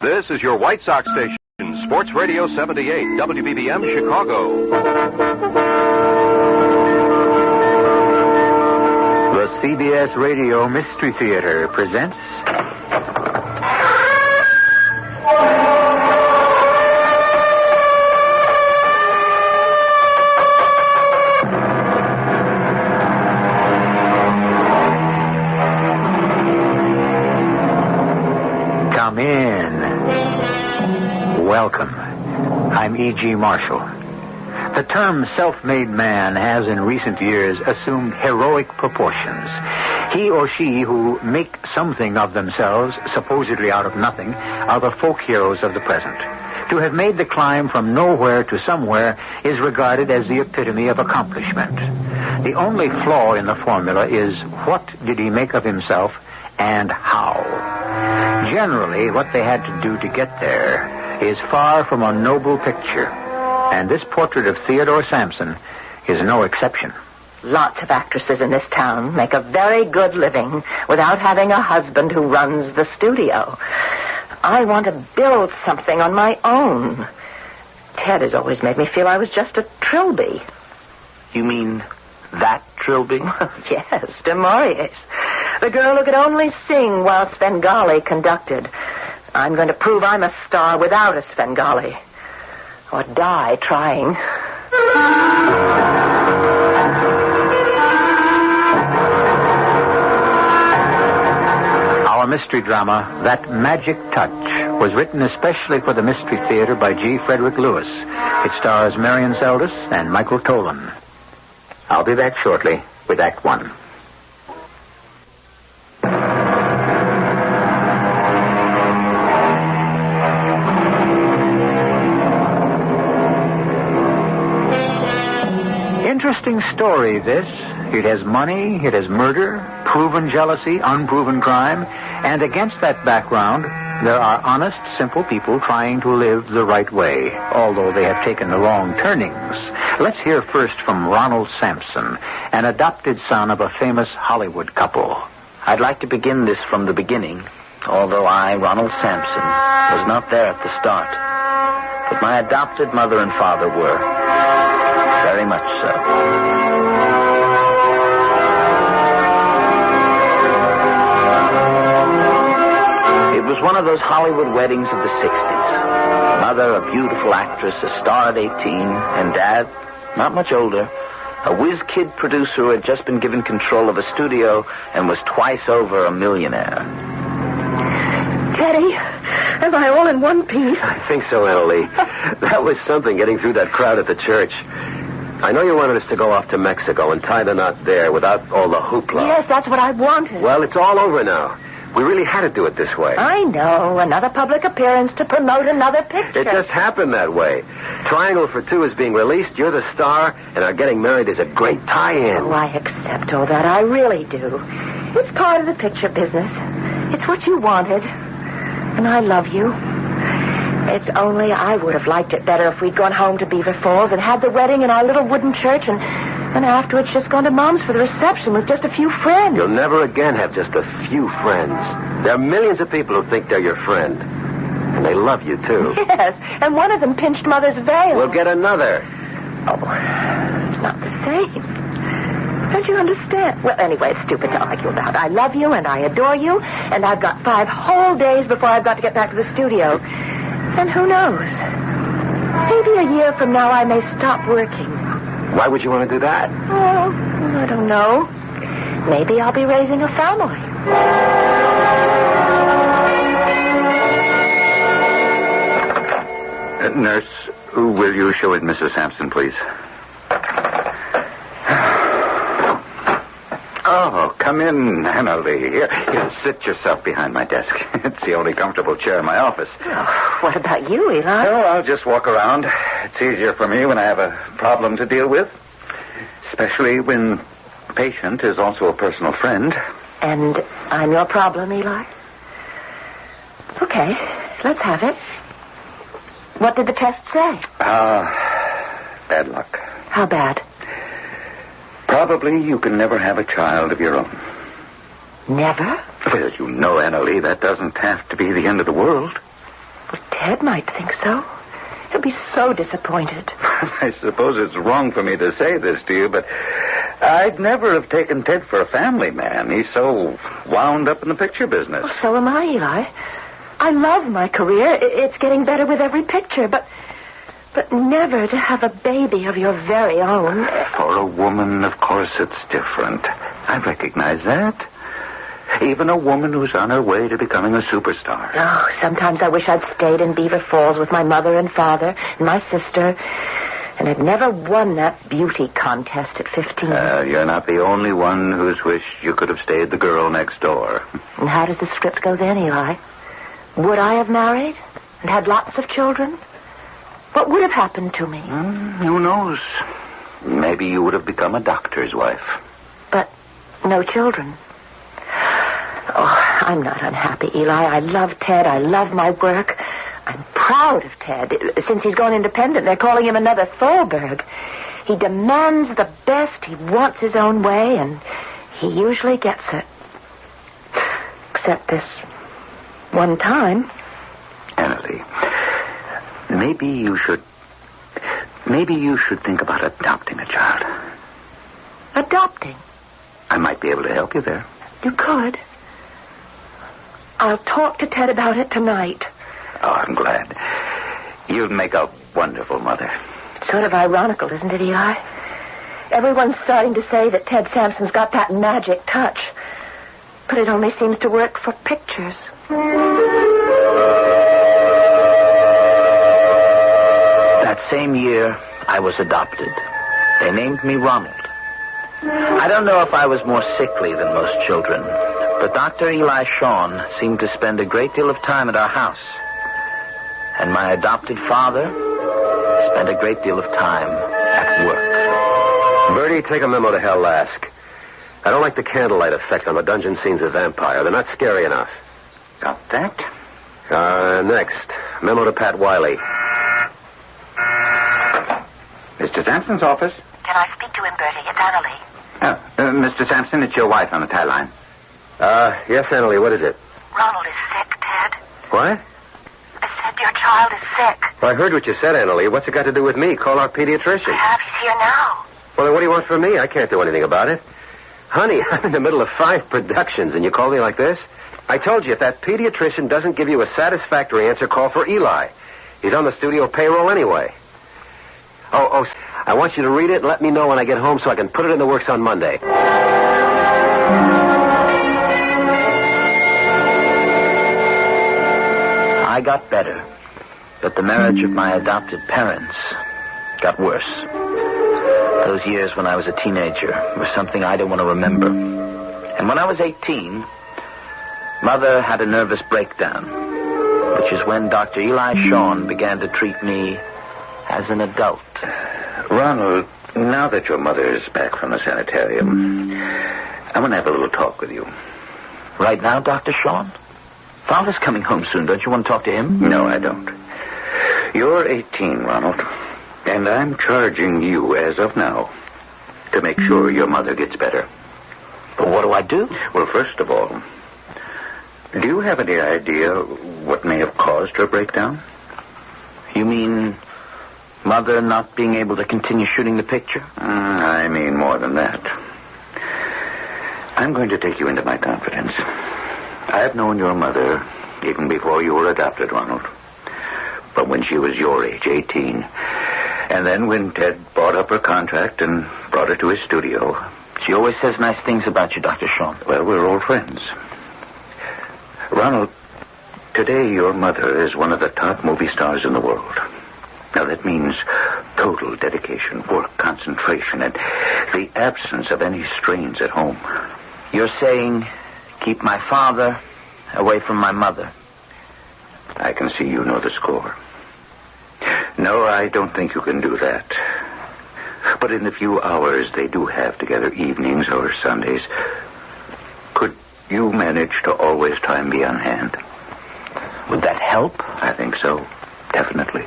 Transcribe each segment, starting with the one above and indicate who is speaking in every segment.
Speaker 1: This is your White Sox station, Sports Radio 78, WBBM Chicago.
Speaker 2: The CBS Radio Mystery Theatre presents... Come in. Welcome. I'm E.G. Marshall. The term self-made man has in recent years assumed heroic proportions. He or she who make something of themselves, supposedly out of nothing, are the folk heroes of the present. To have made the climb from nowhere to somewhere is regarded as the epitome of accomplishment. The only flaw in the formula is what did he make of himself and how? Generally, what they had to do to get there is far from a noble picture. And this portrait of Theodore Sampson is no exception.
Speaker 3: Lots of actresses in this town make a very good living without having a husband who runs the studio. I want to build something on my own. Ted has always made me feel I was just a trilby.
Speaker 2: You mean that trilby?
Speaker 3: Yes, du Maurier's. The girl who could only sing while Svengali conducted. I'm going to prove I'm a star without a Svengali. Or die trying.
Speaker 2: Our mystery drama, That Magic Touch, was written especially for the Mystery Theater by G. Frederick Lewis. It stars Marion Seldes and Michael Tolan. I'll be back shortly with Act One. Interesting story, this. It has money, it has murder, proven jealousy, unproven crime, and against that background, there are honest, simple people trying to live the right way, although they have taken the wrong turnings. Let's hear first from Ronald Sampson, an adopted son of a famous Hollywood couple.
Speaker 4: I'd like to begin this from the beginning, although I, Ronald Sampson, was not there at the start. But my adopted mother and father were. Very much so. It was one of those Hollywood weddings of the 60s. Mother, a beautiful actress, a star at 18, and Dad, not much older, a whiz-kid producer who had just been given control of a studio and was twice over a millionaire.
Speaker 3: Teddy, am I all in one piece?
Speaker 5: I think so, Annalie. That was something, getting through that crowd at the church. I know you wanted us to go off to Mexico and tie the knot there without all the hoopla.
Speaker 3: Yes, that's what I wanted.
Speaker 5: Well, it's all over now. We really had to do it this way.
Speaker 3: I know. Another public appearance to promote another picture.
Speaker 5: It just happened that way. Triangle for Two is being released, you're the star, and our getting married is a great tie-in.
Speaker 3: Oh, I accept all that. I really do. It's part of the picture business. It's what you wanted. And I love you. It's only I would have liked it better if we'd gone home to Beaver Falls and had the wedding in our little wooden church and afterwards just gone to Mom's for the reception with just a few friends.
Speaker 5: You'll never again have just a few friends. There are millions of people who think they're your friend. And they love you, too.
Speaker 3: Yes, and one of them pinched Mother's veil.
Speaker 5: We'll get another.
Speaker 3: Oh, it's not the same. Don't you understand? Well, anyway, it's stupid to argue about. I love you and I adore you, and I've got 5 whole days before I've got to get back to the studio. And who knows? Maybe a year from now I may stop working.
Speaker 5: Why would you want to do that?
Speaker 3: Oh, I don't know. Maybe I'll be raising a family.
Speaker 2: Nurse, will you show in Mrs. Sampson, please? Oh, come in, Annalie. Here, sit yourself behind my desk. It's the only comfortable chair in my office.
Speaker 3: Oh, what about you, Eli?
Speaker 2: Oh, I'll just walk around. It's easier for me when I have a problem to deal with. Especially when the patient is also a personal friend.
Speaker 3: And I'm your problem, Eli? Okay, let's have it. What did the test say?
Speaker 2: Bad luck.
Speaker 3: How bad?
Speaker 2: Probably you can never have a child of your own.
Speaker 3: Never?
Speaker 2: Well, you know, Annalie, that doesn't have to be the end of the world.
Speaker 3: Well, Ted might think so. He'll be so disappointed.
Speaker 6: I suppose it's wrong for me to say this to you, but I'd never have taken Ted for a family man. He's so wound up in the picture business.
Speaker 3: Well, so am I, Eli. I love my career. It's getting better with every picture, but never to have a baby of your very own.
Speaker 6: For a woman, of course, it's different. I recognize that. Even a woman who's on her way to becoming a superstar.
Speaker 3: Oh, sometimes I wish I'd stayed in Beaver Falls with my mother and father and my sister, and had never won that beauty contest at 15.
Speaker 6: You're not the only one who's wished you could have stayed the girl next door.
Speaker 3: And how does the script go then, Eli? Would I have married and had lots of children? What would have happened to me?
Speaker 6: Who knows? Maybe you would have become a doctor's wife.
Speaker 3: But no children. Oh, I'm not unhappy, Eli. I love Ted. I love my work. I'm proud of Ted. Since he's gone independent, they're calling him another Thalberg. He demands the best. He wants his own way, and he usually gets it. Except this one time.
Speaker 6: Annalie, maybe you should think about adopting a child.
Speaker 3: Adopting?
Speaker 6: I might be able to help you there.
Speaker 3: You could. I'll talk to Ted about it tonight.
Speaker 6: Oh, I'm glad. You'd make a wonderful mother.
Speaker 3: It's sort of ironical, isn't it, Eli? Everyone's starting to say that Ted Sampson's got that magic touch. But it only seems to work for pictures.
Speaker 4: That same year, I was adopted. They named me Ronald. I don't know if I was more sickly than most children, but Dr. Eli Shawn seemed to spend a great deal of time at our house. And my adopted father spent a great deal of time at work.
Speaker 5: Bertie, take a memo to Hal Lask. I don't like the candlelight effect on the dungeon scenes of Vampire. They're not scary enough.
Speaker 6: Got that?
Speaker 5: Next, memo to Pat Wiley.
Speaker 6: Mr. Sampson's office.
Speaker 3: Can I speak to him, Bertie? It's Annalie.
Speaker 6: Mr. Sampson, it's your wife on the tie line.
Speaker 5: Yes, Annalie, what is it?
Speaker 3: Ronald is sick, Ted.
Speaker 5: What?
Speaker 3: I said your child is sick.
Speaker 5: Well, I heard what you said, Annalie. What's it got to do with me? Call our pediatrician.
Speaker 3: I have. He's here now.
Speaker 5: Well, then what do you want from me? I can't do anything about it. Honey, I'm in the middle of 5 productions, and you call me like this? I told you, if that pediatrician doesn't give you a satisfactory answer, call for Eli. He's on the studio payroll anyway. Oh, I want you to read it and let me know when I get home so I can put it in the works on Monday.
Speaker 4: I got better, but the marriage of my adopted parents got worse. Those years when I was a teenager were something I don't want to remember. And when I was 18, Mother had a nervous breakdown, which is when Dr. Eli Shawn began to treat me as an adult.
Speaker 6: Ronald, now that your mother is back from the sanitarium, I want to have a little talk with you.
Speaker 4: Right now, Dr. Shawn? Father's coming home soon. Don't you want to talk to him?
Speaker 6: No, I don't. You're 18, Ronald, and I'm charging you, as of now, to make sure your mother gets better.
Speaker 4: But what do I do?
Speaker 6: Well, first of all, do you have any idea what may have caused her breakdown?
Speaker 4: You mean Mother not being able to continue shooting the picture?
Speaker 6: I mean more than that. I'm going to take you into my confidence. I've known your mother even before you were adopted, Ronald. But when she was your age, 18. And then when Ted bought up her contract and brought her to his studio.
Speaker 4: She always says nice things about you, Dr. Shawn.
Speaker 6: Well, we're old friends. Ronald, today your mother is one of the top movie stars in the world. Now, that means total dedication, work, concentration, and the absence of any strains at home.
Speaker 4: You're saying keep my father away from my mother.
Speaker 6: I can see you know the score. No, I don't think you can do that. But in the few hours they do have together, evenings or Sundays, could you manage to always try and be on hand?
Speaker 4: Would that help?
Speaker 6: I think so. Definitely.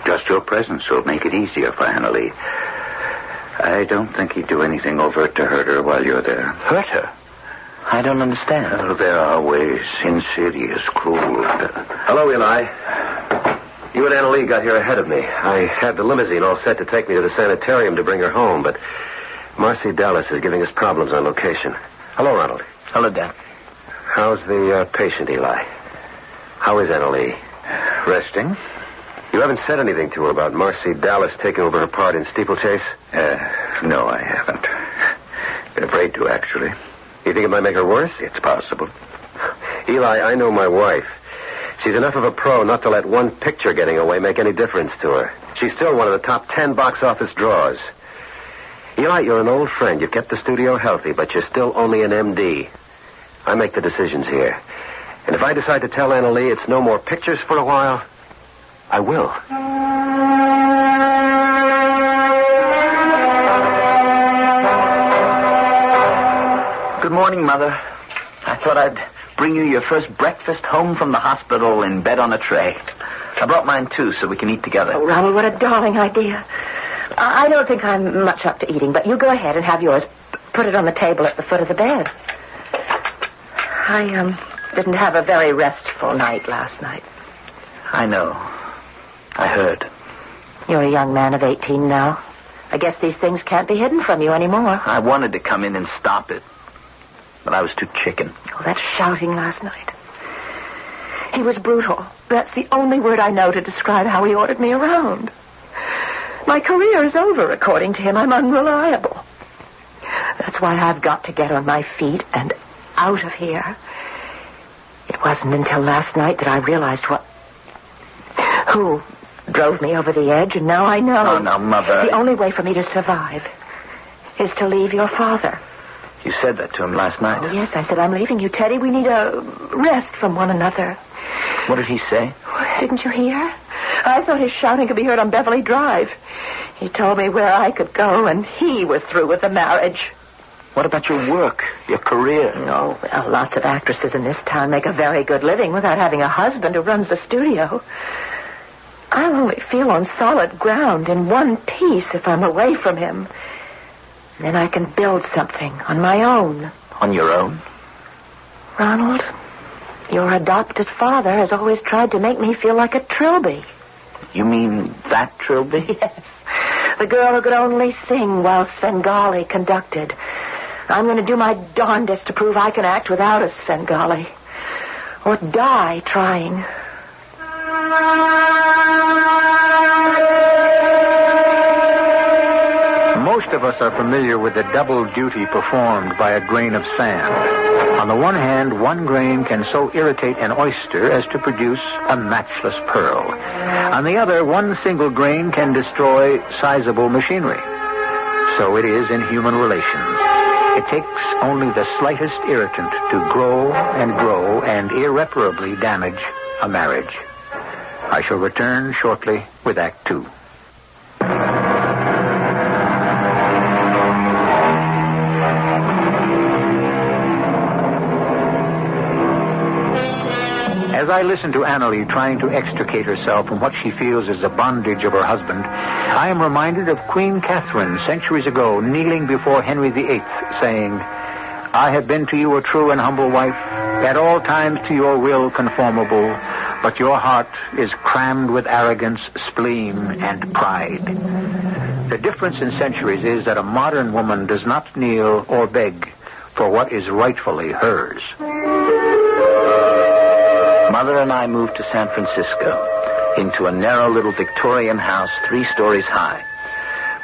Speaker 6: Just your presence will make it easier for Annalie. I don't think he'd do anything overt to hurt her while you're there.
Speaker 4: Hurt her? I don't understand.
Speaker 6: Oh, there are ways, insidious, cruel.
Speaker 5: Hello, Eli. You and Annalee got here ahead of me. I had the limousine all set to take me to the sanitarium to bring her home, but Marcy Dallas is giving us problems on location. Hello, Ronald.
Speaker 4: Hello, Dad.
Speaker 5: How's the patient, Eli? How is Annalee?
Speaker 6: Resting?
Speaker 5: You haven't said anything to her about Marcy Dallas taking over her part in Steeplechase?
Speaker 6: No, I haven't. Been afraid to, actually.
Speaker 5: You think it might make her worse?
Speaker 6: It's possible.
Speaker 5: Eli, I know my wife. She's enough of a pro not to let one picture getting away make any difference to her. She's still one of the top 10 box office draws. Eli, you're an old friend. You've kept the studio healthy, but you're still only an MD. I make the decisions here. And if I decide to tell Annalee it's no more pictures for a while, I will.
Speaker 4: Good morning, Mother. I thought I'd bring you your first breakfast home from the hospital in bed on a tray. I brought mine, too, so we can eat together.
Speaker 3: Oh, Ronald, what a darling idea. I don't think I'm much up to eating, but you go ahead and have yours. Put it on the table at the foot of the bed. I didn't have a very restful night last night.
Speaker 4: I know. I heard.
Speaker 3: You're a young man of 18 now. I guess these things can't be hidden from you anymore.
Speaker 4: I wanted to come in and stop it, but I was too chicken.
Speaker 3: Oh, that shouting last night. He was brutal. That's the only word I know to describe how he ordered me around. My career is over, according to him. I'm unreliable. That's why I've got to get on my feet and out of here. It wasn't until last night that I realized who drove me over the edge, and now I know.
Speaker 4: Oh, now, Mother.
Speaker 3: The only way for me to survive is to leave your father.
Speaker 4: You said that to him last night.
Speaker 3: Oh, yes, I said, I'm leaving you, Teddy. We need a rest from one another.
Speaker 4: What did he say?
Speaker 3: Didn't you hear? I thought his shouting could be heard on Beverly Drive. He told me where I could go, and he was through with the marriage.
Speaker 4: What about your work, your career?
Speaker 3: Oh, well, lots of actresses in this town make a very good living without having a husband who runs the studio. I'll only feel on solid ground in one piece if I'm away from him. Then I can build something on my own.
Speaker 4: On your own?
Speaker 3: Ronald, your adopted father has always tried to make me feel like a Trilby.
Speaker 4: You mean that Trilby?
Speaker 3: Yes. The girl who could only sing while Svengali conducted. I'm going to do my darndest to prove I can act without a Svengali. Or die trying.
Speaker 2: Most of us are familiar with the double duty performed by a grain of sand. On the one hand, one grain can so irritate an oyster as to produce a matchless pearl. On the other, one single grain can destroy sizable machinery. So it is in human relations. It takes only the slightest irritant to grow and irreparably damage a marriage. I shall return shortly with Act 2. As I listen to Annalee trying to extricate herself from what she feels is the bondage of her husband, I am reminded of Queen Catherine centuries ago kneeling before Henry VIII, saying, I have been to you a true and humble wife, at all times to your will conformable, but your heart is crammed with arrogance, spleen, and pride. The difference in centuries is that a modern woman does not kneel or beg for what is rightfully hers.
Speaker 4: Mother and I moved to San Francisco, into a narrow little Victorian house 3 stories high.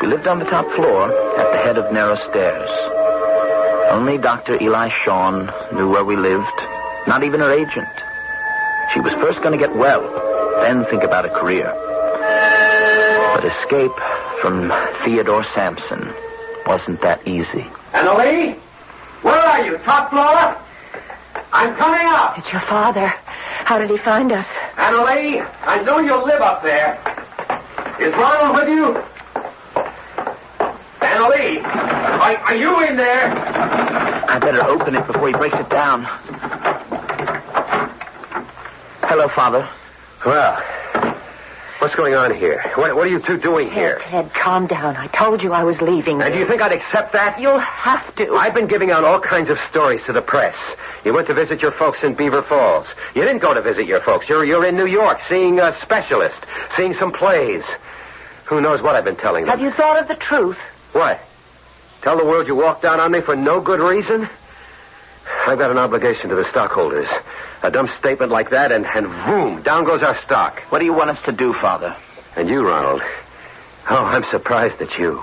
Speaker 4: We lived on the top floor at the head of narrow stairs. Only Dr. Eli Shawn knew where we lived, not even her agent. She was first going to get well, then think about a career. But escape from Theodore Sampson wasn't that easy.
Speaker 5: Annalee? Where are you? Top floor? I'm coming up.
Speaker 3: It's your father. How did he find us?
Speaker 5: Annalee, I know you'll live up there. Is Ronald with you? Annalee, are you in there?
Speaker 4: I better open it before he breaks it down. Hello, Father.
Speaker 5: Well, What's going on here? What are you two doing here?
Speaker 3: Ted, calm down. I told you I was leaving.
Speaker 5: And do you think I'd accept that?
Speaker 3: You'll have to.
Speaker 5: I've been giving out all kinds of stories to the press. You went to visit your folks in Beaver Falls. You didn't go to visit your folks. You're in New York seeing a specialist, seeing some plays. Who knows what I've been telling them?
Speaker 3: Have you thought of the truth?
Speaker 5: What? Tell the world you walked out on me for no good reason? I've got an obligation to the stockholders. A dumb statement like that, and boom, down goes our stock.
Speaker 4: What do you want us to do, Father?
Speaker 5: And you, Ronald. Oh, I'm surprised at you.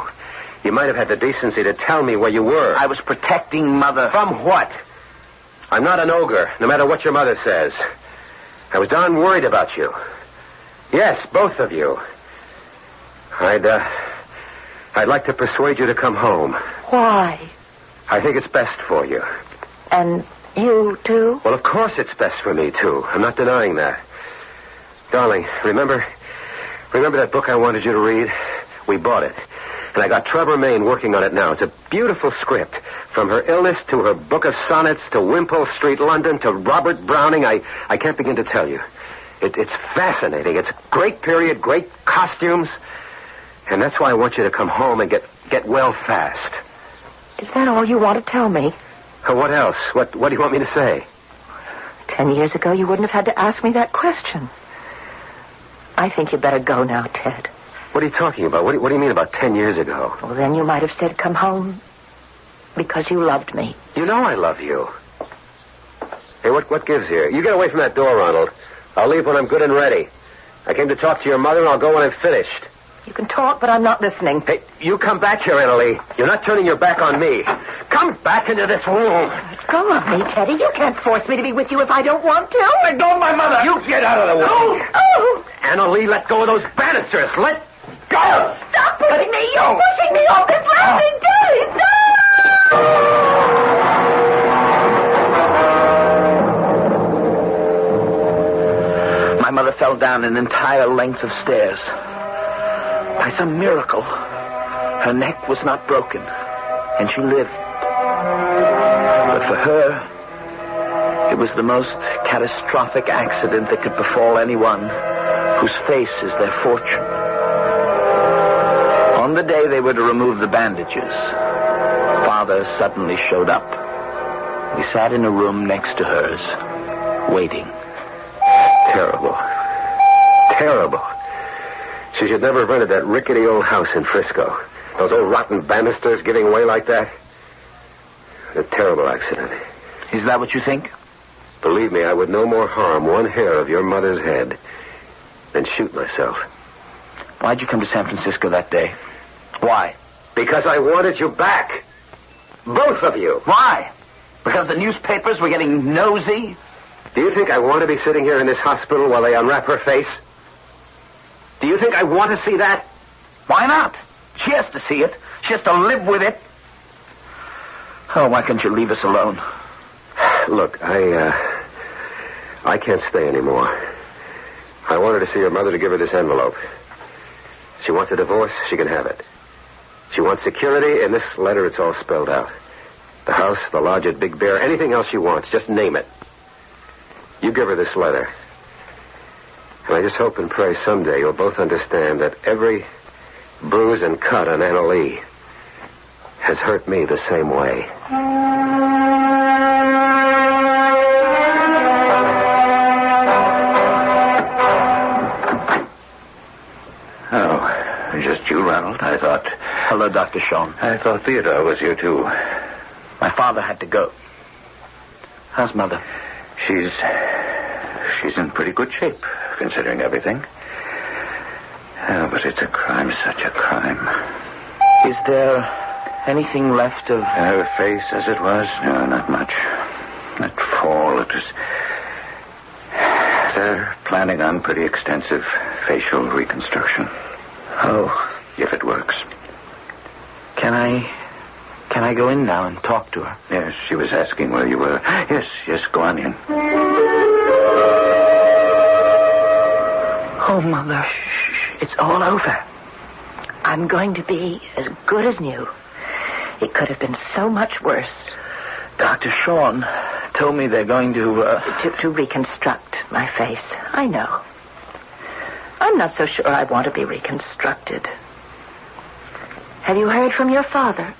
Speaker 5: You might have had the decency to tell me where you were.
Speaker 4: I was protecting Mother.
Speaker 5: From what? I'm not an ogre, no matter what your mother says. I was darn worried about you. Yes, both of you. I'd like to persuade you to come home.
Speaker 3: Why?
Speaker 5: I think it's best for you.
Speaker 3: And you, too?
Speaker 5: Well, of course it's best for me, too. I'm not denying that. Darling, remember that book I wanted you to read? We bought it. And I got Trevor Main working on it now. It's a beautiful script. From her illness to her book of sonnets to Wimpole Street, London, to Robert Browning. I can't begin to tell you. It's fascinating. It's a great period, great costumes. And that's why I want you to come home and get well fast.
Speaker 3: Is that all you want to tell me?
Speaker 5: What else? What do you want me to say?
Speaker 3: 10 years ago, you wouldn't have had to ask me that question. I think you better go now, Ted.
Speaker 5: What are you talking about? What do you mean about 10 years ago?
Speaker 3: Well, then you might have said come home because you loved me.
Speaker 5: You know I love you. Hey, what gives here? You get away from that door, Ronald. I'll leave when I'm good and ready. I came to talk to your mother, and I'll go when I'm finished.
Speaker 3: You can talk, but I'm not listening.
Speaker 5: Hey, you come back here, Annalie. You're not turning your back on me. Come back into this room.
Speaker 3: Let go of me, Teddy. You can't force me to be with you if I don't want to.
Speaker 5: Let go of my mother. You get out of the way.
Speaker 3: Oh!
Speaker 5: Annalie, let go of those banisters. Let go.
Speaker 3: Stop pushing me. You're pushing me off this landing. Teddy, stop!
Speaker 4: My mother fell down an entire length of stairs. By some miracle, her neck was not broken, and she lived. But for her, it was the most catastrophic accident that could befall anyone whose face is their fortune. On the day they were to remove the bandages, Father suddenly showed up. We sat in a room next to hers, waiting.
Speaker 5: Terrible. Terrible. She should never have rented that rickety old house in Frisco. Those old rotten banisters giving way like that. A terrible accident.
Speaker 4: Is that what you think?
Speaker 5: Believe me, I would no more harm one hair of your mother's head than shoot myself.
Speaker 4: Why'd you come to San Francisco that day? Why?
Speaker 5: Because I wanted you back. Both of you.
Speaker 4: Why? Because the newspapers were getting nosy?
Speaker 5: Do you think I want to be sitting here in this hospital while they unwrap her face? Do you think I want to see that?
Speaker 4: Why not? She has to see it. She has to live with it. Oh, why can't you leave us alone?
Speaker 5: Look, I can't stay anymore. I wanted to see her mother to give her this envelope. She wants a divorce, she can have it. She wants security. In this letter, it's all spelled out. The house, the lodge at Big Bear, anything else she wants, just name it. You give her this letter. And I just hope and pray someday you'll both understand that every bruise and cut on Annalie has hurt me the same way.
Speaker 6: Oh, just you, Ronald. I thought...
Speaker 4: Hello, Dr. Sean.
Speaker 6: I thought Theodore was here, too.
Speaker 4: My father had to go. How's Mother?
Speaker 6: She's in pretty good shape, considering everything. Oh, but it's a crime, such a crime.
Speaker 4: Is there anything left of...
Speaker 6: Her face as it was? No, not much. That fall, it was... They're planning on pretty extensive facial reconstruction.
Speaker 4: Oh.
Speaker 6: If it works.
Speaker 4: Can I go in now and talk to her?
Speaker 6: Yes, she was asking where you were. Yes, go on in.
Speaker 3: Oh, Mother, shh. It's all over. I'm going to be as good as new. It could have been so much worse.
Speaker 4: Dr. Sean told me they're going to...
Speaker 3: To reconstruct my face. I know. I'm not so sure I want to be reconstructed. Have you heard from your father?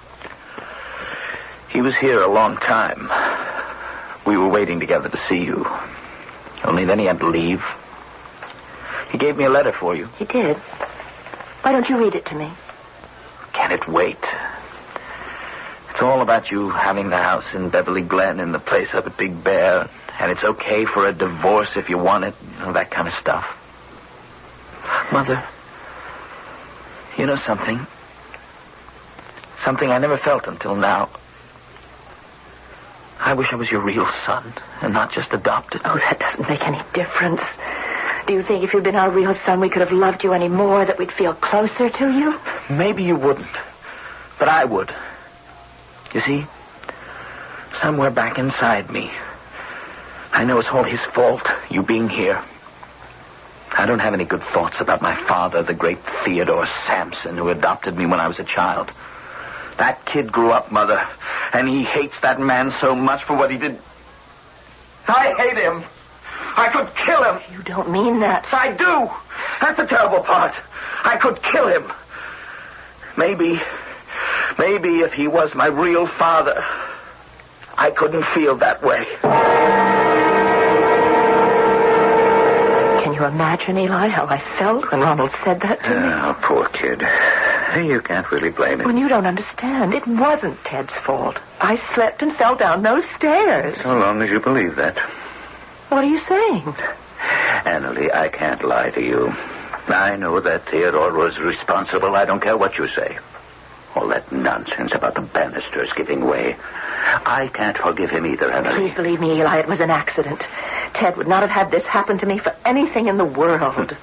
Speaker 4: He was here a long time. We were waiting together to see you. Only then he had to leave. He gave me a letter for you.
Speaker 3: He did? Why don't you read it to me?
Speaker 4: Can it wait? It's all about you having the house in Beverly Glen and the place up at Big Bear. And it's okay for a divorce if you want it. You know, that kind of stuff. Mother, you know something? Something I never felt until now. I wish I was your real son and not just adopted.
Speaker 3: Oh, that doesn't make any difference. Do you think if you'd been our real son, we could have loved you any more, that we'd feel closer to you?
Speaker 4: Maybe you wouldn't, but I would. You see, somewhere back inside me, I know it's all his fault, you being here. I don't have any good thoughts about my father, the great Theodore Sampson, who adopted me when I was a child. That kid grew up, Mother, and he hates that man so much for what he did. I hate him. I could kill him.
Speaker 3: You don't mean that.
Speaker 4: I do. That's the terrible part. I could kill him. Maybe if he was my real father, I couldn't feel that way.
Speaker 3: Can you imagine, Eli, how I felt when Ronald said that to me?
Speaker 6: Oh, poor kid. You can't really blame him.
Speaker 3: When you don't understand, it wasn't Ted's fault. I slipped and fell down those stairs.
Speaker 6: So long as you believe that.
Speaker 3: What are you saying?
Speaker 6: Annalie, I can't lie to you. I know that Theodore was responsible. I don't care what you say. All that nonsense about the banisters giving way. I can't forgive him either, Annalie.
Speaker 3: Please believe me, Eli, it was an accident. Ted would not have had this happen to me for anything in the world.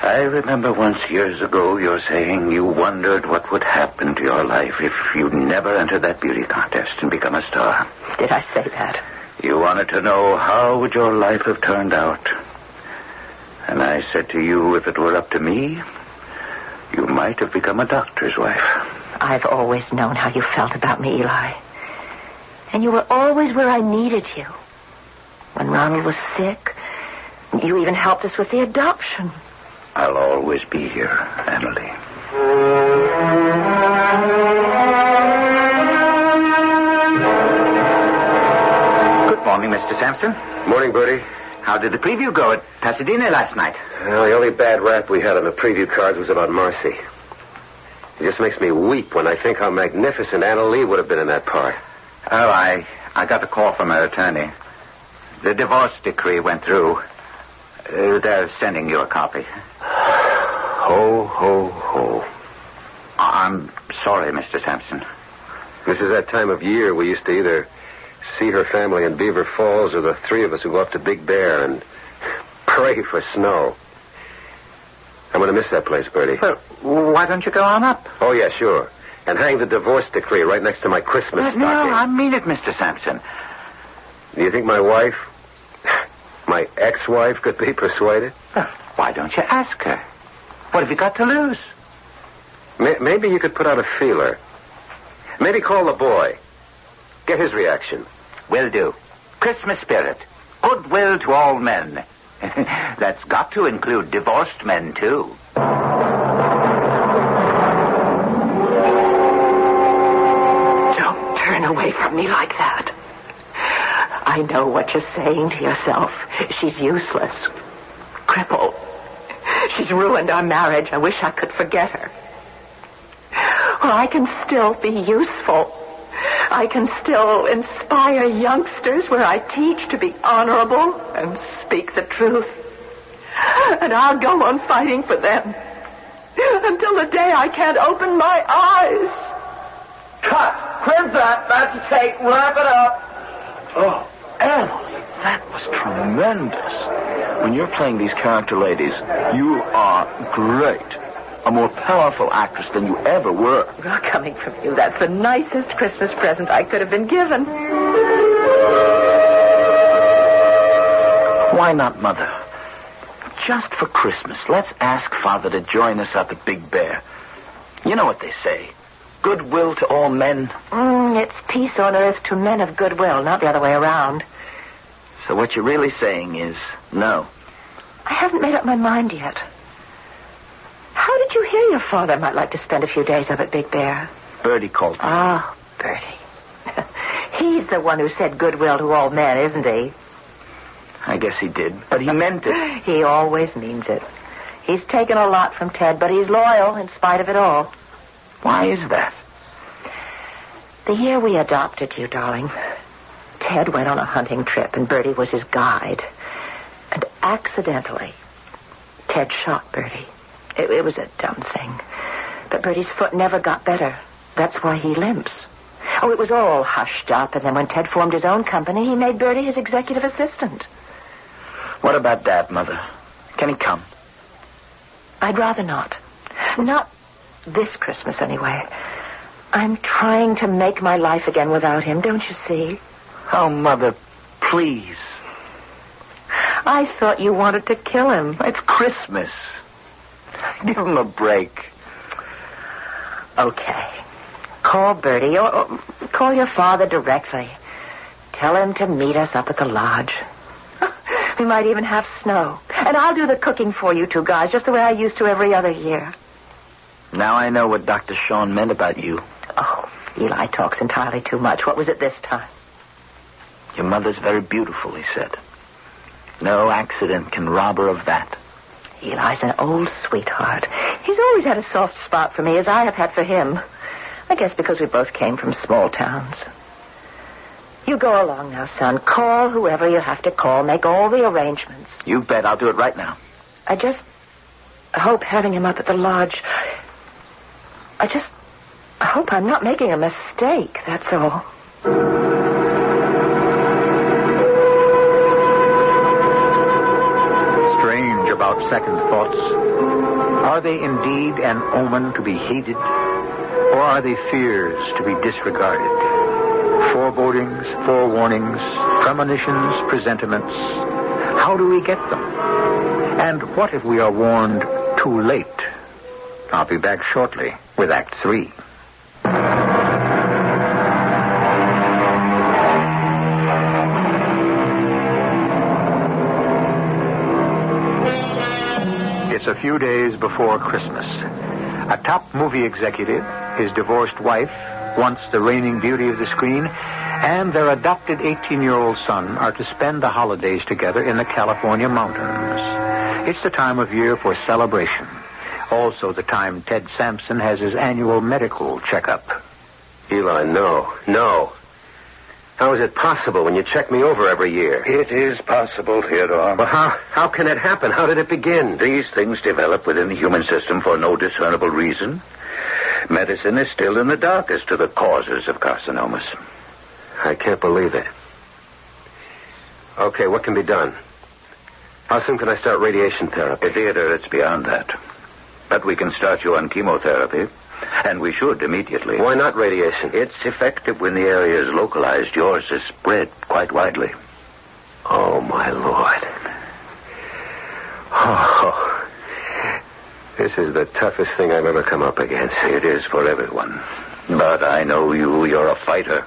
Speaker 6: I remember once years ago your saying you wondered what would happen to your life if you'd never entered that beauty contest and become a star.
Speaker 3: Did I say that?
Speaker 6: You wanted to know how would your life have turned out. And I said to you, if it were up to me, you might have become a doctor's wife.
Speaker 3: I've always known how you felt about me, Eli. And you were always where I needed you. When Ronald was sick, you even helped us with the adoption.
Speaker 6: I'll always be here, Annalie.
Speaker 2: Good morning, Mr. Sampson.
Speaker 5: Morning, Bertie.
Speaker 2: How did the preview go at Pasadena last night?
Speaker 5: Well, the only bad rap we had on the preview cards was about Marcy. It just makes me weep when I think how magnificent Anna Lee would have been in that part.
Speaker 2: Oh, I got a call from her attorney. The divorce decree went through. They're sending you a copy.
Speaker 5: Ho, ho, ho.
Speaker 2: I'm sorry, Mr. Sampson.
Speaker 5: This is that time of year we used to either see her family in Beaver Falls or the three of us who go up to Big Bear and pray for snow. I'm going to miss that place, Bertie.
Speaker 2: Well, why don't you go on up?
Speaker 5: Oh, yeah, sure. And hang the divorce decree right next to my Christmas stocking.
Speaker 2: No, I mean it, Mr. Sampson.
Speaker 5: Do you think my wife, my ex-wife, could be persuaded?
Speaker 2: Well, why don't you ask her? What have you got to lose?
Speaker 5: Maybe you could put out a feeler. Maybe call the boy. Get his reaction.
Speaker 2: Will do. Christmas spirit. Goodwill to all men. That's got to include divorced men, too.
Speaker 3: Don't turn away from me like that. I know what you're saying to yourself. She's useless. Crippled. She's ruined our marriage. I wish I could forget her. Well, I can still be useful. I can still inspire youngsters where I teach to be honorable and speak the truth. And I'll go on fighting for them until the day I can't open my eyes.
Speaker 4: Cut! Quit that! That's a take. Wrap it up. Oh, Emily, that was tremendous. When you're playing these character ladies, you are great. A more powerful actress than you ever were.
Speaker 3: Well, coming from you, that's the nicest Christmas present I could have been given.
Speaker 4: Why not, Mother? Just for Christmas, let's ask Father to join us up at Big Bear. You know what they say. Goodwill to all men.
Speaker 3: It's peace on earth to men of goodwill, not the other way around.
Speaker 4: So what you're really saying is no.
Speaker 3: I haven't made up my mind yet. Did you hear your father might like to spend a few days up at Big Bear?
Speaker 4: Bertie called me.
Speaker 3: Oh, Bertie. He's the one who said goodwill to all men, isn't he?
Speaker 4: I guess he did, but he meant it.
Speaker 3: He always means it. He's taken a lot from Ted, but he's loyal in spite of it all.
Speaker 4: Why is that?
Speaker 3: The year we adopted you, darling, Ted went on a hunting trip, and Bertie was his guide. And accidentally, Ted shot Bertie. It was a dumb thing. But Bertie's foot never got better. That's why he limps. Oh, it was all hushed up, and then when Ted formed his own company, he made Bertie his executive assistant.
Speaker 4: What about Dad, Mother? Can he come?
Speaker 3: I'd rather not. Not this Christmas, anyway. I'm trying to make my life again without him, don't you see?
Speaker 4: Oh, Mother, please.
Speaker 3: I thought you wanted to kill him.
Speaker 4: It's Christmas. Give him a break.
Speaker 3: Okay. Call Bertie, or call your father directly. Tell him to meet us up at the lodge. We might even have snow. And I'll do the cooking for you two guys, just the way I used to every other year.
Speaker 4: Now I know what Dr. Sean meant about you.
Speaker 3: Oh, Eli talks entirely too much. What was it this time?
Speaker 4: Your mother's very beautiful, he said. No accident can rob her of that.
Speaker 3: Eli's an old sweetheart. He's always had a soft spot for me, as I have had for him. I guess because we both came from small towns. You go along now, son. Call whoever you have to call. Make all the arrangements.
Speaker 4: You bet. I'll do it right now.
Speaker 3: I just hope having him up at the lodge... I hope I'm not making a mistake, that's all.
Speaker 2: Strange about second thoughts. Are they indeed an omen to be heeded? Or are they fears to be disregarded? Forebodings, forewarnings, premonitions, presentiments. How do we get them? And what if we are warned too late? I'll be back shortly with Act 3. It's a few days before Christmas. A top movie executive, his divorced wife, once the reigning beauty of the screen, and their adopted 18-year-old son are to spend the holidays together in the California mountains. It's the time of year for celebration. Also the time Ted Sampson has his annual medical checkup.
Speaker 5: Eli, no. How is it possible when you check me over every year?
Speaker 6: It is possible, Theodore.
Speaker 5: Well, how can it happen? How did it begin?
Speaker 6: These things develop within the human system for no discernible reason. Medicine is still in the dark as to the causes of carcinomas.
Speaker 5: I can't believe it. Okay, what can be done? How soon can I start radiation therapy?
Speaker 6: Theodore, it's beyond that. But we can start you on chemotherapy, and we should immediately.
Speaker 5: Why not radiation?
Speaker 6: It's effective when the area is localized. Yours is spread quite widely.
Speaker 5: Oh, my Lord. Oh, this is the toughest thing I've ever come up against.
Speaker 6: It is for everyone. But I know you're a fighter.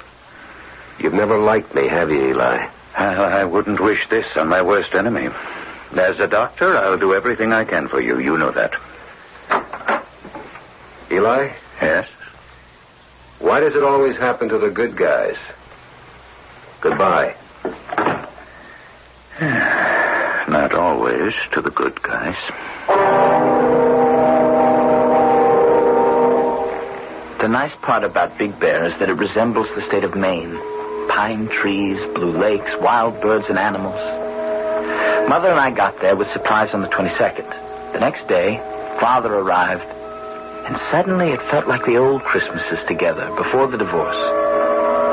Speaker 5: You've never liked me, have you, Eli?
Speaker 6: I wouldn't wish this on my worst enemy. As a doctor, I'll do everything I can for you. You know that.
Speaker 5: Eli?
Speaker 6: Yes?
Speaker 5: Why does it always happen to the good guys? Goodbye.
Speaker 6: Not always to the good guys.
Speaker 4: The nice part about Big Bear is that it resembles the state of Maine. Pine trees, blue lakes, wild birds and animals. Mother and I got there with surprise on the 22nd. The next day, Father arrived, and suddenly it felt like the old Christmases together before the divorce.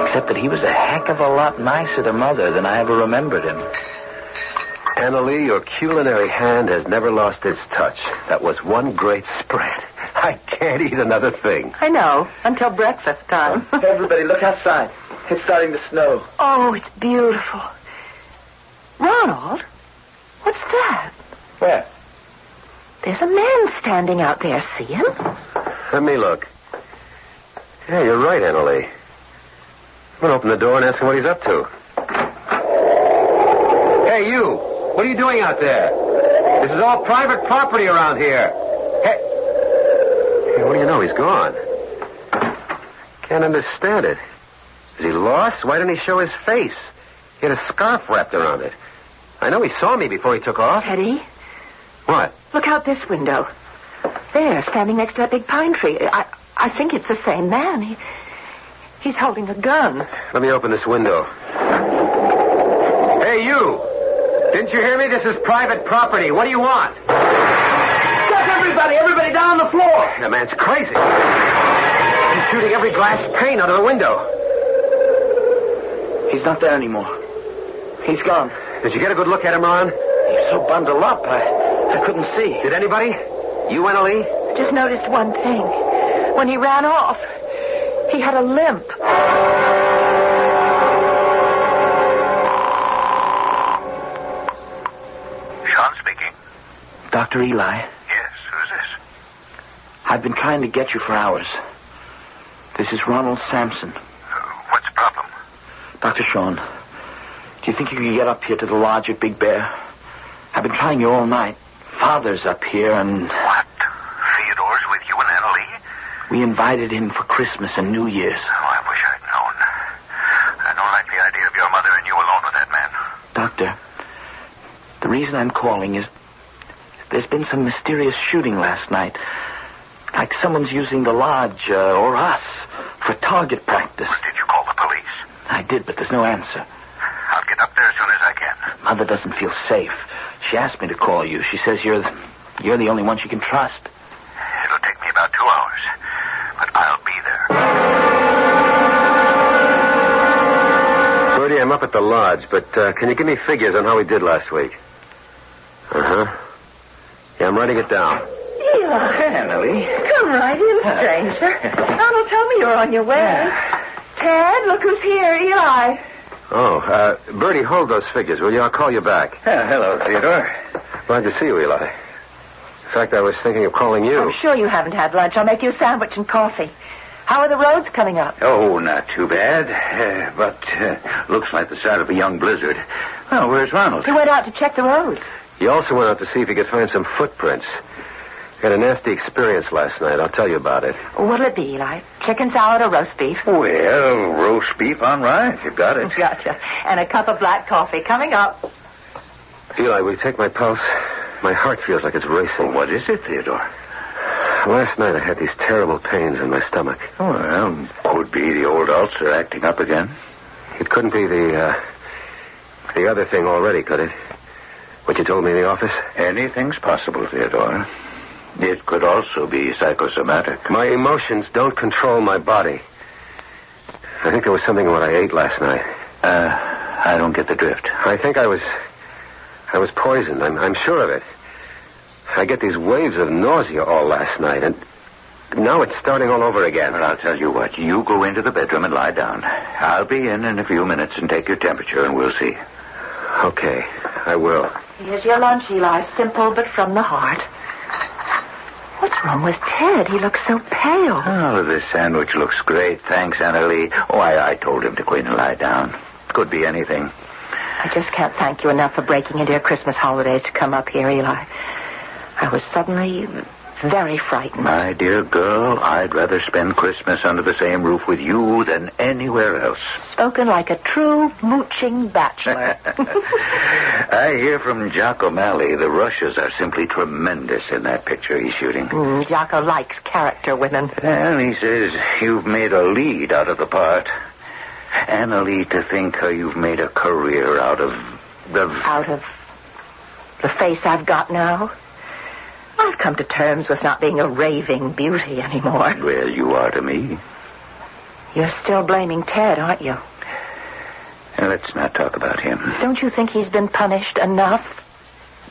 Speaker 4: Except that he was a heck of a lot nicer to Mother than I ever remembered him.
Speaker 5: Annalie, your culinary hand has never lost its touch. That was one great spread. I can't eat another thing.
Speaker 3: I know, until breakfast time.
Speaker 4: Everybody, look outside. It's starting to snow.
Speaker 3: Oh, it's beautiful. Ronald, what's that?
Speaker 4: Where?
Speaker 3: There's a man standing out there. See him?
Speaker 5: Let me look. Yeah, you're right, Annalie. I'm going to open the door and ask him what he's up to. Hey, you! What are you doing out there? This is all private property around here. Hey, What do you know? He's gone. Can't understand it. Is he lost? Why didn't he show his face? He had a scarf wrapped around it. I know he saw me before he took off.
Speaker 3: Teddy,
Speaker 5: What?
Speaker 3: look out this window. There, standing next to that big pine tree. I think it's the same man. He's holding a gun.
Speaker 5: Let me open this window. Hey, you! Didn't you hear me? This is private property. What do you want?
Speaker 4: Stop everybody down on the floor.
Speaker 5: The man's crazy. He's shooting every glass pane out of the window.
Speaker 4: He's not there anymore. He's gone.
Speaker 5: Did you get a good look at him, Ron?
Speaker 4: He was so bundled up, I couldn't see.
Speaker 5: Did anybody? You, Annalie?
Speaker 3: Just noticed one thing. When he ran off, he had a limp.
Speaker 6: Sean speaking.
Speaker 4: Dr. Eli,
Speaker 6: Yes, who's this?
Speaker 4: I've been trying to get you for hours. This is Ronald Sampson.
Speaker 6: What's the problem?
Speaker 4: Dr. Sean, do you think you could get up here to the lodge at Big Bear? I've been trying you all night. Father's up here, and
Speaker 6: What? Theodore's with you and Annalie?
Speaker 4: we invited him for Christmas and New Year's.
Speaker 6: Oh, I wish I'd known. I don't like the idea of your mother and you alone with that man.
Speaker 4: Doctor, the reason I'm calling is there's been some mysterious shooting last night. Like someone's using the lodge, or us, for target practice.
Speaker 6: Did you call the police?
Speaker 4: I did, but there's no answer.
Speaker 6: I'll get up there as soon as I can.
Speaker 4: Mother doesn't feel safe. She asked me to call you. She says you're the only one she can trust.
Speaker 6: It'll take me about 2 hours, but I'll be there.
Speaker 5: Bertie, I'm up at the lodge, but can you give me figures on how we did last week? Uh-huh. Yeah, I'm writing it down.
Speaker 3: Eli.
Speaker 4: Annalie.
Speaker 3: Come right in, stranger. Donald told me you were on your way. Ted, look who's here, Eli.
Speaker 5: Oh, Bertie, hold those figures, will you? I'll call you back.
Speaker 6: Hello, Theodore.
Speaker 5: Glad to see you, Eli. In fact, I was thinking of calling you.
Speaker 3: I'm sure you haven't had lunch. I'll make you a sandwich and coffee. How are the roads coming up?
Speaker 6: Oh, not too bad. But looks like the start of a young blizzard. Well, where's Ronald?
Speaker 3: He went out to check the roads.
Speaker 5: He also went out to see if he could find some footprints. Had a nasty experience last night. I'll tell you about it.
Speaker 3: What'll it be, Eli? Chicken salad or roast beef?
Speaker 6: Well, roast beef on rice. You got it.
Speaker 3: Gotcha. And a cup of black coffee coming up.
Speaker 5: Eli, will you take my pulse? My heart feels like it's racing.
Speaker 6: What is it, Theodore?
Speaker 5: Last night I had these terrible pains in my stomach.
Speaker 6: Well, could be the old ulcer acting up again.
Speaker 5: It couldn't be the other thing already, could it? What you told me in the office?
Speaker 6: Anything's possible, Theodore. It could also be psychosomatic.
Speaker 5: My emotions don't control my body. I think there was something in what I ate last night.
Speaker 6: I don't get the drift.
Speaker 5: I think I was poisoned. I'm sure of it. I get these waves of nausea all last night, and now it's starting all over again.
Speaker 6: Well, I'll tell you what. You go into the bedroom and lie down. I'll be in a few minutes and take your temperature, and we'll see.
Speaker 5: Okay, I will.
Speaker 3: Here's your lunch, Eli. Simple, but from the heart. What's wrong with Ted? He looks so pale.
Speaker 6: Oh, this sandwich looks great. Thanks, Annalie. Oh, I told him to go in and lie down. Could be anything.
Speaker 3: I just can't thank you enough for breaking into your Christmas holidays to come up here, Eli. I was suddenly very frightened.
Speaker 6: My dear girl, I'd rather spend Christmas under the same roof with you than anywhere else.
Speaker 3: Spoken like a true mooching bachelor.
Speaker 6: I hear from Jock O'Malley the Rushes are simply tremendous in that picture he's shooting.
Speaker 3: Jocko likes character women.
Speaker 6: And he says you've made a lead out of the part. Annalie, to think how you've made a career out of
Speaker 3: the face I've got now? I've come to terms with not being a raving beauty anymore.
Speaker 6: Well, you are to me.
Speaker 3: You're still blaming Ted, aren't you?
Speaker 6: Now, let's not talk about him.
Speaker 3: Don't you think he's been punished enough?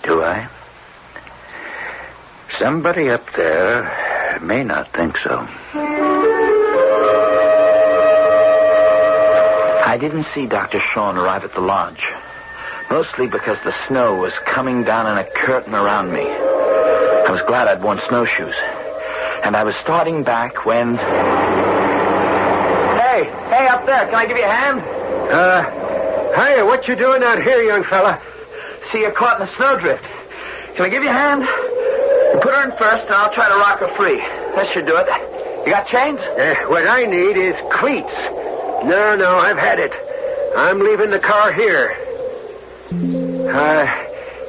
Speaker 6: Do I? Somebody up there may not think so.
Speaker 4: I didn't see Dr. Sean arrive at the lodge. Mostly because the snow was coming down in a curtain around me. I was glad I'd worn snowshoes. And I was starting back when... Hey, up there, can I give you a hand?
Speaker 5: Hiya, what you doing out here, young fella?
Speaker 4: See, you're caught in a snowdrift. Can I give you a hand? Put her in first, and I'll try to rock her free. That should do it. You got chains?
Speaker 5: What I need is cleats. No, I've had it. I'm leaving the car here.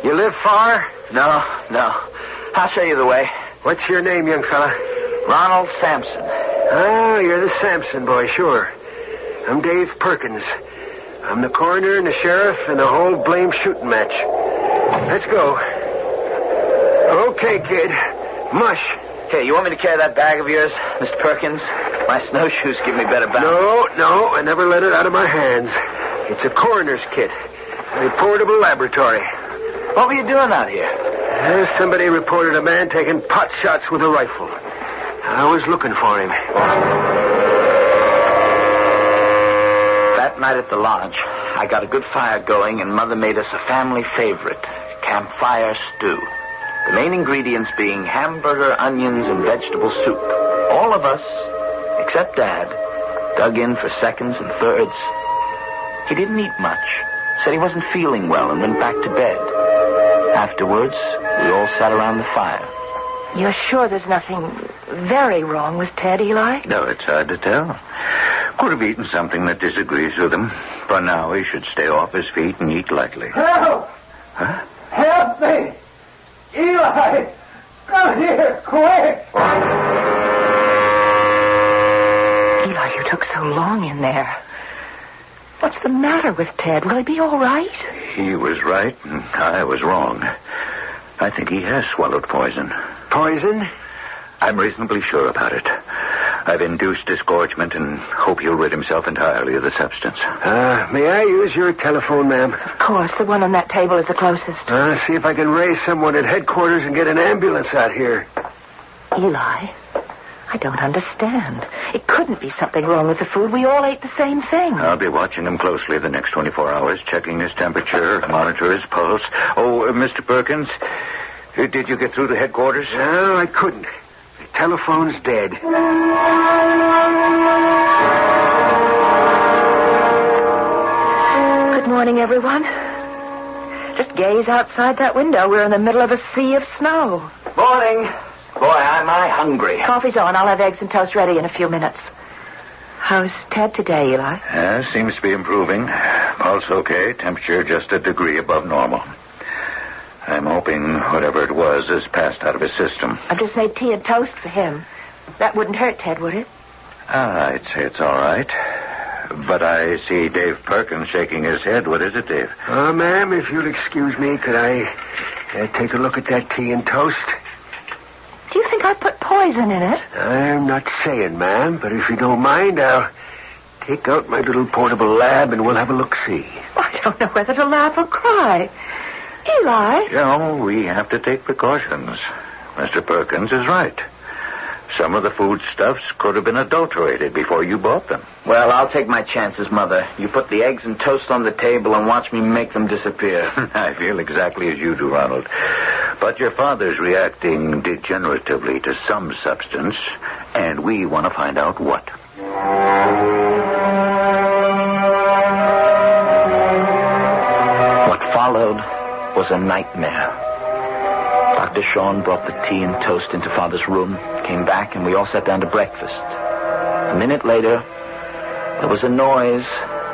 Speaker 5: You live far?
Speaker 4: No. I'll show you the way.
Speaker 5: What's your name, young fella?
Speaker 4: Ronald Sampson.
Speaker 5: Oh, you're the Sampson boy, sure. I'm Dave Perkins. I'm the coroner and the sheriff and the whole blame shooting match. Let's go. Okay, kid. Mush.
Speaker 4: Hey, you want me to carry that bag of yours, Mr. Perkins? My snowshoes give me better balance.
Speaker 5: No, I never let it out of my hands. It's a coroner's kit. A portable laboratory.
Speaker 4: What were you doing out here?
Speaker 5: Somebody reported a man taking pot shots with a rifle. I was looking for him.
Speaker 4: That night at the lodge, I got a good fire going, and Mother made us a family favorite, campfire stew. The main ingredients being hamburger, onions, and vegetable soup. All of us, except Dad, dug in for seconds and thirds. He didn't eat much, said he wasn't feeling well, and went back to bed. Afterwards, we all sat around the fire.
Speaker 3: You're sure there's nothing very wrong with Ted, Eli?
Speaker 6: No, it's hard to tell. Could have eaten something that disagrees with him. For now, he should stay off his feet and eat lightly.
Speaker 7: Help!
Speaker 6: Huh?
Speaker 7: Help me! Eli! Come here, quick!
Speaker 3: Eli, you took so long in there. What's the matter with Ted? Will he be all right?
Speaker 6: He was right, and I was wrong. I think he has swallowed poison.
Speaker 5: Poison?
Speaker 6: I'm reasonably sure about it. I've induced disgorgement and hope he'll rid himself entirely of the substance.
Speaker 5: May I use your telephone, ma'am?
Speaker 3: Of course, the one on that table is the closest.
Speaker 5: See if I can raise someone at headquarters and get an ambulance out here.
Speaker 3: Eli, I don't understand. It couldn't be something wrong with the food. We all ate the same thing.
Speaker 6: I'll be watching him closely the next 24 hours, checking his temperature, monitor his pulse. Oh, Mr. Perkins, did you get through to headquarters?
Speaker 5: No, I couldn't. The telephone's dead.
Speaker 3: Good morning, everyone. Just gaze outside that window. We're in the middle of a sea of snow.
Speaker 4: Morning. Boy, am I hungry.
Speaker 3: Coffee's on. I'll have eggs and toast ready in a few minutes. How's Ted today, Eli?
Speaker 6: Seems to be improving. Pulse okay, temperature just a degree above normal. I'm hoping whatever it was has passed out of his system.
Speaker 3: I've just made tea and toast for him. That wouldn't hurt Ted, would it?
Speaker 6: I'd say it's all right. But I see Dave Perkins shaking his head. What is it, Dave?
Speaker 5: Ma'am, if you'll excuse me, could I take a look at that tea and toast?
Speaker 3: Do you think I put poison in it?
Speaker 5: I'm not saying, ma'am, but if you don't mind, I'll take out my little portable lab and we'll have a look-see.
Speaker 3: I don't know whether to laugh or cry. Eli?
Speaker 6: We have to take precautions. Mr. Perkins is right. Some of the foodstuffs could have been adulterated before you bought them.
Speaker 4: Well, I'll take my chances, Mother. You put the eggs and toast on the table and watch me make them disappear.
Speaker 6: I feel exactly as you do, Ronald. But your father's reacting degeneratively to some substance, and we want to find out what.
Speaker 4: What followed was a nightmare. Dr. Sean brought the tea and toast into Father's room, came back, and we all sat down to breakfast. A minute later, there was a noise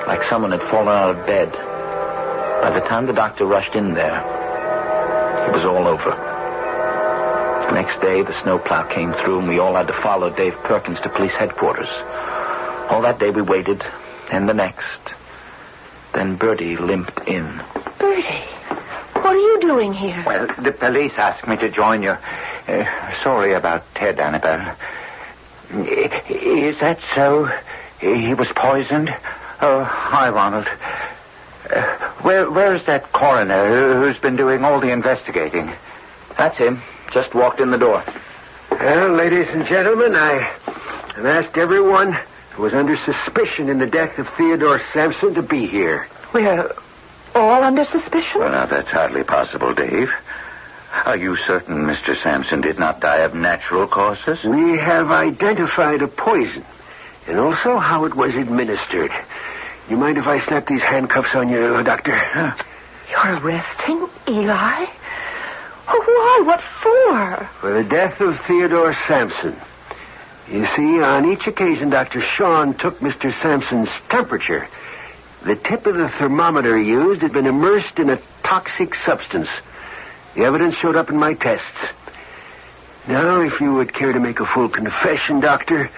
Speaker 4: like someone had fallen out of bed. By the time the doctor rushed in there, it was all over. The next day, the snowplow came through, and we all had to follow Dave Perkins to police headquarters. All that day we waited, and the next. Then Bertie limped in.
Speaker 3: Bertie, what are you doing here?
Speaker 2: Well, the police asked me to join you. Sorry about Ted, Annabelle. Is that so? He was poisoned? Oh, hi, Ronald. Where's that coroner who's been doing all the investigating?
Speaker 4: That's him. Just walked in the door.
Speaker 5: Well, ladies and gentlemen, I've asked everyone who was under suspicion in the death of Theodore Sampson to be here.
Speaker 3: We're all under suspicion?
Speaker 6: Well, now, that's hardly possible, Dave. Are you certain Mr. Sampson did not die of natural causes?
Speaker 5: We have identified a poison, and also how it was administered. You mind if I snap these handcuffs on you, Doctor?
Speaker 3: You're arresting Eli? Oh, why? What for?
Speaker 5: For the death of Theodore Sampson. You see, on each occasion, Dr. Sean took Mr. Sampson's temperature. The tip of the thermometer he used had been immersed in a toxic substance. The evidence showed up in my tests. Now, if you would care to make a full confession, Doctor,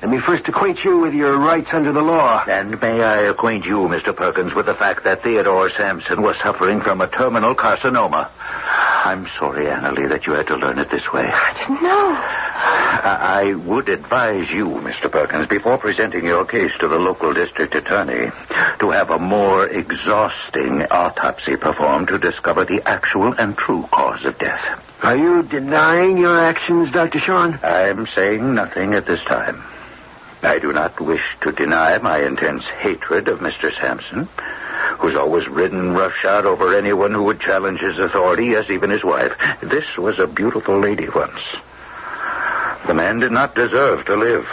Speaker 5: let me first acquaint you with your rights under the law.
Speaker 6: And may I acquaint you, Mr. Perkins, with the fact that Theodore Sampson was suffering from a terminal carcinoma. I'm sorry, Annalie, that you had to learn it this way.
Speaker 3: I didn't know.
Speaker 6: I would advise you, Mr. Perkins, before presenting your case to the local district attorney, to have a more exhausting autopsy performed to discover the actual and true cause of death.
Speaker 5: Are you denying your actions, Dr. Sean?
Speaker 6: I'm saying nothing at this time. I do not wish to deny my intense hatred of Mr. Sampson, who's always ridden roughshod over anyone who would challenge his authority, yes, even his wife. This was a beautiful lady once. The man did not deserve to live.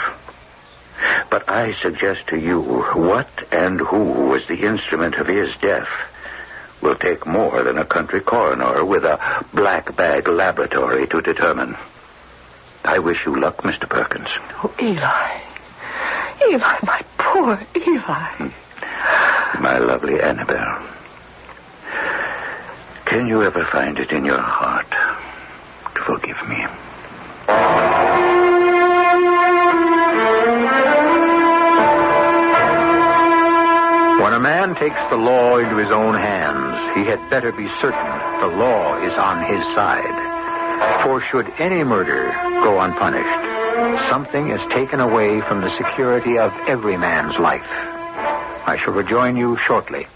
Speaker 6: But I suggest to you, what and who was the instrument of his death will take more than a country coroner with a black bag laboratory to determine. I wish you luck, Mr. Perkins.
Speaker 3: Oh, Eli. Eli, my poor Eli.
Speaker 6: My lovely Annabelle. Can you ever find it in your heart to forgive me?
Speaker 2: When a man takes the law into his own hands, he had better be certain the law is on his side. For should any murder go unpunished, something is taken away from the security of every man's life. I shall rejoin you shortly.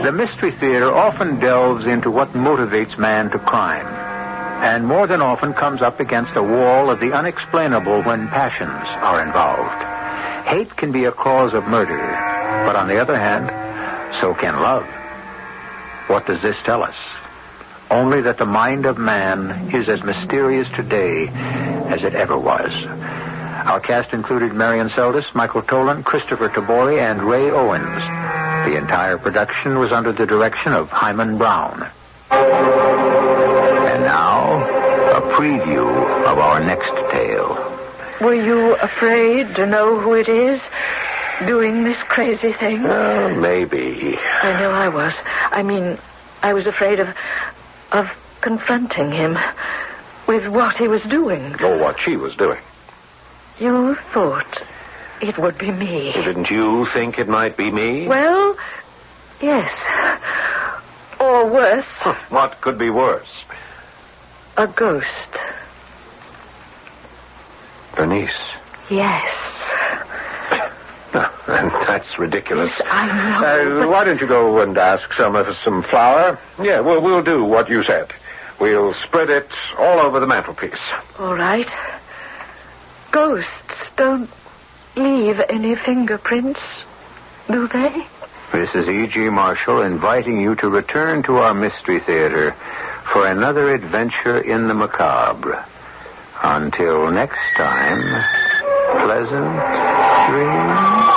Speaker 2: The Mystery Theater often delves into what motivates man to crime, and more than often comes up against a wall of the unexplainable when passions are involved. Hate can be a cause of murder, but on the other hand, so can love. What does this tell us? Only that the mind of man is as mysterious today as it ever was. Our cast included Marion Seldes, Michael Tolan, Christopher Tabori, and Ray Owens. The entire production was under the direction of Hyman Brown. And now, a preview of our next tale.
Speaker 3: Were you afraid to know who it is doing this crazy thing?
Speaker 5: Maybe.
Speaker 3: I know I was. I mean, I was afraid of confronting him with what he was doing.
Speaker 5: Or what she was doing.
Speaker 3: You thought it would be me.
Speaker 5: Didn't you think it might be me?
Speaker 3: Well, yes. Or worse.
Speaker 5: What could be worse?
Speaker 3: A ghost.
Speaker 5: Bernice.
Speaker 3: Yes.
Speaker 5: That's ridiculous.
Speaker 3: Yes, I know.
Speaker 5: Why don't you go and ask some flour? Yeah, we'll do what you said. We'll spread it all over the mantelpiece.
Speaker 3: All right. Ghosts don't leave any fingerprints, do they?
Speaker 2: This is E.G. Marshall inviting you to return to our Mystery Theater for another adventure in the macabre. Until next time, pleasant dreams.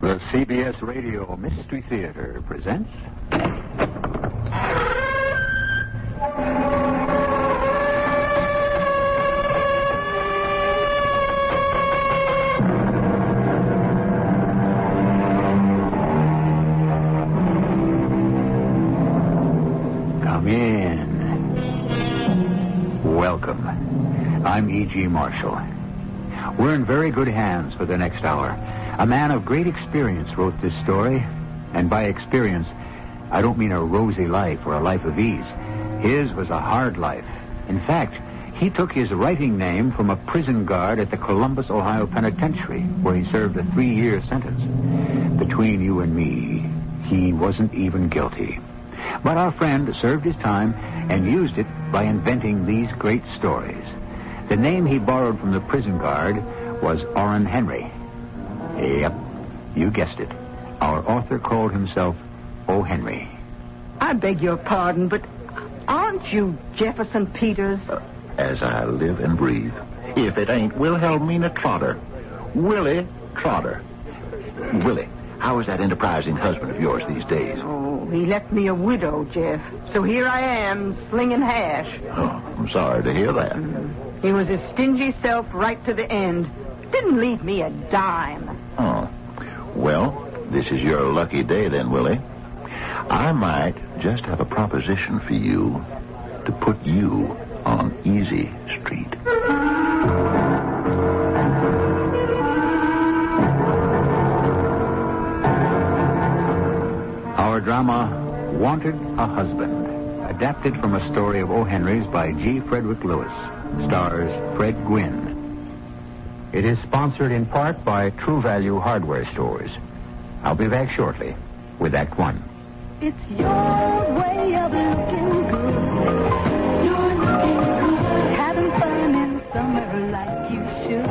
Speaker 2: The CBS Radio Mystery Theater presents... Come in. Welcome. I'm E.G. Marshall. We're in very good hands for the next hour. A man of great experience wrote this story. And by experience, I don't mean a rosy life or a life of ease. His was a hard life. In fact, he took his writing name from a prison guard at the Columbus, Ohio Penitentiary, where he served a 3-year sentence. Between you and me, he wasn't even guilty. But our friend served his time and used it by inventing these great stories. The name he borrowed from the prison guard was Orrin Henry. Yep, you guessed it. Our author called himself O. Henry.
Speaker 8: I beg your pardon, but Orrin aren't you Jefferson Peters?
Speaker 9: As I live and breathe. If it ain't Wilhelmina Trotter. Willie Trotter. Willie, how is that enterprising husband of yours these days?
Speaker 8: Oh, he left me a widow, Jeff. So here I am, slinging hash.
Speaker 9: Oh, I'm sorry to hear that.
Speaker 8: He was his stingy self right to the end. Didn't leave me a dime.
Speaker 9: Oh. Well, this is your lucky day then, Willie. I might just have a proposition for you to put you on Easy Street.
Speaker 2: Our drama, Wanted a Husband, adapted from a story of O. Henry's by G. Frederick Lewis, stars Fred Gwynne. It is sponsored in part by True Value Hardware Stores. I'll be back shortly with Act One.
Speaker 10: It's your way of looking good. You're looking good. Having fun in summer like you should.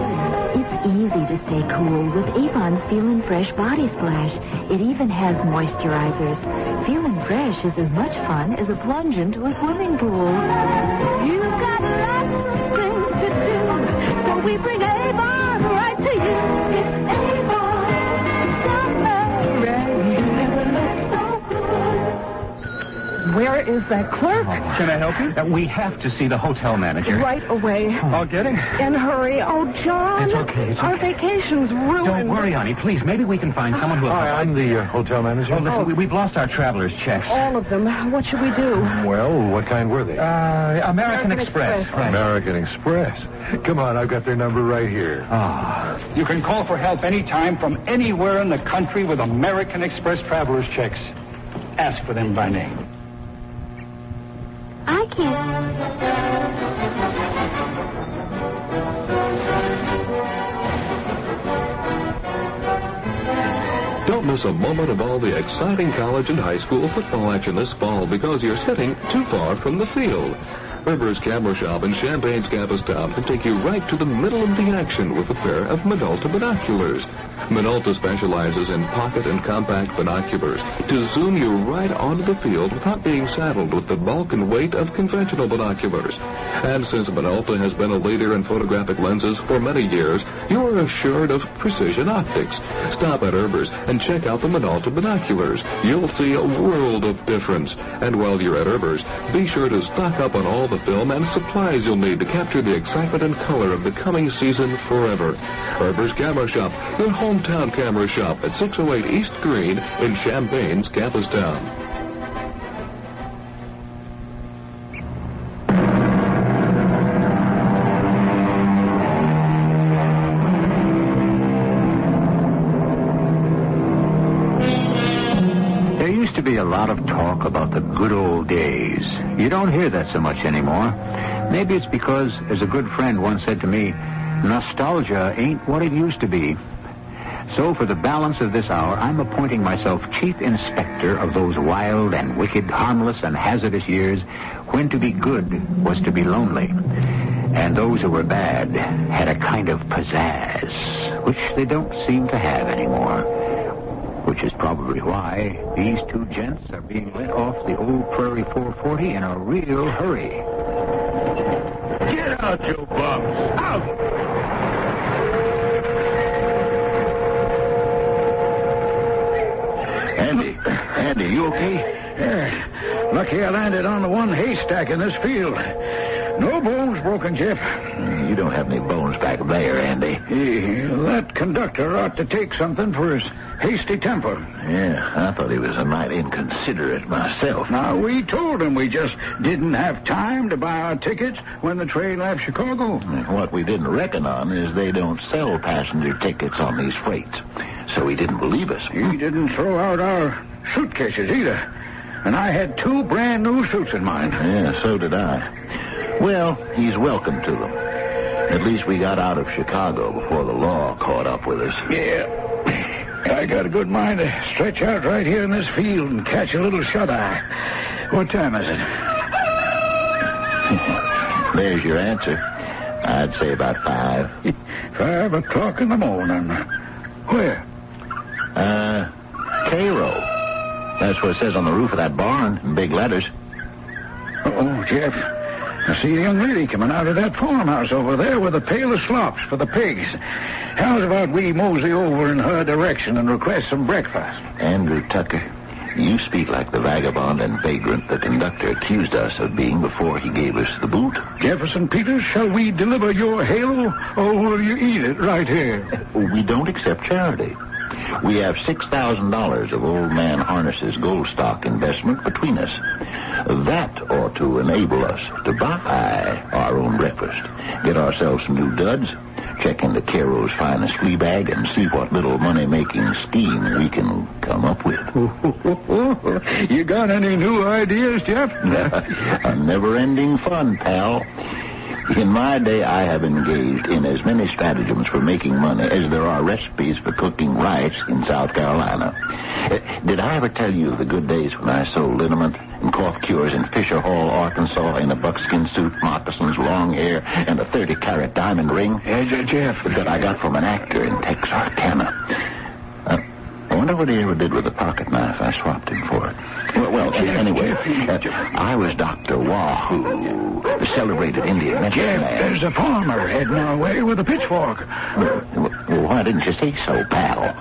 Speaker 11: It's easy to stay cool with Avon's Feelin' Fresh Body Splash. It even has moisturizers. Feelin' Fresh is as much fun as a plunge into a swimming pool.
Speaker 10: You've got lots of things to do, so we bring Avon right to you. It's Avon. Summer, and you never look so good.
Speaker 8: Where is that clerk?
Speaker 12: Can I help you?
Speaker 2: We have to see the hotel manager.
Speaker 8: Right away.
Speaker 12: I'll get him.
Speaker 8: And hurry. Oh, John.
Speaker 2: It's okay.
Speaker 8: Our vacation's ruined.
Speaker 2: Don't worry, honey. Please, maybe we can find someone who will...
Speaker 12: Hi, I'm the hotel manager.
Speaker 2: Oh, listen, we've lost our traveler's checks.
Speaker 8: All of them. What should we do?
Speaker 12: Well, what kind were they?
Speaker 2: American Express. Right.
Speaker 12: American Express. Come on, I've got their number right here.
Speaker 13: You can call for help anytime from anywhere in the country with American Express traveler's checks. Ask for them by name.
Speaker 11: I can't.
Speaker 14: Don't miss a moment of all the exciting college and high school football action this fall because you're sitting too far from the field. Rivers Camera Shop in Champaign's campus town can take you right to the middle of the action with a pair of Minolta binoculars. Minolta specializes in pocket and compact binoculars to zoom you right onto the field without being saddled with the bulk and weight of conventional binoculars. And since Minolta has been a leader in photographic lenses for many years, you are assured of precision optics. Stop at Rivers and check out the Minolta binoculars. You'll see a world of difference. And while you're at Rivers, be sure to stock up on all the film and supplies you'll need to capture the excitement and color of the coming season forever. Rivers Camera Shop, your hometown camera shop at 608 East Green in Champaign's campus town.
Speaker 2: There used to be a lot of talk about the good old days. You don't hear that so much anymore. Maybe it's because, as a good friend once said to me, nostalgia ain't what it used to be. So for the balance of this hour, I'm appointing myself chief inspector of those wild and wicked, harmless and hazardous years when to be good was to be lonely. And those who were bad had a kind of pizzazz, which they don't seem to have anymore. Which is probably why these two gents are being let off the old Prairie 440 in a real hurry.
Speaker 9: Get out, you bums! Out! Andy, you okay?
Speaker 15: Yeah. Lucky I landed on the one haystack in this field. No bones broken, Jeff.
Speaker 9: You don't have any bones back there, Andy.
Speaker 15: That conductor ought to take something for his hasty temper.
Speaker 9: Yeah, I thought he was a mite inconsiderate myself.
Speaker 15: Now, we told him we just didn't have time to buy our tickets when the train left Chicago.
Speaker 9: What we didn't reckon on is they don't sell passenger tickets on these freights. So he didn't believe us.
Speaker 15: He didn't throw out our suitcases either. And I had 2 brand new suits in mine.
Speaker 9: Yeah, so did I. Well, he's welcome to them. At least we got out of Chicago before the law caught up with us.
Speaker 15: Yeah. I got a good mind to stretch out right here in this field and catch a little shut-eye. What time is it?
Speaker 9: There's your answer. I'd say about 5.
Speaker 15: 5 o'clock in the morning. Where?
Speaker 9: Cairo. That's what it says on the roof of that barn in big letters.
Speaker 15: Oh, Jeff, I see a young lady coming out of that farmhouse over there with a pail of slops for the pigs. How's about we mosey over in her direction and request some breakfast?
Speaker 9: Andrew Tucker, you speak like the vagabond and vagrant the conductor accused us of being before he gave us the boot.
Speaker 15: Jefferson Peters, shall we deliver your halo, or will you eat it right here?
Speaker 9: We don't accept charity. We have $6,000 of Old Man Harness's gold stock investment between us. That ought to enable us to buy our own breakfast, get ourselves some new duds, check into Caro's finest flea bag, and see what little money-making scheme we can come up with.
Speaker 15: You got any new ideas, Jeff?
Speaker 9: A never-ending fun, pal. In my day, I have engaged in as many stratagems for making money as there are recipes for cooking rice in South Carolina. Did I ever tell you the good days when I sold liniment and cough cures in Fisher Hall, Arkansas, in a buckskin suit, moccasins, long hair, and a 30-carat diamond ring?
Speaker 15: Jeff.
Speaker 9: That I got from an actor in Texarkana. I wonder what he ever did with the pocket knife I swapped him for it. Anyway, I was Dr. Wahoo, the celebrated Indian medicine man.
Speaker 15: There's a farmer heading our way with a pitchfork.
Speaker 9: Well, why didn't you say so, pal?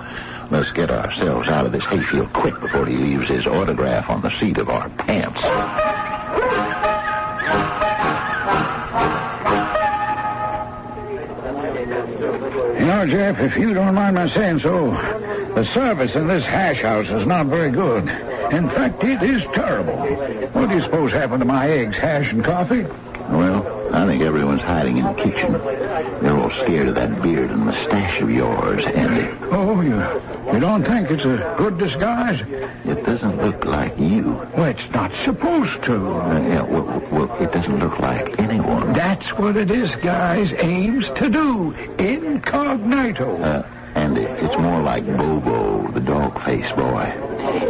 Speaker 9: Let's get ourselves out of this hayfield quick before he leaves his autograph on the seat of our pants.
Speaker 15: You know, Jeff, if you don't mind my saying so, the service in this hash house is not very good. In fact, it is terrible. What do you suppose happened to my eggs, hash, and coffee?
Speaker 9: Well, I think everyone's hiding in the kitchen. They're all scared of that beard and mustache of yours, Andy.
Speaker 15: Oh, you don't think it's a good disguise?
Speaker 9: It doesn't look like you.
Speaker 15: Well, it's not supposed to.
Speaker 9: Well, it doesn't look like anyone.
Speaker 15: That's what a disguise aims to do. Incognito.
Speaker 9: Andy, it's more like Bobo, the dog-faced boy.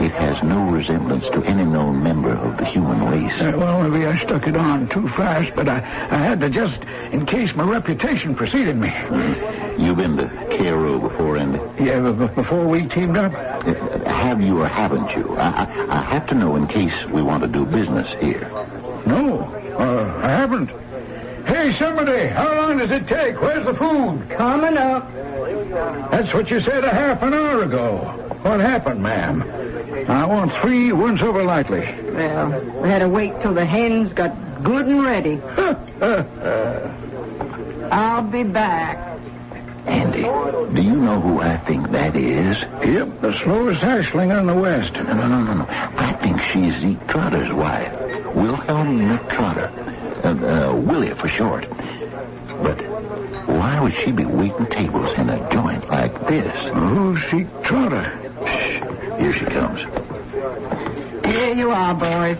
Speaker 9: It has no resemblance to any known member of the human race.
Speaker 15: Well, maybe I stuck it on too fast, but I had to just in case my reputation preceded me.
Speaker 9: You've been to Caro before, Andy?
Speaker 15: Yeah, before we teamed up?
Speaker 9: Have you or haven't you? I have to know in case we want to do business here.
Speaker 15: No, I haven't. Hey, somebody, how long does it take? Where's the food?
Speaker 8: Coming up.
Speaker 15: That's what you said a half an hour ago. What happened, ma'am? I want 3 once-over lightly.
Speaker 8: Well, we had to wait till the hens got good and ready. I'll be back.
Speaker 9: Andy, do you know who I think that is?
Speaker 15: Yep, the slowest hashlinger in the West.
Speaker 9: No. I think she's Zeke Trotter's wife. Wilhelmina Trotter. Willie for short. But why would she be waiting tables in a joint like this?
Speaker 15: Who's Zeke Trotter?
Speaker 9: Shh. Here she comes.
Speaker 8: Here you are, boys.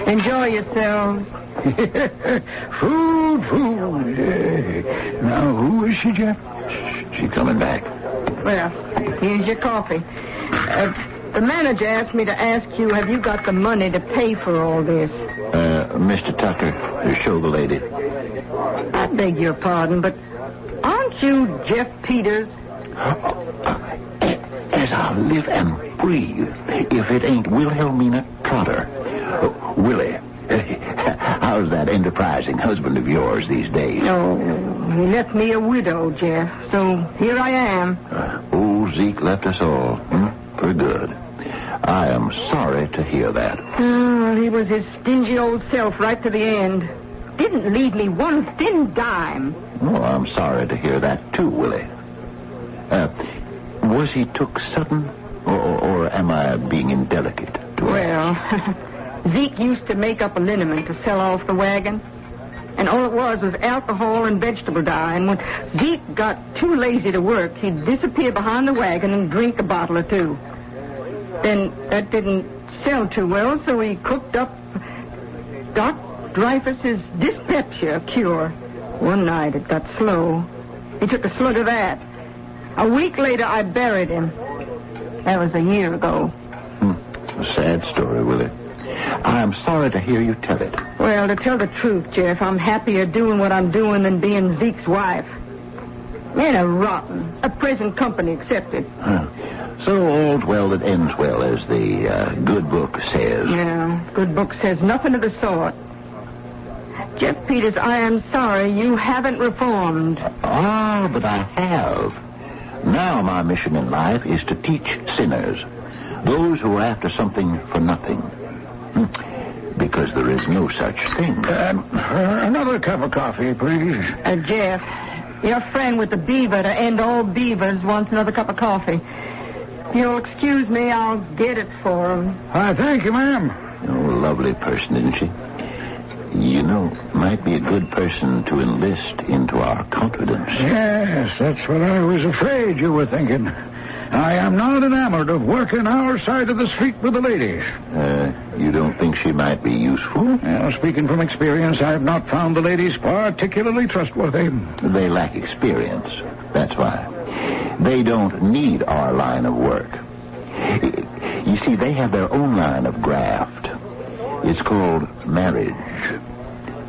Speaker 8: Enjoy yourselves.
Speaker 15: Food. Now, who is she, Jeff?
Speaker 9: Shh. She's coming back.
Speaker 8: Well, here's your coffee. The manager asked me to ask you, have you got the money to pay for all this?
Speaker 9: Mr. Tucker, show the lady.
Speaker 8: I beg your pardon, but aren't you Jeff Peters?
Speaker 9: As I live and breathe, if it ain't Wilhelmina Trotter. Willie, how's that enterprising husband of yours these days?
Speaker 8: Oh, he left me a widow, Jeff, so here I am.
Speaker 9: Old Zeke left us all, for good. I am sorry to hear that.
Speaker 8: Oh, he was his stingy old self right to the end. Didn't leave me one thin dime.
Speaker 9: Oh, I'm sorry to hear that, too, Willie. Was he took sudden, or am I being indelicate?
Speaker 8: Well, Zeke used to make up a liniment to sell off the wagon. And all it was alcohol and vegetable dye. And when Zeke got too lazy to work, he'd disappear behind the wagon and drink a bottle or two. Then that didn't sell too well, so he cooked up Doc Dreyfus's dyspepsia cure. One night it got slow. He took a slug of that. A week later, I buried him. That was a year ago.
Speaker 9: A sad story, Willie. I'm sorry to hear you tell it.
Speaker 8: Well, to tell the truth, Jeff, I'm happier doing what I'm doing than being Zeke's wife. Ain't a rotten. A present company accepted.
Speaker 9: So all's well that ends well, as the good book says.
Speaker 8: Yeah. good book says nothing of the sort. Jeff Peters, I am sorry you haven't reformed.
Speaker 9: Ah, but I have. Now my mission in life is to teach sinners, those who are after something for nothing. Because there is no such thing.
Speaker 15: Another cup of coffee, please.
Speaker 8: Jeff, your friend with the beaver to end all beavers wants another cup of coffee. If you'll excuse me, I'll get it for him.
Speaker 15: Thank you, ma'am.
Speaker 9: Oh, lovely person, isn't she? You know, might be a good person to enlist into our confidence.
Speaker 15: Yes, that's what I was afraid you were thinking. I am not enamored of working our side of the street with the ladies.
Speaker 9: You don't think she might be useful?
Speaker 15: Well, speaking from experience, I have not found the ladies particularly trustworthy.
Speaker 9: They lack experience. That's why. They don't need our line of work. You see, they have their own line of graft. It's called marriage.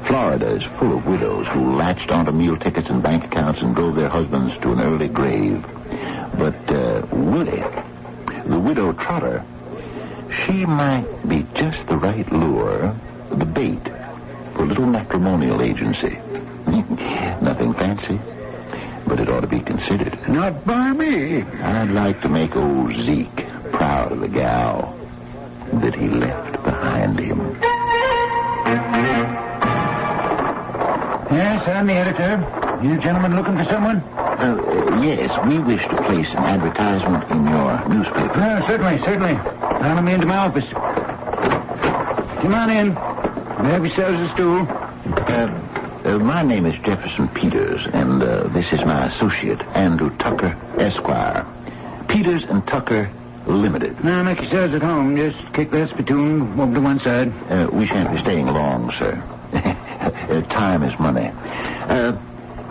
Speaker 9: Florida is full of widows who latched onto meal tickets and bank accounts and drove their husbands to an early grave. But Willie, the widow trotter, she might be just the right lure, the bait, for a little matrimonial agency. Nothing fancy, but it ought to be considered.
Speaker 15: Not by me.
Speaker 9: I'd like to make old Zeke proud of the gal that he left behind him.
Speaker 15: Yes, I'm the editor. You gentlemen looking for someone?
Speaker 9: Yes, we wish to place an advertisement in your newspaper.
Speaker 15: Certainly. Follow me into my office. Come on in. Have yourselves a stool.
Speaker 9: My name is Jefferson Peters, and this is my associate, Andrew Tucker, Esquire. Peters and Tucker Limited.
Speaker 15: Now, make yourselves at home. Just kick that spittoon over to one side.
Speaker 9: We shan't be staying long, sir. Time is money.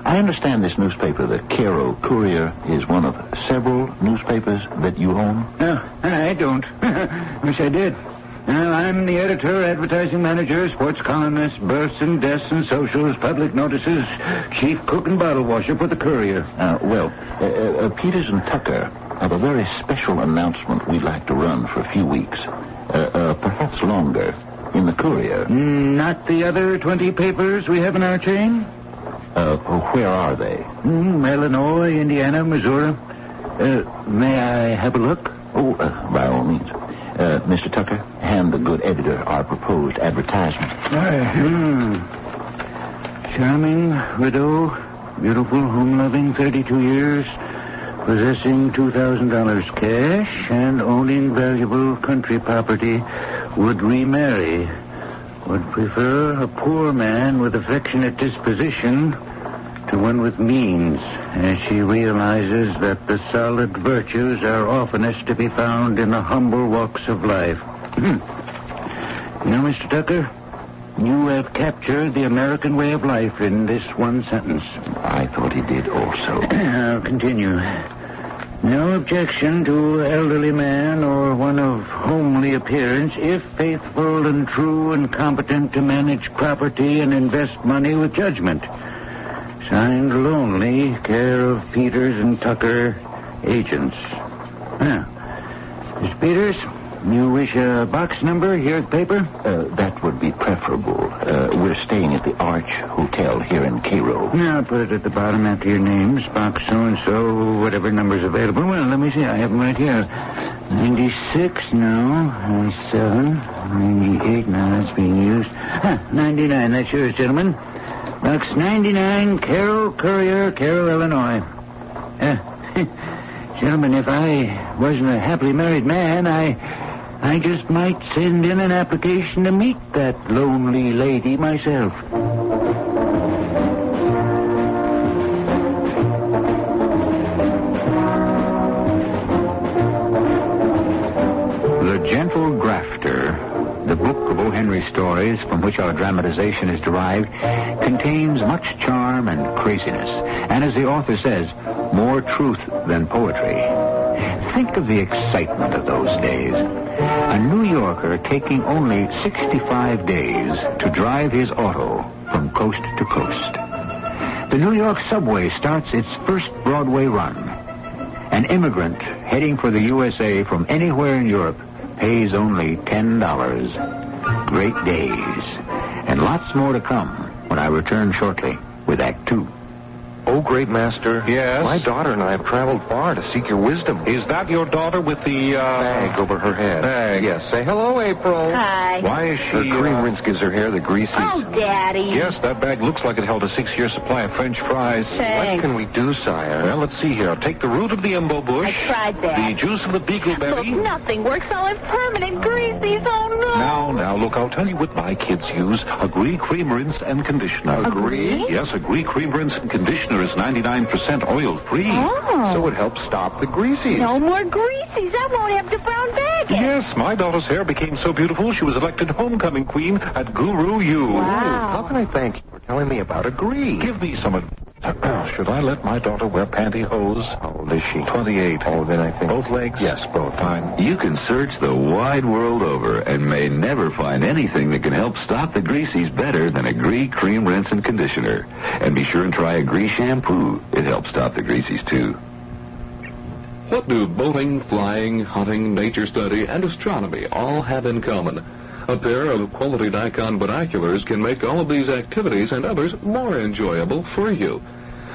Speaker 9: I understand this newspaper, the Cairo Courier, is one of several newspapers that you own?
Speaker 15: No, I don't. Wish I did. Now, I'm the editor, advertising manager, sports columnist, births and deaths and socials, public notices, chief cook and bottle washer for the Courier.
Speaker 9: Peters and Tucker have a very special announcement we'd like to run for a few weeks. Perhaps longer. In the Courier.
Speaker 15: Not the other 20 papers we have in our chain?
Speaker 9: Where are they?
Speaker 15: Illinois, Indiana, Missouri. May I have a look?
Speaker 9: Oh, by all means. Mr. Tucker, hand the good editor our proposed advertisement.
Speaker 15: Charming widow, beautiful, home-loving, 32 years, possessing $2,000 cash and owning valuable country property, would remarry. Would prefer a poor man with affectionate disposition to one with means, as she realizes that the solid virtues are oftenest to be found in the humble walks of life. Now, Mr. Tucker, you have captured the American way of life in this one sentence.
Speaker 9: I thought he did also.
Speaker 15: I'll continue. No objection to elderly man or one of homely appearance if faithful and true and competent to manage property and invest money with judgment. Signed Lonely, care of Peters and Tucker, agents. Now, Mr. Peters, you wish a box number here at the paper?
Speaker 9: That would be preferable. We're staying at the Arch Hotel here in Cairo.
Speaker 15: Now, I'll put it at the bottom after your names. Box so-and-so, whatever number's available. Well, let me see. I have them right here. 96, no. 97, 98, no, that's being used. 99, that's yours, gentlemen. Box 99, Cairo Courier, Cairo, Illinois. Gentlemen, if I wasn't a happily married man, I just might send in an application to meet that lonely lady myself.
Speaker 2: The Gentle Grafter, the book of O. Henry stories from which our dramatization is derived, contains much charm and craziness, and as the author says, more truth than poetry. Think of the excitement of those days. A New Yorker taking only 65 days to drive his auto from coast to coast. The New York subway starts its first Broadway run. An immigrant heading for the USA from anywhere in Europe pays only $10. great days, and lots more to come when I return shortly with Act Two.
Speaker 16: Oh, great master.
Speaker 12: Yes?
Speaker 16: My daughter and I have traveled far to seek your wisdom.
Speaker 12: Is that your daughter with the,
Speaker 16: bag over her head?
Speaker 12: Bag.
Speaker 16: Yes. Say hello, April.
Speaker 3: Hi.
Speaker 12: Why is she...
Speaker 16: Her cream rinse gives her hair the greases.
Speaker 3: Oh, Daddy.
Speaker 12: Yes, that bag looks like it held a 6-year supply of French fries.
Speaker 3: Thanks.
Speaker 16: What can we do, sire?
Speaker 12: Well, let's see here. Take the root of the embo bush.
Speaker 3: I tried that.
Speaker 12: The juice of the beagleberry.
Speaker 3: Look, nothing works. All it's permanent greases. Oh, no.
Speaker 12: Now, look, I'll tell you what my kids use. Agree Cream Rinse and Conditioner.
Speaker 3: Agree?
Speaker 12: Yes, Agree Cream Rinse and Conditioner is 99% oil-free.
Speaker 3: Oh.
Speaker 16: So it helps stop the greases.
Speaker 3: No more greases. I won't have to brown bag it.
Speaker 12: Yes, my daughter's hair became so beautiful she was elected homecoming queen at Guru U.
Speaker 3: Wow.
Speaker 16: How can I thank you for telling me about Agree?
Speaker 12: Give me some... Should I let my daughter wear pantyhose?
Speaker 16: How old is she?
Speaker 12: 28.
Speaker 16: Oh, then I think...
Speaker 12: Both legs?
Speaker 16: Yes, both.
Speaker 12: Fine.
Speaker 17: You can search the wide world over and may never find anything that can help stop the greases better than Agree Cream Rinse and Conditioner. And be sure and try Agree Shampoo. It helps stop the greases, too.
Speaker 14: What do boating, flying, hunting, nature study, and astronomy all have in common? A pair of quality Nikon binoculars can make all of these activities and others more enjoyable for you.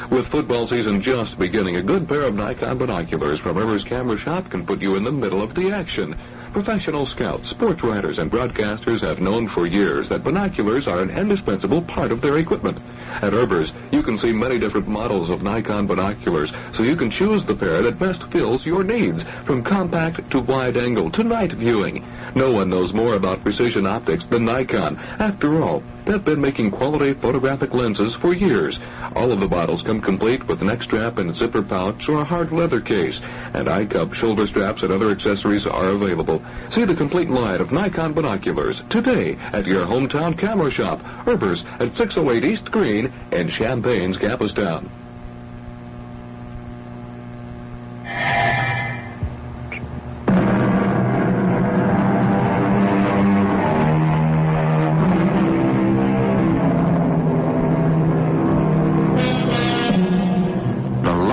Speaker 14: With football season just beginning, a good pair of Nikon binoculars from Rivers Camera Shop can put you in the middle of the action. Professional scouts, sports writers, and broadcasters have known for years that binoculars are an indispensable part of their equipment. At Rivers, you can see many different models of Nikon binoculars, so you can choose the pair that best fills your needs, from compact to wide angle to night viewing. No one knows more about precision optics than Nikon. After all, they've been making quality photographic lenses for years. All of the models come complete with neck strap and zipper pouch or a hard leather case, and eye cup, shoulder straps, and other accessories are available. See the complete line of Nikon binoculars today at your hometown camera shop, Rivers at 608 East Green in Champaign's Campus Town.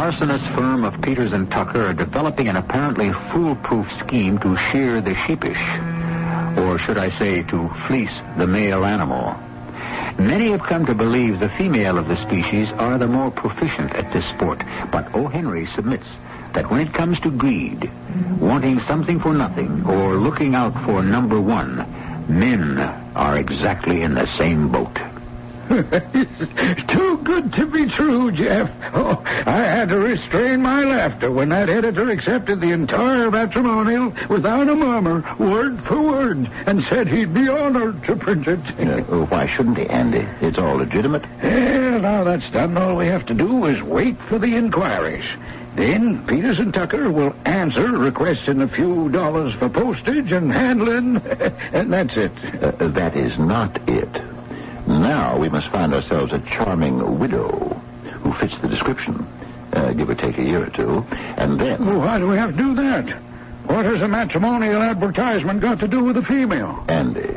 Speaker 2: Larcenous firm of Peters and Tucker are developing an apparently foolproof scheme to shear the sheepish, or should I say, to fleece the male animal. Many have come to believe the female of the species are the more proficient at this sport, but O. Henry submits that when it comes to greed, wanting something for nothing, or looking out for number one, men are exactly in the same boat.
Speaker 15: Too good to be true, Jeff. Oh, I had to restrain my laughter when that editor accepted the entire matrimonial without a murmur, word for word, and said he'd be honored to print it.
Speaker 9: Why shouldn't he, Andy? It's all legitimate.
Speaker 15: Yeah, now that's done, all we have to do is wait for the inquiries. Then Peters and Tucker will answer, requesting a few dollars for postage and handling, and that's it.
Speaker 9: That is not it. Now we must find ourselves a charming widow who fits the description, give or take a year or two, and then...
Speaker 15: Well, why do we have to do that? What has a matrimonial advertisement got to do with a female?
Speaker 9: Andy,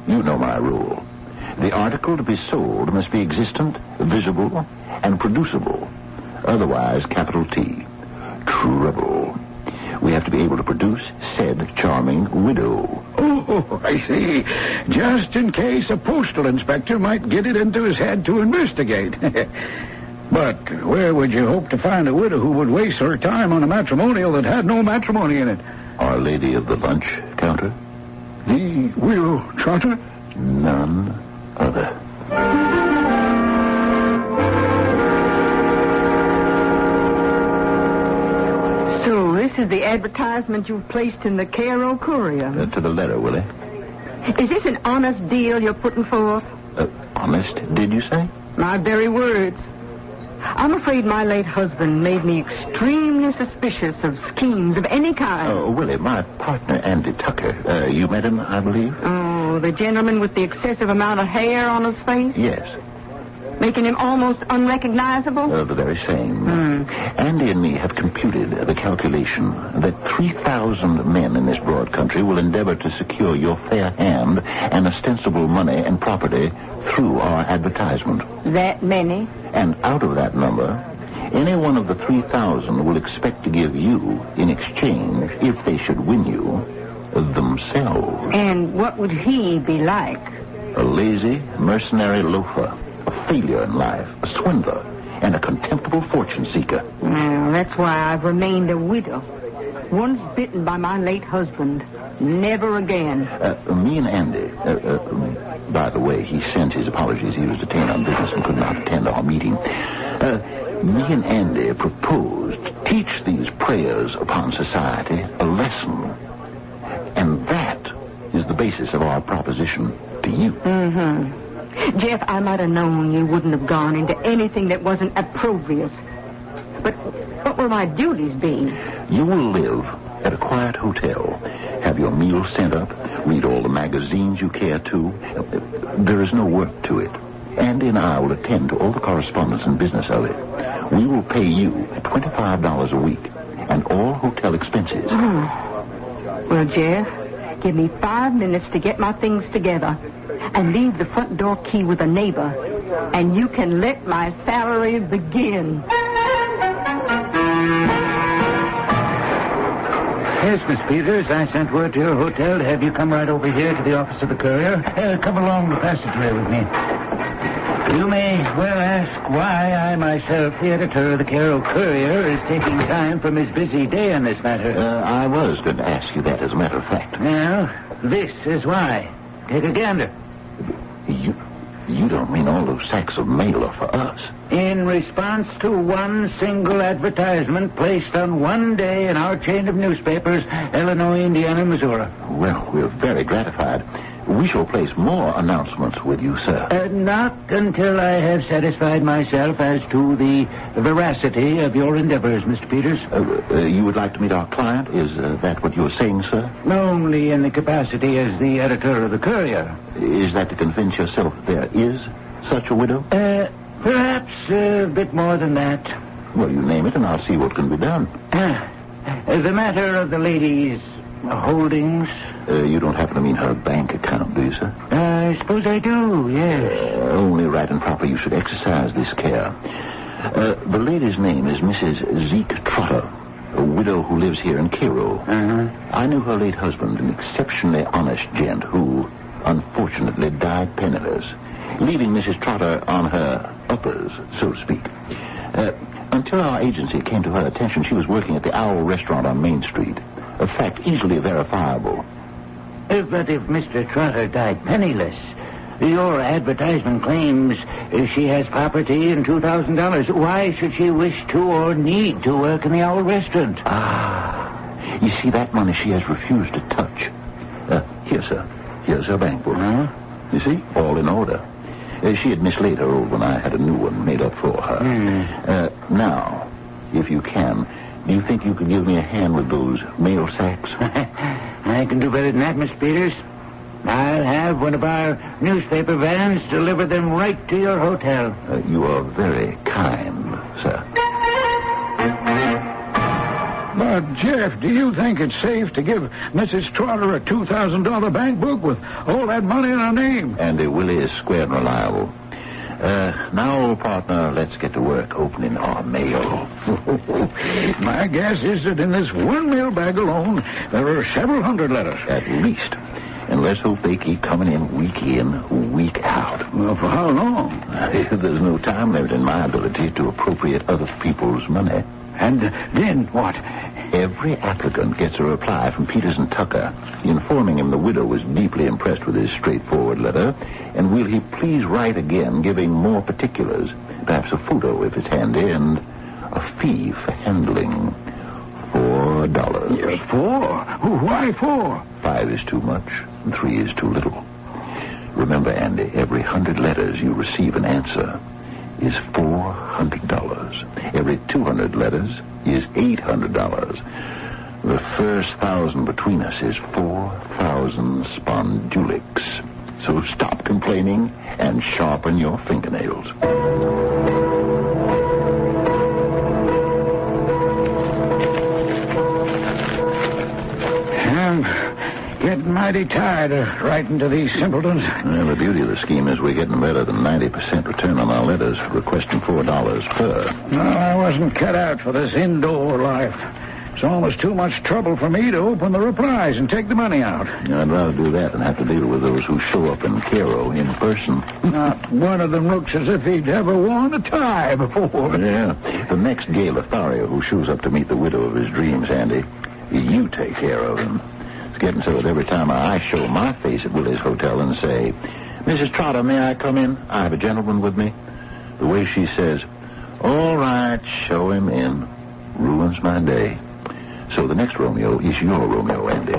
Speaker 9: you know my rule. The article to be sold must be existent, visible, and producible. Otherwise, capital T, trouble. We have to be able to produce said charming widow.
Speaker 15: Oh, I see. Just in case a postal inspector might get it into his head to investigate. But where would you hope to find a widow who would waste her time on a matrimonial that had no matrimony in it?
Speaker 9: Our Lady of the Lunch Counter?
Speaker 15: The widow trotter?
Speaker 9: None other.
Speaker 8: So this is the advertisement you've placed in the Cairo Courier.
Speaker 9: To the letter, Willie.
Speaker 8: Is this an honest deal you're putting forth?
Speaker 9: Honest, did you say?
Speaker 8: My very words. I'm afraid my late husband made me extremely suspicious of schemes of any kind.
Speaker 9: Oh, Willie, my partner, Andy Tucker. You met him, I believe?
Speaker 8: Oh, the gentleman with the excessive amount of hair on his face?
Speaker 9: Yes.
Speaker 8: Making him almost unrecognizable?
Speaker 9: The very same. Andy and me have computed the calculation that 3,000 men in this broad country will endeavor to secure your fair hand and ostensible money and property through our advertisement.
Speaker 8: That many?
Speaker 9: And out of that number, any one of the 3,000 will expect to give you, in exchange, if they should win you, themselves.
Speaker 8: And what would he be like?
Speaker 9: A lazy, mercenary loafer, a failure in life, a swindler, and a contemptible fortune seeker.
Speaker 8: Well, that's why I've remained a widow. Once bitten by my late husband, never again.
Speaker 9: Me and Andy, by the way, he sent his apologies. He was detained on business and could not attend our meeting. Me and Andy proposed to teach these preyers upon society a lesson. And that is the basis of our proposition to you.
Speaker 8: Mm-hmm. Jeff, I might have known you wouldn't have gone into anything that wasn't opprobrious. But what will my duties be?
Speaker 9: You will live at a quiet hotel, have your meals sent up, read all the magazines you care to. There is no work to it. Andy and I will attend to all the correspondence and business of it. We will pay you $25 a week and all hotel expenses.
Speaker 8: Well, Jeff, give me 5 minutes to get my things together and leave the front door key with a neighbor, and you can let my salary begin.
Speaker 15: Yes, Miss Peters, I sent word to your hotel to have you come right over here to the office of the Courier. Come along the passageway with me. You may well ask why I myself, the editor of the Carroll Courier, is taking time from his busy day on this matter.
Speaker 9: I was going to ask you that, as a matter of fact.
Speaker 15: Well, this is why. Take a gander.
Speaker 9: You don't mean all those sacks of mail are for us?
Speaker 15: In response to one single advertisement placed on one day in our chain of newspapers, Illinois, Indiana, Missouri.
Speaker 9: Well, we're very gratified. We shall place more announcements with you, sir.
Speaker 15: Not until I have satisfied myself as to the veracity of your endeavors, Mr. Peters.
Speaker 9: You would like to meet our client? Is that what you're saying, sir?
Speaker 15: Only in the capacity as the editor of the Courier.
Speaker 9: Is that to convince yourself there is such a widow?
Speaker 15: Perhaps a bit more than that.
Speaker 9: Well, you name it and I'll see what can be done.
Speaker 15: The matter of the lady's holdings.
Speaker 9: You don't happen to mean her bank account, do you, sir?
Speaker 15: I suppose I do, yes.
Speaker 9: Only right and proper you should exercise this care. The lady's name is Mrs. Zeke Trotter, a widow who lives here in Cairo. I knew her late husband, an exceptionally honest gent who, unfortunately, died penniless, leaving Mrs. Trotter on her uppers, so to speak. Until our agency came to her attention, she was working at the Owl Restaurant on Main Street. A fact easily verifiable.
Speaker 15: But if Mr. Trotter died penniless, your advertisement claims she has property and $2,000. Why should she wish to or need to work in the Owl Restaurant?
Speaker 9: You see, that money she has refused to touch. Here, sir. Here's her bank book. You see, all in order. She had mislaid her old one. I had a new one made up for her. Now, if you can, do you think you could give me a hand with those mail sacks?
Speaker 15: I can do better than that, Miss Peters. I'll have one of our newspaper vans deliver them right to your hotel.
Speaker 9: You are very kind, sir.
Speaker 15: But, Jeff, do you think it's safe to give Mrs. Trotter a $2,000 bank book with all that money in her name?
Speaker 9: Andy Willie is square and reliable. Now, old partner, let's get to work opening our mail.
Speaker 15: My guess is that in this one mailbag alone, there are several hundred letters.
Speaker 9: At least. And let's hope they keep coming in, week out.
Speaker 15: Well, for how long?
Speaker 9: There's no time limit in my ability to appropriate other people's money.
Speaker 15: And then what?
Speaker 9: Every applicant gets a reply from Peters and Tucker, informing him the widow was deeply impressed with his straightforward letter, and will he please write again, giving more particulars, perhaps a photo if it's handy, and a fee for handling. $4.
Speaker 15: Yes, 4? Why 4?
Speaker 9: 5 is too much, and 3 is too little. Remember, Andy, every 100 letters you receive an answer is $400. Every 200 letters is $800. The first 1,000 between us is 4,000 spondulics. So stop complaining and sharpen your fingernails.
Speaker 15: I'm getting mighty tired of writing to these simpletons.
Speaker 9: Well, the beauty of the scheme is we're getting better than 90% return on our letters, requesting $4 per.
Speaker 15: No, I wasn't cut out for this indoor life. It's almost too much trouble for me to open the replies and take the money out.
Speaker 9: I'd rather do that than have to deal with those who show up in Cairo in person.
Speaker 15: Not one of them looks as if he'd ever worn a tie before.
Speaker 9: Yeah. The next gay Lothario who shows up to meet the widow of his dreams, Andy, you take care of him. It's getting so that every time I show my face at Willie's hotel and say, Mrs. Trotter, may I come in? I have a gentleman with me. The way she says, all right, show him in, ruins my day. So the next Romeo is your Romeo, Andy.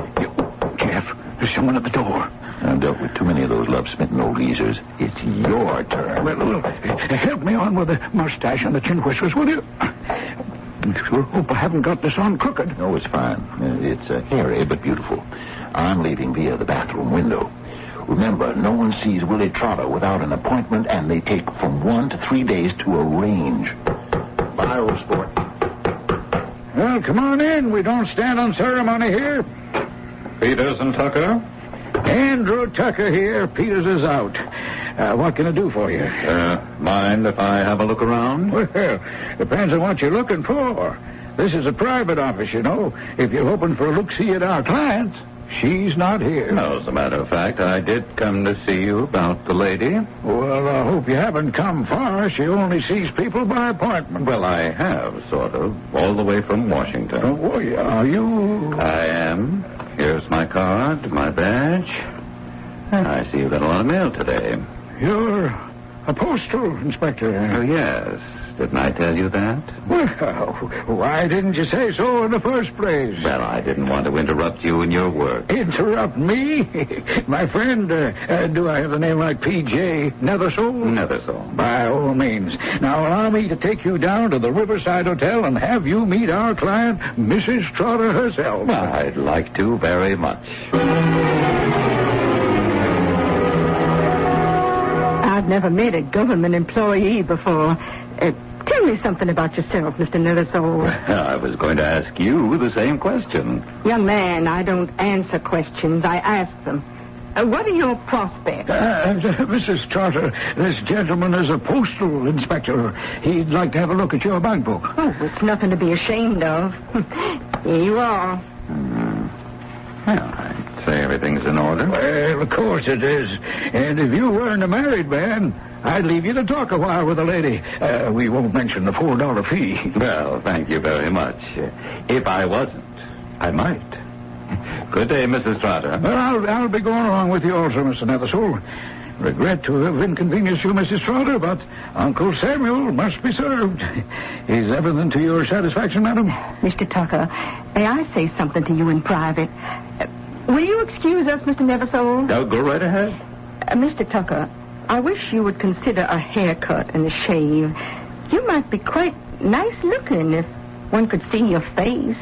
Speaker 15: Jeff, there's someone at the door.
Speaker 9: I've dealt with too many of those love-smitten old geezers. It's your turn.
Speaker 15: Well, help me on with the mustache and the chin whiskers, will you? Sure hope I haven't got this on crooked.
Speaker 9: No, it's fine. It's hairy but beautiful. I'm leaving via the bathroom window. Remember, no one sees Willie Trotter without an appointment, and they take from 1 to 3 days to arrange. Bye, old sport.
Speaker 15: Well, come on in. We don't stand on ceremony here.
Speaker 16: Peters and Tucker?
Speaker 15: Andrew Tucker here. Peters is out. What can I do for you?
Speaker 16: Mind if I have a look around?
Speaker 15: Well, depends on what you're looking for. This is a private office, you know. If you're hoping for a look-see at our clients, she's not here.
Speaker 16: No, as a matter of fact, I did come to see you about the lady.
Speaker 15: Well, I hope you haven't come far. She only sees people by appointment.
Speaker 16: Well, I have, sort of. All the way from Washington.
Speaker 15: Oh, are you?
Speaker 16: I am. Here's my card, my badge. I see you got a lot of mail today.
Speaker 15: You're a postal inspector.
Speaker 16: Oh, yes. Didn't I tell you that?
Speaker 15: Well, why didn't you say so in the first place?
Speaker 16: Well, I didn't want to interrupt you in your work.
Speaker 15: Interrupt me? My friend, do I have a name like P.J. Nethersole?
Speaker 16: Nethersole.
Speaker 15: By all means. Now, allow me to take you down to the Riverside Hotel and have you meet our client, Mrs. Trotter herself.
Speaker 16: Well, I'd like to very much.
Speaker 8: I've never met a government employee before. Tell me something about yourself, Mr. Nethersole.
Speaker 16: Well, I was going to ask you the same question.
Speaker 8: Young man, I don't answer questions. I ask them. What are your prospects?
Speaker 15: Mrs. Trotter, this gentleman is a postal inspector. He'd like to have a look at your bank book.
Speaker 8: Oh, it's nothing to be ashamed of. Here you are.
Speaker 16: Well, I'd say everything's in order.
Speaker 15: Well, of course it is. And if you weren't a married man, I'd leave you to talk a while with the lady. We won't mention the $4 fee.
Speaker 16: Well, thank you very much. If I wasn't, I might. Good day, Mrs. Trotter.
Speaker 15: Well, I'll be going along with you also, Mr. Nethersole. Regret to have inconvenienced you, Mrs. Trotter, but Uncle Samuel must be served. Is everything to your satisfaction, madam?
Speaker 8: Mr. Tucker, may I say something to you in private? Will you excuse us, Mr. Nethersole?
Speaker 16: No, go right ahead.
Speaker 8: Mr. Tucker, I wish you would consider a haircut and a shave. You might be quite nice looking if one could see your face.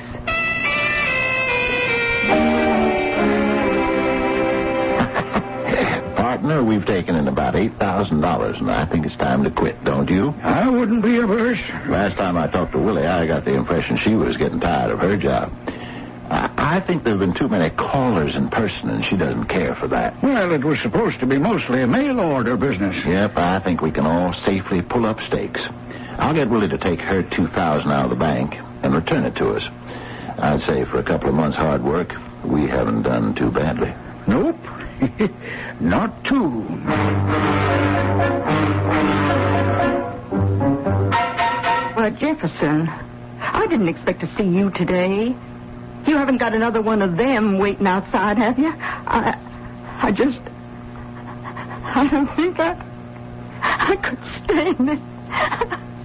Speaker 9: Partner, we've taken in about $8,000, and I think it's time to quit, don't you?
Speaker 15: I wouldn't be averse.
Speaker 9: Last time I talked to Willie, I got the impression she was getting tired of her job. I think there have been too many callers in person, and she doesn't care for that.
Speaker 15: Well, it was supposed to be mostly a mail order business.
Speaker 9: Yep, I think we can all safely pull up stakes. I'll get Willie to take her $2,000 out of the bank and return it to us. I'd say for a couple of months' hard work, we haven't done too badly.
Speaker 15: Nope. Not too.
Speaker 8: Well, Jefferson, I didn't expect to see you today. You haven't got another one of them waiting outside, have you? I don't think I could stand it.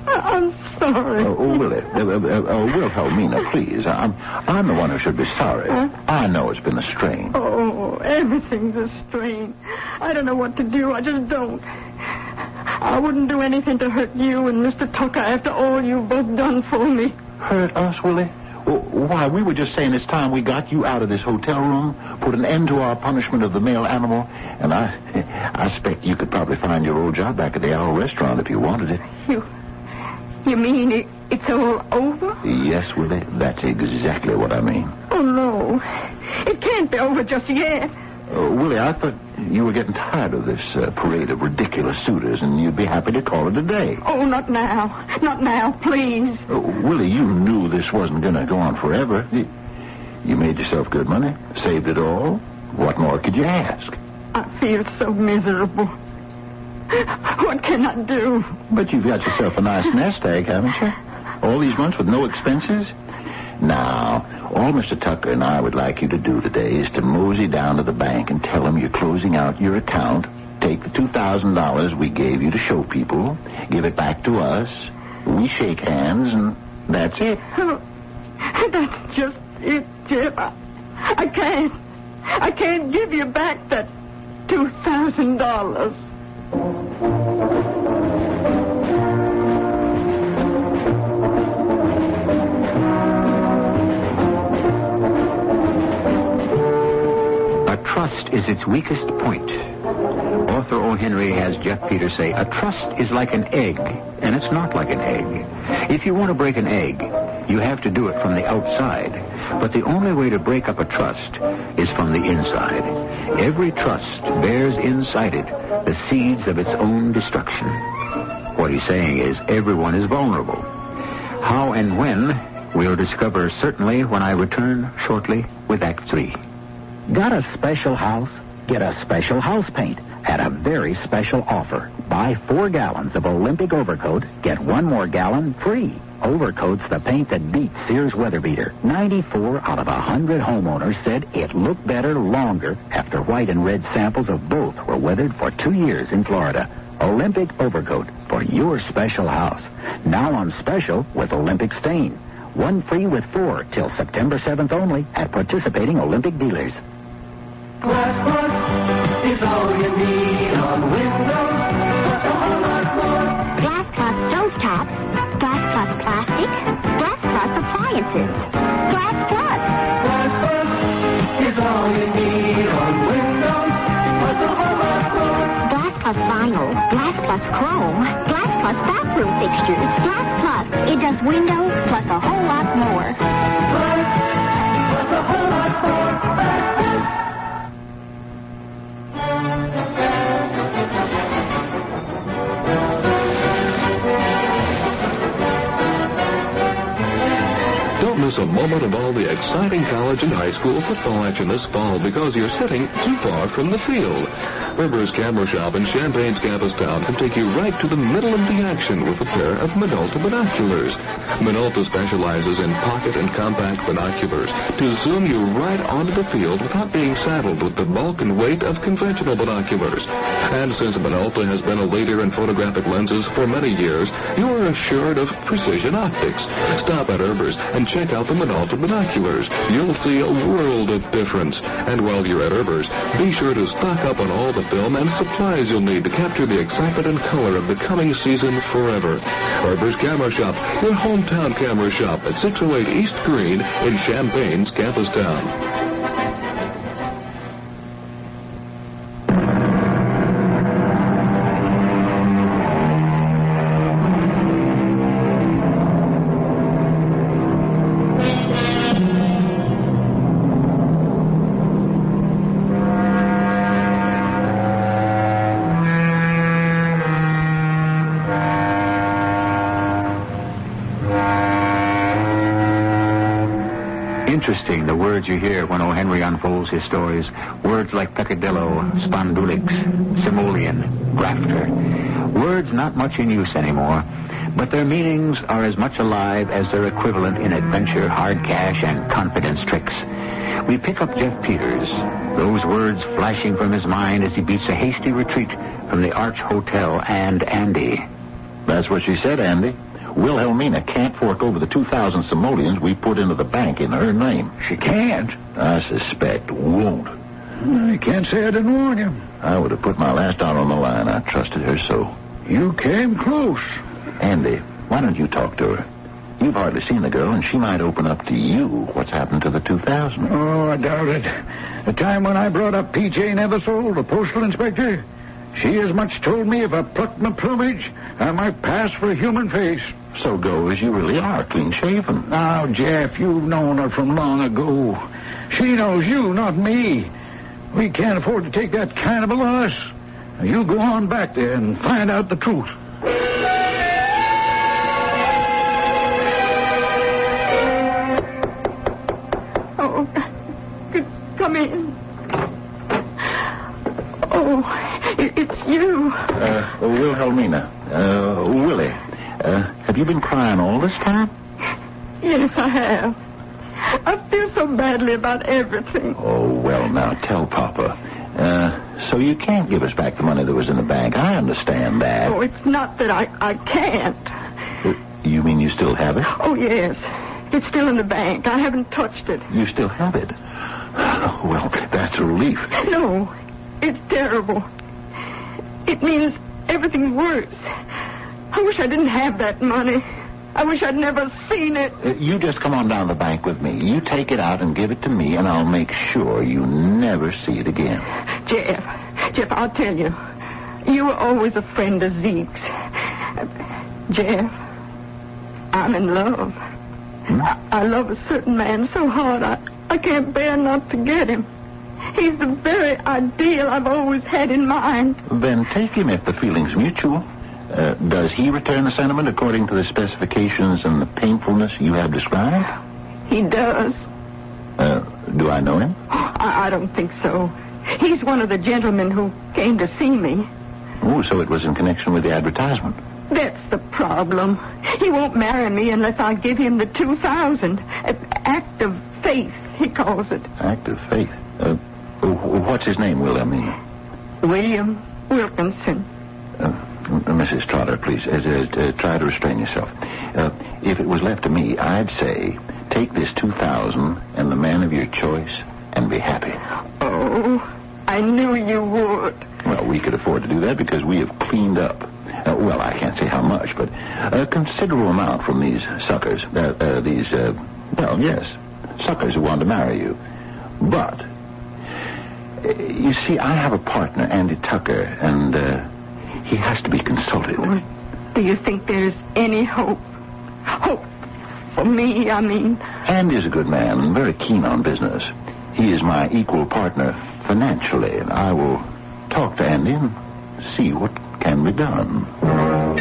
Speaker 8: I'm sorry.
Speaker 9: Willie, Wilhelmina, please. I'm the one who should be sorry. I know it's been a strain.
Speaker 8: Oh, everything's a strain. I don't know what to do. I just don't. I wouldn't do anything to hurt you and Mr. Tucker after all you've both done for me.
Speaker 9: Hurt us, Willie? Why, we were just saying it's time we got you out of this hotel room, put an end to our punishment of the male animal, and I expect you could probably find your old job back at the Owl Restaurant if you wanted it.
Speaker 8: You mean it's all over?
Speaker 9: Yes, Willie, that's exactly what I mean.
Speaker 8: Oh, no. It can't be over just yet.
Speaker 9: Willie, I thought you were getting tired of this parade of ridiculous suitors, and you'd be happy to call it a day.
Speaker 8: Oh, not now. Not now, please.
Speaker 9: Willie, you knew this wasn't going to go on forever. You made yourself good money, saved it all. What more could you ask?
Speaker 8: I feel so miserable. What can I do?
Speaker 9: But you've got yourself a nice nest egg, haven't you? All these months with no expenses? Now, all Mr. Tucker and I would like you to do today is to mosey down to the bank and tell them you're closing out your account, take the $2,000 we gave you to show people, give it back to us, we shake hands, and that's it.
Speaker 8: Oh, that's just it, Jeff. I can't give you back that $2,000.
Speaker 2: Trust is its weakest point. Author O. Henry has Jeff Peters say, a trust is like an egg, and it's not like an egg. If you want to break an egg, you have to do it from the outside. But the only way to break up a trust is from the inside. Every trust bears inside it the seeds of its own destruction. What he's saying is everyone is vulnerable. How and when, we'll discover certainly when I return shortly with Act 3.
Speaker 18: Got a special house? Get a special house paint at a very special offer. Buy 4 gallons of Olympic Overcoat, get 1 more gallon free. Overcoat's the paint that beats Sears Weatherbeater. 94 out of 100 homeowners said it looked better longer after white and red samples of both were weathered for 2 years in Florida. Olympic Overcoat for your special house. Now on special with Olympic Stain. 1 free with 4 till September 7th only at participating Olympic dealers.
Speaker 10: Glass Plus is all you need on Windows. Plus a whole lot more.
Speaker 19: Glass Plus stovetops, Glass Plus plastic, Glass Plus appliances. Glass Plus.
Speaker 10: Glass Plus is all you need on Windows. Plus a whole lot more.
Speaker 19: Glass Plus vinyl, Glass Plus chrome, Glass Plus bathroom fixtures. Glass Plus. It does windows plus a whole lot more.
Speaker 10: Plus a whole lot more.
Speaker 14: Don't miss a moment of all the exciting college and high school football action this fall because you're sitting too far from the field. Rivers Camera Shop in Champaign's campus town can take you right to the middle of the action with a pair of Minolta binoculars. Minolta specializes in pocket and compact binoculars to zoom you right onto the field without being saddled with the bulk and weight of conventional binoculars. And since Minolta has been a leader in photographic lenses for many years, you're assured of precision optics. Stop at Rivers and check out the Minolta binoculars. You'll see a world of difference. And while you're at Rivers, be sure to stock up on all the film and supplies you'll need to capture the excitement and color of the coming season forever. Rivers Camera Shop, your hometown camera shop at 608 East Green in Champaign's campus town.
Speaker 2: Interesting, the words you hear when O. Henry unfolds his stories. Words like peccadillo, spondulix, simoleon, grafter. Words not much in use anymore, but their meanings are as much alive as their equivalent in adventure, hard cash, and confidence tricks. We pick up Jeff Peters, those words flashing from his mind as he beats a hasty retreat from the Arch Hotel and Andy.
Speaker 9: That's what she said, Andy. Wilhelmina can't fork over the 2,000 simoleons we put into the bank in her name.
Speaker 15: She can't?
Speaker 9: I suspect won't.
Speaker 15: I can't say I didn't warn you.
Speaker 9: I would have put my last out on the line. I trusted her so.
Speaker 15: You came close.
Speaker 9: Andy, why don't you talk to her? You've hardly seen the girl, and she might open up to you what's happened to the 2,000.
Speaker 15: Oh, I doubt it. The time when I brought up P.J. Neversole, the postal inspector, she as much told me if I plucked my plumage, I might pass for a human face.
Speaker 9: So go as you really are, clean-shaven.
Speaker 15: Now, Jeff, you've known her from long ago. She knows you, not me. We can't afford to take that kind of a loss. Now, you go on back there and find out the truth.
Speaker 8: Oh, come in. Oh, it's you.
Speaker 9: Wilhelmina. Willie. Have you been crying all this time?
Speaker 8: Yes, I have. I feel so badly about everything.
Speaker 9: Oh, well, now, tell Papa. So you can't give us back the money that was in the bank. I understand that.
Speaker 8: Oh, it's not that I can't.
Speaker 9: You mean you still have it?
Speaker 8: Oh, yes. It's still in the bank. I haven't touched it.
Speaker 9: You still have it? Well, that's a relief.
Speaker 8: No, it's terrible. It means everything's worse. I wish I didn't have that money. I wish I'd never seen it.
Speaker 9: You just come on down to the bank with me. You take it out and give it to me, and I'll make sure you never see it again.
Speaker 8: Jeff, I'll tell you. You were always a friend of Zeke's. Jeff, I'm in love. I love a certain man so hard I can't bear not to get him. He's the very ideal I've always had in mind.
Speaker 9: Then take him if the feeling's mutual. Does he return the sentiment according to the specifications and the painfulness you have described?
Speaker 8: He does.
Speaker 9: Do I know him?
Speaker 8: I don't think so. He's one of the gentlemen who came to see me.
Speaker 9: Oh, so it was in connection with the advertisement.
Speaker 8: That's the problem. He won't marry me unless I give him the $2,000. Act of faith, he calls it.
Speaker 9: Act of faith? What's his name, Wilhelmina?
Speaker 8: William Wilkinson.
Speaker 9: Mrs. Trotter, please, try to restrain yourself. If it was left to me, I'd say, take this $2,000 and the man of your choice and be happy.
Speaker 8: Oh, I knew you would.
Speaker 9: Well, we could afford to do that because we have cleaned up. Well, I can't say how much, but a considerable amount from these suckers. Suckers who want to marry you. But, you see, I have a partner, Andy Tucker, and he has to be consulted.
Speaker 8: Do you think there's any hope? Hope for me, I mean.
Speaker 9: Andy's a good man and very keen on business. He is my equal partner financially, and I will talk to Andy and see what can be done.
Speaker 15: Well,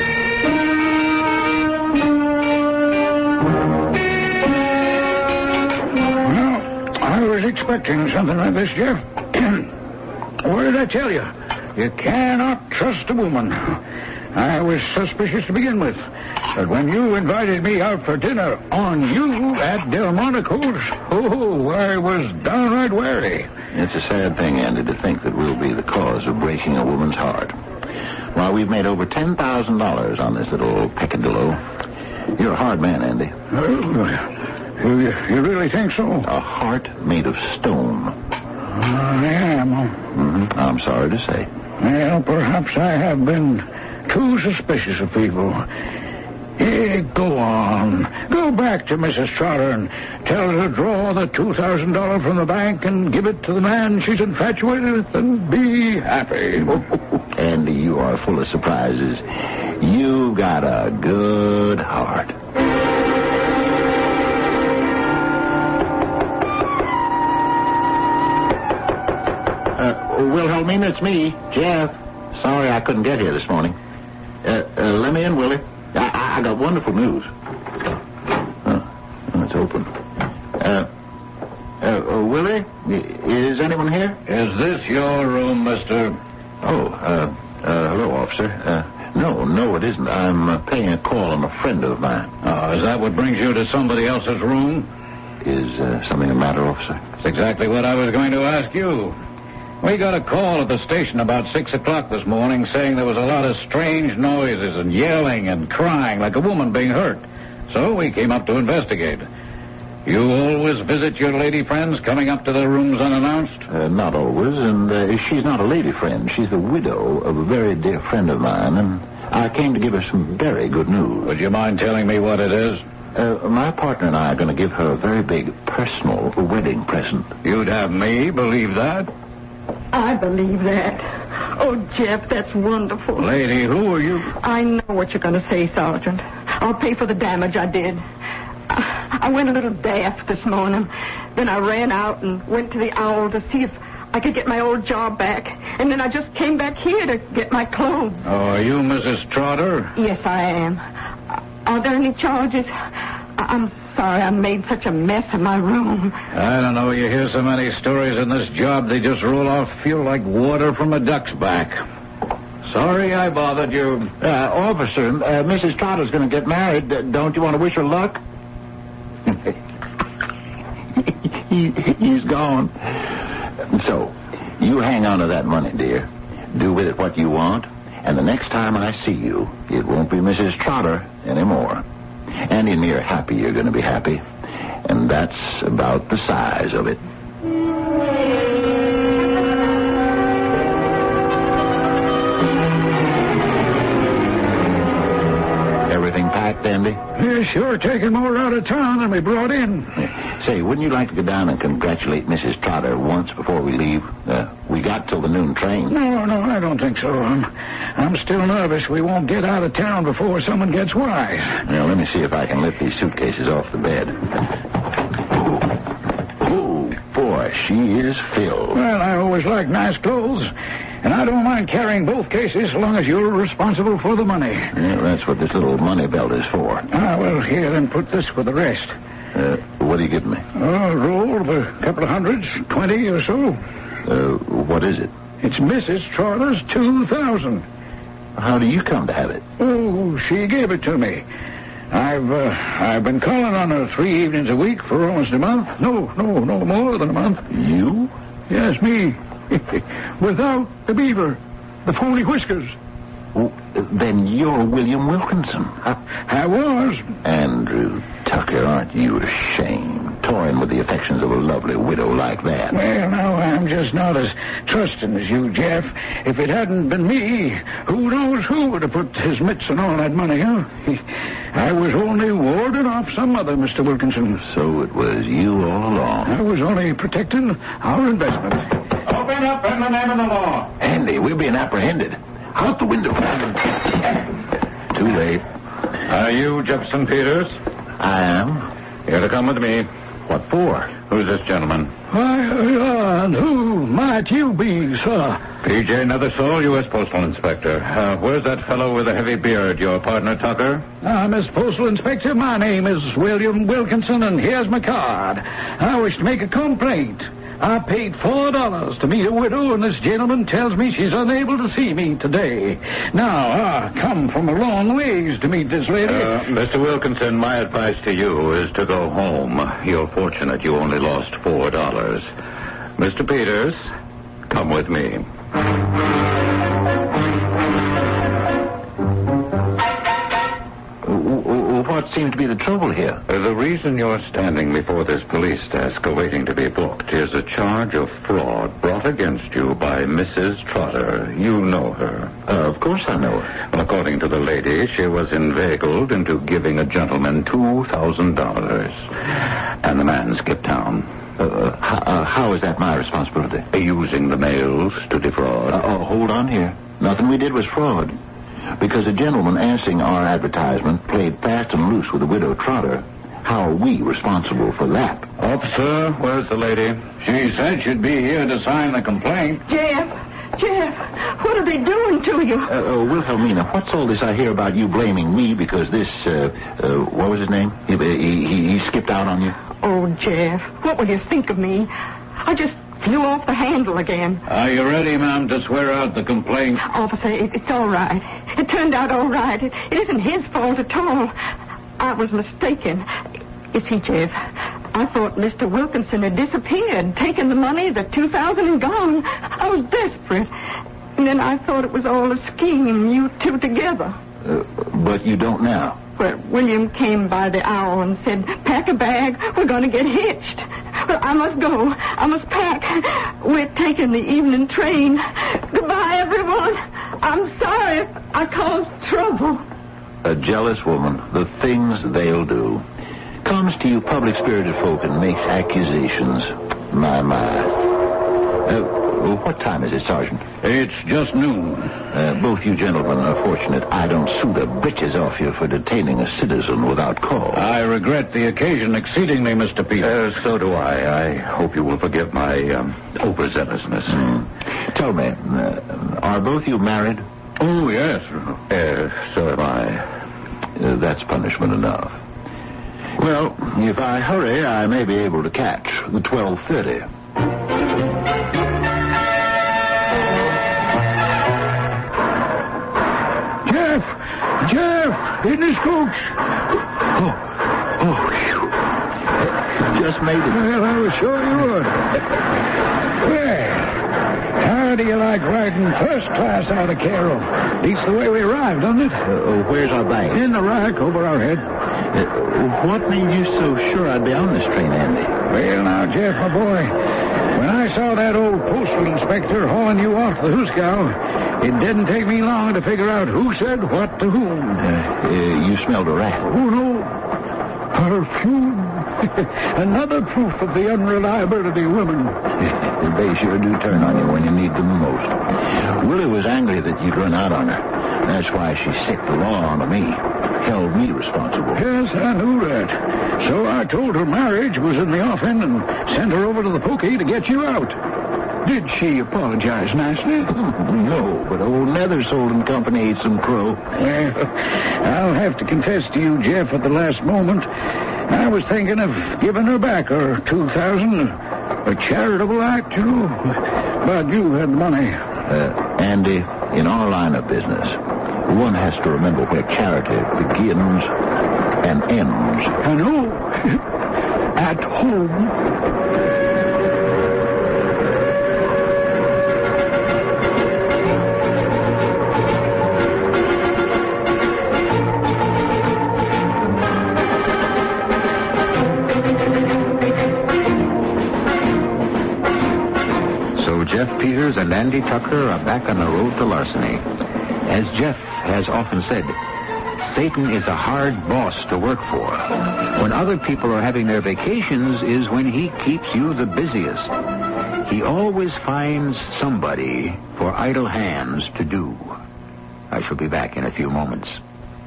Speaker 15: I was expecting something like this, Jeff. What did I tell you? You cannot trust a woman. I was suspicious to begin with. But when you invited me out for dinner on you at Delmonico's, I was downright wary.
Speaker 9: It's a sad thing, Andy, to think that we'll be the cause of breaking a woman's heart. Why, we've made over $10,000 on this little peccadillo. You're a hard man, Andy.
Speaker 15: You really think so?
Speaker 9: A heart made of stone.
Speaker 15: I am.
Speaker 9: Mm-hmm. I'm sorry to say.
Speaker 15: Well, perhaps I have been too suspicious of people. Go on. Go back to Mrs. Trotter and tell her to draw the $2,000 from the bank and give it to the man she's infatuated with and be happy.
Speaker 9: Andy, you are full of surprises. You got a good heart. Wilhelmina, it's me, Jeff. Sorry I couldn't get here this morning. Let me in, Willie. I got wonderful news. It's open. Willie, is anyone here?
Speaker 15: Is this your room, mister?
Speaker 9: Hello, officer. No, it isn't. I'm paying a call on a friend of mine.
Speaker 15: Is that what brings you to somebody else's room?
Speaker 9: Is something the matter, officer?
Speaker 15: That's exactly what I was going to ask you. We got a call at the station about 6 o'clock this morning saying there was a lot of strange noises and yelling and crying like a woman being hurt. So we came up to investigate. You always visit your lady friends coming up to their rooms unannounced?
Speaker 9: Not always, and she's not a lady friend. She's the widow of a very dear friend of mine, and I came to give her some very good news.
Speaker 15: Would you mind telling me what it is?
Speaker 9: My partner and I are going to give her a very big personal wedding present.
Speaker 15: You'd have me believe that?
Speaker 8: I believe that. Oh, Jeff, that's wonderful.
Speaker 15: Lady, who are you?
Speaker 8: I know what you're going to say, Sergeant. I'll pay for the damage I did. I went a little daft this morning. Then I ran out and went to the Owl to see if I could get my old job back. And then I just came back here to get my clothes.
Speaker 15: Oh, are you Mrs. Trotter?
Speaker 8: Yes, I am. Are there any charges? I'm sorry I made such a mess in my room.
Speaker 15: I don't know. You hear so many stories in this job, they just roll off feel like water from a duck's back. Sorry I bothered you.
Speaker 9: Officer, Mrs. Trotter's going to get married. Don't you want to wish her luck? He's gone. So, you hang on to that money, dear. Do with it what you want. And the next time I see you, it won't be Mrs. Trotter anymore. And in mere happy, you're going to be happy. And that's about the size of it. Everything packed, Andy?
Speaker 15: Yeah, sure. Taking more out of town than we brought in.
Speaker 9: Say, wouldn't you like to go down and congratulate Mrs. Trotter once before we leave? We got till the noon train.
Speaker 15: No, I don't think so. I'm still nervous we won't get out of town before someone gets wise.
Speaker 9: Well, let me see if I can lift these suitcases off the bed. Oh, boy, she is filled.
Speaker 15: Well, I always like nice clothes. And I don't mind carrying both cases so long as you're responsible for the money.
Speaker 9: Yeah, that's what this little money belt is for.
Speaker 15: Well, here, then put this with the rest.
Speaker 9: What are you giving me?
Speaker 15: A roll of a couple of hundreds, 20 or so.
Speaker 9: What is it?
Speaker 15: It's Mrs. Trotter's $2,000.
Speaker 9: How do you come to have it?
Speaker 15: Oh, she gave it to me. I've been calling on her 3 evenings a week for almost a month. No, more than a month.
Speaker 9: You?
Speaker 15: Yes, me. Without the beaver, the phony whiskers.
Speaker 9: Oh, then you're William Wilkinson.
Speaker 15: I was.
Speaker 9: Andrew Tucker, aren't you ashamed? Toying with the affections of a lovely widow like that.
Speaker 15: Well, now, I'm just not as trusting as you, Jeff. If it hadn't been me, who knows who would have put his mitts on all that money, huh? I was only warding off some other Mr. Wilkinson.
Speaker 9: So it was you all along.
Speaker 15: I was only protecting our investment.
Speaker 7: Open up in the name of the law.
Speaker 9: Andy, we're being apprehended. Out the window. Too late.
Speaker 16: Are you Jefferson Peters?
Speaker 9: I am.
Speaker 16: You're to come with me.
Speaker 9: What for?
Speaker 16: Who's this gentleman?
Speaker 15: And who might you be, sir?
Speaker 16: P.J. Nethersole, U.S. Postal Inspector. Where's that fellow with the heavy beard, your partner, Tucker?
Speaker 15: Miss Postal Inspector, my name is William Wilkinson, and here's my card. I wish to make a complaint. I paid $4 to meet a widow, and this gentleman tells me she's unable to see me today. Now, I come from a long ways to meet this lady.
Speaker 16: Mr. Wilkinson, my advice to you is to go home. You're fortunate you only lost $4. Mr. Peters, come with me.
Speaker 9: What seems to be the trouble here?
Speaker 16: The reason you're standing before this police desk awaiting to be booked is a charge of fraud brought against you by Mrs. Trotter. You know her.
Speaker 9: Of course I know her.
Speaker 16: Well, according to the lady, she was inveigled into giving a gentleman $2,000. And the man skipped town.
Speaker 9: How is that my responsibility?
Speaker 16: Using the mails to defraud.
Speaker 9: Hold on here. Nothing we did was fraud. Because a gentleman answering our advertisement played fast and loose with the widow Trotter. How are we responsible for that?
Speaker 16: Officer, where's the lady?
Speaker 15: She said she'd be here to sign the complaint.
Speaker 8: Jeff, what are they doing to you?
Speaker 9: Wilhelmina, what's all this I hear about you blaming me because this, what was his name? He skipped out on you?
Speaker 8: Oh, Jeff, what will you think of me? I just flew off the handle again.
Speaker 15: Are you ready, ma'am, to swear out the complaint?
Speaker 8: Officer, it's all right. It turned out all right. It isn't his fault at all. I was mistaken. You see, Jeff, I thought Mr. Wilkinson had disappeared, taken the money, the $2,000 and gone. I was desperate. And then I thought it was all a scheme, you two together.
Speaker 9: But you don't now.
Speaker 8: Well, William came by the hour and said, pack a bag, we're going to get hitched. But I must go. I must pack. We're taking the evening train. Goodbye, everyone. I'm sorry if I caused trouble.
Speaker 9: A jealous woman, the things they'll do. Comes to you public-spirited folk and makes accusations. My. What time is it, Sergeant?
Speaker 15: It's just noon.
Speaker 9: Both you gentlemen are fortunate I don't sue the britches off you for detaining a citizen without cause.
Speaker 15: I regret the occasion exceedingly, Mr. Peter.
Speaker 16: So do I. I hope you will forgive my overzealousness.
Speaker 9: Tell me, are both you married?
Speaker 15: Oh, yes.
Speaker 16: So am I.
Speaker 9: That's punishment enough. Well, if I hurry, I may be able to catch the 12:30.
Speaker 15: Jeff, in this coach.
Speaker 9: Just made it.
Speaker 15: Well, I was sure you would. Well, how do you like riding first class out of Cairo? Beats the way we arrived, doesn't it?
Speaker 9: Where's our bag?
Speaker 15: In the rack over our head.
Speaker 9: What made you so sure I'd be on this train, Andy?
Speaker 15: Well, now, Jeff, my boy, when I saw that old postal inspector hauling you off the Hooskow, it didn't take me long to figure out who said what to whom.
Speaker 9: You smelled a rat.
Speaker 15: Oh, no. Perfume. Another proof of the unreliability of women.
Speaker 9: They sure do turn on you when you need them most. Willie was angry that you'd run out on her. That's why she sicked the law onto me. Held me responsible.
Speaker 15: Yes, I knew that. So I told her marriage was in the offing and sent her over to the pokey to get you out. Did she apologize nicely?
Speaker 9: No, but old Nethersold and Company ate some crow.
Speaker 15: Well, I'll have to confess to you, Jeff, at the last moment, I was thinking of giving her back her $2,000. A charitable act, you know. But you had the money.
Speaker 9: Andy, in our line of business, one has to remember where charity begins and ends.
Speaker 15: I know. At home.
Speaker 2: Jeff Peters and Andy Tucker are back on the road to larceny. As Jeff has often said, Satan is a hard boss to work for. When other people are having their vacations is when he keeps you the busiest. He always finds somebody for idle hands to do. I shall be back in a few moments.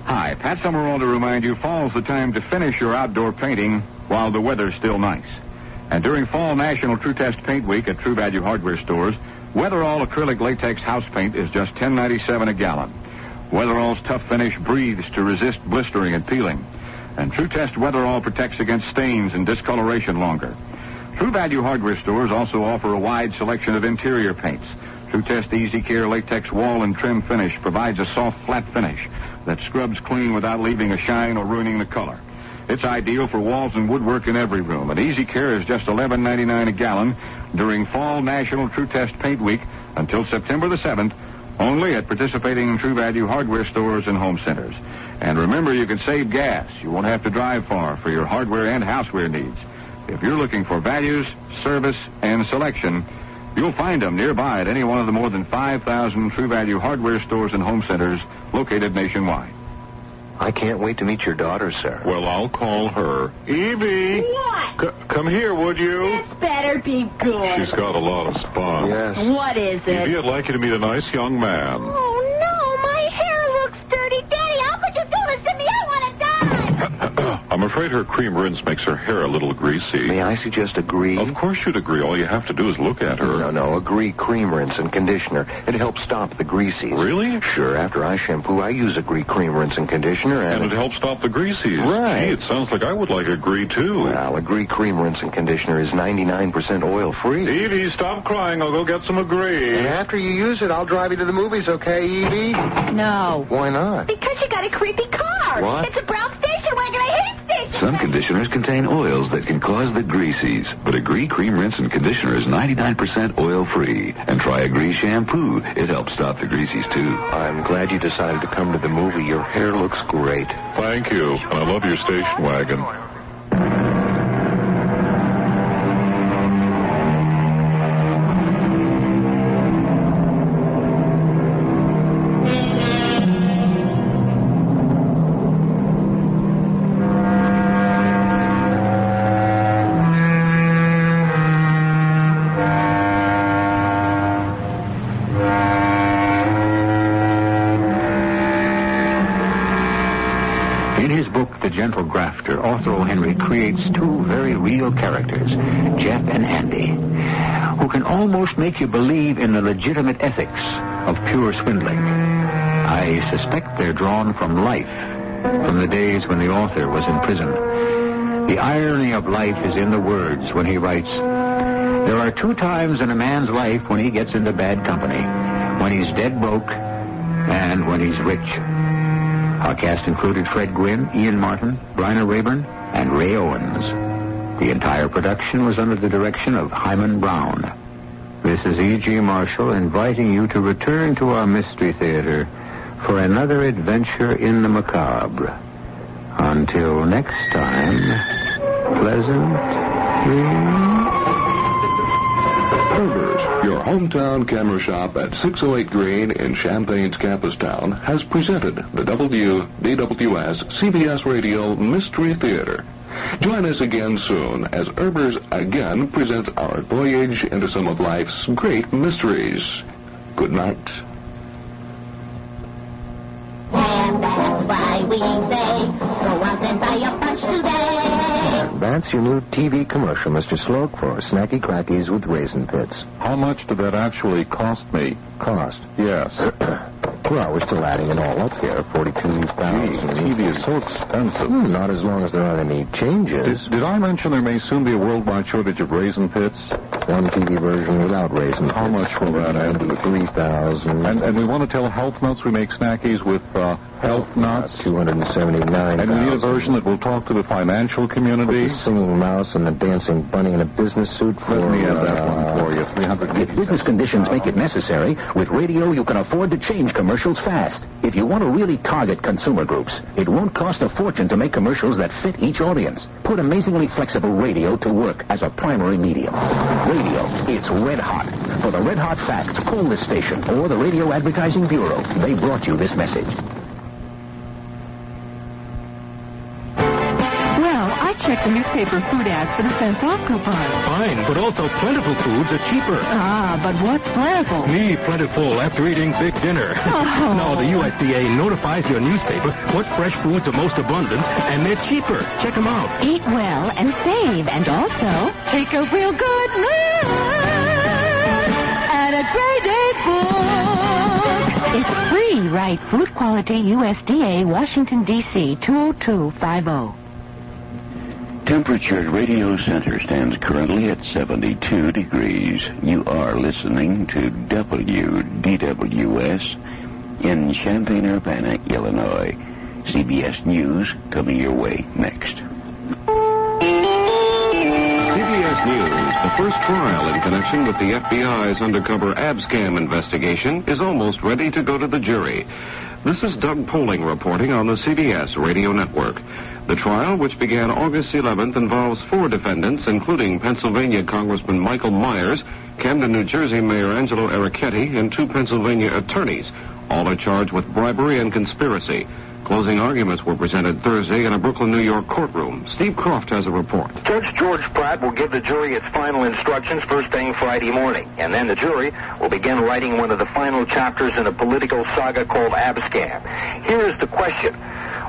Speaker 20: Hi, Pat Summerall to remind you, fall's the time to finish your outdoor painting while the weather's still nice. And during Fall National True Test Paint Week at True Value Hardware stores, Weatherall acrylic latex house paint is just $10.97 a gallon. Weatherall's tough finish breathes to resist blistering and peeling. And True Test Weatherall protects against stains and discoloration longer. True Value Hardware stores also offer a wide selection of interior paints. True Test Easy Care latex wall and trim finish provides a soft, flat finish that scrubs clean without leaving a shine or ruining the color. It's ideal for walls and woodwork in every room. And Easy Care is just $11.99 a gallon during Fall National True Test Paint Week until September the 7th, only at participating True Value Hardware stores and home centers. And remember, you can save gas. You won't have to drive far for your hardware and houseware needs. If you're looking for values, service, and selection, you'll find them nearby at any one of the more than 5,000 True Value Hardware stores and home centers located nationwide.
Speaker 5: I can't wait to meet your daughter, sir.
Speaker 12: Well, I'll call her. Evie!
Speaker 19: What?
Speaker 12: Come here, would you?
Speaker 19: This better be good.
Speaker 12: She's got a lot of spunk.
Speaker 5: Yes.
Speaker 19: What is it?
Speaker 12: Evie, I'd like you to meet a nice young man.
Speaker 19: Oh, no, my hair looks dirty. Daddy, how could you do this to me? I want to die.
Speaker 12: I'm afraid her cream rinse makes her hair a little greasy.
Speaker 5: May I suggest Agree?
Speaker 12: Of course you'd agree. All you have to do is look at her.
Speaker 5: No, Agree cream rinse and conditioner. It helps stop the greasies.
Speaker 12: Really?
Speaker 5: Sure. After I shampoo, I use Agree cream rinse and conditioner.
Speaker 12: And it helps stop the greasies.
Speaker 5: Right.
Speaker 12: Gee, it sounds like I would like Agree, too.
Speaker 5: Well, Agree cream rinse and conditioner is 99% oil-free.
Speaker 12: Evie, stop crying. I'll go get some Agree.
Speaker 5: And after you use it, I'll drive you to the movies, okay, Evie?
Speaker 19: No.
Speaker 5: Why not?
Speaker 19: Because you got a creepy car.
Speaker 5: What?
Speaker 19: It's a brown station wagon. I hate station
Speaker 17: Some conditioners contain oils that can cause the greasies, but Agree Cream Rinse and Conditioner is 99% oil-free. And try Agree Shampoo. It helps stop the greasies, too.
Speaker 5: I'm glad you decided to come to the movie. Your hair looks great.
Speaker 12: Thank you. And I love your station wagon.
Speaker 2: gentle grafter, author O. Henry creates two very real characters, Jeff and Andy, who can almost make you believe in the legitimate ethics of pure swindling. I suspect they're drawn from life, from the days when the author was in prison. The irony of life is in the words when he writes, "There are two times in a man's life when he gets into bad company, when he's dead broke and when he's rich." Our cast included Fred Gwynn, Ian Martin, Bryna Rayburn, and Ray Owens. The entire production was under the direction of Hyman Brown. This is E.G. Marshall inviting you to return to our Mystery Theater for another adventure in the macabre. Until next time, pleasant dreams.
Speaker 14: Herber's, your hometown camera shop at 608 Green in Champaign's Campus Town, has presented the WDWS CBS Radio Mystery Theater. Join us again soon as Herber's again presents our voyage into some of life's great mysteries. Good night.
Speaker 10: And that's why we say, go out and buy a bunch today.
Speaker 21: That's your new TV commercial, Mr. Sloak, for Snacky Crackies with Raisin Pits.
Speaker 12: How much did that actually cost me?
Speaker 21: Cost?
Speaker 12: Yes.
Speaker 21: Well, we're still adding it all up here. $42,000.
Speaker 12: TV is so expensive.
Speaker 21: Not as long as there aren't any changes.
Speaker 12: Did I mention there may soon be a worldwide shortage of Raisin Pits?
Speaker 21: One TV version without Raisin Pits.
Speaker 12: How much will that add to the
Speaker 21: $3,000?
Speaker 12: And we want to tell Health Nuts we make Snackies with Health Nuts.
Speaker 21: $279,000.
Speaker 12: And we need a version that will talk to the financial community.
Speaker 21: The singing mouse and the dancing bunny in a business suit for...
Speaker 12: Let me add that one for you. $300.
Speaker 18: If business conditions make it necessary, with radio you can afford to change commercials fast. If you want to really target consumer groups, it won't cost a fortune to make commercials that fit each audience. Put amazingly flexible radio to work as a primary medium. Radio, it's red hot. For the red hot facts, call this station or the Radio Advertising Bureau. They brought you this message.
Speaker 22: I checked the newspaper food ads for the cents off coupon.
Speaker 23: Fine, but also plentiful foods are cheaper.
Speaker 22: Ah, but what's plentiful?
Speaker 23: Me plentiful after eating big dinner.
Speaker 22: Oh.
Speaker 23: No, the USDA notifies your newspaper what fresh foods are most abundant, and they're cheaper. Check them out.
Speaker 22: Eat well and save, and also take a real good look at a grade A book. It's free, right? Food Quality USDA, Washington, D.C., 20250.
Speaker 6: Temperature at Radio Center stands currently at 72 degrees. You are listening to WDWS in Champaign-Urbana, Illinois. CBS News coming your way next.
Speaker 1: CBS News, the first trial in connection with the FBI's undercover ab scam investigation, is almost ready to go to the jury. This is Doug Poling reporting on the CBS Radio Network. The trial, which began August 11th, involves 4 defendants, including Pennsylvania Congressman Michael Myers, Camden, New Jersey Mayor Angelo Ericetti, and 2 Pennsylvania attorneys. All are charged with bribery and conspiracy. Closing arguments were presented Thursday in a Brooklyn, New York courtroom. Steve Croft has a report.
Speaker 24: Judge George Pratt will give the jury its final instructions first thing Friday morning, and then the jury will begin writing one of the final chapters in a political saga called ab scam. Here is the question.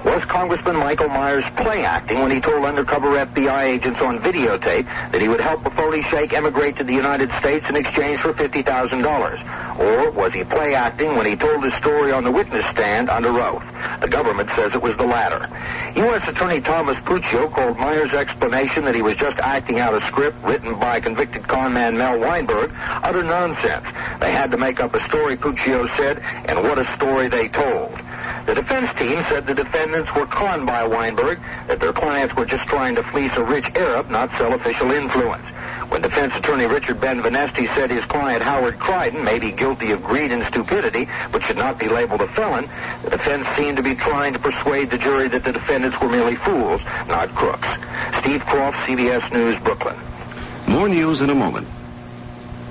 Speaker 24: Was Congressman Michael Myers play acting when he told undercover FBI agents on videotape that he would help a phony sheikh emigrate to the United States in exchange for $50,000? Or was he play acting when he told his story on the witness stand under oath? The government says it was the latter. U.S. Attorney Thomas Puccio called Myers' explanation that he was just acting out a script written by convicted conman Mel Weinberg utter nonsense. They had to make up a story, Puccio said, and what a story they told. The defense team said the defendants were conned by Weinberg, that their clients were just trying to fleece a rich Arab, not sell official influence. When defense attorney Richard Benveniste said his client Howard Crichton may be guilty of greed and stupidity, but should not be labeled a felon, the defense seemed to be trying to persuade the jury that the defendants were merely fools, not crooks. Steve Croft, CBS News, Brooklyn.
Speaker 1: More news in a moment.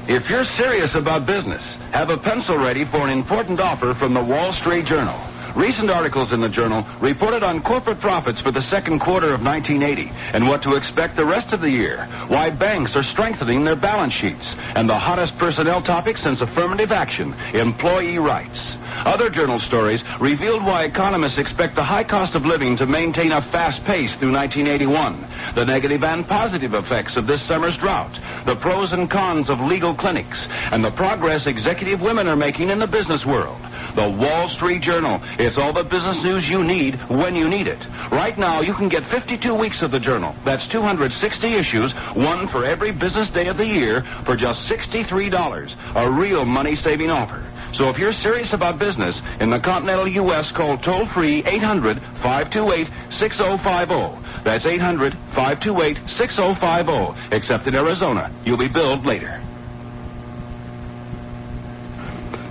Speaker 25: If you're serious about business, have a pencil ready for an important offer from the Wall Street Journal.
Speaker 3: Recent articles in the journal reported on corporate profits for the second quarter of 1980 and what to expect the rest of the year, why banks are strengthening their balance sheets, and the hottest personnel topic since affirmative action, employee rights. Other journal stories revealed why economists expect the high cost of living to maintain a fast pace through 1981, the negative and positive effects of this summer's drought, the pros and cons of legal clinics, and the progress executive women are making in the business world. The Wall Street Journal. It's all the business news you need when you need it. Right now, you can get 52 weeks of the journal. That's 260 issues, one for every business day of the year, for just $63. A real money-saving offer. So if you're serious about business in the continental U.S., call toll-free 800-528-6050. That's 800-528-6050. Except in Arizona. You'll be billed later.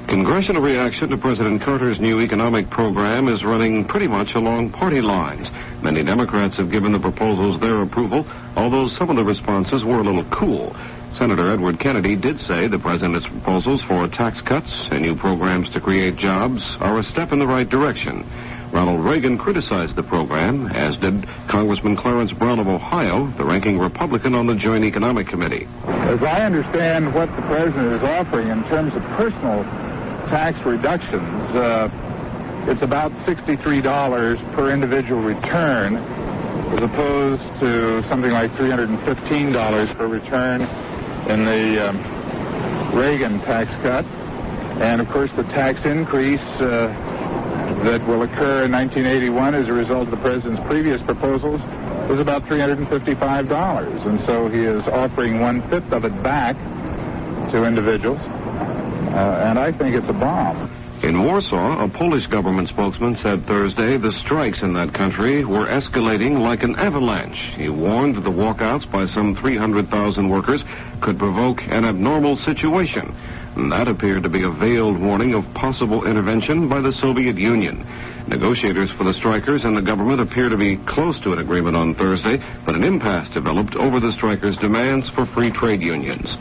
Speaker 1: Congressional reaction to President Carter's new economic program is running pretty much along party lines. Many Democrats have given the proposals their approval, although some of the responses were a little cool. Senator Edward Kennedy did say the president's proposals for tax cuts and new programs to create jobs are a step in the right direction. Ronald Reagan criticized the program, as did Congressman Clarence Brown of Ohio, the ranking Republican on the Joint Economic Committee.
Speaker 4: As I understand what the president is offering in terms of personal tax reductions, it's about $63 per individual return, as opposed to something like $315 per return in the Reagan tax cut. And, of course, the tax increase that will occur in 1981 as a result of the president's previous proposals is about $355. And so he is offering one-fifth of it back to individuals. And I think it's a bomb.
Speaker 1: In Warsaw, a Polish government spokesman said Thursday the strikes in that country were escalating like an avalanche. He warned that the walkouts by some 300,000 workers could provoke an abnormal situation. And that appeared to be a veiled warning of possible intervention by the Soviet Union. Negotiators for the strikers and the government appear to be close to an agreement on Thursday, but an impasse developed over the strikers' demands for free trade unions.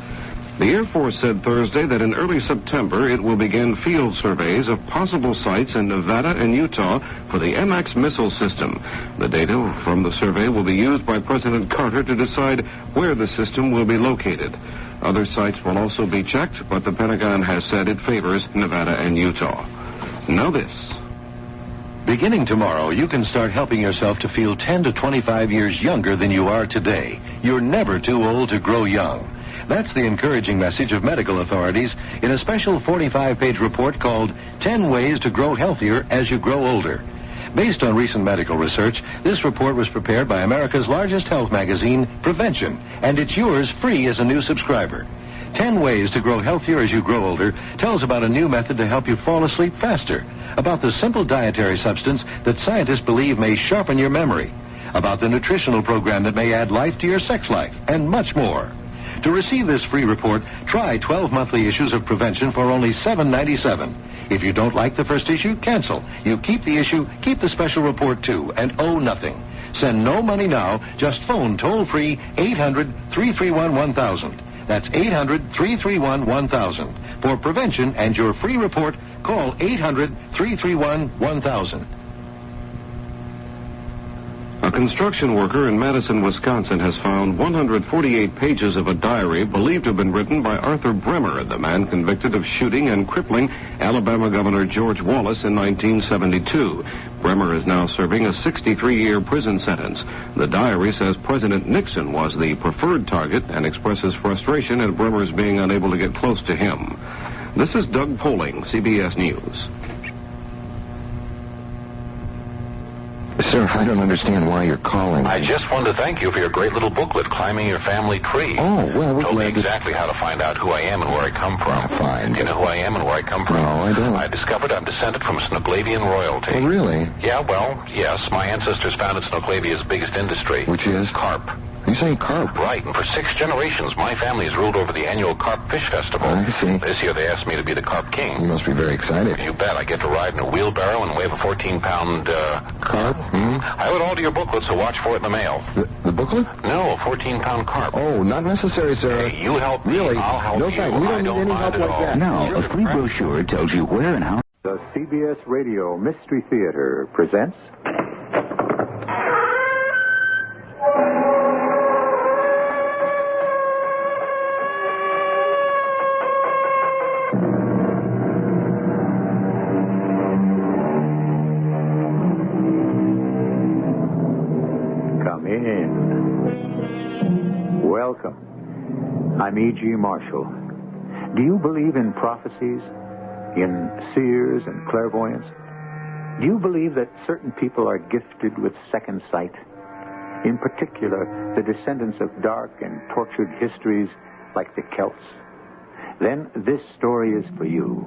Speaker 1: The Air Force said Thursday that in early September it will begin field surveys of possible sites in Nevada and Utah for the MX missile system. The data from the survey will be used by President Carter to decide where the system will be located. Other sites will also be checked, but the Pentagon has said it favors Nevada and Utah. Now this.
Speaker 11: Beginning tomorrow, you can start helping yourself to feel 10 to 25 years younger than you are today. You're never too old to grow young. That's the encouraging message of medical authorities in a special 45-page report called 10 Ways to Grow Healthier as You Grow Older. Based on recent medical research, this report was prepared by America's largest health magazine, Prevention, and it's yours free as a new subscriber. 10 Ways to Grow Healthier as You Grow Older tells about a new method to help you fall asleep faster, about the simple dietary substance that scientists believe may sharpen your memory, about the nutritional program that may add life to your sex life, and much more. To receive this free report, try 12 monthly issues of Prevention for only $7.97. If you don't like the first issue, cancel. You keep the issue, keep the special report too, and owe nothing. Send no money now, just phone toll-free 800-331-1000. That's 800-331-1000. For Prevention and your free report, call 800-331-1000.
Speaker 1: A construction worker in Madison, Wisconsin has found 148 pages of a diary believed to have been written by Arthur Bremer, the man convicted of shooting and crippling Alabama Governor George Wallace in 1972. Bremer is now serving a 63-year prison sentence. The diary says President Nixon was the preferred target and expresses frustration at Bremer's being unable to get close to him. This is Doug Poling, CBS News.
Speaker 21: Sir, I don't understand why you're calling.
Speaker 13: I just wanted to thank you for your great little booklet, Climbing Your Family Tree.
Speaker 21: Oh, well, we're
Speaker 13: told me
Speaker 21: glad to...
Speaker 13: exactly how to find out who I am and where I come from.
Speaker 21: Fine.
Speaker 13: You know who I am and where I come from?
Speaker 21: No, I don't.
Speaker 13: I discovered I'm descended from Snoqualvian royalty.
Speaker 21: Oh, really?
Speaker 13: Yeah, well, yes. My ancestors founded Snoqualvia's biggest industry.
Speaker 21: Which is?
Speaker 13: Carp.
Speaker 21: You say carp?
Speaker 13: Right, and for 6 generations, my family has ruled over the annual Carp Fish Festival.
Speaker 21: I see.
Speaker 13: This year, they asked me to be the Carp King.
Speaker 21: You must be very excited.
Speaker 13: You bet. I get to ride in a wheelbarrow and wave a 14-pound,
Speaker 21: Carp? Mm-hmm.
Speaker 13: I owe it all to your booklet, so watch for it in the mail.
Speaker 21: The booklet?
Speaker 13: No, a 14-pound carp.
Speaker 21: Oh, not necessary, sir.
Speaker 13: Hey, you help me,
Speaker 21: really?
Speaker 13: I'll help
Speaker 21: no,
Speaker 13: you.
Speaker 21: Thanks. We don't need any help like that.
Speaker 18: Now, a free brochure tells you where and how...
Speaker 2: The CBS Radio Mystery Theatre presents... Come in. Welcome. I'm E.G. Marshall. Do you believe in prophecies? In seers and clairvoyance? Do you believe that certain people are gifted with second sight? In particular, the descendants of dark and tortured histories like the Celts? Then this story is for you.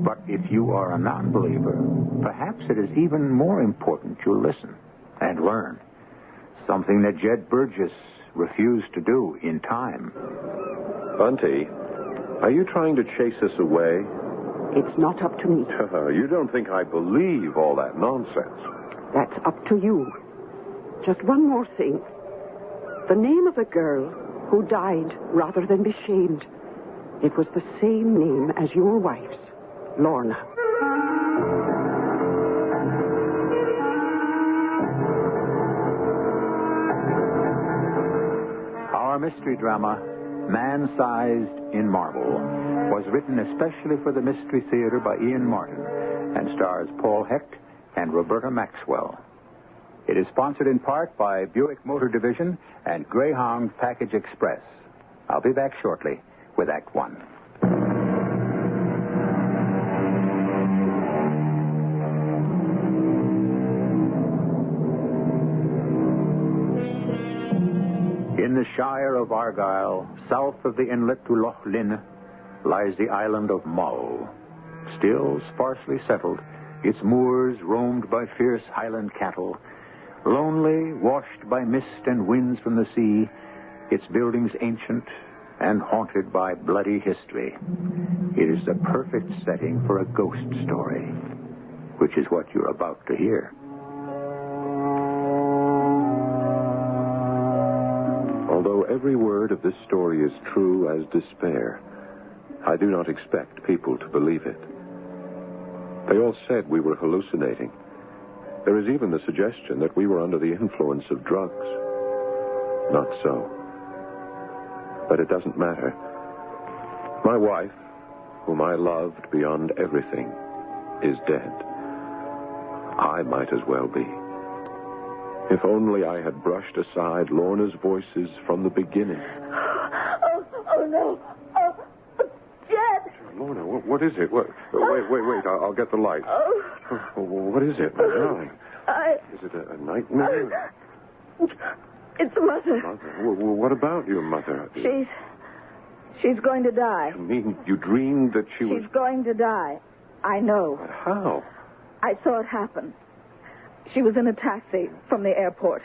Speaker 2: But if you are a non-believer, perhaps it is even more important you listen and learn. Something that Jed Burgess refused to do in time.
Speaker 7: Bunty, are you trying to chase us away?
Speaker 8: It's not up to me.
Speaker 7: You don't think I believe all that nonsense?
Speaker 8: That's up to you. Just one more thing. The name of the girl who died rather than be shamed. It was the same name as your wife's, Lorna.
Speaker 2: Our mystery drama, Man-Sized in Marble, was written especially for the Mystery Theatre by Ian Martin and stars Paul Hecht and Roberta Maxwell. It is sponsored in part by Buick Motor Division and Greyhound Package Express. I'll be back shortly with Act One. In the Shire of Argyll, south of the inlet to Loch Lynn, lies the island of Mull. Still sparsely settled, its moors roamed by fierce Highland cattle, lonely, washed by mist and winds from the sea, its buildings ancient and haunted by bloody history. It is the perfect setting for a ghost story, which is what you're about to hear.
Speaker 7: Although every word of this story is true as despair, I do not expect people to believe it. They all said we were hallucinating. There is even the suggestion that we were under the influence of drugs. Not so. But it doesn't matter. My wife, whom I loved beyond everything, is dead. I might as well be. If only I had brushed aside Lorna's voices from the beginning.
Speaker 10: Oh no. Oh, Jed.
Speaker 7: Lorna, what is it? Wait. I'll get the light.
Speaker 10: Oh.
Speaker 7: What is it, my darling? Is it a nightmare?
Speaker 10: It's Mother.
Speaker 7: Mother? What about your mother?
Speaker 10: She's going to die.
Speaker 7: You mean you dreamed that she was...
Speaker 10: She's going to die. I know.
Speaker 7: But how?
Speaker 10: I saw it happen. She was in a taxi from the airport,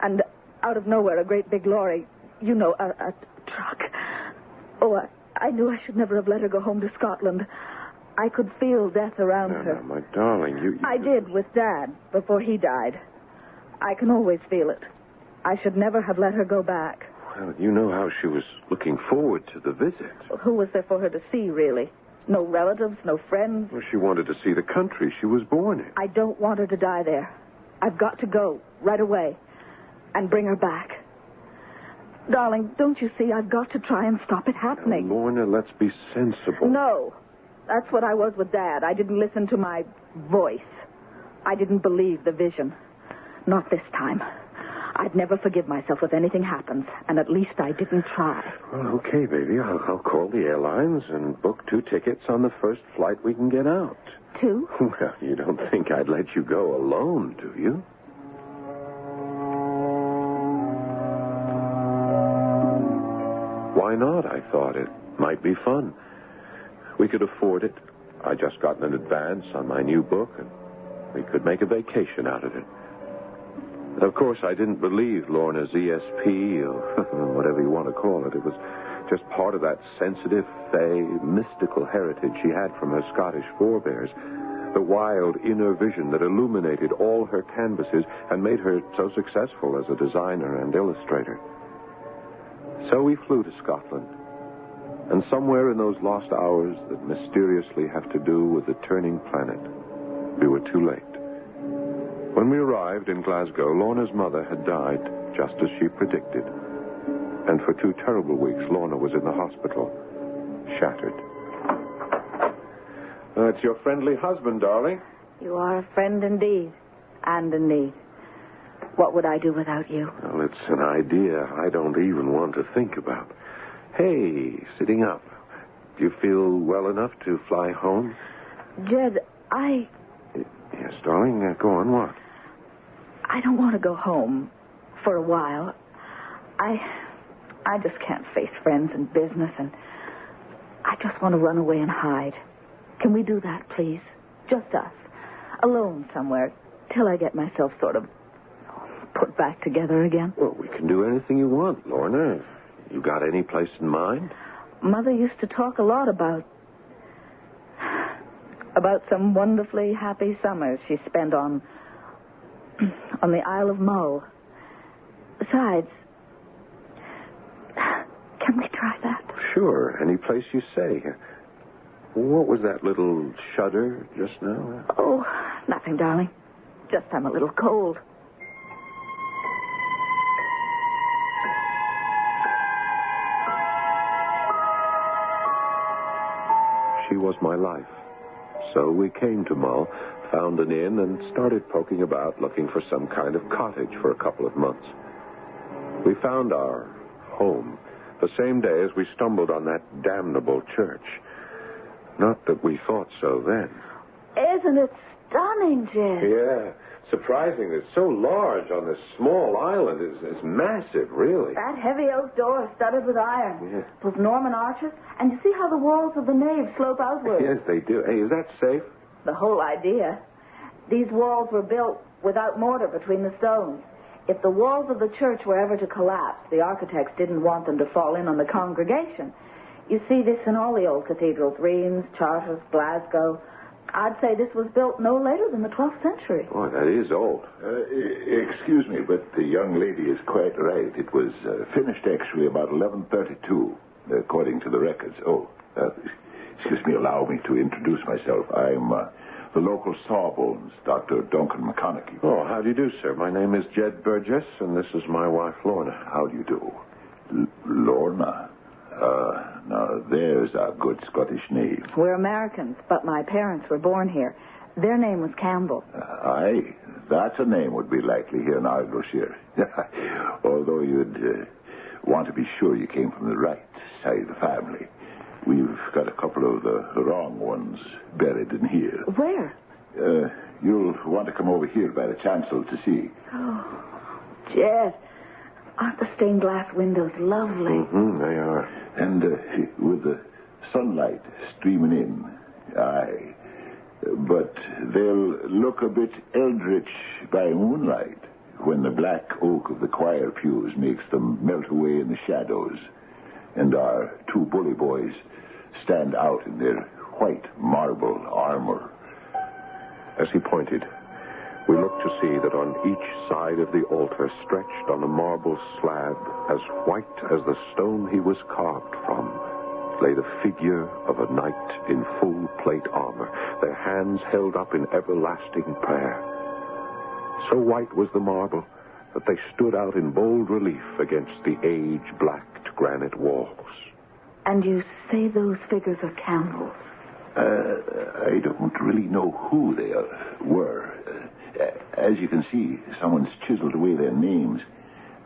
Speaker 10: and out of nowhere, a great big lorry, a truck. Oh, I knew I should never have let her go home to Scotland. I could feel death around her.
Speaker 7: No, my darling, you...
Speaker 10: I did with Dad before he died. I can always feel it. I should never have let her go back.
Speaker 7: Well, you know how she was looking forward to the visit.
Speaker 10: Well, who was there for her to see, really? No relatives, no friends.
Speaker 7: Well, she wanted to see the country she was born in.
Speaker 10: I don't want her to die there. I've got to go right away and bring her back. Darling, don't you see? I've got to try and stop it happening.
Speaker 7: Now, Lorna, let's be sensible.
Speaker 10: No. That's what I was with Dad. I didn't listen to my voice. I didn't believe the vision. Not this time. I'd never forgive myself if anything happens, and at least I didn't try.
Speaker 7: Well, okay, baby. I'll call the airlines and book 2 tickets on the first flight we can get out.
Speaker 10: 2?
Speaker 7: Well, you don't think I'd let you go alone, do you? Why not? I thought it might be fun. We could afford it. I just got an advance on my new book, and we could make a vacation out of it. Of course, I didn't believe Lorna's ESP, or whatever you want to call it. It was just part of that sensitive, fey, mystical heritage she had from her Scottish forebears. The wild inner vision that illuminated all her canvases and made her so successful as a designer and illustrator. So we flew to Scotland. And somewhere in those lost hours that mysteriously have to do with the turning planet, we were too late. When we arrived in Glasgow, Lorna's mother had died just as she predicted. And for 2 terrible weeks, Lorna was in the hospital, shattered. It's your friendly husband, darling.
Speaker 9: You are a friend indeed, and in need. What would I do without you?
Speaker 7: Well, it's an idea I don't even want to think about. Hey, sitting up. Do you feel well enough to fly home?
Speaker 9: Jed,
Speaker 7: Yes, darling. Go on, what?
Speaker 9: I don't want to go home for a while. I just can't face friends and business, and I just want to run away and hide. Can we do that, please? Just us. Alone somewhere, till I get myself sort of put back together again.
Speaker 7: Well, we can do anything you want, Lorna. You got any place in mind?
Speaker 9: Mother used to talk a lot about some wonderfully happy summers she spent on the Isle of Mull. Besides, can we try that?
Speaker 7: Sure, any place you say. What was that little shudder just now?
Speaker 9: Oh, nothing, darling. Just I'm a little cold.
Speaker 7: She was my life. So we came to Mull, found an inn, and started poking about looking for some kind of cottage for a couple of months. We found our home the same day as we stumbled on that damnable church. Not that we thought so then.
Speaker 9: Isn't it stunning, Jed?
Speaker 7: Yeah, surprising. It's so large on this small island. It's massive, really.
Speaker 9: That heavy oak door is studded with iron.
Speaker 7: Yeah.
Speaker 9: With Norman arches. And you see how the walls of the nave slope outward?
Speaker 7: Yes, they do. Hey, is that safe?
Speaker 9: The whole idea. These walls were built without mortar between the stones. If the walls of the church were ever to collapse, the architects didn't want them to fall in on the congregation. You see this in all the old cathedrals, Reims, Chartres, Glasgow. I'd say this was built no later than the 12th century.
Speaker 7: Oh, that is old.
Speaker 15: Excuse me, but the young lady is quite right. It was finished actually about 1132, according to the records. Excuse me, allow me to introduce myself. I'm the local Sawbones, Dr. Duncan McConaughey.
Speaker 7: Oh, how do you do, sir? My name is Jed Burgess, and this is my wife, Lorna.
Speaker 15: How do you do? Lorna? Now, there's a good Scottish name.
Speaker 9: We're Americans, but my parents were born here. Their name was Campbell.
Speaker 15: Aye, that's a name would be likely here in Argyllshire. Although you'd want to be sure you came from the right side of the family. We've got a couple of the wrong ones buried in here.
Speaker 9: Where?
Speaker 15: You'll want to come over here by the chancel to see.
Speaker 9: Oh, Jed, aren't the stained glass windows lovely?
Speaker 7: Mm-hmm, they are.
Speaker 15: And with the sunlight streaming in, aye. But they'll look a bit eldritch by moonlight when the black oak of the choir pews makes them melt away in the shadows, and our 2 bully boys stand out in their white marble armor.
Speaker 7: As he pointed, we looked to see that on each side of the altar, stretched on a marble slab as white as the stone he was carved from, lay the figure of a knight in full plate armor, their hands held up in everlasting prayer. So white was the marble that they stood out in bold relief against the age-blacked granite walls.
Speaker 9: And you say those figures are Campbell's?
Speaker 15: I don't really know who they were. As you can see, someone's chiseled away their names.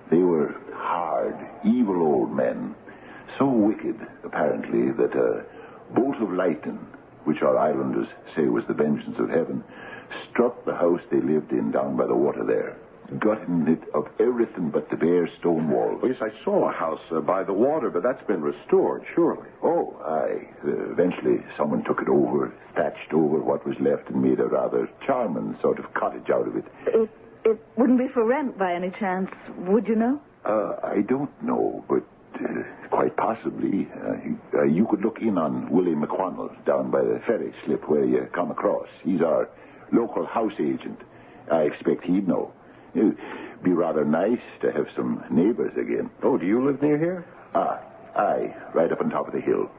Speaker 15: They were hard, evil old men. So wicked, apparently, that a bolt of lightning, which our islanders say was the vengeance of heaven, struck the house they lived in down by the water there, gutting it of everything but the bare stone walls.
Speaker 7: Yes, I saw a house by the water, but that's been restored, surely.
Speaker 15: Oh, aye. Eventually, someone took it over, thatched over what was left, and made a rather charming sort of cottage out of it.
Speaker 9: It wouldn't be for rent by any chance, would you know?
Speaker 15: I don't know, but quite possibly. You could look in on Willie McConnell down by the ferry slip where you come across. He's our local house agent. I expect he'd know. It'd be rather nice to have some neighbors again.
Speaker 7: Oh, do you live near here?
Speaker 15: Aye, right up on top of the hill.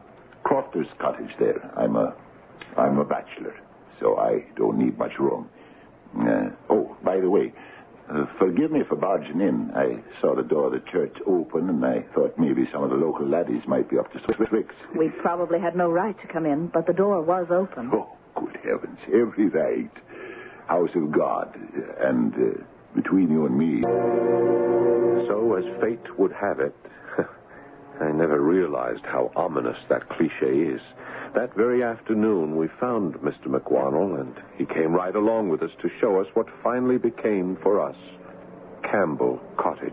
Speaker 15: Crofter's cottage there. I'm a bachelor, so I don't need much room. By the way, forgive me for barging in. I saw the door of the church open, and I thought maybe some of the local laddies might be up to some tricks.
Speaker 9: We probably had no right to come in, but the door was open.
Speaker 15: Oh, good heavens, every right. House of God, and between you and me.
Speaker 7: So, as fate would have it, I never realized how ominous that cliche is. That very afternoon, we found Mr. McWannell, and he came right along with us to show us what finally became for us Campbell Cottage.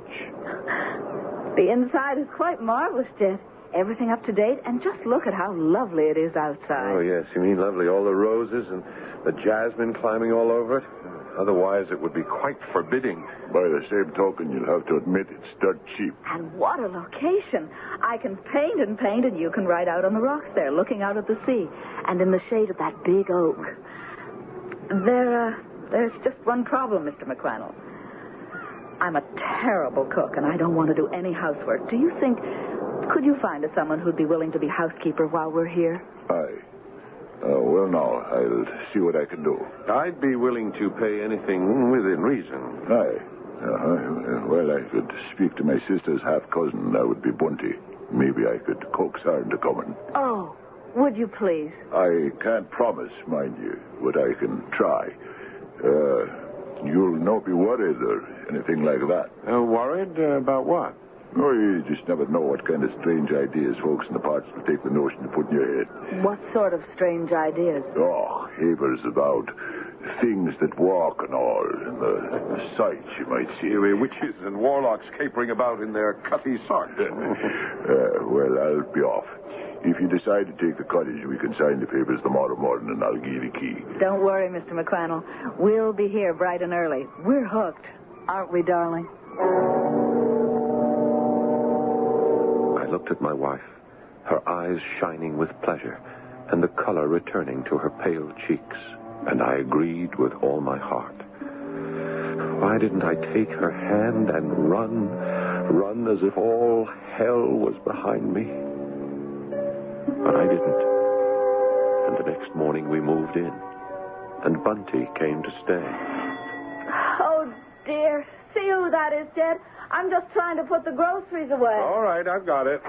Speaker 9: The inside is quite marvelous, Jet. Everything up to date, and just look at how lovely it is outside.
Speaker 7: Oh, yes, you mean lovely. All the roses and the jasmine climbing all over it. Otherwise, it would be quite forbidding.
Speaker 15: By the same token, you'll have to admit it's dirt cheap.
Speaker 9: And what a location. I can paint, and you can ride out on the rocks there, looking out at the sea, and in the shade of that big oak. There's just one problem, Mr. McWannell. I'm a terrible cook, and I don't want to do any housework. Do you think... Could you find us someone who'd be willing to be housekeeper while we're here?
Speaker 15: Aye. Well, now, I'll see what I can do.
Speaker 7: I'd be willing to pay anything within reason.
Speaker 15: Aye. Well, I could speak to my sister's half-cousin. That would be Bunty. Maybe I could coax her into coming.
Speaker 9: Oh, would you please?
Speaker 15: I can't promise, mind you, but I can try. You'll not be worried or anything like that.
Speaker 7: Worried? About what?
Speaker 15: Oh, you just never know what kind of strange ideas folks in the parts will take the notion to put in your head.
Speaker 9: What sort of strange ideas?
Speaker 15: Oh, havers about things that walk and all, and the sights, you might see.
Speaker 7: Witches and warlocks capering about in their cutty socks.
Speaker 15: Well, I'll be off. If you decide to take the cottage, we can sign the papers tomorrow morning, and I'll give you the key.
Speaker 9: Don't worry, Mr. McWannell. We'll be here bright and early. We're hooked, aren't we, darling?
Speaker 7: I looked at my wife, her eyes shining with pleasure, and the color returning to her pale cheeks, and I agreed with all my heart. Why didn't I take her hand and run as if all hell was behind me? But I didn't. And the next morning we moved in, and Bunty came to stay.
Speaker 9: Oh, dear. See who that is, Jed? I'm just trying to put the groceries away.
Speaker 7: All right, I've got it.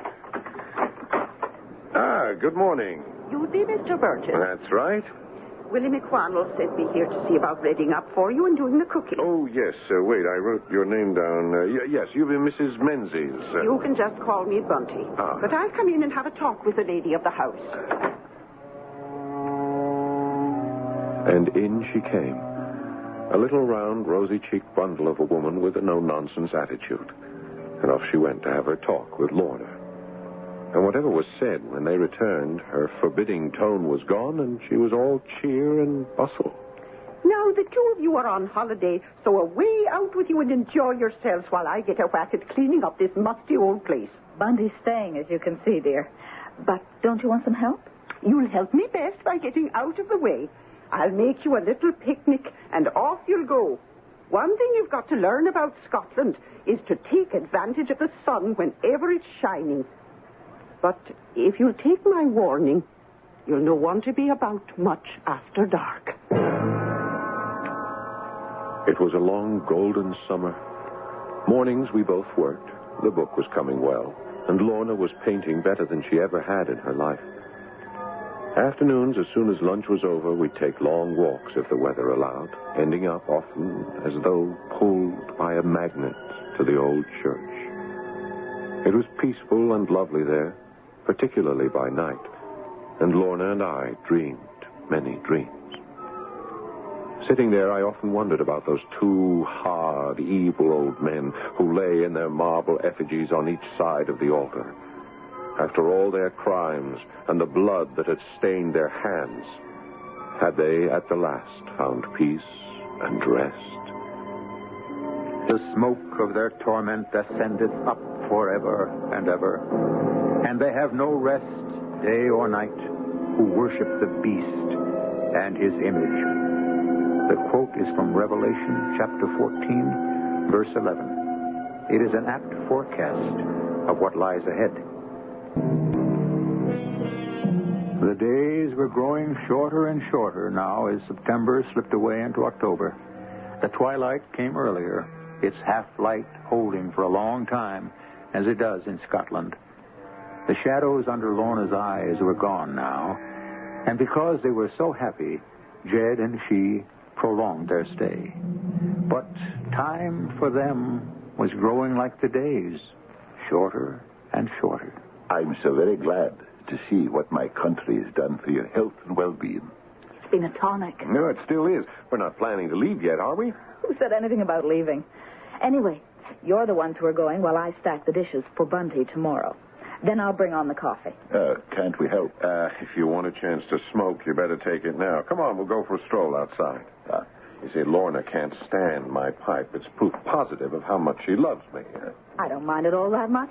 Speaker 7: Good morning.
Speaker 8: You be Mr. Burgess.
Speaker 7: That's right.
Speaker 8: Willie McWannell sent me here to see about reading up for you and doing the cooking.
Speaker 7: Oh, yes. Wait, I wrote your name down. Yes, you've been Mrs. Menzies.
Speaker 8: You can just call me Bunty. But I'll come in and have a talk with the lady of the house.
Speaker 7: And in she came. A little round, rosy-cheeked bundle of a woman with a no-nonsense attitude. And off she went to have her talk with Lorna. And whatever was said when they returned, her forbidding tone was gone, and she was all cheer and bustle.
Speaker 8: Now, the two of you are on holiday, so away out with you and enjoy yourselves while I get a whack at cleaning up this musty old place.
Speaker 9: Bundy's staying, as you can see, dear. But don't you want some help?
Speaker 8: You'll help me best by getting out of the way. I'll make you a little picnic, and off you'll go. One thing you've got to learn about Scotland is to take advantage of the sun whenever it's shining. But if you'll take my warning, you'll not want to be about much after dark.
Speaker 7: It was a long, golden summer. Mornings we both worked. The book was coming well, and Lorna was painting better than she ever had in her life. Afternoons, as soon as lunch was over, we'd take long walks if the weather allowed, ending up often as though pulled by a magnet to the old church. It was peaceful and lovely there, particularly by night, and Lorna and I dreamed many dreams. Sitting there, I often wondered about those two hard, evil old men who lay in their marble effigies on each side of the altar. After all their crimes and the blood that had stained their hands, had they at the last found peace and rest?
Speaker 2: The smoke of their torment ascendeth up forever and ever, and they have no rest day or night who worship the beast and his image. The quote is from Revelation chapter 14, verse 11. It is an apt forecast of what lies ahead.
Speaker 16: The days were growing shorter and shorter now as September slipped away into October. The twilight came earlier, its half-light holding for a long time, as it does in Scotland. The shadows under Lorna's eyes were gone now, and because they were so happy, Jed and she prolonged their stay. But time for them was growing like the days, shorter and shorter.
Speaker 15: I'm so very glad to see what my country has done for your health and well-being.
Speaker 9: It's been a tonic.
Speaker 7: No, it still is. We're not planning to leave yet, are we?
Speaker 9: Who said anything about leaving? Anyway, you're the ones who are going while I stack the dishes for Bunty tomorrow. Then I'll bring on the coffee.
Speaker 15: Can't we help?
Speaker 7: If you want a chance to smoke, you better take it now. Come on, we'll go for a stroll outside. You see, Lorna can't stand my pipe. It's proof positive of how much she loves me.
Speaker 9: I don't mind it all that much.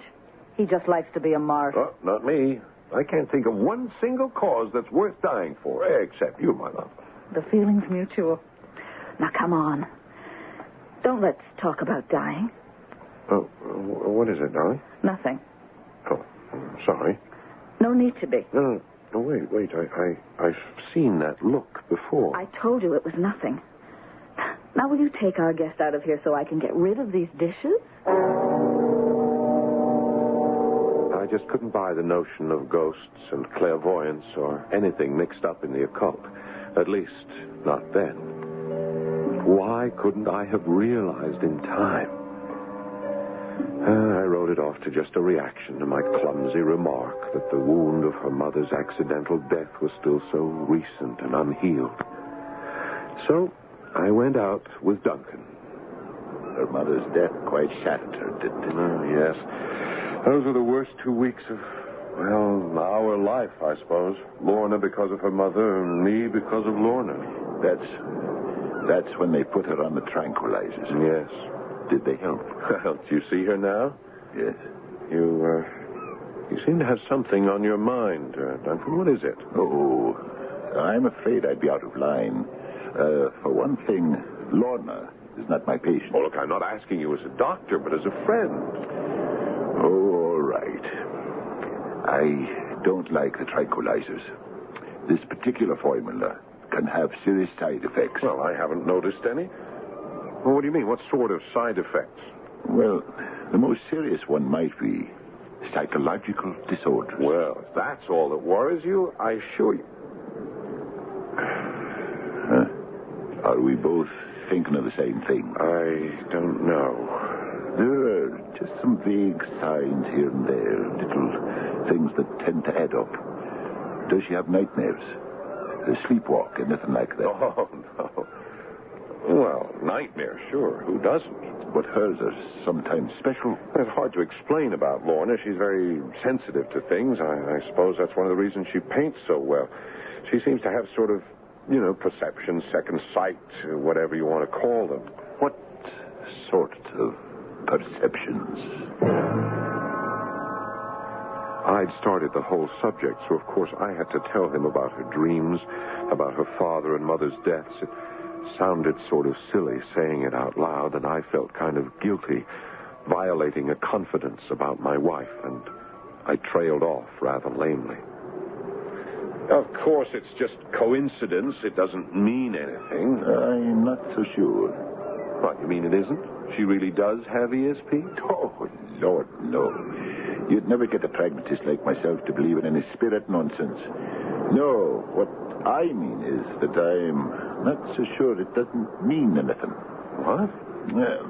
Speaker 9: He just likes to be a martyr.
Speaker 7: Oh, not me. I can't think of one single cause that's worth dying for, except you, my love.
Speaker 9: The feeling's mutual. Now, come on. Don't let's talk about dying.
Speaker 7: Oh, what is it, darling?
Speaker 9: Nothing.
Speaker 7: Oh, sorry.
Speaker 9: No need to be.
Speaker 7: No, wait. I've seen that look before.
Speaker 9: I told you it was nothing. Now, will you take our guest out of here so I can get rid of these dishes?
Speaker 7: I just couldn't buy the notion of ghosts and clairvoyance or anything mixed up in the occult. At least, not then. Why couldn't I have realized in time? I wrote it off to just a reaction to my clumsy remark that the wound of her mother's accidental death was still so recent and unhealed. So, I went out with Duncan.
Speaker 15: Her mother's death quite shattered her, didn't it?
Speaker 7: Oh, yes. Those were the worst 2 weeks of, well, our life, I suppose. Lorna because of her mother, and me because of Lorna.
Speaker 15: That's when they put her on the tranquilizers.
Speaker 7: Yes.
Speaker 15: Did they help?
Speaker 7: Well, do you see her now?
Speaker 15: Yes.
Speaker 7: You seem to have something on your mind, Duncan. What is it?
Speaker 15: Oh, I'm afraid I'd be out of line. For one thing, Lorna is not my patient.
Speaker 7: Oh, look, I'm not asking you as a doctor, but as a friend.
Speaker 15: Oh, all right. I don't like the tranquilizers. This particular formula can have serious side effects.
Speaker 7: Well, I haven't noticed any. Well, what do you mean? What sort of side effects?
Speaker 15: Well, the most serious one might be psychological disorders.
Speaker 7: Well, if that's all that worries you, I assure you.
Speaker 15: Are we both thinking of the same thing?
Speaker 7: I don't know.
Speaker 15: There are just some vague signs here and there, little things that tend to add up. Does she have nightmares? Sleepwalk, anything like that?
Speaker 7: Oh, no. Well, nightmares, sure. Who doesn't?
Speaker 15: But hers are sometimes special.
Speaker 7: It's hard to explain about Lorna. She's very sensitive to things. I suppose that's one of the reasons she paints so well. She seems to have sort of, perception, second sight, whatever you want to call them.
Speaker 15: What sort of perceptions?
Speaker 7: I'd started the whole subject, so of course I had to tell him about her dreams, about her father and mother's deaths. It sounded sort of silly saying it out loud, and I felt kind of guilty, violating a confidence about my wife, and I trailed off rather lamely. Of course, it's just coincidence. It doesn't mean anything.
Speaker 15: I'm not so sure.
Speaker 7: What, you mean it isn't? She really does have ESP?
Speaker 15: Oh, Lord, no. You'd never get a pragmatist like myself to believe in any spirit nonsense. No, what I mean is that I'm not so sure it doesn't mean anything.
Speaker 7: What?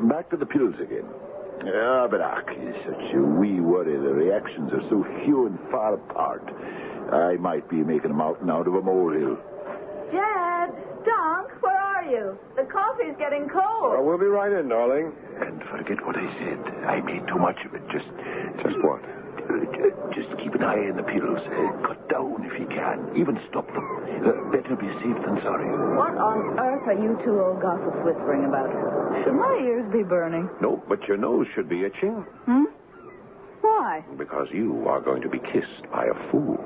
Speaker 15: Back to the pills again. But is such a wee worry. The reactions are so few and far apart. I might be making a mountain out of a molehill.
Speaker 9: Jed, Dunk, where are you? The coffee's getting cold.
Speaker 7: Well, we'll be right in, darling.
Speaker 15: And forget what I said. I made too much of it. Just
Speaker 7: what?
Speaker 15: Just keep an eye on the pills. Cut down if you can. Even stop them. Better be safe than sorry.
Speaker 9: What on earth are you two old gossips whispering about? Should my ears be burning?
Speaker 7: No, but your nose should be itching.
Speaker 9: Why?
Speaker 7: Because you are going to be kissed by a fool.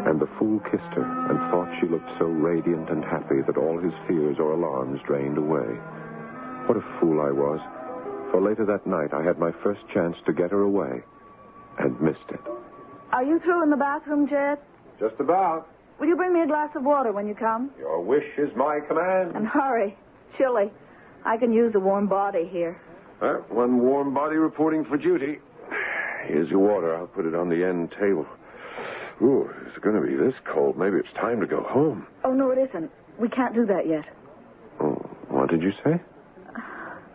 Speaker 7: And the fool kissed her and thought she looked so radiant and happy that all his fears or alarms drained away. What a fool I was. For later that night, I had my first chance to get her away. and missed it.
Speaker 9: Are you through in the bathroom, Jed?
Speaker 7: Just about.
Speaker 9: Will you bring me a glass of water when you come?
Speaker 7: Your wish is my command.
Speaker 9: And hurry. Chilly. I can use a warm body here.
Speaker 7: One warm body reporting for duty. Here's your water. I'll put it on the end table. Ooh, it's going to be this cold. Maybe it's time to go home.
Speaker 9: Oh, no, it isn't. We can't do that yet.
Speaker 7: Oh, what did you say?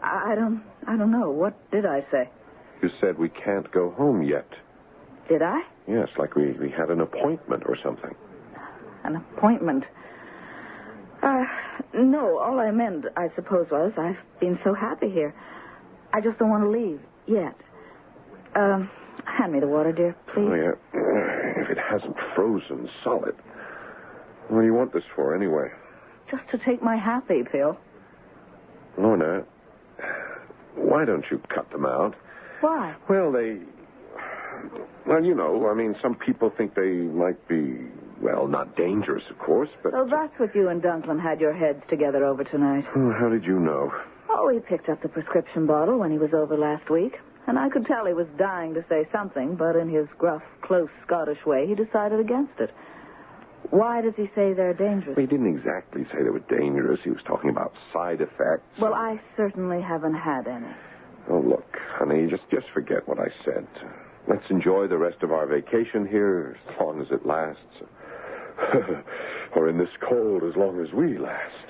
Speaker 9: I don't know. What did I say?
Speaker 7: You said we can't go home yet.
Speaker 9: Did I?
Speaker 7: Yes, like we had an appointment or something.
Speaker 9: An appointment? No, all I meant, I suppose, was I've been so happy here. I just don't want to leave yet. Hand me the water, dear, please.
Speaker 7: Oh, yeah. If it hasn't frozen solid. What do you want this for, anyway?
Speaker 9: Just to take my happy pill.
Speaker 7: Lorna, why don't you cut them out?
Speaker 9: Why?
Speaker 7: Well, some people think they might be, well, not dangerous, of course, but...
Speaker 9: So that's what you and Dunklin had your heads together over tonight.
Speaker 7: Oh, how did you know?
Speaker 9: Oh, he picked up the prescription bottle when he was over last week, and I could tell he was dying to say something, but in his gruff, close Scottish way, he decided against it. Why does he say they're dangerous?
Speaker 7: He didn't exactly say they were dangerous. He was talking about side effects.
Speaker 9: Well, I certainly haven't had any.
Speaker 7: Oh, look, honey, just forget what I said. Let's enjoy the rest of our vacation here as long as it lasts. Or in this cold as long as we last.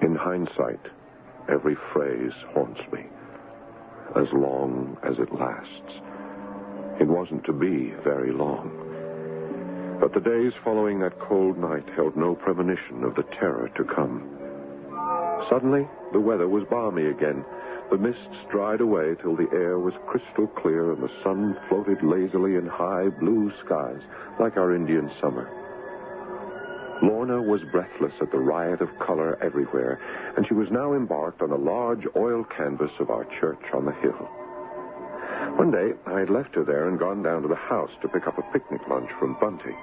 Speaker 7: In hindsight, every phrase haunts me. As long as it lasts. It wasn't to be very long. But the days following that cold night held no premonition of the terror to come. Suddenly, the weather was balmy again. The mists dried away till the air was crystal clear and the sun floated lazily in high blue skies like our Indian summer. Lorna was breathless at the riot of color everywhere, and she was now embarked on a large oil canvas of our church on the hill. One day, I had left her there and gone down to the house to pick up a picnic lunch from Bunty.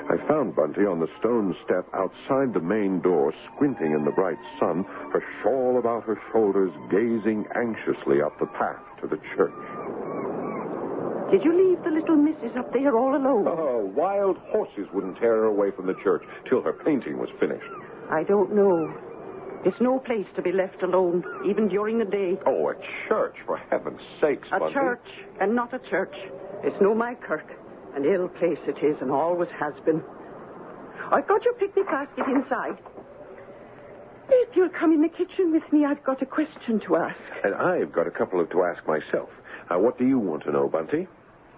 Speaker 7: I found Bunty on the stone step outside the main door, squinting in the bright sun, her shawl about her shoulders, gazing anxiously up the path to the church.
Speaker 8: Did you leave the little missus up there all alone?
Speaker 7: Oh, wild horses wouldn't tear her away from the church till her painting was finished.
Speaker 8: I don't know. It's no place to be left alone, even during the day.
Speaker 7: Oh, a church, for heaven's sakes, Bunty.
Speaker 8: A church, and not a church. It's no my kirk. An ill place it is, and always has been. I've got your picnic basket inside. If you'll come in the kitchen with me, I've got a question to ask.
Speaker 7: And I've got a couple to ask myself. What do you want to know, Bunty?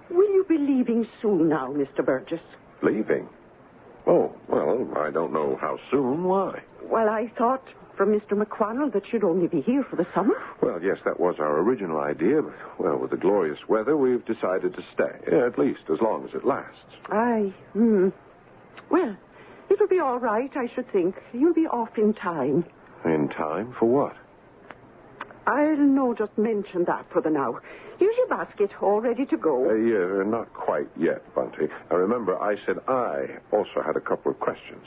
Speaker 8: Will you be leaving soon now, Mr. Burgess?
Speaker 7: Leaving? Oh, well, I don't know how soon. Why?
Speaker 8: Well, I thought from Mr. McQuannell that you'd only be here for the summer.
Speaker 7: Well, yes, that was our original idea, but, well, with the glorious weather, we've decided to stay, at least as long as it lasts.
Speaker 8: Well, it'll be all right, I should think. You'll be off in time.
Speaker 7: In time? For what?
Speaker 8: I'll no just mention that for the now. Here's your basket, all ready to go.
Speaker 7: Yeah, not quite yet, Bunty. Now, remember, I said I also had a couple of questions.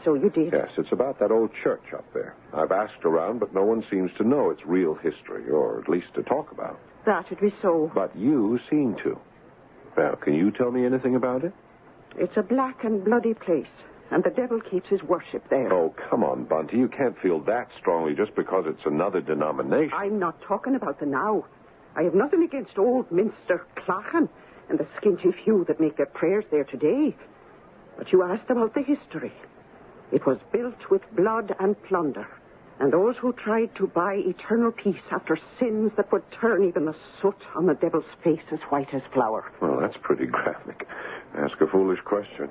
Speaker 8: So you did?
Speaker 7: Yes, it's about that old church up there. I've asked around, but no one seems to know its real history, or at least to talk about.
Speaker 8: That'd be so.
Speaker 7: But you seem to. Now, can you tell me anything about it?
Speaker 8: It's a black and bloody place, and the devil keeps his worship there.
Speaker 7: Oh, come on, Bunty. You can't feel that strongly just because it's another denomination.
Speaker 8: I'm not talking about the now. I have nothing against old Minster Clachan and the skinty few that make their prayers there today. But you asked about the history. It was built with blood and plunder, and those who tried to buy eternal peace after sins that would turn even the soot on the devil's face as white as flour.
Speaker 7: Well, that's pretty graphic. Ask a foolish question.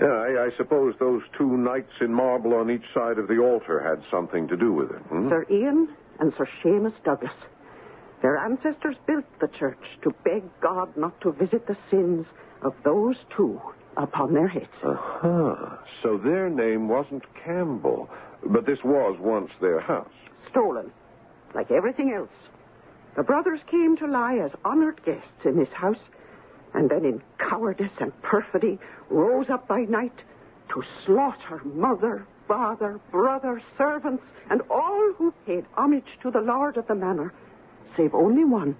Speaker 7: Yeah, I suppose those two knights in marble on each side of the altar had something to do with it.
Speaker 8: Sir Ian and Sir Seamus Douglas. Their ancestors built the church to beg God not to visit the sins of those two upon their heads.
Speaker 7: So their name wasn't Campbell, but this was once their house.
Speaker 8: Stolen, like everything else. The brothers came to lie as honored guests in this house, and then in cowardice and perfidy rose up by night to slaughter mother, father, brother, servants, and all who paid homage to the lord of the manor, save only one,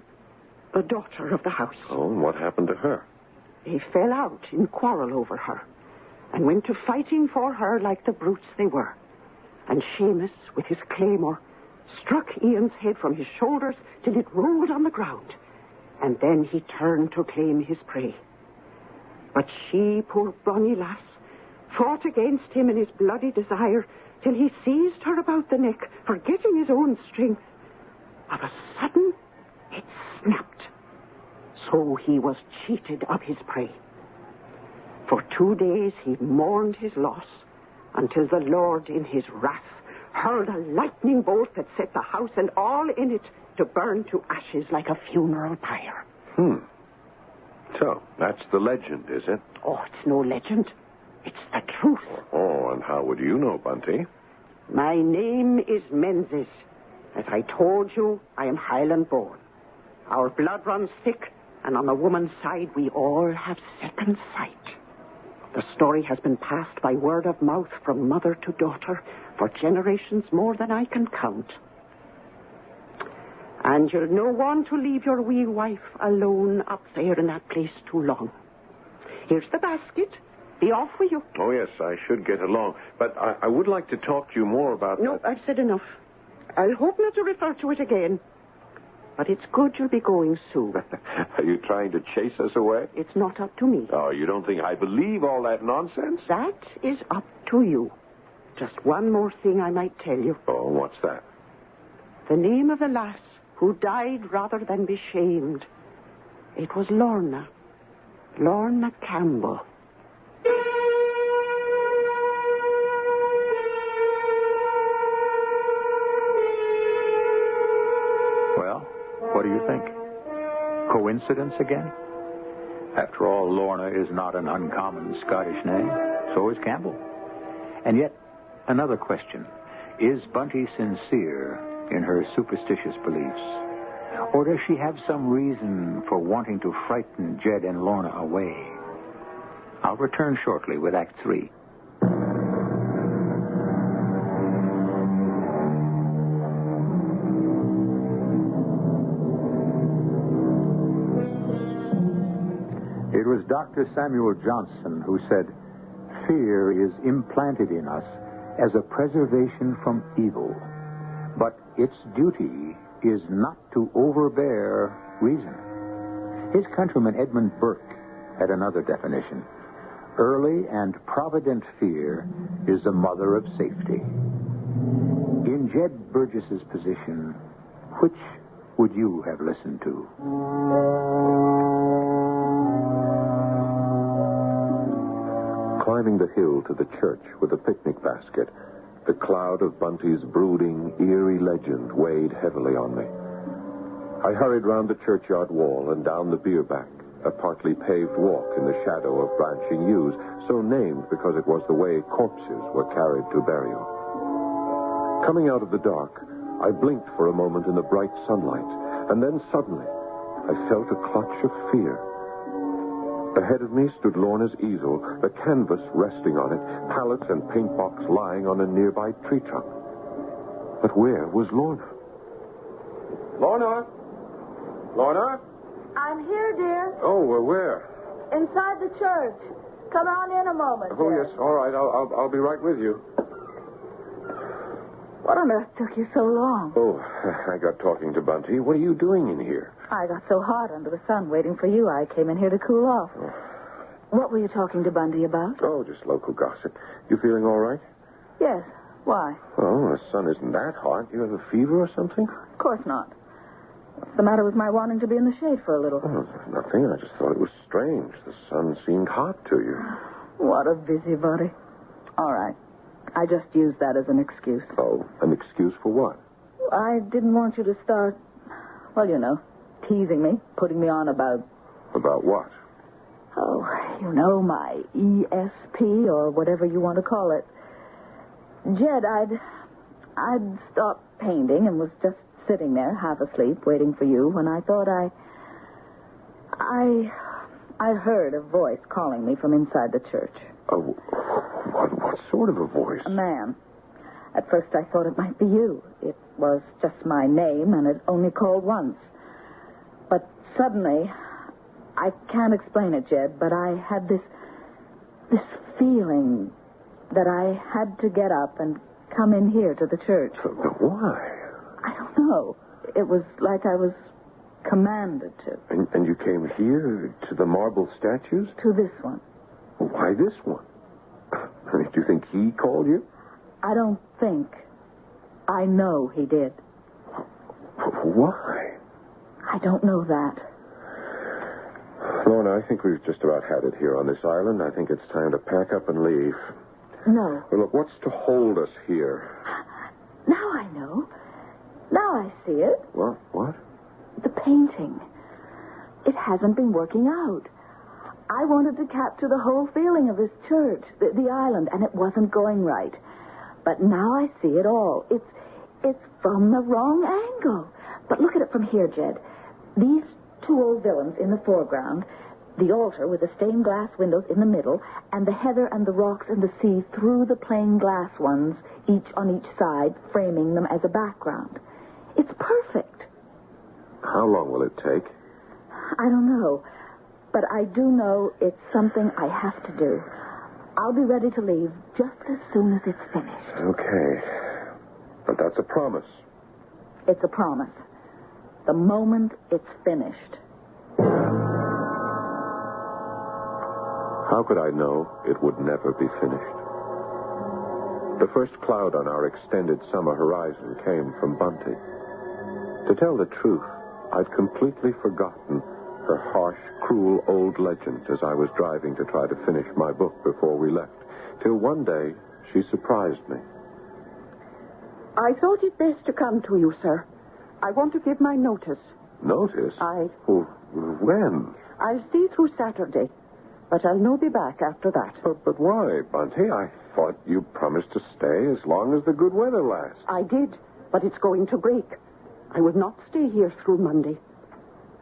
Speaker 8: the daughter of the house.
Speaker 7: Oh, and what happened to her?
Speaker 8: They fell out in quarrel over her, and went to fighting for her like the brutes they were. And Seamus, with his claymore, struck Ian's head from his shoulders till it rolled on the ground, and then he turned to claim his prey. But she, poor bonny lass, fought against him in his bloody desire till he seized her about the neck, forgetting his own strength. Of a sudden, it snapped. So he was cheated of his prey. For 2 days he mourned his loss, until the Lord, in his wrath, hurled a lightning bolt that set the house and all in it to burn to ashes like a funeral pyre.
Speaker 7: So, that's the legend, is it?
Speaker 8: Oh, it's no legend. It's the truth.
Speaker 7: Oh, and how would you know, Bunty?
Speaker 8: My name is Menzies. As I told you, I am Highland born. Our blood runs thick, and on the woman's side, we all have second sight. The story has been passed by word of mouth from mother to daughter for generations more than I can count. And you'll no want to leave your wee wife alone up there in that place too long. Here's the basket. Be off with you.
Speaker 7: Oh, yes, I should get along. But I would like to talk to you more about...
Speaker 8: No, I've said enough. I'll hope not to refer to it again. But it's good you'll be going soon.
Speaker 7: Are you trying to chase us away?
Speaker 8: It's not up to me.
Speaker 7: Oh, you don't think I believe all that nonsense?
Speaker 8: That is up to you. Just one more thing I might tell you.
Speaker 7: Oh, what's that?
Speaker 8: The name of the lass who died rather than be shamed. It was Lorna. Lorna Campbell.
Speaker 16: Well, what do you think? Coincidence again? After all, Lorna is not an uncommon Scottish name. So is Campbell. And yet, another question. Is Bunty sincere in her superstitious beliefs? Or does she have some reason for wanting to frighten Jed and Lorna away? I'll return shortly with Act 3. It was Dr. Samuel Johnson who said, "Fear is implanted in us as a preservation from evil, but its duty is not to overbear reason." His countryman Edmund Burke had another definition. Early and provident fear is the mother of safety. In Jed Burgess's position, which would you have listened to?
Speaker 7: Climbing the hill to the church with a picnic basket, the cloud of Bunty's brooding, eerie legend weighed heavily on me. I hurried round the churchyard wall and down the bierback, a partly paved walk in the shadow of branching yews, so named because it was the way corpses were carried to burial. Coming out of the dark, I blinked for a moment in the bright sunlight, and then suddenly I felt a clutch of fear. Ahead of me stood Lorna's easel, the canvas resting on it, pallets and paint box lying on a nearby tree trunk. But where was Lorna? Lorna? Lorna?
Speaker 9: I'm here, dear.
Speaker 7: Oh, where?
Speaker 9: Inside the church. Come on in a moment.
Speaker 7: Oh,
Speaker 9: dear.
Speaker 7: yes, all right. I'll be right with you.
Speaker 9: What on earth took you so long?
Speaker 7: Oh, I got talking to Bunty. What are you doing in here?
Speaker 9: I got so hot under the sun waiting for you, I came in here to cool off.
Speaker 7: Oh.
Speaker 9: What were you talking to Bunty about?
Speaker 7: Oh, just local gossip. You feeling all right?
Speaker 9: Yes. Why?
Speaker 7: Oh, the sun isn't that hot. You have a fever or something?
Speaker 9: Of course not. What's the matter with my wanting to be in the shade for a little?
Speaker 7: Oh, nothing. I just thought it was strange. The sun seemed hot to you.
Speaker 9: What a busybody. All right. I just used that as an excuse.
Speaker 7: Oh, an excuse for what?
Speaker 9: I didn't want you to start, well, you know, teasing me, putting me on about...
Speaker 7: About what?
Speaker 9: Oh, you know, my ESP or whatever you want to call it. Jed, I'd stopped painting and was just sitting there, half asleep, waiting for you, when I thought I heard a voice calling me from inside the church.
Speaker 7: Oh, what What sort of a voice?
Speaker 9: A man. At first I thought it might be you. It was just my name, and it only called once. But suddenly, I can't explain it, Jed, but I had this feeling that I had to get up and come in here to the church.
Speaker 7: Why?
Speaker 9: I don't know. It was like I was commanded to.
Speaker 7: And you came here to the marble statues?
Speaker 9: To this one.
Speaker 7: Why this one? Do you think he called you?
Speaker 9: I don't think. I know he did.
Speaker 7: Why?
Speaker 9: I don't know that.
Speaker 7: Lorna, I think we've just about had it here on this island. I think it's time to pack up and leave.
Speaker 9: No.
Speaker 7: Well, look, what's to hold us here?
Speaker 9: Now I know. Now I see it.
Speaker 7: What?
Speaker 9: The painting. It hasn't been working out. I wanted to capture the whole feeling of this church, the island, and it wasn't going right. But now I see it all. It's from the wrong angle. But look at it from here, Jed. These two old villains in the foreground, the altar with the stained glass windows in the middle, and the heather and the rocks and the sea through the plain glass ones, each on each side, framing them as a background. It's perfect.
Speaker 7: How long will it take?
Speaker 9: I don't know. But I do know it's something I have to do. I'll be ready to leave just as soon as it's finished.
Speaker 7: Okay. But that's a promise.
Speaker 9: It's a promise. The moment it's finished.
Speaker 7: How could I know it would never be finished? The first cloud on our extended summer horizon came from Bunty. To tell the truth, I'd completely forgotten her harsh, cruel old legend as I was driving to try to finish my book before we left, till one day she surprised me.
Speaker 8: I thought it best to come to you, sir. I want to give my notice.
Speaker 7: Notice? Well, when?
Speaker 8: I'll stay through Saturday, but I'll no be back after that.
Speaker 7: But why, Bunty? I thought you promised to stay as long as the good weather lasts.
Speaker 8: I did, but it's going to break. I will not stay here through Monday.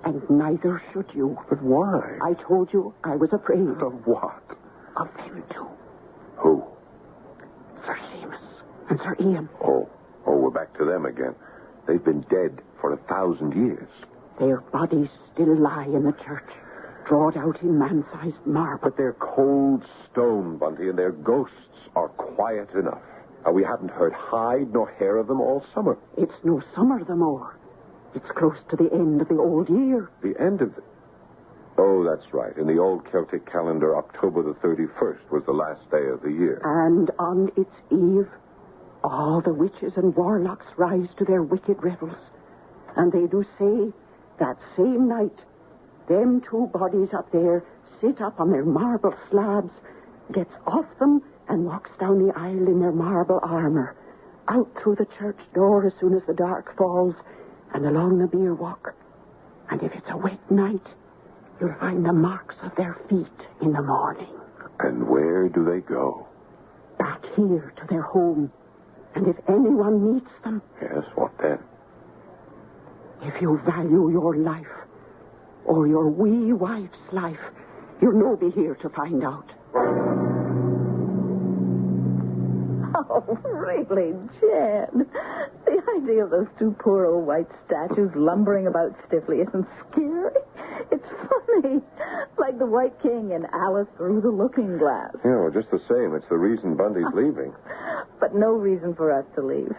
Speaker 8: And neither should you.
Speaker 7: But why?
Speaker 8: I told you I was afraid.
Speaker 7: Of what?
Speaker 8: Of them two.
Speaker 7: Who?
Speaker 8: Sir Seamus and Sir Ian.
Speaker 7: Oh, we're back to them again. They've been dead for 1,000 years.
Speaker 8: Their bodies still lie in the church, drawn out in man-sized marble.
Speaker 7: But they're cold stone, Bunty, and their ghosts are quiet enough. And we haven't heard hide nor hair of them all summer.
Speaker 8: It's no summer the more. It's close to the end of the old year.
Speaker 7: The end of the... Oh, that's right. In the old Celtic calendar, October the 31st was the last day of the year.
Speaker 8: And on its eve, all the witches and warlocks rise to their wicked revels. And they do say that same night, them two bodies up there sit up on their marble slabs, gets off them and walks down the aisle in their marble armor, out through the church door as soon as the dark falls, and along the bier walk. And if it's a wet night, you'll find the marks of their feet in the morning.
Speaker 7: And where do they go?
Speaker 8: Back here to their home. And if anyone meets them...
Speaker 7: Yes, what then?
Speaker 8: If you value your life, or your wee wife's life, you'll no be here to find out.
Speaker 9: Oh, really, Jen? The idea of those two poor old white statues lumbering about stiffly isn't scary. It's funny. Like the White King in Alice Through the Looking Glass.
Speaker 7: Yeah, well, just the same. It's the reason Bundy's leaving.
Speaker 9: But no reason for us to leave.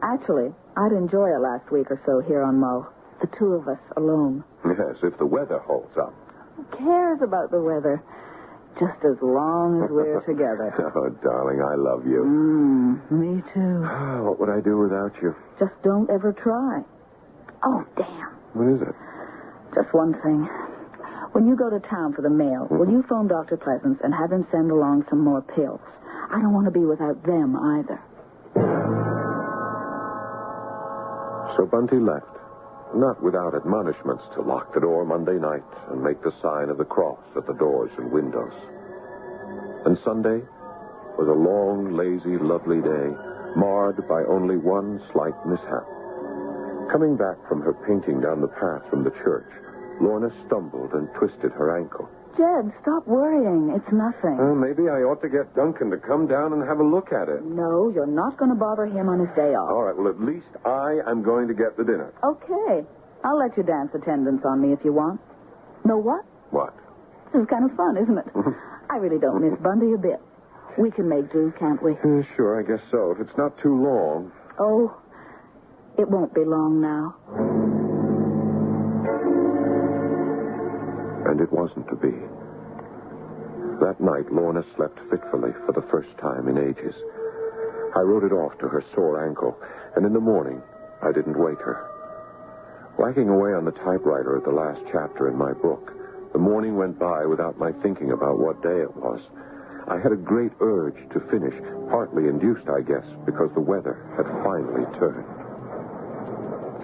Speaker 9: Actually, I'd enjoy a last week or so here on Mull. The two of us alone.
Speaker 7: Yes, if the weather holds up.
Speaker 9: Who cares about the weather? Just as long as we're together.
Speaker 7: Oh, darling, I love you.
Speaker 9: Me too.
Speaker 7: What would I do without you?
Speaker 9: Just don't ever try. Oh, damn.
Speaker 7: What is it?
Speaker 9: Just one thing. When you go to town for the mail, will you phone Dr. Pleasance and have him send along some more pills? I don't want to be without them either.
Speaker 7: So Bunty left, not without admonishments to lock the door Monday night and make the sign of the cross at the doors and windows. And Sunday was a long, lazy, lovely day, marred by only one slight mishap. Coming back from her painting down the path from the church, Lorna stumbled and twisted her ankle.
Speaker 9: Jed, stop worrying. It's nothing.
Speaker 7: Well, maybe I ought to get Duncan to come down and have a look at it.
Speaker 9: No, you're not going to bother him on his day off.
Speaker 7: All right, well, at least I am going to get the dinner.
Speaker 9: Okay. I'll let you dance attendance on me if you want. Know what?
Speaker 7: What?
Speaker 9: This is kind of fun, isn't it? I really don't miss Bundy a bit. We can make do, can't we?
Speaker 7: Sure, I guess so. If it's not too long.
Speaker 9: Oh, it won't be long now.
Speaker 7: And it wasn't to be. That night, Lorna slept fitfully for the first time in ages. I wrote it off to her sore ankle, and in the morning, I didn't wake her. Whacking away on the typewriter at the last chapter in my book, the morning went by without my thinking about what day it was. I had a great urge to finish, partly induced, I guess, because the weather had finally turned.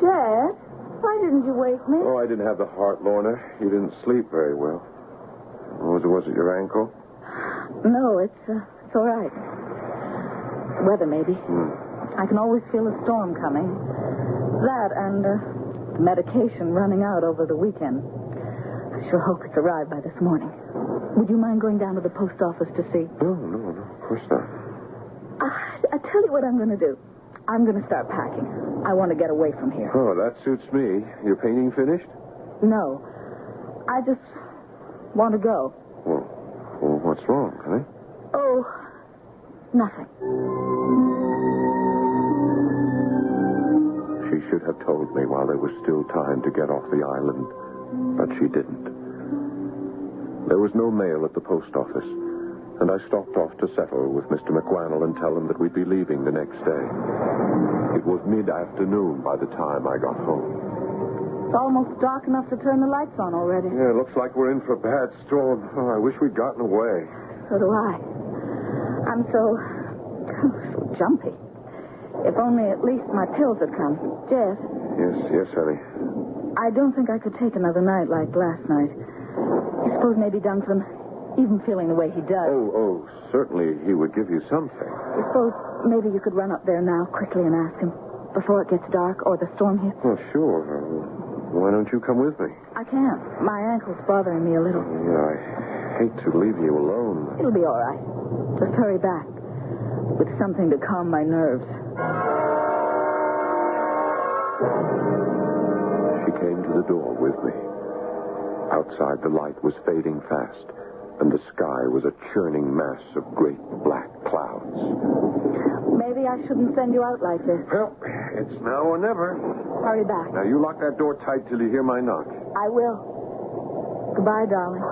Speaker 9: Jed, why didn't you wake me?
Speaker 7: Oh, I didn't have the heart, Lorna. You didn't sleep very well. Was it your ankle?
Speaker 9: No, it's all right. Weather, maybe. I can always feel a storm coming. That and medication running out over the weekend. I sure hope it's arrived by this morning. Would you mind going down to the post office to see?
Speaker 7: No, of course not.
Speaker 9: I tell you what I'm going to do. I'm going to start packing. I want to get away from here.
Speaker 7: Oh, that suits me. Your painting finished?
Speaker 9: No. I just want to go.
Speaker 7: Well, what's wrong, honey?
Speaker 9: Oh, nothing.
Speaker 7: She should have told me while there was still time to get off the island, but she didn't. There was no mail at the post office, and I stopped off to settle with Mr. McWannell and tell him that we'd be leaving the next day. It was mid-afternoon by the time I got home.
Speaker 9: It's almost dark enough to turn the lights on already.
Speaker 7: Yeah, it looks like we're in for a bad storm. Oh, I wish we'd gotten away.
Speaker 9: So do I. I'm so jumpy. If only at least my pills had come. Jeff?
Speaker 7: Yes, honey.
Speaker 9: I don't think I could take another night like last night. I suppose maybe Duncan, even feeling the way he does.
Speaker 7: Oh, certainly he would give you something.
Speaker 9: I suppose maybe you could run up there now quickly and ask him before it gets dark or the storm hits.
Speaker 7: Oh, sure. Why don't you come with me?
Speaker 9: I can't. My ankle's bothering me a little.
Speaker 7: Yeah, I hate to leave you alone.
Speaker 9: It'll be all right. Just hurry back with something to calm my nerves.
Speaker 7: She came to the door with me. Outside, the light was fading fast, and the sky was a churning mass of great black clouds.
Speaker 9: Maybe I shouldn't send you out like this.
Speaker 7: Well, it's now or never.
Speaker 9: Hurry back.
Speaker 7: Now, you lock that door tight till you hear my knock.
Speaker 9: I will. Goodbye, darling.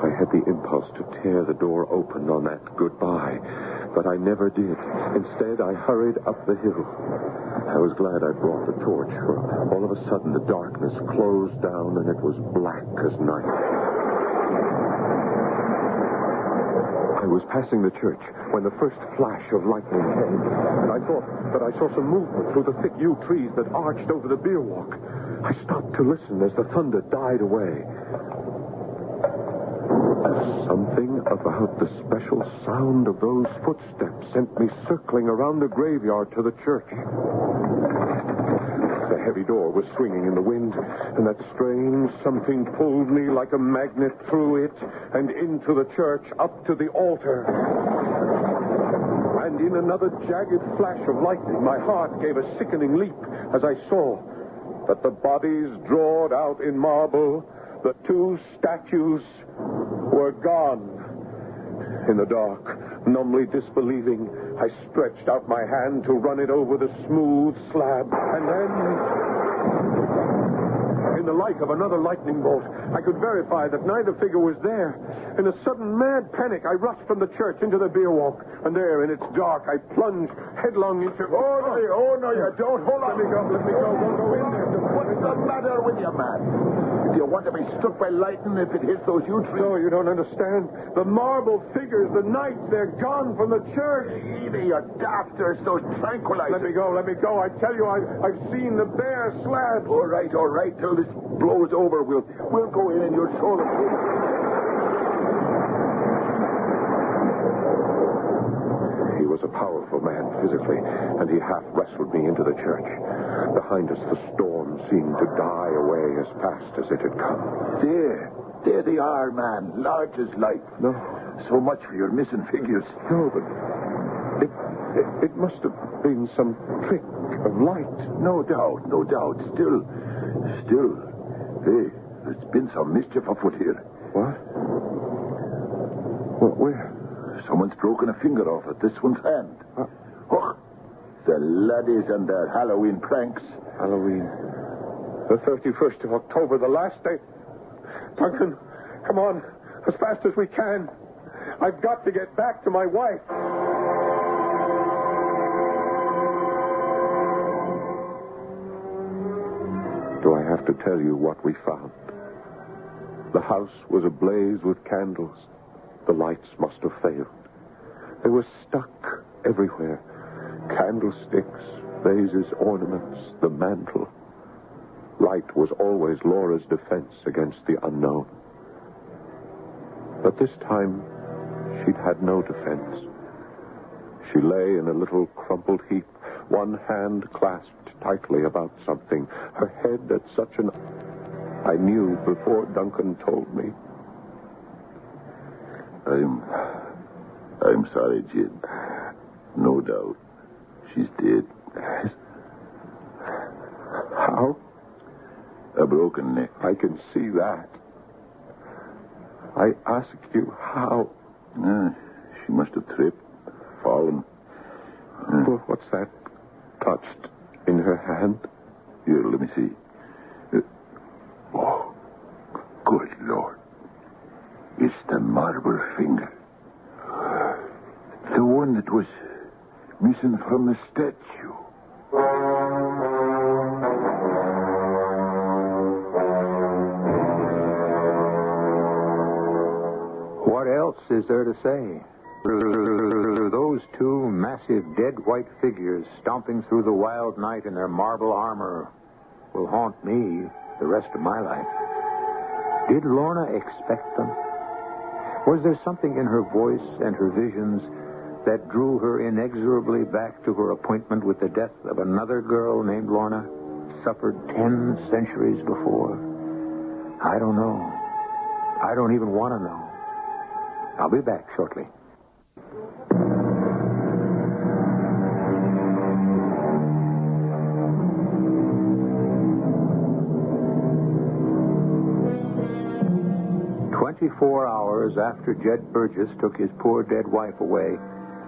Speaker 7: I had the impulse to tear the door open on that goodbye, but I never did. Instead, I hurried up the hill. I was glad I brought the torch, for all of a sudden the darkness closed down and it was black as night. I was passing the church when the first flash of lightning came, and I thought that I saw some movement through the thick yew trees that arched over the beer walk. I stopped to listen as the thunder died away. Something about the special sound of those footsteps sent me circling around the graveyard to the church. The heavy door was swinging in the wind, and that strange something pulled me like a magnet through it and into the church, up to the altar. And in another jagged flash of lightning, my heart gave a sickening leap as I saw that the bodies drawn out in marble, the two statues, were gone. In the dark, numbly disbelieving, I stretched out my hand to run it over the smooth slab, and then, in the light of another lightning bolt, I could verify that neither figure was there. In a sudden mad panic, I rushed from the church into the beer walk, and there, in its dark, I plunged headlong into...
Speaker 15: Oh, no, you don't. Hold on.
Speaker 7: Let me go. Don't go in there.
Speaker 15: What's the matter with you, man? Do you want to be struck by lightning if it hits those yew trees?
Speaker 7: No, you don't understand. The marble figures, the knights, they're gone from the church.
Speaker 15: Either you're daft or so tranquilized.
Speaker 7: Let me go. I tell you, I've seen the bare slab.
Speaker 15: All right. Till this blows over, we'll go in and you'll show them.
Speaker 7: He was a powerful man physically, and he half wrestled me into the church. Behind us, the storm time seemed to die away as fast as it had come.
Speaker 15: There they are, man. Large as life.
Speaker 7: No.
Speaker 15: So much for your missing figures.
Speaker 7: No, but it must have been some trick of light.
Speaker 15: No doubt. Still, hey, there's been some mischief afoot here.
Speaker 7: What? Where?
Speaker 15: Someone's broken a finger off at this one's hand. Oh, the laddies and their Halloween pranks.
Speaker 7: Halloween. The 31st of October, the last day. Duncan, come on, as fast as we can. I've got to get back to my wife. Do I have to tell you what we found? The house was ablaze with candles. The lights must have failed. They were stuck everywhere. Candlesticks, vases, ornaments, the mantel. Light was always Laura's defense against the unknown. But this time, she'd had no defense. She lay in a little crumpled heap, one hand clasped tightly about something, her head at such an... I knew before Duncan told me.
Speaker 15: I'm sorry, Jid. No doubt. She's dead.
Speaker 7: How?
Speaker 15: A broken neck.
Speaker 7: I can see that. I asked you how.
Speaker 15: She must have tripped, fallen.
Speaker 7: Well, what's that touched in her hand?
Speaker 15: Here, let me see. Oh, good Lord. It's the marble finger. The one that was missing from the statue.
Speaker 16: What else is there to say? Those two massive dead white figures stomping through the wild night in their marble armor will haunt me the rest of my life. Did Lorna expect them? Was there something in her voice and her visions that drew her inexorably back to her appointment with the death of another girl named Lorna, suffered 10 centuries before? I don't know. I don't even want to know. I'll be back shortly. "24 hours after Jed Burgess took his poor dead wife away,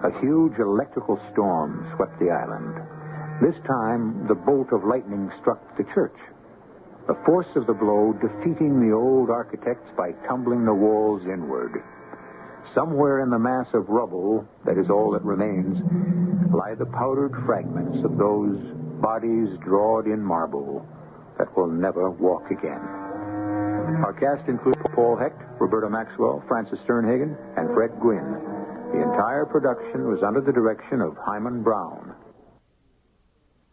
Speaker 16: a huge electrical storm swept the island. This time, the bolt of lightning struck the church. The force of the blow defeating the old architects by tumbling the walls inward. Somewhere in the mass of rubble, that is all that remains, lie the powdered fragments of those bodies drawed in marble that will never walk again." Our cast includes Paul Hecht, Roberta Maxwell, Francis Sternhagen, and Fred Gwynn. The entire production was under the direction of Hyman Brown.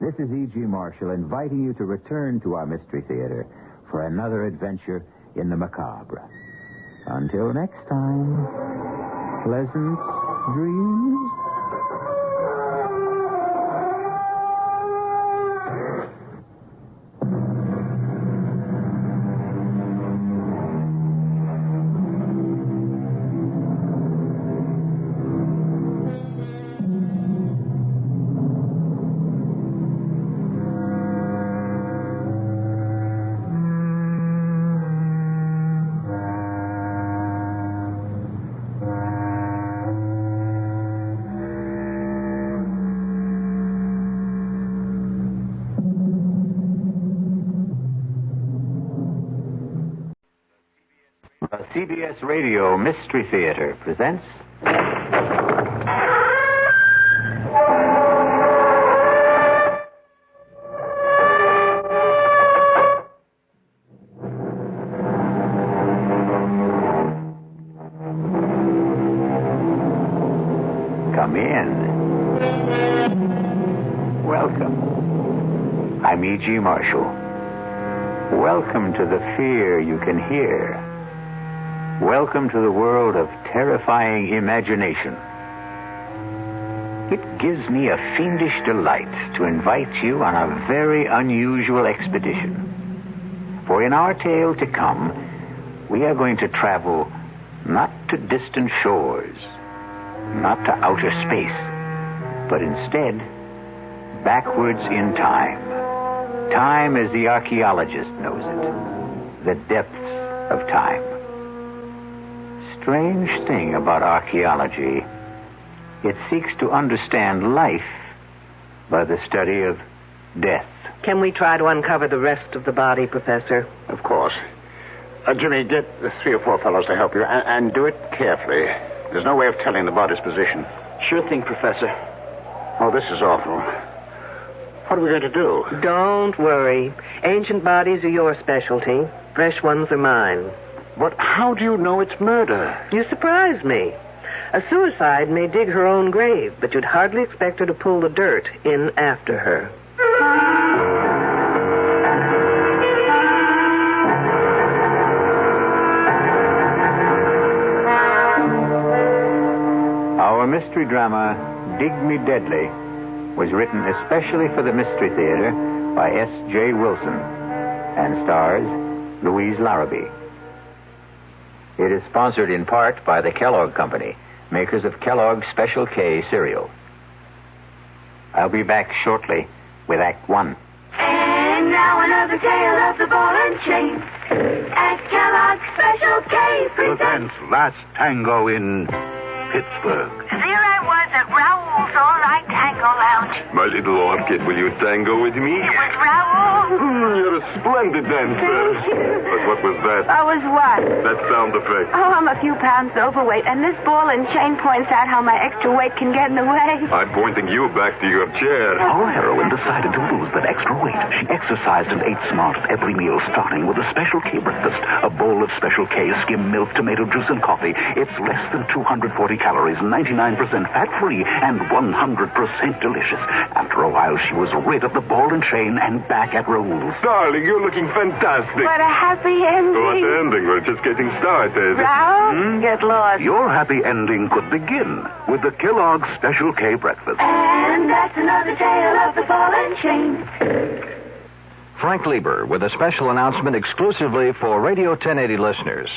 Speaker 5: This is E.G. Marshall inviting you to return to our Mystery Theater for another adventure in the macabre. Until next time, pleasant dreams.
Speaker 2: CBS Radio Mystery Theater presents... Come in. Welcome. I'm E.G. Marshall. Welcome to the fear you can hear. Welcome to the world of terrifying imagination. It gives me a fiendish delight to invite you on a very unusual expedition. For in our tale to come, we are going to travel not to distant shores, not to outer space, but instead backwards in time. Time as the archaeologist knows it. The depths of time. Strange thing about archaeology, it seeks to understand life by the study of death.
Speaker 14: Can we try to uncover the rest of the body, Professor?
Speaker 17: Of course. Jimmy, get the 3 or 4 fellows to help you, and do it carefully. There's no way of telling the body's position.
Speaker 19: Sure thing, Professor.
Speaker 17: Oh, this is awful. What are we going to do?
Speaker 14: Don't worry. Ancient bodies are your specialty. Fresh ones are mine.
Speaker 17: But how do you know it's murder?
Speaker 14: You surprise me. A suicide may dig her own grave, but you'd hardly expect her to pull the dirt in after her.
Speaker 2: Our mystery drama, Dig Me Deadly, was written especially for the Mystery Theatre by S.J. Wilson and stars Louise Larrabee. It is sponsored in part by the Kellogg Company, makers of Kellogg's Special K cereal. I'll be back shortly with Act 1.
Speaker 10: And now another tale of the ball and chain. At Kellogg's Special K presents
Speaker 15: Last Tango in Pittsburgh.
Speaker 10: There I was at Raoul's All-Night Tango Lounge.
Speaker 7: My little orchid, will you tango with me?
Speaker 10: It was Raoul.
Speaker 7: You're a splendid dancer.
Speaker 10: Thank you.
Speaker 7: But what was that?
Speaker 20: I was what?
Speaker 7: That sound effect.
Speaker 20: Oh, I'm a few pounds overweight, and this ball and chain points out how my extra weight can get in the way.
Speaker 7: I'm pointing you back to your chair.
Speaker 25: Our heroine decided to lose that extra weight. She exercised and ate smart at every meal, starting with a Special K breakfast. A bowl of Special K, skim milk, tomato juice, and coffee. It's less than 240 calories, 99% fat-free, and 100% delicious. After a while, she was rid of the ball and chain and back at Raoul's.
Speaker 7: Darling, you're looking fantastic.
Speaker 20: What a happy ending.
Speaker 7: What ending? We're just getting started.
Speaker 20: Raoul, get lost.
Speaker 25: Your happy ending could begin with the Kellogg's Special K breakfast.
Speaker 10: And that's another tale of the ball and chain.
Speaker 26: Frank Lieber with a special announcement exclusively for Radio 1080 listeners.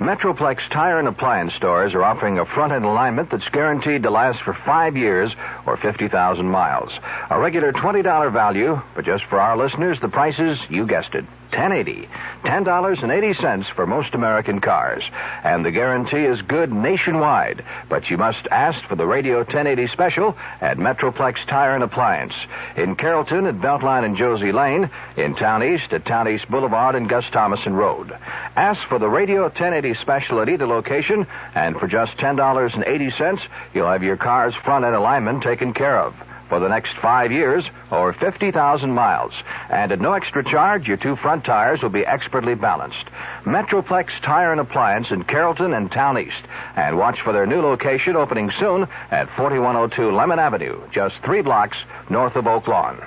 Speaker 26: Metroplex Tire and Appliance stores are offering a front-end alignment that's guaranteed to last for 5 years or 50,000 miles. A regular $20 value, but just for our listeners, the price is, you guessed it, $10.80. $10.80 for most American cars. And the guarantee is good nationwide. But you must ask for the Radio 1080 special at Metroplex Tire and Appliance. In Carrollton at Beltline and Josie Lane. In Town East at Town East Boulevard and Gus Thomason Road. Ask for the Radio 1080 special at either location, and for just $10.80, you'll have your car's front-end alignment taken care of for the next 5 years or 50,000 miles. And at no extra charge, your 2 front tires will be expertly balanced. Metroplex Tire and Appliance in Carrollton and Town East. And watch for their new location opening soon at 4102 Lemon Avenue, just 3 blocks north of Oak Lawn.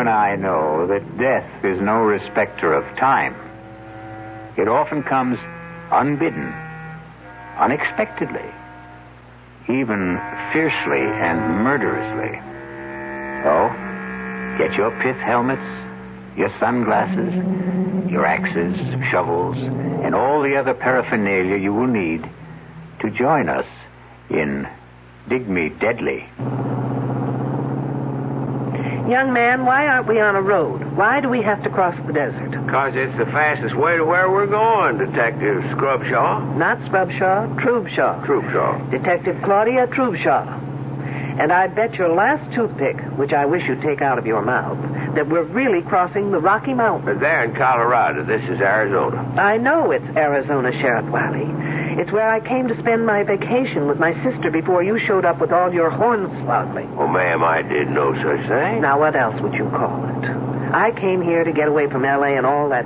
Speaker 2: I know that death is no respecter of time. It often comes unbidden, unexpectedly, even fiercely and murderously. So, get your pith helmets, your sunglasses, your axes, shovels, and all the other paraphernalia you will need to join us in Dig Me Deadly.
Speaker 14: Young man, why aren't we on a road? Why do we have to cross the desert?
Speaker 27: Because it's the fastest way to where we're going, Detective Scrubshaw.
Speaker 14: Not Scrubshaw, Trubshaw.
Speaker 27: Trubshaw.
Speaker 14: Detective Claudia Trubshaw. And I bet your last toothpick, which I wish you'd take out of your mouth, that we're really crossing the Rocky Mountains.
Speaker 27: They're in Colorado. This is Arizona.
Speaker 14: I know it's Arizona, Sheriff Wiley. It's where I came to spend my vacation with my sister before you showed up with all your hornswoggling.
Speaker 27: Oh, ma'am, I did no such thing.
Speaker 14: Now, what else would you call it? I came here to get away from L.A. and all that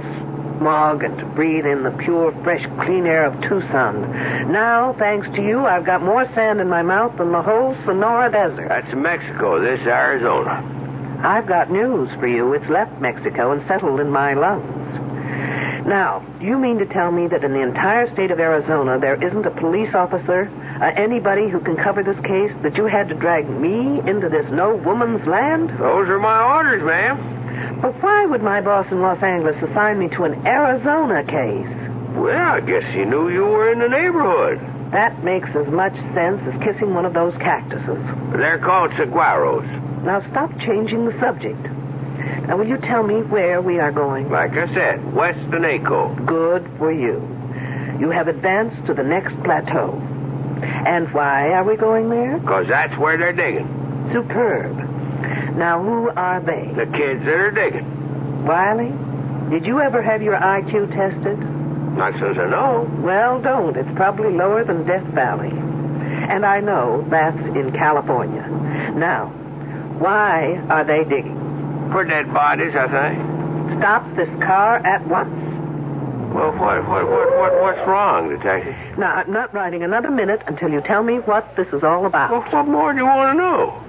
Speaker 14: smog and to breathe in the pure, fresh, clean air of Tucson. Now, thanks to you, I've got more sand in my mouth than the whole Sonora Desert.
Speaker 27: That's Mexico. This Arizona.
Speaker 14: I've got news for you. It's left Mexico and settled in my lungs. Now, do you mean to tell me that in the entire state of Arizona there isn't a police officer, anybody who can cover this case, that you had to drag me into this no-woman's land?
Speaker 27: Those are my orders, ma'am.
Speaker 14: But why would my boss in Los Angeles assign me to an Arizona case?
Speaker 27: Well, I guess he knew you were in the neighborhood.
Speaker 14: That makes as much sense as kissing one of those cactuses.
Speaker 27: They're called saguaros.
Speaker 14: Now stop changing the subject. Now, will you tell me where we are going?
Speaker 27: Like I said, west of Naco.
Speaker 14: Good for you. You have advanced to the next plateau. And why are we going there?
Speaker 27: Because that's where they're digging.
Speaker 14: Superb. Now, who are they?
Speaker 27: The kids that are digging.
Speaker 14: Wiley, did you ever have your IQ tested?
Speaker 27: Not since I know.
Speaker 14: Well, don't. It's probably lower than Death Valley. And I know that's in California. Now, why are they digging?
Speaker 27: For dead bodies, I think.
Speaker 14: Stop this car at once.
Speaker 27: Well, what's wrong, Detective?
Speaker 14: Now, I'm not riding another minute until you tell me what this is all about.
Speaker 27: Well, what more do you want to know?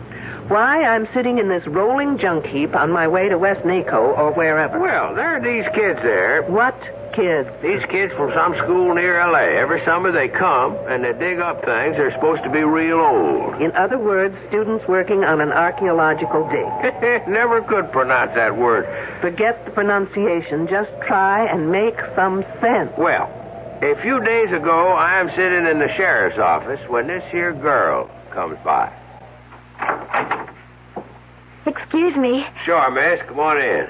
Speaker 14: Why I'm sitting in this rolling junk heap on my way to West Naco or wherever.
Speaker 27: Well, there are these kids there.
Speaker 14: What kids?
Speaker 27: These kids from some school near L.A. Every summer they come, and they dig up things that are supposed to be real old.
Speaker 14: In other words, students working on an archaeological dig.
Speaker 27: Never could pronounce that word.
Speaker 14: Forget the pronunciation. Just try and make some sense.
Speaker 27: Well, a few days ago, I am sitting in the sheriff's office when this here girl comes by.
Speaker 20: Excuse me.
Speaker 27: Sure, miss. Come on in.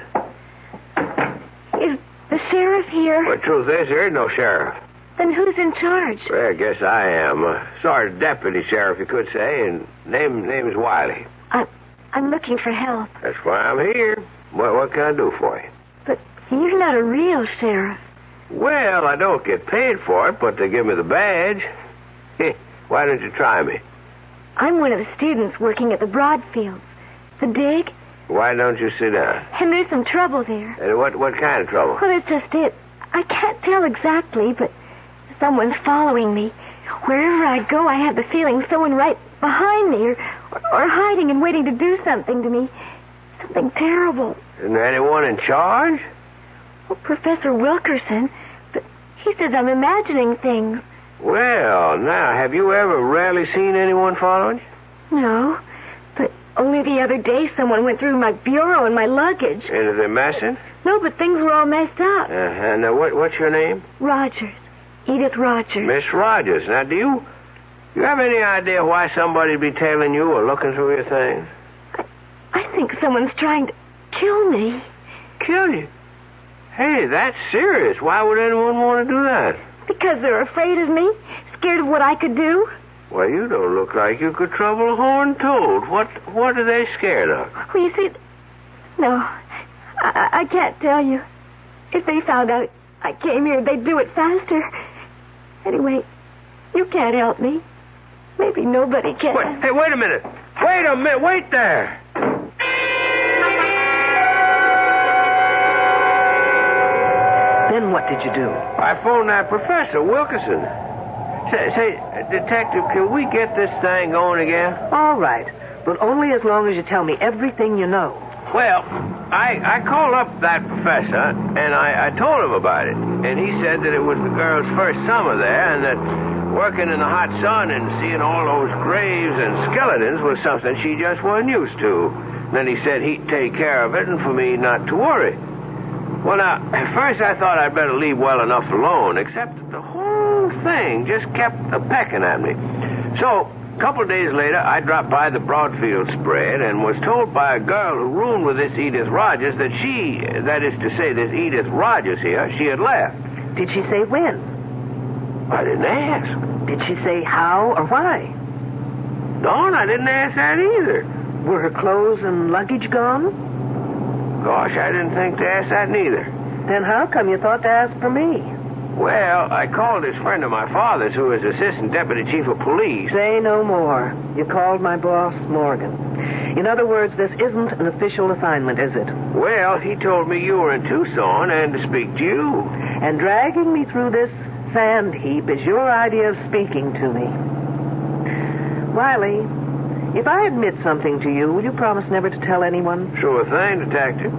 Speaker 20: Is the sheriff here?
Speaker 27: Well, the truth is, there is no sheriff.
Speaker 20: Then who's in charge?
Speaker 27: Well, I guess I am. Sergeant Deputy Sheriff, you could say, and name is Wiley.
Speaker 20: I'm looking for help.
Speaker 27: That's why I'm here. What can I do for you?
Speaker 20: But you're not a real sheriff.
Speaker 27: Well, I don't get paid for it, but they give me the badge. Why don't you try me?
Speaker 20: I'm one of the students working at the Broadfields. The dig.
Speaker 27: Why don't you sit down?
Speaker 20: And there's some trouble there.
Speaker 27: And what kind of trouble?
Speaker 20: Well, it's just it. I can't tell exactly, but someone's following me. Wherever I go, I have the feeling someone right behind me or hiding and waiting to do something to me. Something terrible.
Speaker 27: Isn't there anyone in charge?
Speaker 20: Well, Professor Wilkerson, but he says I'm imagining things.
Speaker 27: Well, now, have you ever really seen anyone following you?
Speaker 20: No, but only the other day someone went through my bureau and my luggage.
Speaker 27: And are they messing?
Speaker 20: No, but things were all messed up.
Speaker 27: Now, what's your name?
Speaker 20: Rogers. Edith Rogers.
Speaker 27: Miss Rogers. Now, do you have any idea why somebody'd be tailing you or looking through your things?
Speaker 20: I think someone's trying to kill me.
Speaker 27: Kill you? Hey, that's serious. Why would anyone want to do that?
Speaker 20: Because they're afraid of me, scared of what I could do.
Speaker 27: Well, you don't look like you could trouble a horned toad. What are they scared of?
Speaker 20: Well, you see, no, I can't tell you. If they found out I came here, they'd do it faster. Anyway, you can't help me. Maybe nobody can.
Speaker 27: Hey, wait a minute. Wait a minute. Wait there.
Speaker 14: Then what did you do?
Speaker 27: I phoned that Professor Wilkerson. Say, Detective, can we get this thing going again?
Speaker 14: All right, but only as long as you tell me everything you know.
Speaker 27: Well, I called up that professor, and I told him about it. And he said that it was the girl's first summer there, and that working in the hot sun and seeing all those graves and skeletons was something she just wasn't used to. Then he said he'd take care of it and for me not to worry. Well, now, at first I thought I'd better leave well enough alone, except that the whole thing just kept a-pecking at me. So, a couple of days later, I dropped by the Broadfield spread and was told by a girl who roomed with this Edith Rogers that that is to say, this Edith Rogers here, she had left.
Speaker 14: Did she say when?
Speaker 27: I didn't ask.
Speaker 14: Did she say how or why?
Speaker 27: No, I didn't ask that either.
Speaker 14: Were her clothes and luggage gone?
Speaker 27: Gosh, I didn't think to ask that neither.
Speaker 14: Then how come you thought to ask for me?
Speaker 27: Well, I called this friend of my father's who is Assistant Deputy Chief of Police.
Speaker 14: Say no more. You called my boss, Morgan. In other words, this isn't an official assignment, is it?
Speaker 27: Well, he told me you were in Tucson and to speak to you.
Speaker 14: And dragging me through this sand heap is your idea of speaking to me. Wiley, If I admit something to you, will you promise never to tell anyone?
Speaker 27: Sure thing, Detective.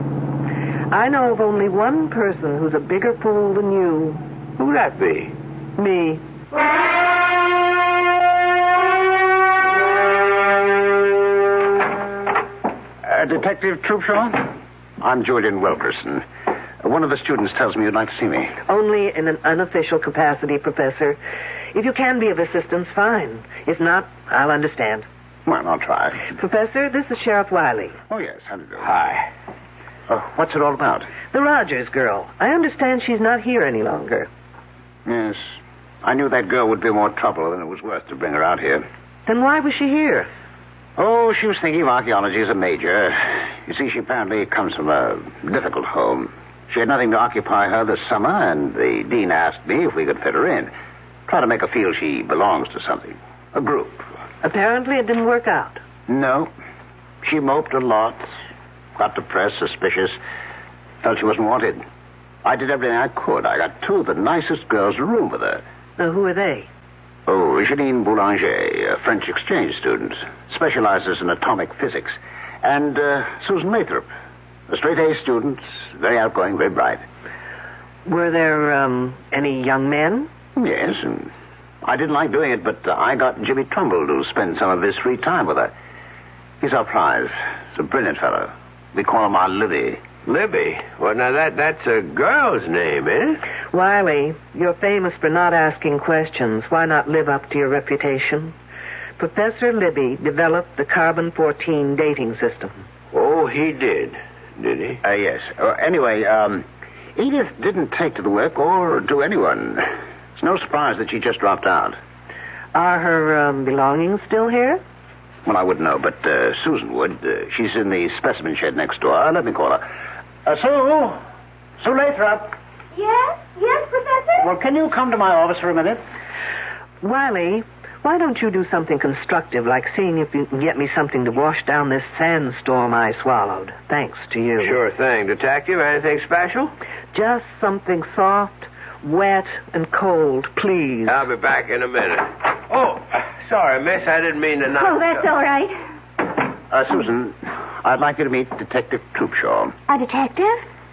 Speaker 14: I know of only one person who's a bigger fool than you.
Speaker 27: Who'd that be?
Speaker 14: Me.
Speaker 17: Detective Troopshaw? I'm Julian Wilkerson. One of the students tells me you'd like to see me.
Speaker 14: Only in an unofficial capacity, Professor. If you can be of assistance, fine. If not, I'll understand.
Speaker 17: Well, I'll try.
Speaker 14: Professor, this is Sheriff Wiley.
Speaker 17: Oh, yes. How do you do?
Speaker 27: Hi.
Speaker 17: What's it all about?
Speaker 14: The Rogers girl. I understand she's not here any longer.
Speaker 17: Yes. I knew that girl would be more trouble than it was worth to bring her out here.
Speaker 14: Then why was she here?
Speaker 17: Oh, she was thinking of archaeology as a major. You see, she apparently comes from a difficult home. She had nothing to occupy her this summer, and the dean asked me if we could fit her in. Try to make her feel she belongs to something. A group.
Speaker 14: Apparently it didn't work out.
Speaker 17: No. She moped a lot. Got depressed, suspicious. Felt she wasn't wanted. I did everything I could. I got two of the nicest girls to room with her.
Speaker 14: Who are they?
Speaker 17: Oh, Janine Boulanger, a French exchange student. Specializes in atomic physics. And Susan Lathrop, a straight-A student, very outgoing, very bright.
Speaker 14: Were there any young men?
Speaker 17: Yes, and I didn't like doing it, but I got Jimmy Trumbull to spend some of his free time with her. He's our prize. He's a brilliant fellow. We call him our Libby.
Speaker 27: Libby? Well, now that's a girl's name, eh?
Speaker 14: Wiley, you're famous for not asking questions. Why not live up to your reputation? Professor Libby developed the carbon-14 dating system.
Speaker 27: Oh, he did he?
Speaker 17: Yes. Anyway, Edith didn't take to the work or to anyone. It's no surprise that she just dropped out.
Speaker 14: Are her belongings still here?
Speaker 17: Well, I wouldn't know, but Susan would. She's in the specimen shed next door. Let me call her. Sue Lathrop.
Speaker 20: Yes, Professor?
Speaker 17: Well, can you come to my office for a minute?
Speaker 14: Wiley, why don't you do something constructive, like seeing if you can get me something to wash down this sandstorm I swallowed? Thanks to you.
Speaker 27: Sure thing. Detective, anything special?
Speaker 14: Just something soft, wet, and cold, please.
Speaker 27: I'll be back in a minute. Oh, sorry, miss. I didn't mean to knock.
Speaker 20: Oh, that's all right.
Speaker 17: Susan, I'd like you to meet Detective Troopshaw.
Speaker 20: A detective?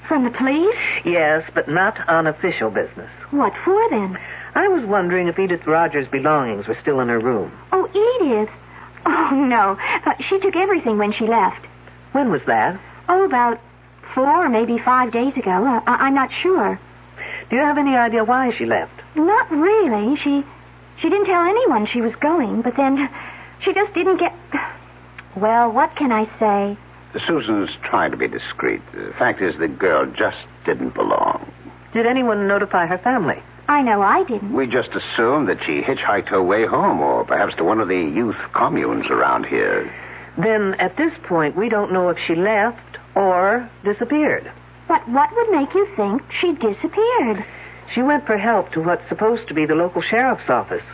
Speaker 20: From the police?
Speaker 14: Yes, but not on official business.
Speaker 20: What for, then?
Speaker 14: I was wondering if Edith Rogers' belongings were still in her room.
Speaker 20: Oh, Edith? Oh, no. She took everything when she left.
Speaker 14: When was that?
Speaker 20: Oh, about 4 or maybe 5 days ago. I'm not sure.
Speaker 14: Do you have any idea why she left?
Speaker 20: Not really. She didn't tell anyone she was going, but then she just didn't get... Well, what can I say?
Speaker 17: Susan's trying to be discreet. The fact is, the girl just didn't belong.
Speaker 14: Did anyone notify her family?
Speaker 20: I know I didn't.
Speaker 17: We just assumed that she hitchhiked her way home, or perhaps to one of the youth communes around here.
Speaker 14: Then, at this point, we don't know if she left or disappeared.
Speaker 20: But what would make you think she disappeared?
Speaker 14: She went for help to what's supposed to be the local sheriff's office.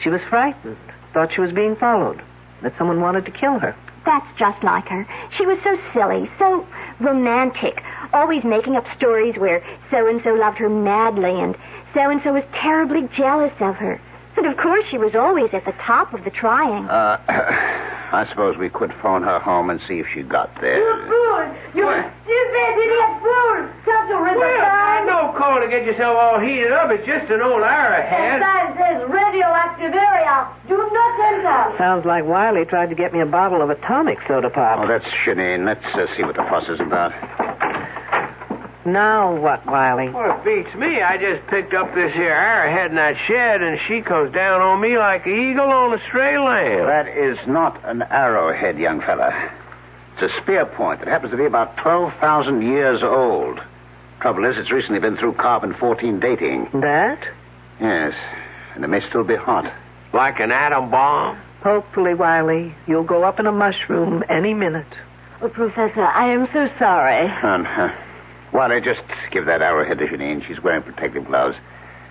Speaker 14: She was frightened, thought she was being followed, that someone wanted to kill her.
Speaker 20: That's just like her. She was so silly, so romantic, always making up stories where so-and-so loved her madly and so-and-so was terribly jealous of her. And, of course, she was always at the top of the triangle.
Speaker 17: I suppose we could phone her home and see if she got there.
Speaker 10: You fool! You stupid idiot fool! Come to
Speaker 27: Well, no call to get yourself all heated up. It's just an old arrowhead.
Speaker 10: The sign says radioactive area. Do not enter.
Speaker 14: Sounds like Wiley tried to get me a bottle of atomic soda pop.
Speaker 17: Oh, that's Janine. Let's see what the fuss is about.
Speaker 14: Now what, Wiley?
Speaker 27: Well, it beats me. I just picked up this here arrowhead in that shed, and she comes down on me like an eagle on a stray lamb.
Speaker 17: That is not an arrowhead, young fella. It's a spear point that happens to be about 12,000 years old. Trouble is, it's recently been through carbon-14 dating.
Speaker 14: That?
Speaker 17: Yes, and it may still be hot.
Speaker 27: Like an atom bomb?
Speaker 14: Hopefully, Wiley, you'll go up in a mushroom any minute.
Speaker 20: Oh, Professor, I am so sorry.
Speaker 17: Why, just give that arrowhead to Janine. She's wearing protective gloves.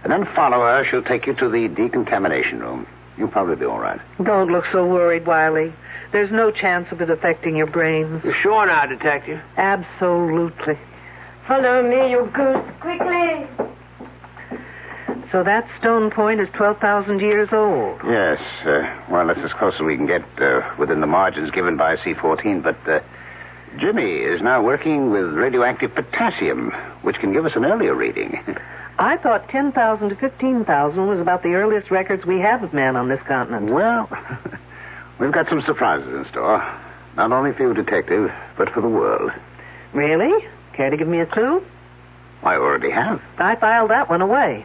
Speaker 17: And then follow her. She'll take you to the decontamination room. You'll probably be all right.
Speaker 14: Don't look so worried, Wiley. There's no chance of it affecting your brains.
Speaker 27: You're sure now, Detective?
Speaker 14: Absolutely.
Speaker 10: Follow me, you goose, quickly.
Speaker 14: So that stone point is 12,000 years old.
Speaker 17: Yes. Well, that's as close as we can get within the margins given by C14. But Jimmy is now working with radioactive potassium, which can give us an earlier reading.
Speaker 14: I thought 10,000 to 15,000 was about the earliest records we have of man on this continent.
Speaker 17: Well, we've got some surprises in store. Not only for you, Detective, but for the world.
Speaker 14: Really? Care to give me a clue?
Speaker 17: I already have.
Speaker 14: I filed that one away.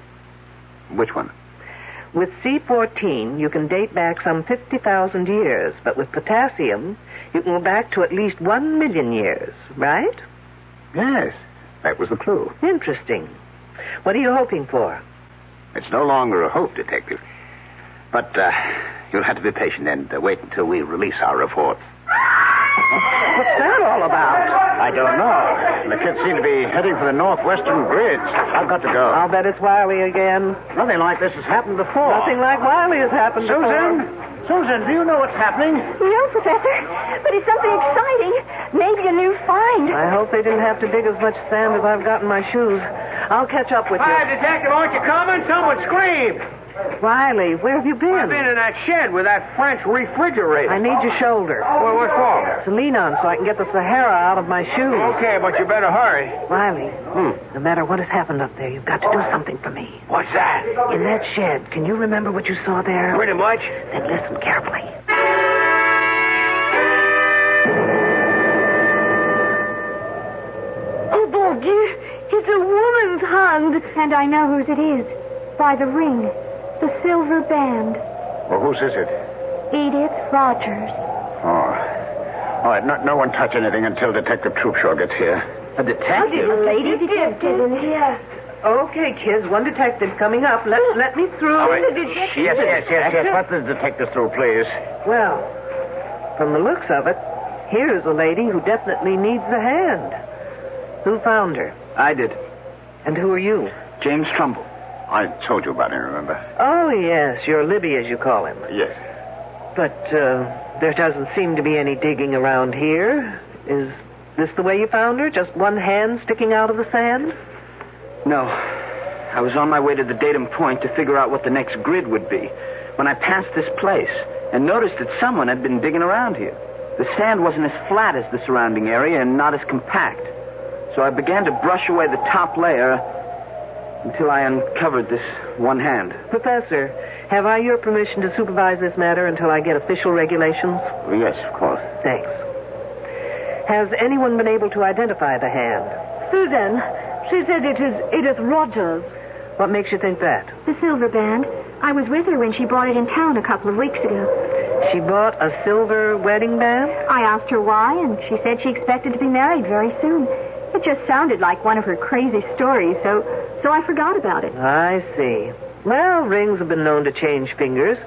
Speaker 17: Which one?
Speaker 14: With C14, you can date back some 50,000 years, but with potassium, you can go back to at least 1 million years, right?
Speaker 17: Yes, that was the clue.
Speaker 14: Interesting. What are you hoping for?
Speaker 17: It's no longer a hope, Detective. But you'll have to be patient and wait until we release our reports.
Speaker 14: What's that all about?
Speaker 17: I don't know. The kids seem to be heading for the northwestern bridge. I've got to go.
Speaker 14: I'll bet it's Wiley again.
Speaker 17: Nothing like this has happened before.
Speaker 14: Nothing like Wiley has happened before.
Speaker 17: Susan, do you know what's happening?
Speaker 20: No, Professor, but it's something exciting. Maybe a new find.
Speaker 14: I hope they didn't have to dig as much sand as I've got in my shoes. I'll catch up with you.
Speaker 27: Hi, Detective, aren't you coming? Someone screamed.
Speaker 14: Riley, where have you been?
Speaker 27: I've been in that shed with that French refrigerator.
Speaker 14: I need your shoulder.
Speaker 27: Well, what for?
Speaker 14: To lean on so I can get the Sahara out of my shoes.
Speaker 27: Okay, but you better hurry.
Speaker 14: Riley, no matter what has happened up there, you've got to do something for me.
Speaker 27: What's that?
Speaker 14: In that shed, can you remember what you saw there?
Speaker 27: Pretty much.
Speaker 14: Then listen carefully.
Speaker 20: Oh, bon Dieu, it's a woman's hand. And I know whose it is. By the ring. The silver band.
Speaker 17: Well, whose is it?
Speaker 20: Edith Rogers.
Speaker 17: Oh. All right, no one touch anything until Detective Troopshaw gets here.
Speaker 14: A detective?
Speaker 20: A lady detective in here.
Speaker 14: Okay, kids, one detective coming up. Let me through.
Speaker 17: All right. Yes. Let the detective through, please.
Speaker 14: Well, from the looks of it, here's a lady who definitely needs a hand. Who found her?
Speaker 3: I did.
Speaker 14: And who are you?
Speaker 3: James Trumbull.
Speaker 17: I told you about him, remember?
Speaker 14: Oh, yes, you're Libby, as you call him.
Speaker 17: Yes.
Speaker 14: But there doesn't seem to be any digging around here. Is this the way you found her? Just one hand sticking out of the sand?
Speaker 3: No. I was on my way to the datum point to figure out what the next grid would be when I passed this place and noticed that someone had been digging around here. The sand wasn't as flat as the surrounding area and not as compact. So I began to brush away the top layer until I uncovered this one hand.
Speaker 14: Professor, have I your permission to supervise this matter until I get official regulations?
Speaker 17: Yes, of course.
Speaker 14: Thanks. Has anyone been able to identify the hand?
Speaker 20: Susan, she said it is Edith Rogers.
Speaker 14: What makes you think that?
Speaker 20: The silver band. I was with her when she brought it in town a couple of weeks ago.
Speaker 14: She bought a silver wedding band?
Speaker 20: I asked her why, and she said she expected to be married very soon. It just sounded like one of her crazy stories, so I forgot about it.
Speaker 14: I see. Well, rings have been known to change fingers.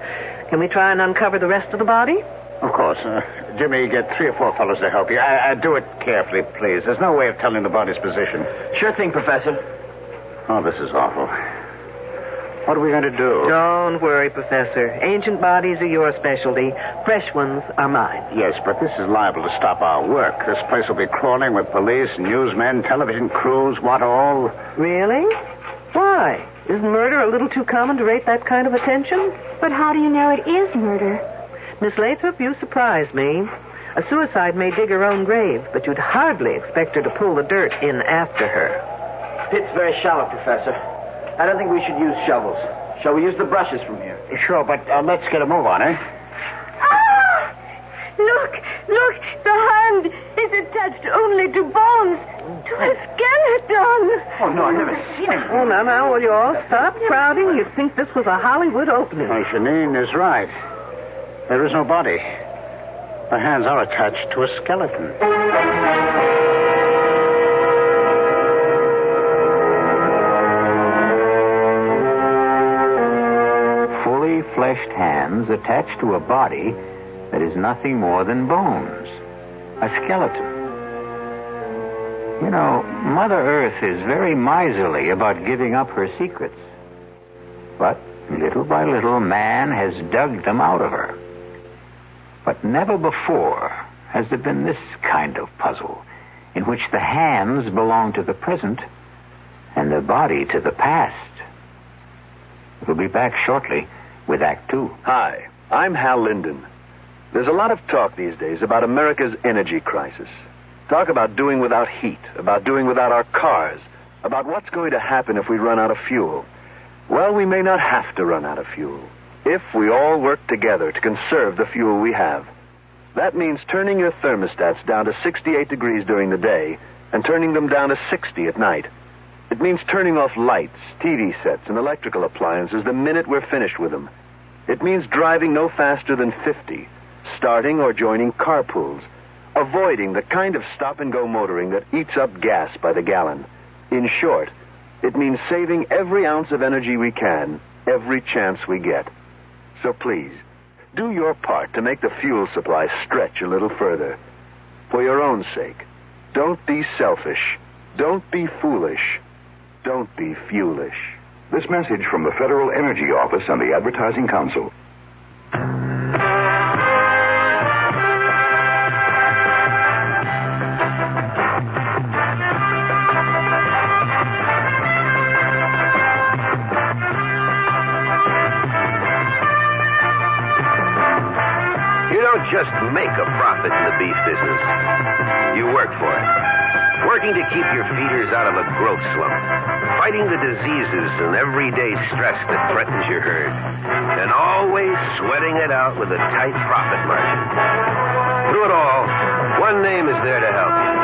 Speaker 14: Can we try and uncover the rest of the body?
Speaker 17: Of course. Jimmy, get 3 or 4 fellows to help you. Do it carefully, please. There's no way of telling the body's position.
Speaker 3: Sure thing, Professor.
Speaker 17: Oh, this is awful. What are we going to do?
Speaker 14: Don't worry, Professor. Ancient bodies are your specialty. Fresh ones are mine.
Speaker 17: Yes, but this is liable to stop our work. This place will be crawling with police, newsmen, television crews, what all.
Speaker 14: Really? Why? Isn't murder a little too common to rate that kind of attention?
Speaker 20: But how do you know it is murder?
Speaker 14: Miss Lathrop, you surprise me. A suicide may dig her own grave, but you'd hardly expect her to pull the dirt in after her.
Speaker 3: Pit's very shallow, Professor. I don't think we should use shovels. Shall we use the brushes from here?
Speaker 17: Sure, but let's get a move on, eh?
Speaker 20: Ah! Look! The hand is attached only to bones. To a skeleton.
Speaker 3: Oh, no, I've never seen it.
Speaker 14: Oh, now, will you all stop crowding? You'd think this was a Hollywood opening.
Speaker 17: Oh, Janine is right. There is no body. The hands are attached to a skeleton.
Speaker 5: Fully fleshed hands attached to a body that is nothing more than bones. A skeleton. You know, Mother Earth is very miserly about giving up her secrets. But little by little, man has dug them out of her. But never before has there been this kind of puzzle, in which the hands belong to the present and the body to the past.
Speaker 2: We'll be back shortly with Act Two.
Speaker 4: Hi, I'm Hal Linden. There's a lot of talk these days about America's energy crisis. Talk about doing without heat, about doing without our cars, about what's going to happen if we run out of fuel. Well, we may not have to run out of fuel if we all work together to conserve the fuel we have. That means turning your thermostats down to 68 degrees during the day and turning them down to 60 at night. It means turning off lights, TV sets, and electrical appliances the minute we're finished with them. It means driving no faster than 50, starting or joining carpools, avoiding the kind of stop-and-go motoring that eats up gas by the gallon. In short, it means saving every ounce of energy we can, every chance we get. So please, do your part to make the fuel supply stretch a little further. For your own sake, don't be selfish. Don't be foolish. Don't be fuelish.
Speaker 25: This message from the Federal Energy Office and the Advertising Council.
Speaker 27: You don't just make a profit in the beef business. You work for it. Working to keep your feeders out of a growth slump. Fighting the diseases and everyday stress that threatens your herd. And always sweating it out with a tight profit margin. Through it all, one name is there to help you.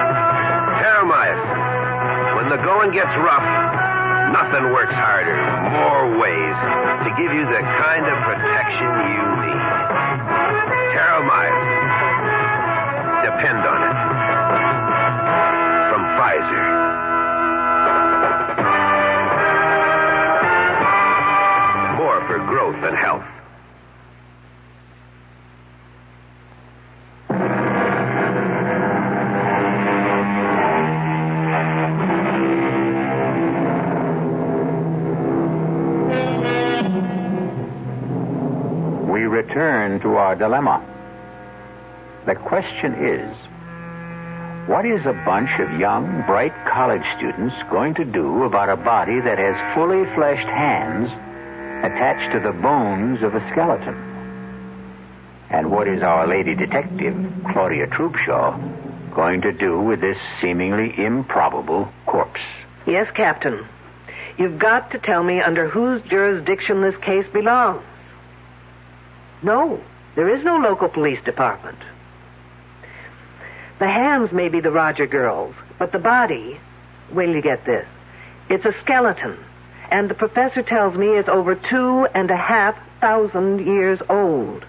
Speaker 27: Terramycin. When the going gets rough, nothing works harder, more ways, to give you the kind of protection you need. Terramycin. Depend on it. From Pfizer. More for growth and health.
Speaker 2: We return to our dilemma. The question is, what is a bunch of young, bright college students going to do about a body that has fully fleshed hands attached to the bones of a skeleton? And what is our lady detective, Claudia Troopshaw, going to do with this seemingly improbable corpse?
Speaker 14: Yes, Captain. You've got to tell me under whose jurisdiction this case belongs. No, there is no local police department. The hands may be the Roger girls, but the body, wait till you get this, it's a skeleton, and the professor tells me it's over 2,500 years old.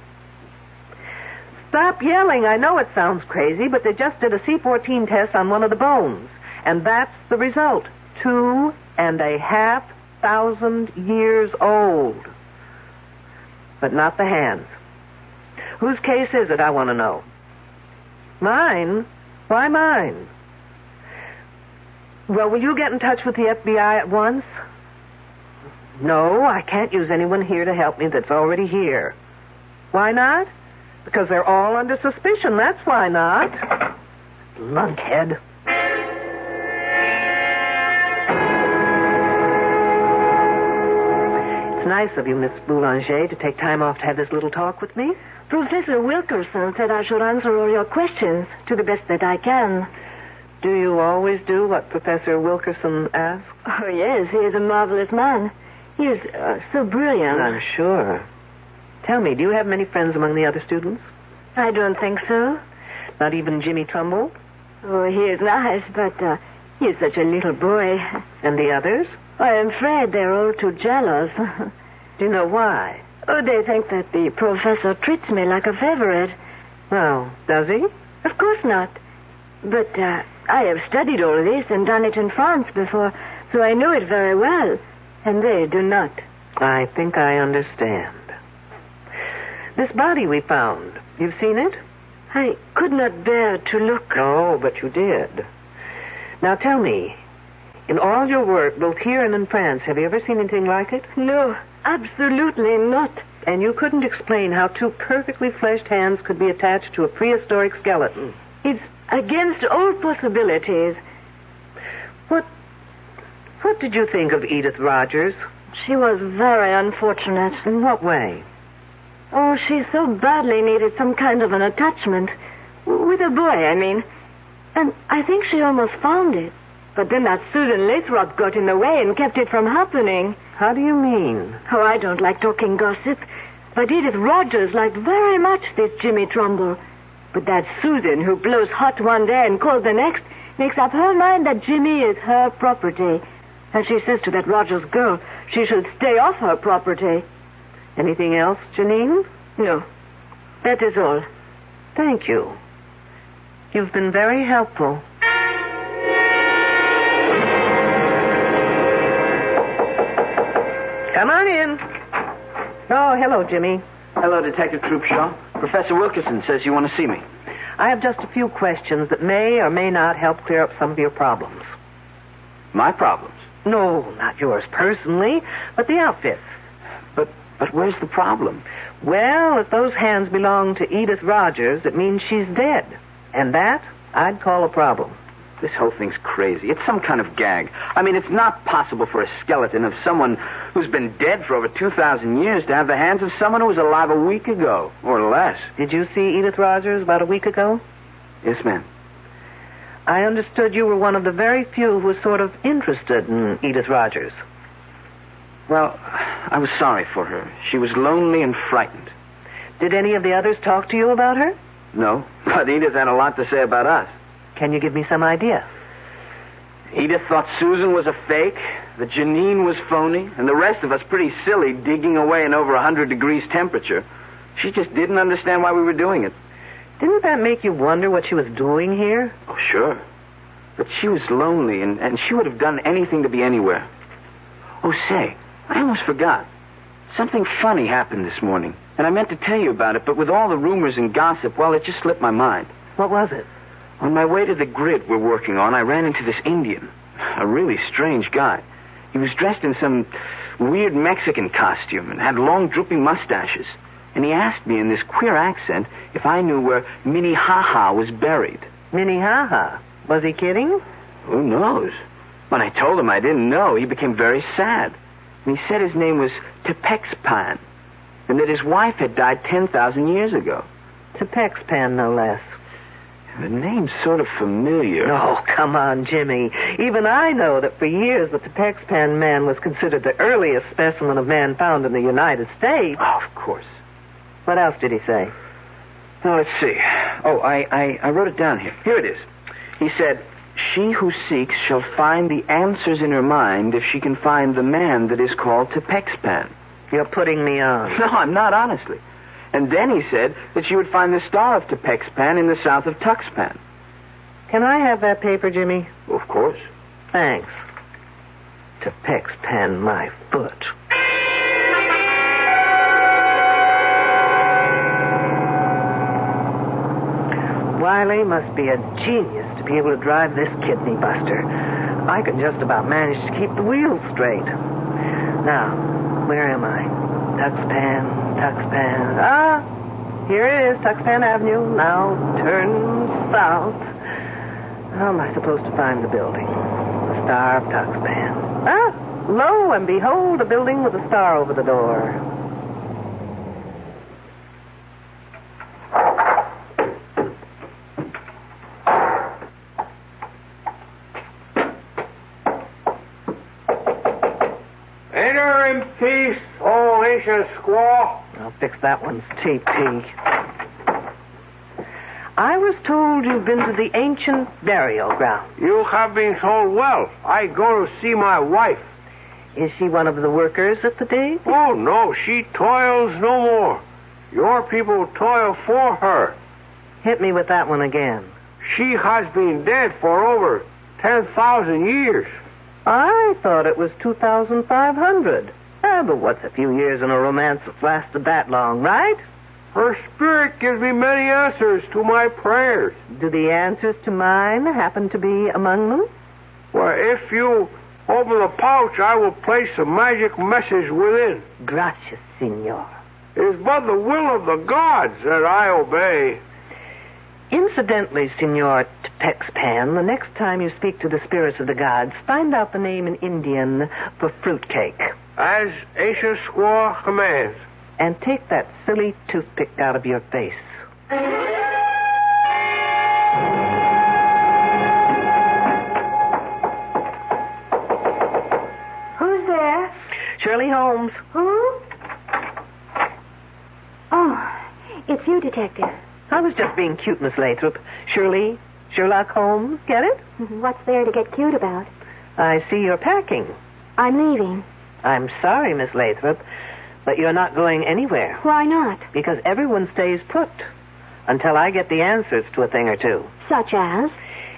Speaker 14: Stop yelling. I know it sounds crazy, but they just did a C14 test on one of the bones, and that's the result. 2,500 years old. But not the hands. Whose case is it, I want to know? Mine? Why mine? Well, will you get in touch with the FBI at once? No, I can't use anyone here to help me that's already here. Why not? Because they're all under suspicion, that's why not. Lunkhead. It's nice of you, Miss Boulanger, to take time off to have this little talk with me.
Speaker 20: Professor Wilkerson said I should answer all your questions to the best that I can.
Speaker 14: Do you always do what Professor Wilkerson asks?
Speaker 20: Oh, yes, he is a marvelous man. He is so brilliant.
Speaker 14: I'm sure. Tell me, do you have many friends among the other students?
Speaker 20: I don't think so.
Speaker 14: Not even Jimmy Trumbull?
Speaker 20: Oh, he is nice, but he is such a little boy.
Speaker 14: And the others?
Speaker 20: I am afraid they're all too jealous.
Speaker 14: Do you know why?
Speaker 20: Oh, they think that the professor treats me like a favorite.
Speaker 14: Well, does he?
Speaker 20: Of course not. But I have studied all this and done it in France before, so I know it very well. And they do not.
Speaker 14: I think I understand. This body we found, you've seen it?
Speaker 20: I could not bear to look.
Speaker 14: No, but you did. Now tell me, in all your work, both here and in France, have you ever seen anything like it?
Speaker 20: No, absolutely not.
Speaker 14: And you couldn't explain how two perfectly fleshed hands could be attached to a prehistoric skeleton?
Speaker 20: It's against all possibilities.
Speaker 14: What did you think of Edith Rogers?
Speaker 20: She was very unfortunate.
Speaker 14: In what way?
Speaker 20: Oh, she so badly needed some kind of an attachment. With a boy, I mean. And I think she almost found it. But then that Susan Lathrop got in the way and kept it from happening.
Speaker 14: How do you mean?
Speaker 20: Oh, I don't like talking gossip. But Edith Rogers liked very much this Jimmy Trumbull. But that Susan, who blows hot one day and cold the next, makes up her mind that Jimmy is her property. And she says to that Rogers girl she should stay off her property.
Speaker 14: Anything else, Janine?
Speaker 20: No. That is all.
Speaker 14: Thank you. You've been very helpful. Come on in. Oh, hello, Jimmy.
Speaker 3: Hello, Detective Troopshaw. Professor Wilkerson says you want to see me.
Speaker 14: I have just a few questions that may or may not help clear up some of your problems.
Speaker 3: My problems?
Speaker 14: No, not yours personally, but the outfit.
Speaker 3: But where's the problem?
Speaker 14: Well, if those hands belong to Edith Rogers, it means she's dead. And that, I'd call a problem.
Speaker 3: This whole thing's crazy. It's some kind of gag. I mean, it's not possible for a skeleton of someone who's been dead for over 2,000 years to have the hands of someone who was alive a week ago, or less.
Speaker 14: Did you see Edith Rogers about a week ago?
Speaker 3: Yes, ma'am.
Speaker 14: I understood you were one of the very few who was sort of interested in Edith Rogers.
Speaker 3: Well, I was sorry for her. She was lonely and frightened.
Speaker 14: Did any of the others talk to you about her?
Speaker 3: No, but Edith had a lot to say about us.
Speaker 14: Can you give me some idea?
Speaker 3: Edith thought Susan was a fake, that Janine was phony, and the rest of us pretty silly digging away in over 100 degrees temperature. She just didn't understand why we were doing it.
Speaker 14: Didn't that make you wonder what she was doing here?
Speaker 3: Oh, sure. But she was lonely, and she would have done anything to be anywhere. Oh, say, I almost forgot. Something funny happened this morning, and I meant to tell you about it, but with all the rumors and gossip, well, it just slipped my mind.
Speaker 14: What was it?
Speaker 3: On my way to the grid we're working on, I ran into this Indian. A really strange guy. He was dressed in some weird Mexican costume and had long drooping mustaches. And he asked me in this queer accent if I knew where Minnehaha was buried.
Speaker 14: Minnehaha? Was he kidding?
Speaker 3: Who knows? When I told him I didn't know, he became very sad. And he said his name was Tepexpan, and that his wife had died 10,000 years ago.
Speaker 14: Tepexpan, no less.
Speaker 3: The name's sort of familiar.
Speaker 14: Oh, come on, Jimmy. Even I know that for years the Tepexpan man was considered the earliest specimen of man found in the United States.
Speaker 3: Oh, of course.
Speaker 14: What else did he say?
Speaker 3: Now, let's see. Oh, I wrote it down here. Here it is. He said, "She who seeks shall find the answers in her mind if she can find the man that is called Tepexpan."
Speaker 14: You're putting me on.
Speaker 3: No, I'm not, honestly. And then he said that she would find the star of Tepexpan in the south of Tuxpan.
Speaker 14: Can I have that paper, Jimmy?
Speaker 3: Of course.
Speaker 14: Thanks. Tepexpan, my foot. Wiley must be a genius to be able to drive this kidney buster. I can just about manage to keep the wheels straight. Now, where am I? Tuxpan. Ah, here it is, Tuxpan Avenue. Now turn south. How am I supposed to find the building? The Star of Tuxpan. Ah, lo and behold, a building with a star over the door.
Speaker 27: Enter in peace, old ancient squaw.
Speaker 14: I'll fix that one's TP. I was told you've been to the ancient burial ground.
Speaker 27: You have been told well. I go to see my wife.
Speaker 14: Is she one of the workers at the day?
Speaker 27: Oh, no, she toils no more. Your people toil for her.
Speaker 14: Hit me with that one again.
Speaker 27: She has been dead for over 10,000 years.
Speaker 14: I thought it was 2,500. But what's a few years in a romance that's lasted that long, right?
Speaker 27: Her spirit gives me many answers to my prayers.
Speaker 14: Do the answers to mine happen to be among them?
Speaker 27: Well, if you open the pouch, I will place a magic message within.
Speaker 14: Gracias, senor.
Speaker 27: It is but the will of the gods that I obey.
Speaker 14: Incidentally, Senor Tepexpan, the next time you speak to the spirits of the gods, find out the name in Indian for fruitcake.
Speaker 27: As Ace Squaw commands.
Speaker 14: And take that silly toothpick out of your face.
Speaker 20: Who's there?
Speaker 14: Shirley Holmes.
Speaker 20: Who? Oh, it's you, Detective.
Speaker 14: I was just being cute, Miss Lathrop. Shirley, Sherlock Holmes, get it?
Speaker 20: What's there to get cute about?
Speaker 14: I see you're packing.
Speaker 20: I'm leaving.
Speaker 14: I'm sorry, Miss Lathrop, but you're not going anywhere.
Speaker 20: Why not?
Speaker 14: Because everyone stays put until I get the answers to a thing or two.
Speaker 20: Such as?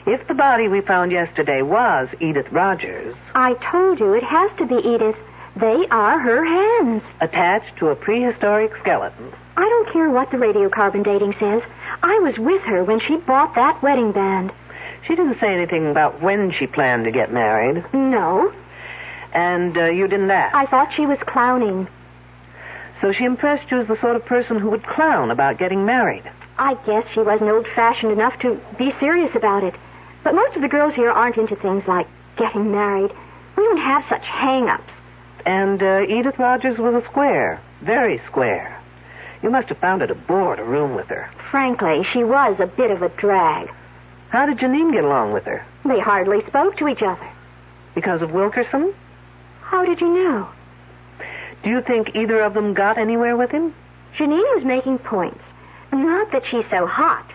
Speaker 14: If the body we found yesterday was Edith Rogers...
Speaker 20: I told you it has to be Edith. They are her hands.
Speaker 14: Attached to a prehistoric skeleton.
Speaker 20: I don't care what the radiocarbon dating says. I was with her when she bought that wedding band.
Speaker 14: She didn't say anything about when she planned to get married.
Speaker 20: No.
Speaker 14: And you didn't ask?
Speaker 20: I thought she was clowning.
Speaker 14: So she impressed you as the sort of person who would clown about getting married?
Speaker 20: I guess she wasn't old-fashioned enough to be serious about it. But most of the girls here aren't into things like getting married. We don't have such hang-ups.
Speaker 14: And Edith Rogers was a square. Very square. You must have found it a bore to room with her.
Speaker 20: Frankly, she was a bit of a drag.
Speaker 14: How did Janine get along with her?
Speaker 20: They hardly spoke to each other.
Speaker 14: Because of Wilkerson?
Speaker 20: How did you know?
Speaker 14: Do you think either of them got anywhere with him?
Speaker 20: Janine was making points. Not that she's so hot,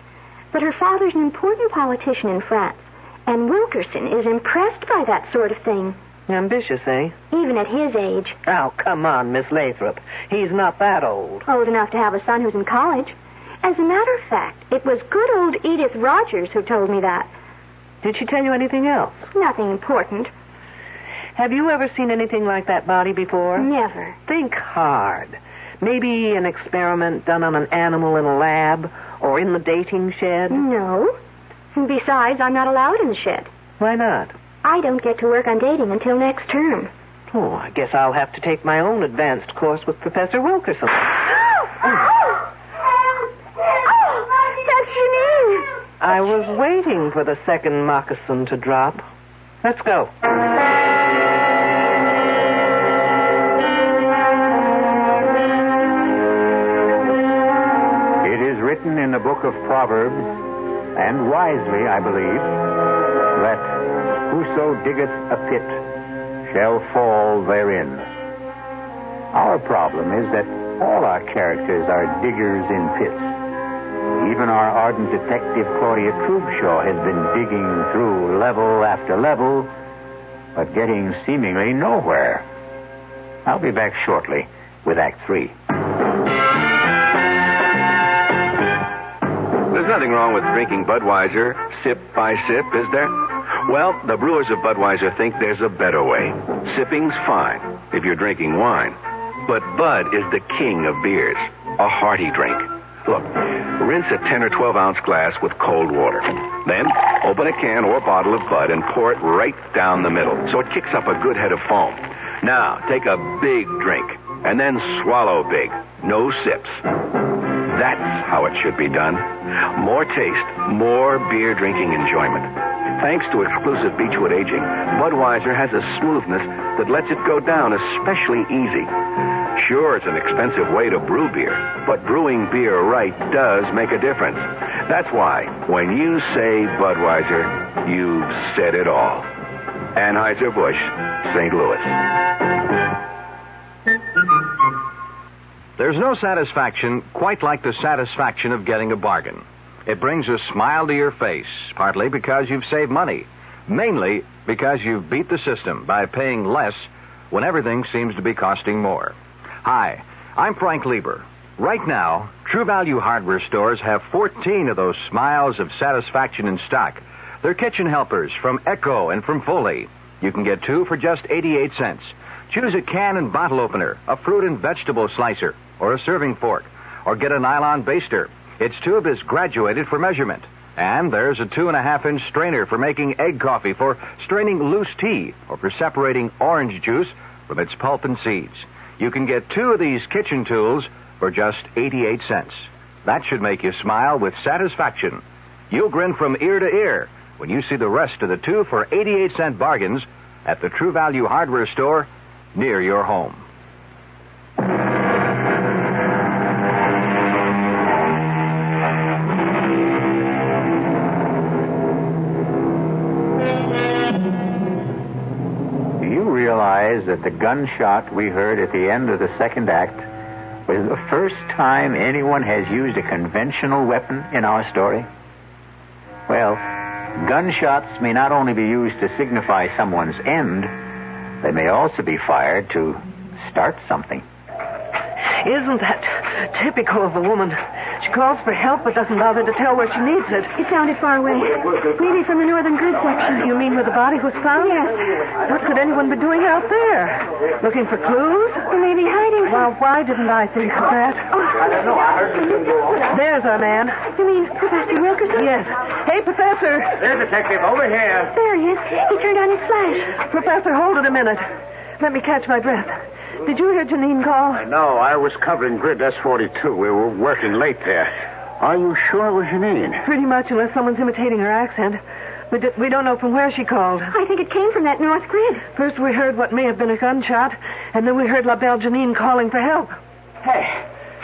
Speaker 20: but her father's an important politician in France, and Wilkerson is impressed by that sort of thing.
Speaker 14: Ambitious, eh?
Speaker 20: Even at his age.
Speaker 14: Oh, come on, Miss Lathrop. He's not that old.
Speaker 20: Old enough to have a son who's in college. As a matter of fact, it was good old Edith Rogers who told me that.
Speaker 14: Did she tell you anything else?
Speaker 20: Nothing important.
Speaker 14: Have you ever seen anything like that body before?
Speaker 20: Never.
Speaker 14: Think hard. Maybe an experiment done on an animal in a lab or in the dating shed?
Speaker 20: No. Besides, I'm not allowed in the shed.
Speaker 14: Why not?
Speaker 20: I don't get to work on dating until next term.
Speaker 14: Oh, I guess I'll have to take my own advanced course with Professor Wilkerson.
Speaker 20: That's Janine.
Speaker 14: I was waiting for the second moccasin to drop. Let's go.
Speaker 2: It is written in the book of Proverbs, and wisely, I believe, that whoso diggeth a pit shall fall therein. Our problem is that all our characters are diggers in pits. Even our ardent detective Claudia Trubshaw has been digging through level after level, but getting seemingly nowhere. I'll be back shortly with Act 3.
Speaker 4: There's nothing wrong with drinking Budweiser sip by sip, is there? Well, the brewers of Budweiser think there's a better way. Sipping's fine if you're drinking wine. But Bud is the king of beers, a hearty drink. Look, rinse a 10 or 12-ounce glass with cold water. Then open a can or bottle of Bud and pour it right down the middle so it kicks up a good head of foam. Now, take a big drink and then swallow big. No sips. That's how it should be done. More taste, more beer drinking enjoyment. Thanks to exclusive Beechwood aging, Budweiser has a smoothness that lets it go down especially easy. Sure, it's an expensive way to brew beer, but brewing beer right does make a difference. That's why, when you say Budweiser, you've said it all. Anheuser-Busch, St. Louis.
Speaker 26: There's no satisfaction quite like the satisfaction of getting a bargain. It brings a smile to your face, partly because you've saved money, mainly because you've beat the system by paying less when everything seems to be costing more. Hi, I'm Frank Lieber. Right now, True Value hardware stores have 14 of those smiles of satisfaction in stock. They're kitchen helpers from Echo and from Foley. You can get 2 for just 88 cents. Choose a can and bottle opener, a fruit and vegetable slicer, or a serving fork, or get a nylon baster. Its tube is graduated for measurement. And there's a 2.5-inch strainer for making egg coffee, for straining loose tea, or for separating orange juice from its pulp and seeds. You can get 2 of these kitchen tools for just 88 cents. That should make you smile with satisfaction. You'll grin from ear to ear when you see the rest of the 2 for 88-cent bargains at the True Value hardware store near your home.
Speaker 2: Do you realize that the gunshot we heard at the end of the second act was the first time anyone has used a conventional weapon in our story? Well, gunshots may not only be used to signify someone's end, they may also be fired to start something.
Speaker 14: Isn't that typical of a woman? She calls for help but doesn't bother to tell where she needs it.
Speaker 20: It sounded far away. Maybe from the northern goods section.
Speaker 14: You mean where the body was found?
Speaker 20: Yes.
Speaker 14: What could anyone be doing out there? Looking for clues?
Speaker 20: Or maybe hiding.
Speaker 14: Well, why didn't I think of that?
Speaker 20: I don't know. I heard you go.
Speaker 14: There's our man.
Speaker 20: You mean Professor Wilkerson?
Speaker 14: Yes. Hey, Professor.
Speaker 6: There, Detective, over here.
Speaker 20: There he is. He turned on his flash.
Speaker 14: Professor, hold it a minute. Let me catch my breath. Did you hear Janine call?
Speaker 17: No, I was covering grid S42. We were working late there. Are you sure it was Janine?
Speaker 14: Pretty much, unless someone's imitating her accent. We don't know from where she called.
Speaker 20: I think it came from that north grid.
Speaker 14: First we heard what may have been a gunshot, and then we heard La Belle Janine calling for help.
Speaker 3: Hey,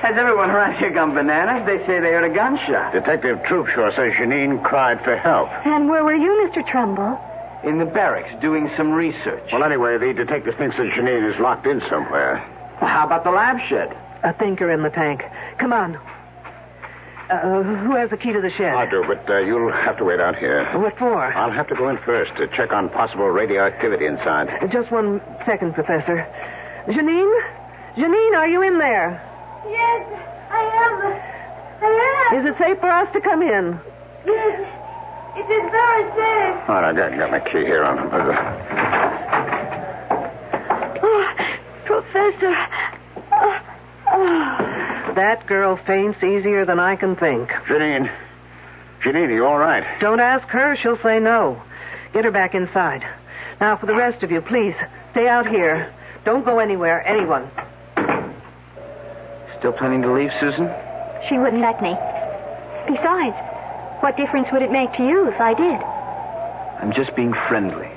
Speaker 3: has everyone around here gone bananas? They say they heard a gunshot.
Speaker 17: Detective Troopshaw says Janine cried for help.
Speaker 20: And where were you, Mr. Trumbull?
Speaker 3: In the barracks, doing some research.
Speaker 17: Well, anyway, the detective thinks that Janine is locked in somewhere.
Speaker 3: Well, how about the lab shed?
Speaker 14: A thinker in the tank. Come on. Who has the key to the shed?
Speaker 17: I do, but you'll have to wait out here.
Speaker 14: What for?
Speaker 17: I'll have to go in first to check on possible radioactivity inside.
Speaker 14: Just 1 second, Professor. Janine? Janine, are you in there?
Speaker 10: Yes, I am.
Speaker 14: Is it safe for us to come in?
Speaker 10: Yes. It is very safe.
Speaker 17: All right, I got my key here on.
Speaker 20: Oh, Professor.
Speaker 14: That girl faints easier than I can think.
Speaker 17: Janine, are you all right?
Speaker 14: Don't ask her. She'll say no. Get her back inside. Now, for the rest of you, please, stay out here. Don't go anywhere, anyone.
Speaker 3: Still planning to leave, Susan?
Speaker 20: She wouldn't let me. Besides, what difference would it make to you if I did?
Speaker 3: I'm just being friendly.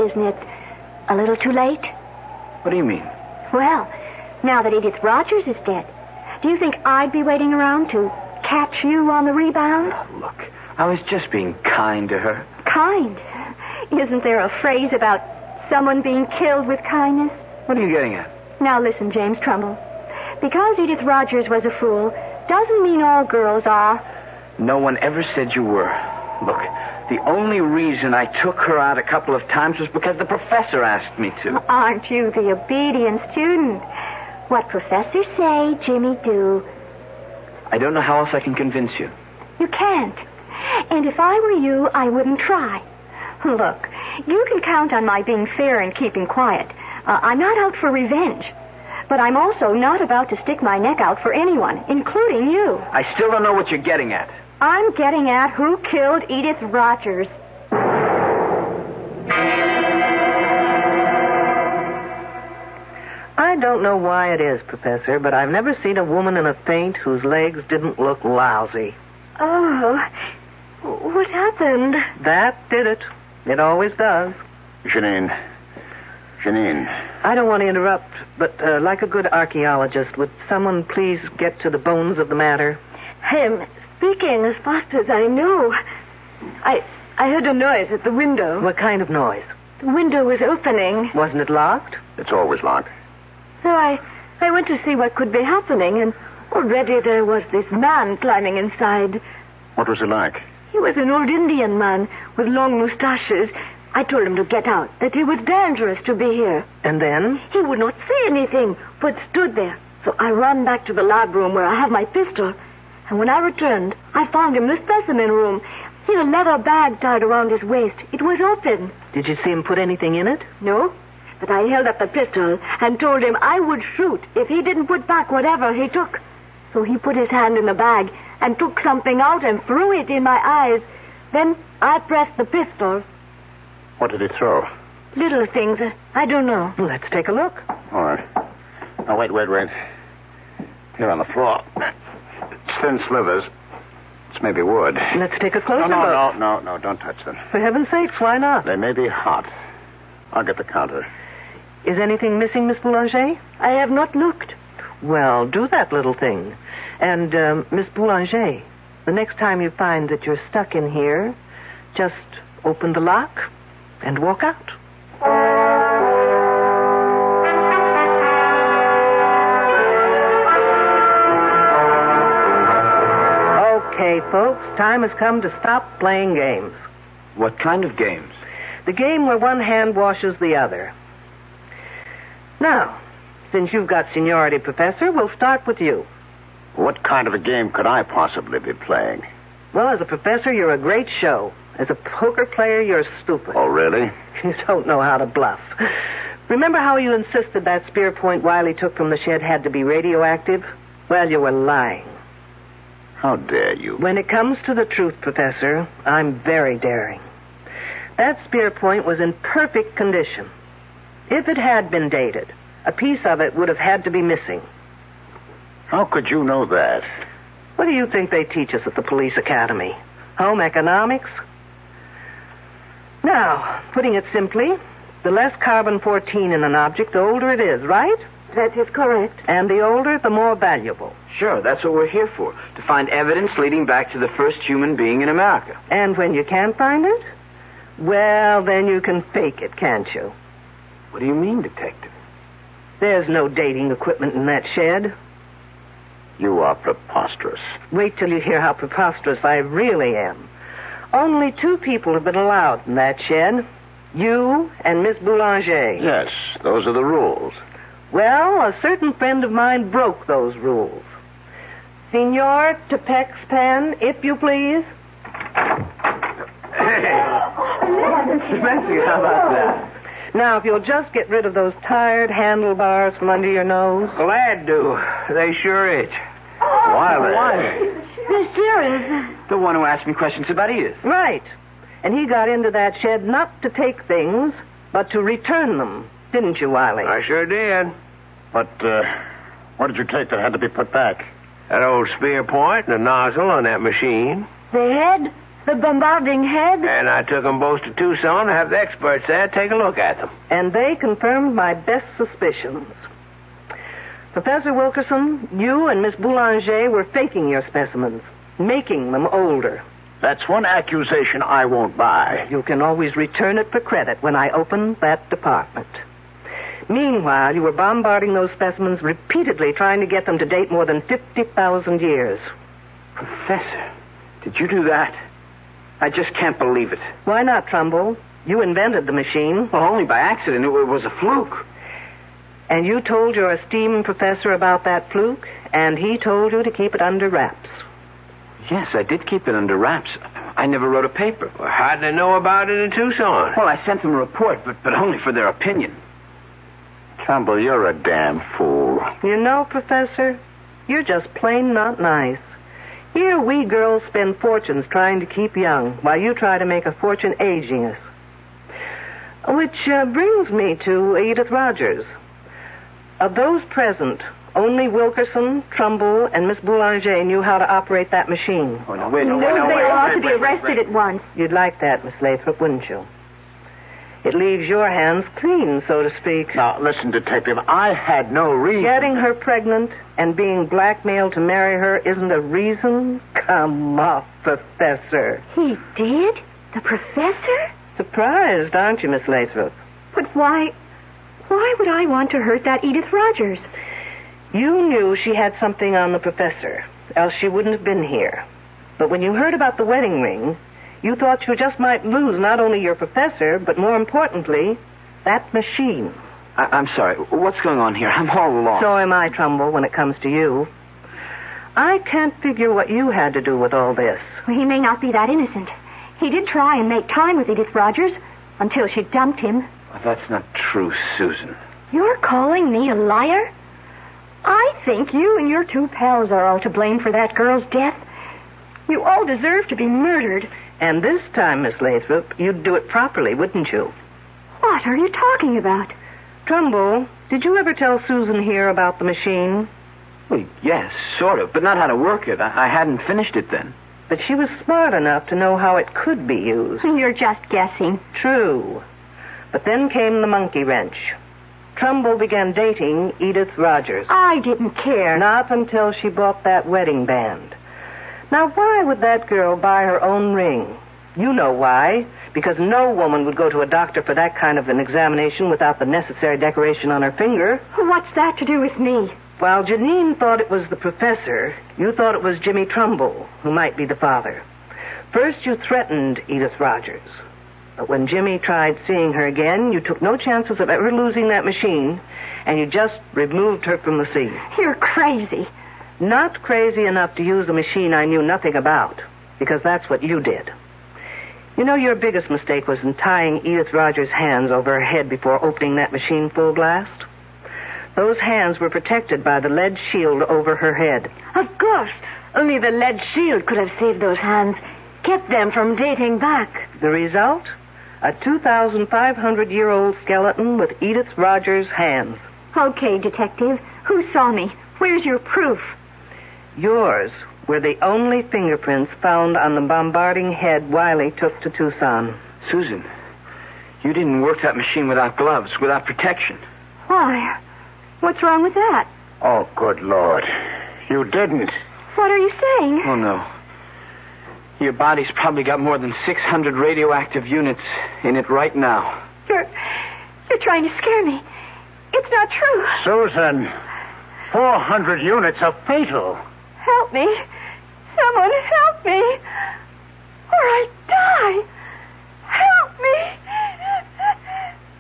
Speaker 20: Isn't it a little too late?
Speaker 3: What do you mean?
Speaker 20: Well, now that Edith Rogers is dead, do you think I'd be waiting around to catch you on the rebound?
Speaker 3: Oh, look, I was just being kind to her.
Speaker 20: Kind? Isn't there a phrase about someone being killed with kindness?
Speaker 3: What are you getting at?
Speaker 20: Now listen, James Trumbull. Because Edith Rogers was a fool doesn't mean all girls are.
Speaker 3: No one ever said you were. Look, the only reason I took her out a couple of times was because the professor asked me to.
Speaker 20: Aren't you the obedient student? What professors say, Jimmy, do.
Speaker 3: I don't know how else I can convince you.
Speaker 20: You can't. And if I were you, I wouldn't try. Look, you can count on my being fair and keeping quiet. I'm not out for revenge. But I'm also not about to stick my neck out for anyone, including you.
Speaker 3: I still don't know what you're getting at.
Speaker 20: I'm getting at who killed Edith Rogers.
Speaker 14: I don't know why it is, Professor, but I've never seen a woman in a faint whose legs didn't look lousy.
Speaker 20: Oh, what happened?
Speaker 14: That did it. It always does.
Speaker 17: Janine.
Speaker 14: I don't want to interrupt, but like a good archaeologist, would someone please get to the bones of the matter?
Speaker 20: I'm speaking as fast as I know. I heard a noise at the window.
Speaker 14: What kind of noise?
Speaker 20: The window was opening.
Speaker 14: Wasn't it locked?
Speaker 17: It's always locked.
Speaker 20: So I went to see what could be happening, and already there was this man climbing inside.
Speaker 17: What was it like?
Speaker 20: He was an old Indian man with long mustaches. I told him to get out, that it was dangerous to be here.
Speaker 14: And then?
Speaker 20: He would not say anything, but stood there. So I ran back to the lab room where I have my pistol. And when I returned, I found him in the specimen room. He had a leather bag tied around his waist. It was open.
Speaker 14: Did you see him put anything in it?
Speaker 20: No, but I held up the pistol and told him I would shoot if he didn't put back whatever he took. So he put his hand in the bag and took something out and threw it in my eyes. Then I pressed the pistol.
Speaker 17: What did he throw?
Speaker 20: Little things. I don't know.
Speaker 14: Let's take a look.
Speaker 17: All right. Now, wait. Here on the floor. It's thin slivers. It's maybe wood.
Speaker 14: Let's take a closer look.
Speaker 17: No, don't touch them.
Speaker 14: For heaven's sakes, why not?
Speaker 17: They may be hot. I'll get the counter.
Speaker 14: Is anything missing, Miss Boulanger?
Speaker 20: I have not looked.
Speaker 14: Well, do that little thing. And, Miss Boulanger, the next time you find that you're stuck in here, just open the lock and walk out. Okay, folks, time has come to stop playing games.
Speaker 3: What kind of games?
Speaker 14: The game where one hand washes the other. Now, since you've got seniority, Professor, we'll start with you.
Speaker 17: What kind of a game could I possibly be playing?
Speaker 14: Well, as a professor, you're a great show. As a poker player, you're stupid.
Speaker 17: Oh, really?
Speaker 14: You don't know how to bluff. Remember how you insisted that spear point Wiley took from the shed had to be radioactive? Well, you were lying.
Speaker 17: How dare you?
Speaker 14: When it comes to the truth, Professor, I'm very daring. That spear point was in perfect condition. If it had been dated, a piece of it would have had to be missing.
Speaker 17: How could you know that?
Speaker 14: What do you think they teach us at the police academy? Home economics? Now, putting it simply, the less carbon-14 in an object, the older it is, right?
Speaker 20: That is correct.
Speaker 14: And the older, the more valuable.
Speaker 3: Sure, that's what we're here for, to find evidence leading back to the first human being in America.
Speaker 14: And when you can't find it? Well, then you can fake it, can't you?
Speaker 3: What do you mean, Detective?
Speaker 14: There's no dating equipment in that shed.
Speaker 17: You are preposterous.
Speaker 14: Wait till you hear how preposterous I really am. Only 2 people have been allowed in that shed. You and Miss Boulanger.
Speaker 17: Yes, those are the rules.
Speaker 14: Well, a certain friend of mine broke those rules. Senor Tepexpan, if you please.
Speaker 3: Fancy, how about that?
Speaker 14: Now, if you'll just get rid of those tired handlebars from under your nose.
Speaker 27: Glad to. They sure itch.
Speaker 3: Wiley.
Speaker 20: There is.
Speaker 3: The one who asked me questions about Edith.
Speaker 14: Right. And he got into that shed not to take things, but to return them. Didn't you, Wiley?
Speaker 27: I sure did.
Speaker 17: But, what did you take that had to be put back?
Speaker 27: That old spear point and the nozzle on that machine.
Speaker 20: The head? The bombarding head?
Speaker 27: And I took them both to Tucson to have the experts there take a look at them.
Speaker 14: And they confirmed my best suspicions. Professor Wilkerson, you and Miss Boulanger were faking your specimens, making them older.
Speaker 17: That's one accusation I won't buy.
Speaker 14: You can always return it for credit when I open that department. Meanwhile, you were bombarding those specimens repeatedly, trying to get them to date more than 50,000 years.
Speaker 3: Professor, did you do that? I just can't believe it.
Speaker 14: Why not, Trumbull? You invented the machine.
Speaker 3: Well, only by accident. It was a fluke.
Speaker 14: And you told your esteemed professor about that fluke, and he told you to keep it under wraps.
Speaker 3: Yes, I did keep it under wraps. I never wrote a paper.
Speaker 27: Well, how'd they know about it in Tucson?
Speaker 3: Well, I sent them a report, but only for their opinion.
Speaker 17: Trumbull, you're a damn fool.
Speaker 14: You know, Professor, you're just plain not nice. Here we girls spend fortunes trying to keep young, while you try to make a fortune aging us. Which brings me to Edith Rogers. Of those present, only Wilkerson, Trumbull, and Miss Boulanger knew how to operate that machine.
Speaker 3: Oh, no, wait.
Speaker 20: They ought to be arrested at once.
Speaker 14: You'd like that, Miss Lathrop, wouldn't you? It leaves your hands clean, so to speak.
Speaker 17: Now, listen, Detective, I had no reason.
Speaker 14: Getting her pregnant and being blackmailed to marry her isn't a reason? Come off, Professor.
Speaker 20: He did? The professor?
Speaker 14: Surprised, aren't you, Miss Lathrop?
Speaker 20: But why would I want to hurt that Edith Rogers?
Speaker 14: You knew she had something on the professor, else she wouldn't have been here. But when you heard about the wedding ring, you thought you just might lose not only your professor, but more importantly, that machine.
Speaker 3: I'm sorry. What's going on here? I'm all alone.
Speaker 14: So am I, Trumbull, when it comes to you. I can't figure what you had to do with all this.
Speaker 20: Well, he may not be that innocent. He did try and make time with Edith Rogers until she dumped him.
Speaker 3: Well, that's not true, Susan.
Speaker 20: You're calling me a liar? I think you and your 2 pals are all to blame for that girl's death. You all deserve to be murdered.
Speaker 14: And this time, Miss Lathrop, you'd do it properly, wouldn't you?
Speaker 20: What are you talking about?
Speaker 14: Trumbull, did you ever tell Susan here about the machine?
Speaker 3: Well, yes, sort of, but not how to work it. I hadn't finished it then.
Speaker 14: But she was smart enough to know how it could be used.
Speaker 20: You're just guessing.
Speaker 14: True. But then came the monkey wrench. Trumbull began dating Edith Rogers.
Speaker 20: I didn't care.
Speaker 14: Not until she bought that wedding band. Now, why would that girl buy her own ring? You know why. Because no woman would go to a doctor for that kind of an examination without the necessary decoration on her finger.
Speaker 20: What's that to do with me?
Speaker 14: While Janine thought it was the professor, you thought it was Jimmy Trumbull, who might be the father. First, you threatened Edith Rogers. But when Jimmy tried seeing her again, you took no chances of ever losing that machine, and you just removed her from the scene.
Speaker 20: You're crazy.
Speaker 14: Not crazy enough to use a machine I knew nothing about, because that's what you did. You know, your biggest mistake was in tying Edith Rogers' hands over her head before opening that machine full blast. Those hands were protected by the lead shield over her head.
Speaker 20: Of course. Only the lead shield could have saved those hands, kept them from dating back.
Speaker 14: The result? A 2,500-year-old skeleton with Edith Rogers' hands.
Speaker 20: Okay, Detective. Who saw me? Where's your proof?
Speaker 14: Yours were the only fingerprints found on the bombarding head Wiley took to Tucson.
Speaker 3: Susan, you didn't work that machine without gloves, without protection.
Speaker 20: Why? What's wrong with that?
Speaker 17: Oh, good Lord. You didn't.
Speaker 20: What are you saying?
Speaker 3: Oh, no. Your body's probably got more than 600 radioactive units in it right now.
Speaker 20: You're trying to scare me. It's not true.
Speaker 17: Susan, 400 units are fatal.
Speaker 20: Help me. Someone help me. Or I die. Help me.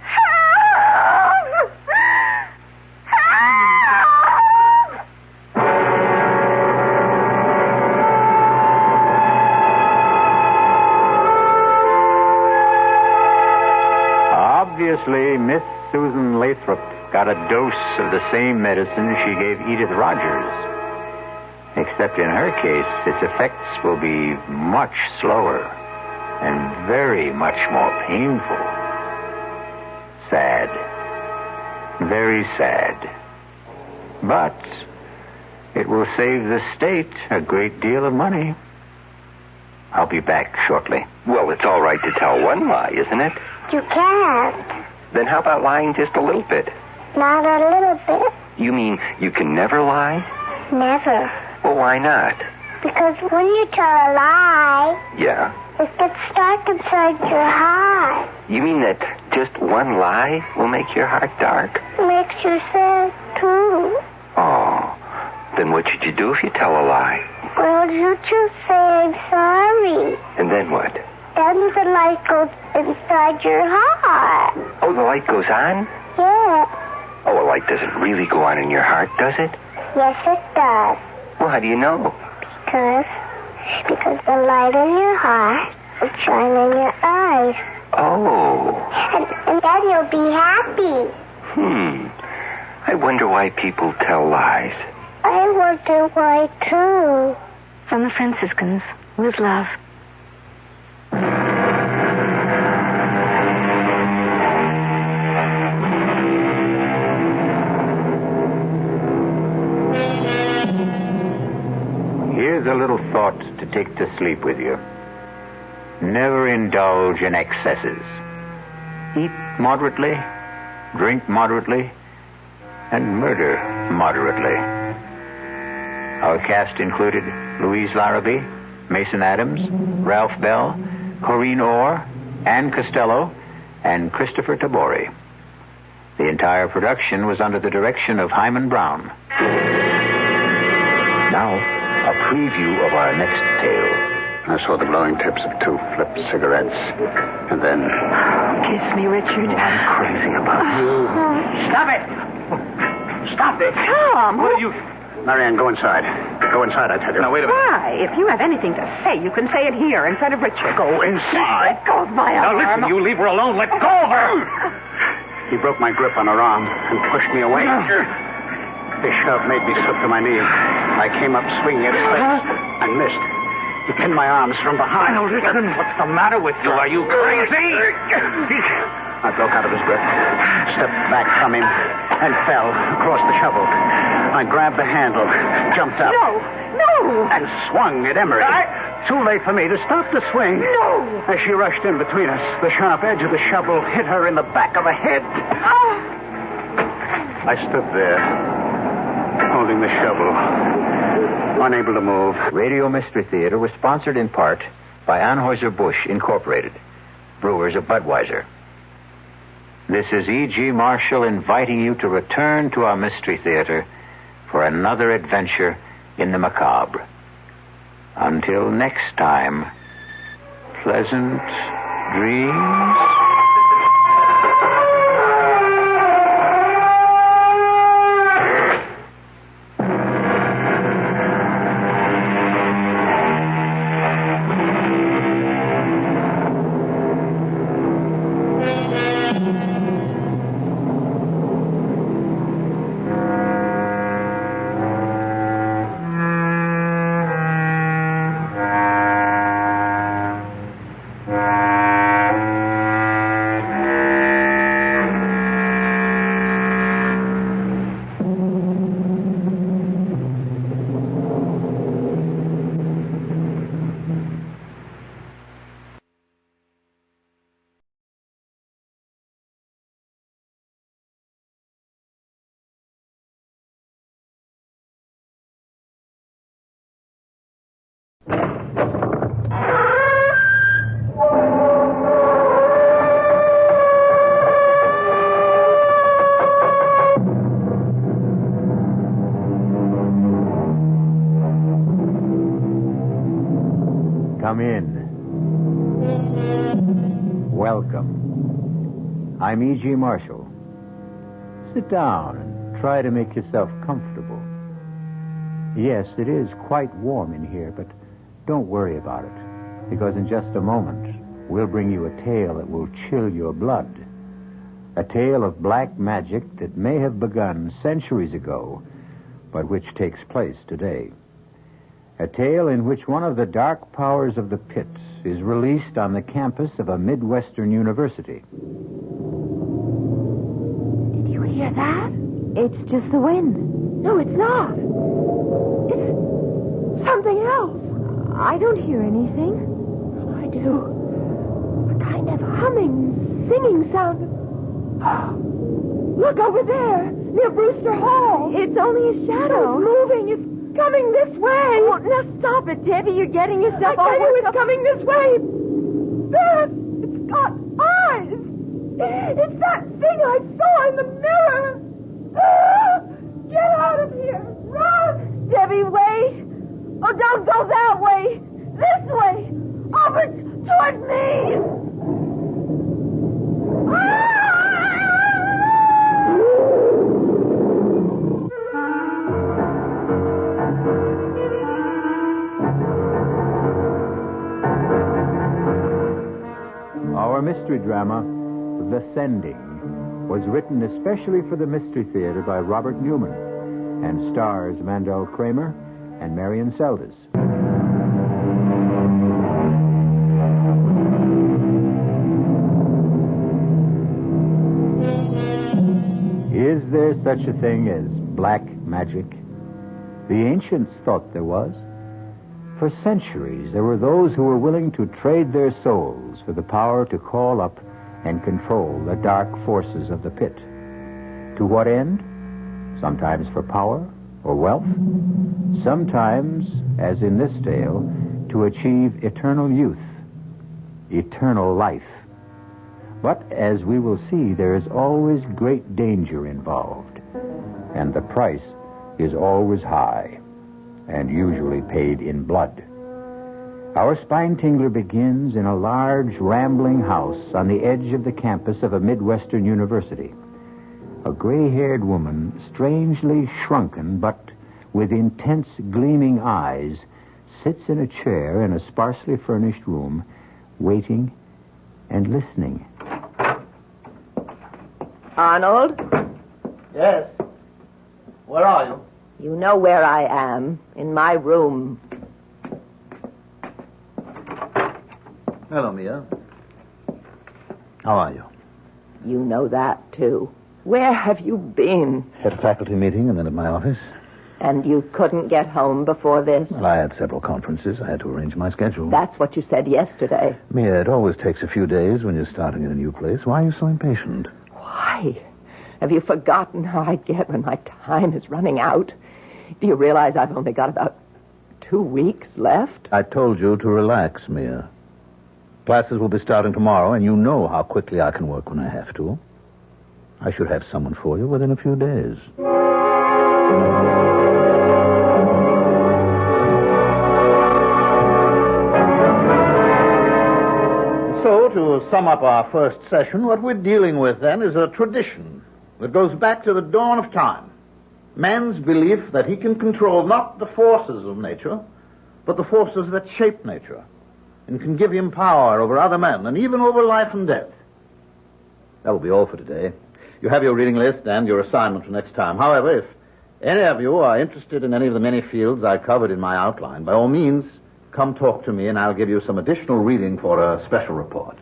Speaker 20: Help.
Speaker 16: Obviously, Miss Susan Lathrop got a dose of the same medicine she gave Edith Rogers. Except in her case, its effects will be much slower and very much more painful. Sad. Very sad. But it will save the state a great deal of money. I'll be back shortly.
Speaker 6: Well, it's all right to tell one lie, isn't it?
Speaker 11: You can't.
Speaker 6: Then how about lying just a little bit?
Speaker 11: Not a little bit.
Speaker 6: You mean you can never lie?
Speaker 11: Never.
Speaker 6: Well, why not?
Speaker 11: Because when you tell a lie,
Speaker 6: Yeah?
Speaker 11: it gets dark inside your heart.
Speaker 6: You mean that just one lie will make your heart dark?
Speaker 11: It makes you sad, too.
Speaker 6: Oh, then what should you do if you tell a lie?
Speaker 11: Well, you just say I'm sorry.
Speaker 6: And then what?
Speaker 11: Then the light goes inside your heart.
Speaker 6: Oh, the light goes on?
Speaker 11: Yeah.
Speaker 6: Oh, a light doesn't really go on in your heart, does it?
Speaker 11: Yes, it does.
Speaker 6: Well, how do you know?
Speaker 11: Because the light in your heart will shine in your eyes.
Speaker 6: Oh.
Speaker 11: And then you'll be happy.
Speaker 6: I wonder why people tell lies.
Speaker 11: I wonder why, too.
Speaker 20: From the Franciscans, with love.
Speaker 16: Here's a little thought to take to sleep with you. Never indulge in excesses. Eat moderately, drink moderately, and murder moderately. Our cast included Louise Larrabee, Mason Adams, Ralph Bell, Corrine Orr, Ann Costello, and Christopher Tabori. The entire production was under the direction of Hyman Brown.
Speaker 17: Now, a preview of our next tale. I saw the glowing tips of 2 flipped cigarettes. And then...
Speaker 20: Kiss me, Richard.
Speaker 17: I'm crazy about you.
Speaker 20: Stop
Speaker 17: it! Stop it!
Speaker 20: Tom!
Speaker 17: What are you... Marianne, go inside. Go inside, I tell you.
Speaker 12: Now, wait a minute. Why? If you have anything to say, you can say it here in front of Richard.
Speaker 17: Go inside.
Speaker 12: Let go of my arm.
Speaker 17: Now, listen, you leave her alone. Let go of her. He broke my grip on her arm and pushed me away. His shove made me slip to my knees. I came up swinging at his face and missed. He pinned my arms from behind.
Speaker 12: Now, listen.
Speaker 17: What's the matter with you? Are you crazy? I broke out of his grip, stepped back from him, and fell across the shovel. I grabbed the handle, jumped up.
Speaker 12: No!
Speaker 17: And swung at Emery. Too late for me to stop the swing.
Speaker 12: No!
Speaker 17: As she rushed in between us, the sharp edge of the shovel hit her in the back of the head. I stood there, holding the shovel, unable to move.
Speaker 2: Radio Mystery Theater was sponsored in part by Anheuser-Busch Incorporated, brewers of Budweiser. This is E.G. Marshall inviting you to return to our Mystery Theater for another adventure in the macabre. Until next time, pleasant dreams.
Speaker 5: Come in. Welcome. I'm E.G. Marshall. Sit down and try to make yourself comfortable. Yes, it is quite warm in here, but don't worry about it, because in just a moment, we'll bring you a tale that will chill your blood. A tale of black magic that may have begun centuries ago, but which takes place today. A tale in which one of the dark powers of the pit is released on the campus of a Midwestern university.
Speaker 20: Did you hear that? It's just the wind. No, it's not. It's something else. I don't hear anything. I do. A kind of humming, singing sound. Look over there, near Brewster Hall. It's only a shadow. It's moving. It's coming this way. Oh, now stop it, Debbie. You're getting yourself all... I tell you, it's coming this way. There, it's got eyes. It's that thing I saw in the mirror. Get out of here. Run. Debbie, wait. Oh, don't go that way. This way. Over toward me.
Speaker 5: Our mystery drama, The Sending, was written especially for the Mystery Theater by Robert Newman and stars Mandel Kramer and Marion Seldes. Is there such a thing as black magic? The ancients thought there was. For centuries, there were those who were willing to trade their souls for the power to call up and control the dark forces of the pit. To what end? Sometimes for power or wealth. Sometimes, as in this tale, to achieve eternal youth, eternal life. But, as we will see, there is always great danger involved. And the price is always high, and usually paid in blood. Our spine tingler begins in a large, rambling house on the edge of the campus of a Midwestern university. A gray-haired woman, strangely shrunken but with intense, gleaming eyes, sits in a chair in a sparsely furnished room, waiting and listening.
Speaker 14: Arnold?
Speaker 1: Yes? Where are you?
Speaker 14: You know where I am. In my room.
Speaker 1: Hello, Mia. How are you?
Speaker 14: You know that, too. Where have you been?
Speaker 1: At a faculty meeting and then at my office.
Speaker 14: And you couldn't get home before this?
Speaker 1: Well, I had several conferences. I had to arrange my schedule.
Speaker 14: That's what you said yesterday.
Speaker 1: Mia, it always takes a few days when you're starting in a new place. Why are you so impatient?
Speaker 14: Why? Have you forgotten how I get when my time is running out? Do you realize I've only got about 2 weeks left?
Speaker 1: I told you to relax, Mia. Classes will be starting tomorrow, and you know how quickly I can work when I have to. I should have someone for you within a few days. So, to sum up our first session, what we're dealing with, then, is a tradition that goes back to the dawn of time. Man's belief that he can control not the forces of nature, but the forces that shape nature, and can give him power over other men, and even over life and death. That will be all for today. You have your reading list and your assignment for next time. However, if any of you are interested in any of the many fields I covered in my outline, by all means, come talk to me, and I'll give you some additional reading for a special report.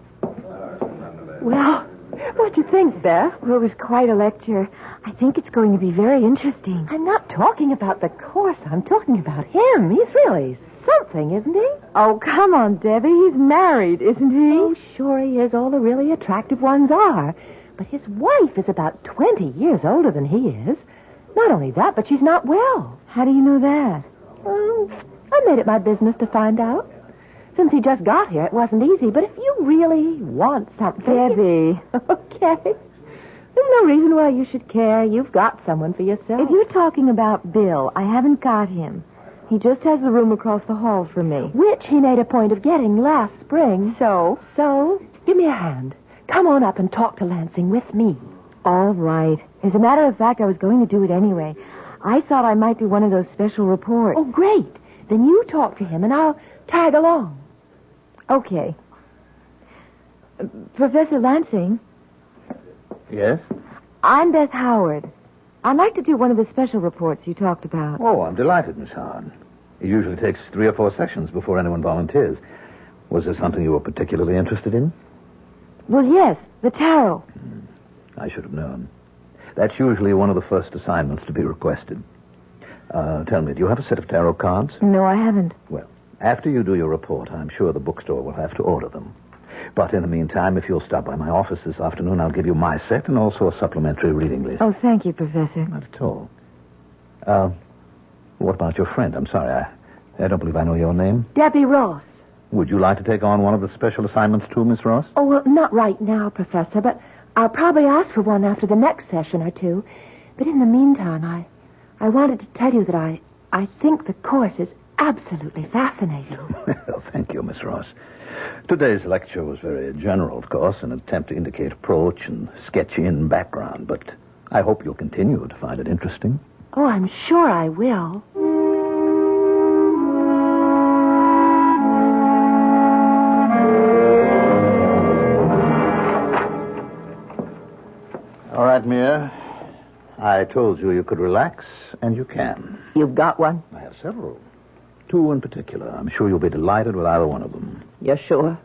Speaker 20: Well, what'd you think, Beth? Well, it was quite a lecture. I think it's going to be very interesting.
Speaker 14: I'm not talking about the course. I'm talking about him. He's really something, isn't he?
Speaker 20: Oh, come on, Debbie. He's married, isn't he?
Speaker 14: Oh, sure he is. All the really attractive ones are. But his wife is about 20 years older than he is. Not only that, but she's not well.
Speaker 20: How do you know that?
Speaker 14: I made it my business to find out. Since he just got here, it wasn't easy. But if you really want something...
Speaker 20: Debbie.
Speaker 14: Okay. There's no reason why you should care. You've got someone for yourself.
Speaker 20: If you're talking about Bill, I haven't got him. He just has the room across the hall from me.
Speaker 14: Which he made a point of getting last spring. So, give me a hand. Come on up and talk to Lansing with me.
Speaker 20: All right. As a matter of fact, I was going to do it anyway. I thought I might do one of those special reports.
Speaker 14: Oh, great. Then you talk to him, and I'll tag along.
Speaker 20: Okay. Professor Lansing?
Speaker 1: Yes?
Speaker 20: I'm Beth Howard. I'd like to do one of the special reports you talked about.
Speaker 1: Oh, I'm delighted, Miss Howard. It usually takes 3 or 4 sessions before anyone volunteers. Was there something you were particularly interested in?
Speaker 20: Well, yes, the tarot.
Speaker 1: I should have known. That's usually one of the first assignments to be requested. Tell me, do you have a set of tarot cards?
Speaker 20: No, I haven't.
Speaker 1: Well, after you do your report, I'm sure the bookstore will have to order them. But in the meantime, if you'll stop by my office this afternoon, I'll give you my set and also a supplementary reading list.
Speaker 20: Oh, thank you, Professor.
Speaker 1: Not at all. What about your friend? I'm sorry, I don't believe I know your name.
Speaker 14: Debbie Ross.
Speaker 1: Would you like to take on one of the special assignments too, Miss Ross?
Speaker 14: Oh, well, not right now, Professor, but I'll probably ask for one after the next session or two. But in the meantime, I wanted to tell you that I think the course is absolutely fascinating.
Speaker 1: Well, thank you, Miss Ross. Today's lecture was very general, of course, an attempt to indicate approach and sketch in background, but I hope you'll continue to find it interesting.
Speaker 14: Oh, I'm sure I will.
Speaker 1: All right, Mia. I told you could relax, and you can.
Speaker 14: You've got one?
Speaker 1: I have several. 2 in particular. I'm sure you'll be delighted with either one of them.
Speaker 14: You're sure?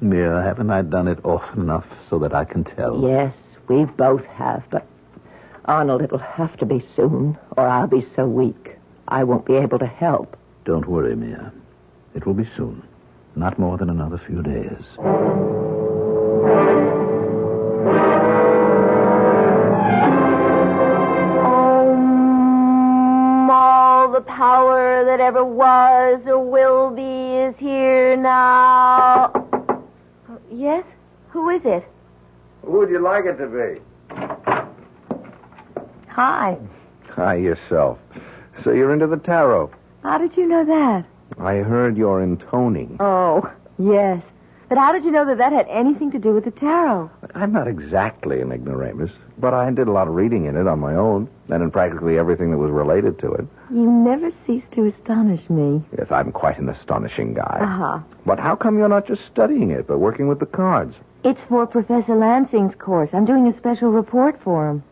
Speaker 1: Mia, haven't I done it often enough so that I can tell?
Speaker 14: Yes, we both have, but Arnold, it'll have to be soon, or I'll be so weak I won't be able to help.
Speaker 1: Don't worry, Mia. It will be soon. Not more than another few days.
Speaker 20: All the power that ever was or will be is here now. Yes? Who is it?
Speaker 13: Who would you like it to be?
Speaker 20: Hi.
Speaker 13: Hi, yourself. So you're into the tarot.
Speaker 20: How did you know that?
Speaker 13: I heard your intoning.
Speaker 20: Oh, yes. But how did you know that had anything to do with the tarot?
Speaker 13: I'm not exactly an ignoramus, but I did a lot of reading in it on my own, and in practically everything that was related to it.
Speaker 20: You never cease to astonish me.
Speaker 13: Yes, I'm quite an astonishing guy.
Speaker 20: Uh-huh.
Speaker 13: But how come you're not just studying it, but working with the cards?
Speaker 20: It's for Professor Lansing's course. I'm doing a special report for him.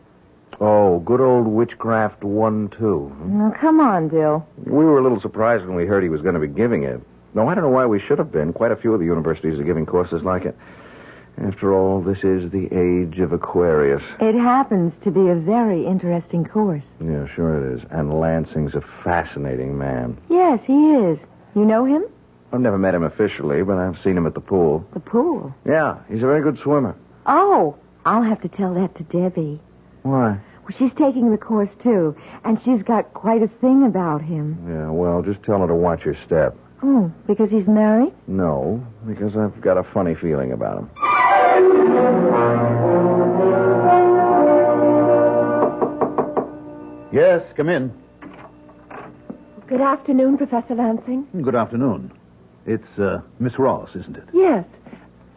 Speaker 13: Oh, good old Witchcraft 1-2.
Speaker 20: Now, come on, Bill.
Speaker 13: We were a little surprised when we heard he was going to be giving it. No, I don't know why we should have been. Quite a few of the universities are giving courses like it. After all, this is the age of Aquarius.
Speaker 20: It happens to be a very interesting course.
Speaker 13: Yeah, sure it is. And Lansing's a fascinating man.
Speaker 20: Yes, he is. You know him?
Speaker 13: I've never met him officially, but I've seen him at the pool.
Speaker 20: The pool?
Speaker 13: Yeah, he's a very good swimmer.
Speaker 20: Oh, I'll have to tell that to Debbie.
Speaker 13: Why?
Speaker 8: Well, she's taking the course, too, and she's got quite a thing about him.
Speaker 13: Yeah, well, just tell her to watch her step.
Speaker 8: Oh, because he's married?
Speaker 13: No, because I've got a funny feeling about him.
Speaker 1: Yes, come in.
Speaker 8: Good afternoon, Professor Lansing.
Speaker 1: Good afternoon. It's Miss Ross, isn't it?
Speaker 8: Yes.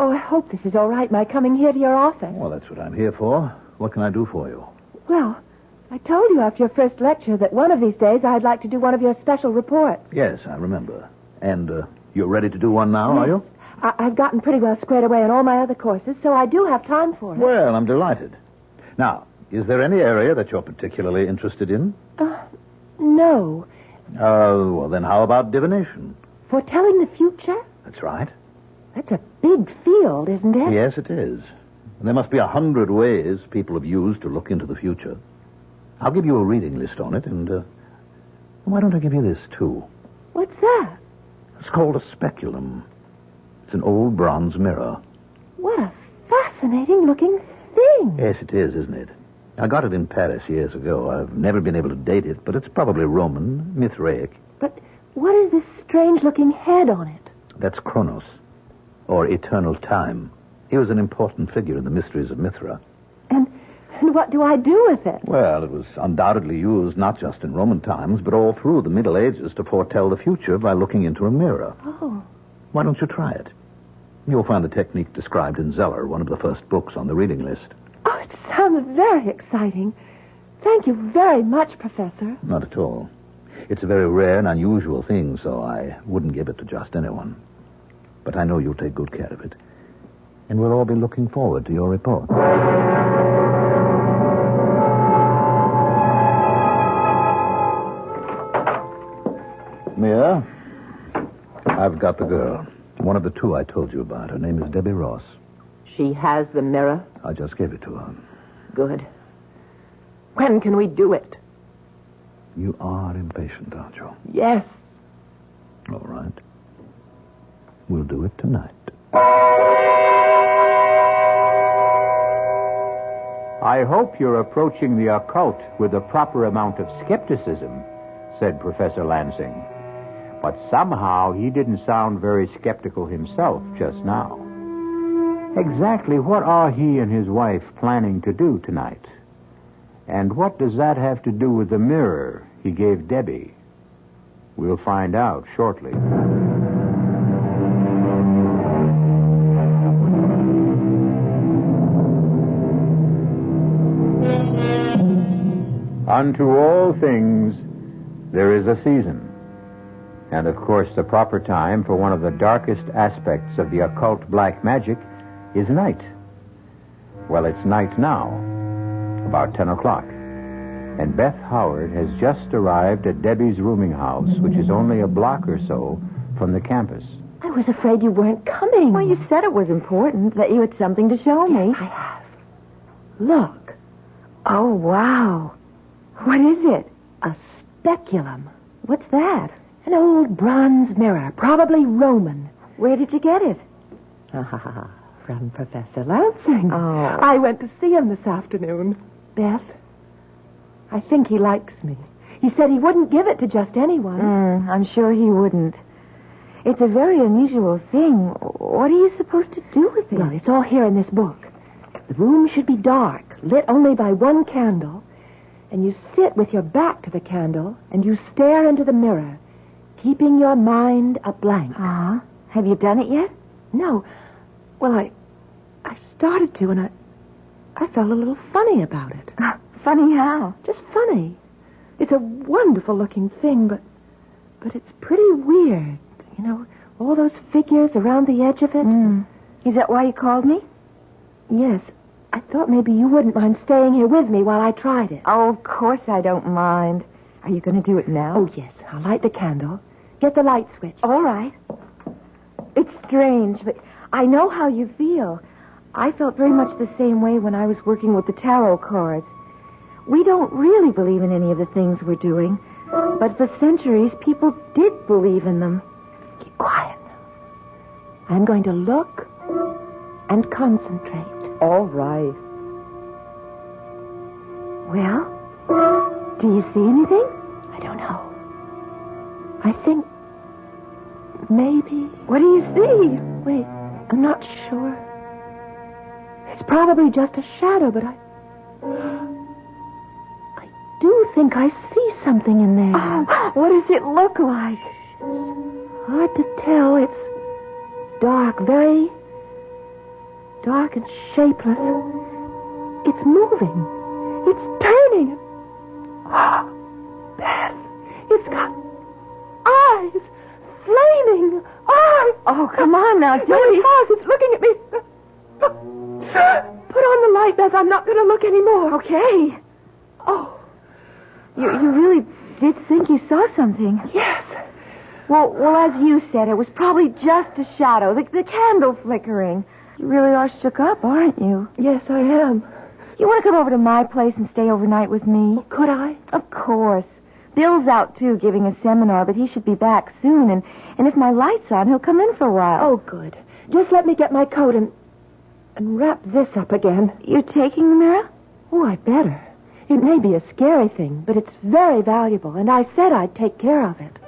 Speaker 8: Oh, I hope this is all right, my coming here to your office.
Speaker 1: Well, that's what I'm here for. What can I do for you?
Speaker 8: Well, I told you after your first lecture that one of these days I'd like to do one of your special reports.
Speaker 1: Yes, I remember. And you're ready to do one now, are you?
Speaker 8: I've gotten pretty well squared away on all my other courses, so I do have time for it.
Speaker 1: Well, I'm delighted. Now, is there any area that you're particularly interested in?
Speaker 8: No.
Speaker 1: Well, then how about divination?
Speaker 8: Foretelling the future?
Speaker 1: That's right.
Speaker 8: That's a big field, isn't it?
Speaker 1: Yes, it is. And there must be 100 ways people have used to look into the future. I'll give you a reading list on it, and why don't I give you this, too?
Speaker 8: What's that?
Speaker 1: It's called a speculum. It's an old bronze mirror.
Speaker 8: What a fascinating-looking thing.
Speaker 1: Yes, it is, isn't it? I got it in Paris years ago. I've never been able to date it, but it's probably Roman, Mithraic.
Speaker 8: But what is this strange-looking head on it?
Speaker 1: That's Kronos, or eternal time. He was an important figure in the mysteries of Mithra.
Speaker 8: And what do I do with it?
Speaker 1: Well, it was undoubtedly used not just in Roman times, but all through the Middle Ages to foretell the future by looking into a mirror.
Speaker 8: Oh.
Speaker 1: Why don't you try it? You'll find the technique described in Zeller, one of the first books on the reading list.
Speaker 8: Oh, it sounds very exciting. Thank you very much, Professor.
Speaker 1: Not at all. It's a very rare and unusual thing, so I wouldn't give it to just anyone. But I know you'll take good care of it. And we'll all be looking forward to your report. Mia, I've got the girl. One of the two I told you about. Her name is Debbie Ross.
Speaker 14: She has the mirror?
Speaker 1: I just gave it to her.
Speaker 14: Good. When can we do it?
Speaker 1: You are impatient, aren't you?
Speaker 14: Yes.
Speaker 1: All right. We'll do it tonight.
Speaker 5: I hope you're approaching the occult with the proper amount of skepticism, said Professor Lansing. But somehow he didn't sound very skeptical himself just now. Exactly what are he and his wife planning to do tonight? And what does that have to do with the mirror he gave Debbie? We'll find out shortly. Unto all things there is a season. And, of course, the proper time for one of the darkest aspects of the occult black magic is night. Well, it's night now, about 10 o'clock. And Beth Howard has just arrived at Debbie's rooming house, which is only a block or so from the campus.
Speaker 8: I was afraid you weren't coming.
Speaker 20: Well, you said it was important, that you had something to show me.
Speaker 8: I have. Look.
Speaker 20: Oh, wow. What is it?
Speaker 8: A speculum.
Speaker 20: What's that?
Speaker 8: An old bronze mirror, probably Roman.
Speaker 20: Where did you get it?
Speaker 8: From Professor Lansing.
Speaker 20: Oh.
Speaker 8: I went to see him this afternoon. Beth, I think he likes me. He said he wouldn't give it to just anyone.
Speaker 20: I'm sure he wouldn't. It's a very unusual thing. What are you supposed to do with it?
Speaker 8: Well, it's all here in this book. The room should be dark, lit only by one candle, and you sit with your back to the candle, and you stare into the mirror, keeping your mind a blank.
Speaker 20: Have you done it yet?
Speaker 8: No. Well, I started to, and I felt a little funny about it.
Speaker 20: Funny how?
Speaker 8: Just funny. It's a wonderful-looking thing, but it's pretty weird. You know, all those figures around the edge of it.
Speaker 20: Is that why you called me?
Speaker 8: Yes. I thought maybe you wouldn't mind staying here with me while I tried it.
Speaker 20: Oh, of course I don't mind. Are you going to do it now?
Speaker 8: Oh, yes. I'll light the candle. Get the light switch.
Speaker 20: All right. It's strange, but I know how you feel. I felt very much the same way when I was working with the tarot cards. We don't really believe in any of the things we're doing, but for centuries, people did believe in them.
Speaker 8: Keep quiet. I'm going to look and concentrate.
Speaker 20: All right.
Speaker 8: Well, do you see anything? I don't know. I think maybe...
Speaker 20: What do you see?
Speaker 8: Wait, I'm not sure. It's probably just a shadow, but I do think I see something in there.
Speaker 20: Oh, what does it look like?
Speaker 8: Hard to tell. It's dark, very dark and shapeless. It's moving. It's turning. Beth, it's got eyes. Flaming eyes.
Speaker 20: Oh, come on now,
Speaker 8: No, it has. It's looking at me. Put on the light, Beth. I'm not going to look anymore.
Speaker 20: Okay.
Speaker 8: Oh.
Speaker 20: You really did think you saw something.
Speaker 8: Yes.
Speaker 20: Well, as you said, it was probably just a shadow, the candle flickering. You really are shook up, aren't you?
Speaker 8: Yes, I am.
Speaker 20: You want to come over to my place and stay overnight with me?
Speaker 8: Could I?
Speaker 20: Of course. Bill's out, too, giving a seminar, but he should be back soon, and if my light's on, he'll come in for a while.
Speaker 8: Oh, good. Just let me get my coat and wrap this up again.
Speaker 20: You're taking the mirror?
Speaker 8: Oh, I better. It may be a scary thing, but it's very valuable, and I said I'd take care of it.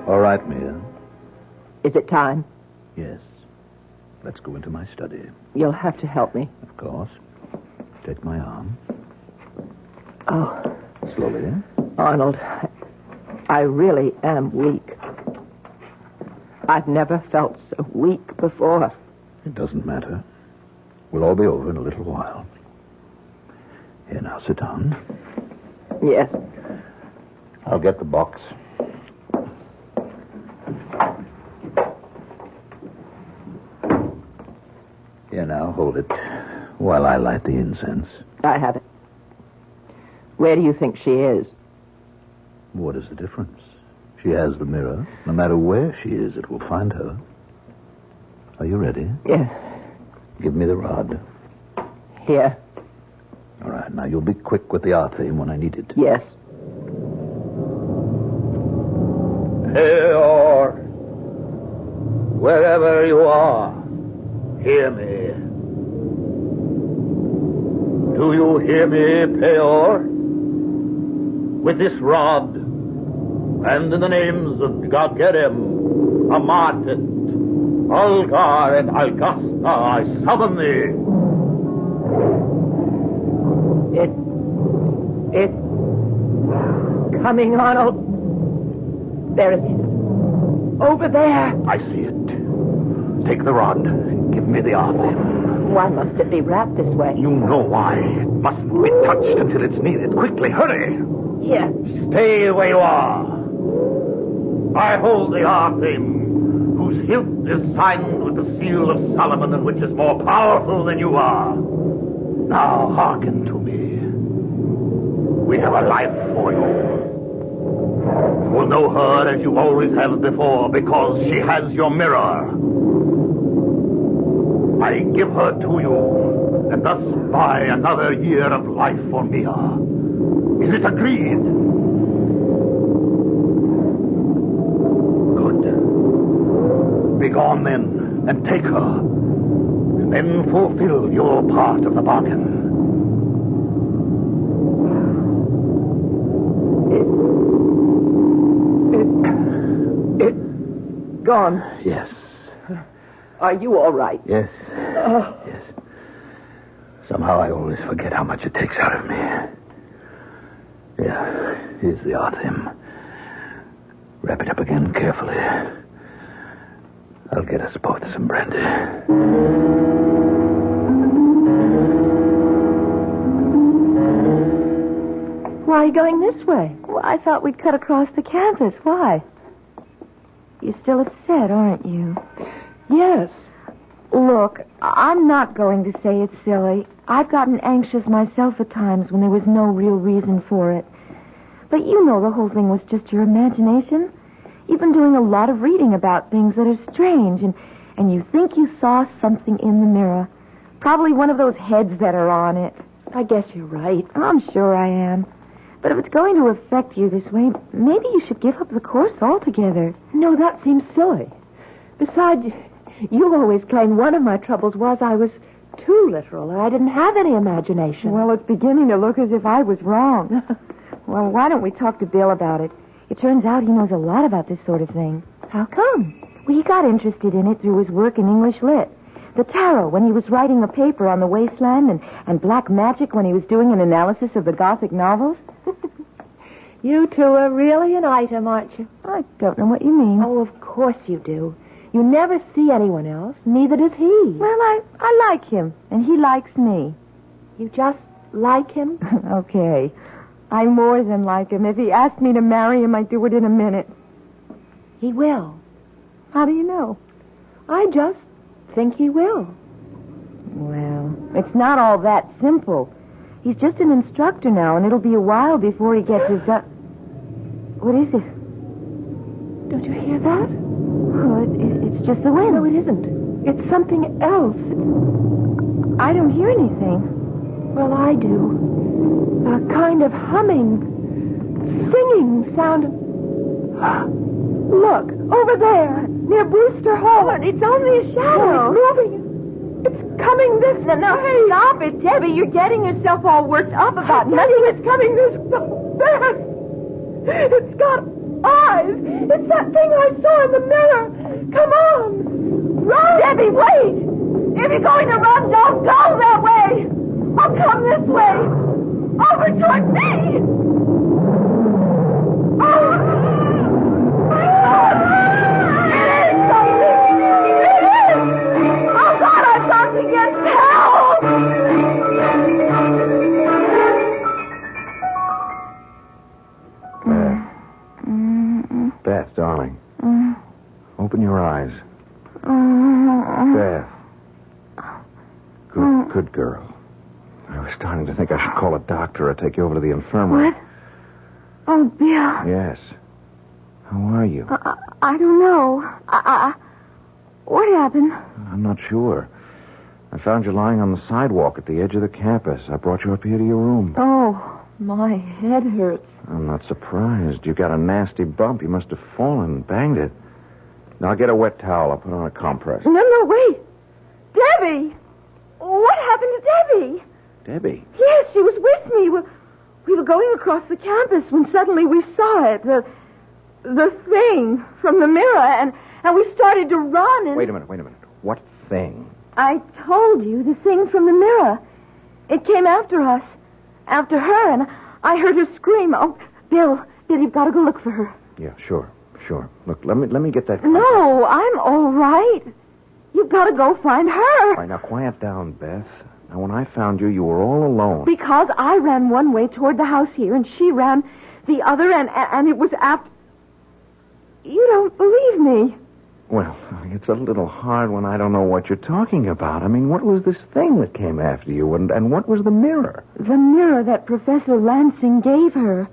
Speaker 1: All right, Mia.
Speaker 8: Is it time?
Speaker 1: Yes. Let's go into my study.
Speaker 8: You'll have to help me.
Speaker 1: Of course. Take my arm.
Speaker 8: Oh.
Speaker 1: Slowly.
Speaker 8: Arnold, I really am weak. I've never felt so weak before.
Speaker 1: It doesn't matter. We'll all be over in a little while. Here, now, sit down.
Speaker 8: Yes.
Speaker 1: I'll get the box. Here, now, hold it while I light the incense.
Speaker 8: I have it. Where do you think she is?
Speaker 1: What is the difference? She has the mirror. No matter where she is, it will find her. Are you ready?
Speaker 8: Yes.
Speaker 1: Give me the rod.
Speaker 8: Here.
Speaker 1: All right, now you'll be quick with the art theme when I need it.
Speaker 8: Yes.
Speaker 1: Peor, wherever you are, hear me. Do you hear me, Peor? With this rod, and in the names of Gagerem, Amatet, Algar, and Algasta, I summon thee.
Speaker 8: It's coming, Arnold. There it is. Over there.
Speaker 1: I see it. Take the rod. Give me the art theme.
Speaker 8: Why must it be wrapped this way?
Speaker 1: You know why. It mustn't be touched until it's needed. Quickly, hurry.
Speaker 8: Here.
Speaker 1: Stay where you are. I hold the art theme, whose hilt is signed with the seal of Solomon and which is more powerful than you are. Now hearken to me. We have a life for you. You will know her as you always have before because she has your mirror. I give her to you and thus buy another year of life for Mia. Is it agreed? Good. Begone then and take her. And then fulfill your part of the bargain.
Speaker 8: It's gone.
Speaker 1: Yes.
Speaker 8: Are you all right?
Speaker 1: Yes. Yes. Somehow I always forget how much it takes out of me. Yeah, here's the art theme. Wrap it up again carefully. I'll get us both some brandy.
Speaker 8: Why are you going this way?
Speaker 20: Well, I thought we'd cut across the Kansas. Why? You're still upset, aren't you?
Speaker 8: Yes.
Speaker 20: Look, I'm not going to say it's silly. I've gotten anxious myself at times when there was no real reason for it. But you know the whole thing was just your imagination. You've been doing a lot of reading about things that are strange, and you think you saw something in the mirror. Probably one of those heads that are on it.
Speaker 8: I guess you're right.
Speaker 20: I'm sure I am. But if it's going to affect you this way, maybe you should give up the course altogether.
Speaker 8: No, that seems silly. Besides, You always claimed one of my troubles was I was too literal, and I didn't have any imagination.
Speaker 9: Well, it's beginning to look as if I was wrong. Well, why don't we talk to Bill about it? It turns out he knows a lot about this sort of thing.
Speaker 8: How come?
Speaker 9: Well, he got interested in it through his work in English Lit. The tarot when he was writing a paper on the wasteland, and black magic when he was doing an analysis of the Gothic novels.
Speaker 8: You two are really an item, aren't you?
Speaker 9: I don't know what you mean.
Speaker 8: Oh, of course you do. You never see anyone else. Neither does he.
Speaker 9: Well, I like him, and he likes me.
Speaker 8: You just like him?
Speaker 9: Okay. I more than like him. If he asked me to marry him, I'd do it in a minute.
Speaker 8: He will.
Speaker 9: How do you know?
Speaker 8: I just think he will.
Speaker 9: Well, it's not all that simple. He's just an instructor now, and it'll be a while before he gets his... What is it?
Speaker 8: Don't you hear that?
Speaker 9: Oh, it's just the wind.
Speaker 8: No, it isn't. It's something else.
Speaker 9: I don't hear anything.
Speaker 8: Well, I do. A kind of humming, singing sound. Look, over there, near Brewster Hall.
Speaker 9: Oh, it's only a shadow.
Speaker 8: No, it's moving. It's coming this way.
Speaker 9: No, stop it, Debbie. You're getting yourself all worked up about
Speaker 8: nothing. It's coming this fast. It's got eyes. It's that thing I saw in the mirror. Come on. Run.
Speaker 9: Debbie, wait. If you're going to run, don't go that way. I'll come this way. Over toward me.
Speaker 13: Beth, darling. Open your eyes. Beth. Good girl. I was starting to think I should call a doctor or take you over to the infirmary.
Speaker 9: What? Oh, Bill.
Speaker 13: Yes. How are you?
Speaker 9: I don't know. What happened?
Speaker 13: I'm not sure. I found you lying on the sidewalk at the edge of the campus. I brought you up here to your room.
Speaker 9: Oh, my head hurts.
Speaker 13: I'm not surprised. You got a nasty bump. You must have fallen and banged it. Now, get a wet towel. I'll put on a compress.
Speaker 9: No, wait. Debbie! What happened to Debbie?
Speaker 13: Debbie?
Speaker 9: Yes, she was with me. We were going across the campus when suddenly we saw it. The thing from the mirror, and we started to run and...
Speaker 13: Wait a minute. What thing?
Speaker 9: I told you, the thing from the mirror. It came after us. After her, and I heard her scream. Oh, Bill, you've got to go look for her.
Speaker 13: Yeah, sure. Look, let me get that...
Speaker 9: No, I'm all right. You've got to go find her.
Speaker 13: All right, now quiet down, Beth. Now, when I found you, you were all alone.
Speaker 9: Because I ran one way toward the house here, and she ran the other, and it was after... You don't believe me.
Speaker 13: Well, it's a little hard when I don't know what you're talking about. I mean, what was this thing that came after you, and what was the mirror?
Speaker 9: The mirror that Professor Lansing gave her.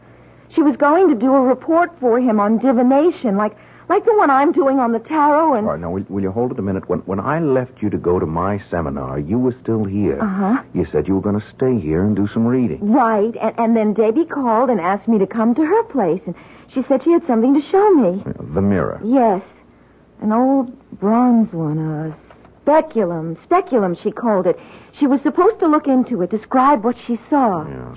Speaker 9: She was going to do a report for him on divination, like the one I'm doing on the tarot, and...
Speaker 13: All right, now, will you hold it a minute? When I left you to go to my seminar, you were still here.
Speaker 9: Uh-huh.
Speaker 13: You said you were going to stay here and do some reading.
Speaker 9: Right, and then Debbie called and asked me to come to her place, and she said she had something to show me.
Speaker 13: The mirror.
Speaker 9: Yes. An old bronze one, a speculum, she called it. She was supposed to look into it, describe what she saw.
Speaker 13: Yeah,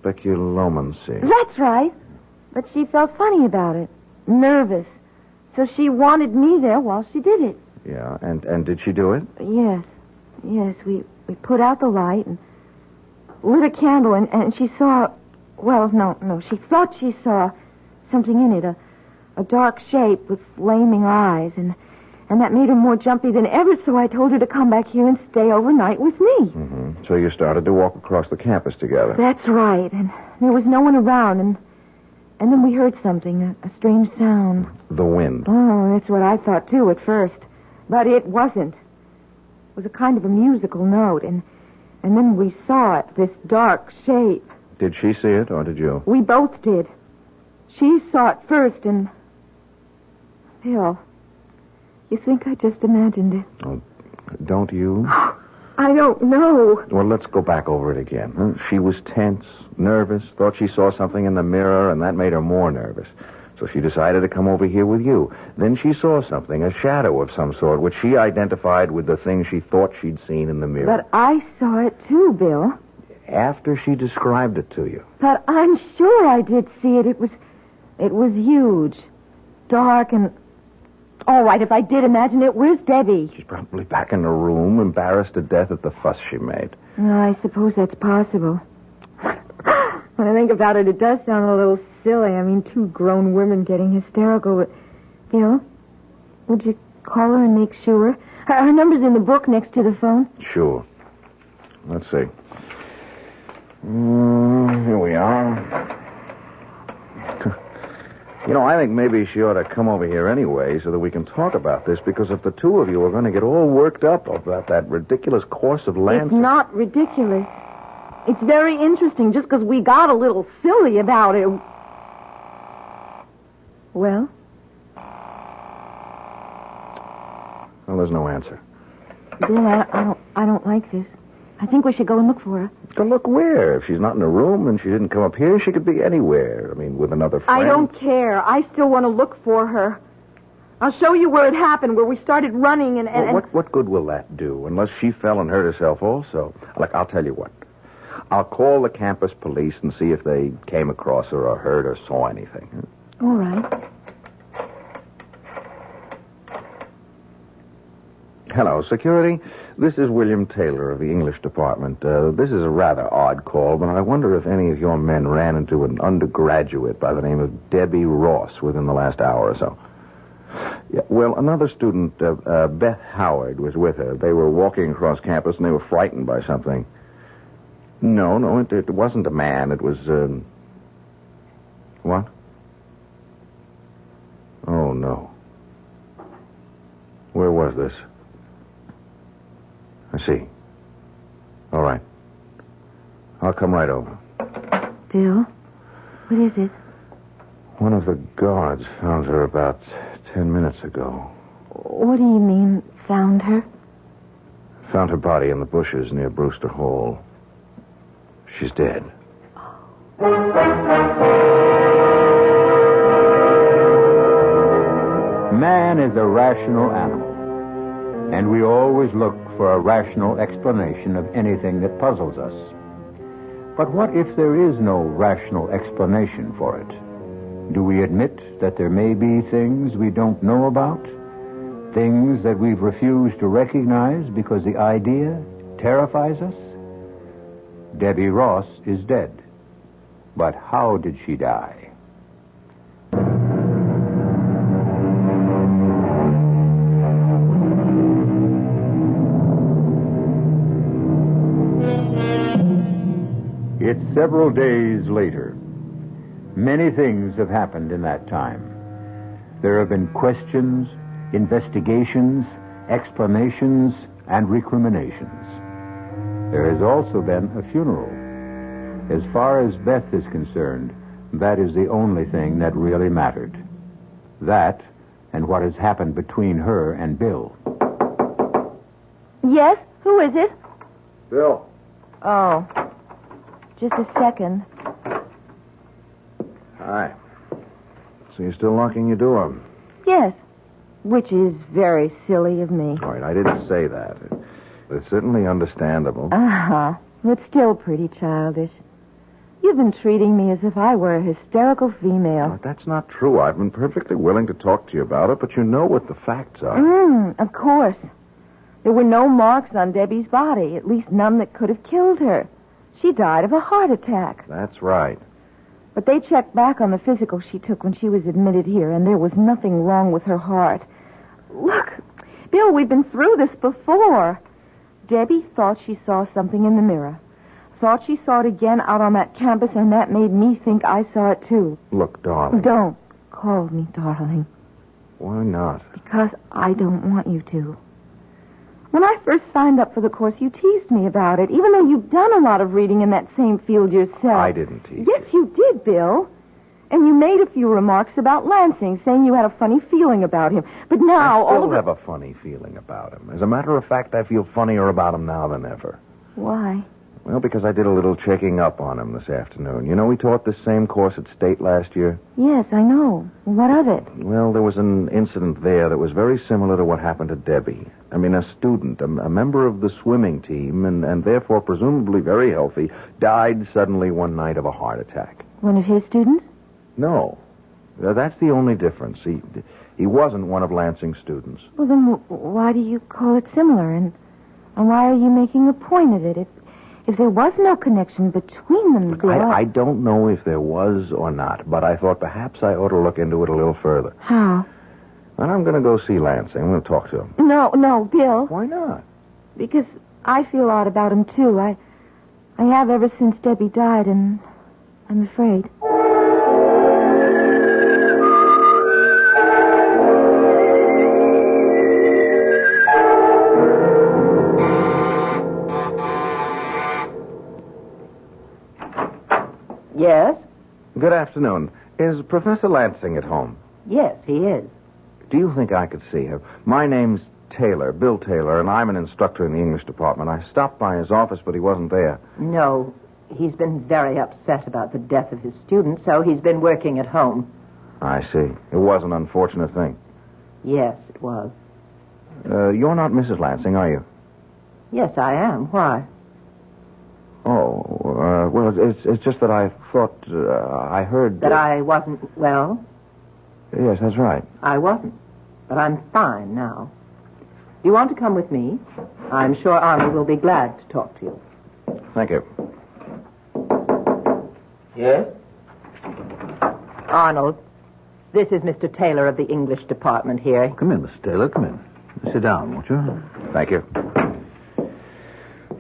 Speaker 13: speculomancy.
Speaker 9: That's right. But she felt funny about it, nervous. So she wanted me there while she did it.
Speaker 13: Yeah, and did she do it?
Speaker 9: Yes, we put out the light and lit a candle, and she saw... Well, no, she thought she saw something in it, a dark shape with flaming eyes, and that made her more jumpy than ever, so I told her to come back here and stay overnight with me.
Speaker 13: Mm-hmm. So you started to walk across the campus together.
Speaker 9: That's right, and there was no one around, and then we heard something, a strange sound.
Speaker 13: The wind.
Speaker 9: Oh, that's what I thought, too, at first. But it wasn't. It was a kind of a musical note, and then we saw it, this dark shape.
Speaker 13: Did she see it, or did you?
Speaker 9: We both did. She saw it first, and... Bill, you think I just imagined it?
Speaker 13: Oh, don't you?
Speaker 9: I don't know.
Speaker 13: Well, let's go back over it again. Huh? She was tense, nervous, thought she saw something in the mirror, and that made her more nervous. So she decided to come over here with you. Then she saw something, a shadow of some sort, which she identified with the thing she thought she'd seen in the mirror.
Speaker 9: But I saw it too, Bill.
Speaker 13: After she described it to you.
Speaker 9: But I'm sure I did see it. It was huge. Dark and... All right, if I did imagine it, where's Debbie?
Speaker 13: She's probably back in her room, embarrassed to death at the fuss she made.
Speaker 9: No, I suppose that's possible. When I think about it, it does sound a little silly. I mean, two grown women getting hysterical. But, Bill, would you call her and make sure? Her number's in the book next to the phone.
Speaker 13: Sure. Let's see. Here we are. You know, I think maybe she ought to come over here anyway so that we can talk about this, because if the two of you are going to get all worked up about that ridiculous course of Lansing...
Speaker 9: It's not ridiculous. It's very interesting just because we got a little silly about it. Well?
Speaker 13: Well, there's no answer.
Speaker 9: Bill, I don't like this. I think we should go and look for her.
Speaker 13: Go look where? If she's not in her room and she didn't come up here, she could be anywhere. I mean, with another friend.
Speaker 9: I don't care. I still want to look for her. I'll show you where it happened, where we started running and...
Speaker 13: Well, what good will that do, unless she fell and hurt herself also? Look, I'll tell you what. I'll call the campus police and see if they came across her or heard or saw anything.
Speaker 9: All right.
Speaker 13: Hello, security. This is William Taylor of the English department. This is a rather odd call, but I wonder if any of your men ran into an undergraduate by the name of Debbie Ross within the last hour or so. Yeah, well, another student, Beth Howard, was with her. They were walking across campus, and they were frightened by something. No, it wasn't a man. It was, what? Oh, no. Where was this? I see. All right. I'll come right over.
Speaker 9: Bill, what is it?
Speaker 13: One of the guards found her about 10 minutes ago.
Speaker 9: What do you mean, found her?
Speaker 13: Found her body in the bushes near Brewster Hall. She's dead.
Speaker 16: Man is a rational animal, and we always look for a rational explanation of anything that puzzles us. But what if there is no rational explanation for it? Do we admit that there may be things we don't know about? Things that we've refused to recognize because the idea terrifies us? Debbie Ross is dead. But how did she die? It's several days later. Many things have happened in that time. There have been questions, investigations, explanations, and recriminations. There has also been a funeral. As far as Beth is concerned, that is the only thing that really mattered. That and what has happened between her and Bill.
Speaker 9: Yes? Who is it?
Speaker 13: Bill.
Speaker 9: Oh. Just a second.
Speaker 13: Hi. So you're still locking your door?
Speaker 9: Yes. Which is very silly of me.
Speaker 13: All right, I didn't say that. It's certainly understandable.
Speaker 9: Uh-huh. It's still pretty childish. You've been treating me as if I were a hysterical female.
Speaker 13: But that's not true. I've been perfectly willing to talk to you about it, but you know what the facts are.
Speaker 9: Of course. There were no marks on Debbie's body, at least none that could have killed her. She died of a heart attack.
Speaker 13: That's right.
Speaker 9: But they checked back on the physical she took when she was admitted here, and there was nothing wrong with her heart. Look, Bill, we've been through this before. Debbie thought she saw something in the mirror. Thought she saw it again out on that campus, and that made me think I saw it too.
Speaker 13: Look, darling.
Speaker 9: Don't call me darling.
Speaker 13: Why not?
Speaker 9: Because I don't want you to. When I first signed up for the course, you teased me about it, even though you've done a lot of reading in that same field yourself.
Speaker 13: I didn't tease
Speaker 9: Yes, you did, Bill. And you made a few remarks about Lansing, saying you had a funny feeling about him. But now...
Speaker 13: I still have a funny feeling about him. As a matter of fact, I feel funnier about him now than ever.
Speaker 9: Why?
Speaker 13: Well, because I did a little checking up on him this afternoon. You know, we taught this same course at State last year.
Speaker 9: Yes, I know. What of it?
Speaker 13: Well, there was an incident there that was very similar to what happened to Debbie. I mean, a student, a member of the swimming team, and therefore presumably very healthy, died suddenly one night of a heart attack.
Speaker 9: One of his students?
Speaker 13: No. That's the only difference. He wasn't one of Lansing's students.
Speaker 9: Well, then why do you call it similar? And why are you making a point of it? If there was no connection between them,
Speaker 13: Look, I don't know if there was or not, but I thought perhaps I ought to look into it a little further.
Speaker 9: How?
Speaker 13: And I'm going to go see Lansing. I'm going to talk to him.
Speaker 9: No, Bill.
Speaker 13: Why not?
Speaker 9: Because I feel odd about him, too. I have ever since Debbie died, and I'm afraid.
Speaker 15: Yes?
Speaker 13: Good afternoon. Is Professor Lansing at home?
Speaker 15: Yes, he is.
Speaker 13: Do you think I could see him? My name's Taylor, Bill Taylor, and I'm an instructor in the English department. I stopped by his office, but he wasn't there.
Speaker 15: No, he's been very upset about the death of his student, so he's been working at home.
Speaker 13: I see. It was an unfortunate thing.
Speaker 15: Yes, it was.
Speaker 13: You're not Mrs. Lansing, are you?
Speaker 15: Yes, I am. Why?
Speaker 13: Oh, well, it's just that I thought, I heard...
Speaker 15: That I wasn't well?
Speaker 13: Yes, that's right.
Speaker 15: I wasn't. But I'm fine now. Do you want to come with me? I'm sure Arnold will be glad to talk to you.
Speaker 13: Thank you.
Speaker 15: Yes? Arnold, this is Mr. Taylor of the English department here.
Speaker 1: Come in, Mr. Taylor. Come in. Sit down, won't you?
Speaker 13: Thank you.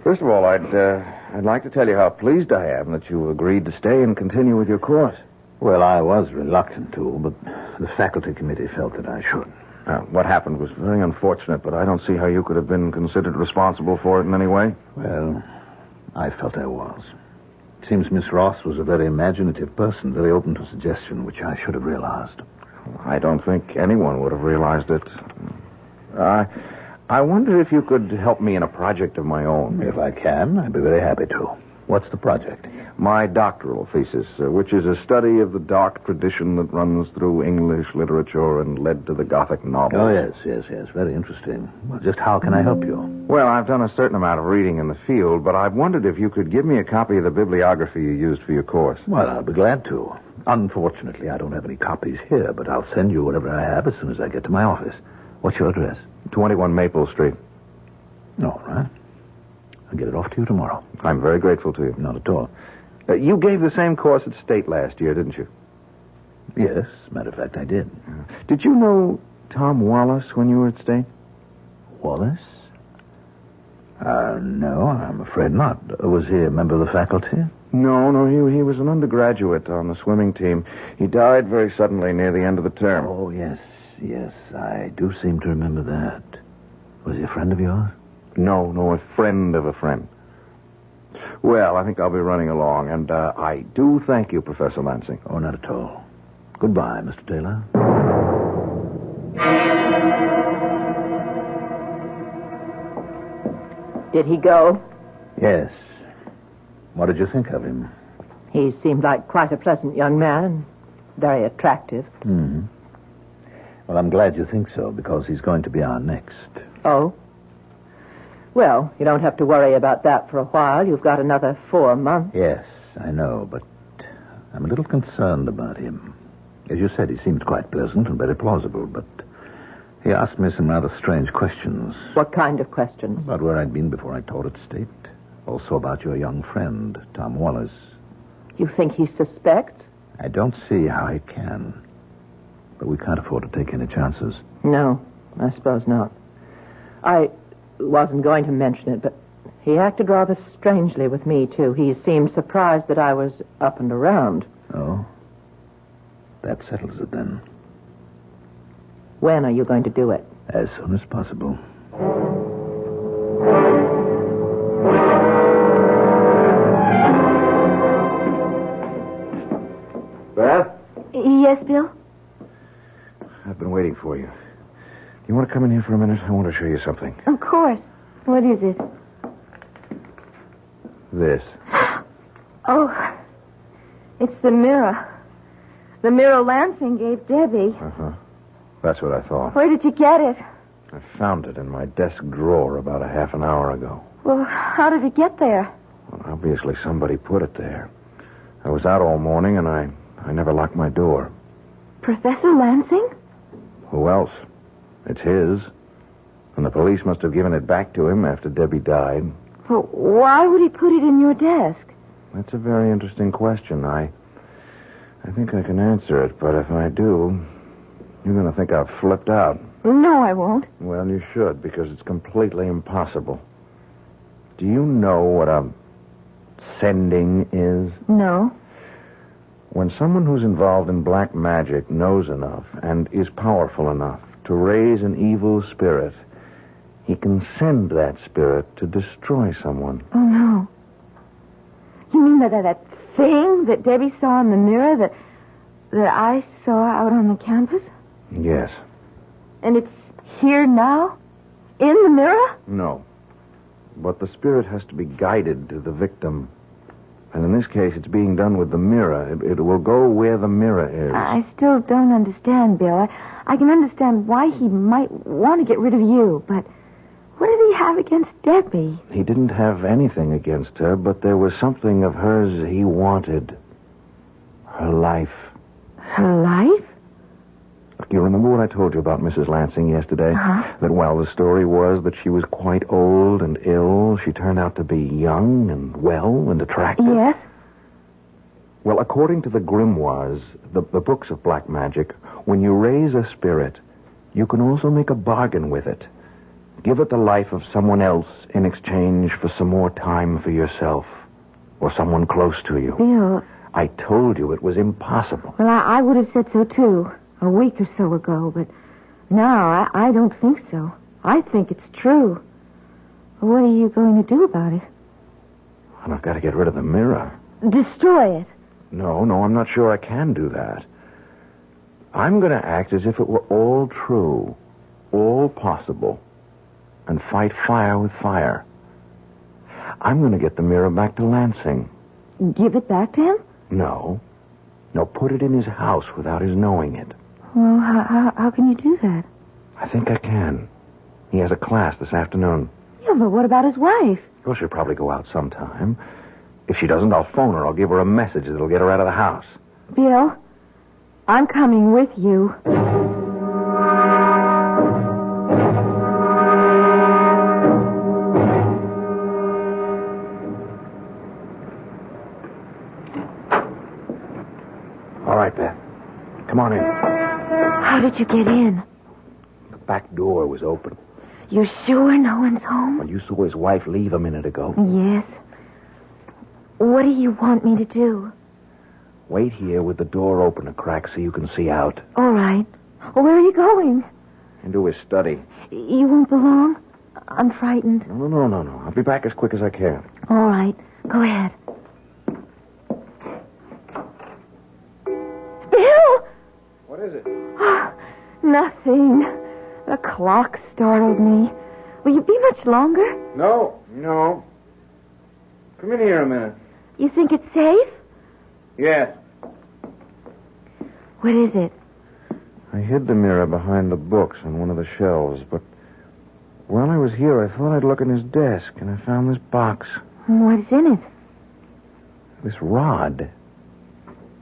Speaker 13: First of all, I'd like to tell you how pleased I am that you agreed to stay and continue with your course.
Speaker 1: Well, I was reluctant to, but the faculty committee felt that I should.
Speaker 13: What happened was very unfortunate, but I don't see how you could have been considered responsible for it in any way.
Speaker 1: Well, I felt I was. It seems Miss Ross was a very imaginative person, very open to suggestion, which I should have realized.
Speaker 13: I don't think anyone would have realized it. I wonder if you could help me in a project of my own.
Speaker 1: If I can, I'd be very happy to. What's the project?
Speaker 13: My doctoral thesis, which is a study of the dark tradition that runs through English literature and led to the Gothic novel.
Speaker 1: Oh, yes. Very interesting. Well, just how can I help you?
Speaker 13: Well, I've done a certain amount of reading in the field, but I've wondered if you could give me a copy of the bibliography you used for your course.
Speaker 1: Well, I'll be glad to. Unfortunately, I don't have any copies here, but I'll send you whatever I have as soon as I get to my office. What's your address? 21
Speaker 13: Maple Street.
Speaker 1: All right. I'll get it off to you tomorrow.
Speaker 13: I'm very grateful to you.
Speaker 1: Not at all.
Speaker 13: You gave the same course at State last year, didn't you?
Speaker 1: Yes, matter of fact, I did.
Speaker 13: Did you know Tom Wallace when you were at State?
Speaker 1: Wallace? No, I'm afraid not. Was he a member of the faculty?
Speaker 13: No, he was an undergraduate on the swimming team. He died very suddenly near the end of the term.
Speaker 1: Oh, yes, I do seem to remember that. Was he a friend of yours?
Speaker 13: No, a friend of a friend. Well, I think I'll be running along, and I do thank you, Professor Lansing.
Speaker 1: Oh, not at all. Goodbye, Mr. Taylor.
Speaker 15: Did he go?
Speaker 1: Yes. What did you think of him?
Speaker 15: He seemed like quite a pleasant young man, and very attractive.
Speaker 1: Mm-hmm. Well, I'm glad you think so, because he's going to be our next.
Speaker 15: Oh? Well, you don't have to worry about that for a while. You've got another 4 months.
Speaker 1: Yes, I know, but I'm a little concerned about him. As you said, he seemed quite pleasant and very plausible, but he asked me some rather strange questions.
Speaker 15: What kind of questions?
Speaker 1: About where I'd been before I taught at State. Also about your young friend, Tom Wallace.
Speaker 15: You think he suspects?
Speaker 1: I don't see how he can. But we can't afford to take any chances.
Speaker 15: No, I suppose not. I wasn't going to mention it, but he acted rather strangely with me, too. He seemed surprised that I was up and around.
Speaker 1: Oh? That settles it, then.
Speaker 15: When are you going to do it?
Speaker 1: As soon as possible.
Speaker 13: Beth?
Speaker 9: Yes, Bill?
Speaker 13: I've been waiting for you. You want to come in here for a minute? I want to show you something.
Speaker 9: Of course. What is it?
Speaker 13: This.
Speaker 9: Oh, it's the mirror. The mirror Lansing gave Debbie.
Speaker 13: Uh-huh. That's what I thought.
Speaker 9: Where did you get it?
Speaker 13: I found it in my desk drawer about a half an hour ago.
Speaker 9: Well, how did it get there?
Speaker 13: Well, obviously somebody put it there. I was out all morning, and I never locked my door.
Speaker 9: Professor Lansing?
Speaker 13: Who else? It's his. And the police must have given it back to him after Debbie died.
Speaker 9: Well, why would he put it in your desk?
Speaker 13: That's a very interesting question. I think I can answer it, but if I do, you're going to think I've flipped out.
Speaker 9: No, I won't.
Speaker 13: Well, you should, because it's completely impossible. Do you know what a sending is?
Speaker 9: No.
Speaker 13: When someone who's involved in black magic knows enough and is powerful enough to raise an evil spirit, he can send that spirit to destroy someone.
Speaker 9: Oh, no. You mean that thing that Debbie saw in the mirror that I saw out on the campus?
Speaker 13: Yes.
Speaker 9: And it's here now? In the mirror?
Speaker 13: No. But the spirit has to be guided to the victim. And in this case, it's being done with the mirror. It will go where the mirror is.
Speaker 9: I still don't understand, Bill. I can understand why he might want to get rid of you, but what did he have against Debbie?
Speaker 13: He didn't have anything against her, but there was something of hers he wanted. Her life.
Speaker 9: Her life?
Speaker 13: You remember what I told you about Mrs. Lansing yesterday?
Speaker 9: Uh-huh.
Speaker 13: That while the story was that she was quite old and ill, she turned out to be young and well and attractive?
Speaker 9: Yes.
Speaker 13: Well, according to the grimoires, the books of black magic, when you raise a spirit, you can also make a bargain with it. Give it the life of someone else in exchange for some more time for yourself or someone close to you.
Speaker 9: Bill.
Speaker 13: I told you it was impossible.
Speaker 9: Well, I would have said so, too, a week or so ago, but now I don't think so. I think it's true. What are you going to do about it?
Speaker 13: Well, I've got to get rid of the mirror.
Speaker 9: Destroy it.
Speaker 13: No, I'm not sure I can do that. I'm going to act as if it were all true, all possible, and fight fire with fire. I'm going to get the mirror back to Lansing.
Speaker 9: Give it back to him?
Speaker 13: No, put it in his house without his knowing it.
Speaker 9: Well, how can you do that?
Speaker 13: I think I can. He has a class this afternoon.
Speaker 9: Yeah, but what about his wife?
Speaker 13: Well, she'll probably go out sometime. If she doesn't, I'll phone her. I'll give her a message that'll get her out of the house.
Speaker 9: Bill, I'm coming with you.
Speaker 13: All right, Beth. Come on in.
Speaker 9: How did you get in?
Speaker 13: The back door was open.
Speaker 9: You sure no one's home?
Speaker 13: Well, you saw his wife leave a minute ago.
Speaker 9: Yes. What do you want me to do?
Speaker 13: Wait here with the door open a crack so you can see out.
Speaker 9: All right. Where are you going?
Speaker 13: Into his study.
Speaker 9: You won't be long? I'm frightened.
Speaker 13: No. I'll be back as quick as I can.
Speaker 9: All right. Go ahead. Bill!
Speaker 13: What is it?
Speaker 9: Nothing. The clock startled me. Will you be much longer?
Speaker 13: No. Come in here a minute.
Speaker 9: You think it's safe?
Speaker 13: Yes.
Speaker 9: What is it?
Speaker 13: I hid the mirror behind the books on one of the shelves, but while I was here, I thought I'd look in his desk, and I found this box.
Speaker 9: What's in it?
Speaker 13: This rod.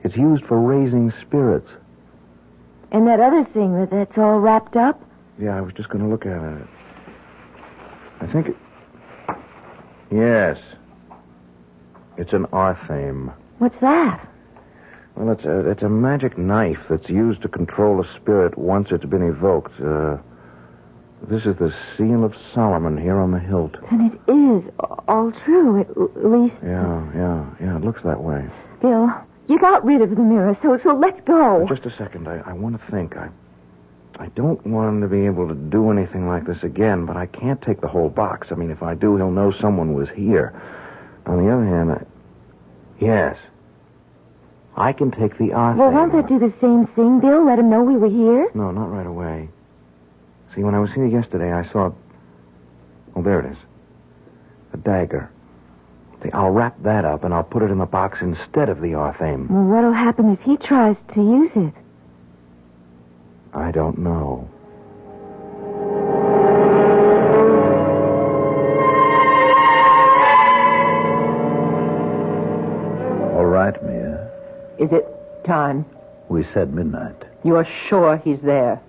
Speaker 13: It's used for raising spirits.
Speaker 9: And that other thing that's all wrapped up?
Speaker 13: Yeah, I was just going to look at it. I think it... Yes. It's an arthame.
Speaker 9: What's that?
Speaker 13: Well, it's a magic knife that's used to control a spirit once it's been evoked. This is the seal of Solomon here on the hilt.
Speaker 9: And it is all true, at least...
Speaker 13: Yeah, it looks that way.
Speaker 9: Bill, you got rid of the mirror, so let's go.
Speaker 13: Just a second. I want to think. I don't want him to be able to do anything like this again, but I can't take the whole box. I mean, if I do, he'll know someone was here. On the other hand, yes. I can take the arthame.
Speaker 9: Well, won't that do the same thing, Bill? Let him know we were here?
Speaker 13: No, not right away. See, when I was here yesterday, I saw... Oh, there it is. A dagger. See, I'll wrap that up and I'll put it in the box instead of the Arthame.
Speaker 9: Well, what'll happen if he tries to use it?
Speaker 13: I don't know.
Speaker 1: All right, Mia.
Speaker 15: Is it time?
Speaker 1: We said midnight.
Speaker 15: You are sure he's there?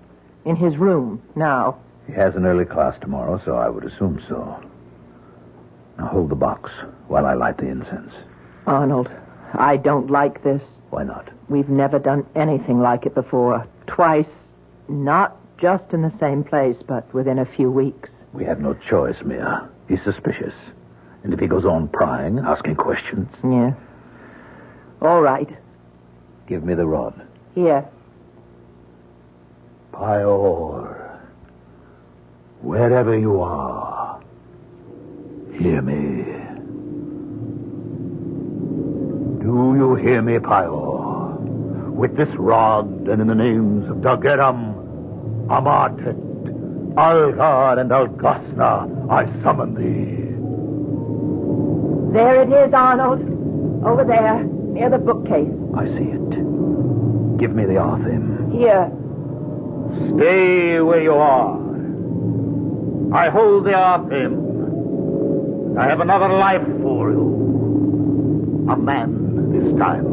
Speaker 15: In his room, now?
Speaker 1: He has an early class tomorrow, so I would assume so. Now hold the box while I light the incense.
Speaker 15: Arnold, I don't like this.
Speaker 1: Why not?
Speaker 15: We've never done anything like it before. Twice, not just in the same place, but within a few weeks.
Speaker 1: We have no choice, Mia. He's suspicious. And if he goes on prying, asking questions...
Speaker 15: Yeah. All right.
Speaker 1: Give me the rod.
Speaker 15: Here.
Speaker 1: Pior, wherever you are, hear me. Do you hear me, Pior? With this rod and in the names of Dageram, Amartet, Algar, and Algasna, I summon thee.
Speaker 15: There it is, Arnold. Over there, near the bookcase.
Speaker 1: I see it. Give me the Arthame.
Speaker 15: Here.
Speaker 1: Stay where you are. I hold the Arthame. I have another life for you. A man this time.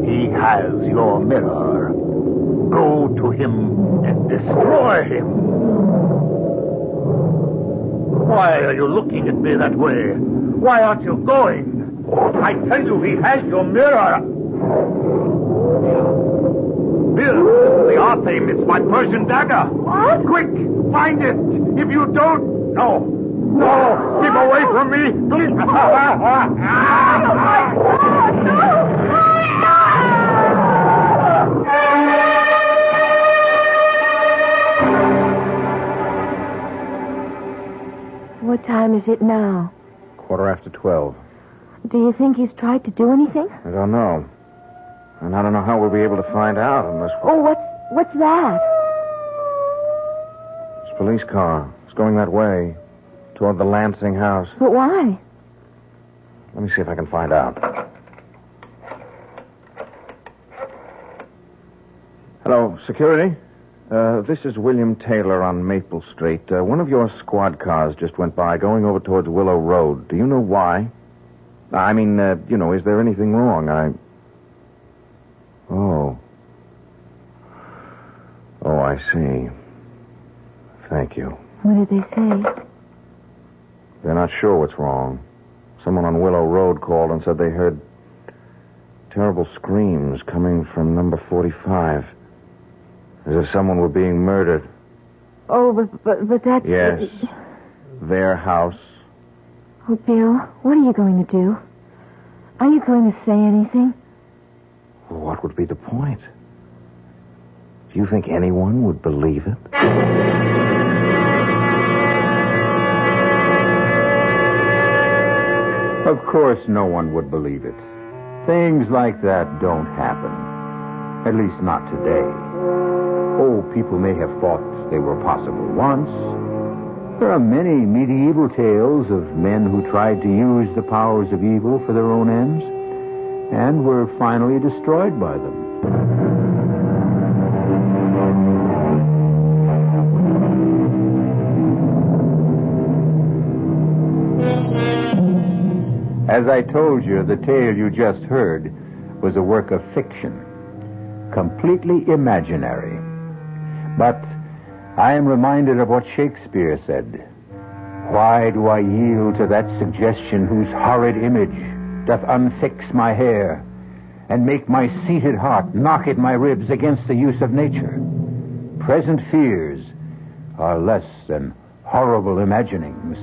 Speaker 1: He has your mirror. Go to him and destroy him. Why are you looking at me that way? Why aren't you going? I tell you, he has your mirror. Bill, this is the Arthame. It's my Persian dagger.
Speaker 10: What?
Speaker 1: Quick, find it. If you don't... No. No. Keep away from me. Please.
Speaker 10: Oh, my God. No.
Speaker 9: What time is it now?
Speaker 13: 12:15.
Speaker 9: Do you think he's tried to do anything?
Speaker 13: I don't know. And I don't know how we'll be able to find out unless...
Speaker 9: Oh, what's that?
Speaker 13: It's a police car. It's going that way, toward the Lansing house.
Speaker 9: But why?
Speaker 13: Let me see if I can find out. Hello, security? This is William Taylor on Maple Street. One of your squad cars just went by, going over towards Willow Road. Do you know why? I mean, is there anything wrong? Oh, I see. Thank you.
Speaker 9: What did they say?
Speaker 13: They're not sure what's wrong. Someone on Willow Road called and said they heard terrible screams coming from number 45. As if someone were being murdered.
Speaker 9: Oh, but that's...
Speaker 13: Yes. Their house.
Speaker 9: Oh, Bill, what are you going to do? Are you going to say anything?
Speaker 13: Well, what would be the point? Do you think anyone would believe it?
Speaker 16: Of course no one would believe it. Things like that don't happen. At least not today. Oh, people may have thought they were possible once. There are many medieval tales of men who tried to use the powers of evil for their own ends and were finally destroyed by them. As I told you, the tale you just heard was a work of fiction, completely imaginary. But I am reminded of what Shakespeare said. Why do I yield to that suggestion whose horrid image doth unfix my hair and make my seated heart knock at my ribs against the use of nature? Present fears are less than horrible imaginings.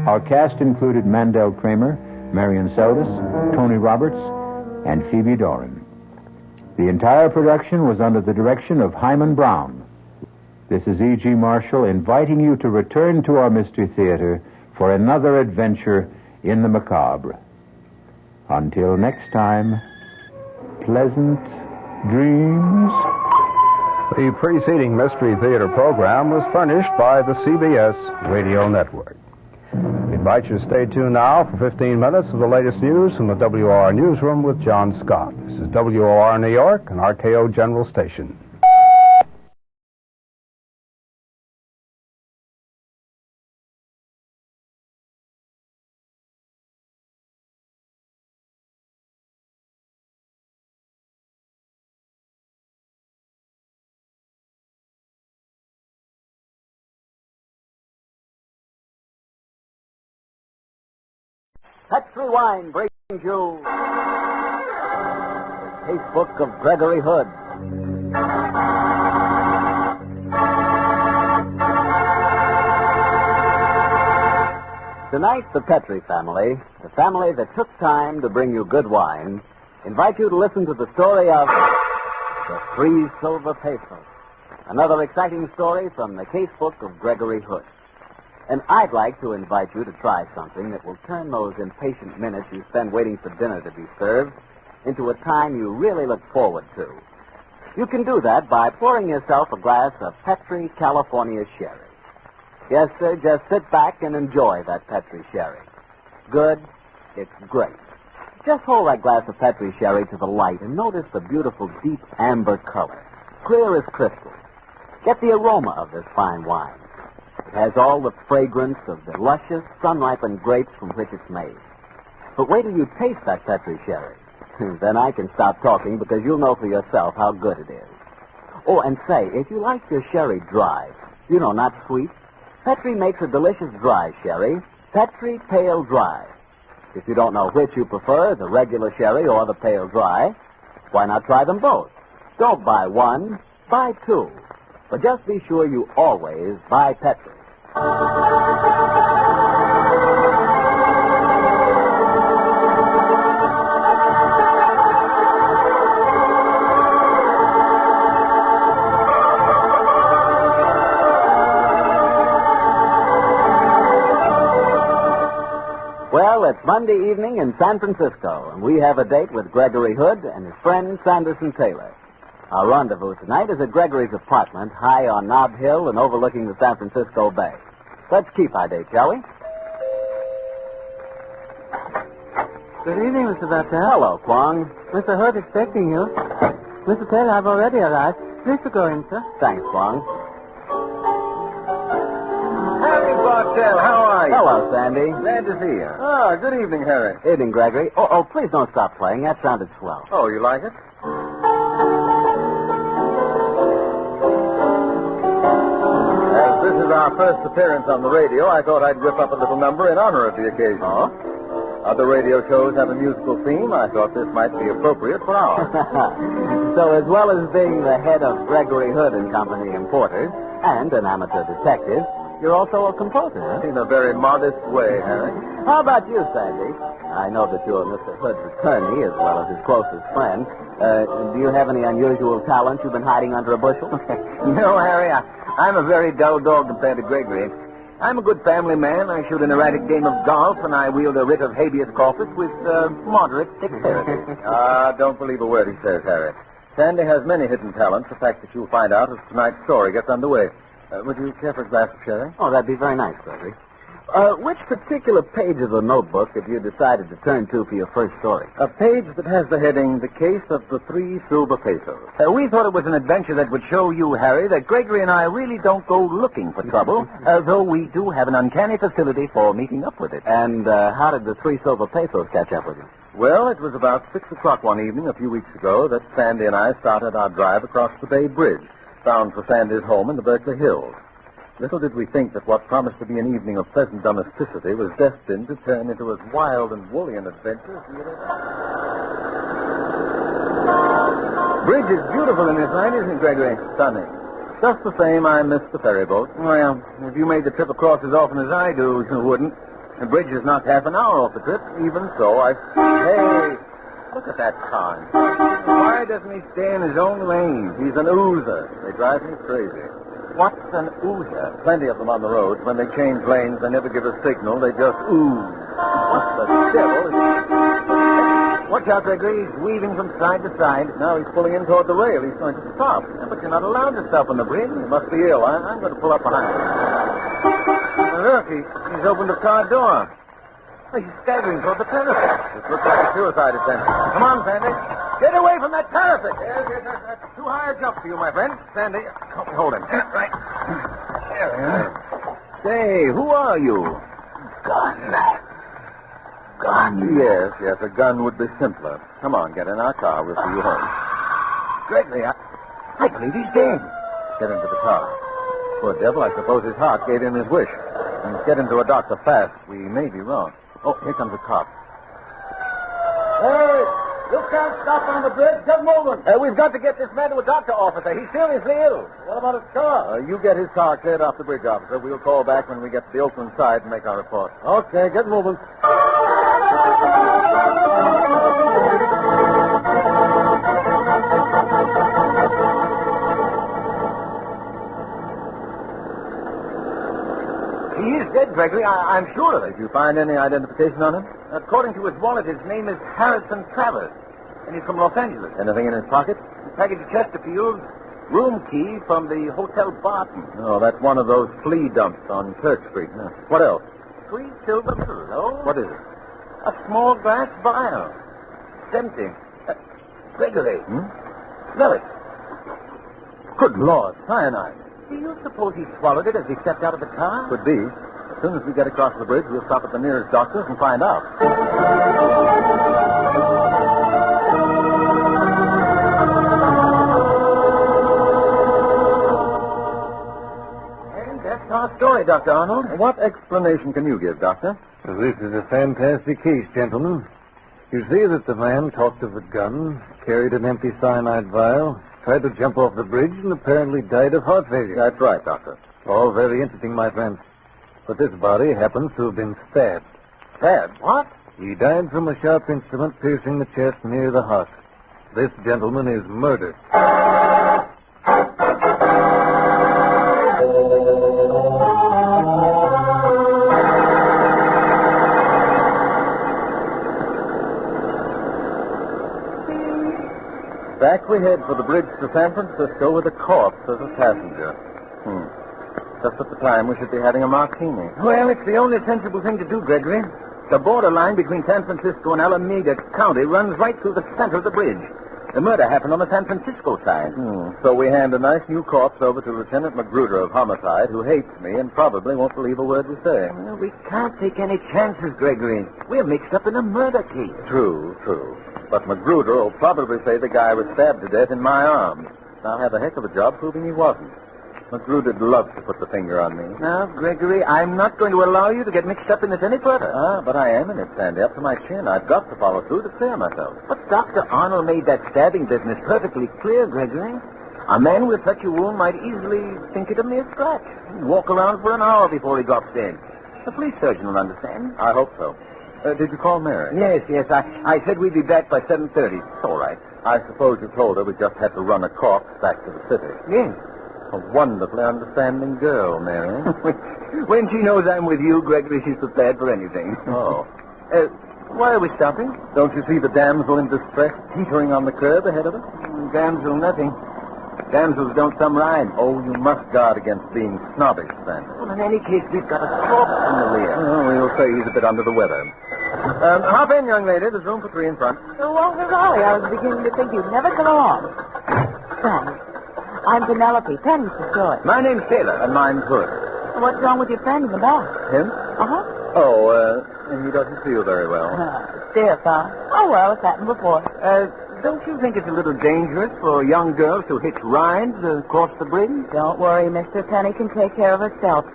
Speaker 16: Our cast included Mandel Kramer, Marion Seldes, Tony Roberts, and Phoebe Doran. The entire production was under the direction of Hyman Brown. This is E.G. Marshall inviting you to return to our Mystery Theater for another adventure in the macabre. Until next time, pleasant dreams.
Speaker 7: The preceding Mystery Theater program was furnished by the CBS Radio Network. invite you to stay tuned now for 15 minutes of the latest news from the WOR Newsroom with John Scott. This is WOR New York and RKO General Station.
Speaker 18: Petri Wine brings you the Casebook of Gregory Hood. Tonight, the Petri family, the family that took time to bring you good wine, invite you to listen to the story of the 3 Silver Pesos, another exciting story from the Casebook of Gregory Hood. And I'd like to invite you to try something that will turn those impatient minutes you spend waiting for dinner to be served into a time you really look forward to. You can do that by pouring yourself a glass of Petri California Sherry. Yes, sir, just sit back and enjoy that Petri Sherry. Good, it's great. Just hold that glass of Petri Sherry to the light and notice the beautiful deep amber color, clear as crystal. Get the aroma of this fine wine. It has all the fragrance of the luscious, sun-ripened grapes from which it's made. But wait till you taste that Petri Sherry. Then I can stop talking because you'll know for yourself how good it is. Oh, and say, if you like your sherry dry, not sweet, Petri makes a delicious dry sherry, Petri Pale Dry. If you don't know which you prefer, the regular sherry or the pale dry, why not try them both? Don't buy one, buy 2. But just be sure you always buy Petri. Well, it's Monday evening in San Francisco, and we have a date with Gregory Hood and his friend Sanderson Taylor. Our rendezvous tonight is at Gregory's apartment, high on Nob Hill and overlooking the San Francisco Bay. Let's keep our date, shall we?
Speaker 19: Good evening, Mr. Bartell.
Speaker 18: Hello, Kwong.
Speaker 19: Mr. Hood expecting you. Mr. Taylor, I've already arrived. Please to go in, sir.
Speaker 18: Thanks, Kwong.
Speaker 21: Harry Bartell, how are you?
Speaker 18: Hello, Sandy.
Speaker 21: Glad to see you. Oh, good evening, Harry.
Speaker 18: Evening, Gregory. Oh, please don't stop playing. That sounded swell.
Speaker 21: Oh, you like it? This is our first appearance on the radio. I thought I'd whip up a little number in honor of the occasion.
Speaker 18: Oh?
Speaker 21: Other radio shows have a musical theme. I thought this might be appropriate for ours.
Speaker 18: So as well as being the head of Gregory Hood and Company Importers and an amateur detective, you're also a composer, huh?
Speaker 21: In a very modest way, Harry.
Speaker 18: How about you, Sandy? I know that you're Mr. Hood's attorney as well as his closest friend. Do you have any unusual talent you've been hiding under a bushel?
Speaker 21: No, Harry, I'm a very dull dog compared to Gregory. I'm a good family man. I shoot an erratic game of golf, and I wield a writ of habeas corpus with moderate dexterity. Don't believe a word he says, Harry. Sandy has many hidden talents, a fact that you'll find out as tonight's story gets underway. Would you care for a glass of sherry?
Speaker 18: Oh, that'd be very nice, Gregory. Which particular page of the notebook have you decided to turn to for your first story?
Speaker 21: A page that has the heading, The Case of the 3 Silver Pesos. We thought it was an adventure that would show you, Harry, that Gregory and I really don't go looking for trouble, though we do have an uncanny facility for meeting up with it.
Speaker 18: And how did the 3 Silver Pesos catch up with you?
Speaker 21: Well, it was about 6 o'clock one evening a few weeks ago that Sandy and I started our drive across the Bay Bridge, bound for Sandy's home in the Berkeley Hills. Little did we think that what promised to be an evening of pleasant domesticity was destined to turn into as wild and woolly an adventure as we had ever. Bridge is beautiful in this light, isn't it, Gregory? Stunning. Just the same, I miss the ferry boat. Well, if you made the trip across as often as I do, you wouldn't. The bridge is not half an hour off the trip. Even so, Hey, look at that car. Why doesn't he stay in his own lane? He's an oozer. They drive me crazy. What's an oozer? Plenty of them on the roads. When they change lanes, they never give a signal. They just ooze. What the devil? Watch out, Gregory. He's weaving from side to side. Now he's pulling in toward the rail. He's going to stop. But you're not allowed to stop on the bridge. You must be ill. I'm going to pull up behind him. Look, he's opened the car door. He's staggering toward the parapet. It looks like a suicide attempt. Come on, Sandy. Get away from that parapet. Yes, that's too high a jump for you, my friend. Sandy, help me hold him. Right. There we are. Say, who are you? Gun. Yes, a gun would be simpler. Come on, get in our car. We'll see you home. Gregory, I believe he's dead. Get into the car. Poor devil, I suppose his heart gave him his wish. And get him to a doctor fast. We may be wrong. Oh, here comes a cop. Hey, you can't stop on the bridge. Get moving. We've got to get this man to a doctor, officer. He's seriously ill. What about his car? You get his car cleared off the bridge, officer. We'll call back when we get to the Oakland side and make our report. Okay, get moving. He is dead, Gregory. I'm sure of it. Did you find any identification on him? According to his wallet, his name is Harrison Travers, and he's from Los Angeles. Anything in his pocket? A package of Chesterfield, room key from the Hotel Barton. Oh, that's one of those flea dumps on Church Street. Yeah. What else? 3 silver mirrors. Oh? What is it? A small glass vial. It's empty. Gregory. Smell it. Good Lord, cyanide. Do you suppose he swallowed it as he stepped out of the car? Could be. As soon as we get across the bridge, we'll stop at the nearest doctor's and find out. And that's our story, Dr. Arnold. What explanation can you give, Doctor?
Speaker 4: Well, this is a fantastic case, gentlemen. You see that the man talked of a gun, carried an empty cyanide vial, tried to jump off the bridge, and apparently died of heart failure.
Speaker 21: That's right, Doctor.
Speaker 4: All very interesting, my friend. But this body happens to have been stabbed.
Speaker 21: Stabbed? What?
Speaker 4: He died from a sharp instrument piercing the chest near the heart. This gentleman is murdered.
Speaker 21: Back we head for the bridge to San Francisco with a corpse as a passenger. Just at the time we should be having a martini. Well, it's the only sensible thing to do, Gregory. The borderline between San Francisco and Alameda County runs right through the center of the bridge. The murder happened on the San Francisco side. So we hand a nice new corpse over to Lieutenant Magruder of Homicide, who hates me and probably won't believe a word we say. Well, we can't take any chances, Gregory. We're mixed up in a murder case. True. But Magruder will probably say the guy was stabbed to death in my arms. I'll have a heck of a job proving he wasn't. Magruder'd love to put the finger on me. Now, Gregory, I'm not going to allow you to get mixed up in this any further. But I am in it, Sandy, up to my chin. I've got to follow through to clear myself. But Dr. Arnold made that stabbing business perfectly clear, Gregory. A man with such a wound might easily think it a mere scratch. He'd walk around for an hour before he drops dead. The police surgeon will understand. I hope so. Did you call Mary? Yes. I said we'd be back by 7:30. It's all right. I suppose you told her we just had to run a corpse back to the city. Yes. A wonderfully understanding girl, Mary. When she knows I'm with you, Gregory, she's prepared for anything. Oh. Why are we stopping? Don't you see the damsel in distress teetering on the curb ahead of us? Damsel, nothing. Damsels don't some ride. Oh, you must guard against being snobbish, then. Well, in any case, we've got a corpse in the rear. Oh, we'll say he's a bit under the weather. Hop in, young lady. There's room for 3 in front.
Speaker 22: Oh, Walter Raleigh, I was beginning to think you'd never come along. Thanks. I'm Penelope. Penny's the story.
Speaker 21: My name's Taylor, and mine's Hood.
Speaker 22: What's wrong with your friend in the back?
Speaker 21: Him?
Speaker 22: Uh-huh.
Speaker 21: Oh, he doesn't feel very well.
Speaker 22: Stiff, huh? Oh, well, it's happened before.
Speaker 21: Don't you think it's a little dangerous for young girls to hitch rides across the bridge?
Speaker 22: Don't worry, Mr. Penny can take care of herself.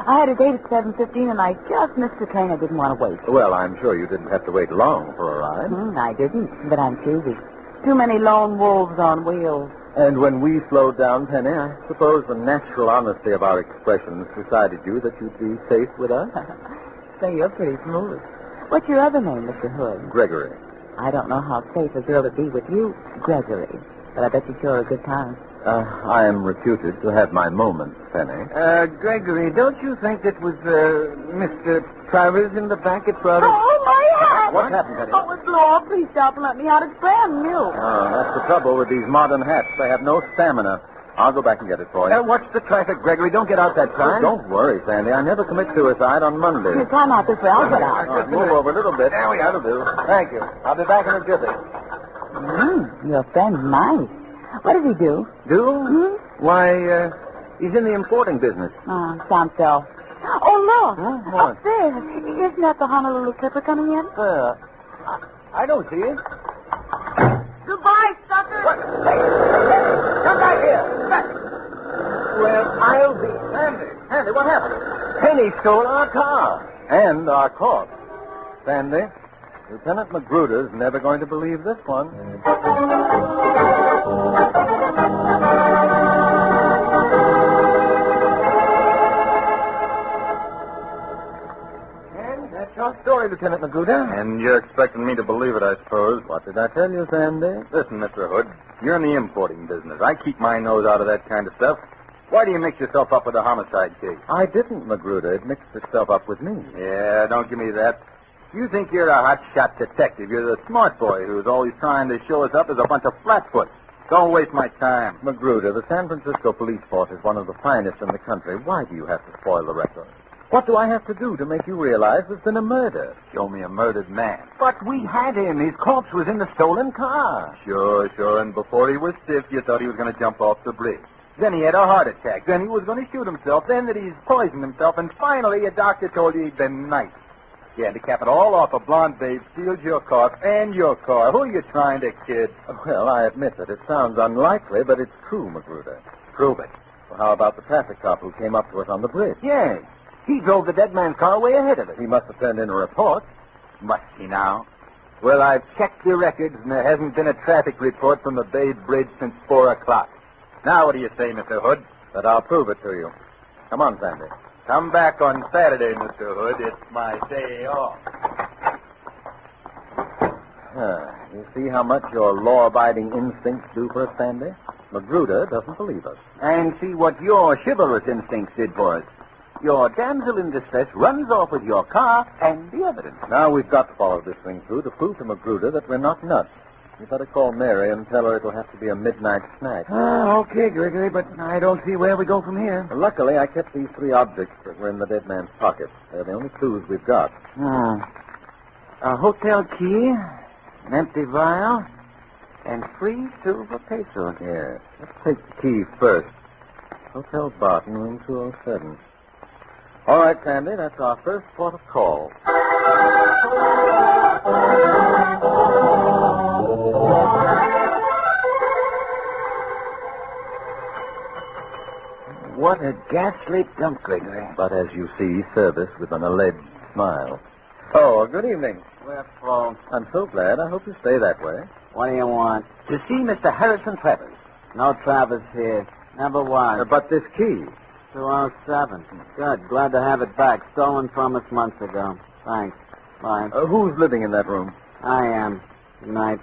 Speaker 22: I had a date at 7:15, and I just missed the train. I didn't want to wait.
Speaker 21: Well, I'm sure you didn't have to wait long for a ride.
Speaker 22: I didn't, but I'm choosy. Too many lone wolves on wheels.
Speaker 21: And when we slowed down, Penny, I suppose the natural honesty of our expressions decided you that you'd be safe with us?
Speaker 22: Say, you're pretty smooth. What's your other name, Mr. Hood?
Speaker 21: Gregory.
Speaker 22: I don't know how safe a girl would be with you, Gregory, but I bet you sure a good time.
Speaker 21: I am reputed to have my moments, Penny. Gregory, don't you think it was, Mr. Travers in the back at Brothers?
Speaker 22: Oh, my hat!
Speaker 21: What happened, Penny?
Speaker 22: Oh, it's Law. Please stop and let me out. It's brand new.
Speaker 21: Oh, that's the trouble with these modern hats. They have no stamina. I'll go back and get it for you. Watch the traffic, Gregory. Don't get out that sign.
Speaker 4: Don't worry, Sandy. I never commit suicide on Monday.
Speaker 22: You climb out this way. I'll get out.
Speaker 4: Move over a little bit.
Speaker 21: There we are.
Speaker 4: That'll do.
Speaker 21: Thank you. I'll be back in a jiffy.
Speaker 22: Your friend's nice. What does he do?
Speaker 21: Do? Why, he's in the importing business.
Speaker 22: Oh, sounds so. Oh, look.
Speaker 21: What?
Speaker 22: Up there. Isn't that the Honolulu Clipper coming in?
Speaker 21: I don't see it.
Speaker 22: Goodbye, sucker.
Speaker 21: Come back here. Back. Well, I'll be...
Speaker 4: Sandy, what happened?
Speaker 21: Penny stole our car.
Speaker 4: And our corpse. Sandy, Lieutenant Magruder's never going to believe this one.
Speaker 21: And that's your story, Lieutenant Magruder.
Speaker 4: And you're expecting me to believe it, I suppose. What did I tell you, Sandy? Listen, Mr. Hood, you're in the importing business. I keep my nose out of that kind of stuff. Why do you mix yourself up with a homicide case? I didn't, Magruder. It mixed itself up with me. Yeah, don't give me that. You think you're a hot-shot detective. You're the smart boy who's always trying to show us up as a bunch of flatfoots. Don't waste my time. Magruder, the San Francisco police force is one of the finest in the country. Why do you have to spoil the record? What do I have to do to make you realize there's been a murder? Show me a murdered man.
Speaker 21: But we had him. His corpse was in the stolen car.
Speaker 4: Sure. And before he was stiff, you thought he was going to jump off the bridge. Then he had a heart attack. Then he was going to shoot himself. Then that he's poisoned himself. And finally, a doctor told you he'd been knifed. You had to cap it all off. A blonde babe steals your car and your car. Who are you trying to kid? Well, I admit that it sounds unlikely, but it's true, Magruder. Prove it. Well, how about the traffic cop who came up to us on the bridge?
Speaker 21: Yes. He drove the dead man's car way ahead of it.
Speaker 4: He must have turned in a report.
Speaker 21: Must he now?
Speaker 4: Well, I've checked the records, and there hasn't been a traffic report from the Bay Bridge since 4 o'clock. Now, what do you say, Mr. Hood? That I'll prove it to you. Come on, Sandy. Come back on Saturday, Mr. Hood. It's my day off. You see how much your law-abiding instincts do for us, Sandy? Magruder doesn't believe us.
Speaker 21: And see what your chivalrous instincts did for us. Your damsel in distress runs off with your car and the evidence.
Speaker 4: Now we've got to follow this thing through to prove to Magruder that we're not nuts. You better call Mary and tell her it'll have to be a midnight snack.
Speaker 21: Okay, Gregory, but I don't see where we go from here.
Speaker 4: Well, luckily, I kept these 3 objects that were in the dead man's pocket. They're the only clues we've got.
Speaker 21: A hotel key, an empty vial, and 3 silver pesos.
Speaker 4: Yeah. Let's take the key first. Hotel Barton, room 207. All right, Sandy, that's our first port of call.
Speaker 21: What a ghastly dump, Gregory.
Speaker 4: But as you see, service with an alleged smile. Oh, good evening.
Speaker 21: We're full.
Speaker 4: I'm so glad. I hope you stay that way.
Speaker 22: What do you want?
Speaker 21: To see Mr. Harrison Travers.
Speaker 22: No Travers here. Never was.
Speaker 4: But this key.
Speaker 22: 207. Good. Glad to have it back. Stolen from us months ago. Thanks. Bye.
Speaker 4: Who's living in that room?
Speaker 22: I am. Good night.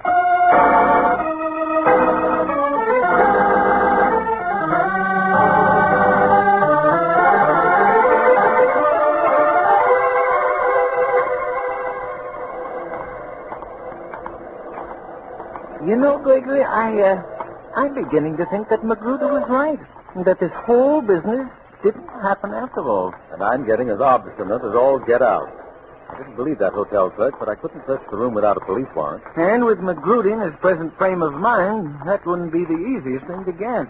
Speaker 21: You know, Gregory, I'm beginning to think that Magruder was right. That this whole business didn't happen after all.
Speaker 4: And I'm getting as obstinate as all get out. I didn't believe that hotel clerk, but I couldn't search the room without a police warrant.
Speaker 21: And with Magruder in his present frame of mind, that wouldn't be the easiest thing to get.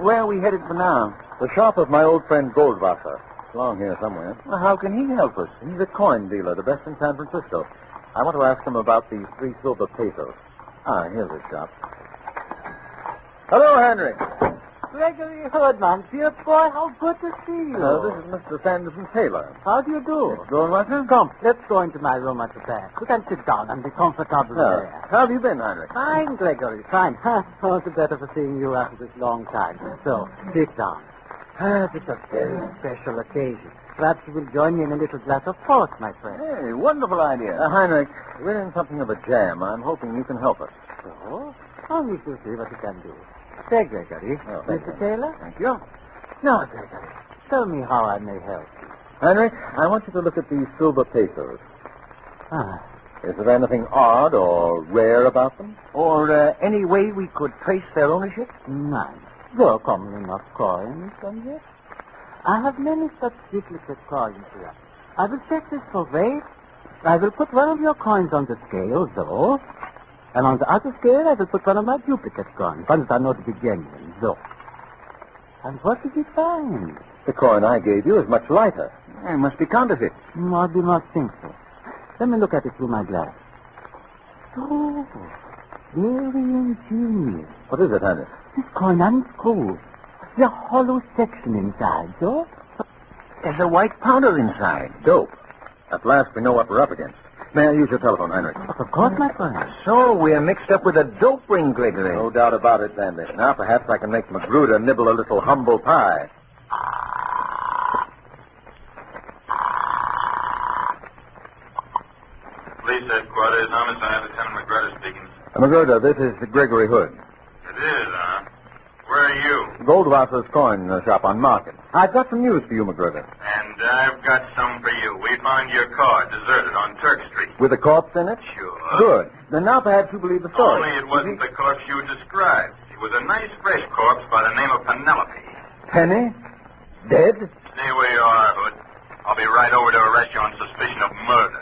Speaker 21: Where are we headed for now?
Speaker 4: The shop of my old friend Goldwasser. It's along here somewhere.
Speaker 21: Well, how can he help us?
Speaker 4: He's a coin dealer, the best in San Francisco. I want to ask him about these 3 silver pesos. Here's his shop. Hello, Henry.
Speaker 22: Gregory Hood, man. Dear boy, how good to see you.
Speaker 4: This is Mr. Sanderson Taylor.
Speaker 22: How do you do?
Speaker 4: Goldwasser?
Speaker 22: Come, let's go into my room at the back. We can sit down and be comfortable there.
Speaker 4: How have you been, Heinrich?
Speaker 22: Fine, Gregory, fine. All the better for seeing you after this long time. So, sit down. It's a very special occasion. Perhaps you will join me in a little glass of port, my friend.
Speaker 4: Hey, wonderful idea. Heinrich, we're in something of a jam. I'm hoping you can help us.
Speaker 22: So? We shall see what we can do. Say, Gregory. Mr. Taylor?
Speaker 4: Thank you.
Speaker 22: No, Gregory. Tell me how I may help you.
Speaker 4: Heinrich, I want you to look at these silver pesos.
Speaker 21: Is there anything odd or rare about them? Or any way we could trace their ownership?
Speaker 22: None. Though commonly enough coins, and yes. I have many such duplicate coins here. I will check this for weight. I will put one of your coins on the scale, though. And on the other scale, I will put one of my duplicate coins, ones that are not to be genuine, though. And what did you find?
Speaker 21: The coin I gave you is much lighter. It must be counterfeit.
Speaker 22: I do not think so. Let me look at it through my glass. Oh, very ingenious.
Speaker 21: What is it, Hannes?
Speaker 22: This coin unscrews. The hollow section inside, though.
Speaker 21: There's a white powder inside. Dope. At last we know what we're up against. May I use your telephone, Henry?
Speaker 22: Of course, my friend.
Speaker 21: So we're mixed up with a dope ring, Gregory. No doubt about it, Sandy. Now perhaps I can make Magruder nibble a little humble pie.
Speaker 3: Police headquarters, homicide, Lieutenant Magruder speaking.
Speaker 21: Magruder, this is Gregory Hood.
Speaker 3: It is, huh? Where are you?
Speaker 21: Goldwasser's coin shop on Market. I've got some news for you, Magruder.
Speaker 3: And I've got some for you. We found your car deserted on Turk Street.
Speaker 21: With a corpse in it?
Speaker 3: Sure.
Speaker 21: Good. Then now perhaps you believe the story.
Speaker 3: Only it wasn't the corpse you described. It was a nice, fresh corpse by the name of Penelope.
Speaker 21: Penny? Dead?
Speaker 3: Stay where you are, Hood. I'll be right over to arrest you on suspicion of murder.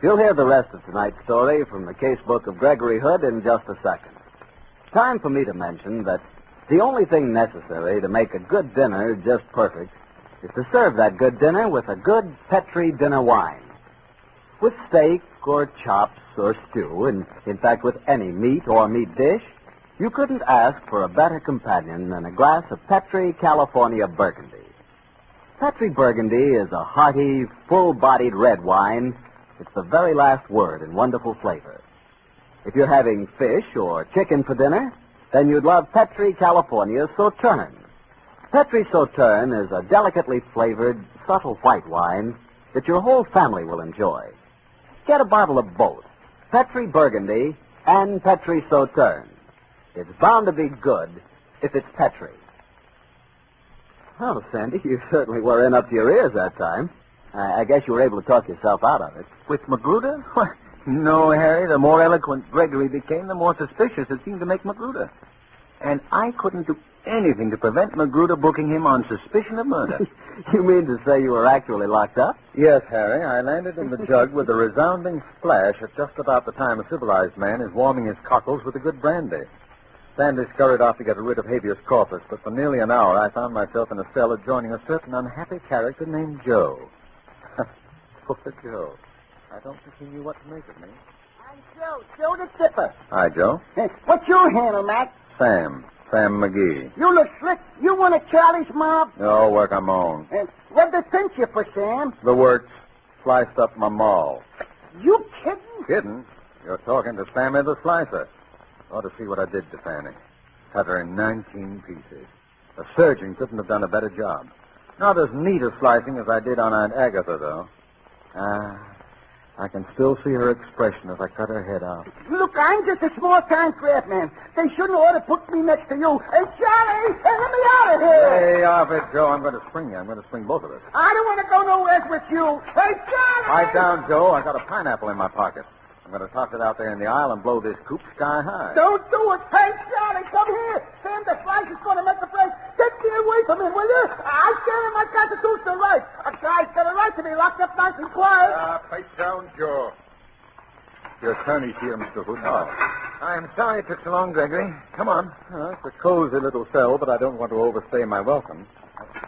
Speaker 18: You'll hear the rest of tonight's story from the casebook of Gregory Hood in just a second. Time for me to mention that the only thing necessary to make a good dinner just perfect is to serve that good dinner with a good Petri dinner wine. With steak or chops or stew, and in fact with any meat or meat dish, you couldn't ask for a better companion than a glass of Petri California Burgundy. Petri Burgundy is a hearty, full-bodied red wine. It's the very last word in wonderful flavor. If you're having fish or chicken for dinner, then you'd love Petri California Sauterne. Petri Sauterne is a delicately flavored, subtle white wine that your whole family will enjoy. Get a bottle of both, Petri Burgundy and Petri Sauterne. It's bound to be good if it's Petri. Well, Sandy, you certainly were in up to your ears that time. I guess you were able to talk yourself out of it.
Speaker 21: With Magruder? No, Harry. The more eloquent Gregory became, the more suspicious it seemed to make Magruder. And I couldn't do anything to prevent Magruder booking him on suspicion of murder.
Speaker 18: You mean to say you were actually locked up?
Speaker 21: Yes, Harry. I landed in the jug with a resounding splash at just about the time a civilized man is warming his cockles with a good brandy. Sandy scurried off to get rid of habeas corpus, but for nearly an hour I found myself in a cell adjoining a certain unhappy character named Joe. Poor Joe. I don't think he knew what to make of me.
Speaker 6: I'm Joe the Tipper.
Speaker 21: Hi, Joe.
Speaker 6: Hey, what's your handle, Mac?
Speaker 21: Sam McGee.
Speaker 6: You look slick. You one of Charlie's mob?
Speaker 21: No, work on my own.
Speaker 6: What'd they pinch you for, Sam?
Speaker 21: The works sliced up my maul.
Speaker 6: You kidding?
Speaker 21: Kidding? You're talking to Sammy the Slicer. Ought to see what I did to Fanny. Cut her in 19 pieces. A surgeon couldn't have done a better job. Not as neat a slicing as I did on Aunt Agatha, though. I can still see her expression as I cut her head off.
Speaker 6: Look, I'm just a small-time craft man. They shouldn't ought to put me next to you. Hey, Charlie, let me out of here.
Speaker 21: Hey, off it, Joe. I'm going to spring you. I'm going to spring both of us.
Speaker 6: I don't want to go nowhere with you. Hey, Charlie!
Speaker 21: Pipe down, Joe. I got a pineapple in my pocket. I'm going to toss it out there in the aisle and blow this coop sky high.
Speaker 6: Don't do it. Hey, Charlie, come here. Sam the Slice is going to make the place. Get me away from him, will you? I stand in my constitutional right. A guy's got a right to be locked up nice and quiet.
Speaker 21: Pipe down, Joe. Your attorney's here, Mr. Hood. Oh. I'm sorry it took so long, Gregory. Come on. It's a cozy little cell, but I don't want to overstay my welcome.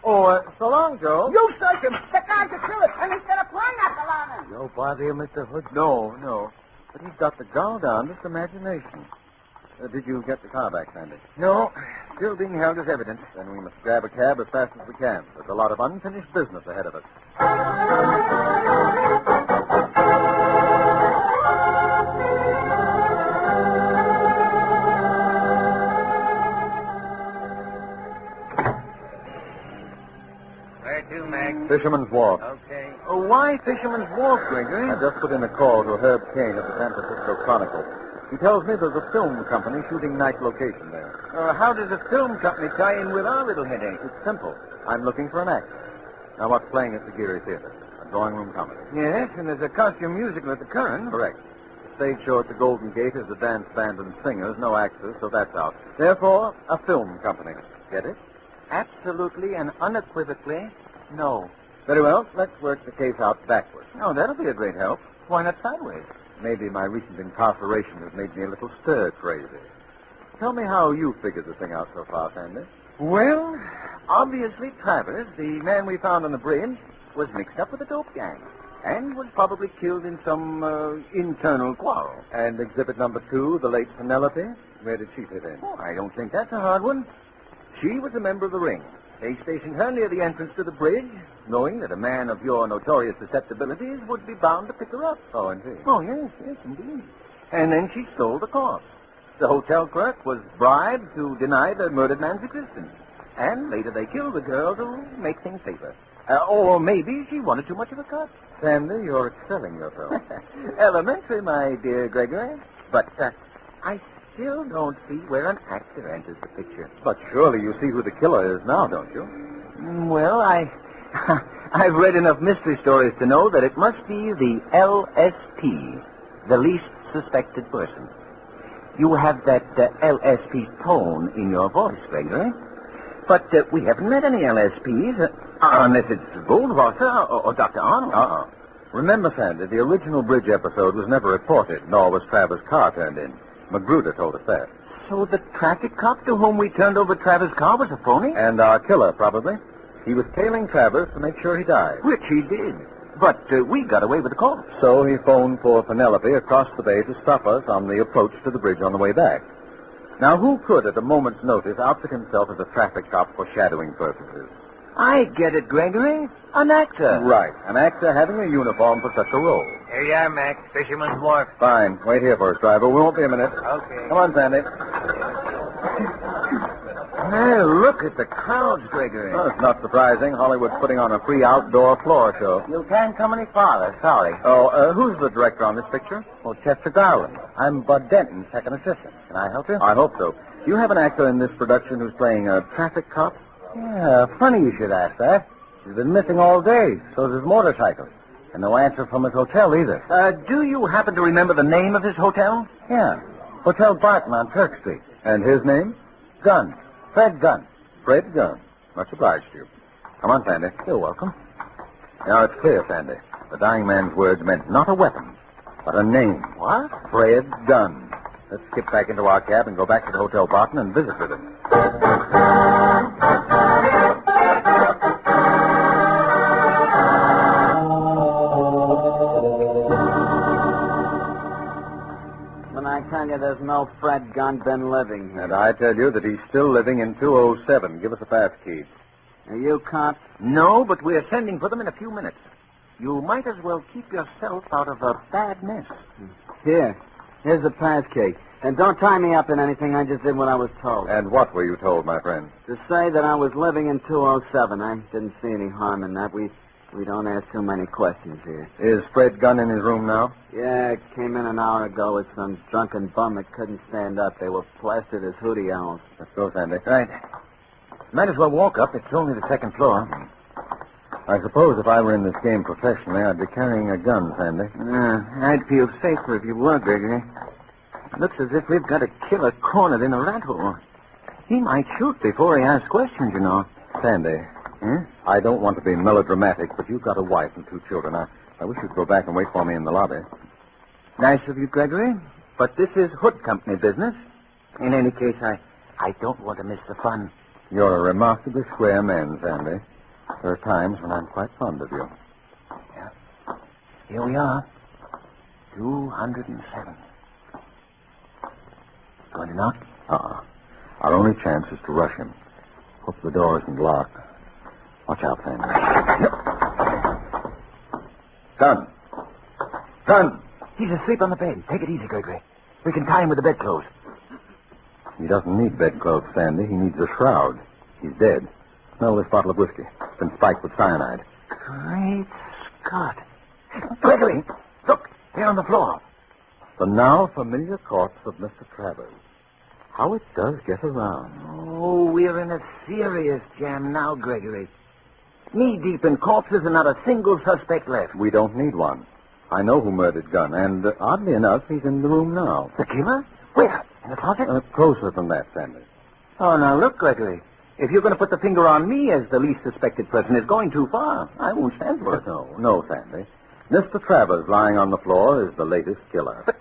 Speaker 21: Oh, so long, Joe.
Speaker 6: You search him. The guy's a killer, and he's got a pineapple on him.
Speaker 21: No bother you, Mr. Hood? No. But he's got the gall down, this imagination. Did you get the car back, Sandy? No. Still being held as evidence. Then we must grab a cab as fast as we can. There's a lot of unfinished business ahead of us.
Speaker 6: Where to, Mac?
Speaker 21: Fisherman's Wharf.
Speaker 6: Okay.
Speaker 21: Oh, why Fisherman's Wharf, Gregory? I just put in a call to Herb Kane of the San Francisco Chronicle. He tells me there's a film company shooting night location there.
Speaker 4: How does a film company tie in with our little headache?
Speaker 21: It's simple. I'm looking for an actor. Now, what's playing at the Geary Theatre? A drawing room comedy.
Speaker 4: Yes, and there's a costume musical at the Curran.
Speaker 21: Correct. The stage show at the Golden Gate is a dance band and singers, no actors, so that's out. Therefore, a film company. Get it?
Speaker 4: Absolutely and unequivocally, no.
Speaker 21: Very well. Let's work the case out backwards.
Speaker 4: Oh, that'll be a great help. Why not sideways?
Speaker 21: Maybe my recent incarceration has made me a little stir-crazy. Tell me how you figured the thing out so far, Sandy.
Speaker 4: Well, obviously Travers, the man we found on the bridge, was mixed up with a dope gang and was probably killed in some internal quarrel.
Speaker 21: And exhibit number 2, the late Penelope, where did she fit in?
Speaker 4: Oh, I don't think that's a hard one. She was a member of the ring. They stationed her near the entrance to the bridge, knowing that a man of your notorious susceptibilities would be bound to pick her up.
Speaker 21: Oh, indeed.
Speaker 4: Oh, yes, indeed. And then she stole the corpse. The hotel clerk was bribed to deny the murdered man's existence. And later they killed the girl to make things safer. Or maybe she wanted too much of a cut.
Speaker 21: Sandy, you're excelling yourself.
Speaker 4: Elementary, my dear Gregory. But I still don't see where an actor enters the picture.
Speaker 21: But surely you see who the killer is now, don't you?
Speaker 4: Well, I've read enough mystery stories to know that it must be the LSP, the least suspected person. You have that LSP tone in your voice, Gregory. But we haven't met any LSPs, unless it's Goldwasser or Dr. Arnold.
Speaker 21: Remember, Sandy, the original bridge episode was never reported, nor was Travers' car turned in. Magruder told us that.
Speaker 4: So the traffic cop to whom we turned over Travers' car was a phony?
Speaker 21: And our killer, probably. He was tailing Travers to make sure he died.
Speaker 4: Which he did. But we got away with the corpse.
Speaker 21: So he phoned for Penelope across the bay to stop us on the approach to the bridge on the way back. Now, who could, at a moment's notice, outfit himself as a traffic cop for shadowing purposes?
Speaker 4: I get it, Gregory. An actor.
Speaker 21: Right. An actor having a uniform for such a role.
Speaker 4: Here you are, Mac. Fisherman's Wharf.
Speaker 21: Fine. Wait here for us, driver. We won't be a minute.
Speaker 4: Okay.
Speaker 21: Come on, Sandy.
Speaker 4: Hey, look at the crowds, Gregory.
Speaker 21: Well, it's not surprising. Hollywood's putting on a free outdoor floor show.
Speaker 4: You can't come any farther. Sorry.
Speaker 21: Oh, who's the director on this picture?
Speaker 4: Oh, Chester Garland. I'm Bud Denton's second assistant. Can I help you?
Speaker 21: I hope so. Do you have an actor in this production who's playing a traffic cop?
Speaker 4: Yeah, funny you should ask that. He's been missing all day. So's his motorcycle. And no answer from his hotel either. Do you happen to remember the name of his hotel? Yeah. Hotel Barton on Turk Street.
Speaker 21: And his name?
Speaker 4: Gunn. Fred Gunn.
Speaker 21: Fred Gunn. Much obliged to you. Come on, Sandy.
Speaker 4: You're welcome.
Speaker 21: Now, it's clear, Sandy. The dying man's words meant not a weapon, but a name.
Speaker 4: What?
Speaker 21: Fred Gunn. Let's skip back into our cab and go back to the Hotel Barton and visit with him.
Speaker 18: When I tell you there's no Fred Gunn been living here.
Speaker 21: And I tell you that he's still living in 207. Give us a pass key.
Speaker 18: Are you cops?
Speaker 4: No, but we're sending for them in a few minutes. You might as well keep yourself out of a bad mess.
Speaker 18: Here's the pass key. And don't tie me up in anything. I just did what I was told.
Speaker 21: And what were you told, my friend?
Speaker 18: To say that I was living in 207. I didn't see any harm in that. We don't ask too many questions here.
Speaker 21: Is Fred Gunn in his room now?
Speaker 18: Yeah, came in an hour ago with some drunken bum that couldn't stand up. They were plastered as hootie owls.
Speaker 21: Let's go, Sandy.
Speaker 4: Right. Might as well walk up. It's only the second floor.
Speaker 21: I suppose if I were in this game professionally, I'd be carrying a gun, Sandy.
Speaker 4: I'd feel safer if you were, Gregory. Looks as if we've got a killer cornered in a rat hole. He might shoot before he asks questions, you know.
Speaker 21: Sandy, I don't want to be melodramatic, but you've got a wife and 2 children. I wish you'd go back and wait for me in the lobby.
Speaker 4: Nice of you, Gregory. But this is Hood Company business. In any case, I don't want to miss the fun.
Speaker 21: You're a remarkably square man, Sandy. There are times when I'm quite fond of you.
Speaker 4: Yeah. Here we are. 207. Going to knock?
Speaker 21: Our only chance is to rush him. Hope the door isn't locked. Watch out, Sandy. Gun!
Speaker 4: He's asleep on the bed. Take it easy, Gregory. We can tie him with the bedclothes.
Speaker 21: He doesn't need bedclothes, Sandy. He needs a shroud. He's dead. Smell this bottle of whiskey. It's been spiked with cyanide.
Speaker 4: Great Scott. Gregory, look. They're on the floor. The now familiar corpse of Mr. Travers. How it does get around.
Speaker 21: Oh, we're in a serious jam now, Gregory. Knee-deep in corpses and not a single suspect left.
Speaker 4: We don't need one. I know who murdered Gunn, and oddly enough, he's in the room now.
Speaker 21: The killer? Where? In the closet?
Speaker 4: Closer than that, Sandy.
Speaker 21: Oh, now look, Gregory. If you're going to put the finger on me as the least suspected person, it's going too far. I won't stand for it.
Speaker 4: No, Sandy. Mr. Travers lying on the floor is the latest killer.
Speaker 21: But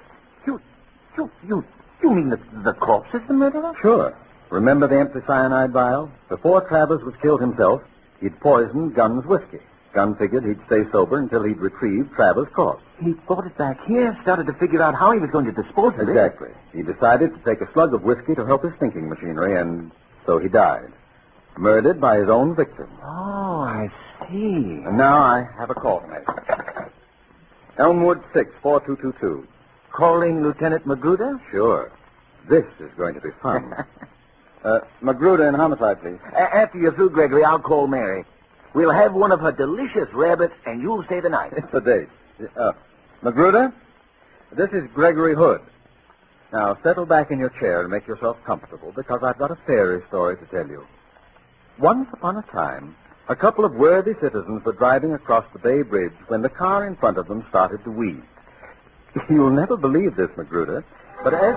Speaker 21: you mean the corpse is the murderer?
Speaker 4: Sure. Remember the empty cyanide vial? Before Travers was killed himself, he'd poisoned Gunn's whiskey. Gunn figured he'd stay sober until he'd retrieved Travers' corpse.
Speaker 21: He brought it back here, started to figure out how he was going to dispose of it.
Speaker 4: Exactly. He decided to take a slug of whiskey to help his thinking machinery, and so he died. Murdered by his own victim.
Speaker 21: Oh, I see.
Speaker 4: And now I have a call to make. Elmwood 6, 4222.
Speaker 21: Calling Lieutenant Magruder?
Speaker 4: Sure. This is going to be fun. Magruder in homicide, please.
Speaker 21: After you're through, Gregory, I'll call Mary. We'll have one of her delicious rabbits, and you'll stay the night.
Speaker 4: It's a date. Magruder, this is Gregory Hood. Now, settle back in your chair and make yourself comfortable, because I've got a fairy story to tell you. Once upon a time, a couple of worthy citizens were driving across the Bay Bridge when the car in front of them started to weave. You'll never believe this, Magruder, but as...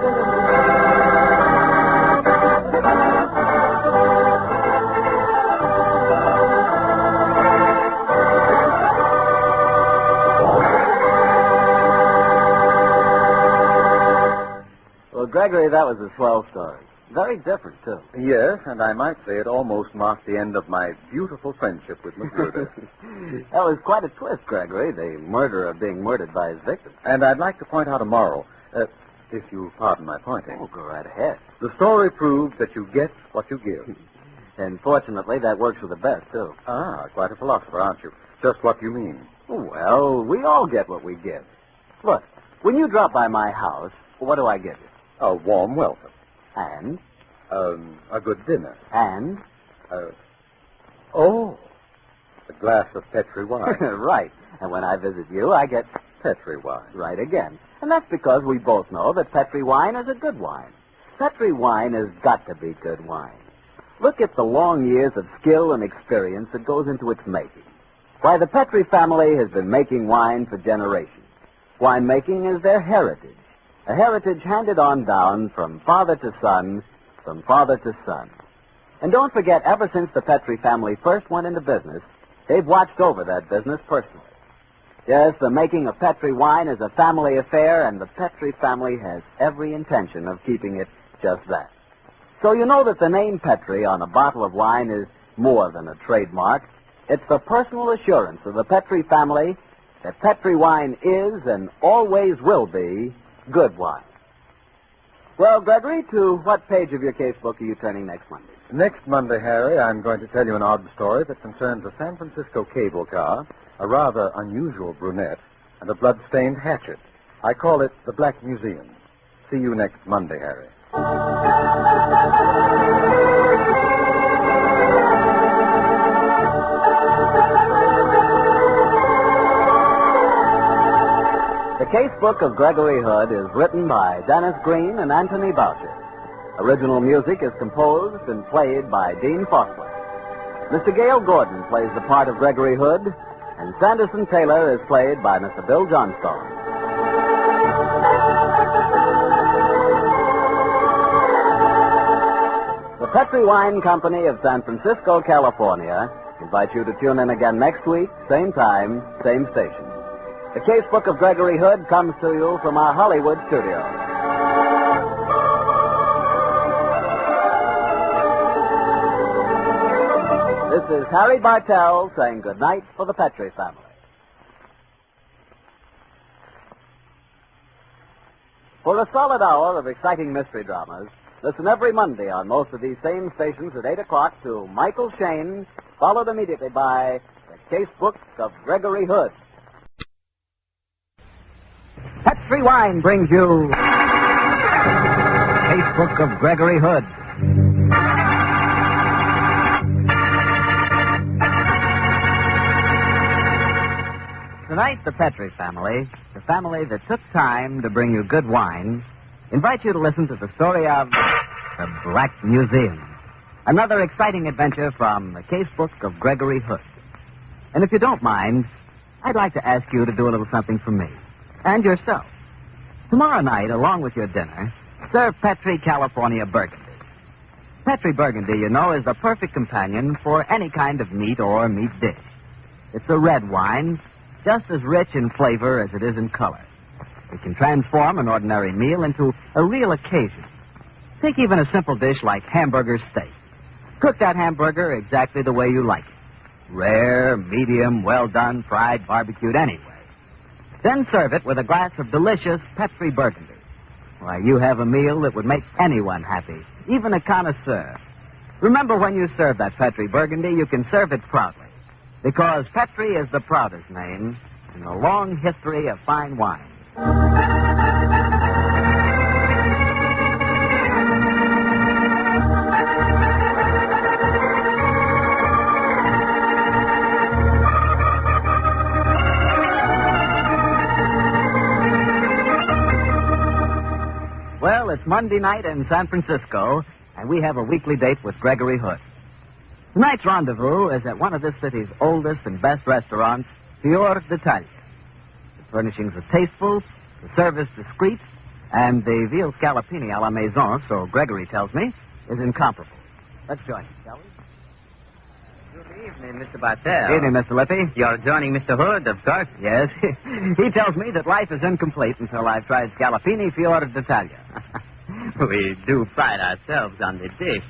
Speaker 18: Well, Gregory, that was a swell story. Very different, too.
Speaker 4: Yes, and I might say it almost marked the end of my beautiful friendship with Magruder.
Speaker 18: That was quite a twist, Gregory, the murderer being murdered by his victim.
Speaker 4: And I'd like to point out a moral, if you pardon my pointing.
Speaker 18: Oh, go right ahead.
Speaker 4: The story proves that you get what you give.
Speaker 18: And fortunately, that works for the best, too.
Speaker 4: Ah, quite a philosopher, aren't you? Just what you mean.
Speaker 18: Well, we all get what we give. Look, when you drop by my house, what do I give you?
Speaker 4: A warm welcome.
Speaker 18: And?
Speaker 4: A good dinner.
Speaker 18: And?
Speaker 4: A glass of Petri wine.
Speaker 18: Right. And when I visit you, I get...
Speaker 4: Petri wine.
Speaker 18: Right again. And that's because we both know that Petri wine is a good wine. Petri wine has got to be good wine. Look at the long years of skill and experience that goes into its making. Why, the Petri family has been making wine for generations. Winemaking is their heritage. A heritage handed on down from father to son, from father to son. And don't forget, ever since the Petri family first went into business, they've watched over that business personally. Yes, the making of Petri wine is a family affair, and the Petri family has every intention of keeping it just that. So you know that the name Petri on a bottle of wine is more than a trademark. It's the personal assurance of the Petri family that Petri wine is and always will be good wine. Well, Gregory, to what page of your casebook are you turning next Monday?
Speaker 4: Next Monday, Harry, I'm going to tell you an odd story that concerns a San Francisco cable car, a rather unusual brunette, and a blood-stained hatchet. I call it the Black Museum. See you next Monday, Harry.
Speaker 18: The Casebook of Gregory Hood is written by Dennis Green and Anthony Boucher. Original music is composed and played by Dean Fossler. Mr. Gale Gordon plays the part of Gregory Hood, and Sanderson Taylor is played by Mr. Bill Johnstone. The Petri Wine Company of San Francisco, California, invites you to tune in again next week, same time, same station. The Casebook of Gregory Hood comes to you from our Hollywood studio. This is Harry Bartell saying goodnight for the Petri family. For a solid hour of exciting mystery dramas, listen every Monday on most of these same stations at 8 o'clock to Michael Shane, followed immediately by The Casebook of Gregory Hood. Petri Wine brings you Casebook of Gregory Hood.
Speaker 21: Tonight
Speaker 18: Tonight, the Petrie family, the family that took time to bring you good wine, invite you to listen to the story of The Black Museum. Another exciting adventure from the casebook of Gregory Hood. And if you don't mind, I'd like to ask you to do a little something for me. And yourself. Tomorrow night, along with your dinner, serve Petrie California Burgundy. Petrie Burgundy, you know, is the perfect companion for any kind of meat or meat dish. It's a red wine, just as rich in flavor as it is in color. It can transform an ordinary meal into a real occasion. Take even a simple dish like hamburger steak. Cook that hamburger exactly the way you like it. Rare, medium, well done, fried, barbecued, anyway. Then serve it with a glass of delicious Petrie Burgundy. Why, you have a meal that would make anyone happy, even a connoisseur. Remember, when you serve that Petrie Burgundy, you can serve it proudly, because Petrie is the proudest name in the long history of fine wine. Well, it's Monday night in San Francisco, and we have a weekly date with Gregory Hood. Tonight's rendezvous is at one of this city's oldest and best restaurants, Fior d'Italia. The furnishings are tasteful, the service discreet, and the veal scallopini a la maison, so Gregory tells me, is incomparable. Let's join him, shall we?
Speaker 11: Good evening, Mr. Bartell.
Speaker 18: Evening, Mr. Lippy.
Speaker 11: You're joining Mr. Hood, of course.
Speaker 18: Yes. He tells me that life is incomplete until I've tried scallopini Fior d'Italia.
Speaker 11: We do pride ourselves on the dish.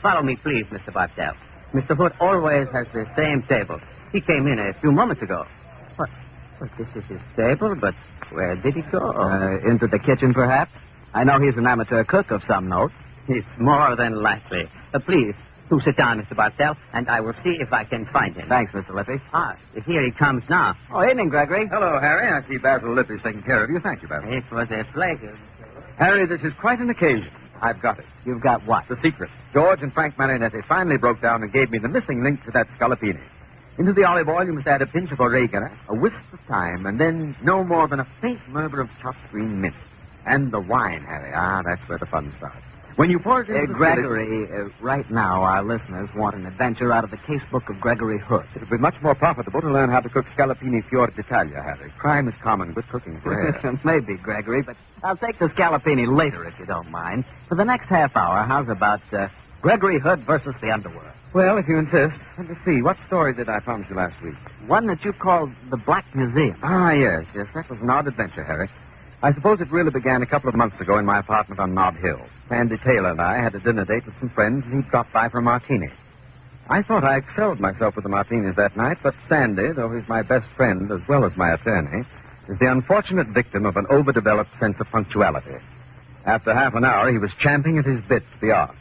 Speaker 11: Follow me, please, Mr. Bartell. Mr. Hood always has the same table. He came in a few moments ago. What? Well, this is his table, but where did he go?
Speaker 18: Into the kitchen, perhaps? I know he's an amateur cook of some note.
Speaker 11: It's more than likely. Please, do sit down, Mr. Bartell, and I will see if I can find him.
Speaker 18: Thanks, Mr. Lippy.
Speaker 11: Here he comes now.
Speaker 18: Oh, evening, Gregory.
Speaker 12: Hello, Harry. I see Basil Lippy's taking care of you. Thank you, Basil.
Speaker 11: It was a pleasure.
Speaker 12: Harry, this is quite an occasion. I've got it.
Speaker 18: You've got what?
Speaker 12: The secret. George and Frank Marinetti finally broke down and gave me the missing link to that scallopini. Into the olive oil, you must add a pinch of oregano, a wisp of thyme, and then no more than a faint murmur of chopped green mint. And the wine, Harry. That's where the fun starts. When you pour it into the
Speaker 18: Gregory, right now our listeners want an adventure out of the casebook of Gregory Hood.
Speaker 12: It would be much more profitable to learn how to cook scallopini Fior d'Italia, Harry. Crime is common, good cooking is rare.
Speaker 18: Maybe, Gregory, but I'll take the scallopini later if you don't mind. For the next half hour, how's about Gregory Hood versus the underworld?
Speaker 12: Well, if you insist. Let me see. What story did I promise you last week?
Speaker 18: One that you called The Black Museum.
Speaker 12: Yes. That was an odd adventure, Harry. I suppose it really began a couple of months ago in my apartment on Nob Hill. Sandy Taylor and I had a dinner date with some friends, and he dropped by for a martini. I thought I excelled myself with the martinis that night, but Sandy, though he's my best friend as well as my attorney, is the unfortunate victim of an overdeveloped sense of punctuality. After half an hour, he was champing at his bit to be off.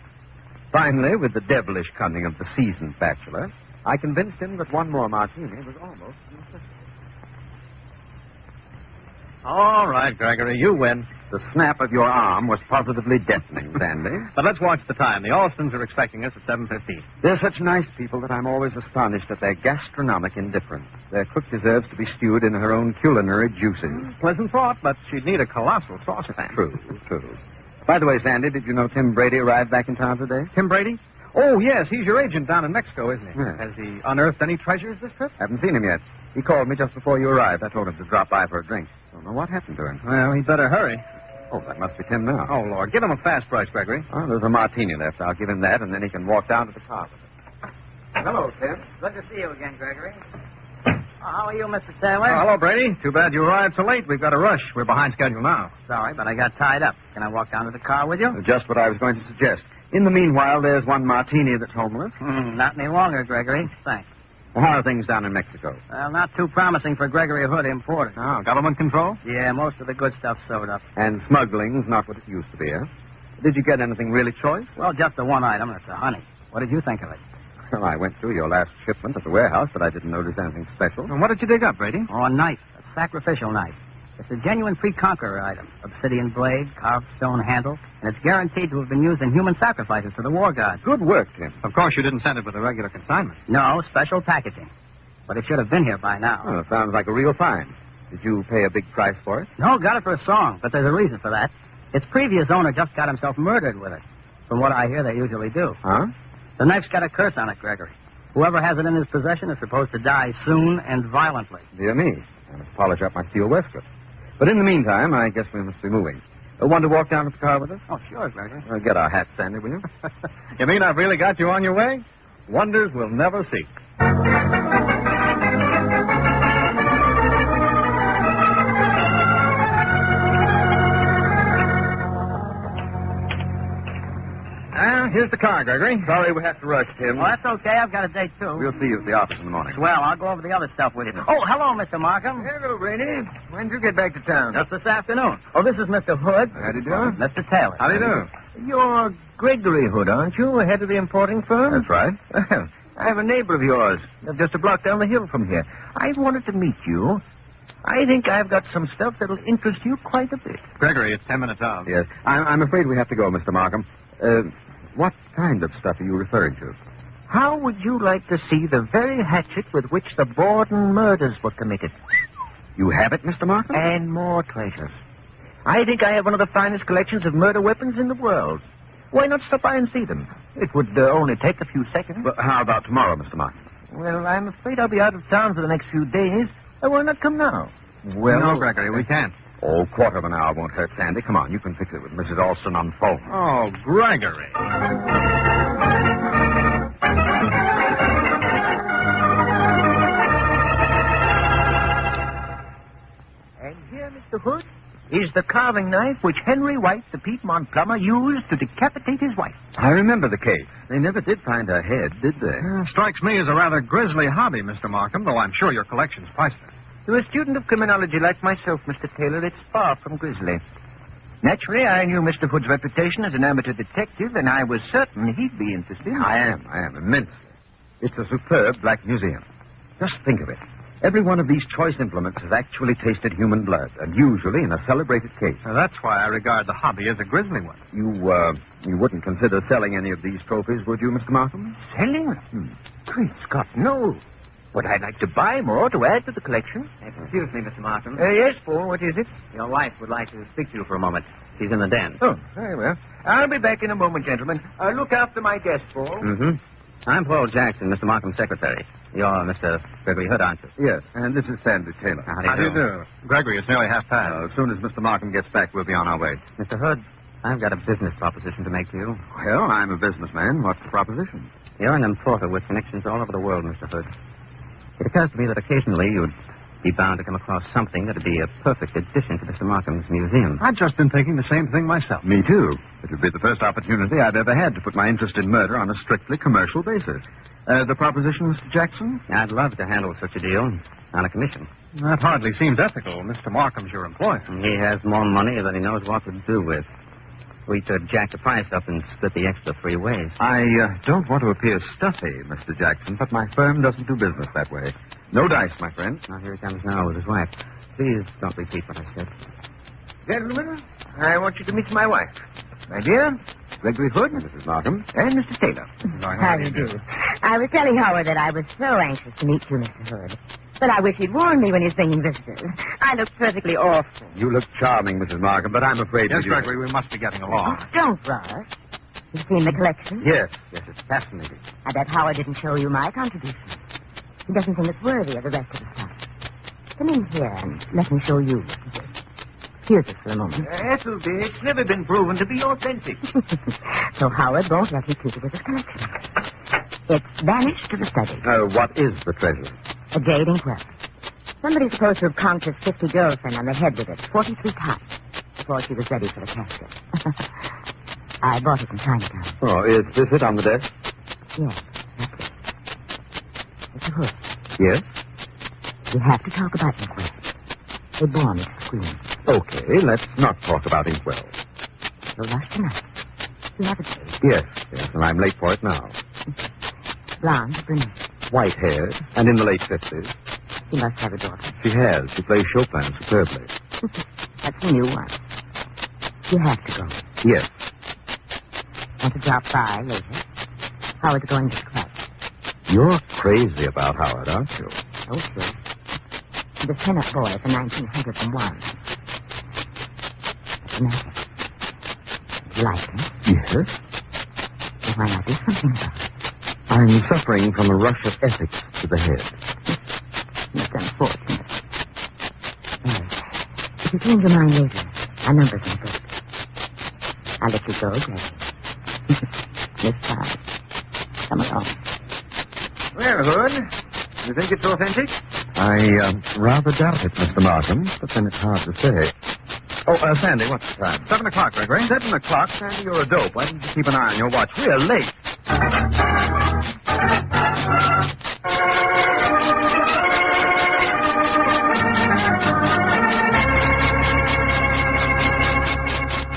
Speaker 12: Finally, with the devilish cunning of the seasoned bachelor, I convinced him that one more martini was almost a necessity.
Speaker 23: All right, Gregory, you win.
Speaker 12: The snap of your arm was positively deafening, Sandy.
Speaker 23: But let's watch the time. The Austins are expecting us at 7:15.
Speaker 12: They're such nice people that I'm always astonished at their gastronomic indifference. Their cook deserves to be stewed in her own culinary juices.
Speaker 23: Pleasant thought, but she'd need a colossal saucepan.
Speaker 12: True. By the way, Sandy, did you know Tim Brady arrived back in town today?
Speaker 23: Tim Brady? Oh, yes, he's your agent down in Mexico, isn't he?
Speaker 12: Yeah.
Speaker 23: Has he unearthed any treasures this trip?
Speaker 12: Haven't seen him yet. He called me just before you arrived. I told him to drop by for a drink. Don't know what happened to him.
Speaker 23: Well, he'd better hurry.
Speaker 12: Oh, that must be Tim now.
Speaker 23: Oh, Lord. Give him a fast price, Gregory.
Speaker 12: Oh, there's a martini left. I'll give him that, and then he can walk down to the car with it. Hello, Tim.
Speaker 11: Good to see you again, Gregory. How are you, Mr. Taylor?
Speaker 23: Oh, hello, Brady. Too bad you arrived so late. We've got to rush. We're behind schedule now.
Speaker 11: Sorry, but I got tied up. Can I walk down to the car with you?
Speaker 12: Just what I was going to suggest. In the meanwhile, there's one martini that's homeless.
Speaker 11: Not any longer, Gregory. Thanks.
Speaker 12: Well, how are things down in Mexico?
Speaker 11: Well, not too promising for Gregory Hood imported.
Speaker 23: Oh, government control?
Speaker 11: Yeah, most of the good stuff's sewed up.
Speaker 12: And smuggling's not what it used to be, huh? Did you get anything really choice?
Speaker 11: Well, just the one item. It's the honey. What did you think of it?
Speaker 12: Well, I went through your last shipment at the warehouse, but I didn't notice anything special.
Speaker 23: And what did you dig up, Brady?
Speaker 11: Oh, a knife. A sacrificial knife. It's a genuine pre-conqueror item. Obsidian blade, carved stone handle, and it's guaranteed to have been used in human sacrifices to the war gods.
Speaker 12: Good work, Tim.
Speaker 23: Of course, you didn't send it with a regular consignment.
Speaker 11: No, special packaging.
Speaker 2: but it should have been here by now.
Speaker 12: Oh, sounds like a real find. Did you pay a big price for it?
Speaker 2: No, got it for a song, but there's a reason for that. Its previous owner just got himself murdered with it. From what I hear, they usually do.
Speaker 12: Huh?
Speaker 2: The knife's got a curse on it, Gregory. Whoever has it in his possession is supposed to die soon and violently.
Speaker 12: Dear me. I must polish up my steel waistcoat. But in the meantime, I guess we must be moving. Want to walk down to the car with us?
Speaker 2: Oh, sure, Gregory.
Speaker 12: Get our hats, Sandy, will you?
Speaker 23: You mean I've really got you on your way? Wonders will never cease. Here's the car, Gregory.
Speaker 12: Sorry we have to rush, Tim.
Speaker 2: Well, that's okay. I've got a date, too.
Speaker 12: We'll see you at the office in the morning.
Speaker 2: Well, I'll go over the other stuff with you. Oh, hello, Mr. Markham.
Speaker 21: Hello, Brady. When did you get back to town?
Speaker 2: Just this afternoon. Oh, this is Mr. Hood.
Speaker 21: How do you do?
Speaker 2: Mr. Taylor.
Speaker 21: How do you do? You're Gregory Hood, aren't you? Head of the importing firm?
Speaker 12: That's right.
Speaker 21: Well, I'm a neighbor of yours. Just a block down the hill from here. I wanted to meet you. I think I've got some stuff that'll interest you quite a bit.
Speaker 23: Gregory, it's 10 minutes out.
Speaker 12: Yes. I'm afraid we have to go, Mr. Markham. What kind of stuff are you referring to?
Speaker 21: How would you like to see the very hatchet with which the Borden murders were committed?
Speaker 12: You have it, Mr. Markham?
Speaker 21: And more treasures. I think I have one of the finest collections of murder weapons in the world. Why not stop by and see them? It would only take a few seconds.
Speaker 12: But how about tomorrow, Mr. Markham?
Speaker 21: Well, I'm afraid I'll be out of town for the next few days. Why not come now?
Speaker 23: Well, no, Gregory, we can't.
Speaker 12: Oh, quarter of an hour won't hurt, Sandy. Come on, you can fix it with Mrs. Alston on phone.
Speaker 23: Oh, Gregory.
Speaker 21: And here, Mr. Hood, is the carving knife which Henry White, the Piedmont plumber, used to decapitate his wife.
Speaker 12: I remember the case. They never did find her head, did they?
Speaker 23: Strikes me as a rather grisly hobby, Mr. Markham, though I'm sure your collection's priceless.
Speaker 21: To a student of criminology like myself, Mr. Taylor, it's far from grisly. Naturally, I knew Mr. Hood's reputation as an amateur detective, and I was certain he'd be interested.
Speaker 12: I am, immensely. It's a superb black museum. Just think of it. Every one of these choice implements has actually tasted human blood, and usually in a celebrated case.
Speaker 23: Now, that's why I regard the hobby as a grisly one.
Speaker 12: You wouldn't consider selling any of these trophies, would you, Mr. Markham?
Speaker 21: Selling? Great Scott, no. But I'd like to buy more to add to the collection.
Speaker 2: Excuse me, Mr. Markham.
Speaker 21: Yes, Paul, what is it?
Speaker 2: Your wife would like to speak to you for a moment. She's in the den.
Speaker 21: Oh, very well. I'll be back in a moment, gentlemen. Look after my guest, Paul.
Speaker 2: Mm-hmm. I'm Paul Jackson, Mr. Markham's secretary. You're Mr. Gregory Hood, aren't you?
Speaker 12: Yes, and this is Sandy Taylor.
Speaker 2: How do you do?
Speaker 23: Gregory, it's nearly half past.
Speaker 12: As soon as Mr. Markham gets back, we'll be on our way.
Speaker 2: Mr. Hood, I've got a business proposition to make to you.
Speaker 12: Well, I'm a businessman. What's the proposition?
Speaker 2: You're an importer with connections all over the world, Mr. Hood. It occurs to me that occasionally you'd be bound to come across something that'd be a perfect addition to Mr. Markham's museum.
Speaker 23: I've just been thinking the same thing myself.
Speaker 12: Me, too. It would be the first opportunity I've ever had to put my interest in murder on a strictly commercial basis. The proposition, Mr. Jackson?
Speaker 2: I'd love to handle such a deal on a commission.
Speaker 23: That hardly seems ethical. Mr. Markham's your employer.
Speaker 2: He has more money than he knows what to do with. We could jack the price up and split the extra 3 ways.
Speaker 12: I don't want to appear stuffy, Mr. Jackson, but my firm doesn't do business that way. No dice, my friend.
Speaker 2: Now, here he comes now with his wife. Please don't repeat what I said.
Speaker 21: Gentlemen, I want you to meet my wife. My dear, Gregory Hood,
Speaker 12: Mrs. Markham,
Speaker 21: and Mr. Taylor.
Speaker 14: How do you do? I was telling Howard that I was so anxious to meet you, Mr. Hood. But I wish he'd warned me when he's bringing visitors. I look perfectly awful.
Speaker 12: You look charming, Mrs. Markham, but I'm afraid...
Speaker 23: Yes, Gregory, we must be getting along.
Speaker 14: Oh, don't rush. You've seen the collection?
Speaker 12: Yes, it's fascinating.
Speaker 14: I bet Howard didn't show you my contribution. He doesn't think it's worthy of the rest of the stuff. Come in here and let me show you. Excuse us for a moment.
Speaker 21: It'll be. It's never been proven to be authentic.
Speaker 14: So Howard won't let me keep it as a collection. It's vanished to the study.
Speaker 12: What is the treasure?
Speaker 14: A jade inkwell. Somebody's supposed to have conked his 50 girlfriend on the head with it 43 times before she was ready for the casket. I bought it in Chinatown.
Speaker 12: Oh, is this it on the desk?
Speaker 14: Yes, that's it. Mr. Hood.
Speaker 12: Yes?
Speaker 14: We have to talk about inkwells. They bore me to scream.
Speaker 12: Okay, let's not talk about inkwells.
Speaker 14: So last tonight, you have a jade.
Speaker 12: Yes, and I'm late for it now.
Speaker 14: Blonde, brunette.
Speaker 12: White-haired, and in the late 50s.
Speaker 14: She must have a daughter.
Speaker 12: She has. She plays Chopin superbly.
Speaker 14: That's a new one. You have to go.
Speaker 12: Yes.
Speaker 14: Want to drop by later? Howard's going to the club.
Speaker 12: You're crazy about Howard, aren't you?
Speaker 14: Okay. The tenor boy for 1901. Matter. Like him?
Speaker 12: Yes?
Speaker 14: Well, why not do something about it?
Speaker 12: I'm suffering from a rush of ethics to the head.
Speaker 14: It's unfortunate. Well, if you change your mind later, our number's in book. I'll let you go, Greg. Miss Todd. Come along.
Speaker 12: Well, Hood, you think it's authentic? I rather doubt it, Mr. Markham, but then it's hard to say. Oh, Sandy, what's the time?
Speaker 23: 7 o'clock, Gregory.
Speaker 12: 7 o'clock? Sandy, you're a dope. Why didn't you keep an eye on your watch? We're late.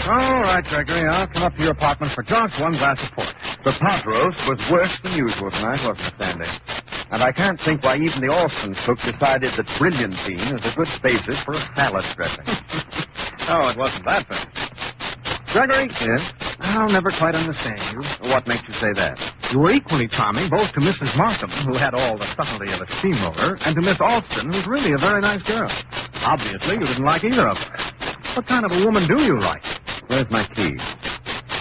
Speaker 23: All right, Gregory. I'll come up to your apartment for just one glass of port.
Speaker 12: The pot roast was worse than usual tonight, wasn't it, Sandy? And I can't think why even the Alston cook decided that brilliantine is a good basis for a salad dressing.
Speaker 23: Oh, it wasn't that bad. Gregory?
Speaker 12: Yes?
Speaker 23: I'll never quite understand you.
Speaker 12: What makes you say that?
Speaker 23: You were equally charming both to Mrs. Markham, who had all the subtlety of a steamroller, and to Miss Alston, who's really a very nice girl. Obviously, you didn't like either of them. What kind of a woman do you like?
Speaker 12: Where's my key?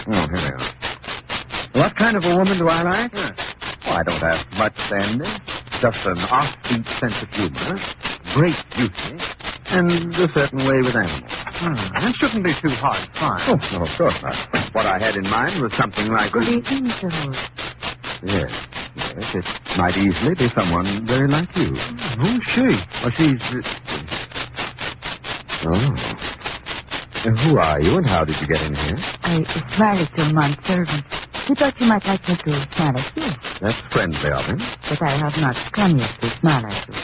Speaker 12: Oh, here they are. What kind of a woman do I like?
Speaker 23: Yes.
Speaker 12: Oh, I don't ask much, Sandy. Just an offbeat sense of humor, great beauty, and a certain way with animals.
Speaker 23: It shouldn't be too hard to find.
Speaker 12: Oh, no, of course not. What I had in mind was something like...
Speaker 14: Good evening, Mr. Hood.
Speaker 12: Yes, it might easily be someone very like you.
Speaker 23: Who's she?
Speaker 12: Oh, she's... Oh. Who are you, and how did you get in here?
Speaker 14: I married to a manservant. He thought you might like me to smile at you.
Speaker 12: That's friendly of him.
Speaker 14: But I have not come here to smile at you.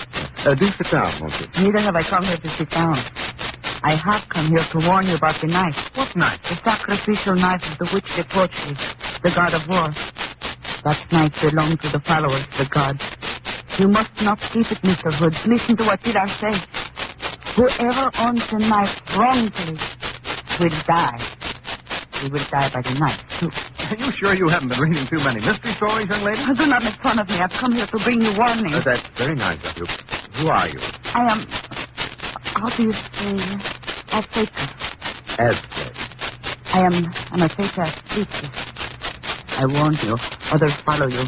Speaker 12: Do sit down, won't you?
Speaker 14: Neither have I come here to sit down. I have come here to warn you about the knife.
Speaker 23: What knife?
Speaker 14: The sacrificial knife of the witch de Portugal, the god of war. That knife belonged to the followers of the god. You must not keep it, Mr. Hood. Listen to what Pilar says. Whoever owns the knife wrongfully will die. He will die by the knife, too.
Speaker 23: Are you sure you haven't been reading too many mystery stories, young lady?
Speaker 14: Do not make fun of me. I've come here to bring you warning.
Speaker 12: That's very nice of you. Who are you?
Speaker 14: I am... How do you say... Azteca.
Speaker 12: Aztec.
Speaker 14: I am an Azteca priestess. I warn you. Others follow you.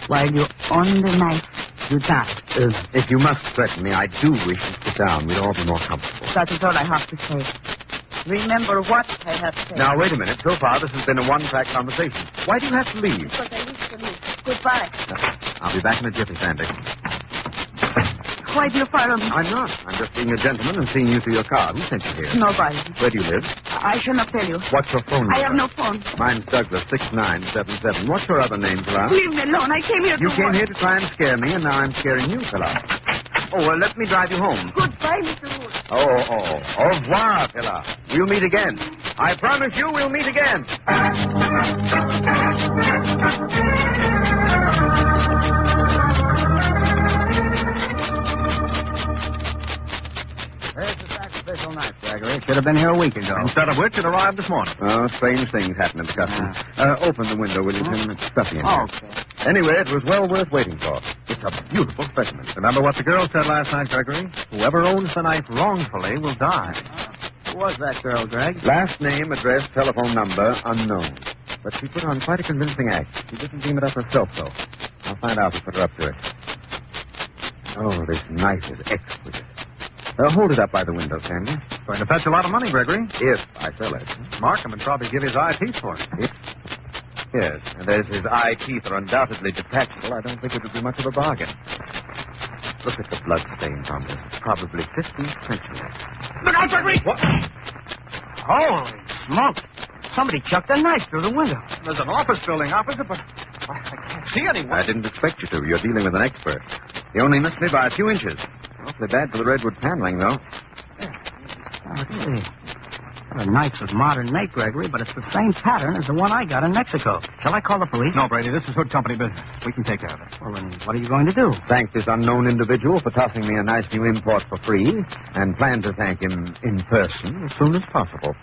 Speaker 14: While you own the knife, you die.
Speaker 12: If you must threaten me, I do wish to sit down. We'd all be more comfortable.
Speaker 14: That is all I have to say. Remember what I have said.
Speaker 12: Now, wait a minute. So far, this has been a one-track conversation. Why do you have to leave?
Speaker 14: Because I wish to leave. Goodbye.
Speaker 12: I'll be back in a jiffy, Sandy.
Speaker 14: Why do you follow me?
Speaker 12: I'm not. I'm just being a gentleman and seeing you to your car. Who sent you here?
Speaker 14: Nobody.
Speaker 12: Where do you live?
Speaker 14: I shall not tell you.
Speaker 12: What's your phone number?
Speaker 14: I have no phone.
Speaker 12: Mine's Douglas, 6977. What's your other name, Pilar?
Speaker 14: Leave me alone. I came here to...
Speaker 12: You came here to try and scare me, and now I'm scaring you, Pilar. Oh, well, let me drive you home.
Speaker 14: Goodbye, Mr. Wood.
Speaker 12: Au revoir, Pilar. We'll meet again. I promise you we'll meet again.
Speaker 23: There's the sacrificial knife, Gregory. It should have been here a week ago. Instead of which, it arrived this morning.
Speaker 12: Oh, strange things happen at the customs. Open the window, will you, Tim? It's stuffy in here.
Speaker 23: Okay.
Speaker 12: Anyway, it was well worth waiting for. It's a beautiful specimen.
Speaker 23: Remember what the girl said last night, Gregory? Whoever owns the knife wrongfully will die. Who was that girl, Greg?
Speaker 12: Last name, address, telephone number, unknown. But she put on quite a convincing act. She didn't dream it up herself, though. I'll find out who put her up to it. Oh, this knife is exquisite. Hold it up by the window, Sandy.
Speaker 23: Going to fetch a lot of money, Gregory.
Speaker 12: If I sell it.
Speaker 23: Markham would probably give his eye teeth for it.
Speaker 12: Yes, and as his eye teeth are undoubtedly detachable, I don't think it would be much of a bargain. Look at the blood stains on this. Probably 15th century.
Speaker 23: Look out, Gregory! What? Holy smoke. Somebody chucked a knife through the window. There's an office building opposite, but I can't see anyone.
Speaker 12: I didn't expect you to. You're dealing with an expert. You only missed me by a few inches. Awfully bad for the redwood paneling, though.
Speaker 23: The knife's of modern make, Gregory, but it's the same pattern as the one I got in Mexico. Shall I call the police? No, Brady, this is Hood Company business. We can take care of it. Well, then what are you going to do?
Speaker 12: Thank this unknown individual for tossing me a nice new import for free, and plan to thank him in person as soon as possible.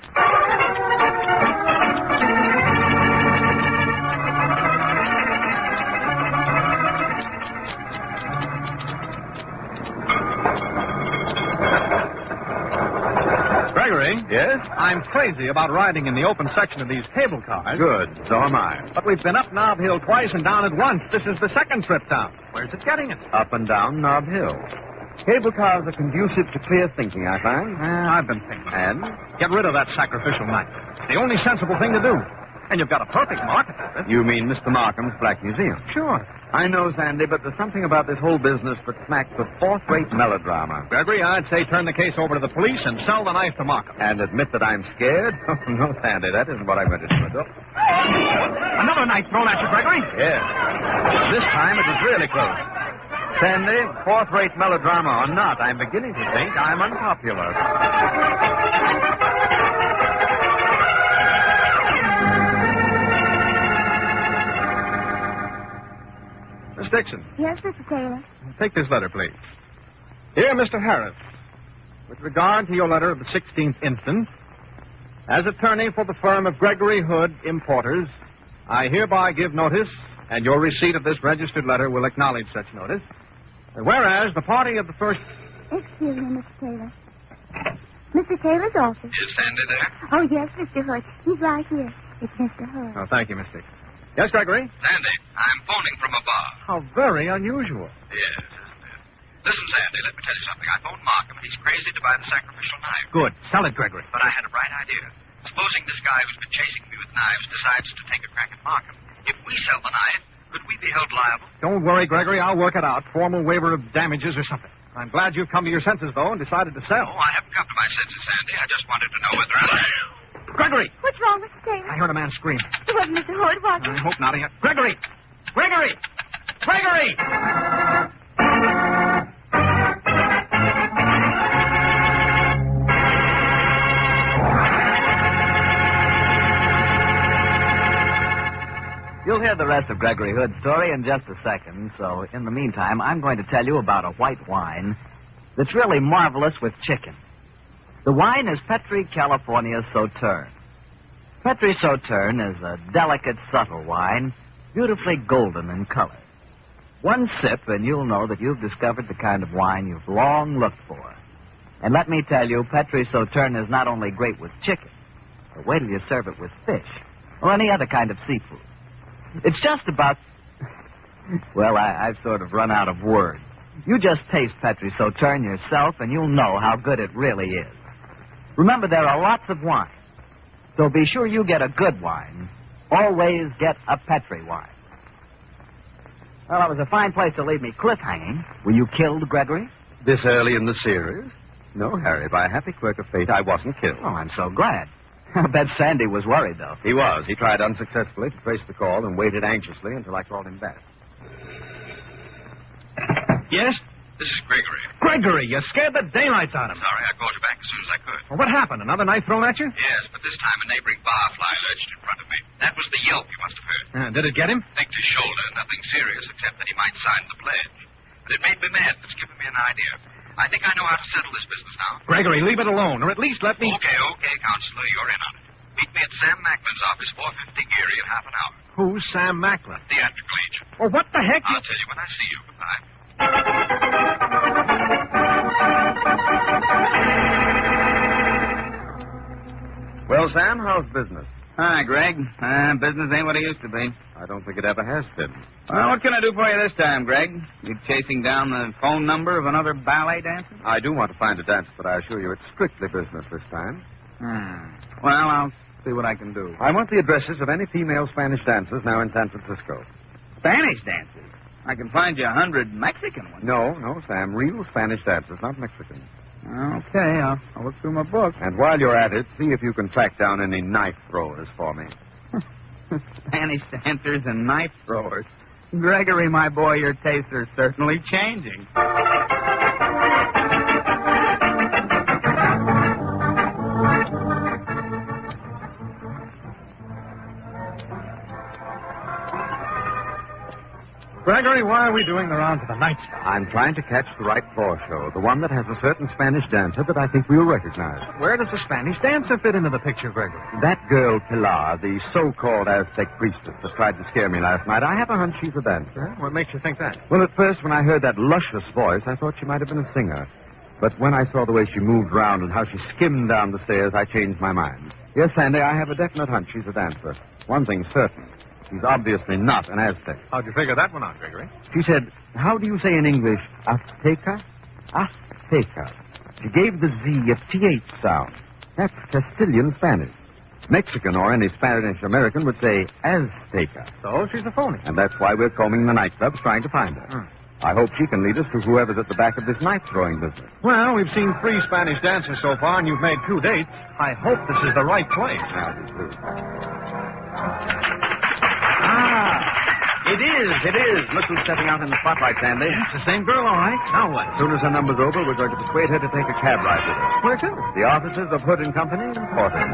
Speaker 23: Yes? I'm crazy about riding in the open section of these cable cars.
Speaker 12: Good. So am I.
Speaker 23: But we've been up Nob Hill twice and down it once. This is the second trip down. Where's it getting us?
Speaker 12: Up and down Nob Hill. Cable cars are conducive to clear thinking, I find.
Speaker 23: I've been thinking.
Speaker 12: And?
Speaker 23: Get rid of that sacrificial knife. It's the only sensible thing to do. And you've got a perfect market for it.
Speaker 12: You mean Mr. Markham's Black Museum?
Speaker 23: Sure.
Speaker 12: I know, Sandy, but there's something about this whole business that smacks of fourth-rate melodrama.
Speaker 23: Gregory, I'd say turn the case over to the police and sell the knife to Markham.
Speaker 12: And admit that I'm scared? Oh, no, Sandy, that isn't what I'm going to do.
Speaker 23: Another knife thrown at you, Gregory?
Speaker 12: Yes. This time it was really close. Sandy, fourth-rate melodrama or not, I'm beginning to think I'm unpopular.
Speaker 23: Miss Dixon,
Speaker 9: Yes, Mr. Taylor.
Speaker 23: take this letter, please. Dear Mr. Harris, with regard to your letter of the 16th instant, as attorney for the firm of Gregory Hood, Importers, I hereby give notice, and your receipt of this registered letter will acknowledge such notice. Whereas the party of the first...
Speaker 9: Excuse me, Mr. Taylor. Mr. Taylor's office.
Speaker 3: Is Sandy there?
Speaker 9: Oh, yes, Mr. Hood. He's right here. It's Mr. Hood.
Speaker 23: Oh, thank you, Miss Dixon. Yes, Gregory?
Speaker 3: Sandy, I'm phoning from a bar.
Speaker 23: How very unusual.
Speaker 3: Yes, isn't it? Listen, Sandy, let me tell you something. I phoned Markham, and he's crazy to buy the sacrificial knife.
Speaker 23: Good. Sell it, Gregory.
Speaker 3: But I had a bright idea. Supposing this guy who's been chasing me with knives decides to take a crack at Markham, if we sell the knife, could we be held liable?
Speaker 23: Don't worry, Gregory. I'll work it out. Formal waiver of damages or something. I'm glad you've come to your senses, though, and decided to sell.
Speaker 3: Oh, I haven't come to my senses, Sandy. I just wanted to know whether
Speaker 23: Gregory!
Speaker 9: What's wrong, Mr. Taylor?
Speaker 23: I heard a man scream.
Speaker 9: It wasn't Mr. Hood, was it?
Speaker 23: I hope not. Gregory! Gregory! Gregory!
Speaker 18: You'll hear the rest of Gregory Hood's story in just a second, so in the meantime, I'm going to tell you about a white wine that's really marvelous with chicken. The wine is Petri California Sauterne. Petri Sauterne is a delicate, subtle wine, beautifully golden in color. One sip, and you'll know that you've discovered the kind of wine you've long looked for. And let me tell you, Petri Sauterne is not only great with chicken, but wait till you serve it with fish or any other kind of seafood. It's just about... Well, I've sort of run out of words. You just taste Petri Sauterne yourself, and you'll know how good it really is. Remember, there are lots of wines, so be sure you get a good wine. Always get a Petri wine. Well, that was a fine place to leave me cliffhanging. Were you killed, Gregory?
Speaker 12: This early in the series? No, Harry. By a happy quirk of fate, I wasn't killed.
Speaker 18: Oh, I'm so glad. I bet Sandy was worried, though.
Speaker 12: He was. He tried unsuccessfully to trace the call and waited anxiously until I called him back.
Speaker 23: Yes?
Speaker 3: This is Gregory.
Speaker 23: Gregory, you scared the daylights out of me.
Speaker 3: Sorry, I called you back as soon as I could.
Speaker 23: Well, what happened? Another knife thrown at you?
Speaker 3: Yes, but this time a neighboring barfly lurched in front of me. That was the yelp you must have heard.
Speaker 23: Did it get him?
Speaker 3: Nicked his shoulder. Nothing serious, except that he might sign the pledge. But it made me mad. It's given me an idea. I think I know how to settle this business now.
Speaker 23: Gregory, leave it alone, or at least let me...
Speaker 3: Okay, Counselor. You're in on it. Meet me at Sam Macklin's office, 450 Geary, in half an hour.
Speaker 23: Who's Sam Macklin?
Speaker 3: Theatrical agent.
Speaker 23: Well, what the heck?
Speaker 3: I'll tell you when I see you. Goodbye.
Speaker 12: Well, Sam, how's business?
Speaker 5: Hi, Greg. Business ain't what it used to be.
Speaker 12: I don't think it ever has been.
Speaker 5: Well, what can I do for you this time, Greg? You chasing down the phone number of another ballet dancer?
Speaker 12: I do want to find a dancer, but I assure you it's strictly business this time.
Speaker 5: Well, I'll see what I can do.
Speaker 12: I want the addresses of any female Spanish dancers now in San Francisco.
Speaker 5: Spanish dancers? I can find you 100 Mexican ones.
Speaker 12: No, Sam. Real Spanish dancers, not Mexican.
Speaker 5: Okay, I'll look through my book.
Speaker 12: And while you're at it, see if you can track down any knife throwers for me.
Speaker 5: Spanish dancers and knife throwers. Gregory, my boy, your tastes are certainly changing.
Speaker 23: Gregory, why are we doing the rounds of the night?
Speaker 12: I'm trying to catch the right floor show, the one that has a certain Spanish dancer that I think we'll recognize.
Speaker 23: Where does the Spanish dancer fit into the picture, Gregory?
Speaker 12: That girl, Pilar, the so-called Aztec priestess that tried to scare me last night, I have a hunch she's a dancer.
Speaker 23: What makes you think that?
Speaker 12: Well, at first, when I heard that luscious voice, I thought she might have been a singer. But when I saw the way she moved round and how she skimmed down the stairs, I changed my mind. Yes, Sandy, I have a definite hunch she's a dancer. One thing's certain. She's obviously not an Aztec.
Speaker 23: How'd you figure that one out, Gregory?
Speaker 12: She said, how do you say in English, Azteca? Azteca. She gave the Z a TH sound. That's Castilian Spanish. Mexican or any Spanish-American would say Azteca.
Speaker 23: So she's a phony.
Speaker 12: And that's why we're combing the nightclubs trying to find her. I hope she can lead us to whoever's at the back of this knife-throwing business.
Speaker 23: Well, we've seen 3 Spanish dancers so far, and you've made 2 dates. I hope this is the right place.
Speaker 12: It is. Look who's stepping out in the spotlight, Sandy.
Speaker 23: It's the same girl, all right. Now what?
Speaker 12: As soon as her number's over, we're going to persuade her to take a cab ride with us.
Speaker 23: Where to?
Speaker 12: The offices of Hood and Company in Portland.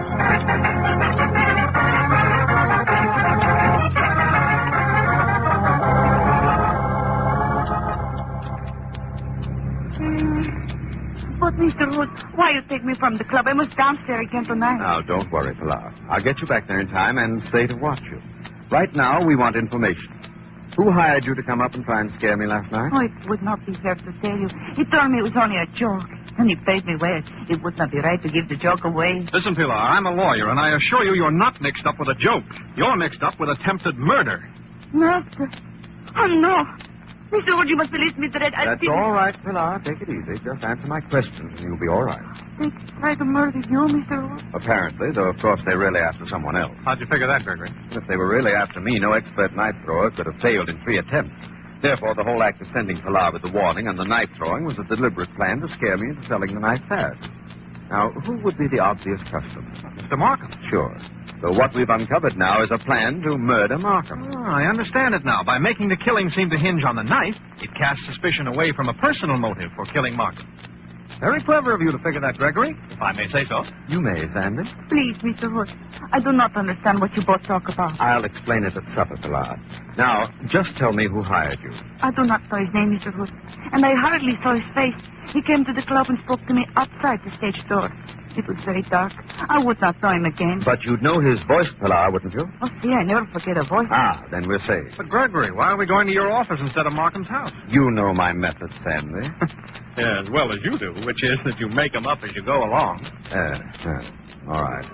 Speaker 14: But, Mr. Hood, why you take me from the club? I must dance there again tonight.
Speaker 12: Now, don't worry, Pilar. I'll get you back there in time and stay to watch you. Right now, we want information. Who hired you to come up and try and scare me last night?
Speaker 14: Oh, it would not be fair to tell you. He told me it was only a joke, and he paid me well. It would not be right to give the joke away.
Speaker 23: Listen, Pilar, I'm a lawyer, and I assure you you're not mixed up with a joke. You're mixed up with attempted murder.
Speaker 14: Master. Oh, no. Mr. Hood, you must release me to that.
Speaker 12: That's all right, Pilar. Take it easy. Just answer my questions, and you'll be all right.
Speaker 14: They tried to murder you, Mr. Hood?
Speaker 12: Apparently, though, of course, they're really after someone else.
Speaker 23: How'd you figure that, Gregory?
Speaker 12: If they were really after me, no expert knife thrower could have failed in 3 attempts. Therefore, the whole act of sending Pilar with the warning and the knife throwing was a deliberate plan to scare me into selling the knife fast. Now, who would be the obvious customer?
Speaker 23: Mr. Markham.
Speaker 12: Sure. So what we've uncovered now is a plan to murder Markham.
Speaker 23: Oh, I understand it now. By making the killing seem to hinge on the knife, it casts suspicion away from a personal motive for killing Markham. Very clever of you to figure that, Gregory, if I may say so.
Speaker 12: You may, Sandy.
Speaker 14: Please, Mr. Hood. I do not understand what you both talk about.
Speaker 12: I'll explain it at supper, Pilar. Now, just tell me who hired you.
Speaker 14: I do not know his name, Mr. Hood. And I hardly saw his face. He came to the club and spoke to me outside the stage door. It was very dark. I would not know him again.
Speaker 12: But you'd know his voice, Pilar, wouldn't you?
Speaker 14: Oh, see, I never forget a voice.
Speaker 12: Ah, then we're safe.
Speaker 23: But, Gregory, why are we going to your office instead of Markham's house?
Speaker 12: You know my methods, Sandy.
Speaker 23: Yeah, as well as you do, which is that you make them up as you go along.
Speaker 12: All right.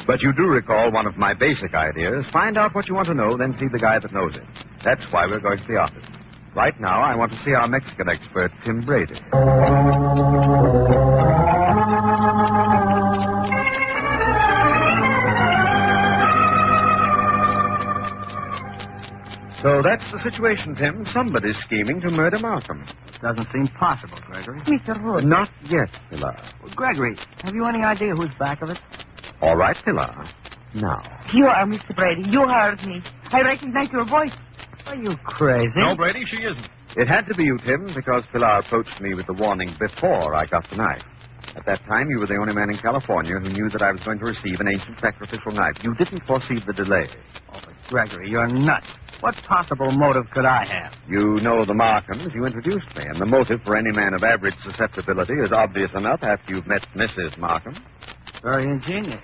Speaker 12: But you do recall one of my basic ideas. Find out what you want to know, then see the guy that knows it. That's why we're going to the office. Right now, I want to see our Mexican expert, Tim Brady. So that's the situation, Tim. Somebody's scheming to murder Markham.
Speaker 5: Doesn't seem possible, Gregory.
Speaker 14: Mr. Hood.
Speaker 12: Not yet, Pilar.
Speaker 5: Well, Gregory, have you any idea who's back of it?
Speaker 12: All right, Pilar. Now.
Speaker 14: You are Mr. Brady. You heard me. I recognize your voice.
Speaker 5: Are you crazy?
Speaker 23: No, Brady, she isn't.
Speaker 12: It had to be you, Tim, because Pilar approached me with the warning before I got the knife. At that time, you were the only man in California who knew that I was going to receive an ancient sacrificial knife. You didn't foresee the delay.
Speaker 5: Oh, but Gregory, you're nuts. What possible motive could I have?
Speaker 12: You know the Markhams. You introduced me, and the motive for any man of average susceptibility is obvious enough after you've met Mrs. Markham.
Speaker 5: Very ingenious.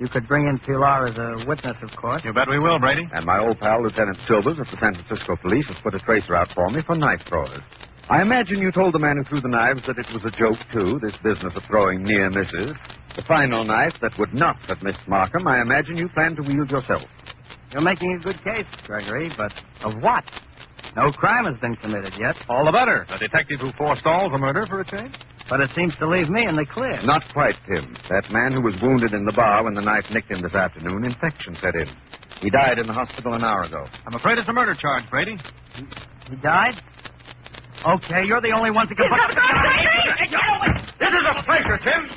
Speaker 5: You could bring in Pilar as a witness, of course.
Speaker 23: You bet we will, Brady.
Speaker 12: And my old pal, Lieutenant Silvers of the San Francisco Police, has put a tracer out for me for knife throwers. I imagine you told the man who threw the knives that it was a joke, too, this business of throwing near misses. The final knife that would not have missed Markham, I imagine you planned to wield yourself.
Speaker 5: You're making a good case, Gregory, but of what? No crime has been committed yet.
Speaker 23: All the better. A detective who forestalls a murder for a change?
Speaker 5: But it seems to leave me in the clear.
Speaker 12: Not quite, Tim. That man who was wounded in the bar when the knife nicked him this afternoon, infection set in. He died in the hospital an hour ago.
Speaker 23: I'm afraid it's a murder charge, Brady.
Speaker 5: He died? Okay, you're the only one to can...
Speaker 23: This is a pleasure, Tim.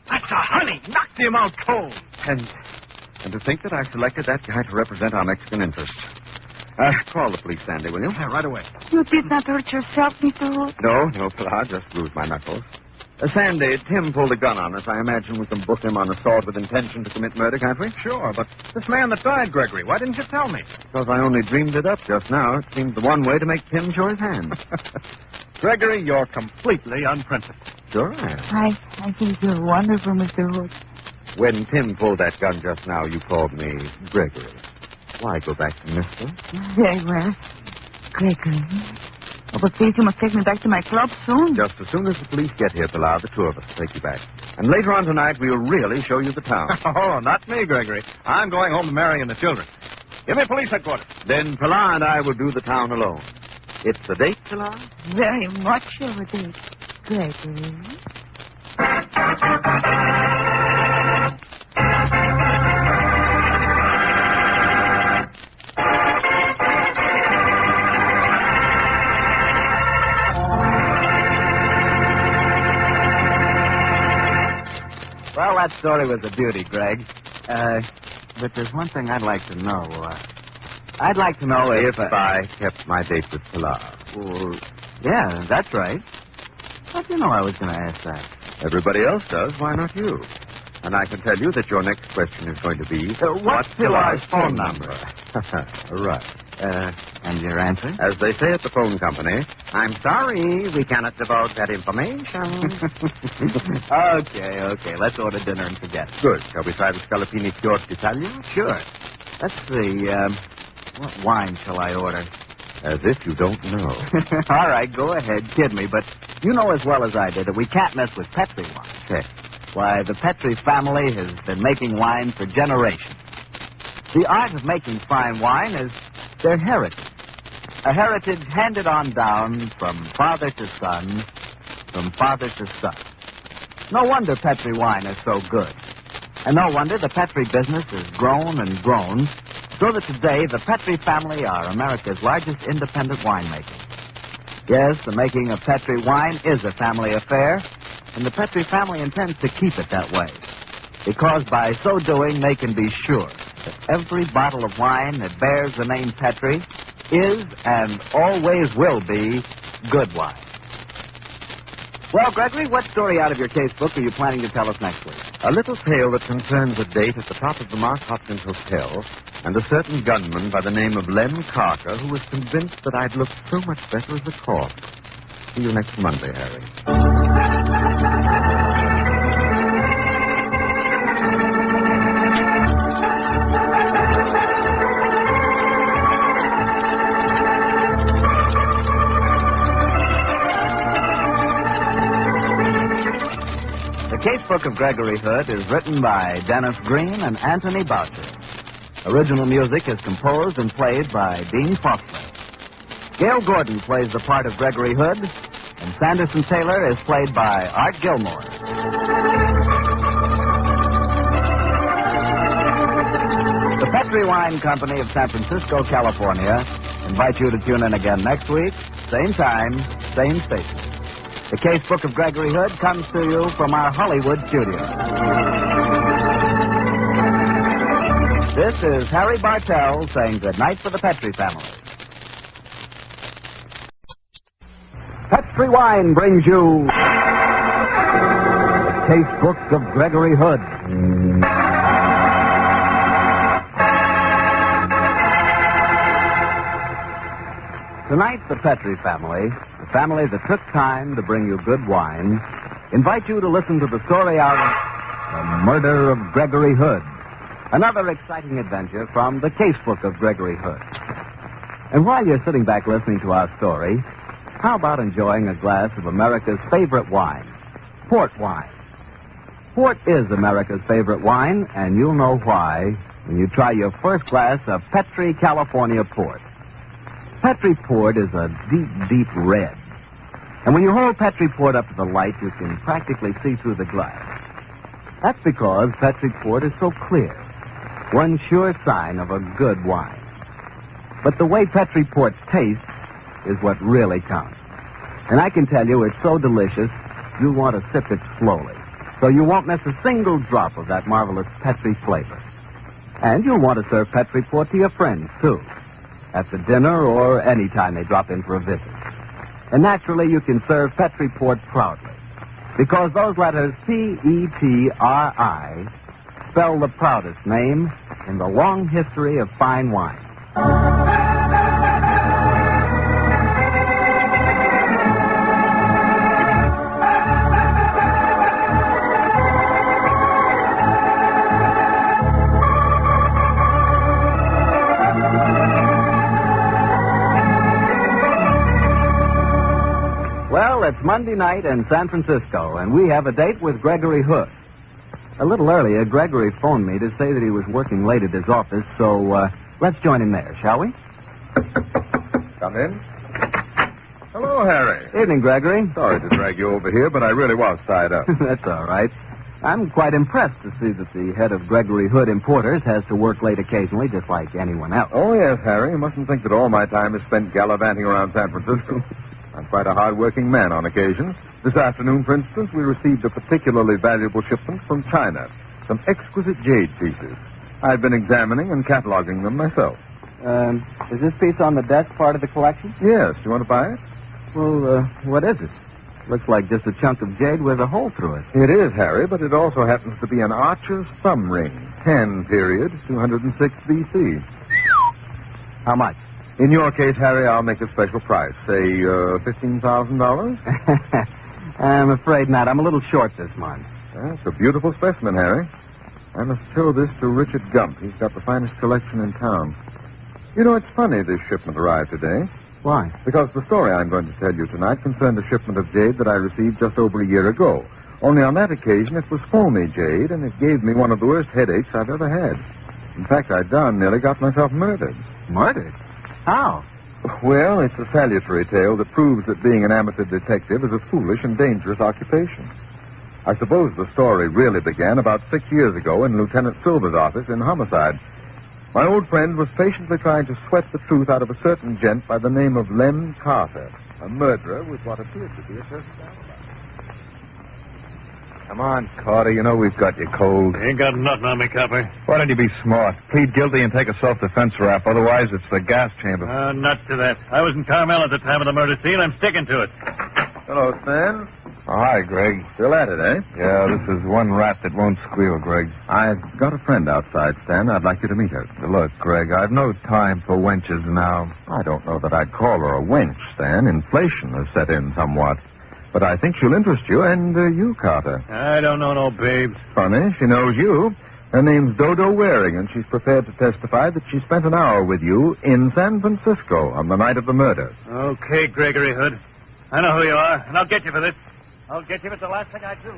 Speaker 23: That's a honey. Knocked him out cold.
Speaker 12: And to think that I selected that guy to represent our Mexican interests. Call the police, Sandy, will you?
Speaker 23: Yeah, right away.
Speaker 14: You did not hurt yourself, Mr. Hood?
Speaker 12: No, Pilar, just bruised my knuckles. Sandy, Tim pulled a gun on us. I imagine we can book him on assault with intention to commit murder, can't we?
Speaker 23: Sure, but this man that died, Gregory, why didn't you tell me?
Speaker 12: Because I only dreamed it up just now. It seemed the one way to make Tim show his hand.
Speaker 23: Gregory, you're completely unprincipled.
Speaker 12: Sure I am.
Speaker 14: I think you're wonderful, Mr. Hood.
Speaker 12: When Tim pulled that gun just now, you called me Gregory. Why go back to Mister?
Speaker 14: Very well. Gregory. Oh, but please, you must take me back to my club soon.
Speaker 12: Just as soon as the police get here, Pilar, the two of us will take you back. And later on tonight, we'll really show you the town.
Speaker 23: Oh, not me, Gregory. I'm going home to Mary and the children. Give me police headquarters.
Speaker 12: Then Pilar and I will do the town alone. It's a date, Pilar?
Speaker 14: Very much of a date, Gregory.
Speaker 5: Well, that story was a beauty, Greg. But there's one thing I'd like to know. I'd like to know if
Speaker 12: I kept my date with Pilar.
Speaker 5: Well, yeah, that's right. How do you know I was going to ask that?
Speaker 12: Everybody else does. Why not you? And I can tell you that your next question is going to be...
Speaker 5: what's Pilar's phone number?
Speaker 12: Right.
Speaker 5: And your answer?
Speaker 12: As they say at the phone company, I'm sorry, we cannot divulge that information.
Speaker 5: Okay. Let's order dinner and forget it.
Speaker 12: Good. Shall we try the Scalapini Fior d'Italia?
Speaker 5: Sure. Let's see. What wine shall I order?
Speaker 12: As if you don't know.
Speaker 5: All right, go ahead. Kid me, but you know as well as I do that we can't mess with Petri wine.
Speaker 12: Okay.
Speaker 5: Why, the Petri family has been making wine for generations. The art of making fine wine is their heritage. A heritage handed on down from father to son, from father to son. No wonder Petri wine is so good. And no wonder the Petri business has grown and grown, so that today the Petri family are America's largest independent winemaker. Yes, the making of Petri wine is a family affair, and the Petri family intends to keep it that way, because by so doing they can be sure that every bottle of wine that bears the name Petri is and always will be good wine. Well, Gregory, what story out of your case book are you planning to tell us next week?
Speaker 12: A little tale that concerns a date at the top of the Mark Hopkins Hotel and a certain gunman by the name of Len Carter who was convinced that I'd look so much better as a corpse. See you next Monday, Harry.
Speaker 5: The Casebook of Gregory Hood is written by Dennis Green and Anthony Boucher. Original music is composed and played by Dean Foster. Gail Gordon plays the part of Gregory Hood, and Sanderson Taylor is played by Art Gilmore. The Petri Wine Company of San Francisco, California, invite you to tune in again next week, same time, same station. The Casebook of Gregory Hood comes to you from our Hollywood studio. This is Harry Bartell saying good night for the Petri family. Petri Wine brings you the Casebook of Gregory Hood. Tonight, the Petri family, the family that took time to bring you good wine, invite you to listen to the story of The Murder of Gregory Hood, another exciting adventure from the Casebook of Gregory Hood. And while you're sitting back listening to our story, how about enjoying a glass of America's favorite wine, port wine? Port is America's favorite wine, and you'll know why when you try your first glass of Petri California Port. Petri Port is a deep, deep red. And when you hold Petri Port up to the light, you can practically see through the glass. That's because Petri Port is so clear, one sure sign of a good wine. But the way Petri Port tastes is what really counts. And I can tell you it's so delicious, you'll want to sip it slowly, so you won't miss a single drop of that marvelous Petri flavor. And you'll want to serve Petri Port to your friends, too, after dinner or any time they drop in for a visit. And naturally, you can serve Petri Port proudly, because those letters P-E-T-R-I spell the proudest name in the long history of fine wine. it's Monday night in San Francisco, and we have a date with Gregory Hood. A little earlier, Gregory phoned me to say that he was working late at his office, so let's join him there, shall we?
Speaker 8: Come in. Hello, Harry.
Speaker 5: Evening, Gregory.
Speaker 8: Sorry to drag you over here, but I really was tied up.
Speaker 5: That's all right. I'm quite impressed to see that the head of Gregory Hood Importers has to work late occasionally, just like anyone else.
Speaker 8: Oh, yes, Harry. You mustn't think that all my time is spent gallivanting around San Francisco. I'm quite a hard-working man on occasion. This afternoon, for instance, we received a particularly valuable shipment from China. Some exquisite jade pieces. I've been examining and cataloging them myself.
Speaker 5: Is this piece on the desk part of the collection?
Speaker 8: Yes. Do you want to buy it?
Speaker 5: Well, what is it? Looks like just a chunk of jade with a hole through it.
Speaker 8: It is, Harry, but it also happens to be an archer's thumb ring. Han period, 206 B.C.
Speaker 5: How much?
Speaker 8: In your case, Harry, I'll make a special price. Say, $15,000?
Speaker 5: I'm afraid not. I'm a little short this month.
Speaker 8: That's a beautiful specimen, Harry. I must show this to Richard Gump. He's got the finest collection in town. You know, it's funny this shipment arrived today.
Speaker 5: Why?
Speaker 8: Because the story I'm going to tell you tonight concerned a shipment of jade that I received just over a year ago. Only on that occasion, it was phony jade, and it gave me one of the worst headaches I've ever had. In fact, I darn nearly got myself murdered.
Speaker 5: Murdered? How?
Speaker 8: Well, it's a salutary tale that proves that being an amateur detective is a foolish and dangerous occupation. I suppose the story really began about 6 years ago in Lieutenant Silver's office in homicide. My old friend was patiently trying to sweat the truth out of a certain gent by the name of Lem Carter, a murderer with what appeared to be a perfect alibi.
Speaker 17: Come on, Carter. You know we've got you cold.
Speaker 23: You ain't got nothing on me, copper.
Speaker 17: Why don't you be smart? Plead guilty and take a self-defense rap. Otherwise, it's the gas chamber.
Speaker 23: Not to that. I was in Carmel at the time of the murder scene. I'm sticking to it.
Speaker 8: Hello, Stan.
Speaker 17: Oh, hi, Greg.
Speaker 8: Still at it, eh?
Speaker 17: Yeah, this is one rat that won't squeal, Greg.
Speaker 8: I've got a friend outside, Stan. I'd like you to meet her.
Speaker 17: Look, Greg, I've no time for wenches now.
Speaker 8: I don't know that I'd call her a wench, Stan. Inflation has set in somewhat. But I think she'll interest you, and you, Carter.
Speaker 23: I don't know no babes.
Speaker 8: Funny, she knows you. Her name's Dodo Waring, and she's prepared to testify that she spent an hour with you in San Francisco on the night of the murder.
Speaker 23: Okay, Gregory Hood. I know who you are, and I'll get you for this. I'll get you if it's the last thing I do.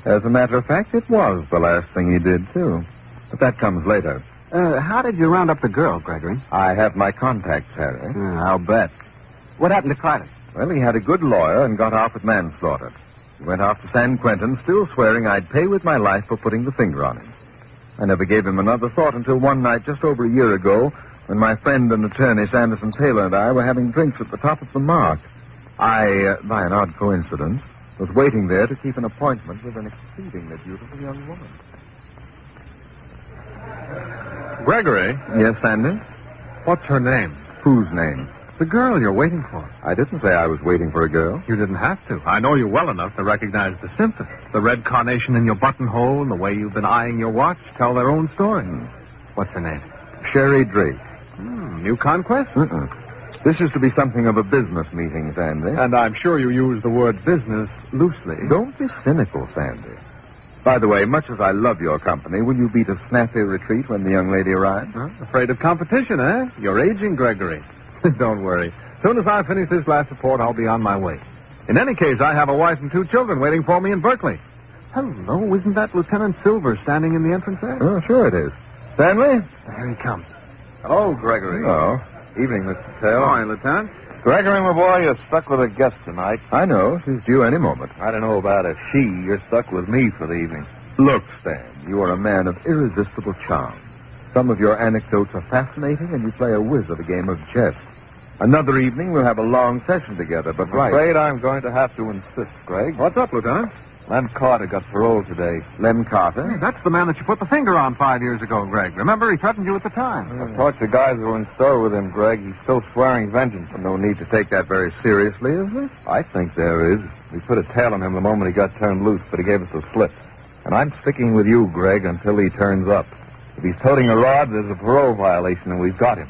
Speaker 8: As a matter of fact, it was the last thing he did, too. But that comes later.
Speaker 5: How did you round up the girl, Gregory?
Speaker 8: I have my contacts, Harry.
Speaker 5: I'll bet. What happened to Carter?
Speaker 8: Well, he had a good lawyer and got off with manslaughter. He went off to San Quentin, still swearing I'd pay with my life for putting the finger on him. I never gave him another thought until one night just over a year ago when my friend and attorney, Sanderson Taylor, and I were having drinks at the top of the Mark. I, by an odd coincidence, was waiting there to keep an appointment with an exceedingly beautiful young woman.
Speaker 17: Gregory?
Speaker 8: Yes, Sandy?
Speaker 17: What's her name?
Speaker 8: Whose name?
Speaker 17: The girl you're waiting for.
Speaker 8: I didn't say I was waiting for a girl.
Speaker 17: You didn't have to. I know you well enough to recognize the symptoms. The red carnation in your buttonhole and the way you've been eyeing your watch tell their own story. What's her name?
Speaker 8: Sherry Drake.
Speaker 17: New conquest?
Speaker 8: This is to be something of a business meeting, Sandy.
Speaker 17: And I'm sure you use the word business loosely.
Speaker 8: Don't be cynical, Sandy. By the way, much as I love your company, will you beat a snappy retreat when the young lady arrives?
Speaker 17: Afraid of competition, eh? You're aging, Gregory. Don't worry. As soon as I finish this last report, I'll be on my way. In any case, I have a wife and 2 children waiting for me in Berkeley. Hello, isn't that Lieutenant Silver standing in the entrance there?
Speaker 8: Oh, sure it is. Stanley?
Speaker 17: Here he comes.
Speaker 8: Hello, Gregory. Oh. Evening, Mr. Tell.
Speaker 17: Morning, Lieutenant.
Speaker 8: Gregory, my boy, you're stuck with a guest tonight. I know. She's due any moment.
Speaker 17: I don't know about a she. You're stuck with me for the evening.
Speaker 8: Look, Stan, you are a man of irresistible charm. Some of your anecdotes are fascinating, and you play a whiz of a game of chess. Another evening, we'll have a long session together, but
Speaker 17: I'm afraid I'm going to have to insist, Greg.
Speaker 8: What's up, Lieutenant?
Speaker 17: Lem Carter got parole today.
Speaker 8: Lem Carter?
Speaker 17: Hey, that's the man that you put the finger on 5 years ago, Greg. Remember, he threatened you at the time.
Speaker 8: I talked to guys who were in store with him, Greg. He's still swearing vengeance. No need to take that very seriously, is there?
Speaker 17: I think there is. We put a tail on him the moment he got turned loose, but he gave us a slip. And I'm sticking with you, Greg, until he turns up. If he's toting a rod, there's a parole violation, and we've got him.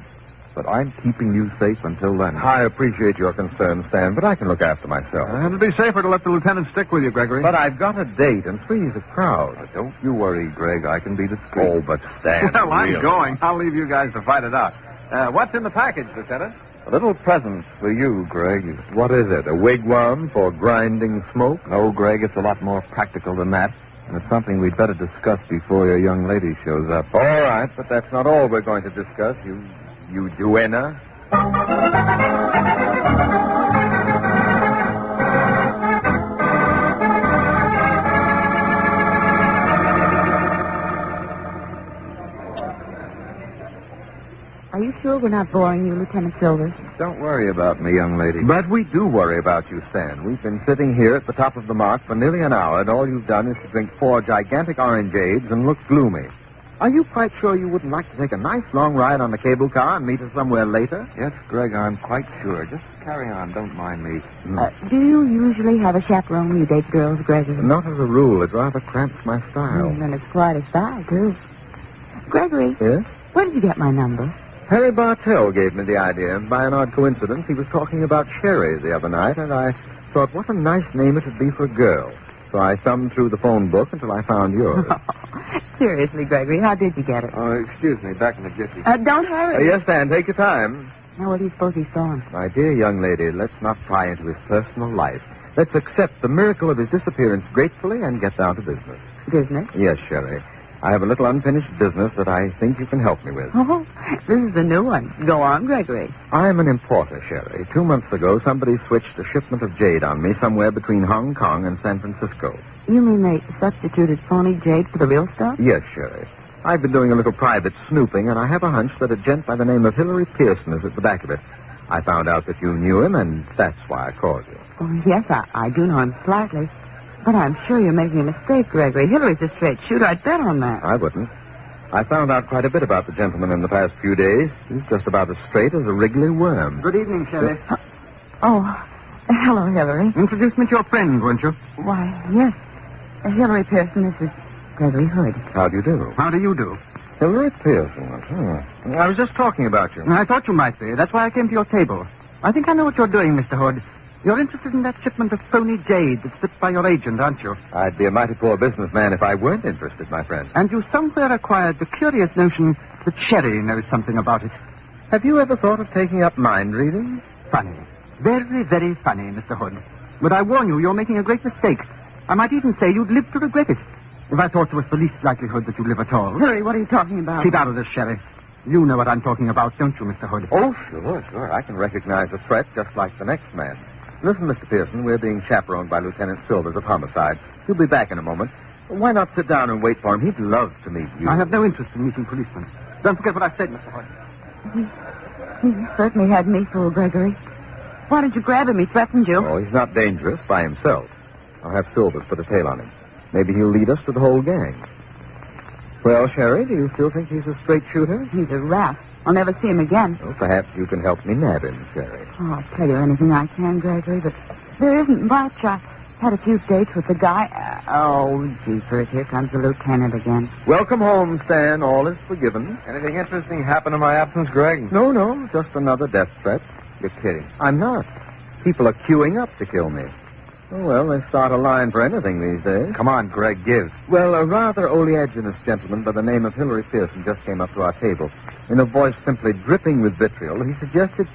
Speaker 17: But I'm keeping you safe until then.
Speaker 8: I appreciate your concern, Stan, but I can look after myself.
Speaker 17: It'd be safer to let the lieutenant stick with you, Gregory.
Speaker 8: But I've got a date, and 3's a crowd.
Speaker 17: Don't you worry, Greg. I can be discreet.
Speaker 8: Oh, but Stan...
Speaker 17: Well, I'm
Speaker 8: really.
Speaker 17: going. I'll leave you guys to fight it out. What's in the package, Lieutenant?
Speaker 8: A little present for you, Greg. What is it? A wigwam for grinding smoke? No, Greg, it's a lot more practical than that. And it's something we'd better discuss before your young lady shows up. All right, but that's not all we're going to discuss. You duenna.
Speaker 14: Are you sure we're not boring you, Lieutenant Silver?
Speaker 8: Don't worry about me, young lady. But we do worry about you, Stan. We've been sitting here at the top of the mark for nearly an hour, and all you've done is to drink 4 gigantic orangeades and look gloomy. Are you quite sure you wouldn't like to take a nice long ride on the cable car and meet us somewhere later? Yes, Greg, I'm quite sure. Just carry on. Don't mind me.
Speaker 14: Do you usually have a chaperone when you date girls, Gregory?
Speaker 8: Not as a rule. It rather cramps my style.
Speaker 14: And it's quite a style, too. Gregory?
Speaker 8: Yes?
Speaker 14: Where did you get my number?
Speaker 8: Harry Bartell gave me the idea. By an odd coincidence, he was talking about Sherry the other night, and I thought what a nice name it would be for a girl. So I thumbed through the phone book until I found yours.
Speaker 14: Seriously, Gregory, how did you get it?
Speaker 8: Oh, excuse me, back in the jiffy.
Speaker 14: Don't hurry.
Speaker 8: Yes, Dan, take your time.
Speaker 14: Now, what do you suppose he saw him?
Speaker 8: My dear young lady, let's not pry into his personal life. Let's accept the miracle of his disappearance gratefully and get down to business.
Speaker 14: Business?
Speaker 8: Yes, Sherry. I have a little unfinished business that I think you can help me with.
Speaker 14: Oh, this is a new one. Go on, Gregory.
Speaker 8: I'm an importer, Sherry. 2 months ago, somebody switched a shipment of jade on me somewhere between Hong Kong and San Francisco.
Speaker 14: You mean they substituted phony jade for the real stuff?
Speaker 8: Yes, Sherry. I've been doing a little private snooping, and I have a hunch that a gent by the name of Hilary Pearson is at the back of it. I found out that you knew him, and that's why I called you.
Speaker 14: Oh, yes, I do know him slightly. But I'm sure you're making a mistake, Gregory. Hillary's a straight shooter. I'd bet on that.
Speaker 8: I wouldn't. I found out quite a bit about the gentleman in the past few days. He's just about as straight as a wriggly worm.
Speaker 1: Good evening, Shelley.
Speaker 14: Hello, Hillary.
Speaker 1: Introduce me to your friend, won't you?
Speaker 14: Why, yes. Hillary Pearson, this is Gregory Hood.
Speaker 8: How do you do?
Speaker 1: How do you do?
Speaker 8: Hilary Pearson. I was just talking about you.
Speaker 1: I thought you might be. That's why I came to your table. I think I know what you're doing, Mr. Hood. You're interested in that shipment of phony jade that's slipped by your agent, aren't you?
Speaker 8: I'd be a mighty poor businessman if I weren't interested, my friend.
Speaker 1: And you somewhere acquired the curious notion that Sherry knows something about it.
Speaker 8: Have you ever thought of taking up mind reading?
Speaker 1: Funny. Very, very funny, Mr. Hood. But I warn you, you're making a great mistake. I might even say you'd live to regret it. If I thought there was the least likelihood that you'd live at all.
Speaker 14: Hillary, what are you talking about?
Speaker 1: Keep out of this, Sherry. You know what I'm talking about, don't you, Mr. Hood?
Speaker 8: Oh, sure. I can recognize a threat just like the next man. Listen, Mr. Pearson, we're being chaperoned by Lieutenant Silvers of Homicide. He'll be back in a moment. Why not sit down and wait for him? He'd love to meet you.
Speaker 1: I have no interest in meeting policemen. Don't forget what I said, Mr. Hood.
Speaker 14: He certainly had me fooled, Gregory. Why did you grab him? He threatened you.
Speaker 8: Oh, he's not dangerous by himself. I'll have Silvers put a tail on him. Maybe he'll lead us to the whole gang. Well, Sherry, do you still think he's a straight shooter?
Speaker 14: He's a rat. I'll never see him again.
Speaker 8: Well, perhaps you can help me nab him, Sherry.
Speaker 14: Oh, I'll tell you anything I can, Gregory, but there isn't much. I had a few dates with the guy. Jeepers, here comes the lieutenant again.
Speaker 8: Welcome home, Stan. All is forgiven.
Speaker 17: Anything interesting happen in my absence, Greg?
Speaker 8: No, just another death threat. You're kidding. I'm not. People are queuing up to kill me. Oh, well, they start a line for anything these days.
Speaker 17: Come on, Greg, give.
Speaker 8: Well, a rather oleaginous gentleman by the name of Hilary Pearson just came up to our table. In a voice simply dripping with vitriol, he suggested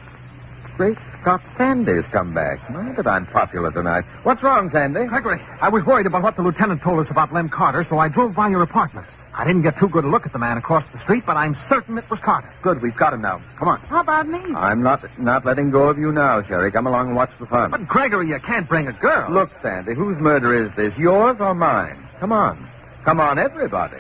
Speaker 8: Great Scott, Sandy's come back. My, but I'm popular tonight. What's wrong, Sandy?
Speaker 1: Gregory, I was worried about what the lieutenant told us about Lem Carter, so I drove by your apartment. I didn't get too good a look at the man across the street, but I'm certain it was Carter.
Speaker 8: Good, we've got him now. Come on.
Speaker 14: How about me?
Speaker 8: I'm not letting go of you now, Sherry. Come along and watch the fun.
Speaker 1: But, Gregory, you can't bring a girl.
Speaker 8: Look, Sandy, whose murder is this, yours or mine? Come on. Come on, everybody.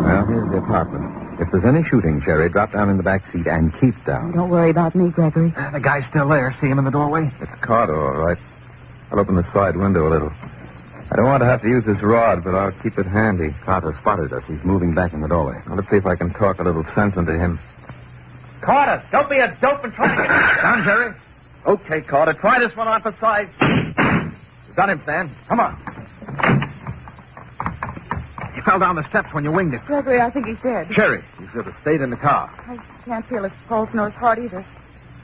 Speaker 8: Well, here's the apartment. If there's any shooting, Sherry, drop down in the back seat and keep down.
Speaker 14: Don't worry about me, Gregory.
Speaker 1: The guy's still there. See him in the doorway?
Speaker 8: It's Carter, all right. I'll open the side window a little. I don't want to have to use this rod, but I'll keep it handy. Carter spotted us. He's moving back in the doorway. Now, let's see if I can talk a little sense into him.
Speaker 1: Carter, don't be a dope and try to get down, Jerry.
Speaker 8: Okay, Carter, try this one on for size. You got him, Stan. Come on.
Speaker 1: He fell down the steps when you winged it.
Speaker 14: Gregory, I think he's dead.
Speaker 8: Sherry, you should have stayed in the car.
Speaker 14: I can't feel his pulse nor his heart either.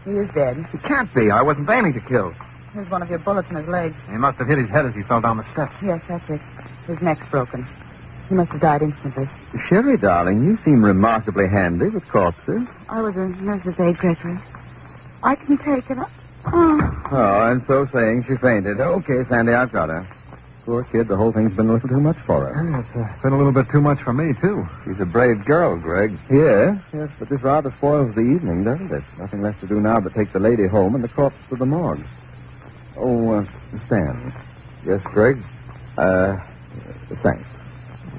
Speaker 14: He is dead.
Speaker 8: He can't be. I wasn't aiming to kill.
Speaker 14: There's one of your bullets in his leg.
Speaker 17: He must have hit his head as he fell down the steps.
Speaker 14: Yes, that's it. His neck's broken. He must have died instantly.
Speaker 8: Sherry, darling, you seem remarkably handy with corpses.
Speaker 14: I was a nurse's aide, Gregory. I can take it.
Speaker 8: Oh, and so saying, she fainted. Okay, Sandy, I've got her. Poor kid, the whole thing's been a little too much for her.
Speaker 17: It's been a little bit too much for me, too.
Speaker 8: She's a brave girl, Greg. Yes, but this rather spoils the evening, doesn't it? Nothing left to do now but take the lady home and the corpse to the morgue. Oh, Stan. Yes, Greg? Thanks.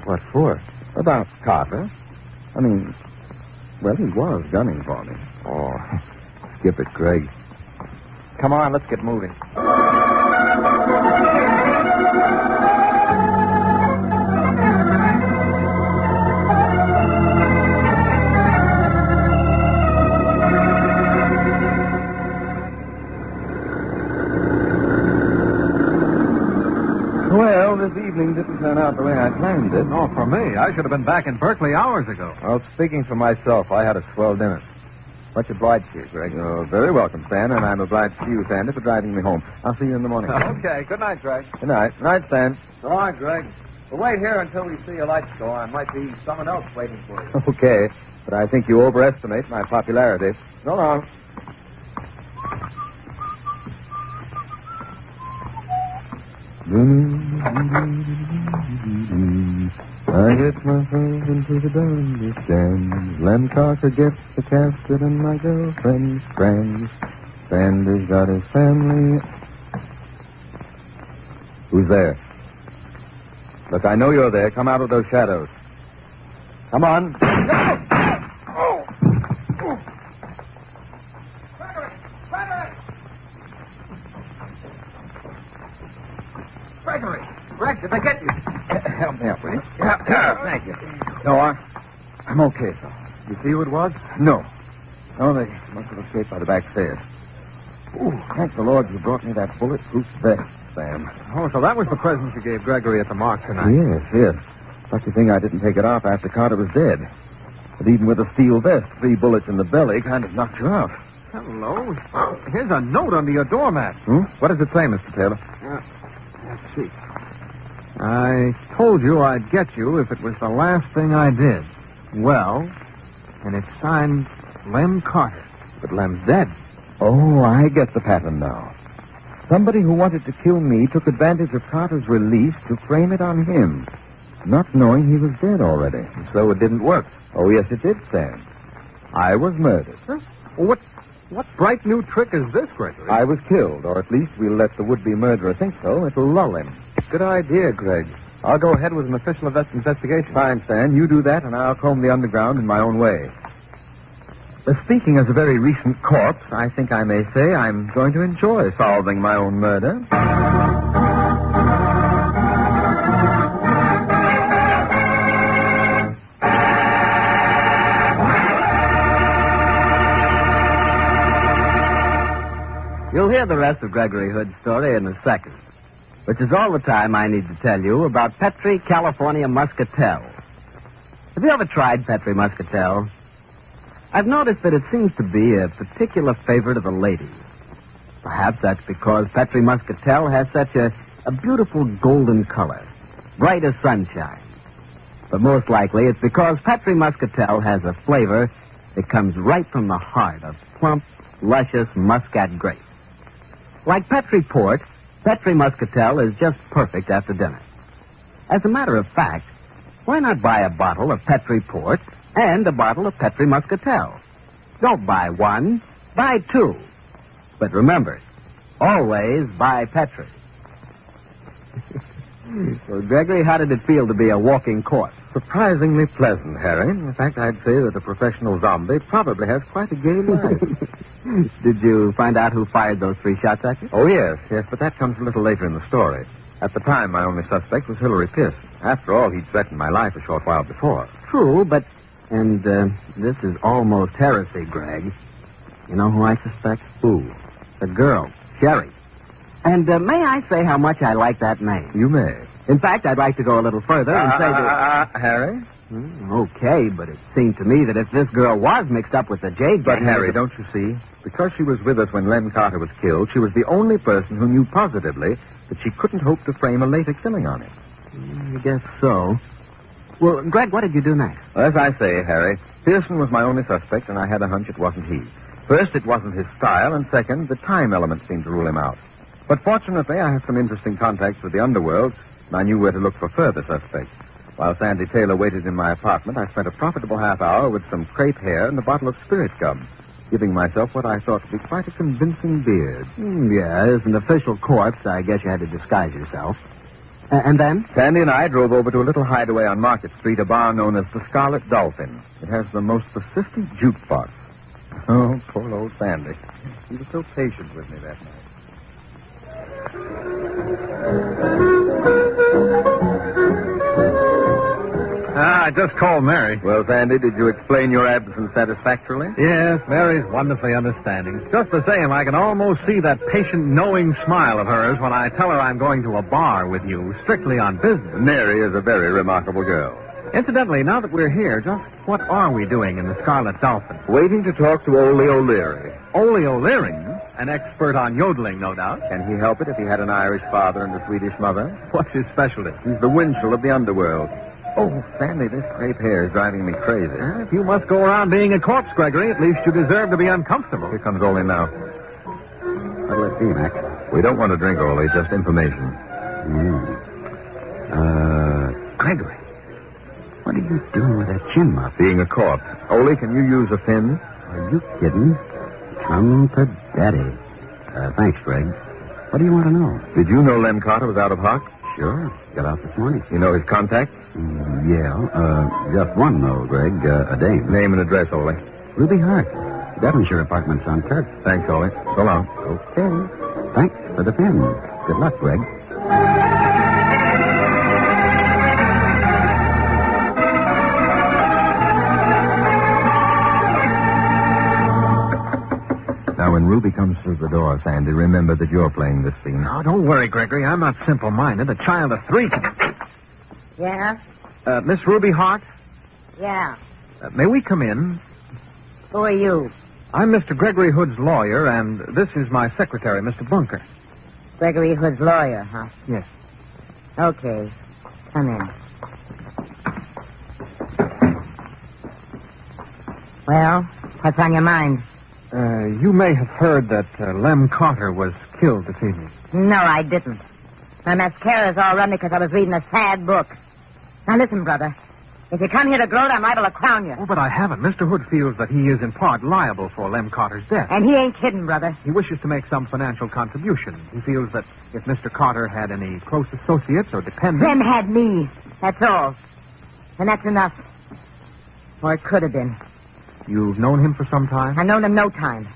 Speaker 8: What for? About Carter. I mean, well, he was gunning for me. Oh, skip it, Greg.
Speaker 17: Come on, let's get moving.
Speaker 8: Well, this evening didn't turn out the way I planned it.
Speaker 17: No, for me. I should have been back in Berkeley hours ago.
Speaker 8: Well, speaking for myself, I had a swell dinner. Much obliged to you, Greg. Oh, very welcome, Stan, and I'm obliged to you, Sandy, for driving me home. I'll see you in the morning.
Speaker 17: Okay. Good night, Greg.
Speaker 8: Good night. Good night, Stan.
Speaker 17: So long, Greg. We'll wait here until we see your lights go on. Might be someone else waiting for you.
Speaker 8: Okay, but I think you overestimate my popularity. So long. I get myself into the dungeon stand. Lem Carter gets the casket and my girlfriend's friends. Sandy's got his family. Who's there? Look, I know you're there. Come out of those shadows. Come on.
Speaker 17: Gregory! Greg, did they get you?
Speaker 8: Help me up, will you? Thank you. No, I'm okay, sir.
Speaker 17: You see who it was?
Speaker 8: No. No, they must have escaped by the back stairs. Ooh, thank the Lord you brought me that bulletproof vest, Sam.
Speaker 17: Oh, so that was the present you gave Gregory at the mark tonight.
Speaker 8: Yes. Lucky thing I didn't take it off after Carter was dead. But even with a steel vest, 3 bullets in the belly kind of knocked you out.
Speaker 17: Hello. Here's a note under your doormat.
Speaker 8: What does it say, Mr. Taylor?
Speaker 17: Let's see. I told you I'd get you if it was the last thing I did. Well, and it's signed Lem Carter.
Speaker 8: But Lem's dead. Oh, I get the pattern now. Somebody who wanted to kill me took advantage of Carter's release to frame it on him, not knowing he was dead already.
Speaker 17: So it didn't work.
Speaker 8: Oh, yes, it did, Stan. I was murdered.
Speaker 17: Huh? What bright new trick is this, Gregory?
Speaker 8: I was killed, or at least we'll let the would-be murderer think so. It'll lull him. Good idea, Greg. I'll go ahead with an official investigation. Fine, Stan. You do that, and I'll comb the underground in my own way. Speaking as a very recent corpse, I think I may say I'm going to enjoy solving my own murder.
Speaker 5: You'll hear the rest of Gregory Hood's story in a second, which is all the time I need to tell you about Petri California Muscatel. Have you ever tried Petri Muscatel? I've noticed that it seems to be a particular favorite of the ladies. Perhaps that's because Petri Muscatel has such a beautiful golden color, bright as sunshine. But most likely it's because Petri Muscatel has a flavor that comes right from the heart of plump, luscious Muscat grapes. Like Petri Port, Petri Muscatel is just perfect after dinner. As a matter of fact, why not buy a bottle of Petri Port and a bottle of Petri Muscatel? Don't buy one, buy 2. But remember, always buy Petri. Well, Gregory, how did it feel to be a walking corpse?
Speaker 8: Surprisingly pleasant, Harry. In fact, I'd say that a professional zombie probably has quite a gay life.
Speaker 5: Did you find out who fired those 3 shots at you?
Speaker 8: Oh, yes, but that comes a little later in the story. At the time, my only suspect was Hilary Piss. After all, he'd threatened my life a short while before.
Speaker 5: True, but... And this is almost heresy, Greg. You know who I suspect?
Speaker 8: Who?
Speaker 5: The girl, Sherry. And may I say how much I like that name?
Speaker 8: You may.
Speaker 5: In fact, I'd like to go a little further and say that...
Speaker 8: Harry?
Speaker 5: Okay, but it seemed to me that if this girl was mixed up with the Jade
Speaker 8: But,
Speaker 5: gang...
Speaker 8: Harry, don't you see? Because she was with us when Lem Carter was killed, she was the only person who knew positively that she couldn't hope to frame a later killing on him.
Speaker 5: I guess so. Well, Greg, what did you do next?
Speaker 8: Well, as I say, Harry, Pearson was my only suspect, and I had a hunch it wasn't he. First, it wasn't his style, and second, the time element seemed to rule him out. But fortunately, I have some interesting contacts with the underworld, and I knew where to look for further suspects. While Sandy Taylor waited in my apartment, I spent a profitable half hour with some crepe hair and a bottle of spirit gum, giving myself what I thought to be quite a convincing beard.
Speaker 5: Yeah, as an official corpse, I guess you had to disguise yourself. And then?
Speaker 8: Sandy and I drove over to a little hideaway on Market Street, a bar known as the Scarlet Dolphin. It has the most persistent jukebox. Oh, poor old Sandy. He was so patient with me that night.
Speaker 17: I just called Mary.
Speaker 8: Well, Sandy, did you explain your absence satisfactorily?
Speaker 17: Yes, Mary's wonderfully understanding. Just the same, I can almost see that patient, knowing smile of hers when I tell her I'm going to a bar with you, strictly on business.
Speaker 8: Mary is a very remarkable girl.
Speaker 17: Incidentally, now that we're here, just what are we doing in the Scarlet Dolphin?
Speaker 8: Waiting to talk to Ole O'Leary.
Speaker 17: Ole O'Leary? An expert on yodeling, no doubt.
Speaker 8: Can he help it if he had an Irish father and a Swedish mother?
Speaker 17: What's his specialty?
Speaker 8: He's the Winchell of the underworld. Oh, Sandy, this crepe hair is driving me crazy.
Speaker 17: If you must go around being a corpse, Gregory, at least you deserve to be uncomfortable.
Speaker 8: Here comes Ole now.
Speaker 5: What'll it be, Mac?
Speaker 8: We don't want to drink, Ole, just information.
Speaker 5: Gregory, what are you doing with that chin muff?
Speaker 8: Being a corpse. Ole, can you use a pin?
Speaker 5: Are you kidding? Come to Daddy. Thanks, Greg. What do you want to know?
Speaker 8: Did you know Lem Carter was out of hock?
Speaker 5: Sure. Got out this morning.
Speaker 8: You know his contact?
Speaker 5: Just one, though, Greg. A dame.
Speaker 8: Name and address, Ole.
Speaker 5: Ruby Hart. Devonshire Apartments on Kirk.
Speaker 8: Thanks, Ole. So long.
Speaker 5: Okay. Thanks for the pin. Good luck, Greg.
Speaker 8: Now, when Ruby comes through the door, Sandy, remember that you're playing this scene.
Speaker 17: Oh, don't worry, Gregory. I'm not simple-minded. A child of 3 can...
Speaker 10: Yeah?
Speaker 17: Miss Ruby Hart?
Speaker 10: Yeah.
Speaker 17: May we come in?
Speaker 10: Who are you?
Speaker 17: I'm Mr. Gregory Hood's lawyer, and this is my secretary, Mr. Bunker.
Speaker 10: Gregory Hood's lawyer, huh?
Speaker 17: Yes.
Speaker 10: Okay. Come in. Well, what's on your mind?
Speaker 17: You may have heard that Lem Carter was killed this evening.
Speaker 10: No, I didn't. My mascara's all run because I was reading a sad book. Now, listen, brother. If you come here to gloat, I'm liable to crown you.
Speaker 17: Oh, but I haven't. Mr. Hood feels that he is in part liable for Lem Carter's death.
Speaker 10: And he ain't kidding, brother.
Speaker 17: He wishes to make some financial contribution. He feels that if Mr. Carter had any close associates or dependents...
Speaker 10: Lem had me. That's all. And that's enough. Or it could have been.
Speaker 17: You've known him for some time?
Speaker 10: I've known him no time.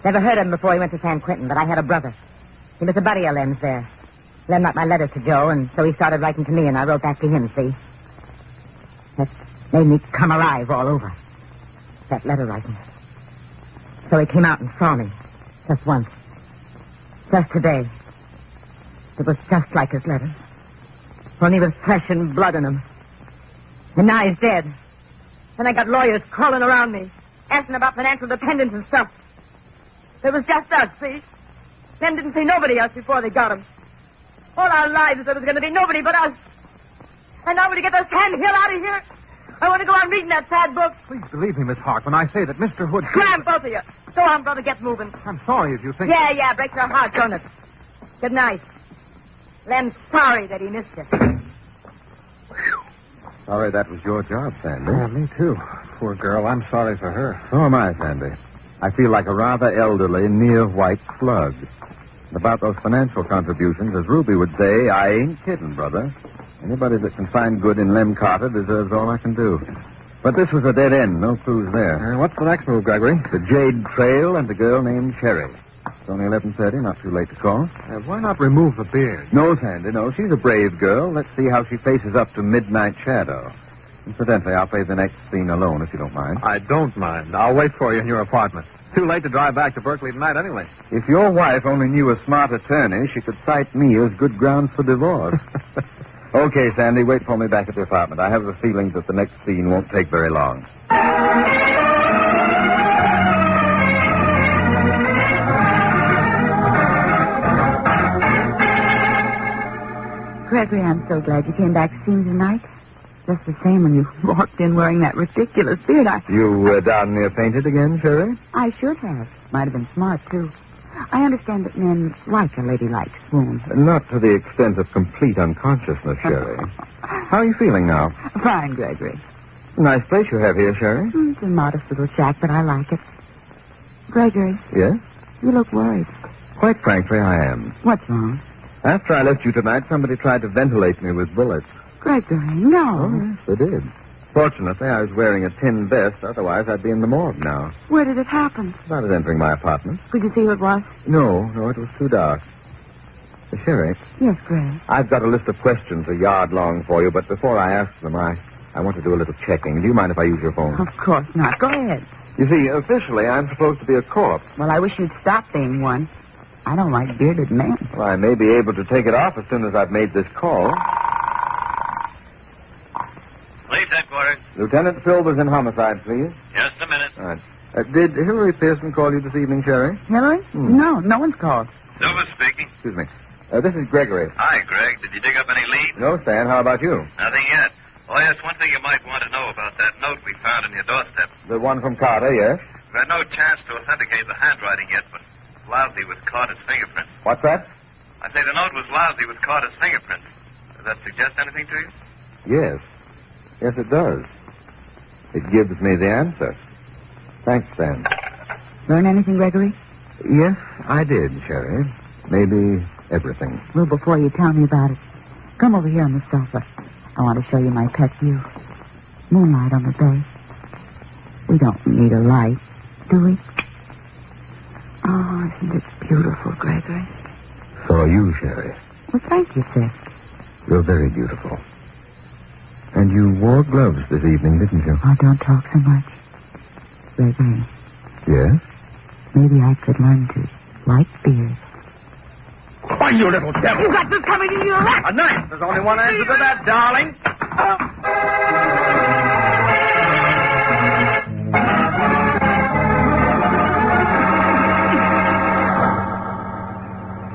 Speaker 10: Never heard of him before he went to San Quentin, but I had a brother. He was a buddy of Lem's there. Lem got my letters to Joe, and so he started writing to me, and I wrote back to him, see? That made me come alive all over. That letter writing. So he came out and saw me. Just once. Just today. It was just like his letters. Only with flesh and blood in him. And now he's dead. Then I got lawyers crawling around me, asking about financial dependence and stuff. It was just us, see? Lem didn't see nobody else before they got him. All our lives there was going to be nobody but us. And now when you get those canned hill out of here, I want to go on reading that sad book.
Speaker 17: Please believe me, Miss Hart, when I say that Mr. Hood...
Speaker 10: Scram, both of you. Go on, brother, get moving.
Speaker 17: I'm sorry if you think...
Speaker 10: Yeah, break your heart, don't it? Good night. Lem's sorry that he missed you.
Speaker 8: Sorry that was your job, Sandy.
Speaker 17: Yeah, me too. Poor girl, I'm sorry for her.
Speaker 8: So am I, Sandy. I feel like a rather elderly, near-white slug. About those financial contributions, as Ruby would say, I ain't kidding, brother. Anybody that can find good in Lem Carter deserves all I can do. But this was a dead end. No clues there.
Speaker 17: What's the next move, Gregory?
Speaker 8: The Jade Trail and a girl named Cherry. It's only 11:30, not too late to call.
Speaker 17: Why not remove the beard?
Speaker 8: No, Sandy, no. She's a brave girl. Let's see how she faces up to Midnight Shadow. Incidentally, I'll play the next scene alone, if you don't mind.
Speaker 17: I don't mind. I'll wait for you in your apartment. Too late to drive back to Berkeley tonight anyway.
Speaker 8: If your wife only knew a smart attorney, she could cite me as good grounds for divorce. Okay, Sandy, wait for me back at the apartment. I have a feeling that the next scene won't take very long.
Speaker 14: Gregory, I'm so glad you came back to see me tonight. Just the same when you walked in wearing that ridiculous beard.
Speaker 8: You down near fainted again, Sherry?
Speaker 14: I should have. Might have been smart, too. I understand that men like a ladylike swoon.
Speaker 8: Not to the extent of complete unconsciousness, Sherry. How are you feeling now?
Speaker 14: Fine, Gregory.
Speaker 8: Nice place you have here, Sherry.
Speaker 14: It's a modest little shack, but I like it. Gregory.
Speaker 8: Yes?
Speaker 14: You look worried.
Speaker 8: Quite frankly, I am.
Speaker 14: What's wrong?
Speaker 8: After I left you tonight, somebody tried to ventilate me with bullets.
Speaker 14: Gregory, no.
Speaker 8: Oh, yes, they did. Fortunately, I was wearing a tin vest. Otherwise, I'd be in the morgue now.
Speaker 14: Where did it happen?
Speaker 8: I was entering my apartment.
Speaker 14: Could you see who it was?
Speaker 8: No, it was too dark. Sherry.
Speaker 14: Yes, Greg.
Speaker 8: I've got a list of questions a yard long for you, but before I ask them, I want to do a little checking. Do you mind if I use your phone?
Speaker 14: Of course not. Go ahead.
Speaker 8: You see, officially, I'm supposed to be a corpse.
Speaker 14: Well, I wish you'd stop being one. I don't like bearded men.
Speaker 8: Well, I may be able to take it off as soon as I've made this call.
Speaker 3: Police headquarters.
Speaker 8: Lieutenant Silver's in homicide, please.
Speaker 3: Just a minute.
Speaker 8: All right. Did Hillary Pearson call you this evening, Sherry?
Speaker 14: Hillary? No one's called.
Speaker 3: Silver speaking.
Speaker 8: Excuse me. This is Gregory.
Speaker 3: Hi, Greg. Did you dig up any leads?
Speaker 8: No, Stan. How about you?
Speaker 3: Nothing yet. Oh, yes, one thing you might want to know about that note we found on your doorstep.
Speaker 8: The one from Carter, yes?
Speaker 3: We've had no chance to authenticate the handwriting yet, but it's lousy with Carter's fingerprints.
Speaker 8: What's that?
Speaker 3: I say the note was lousy with Carter's fingerprints. Does that suggest anything to you?
Speaker 8: Yes. Yes, it does. It gives me the answer. Thanks, Stan.
Speaker 14: Learn anything, Gregory?
Speaker 8: Yes, I did, Sherry. Maybe everything.
Speaker 14: Well, before you tell me about it, come over here on the sofa. I want to show you my pet view. Moonlight on the bay. We don't need a light, do we? Oh, isn't it beautiful, Gregory?
Speaker 8: So are you, Sherry.
Speaker 14: Well, thank you, sir.
Speaker 8: You're very beautiful. And you wore gloves this evening, didn't you?
Speaker 14: Oh, don't talk so much. Gregory.
Speaker 8: Yes?
Speaker 14: Maybe I could learn to like beer.
Speaker 3: Why, you little devil!
Speaker 14: You got this coming to your lap!
Speaker 3: A knife! There's only one answer to that, darling.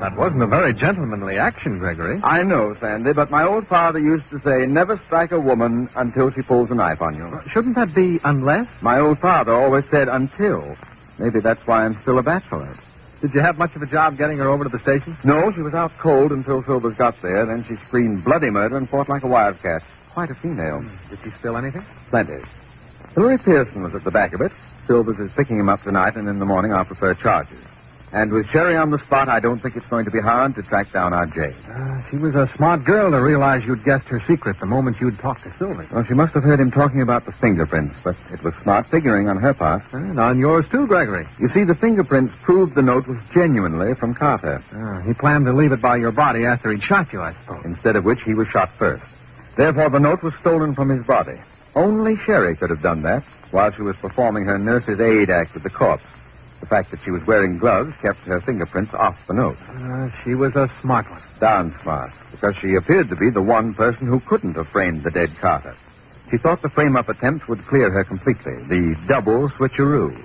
Speaker 17: That wasn't a very gentlemanly action, Gregory.
Speaker 8: I know, Sandy, but my old father used to say, never strike a woman until she pulls a knife on you.
Speaker 17: Shouldn't that be unless?
Speaker 8: My old father always said until. Maybe that's why I'm still a bachelor.
Speaker 17: Did you have much of a job getting her over to the station?
Speaker 8: No, she was out cold until Silvers got there. Then she screamed bloody murder and fought like a wildcat. Quite a female.
Speaker 17: Did she spill anything?
Speaker 8: Plenty. Hillary Pearson was at the back of it. Silvers is picking him up tonight, and in the morning I'll prepare charges. And with Sherry on the spot, I don't think it's going to be hard to track down our Jane.
Speaker 17: She was a smart girl to realize you'd guessed her secret the moment you'd talked to Silver.
Speaker 8: Well, she must have heard him talking about the fingerprints, but it was smart figuring on her part.
Speaker 17: And on yours, too, Gregory.
Speaker 8: You see, the fingerprints proved the note was genuinely from Carter.
Speaker 17: He planned to leave it by your body after he'd shot you, I suppose.
Speaker 8: Instead of which he was shot first. Therefore, the note was stolen from his body. Only Sherry could have done that while she was performing her nurse's aid act with the corpse. The fact that she was wearing gloves kept her fingerprints off the note.
Speaker 17: She was a smart one.
Speaker 8: Darn smart, because she appeared to be the one person who couldn't have framed the dead Carter. She thought the frame-up attempt would clear her completely, the double switcheroo.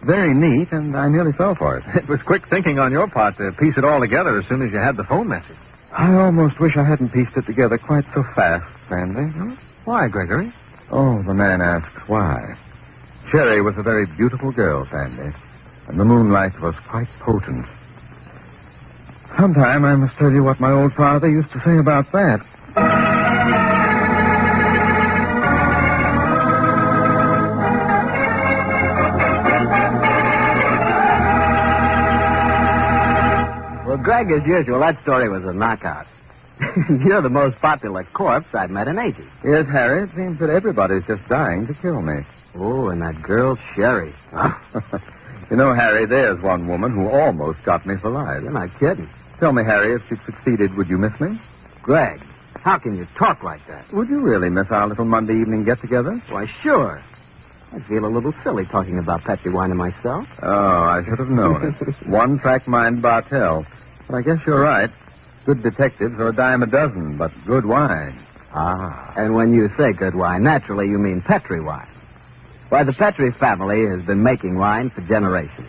Speaker 8: Very neat, and I nearly fell for it.
Speaker 17: It was quick thinking on your part to piece it all together as soon as you had the phone message.
Speaker 8: I almost wish I hadn't pieced it together quite so fast, Sandy.
Speaker 17: Why, Gregory?
Speaker 8: Oh, the man asks why. Sherry was a very beautiful girl, Sandy. And the moonlight was quite potent. Sometime I must tell you what my old father used to say about that.
Speaker 18: Well, Greg, as usual, that story was a knockout. You're the most popular corpse I've met in ages.
Speaker 8: Yes, Harry, it seems that everybody's just dying to kill me.
Speaker 18: Oh, and that girl, Sherry. Huh?
Speaker 8: You know, Harry, there's one woman who almost got me for life.
Speaker 18: You're not kidding.
Speaker 8: Tell me, Harry, if she'd succeeded, would you miss me?
Speaker 18: Greg, how can you talk like that?
Speaker 8: Would you really miss our little Monday evening get-together?
Speaker 18: Why, sure. I feel a little silly talking about Petri wine to myself.
Speaker 8: Oh, I should have known it. One-track mind Bartell. But I guess you're right. Good detectives are a dime a dozen, but good wine.
Speaker 18: Ah, and when you say good wine, naturally you mean Petri wine. Why, the Petri family has been making wine for generations.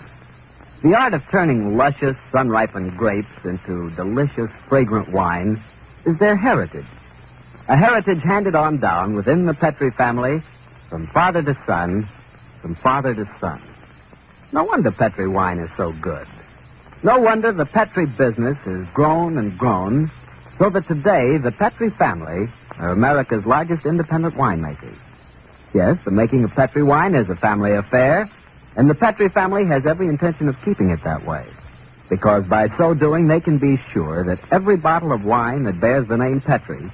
Speaker 18: The art of turning luscious, sun-ripened grapes into delicious, fragrant wine
Speaker 5: is their heritage. A heritage handed on down within the Petri family from father to son, from father to son. No wonder Petri wine is so good. No wonder the Petri business has grown and grown, so that today the Petri family are America's largest independent winemakers. Yes, the making of Petri wine is a family affair, and the Petri family has every intention of keeping it that way, because by so doing they can be sure that every bottle of wine that bears the name Petri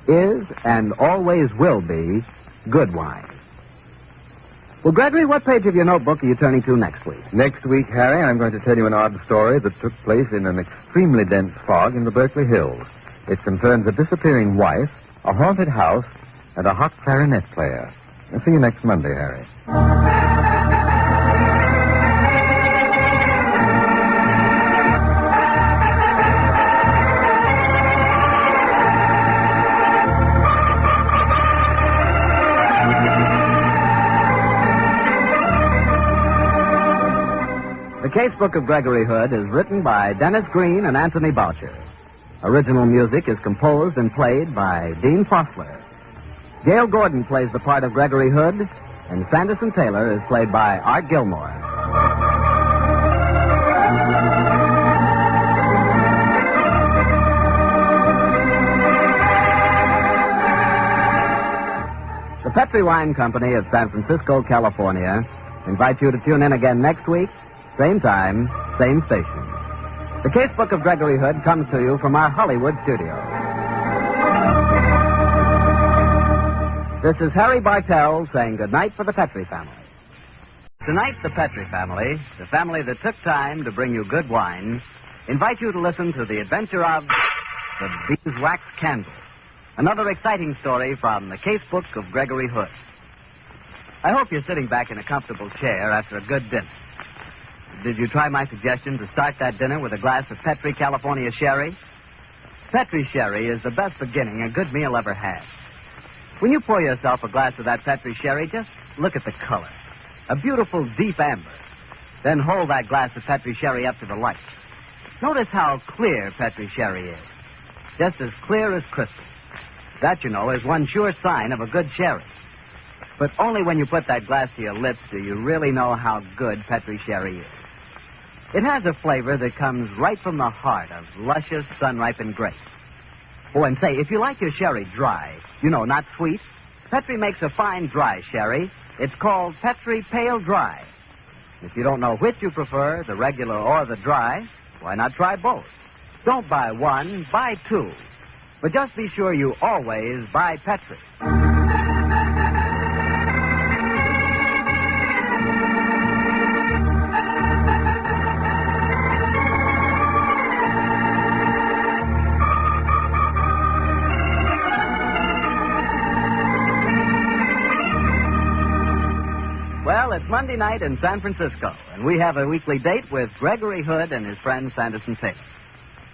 Speaker 5: is and always will be good wine. Well, Gregory, what page of your notebook are you turning to next week?
Speaker 8: Next week, Harry, I'm going to tell you an odd story that took place in an extremely dense fog in the Berkeley Hills. It concerns a disappearing wife, a haunted house, and a hot clarinet player. I'll see you next Monday, Harry.
Speaker 5: The Casebook of Gregory Hood is written by Dennis Green and Anthony Boucher. Original music is composed and played by Dean Fossler. Gail Gordon plays the part of Gregory Hood, and Sanderson Taylor is played by Art Gilmore. The Petri Wine Company of San Francisco, California, invites you to tune in again next week, same time, same station. The Casebook of Gregory Hood comes to you from our Hollywood studio. This is Harry Bartell saying goodnight for the Petri family. Tonight, the Petri family, the family that took time to bring you good wine, invite you to listen to the adventure of the Beeswax Candle, another exciting story from the Casebook of Gregory Hood. I hope you're sitting back in a comfortable chair after a good dinner. Did you try my suggestion to start that dinner with a glass of Petri California sherry? Petri sherry is the best beginning a good meal ever had. When you pour yourself a glass of that Petri sherry, just look at the color. A beautiful deep amber. Then hold that glass of Petri sherry up to the light. Notice how clear Petri sherry is. Just as clear as crystal. That, you know, is one sure sign of a good sherry. But only when you put that glass to your lips do you really know how good Petri sherry is. It has a flavor that comes right from the heart of luscious, sun-ripened grapes. Oh, and say, if you like your sherry dry, you know, not sweet, Petri makes a fine dry sherry. It's called Petri Pale Dry. If you don't know which you prefer, the regular or the dry, why not try both? Don't buy one, buy two. But just be sure you always buy Petri. Well, it's Monday night in San Francisco, and we have a weekly date with Gregory Hood and his friend Sanderson Taylor.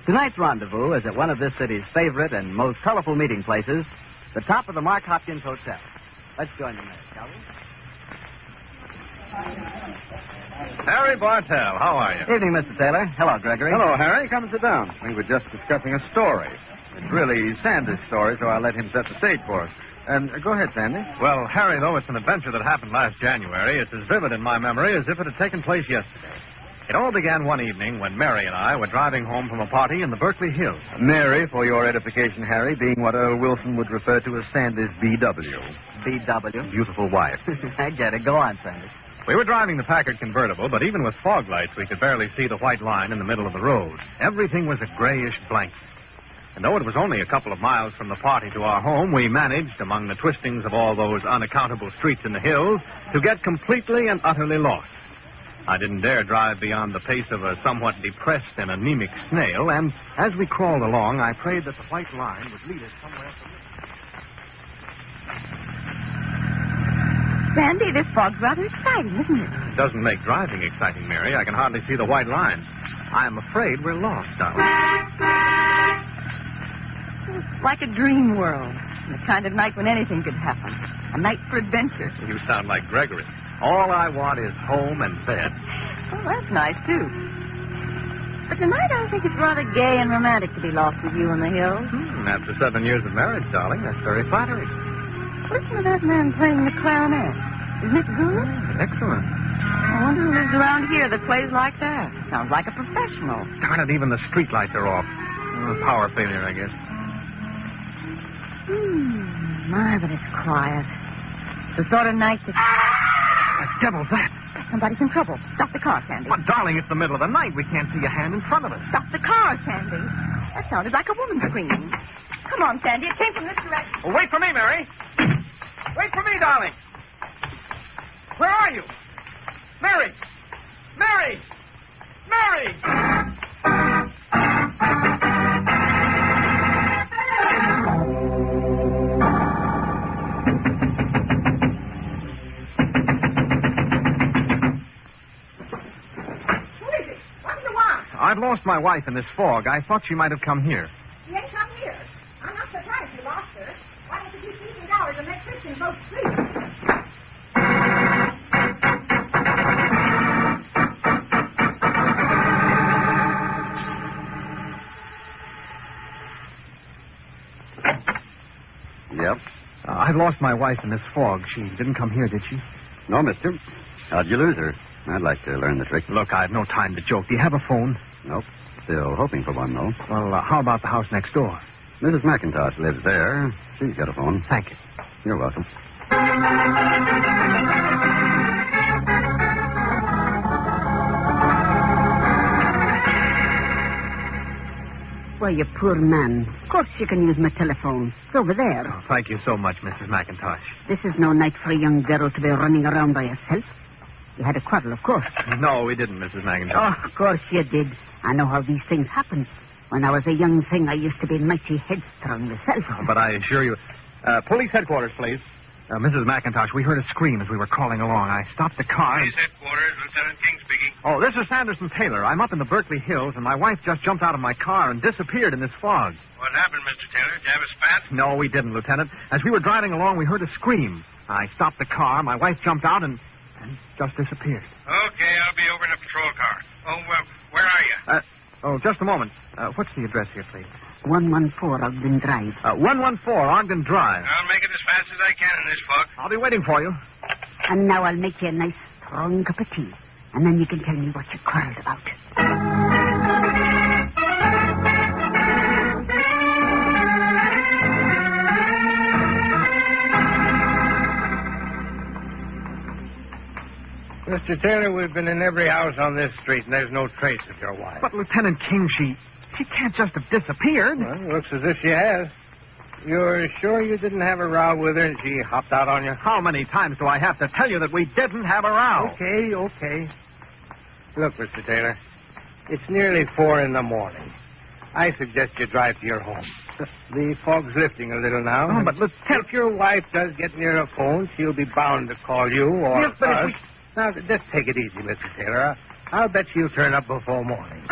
Speaker 5: Tonight's rendezvous is at one of this city's favorite and most colorful meeting places, the top of the Mark Hopkins Hotel. Let's join them there, shall we?
Speaker 23: Harry Bartell, how are you?
Speaker 5: Evening, Mr. Taylor. Hello, Gregory.
Speaker 12: Hello, Harry. Come and sit down. We were just discussing a story. It's really Sandy's story, so I'll let him set the stage for us. Go ahead, Sandy.
Speaker 23: Well, Harry, though it's an adventure that happened last January, it's as vivid in my memory as if it had taken place yesterday. It all began one evening when Mary and I were driving home from a party in the Berkeley Hills.
Speaker 12: Mary, for your edification, Harry, being what Earl Wilson would refer to as Sandy's B.W.
Speaker 5: B.W.?
Speaker 12: Beautiful wife.
Speaker 5: I get it. Go on, Sandy.
Speaker 23: We were driving the Packard convertible, but even with fog lights, we could barely see the white line in the middle of the road. Everything was a grayish blanket. And though it was only a couple of miles from the party to our home, we managed, among the twistings of all those unaccountable streets in the hills, to get completely and utterly lost. I didn't dare drive beyond the pace of a somewhat depressed and anemic snail, and as we crawled along, I prayed that the white line would lead us somewhere familiar.
Speaker 14: Sandy, this fog's rather exciting, isn't it?
Speaker 23: It doesn't make driving exciting, Mary. I can hardly see the white line. I am afraid we're lost, darling.
Speaker 14: It's like a dream world. The kind of night when anything could happen. A night for adventure.
Speaker 23: You sound like Gregory. All I want is home and bed.
Speaker 14: Well, that's nice, too. But tonight I think it's rather gay and romantic to be lost with you in the hills.
Speaker 23: After 7 years of marriage, darling, that's very flattering.
Speaker 14: Listen to that man playing the clarinet. Isn't it good?
Speaker 23: Excellent.
Speaker 14: I wonder who lives around here that plays like that. Sounds like a professional.
Speaker 23: Darn it, even the street lights are off. Power failure, I guess.
Speaker 14: My, but it's quiet. The sort of night that...
Speaker 23: The devil's that?
Speaker 14: Somebody's in trouble. Stop the car, Sandy.
Speaker 23: But, darling, it's the middle of the night. We can't see a hand in front of us.
Speaker 14: Stop the car, Sandy. That sounded like a woman screaming. Come on, Sandy. It came from this direction.
Speaker 23: Oh, wait for me, Mary. Wait for me, darling. Where are you? Mary! Mary! Mary! I've lost my wife in this fog. I thought she might have come here.
Speaker 6: She ain't come here. I'm not surprised you lost her. Why don't you keep using dollars and make Christian both sleep?
Speaker 12: Yep.
Speaker 23: I've lost my wife in this fog. She didn't come here, did she?
Speaker 12: No, mister. How'd you lose her? I'd like to learn the trick.
Speaker 23: Look, I've no time to joke. Do you have a phone?
Speaker 12: Nope. Still hoping for one, though.
Speaker 23: Well, how about the house next door?
Speaker 12: Mrs. McIntosh lives there. She's got a phone.
Speaker 23: Thank you.
Speaker 12: You're welcome.
Speaker 14: Well, you poor man. Of course you can use my telephone. It's over there.
Speaker 23: Oh, thank you so much, Mrs. McIntosh.
Speaker 14: This is no night for a young girl to be running around by herself. You had a quarrel, of course.
Speaker 23: No, we didn't, Mrs. McIntosh.
Speaker 14: Oh, of course you did. I know how these things happen. When I was a young thing, I used to be mighty headstrong myself.
Speaker 23: But I assure you... police headquarters, please. Mrs. McIntosh, we heard a scream as we were crawling along. I stopped the car.
Speaker 3: Police headquarters, Lieutenant King speaking.
Speaker 23: Oh, this is Sanderson Taylor. I'm up in the Berkeley Hills, and my wife just jumped out of my car and disappeared in this fog.
Speaker 3: What happened, Mr. Taylor? Did you have a spat?
Speaker 23: No, we didn't, Lieutenant. As we were driving along, we heard a scream. I stopped the car. My wife jumped out and just disappeared.
Speaker 3: Okay, I'll be over in a patrol car. Oh, where are you?
Speaker 23: Just a moment. What's the address here, please?
Speaker 14: 114 Ogden Drive.
Speaker 23: 114 Ogden Drive.
Speaker 3: I'll make it as fast as I can in this fog.
Speaker 23: I'll be waiting for you.
Speaker 14: And now I'll make you a nice, strong cup of tea. And then you can tell me what you quarreled about.
Speaker 3: Mr. Taylor, we've been in every house on this street, and there's no trace of your wife.
Speaker 23: But, Lieutenant King, she can't just have disappeared.
Speaker 3: Well, looks as if she has. You're sure you didn't have a row with her and she hopped out on you?
Speaker 23: How many times do I have to tell you that we didn't have a row?
Speaker 3: Okay. Look, Mr. Taylor, it's nearly 4 in the morning. I suggest you drive to your home. The fog's lifting a little now.
Speaker 23: Oh, but
Speaker 3: if your wife does get near a phone, she'll be bound to call you or
Speaker 23: yes, but
Speaker 3: us. Now, just take it easy, Mr. Taylor. I'll bet she'll turn up before morning.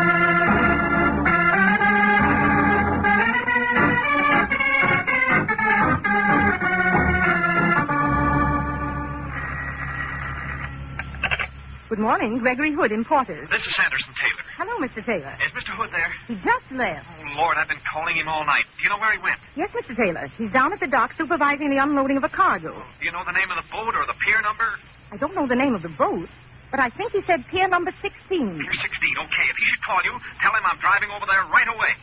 Speaker 13: Good morning, Gregory Hood, importers.
Speaker 3: This is Sanderson Taylor.
Speaker 13: Hello, Mr. Taylor.
Speaker 3: Is Mr. Hood there?
Speaker 13: He just left.
Speaker 3: Oh, Lord, I've been calling him all night. Do you know where he went?
Speaker 13: Yes, Mr. Taylor. He's down at the dock supervising the unloading of a cargo.
Speaker 3: Do you know the name of the boat or the pier number?
Speaker 13: I don't know the name of the boat, but I think he said pier number 16.
Speaker 3: Pier 16, okay. If he should call you, tell him I'm driving over there right away.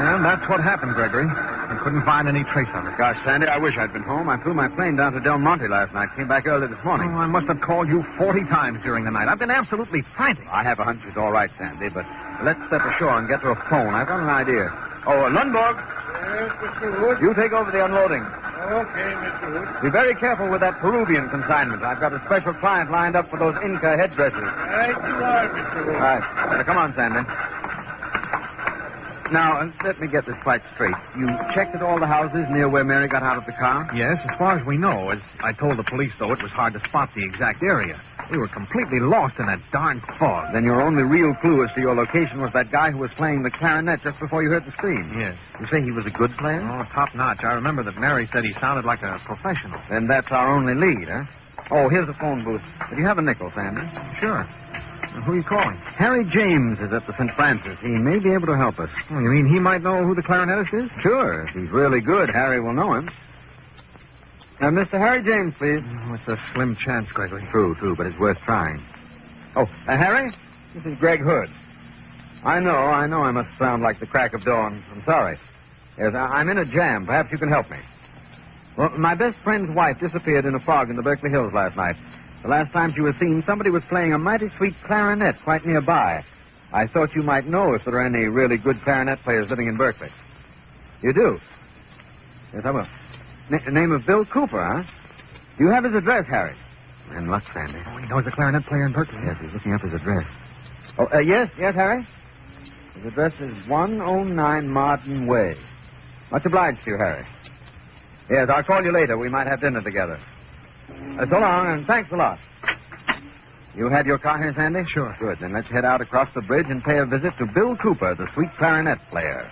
Speaker 23: And that's what happened, Gregory. We couldn't find any trace of her.
Speaker 12: Gosh, Sandy, I wish I'd been home. I flew my plane down to Del Monte last night. Came back early this morning.
Speaker 23: Oh, I must have called you 40 times during the night. I've been absolutely frantic.
Speaker 12: I have a hunch it's all right, Sandy, but let's step ashore and get to a phone. I've got an idea. Oh, Lundborg.
Speaker 3: Yes, Mr. Hood?
Speaker 12: You take over the unloading.
Speaker 3: Okay, Mr. Hood.
Speaker 12: Be very careful with that Peruvian consignment. I've got a special client lined up for those Inca headdresses.
Speaker 3: Right you are, Mr. Hood.
Speaker 12: All right. Now, come on, Sandy. Now, let me get this quite straight. You checked at all the houses near where Mary got out of the car?
Speaker 23: Yes, as far as we know. As I told the police, though, it was hard to spot the exact area. We were completely lost in that darn fog.
Speaker 12: Then your only real clue as to your location was that guy who was playing the clarinet just before you heard the scream.
Speaker 23: Yes.
Speaker 12: You say he was a good player?
Speaker 23: Oh, top-notch. I remember that Mary said he sounded like a professional.
Speaker 12: Then that's our only lead, huh? Oh, here's the phone booth. Do you have a nickel, Sandy?
Speaker 23: Sure. Who are you calling?
Speaker 12: Harry James is at the St. Francis. He may be able to help us.
Speaker 23: Oh, you mean he might know who the clarinetist is?
Speaker 12: Sure. If he's really good, Harry will know him. Mr. Harry James, please.
Speaker 23: Oh, it's a slim chance, Gregory.
Speaker 12: True, but it's worth trying. Oh, Harry? This is Greg Hood. I know I must sound like the crack of dawn. I'm sorry. Yes, I'm in a jam. Perhaps you can help me. Well, my best friend's wife disappeared in a fog in the Berkeley Hills last night. The last time she was seen, somebody was playing a mighty sweet clarinet quite nearby. I thought you might know if there are any really good clarinet players living in Berkeley. You do? Yes, I will. Name of Bill Cooper, huh? Do you have his address, Harry? And luck, Sandy.
Speaker 23: Oh, he knows a clarinet player in Berkeley.
Speaker 12: Yes, he's looking up his address. Oh, yes, Harry? His address is 109 Martin Way. Much obliged to you, Harry. Yes, I'll call you later. We might have dinner together. So long, and thanks a lot. You had your car here, Sandy?
Speaker 23: Sure.
Speaker 12: Good. Then let's head out across the bridge and pay a visit to Bill Cooper, the sweet clarinet player.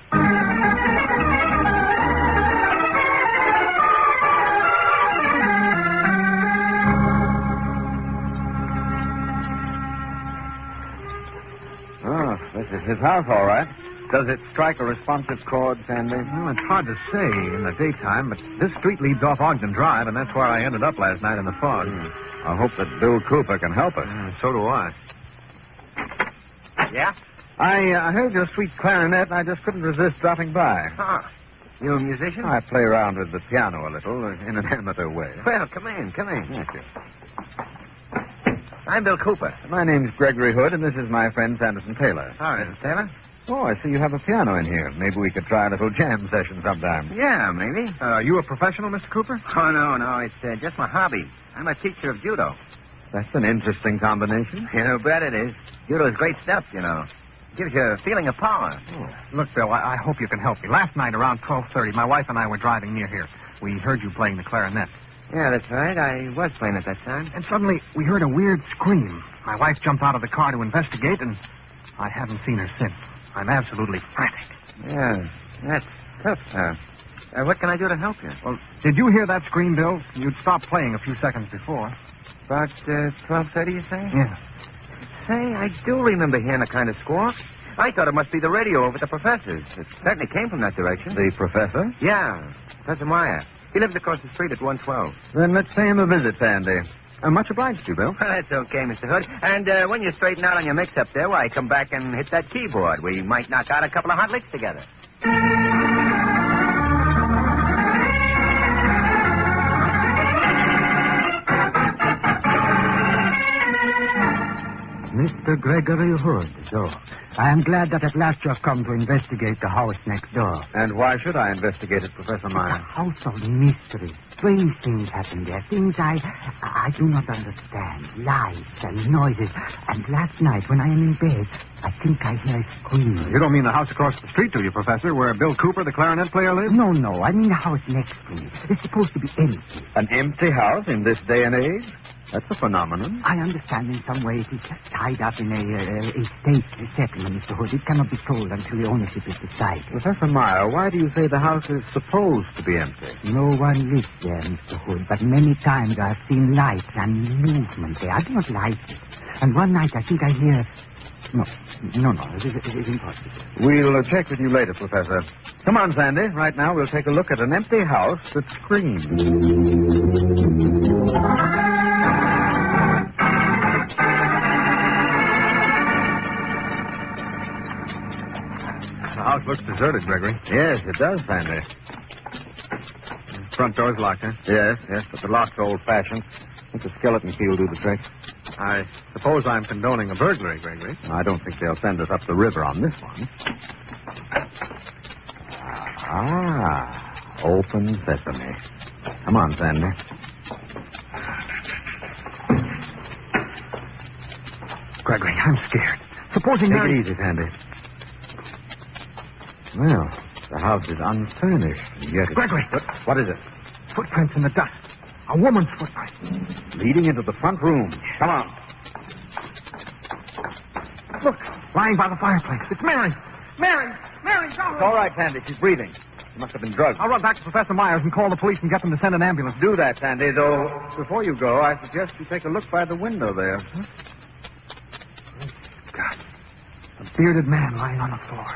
Speaker 12: Oh, this is his house, all right. Does it strike a responsive chord, Sandy?
Speaker 23: Well, it's hard to say in the daytime, but this street leads off Ogden Drive, and that's where I ended up last night in the fog.
Speaker 12: I hope that Bill Cooper can help us.
Speaker 23: So do I.
Speaker 3: Yeah?
Speaker 12: I heard your sweet clarinet, and I just couldn't resist dropping by.
Speaker 3: Huh. You a musician?
Speaker 12: I play around with the piano a little, in an amateur way.
Speaker 3: Well, come in.
Speaker 12: Thank you.
Speaker 3: I'm Bill Cooper.
Speaker 12: My name's Gregory Hood, and this is my friend Sanderson Taylor.
Speaker 3: All right, Mr. Taylor.
Speaker 12: Oh, I see you have a piano in here. Maybe we could try a little jam session sometime.
Speaker 3: Yeah, maybe.
Speaker 23: Are you a professional, Mr. Cooper?
Speaker 3: Oh, no. It's just my hobby. I'm a teacher of judo.
Speaker 12: That's an interesting combination.
Speaker 3: You bet it is. Judo's great stuff, you know. Gives you a feeling of power.
Speaker 23: Oh. Look, Bill, I hope you can help me. Last night around 12:30, my wife and I were driving near here. We heard you playing the clarinet.
Speaker 3: Yeah, that's right. I was playing at that time.
Speaker 23: And suddenly, we heard a weird scream. My wife jumped out of the car to investigate, and I haven't seen her since. I'm absolutely frantic.
Speaker 3: Yeah, that's tough. What can I do to help you?
Speaker 23: Well, did you hear that scream, Bill? You'd stopped playing a few seconds before.
Speaker 3: About 12:30, you say?
Speaker 23: Yeah.
Speaker 3: Say, I do remember hearing a kind of squawk. I thought it must be the radio over at the professor's. It certainly came from that direction.
Speaker 12: The professor?
Speaker 3: Yeah, Professor Meyer. He lives across the street at 112.
Speaker 12: Then let's pay him a visit, Sandy. Much obliged to you, Bill.
Speaker 3: That's okay, Mr. Hood. And when you straighten out on your mix-up there, why, come back and hit that keyboard. We might knock out a couple of hot licks together.
Speaker 1: Mr. Gregory Hood, so I am glad that at last you have come to investigate the house next door.
Speaker 12: And why should I investigate it, Professor Meyer?
Speaker 1: A house of mystery. Strange things happen there. Things I do not understand. Lights and noises. And last night, when I am in bed, I think I hear a scream.
Speaker 23: You don't mean the house across the street, do you, Professor, where Bill Cooper, the clarinet player, lives?
Speaker 1: No. I mean the house next to me. It's supposed to be empty.
Speaker 12: An empty house in this day and age? That's a phenomenon.
Speaker 1: I understand in some way it is tied up in a state settlement, Mr. Hood. It cannot be sold until the ownership is decided.
Speaker 12: Professor Meyer, why do you say the house is supposed to be empty?
Speaker 1: No one lives there, Mr. Hood, but many times I have seen lights and movement there. I do not like it. And one night I think I hear... No, it is impossible.
Speaker 12: We'll check with you later, Professor. Come on, Sandy. Right now we'll take a look at an empty house that screams.
Speaker 23: The house looks deserted, Gregory.
Speaker 12: Yes, it does, Sandy.
Speaker 23: Front door's locked, huh?
Speaker 12: Yes, but the lock's old-fashioned. I think the skeleton key will do the trick.
Speaker 23: I suppose I'm condoning a burglary, Gregory.
Speaker 12: I don't think they'll send us up the river on this one. Open sesame. Come on, Sandy.
Speaker 23: Gregory, I'm scared. Supposing
Speaker 12: Take it easy, Sandy. Well, the house is unfurnished, and yet...
Speaker 23: Gregory!
Speaker 12: What is it?
Speaker 23: Footprints in the dust. A woman's footprint.
Speaker 12: Leading into the front room. Come on.
Speaker 23: Look, lying by the fireplace. It's Mary. Mary,
Speaker 12: It's all right, Sandy. She's breathing. She must have been drugged.
Speaker 23: I'll run back to Professor Myers and call the police and get them to send an ambulance.
Speaker 12: Do that, Sandy, though. Before you go, I suggest you take a look by the window there.
Speaker 23: God. A bearded man lying on the floor.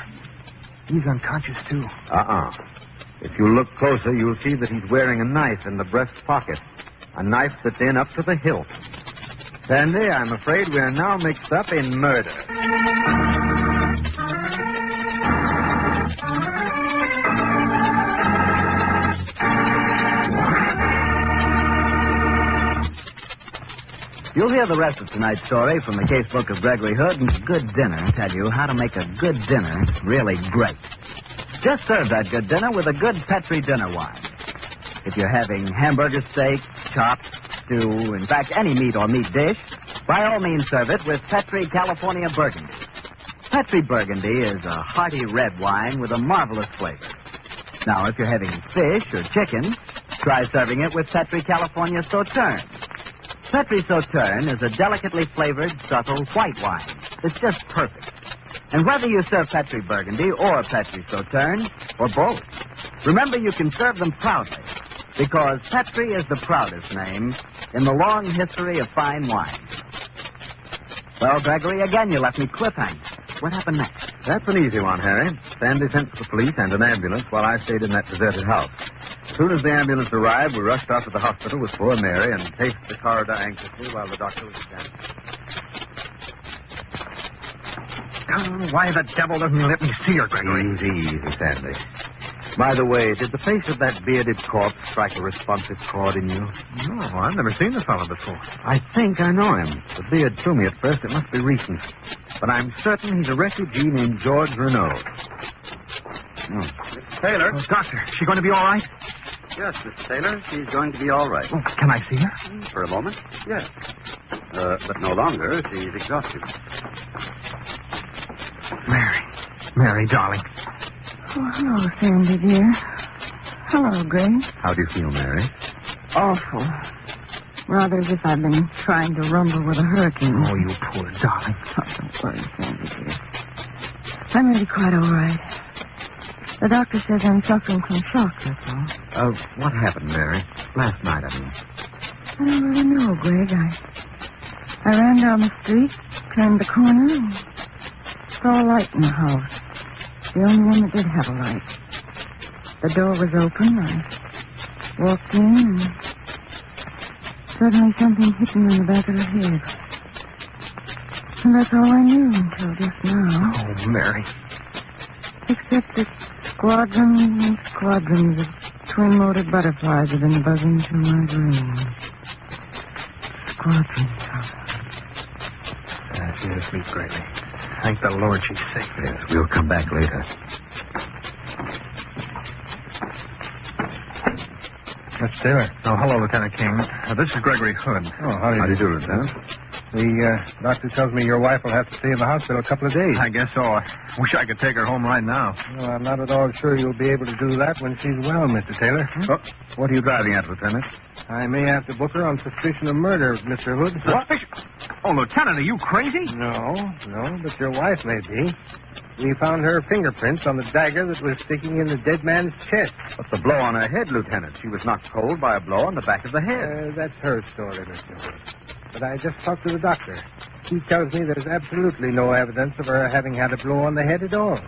Speaker 23: He's unconscious, too.
Speaker 12: If you look closer, you'll see that he's wearing a knife in the breast pocket. A knife that's in up to the hilt. Sandy, I'm afraid we're now mixed up in murder.
Speaker 5: You'll hear the rest of tonight's story from the casebook of Gregory Hood, and Good Dinner tell you how to make a good dinner really great. Just serve that good dinner with a good Petri dinner wine. If you're having hamburger steak, chops, stew, in fact, any meat or meat dish, by all means serve it with Petri California Burgundy. Petri Burgundy is a hearty red wine with a marvelous flavor. Now, if you're having fish or chicken, try serving it with Petri California Sauterne. Petri Sauterne is a delicately flavored, subtle white wine. It's just perfect. And whether you serve Petri Burgundy or Petri Sauterne, or both, remember you can serve them proudly, because Petri is the proudest name in the long history of fine wine. Well, Gregory, again you left me cliffhanging. What happened next?
Speaker 12: That's an easy one, Harry. Sandy sent for the police and an ambulance while I stayed in that deserted house. As soon as the ambulance arrived, we rushed out to the hospital with poor Mary and paced the corridor anxiously while the doctor was examining.
Speaker 23: Why the devil doesn't he let me see her, Gregory?
Speaker 12: Easy, Sandy. By the way, did the face of that bearded corpse strike a responsive chord in you?
Speaker 23: No, I've never seen the fellow before.
Speaker 12: I think I know him. The beard threw me at first. It must be recent. But I'm certain he's a refugee named George Renaud.
Speaker 23: Taylor? Oh, doctor, is she going to be all right?
Speaker 2: Yes, Miss Taylor, she's going to be all right.
Speaker 23: Oh, can I see her?
Speaker 2: For a moment, yes. But no longer. She's exhausted.
Speaker 23: Mary, darling.
Speaker 9: Oh, hello, Sandy, dear. Hello, Greg.
Speaker 12: How do you feel, Mary?
Speaker 9: Awful. Rather as if I've been trying to rumble with a hurricane.
Speaker 23: Oh, you poor darling.
Speaker 9: Oh, don't worry, Sandy, dear. I'm really quite all right. The doctor says I'm suffering from shock, that's all.
Speaker 12: What happened, Mary? Last night, I mean.
Speaker 9: I don't really know, Greg. I ran down the street, turned the corner, and saw a light in the house. The only one that did have a light. The door was open. I walked in, and suddenly something hit me in the back of the head. And that's all I knew until just now.
Speaker 23: Oh, Mary.
Speaker 9: Except that squadrons and squadrons of twin-motored butterflies have been buzzing through my brain. Squadrons.
Speaker 23: She is asleep, Gregory. Thank the Lord she's safe.
Speaker 12: Yes, we'll come back later.
Speaker 23: Mr. Taylor. Oh, hello, Lieutenant King. This is Gregory Hood.
Speaker 17: Oh, how do you do, Lieutenant? The doctor tells me your wife will have to stay in the hospital a couple of days.
Speaker 23: I guess so. I wish I could take her home right now.
Speaker 17: Well, I'm not at all sure you'll be able to do that when she's well, Mr. Taylor.
Speaker 12: Oh, what are you driving at, Lieutenant?
Speaker 17: I may have to book her on suspicion of murder, Mr. Hood.
Speaker 23: What? Oh, Lieutenant, are you crazy?
Speaker 17: No, but your wife may be. We found her fingerprints on the dagger that was sticking in the dead man's chest.
Speaker 12: But the blow on her head, Lieutenant. She was knocked cold by a blow on the back of the head.
Speaker 17: That's her story, Mr. Hood. But I just talked to the doctor. He tells me there's absolutely no evidence of her having had a blow on the head at all.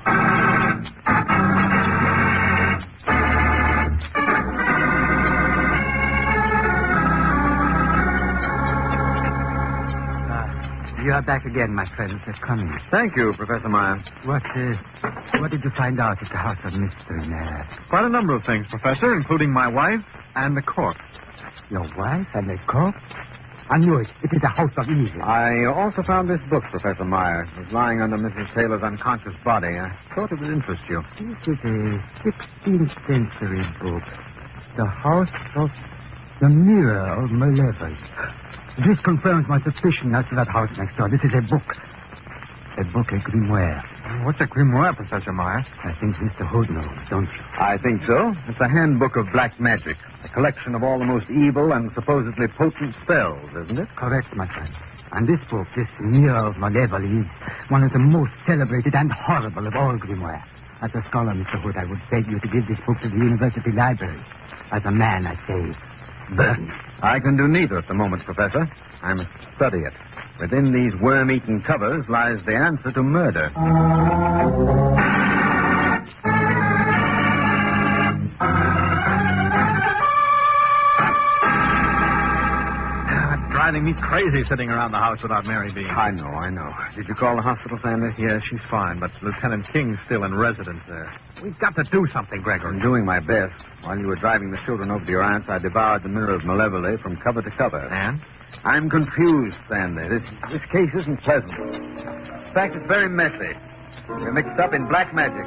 Speaker 1: You are back again, my friend. Come in.
Speaker 12: Thank you, Professor Myers.
Speaker 1: What did you find out at the House of Mystery, Mayor?
Speaker 23: Quite a number of things, Professor, including my wife and the corpse.
Speaker 1: Your wife and the corpse? I knew it. It is a house of evil.
Speaker 12: I also found this book, Professor Myers. It was lying under Mrs. Taylor's unconscious body. I thought it would interest you.
Speaker 1: This is a 16th century book. The House of the Mirror of Malevolence. This confirms my suspicion as to that house next door. This is a book. A book, a grimoire.
Speaker 23: What's a grimoire, Professor Myers?
Speaker 1: I think Mr. Hood knows, don't you?
Speaker 12: I think so. It's a handbook of black magic. A collection of all the most evil and supposedly potent spells, isn't it?
Speaker 1: Correct, my friend. And this book, this Mirror of Malevolence, is one of the most celebrated and horrible of all grimoires. As a scholar, Mr. Hood, I would beg you to give this book to the university library. As a man, I say, burn.
Speaker 12: I can do neither at the moment, Professor. I must study it. Within these worm-eaten covers lies the answer to murder.
Speaker 23: Driving me crazy sitting around the house without Mary being.
Speaker 12: I know. Did you call the hospital, Sandy?
Speaker 23: Yes, she's fine, but Lieutenant King's still in residence there. We've got to do something, Gregory.
Speaker 12: I'm doing my best. While you were driving the children over to your aunt's, I devoured the Mirror of Malevolence from cover to cover.
Speaker 23: And?
Speaker 12: I'm confused, Sandy. This case isn't pleasant. In fact, it's very messy. We're mixed up in black magic.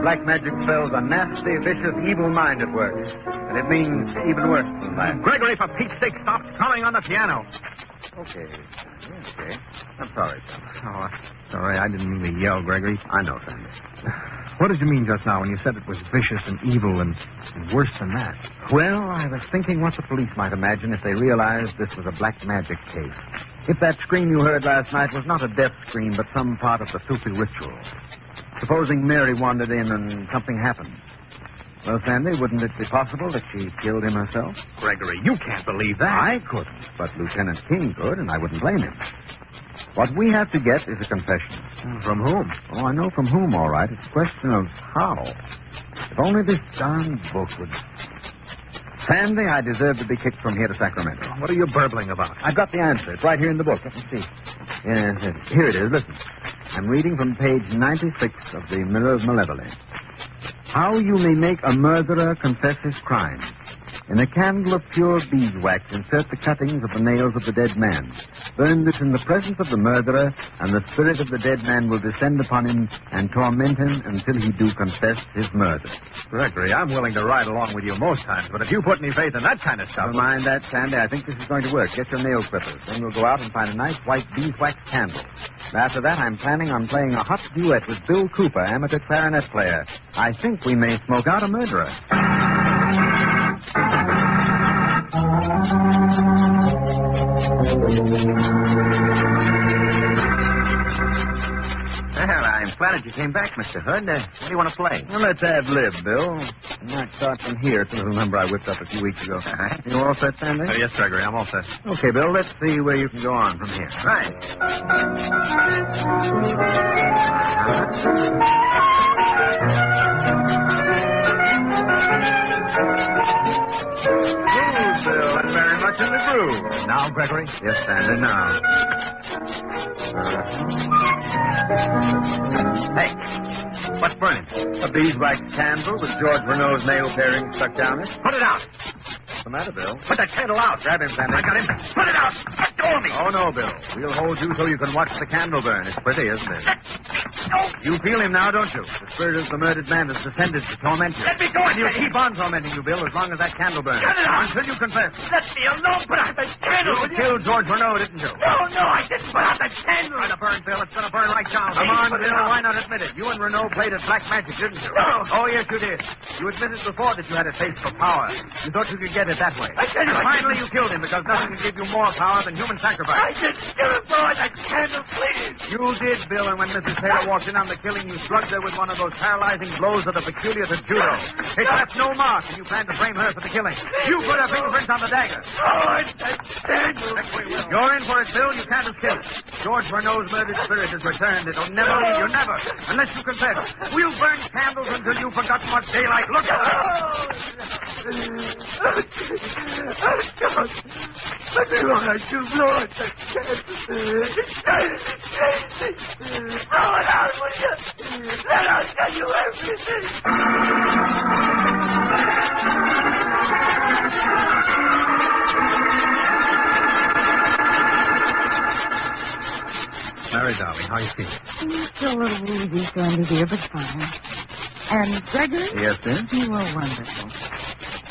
Speaker 12: Black magic spells a nasty, vicious, evil mind at work. And it means even worse than that.
Speaker 23: Gregory, for Pete's sake, stop strumming on the piano.
Speaker 12: Okay. I'm sorry, Sam.
Speaker 23: Sorry, I didn't mean to yell, Gregory.
Speaker 12: I know, Sandy.
Speaker 23: What did you mean just now when you said it was vicious and evil and worse than that?
Speaker 12: Well, I was thinking what the police might imagine if they realized this was a black magic case. If that scream you heard last night was not a death scream, but some part of the Sufi ritual. Supposing Mary wandered in and something happened. Well, Sandy, wouldn't it be possible that she killed him herself?
Speaker 23: Gregory, you can't believe that.
Speaker 12: I couldn't, but Lieutenant King could, and I wouldn't blame him. What we have to get is a confession.
Speaker 23: From whom?
Speaker 12: Oh, I know from whom, all right. It's a question of how. If only this darn book would... Sandy, I deserve to be kicked from here to Sacramento.
Speaker 23: What are you burbling about?
Speaker 12: I've got the answer. It's right here in the book. Let me see. Yes, here it is. Listen. I'm reading from page 96 of the Mirror of Malevolence. How you may make a murderer confess his crime. In a candle of pure beeswax, insert the cuttings of the nails of the dead man. Burn this in the presence of the murderer, and the spirit of the dead man will descend upon him and torment him until he do confess his murder.
Speaker 23: Gregory, I'm willing to ride along with you most times, but if you put any faith in that kind of stuff...
Speaker 12: Never mind that, Sandy. I think this is going to work. Get your nail clippers. Then we'll go out and find a nice white beeswax candle. After that, I'm planning on playing a hot duet with Bill Cooper, amateur clarinet player. I think we may smoke out a murderer.
Speaker 2: Well, I'm flattered you came back, Mr. Hood. What do you want to play?
Speaker 12: Well, let's ad-lib, Bill. I might start from here. It's a little number I whipped up a few weeks ago. You all set, Sandy?
Speaker 23: Yes, Gregory, I'm all set.
Speaker 12: Okay, Bill, let's see where you can go on from here.
Speaker 2: Right.
Speaker 23: Groove, Bill, and very much in the groove. Now, Gregory?
Speaker 12: Yes, Sandy, now.
Speaker 2: Hey, what's burning?
Speaker 12: A beeswax candle with George Renault's nail paring stuck down it.
Speaker 23: Put it out.
Speaker 12: What's the matter, Bill?
Speaker 23: Put that candle out.
Speaker 12: Grab him, Sandy.
Speaker 23: I got him. Put it out. Let go of me.
Speaker 12: Oh, no, Bill. We'll hold you so you can watch the candle burn. It's pretty, isn't it? You feel him now, don't you? The spirit of the murdered man has descended to torment you.
Speaker 23: Let me go.
Speaker 12: And he'll keep on tormenting you, Bill, as long as that candle burns.
Speaker 23: Shut it out.
Speaker 12: Until you confess.
Speaker 23: Let me alone. Put out that candle.
Speaker 12: You killed George Renault, didn't you?
Speaker 23: No, I didn't put out that candle.
Speaker 12: Try to burn, Bill. It's going to burn right down. Come on, Bill. Why not admit it? You and Renault played at black magic, didn't you?
Speaker 23: No.
Speaker 12: Oh, yes, you did. You admitted before that you had a taste for power. You thought you could get it that way.
Speaker 23: I tell you,
Speaker 12: And finally, you killed him because nothing can give you more power than human sacrifice.
Speaker 23: I didn't kill him, boy. That candle, please.
Speaker 12: You did, Bill, and when Mrs. Taylor walked in on the killing, you slugged her with one of those paralyzing blows that are peculiar to judo. It left no mark, and you planned to frame her for the killing. You put her fingerprints on the dagger.
Speaker 23: Oh, it's that candle.
Speaker 12: You're in for it, Bill. You can't escape. George Renault's murdered spirit has returned. It'll never leave you, never, unless you confess. We'll burn candles until you've forgotten what daylight looks like.
Speaker 23: Let me look at you, blow at that candle. Blow it out, will you? Then I'll tell you everything. Mary, darling, how you feeling?
Speaker 14: Still a little woozy, Sandy, dear, but fine. And Gregory?
Speaker 12: Yes, sir?
Speaker 14: You were wonderful.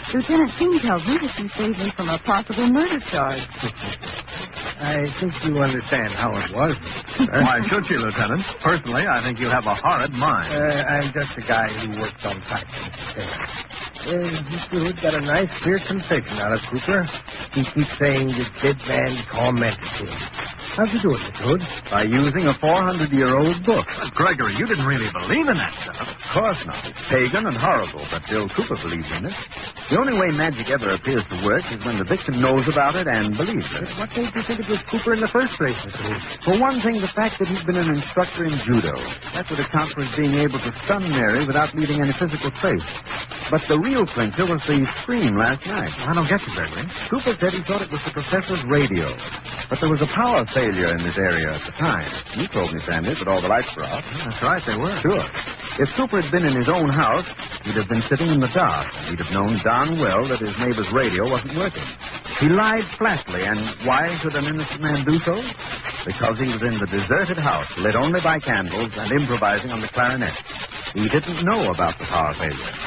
Speaker 14: Lieutenant King tells me that you saved me from a possible murder charge.
Speaker 3: I think you understand how it was.
Speaker 23: Why should you, Lieutenant? Personally, I think you have a horrid mind.
Speaker 3: I'm just a guy who works on practice. Mr. Hood got a nice, clear confession out of Cooper. He keeps saying the dead man tormented him.
Speaker 1: How'd you do it, Mr. Hood?
Speaker 8: By using a 400-year-old book.
Speaker 23: Well, Gregory, you didn't really believe in that stuff.
Speaker 8: Of course not. It's pagan and horrible, but Bill Cooper believes in it. The only way magic ever appears to work is when the victim knows about it and believes it.
Speaker 1: What made you think it was Cooper in the first place, Mr. Hood?
Speaker 8: For one thing, the fact that he'd been an instructor in judo. That would account for his being able to stun Mary without leaving any physical trace. But the real clincher was the scream last night.
Speaker 23: I don't get you, Gregory.
Speaker 8: Cooper said he thought it was the professor's radio. But there was a power failure in this area at the time. You told me, Sandy, that all the lights were off.
Speaker 23: That's right, they were.
Speaker 8: Sure. If Cooper had been in his own house, he'd have been sitting in the dark. He'd have known darn well that his neighbor's radio wasn't working. He lied flatly, and why should an innocent man do so? Because he was in the deserted house, lit only by candles, and improvising on the clarinet. He didn't know about the power failure.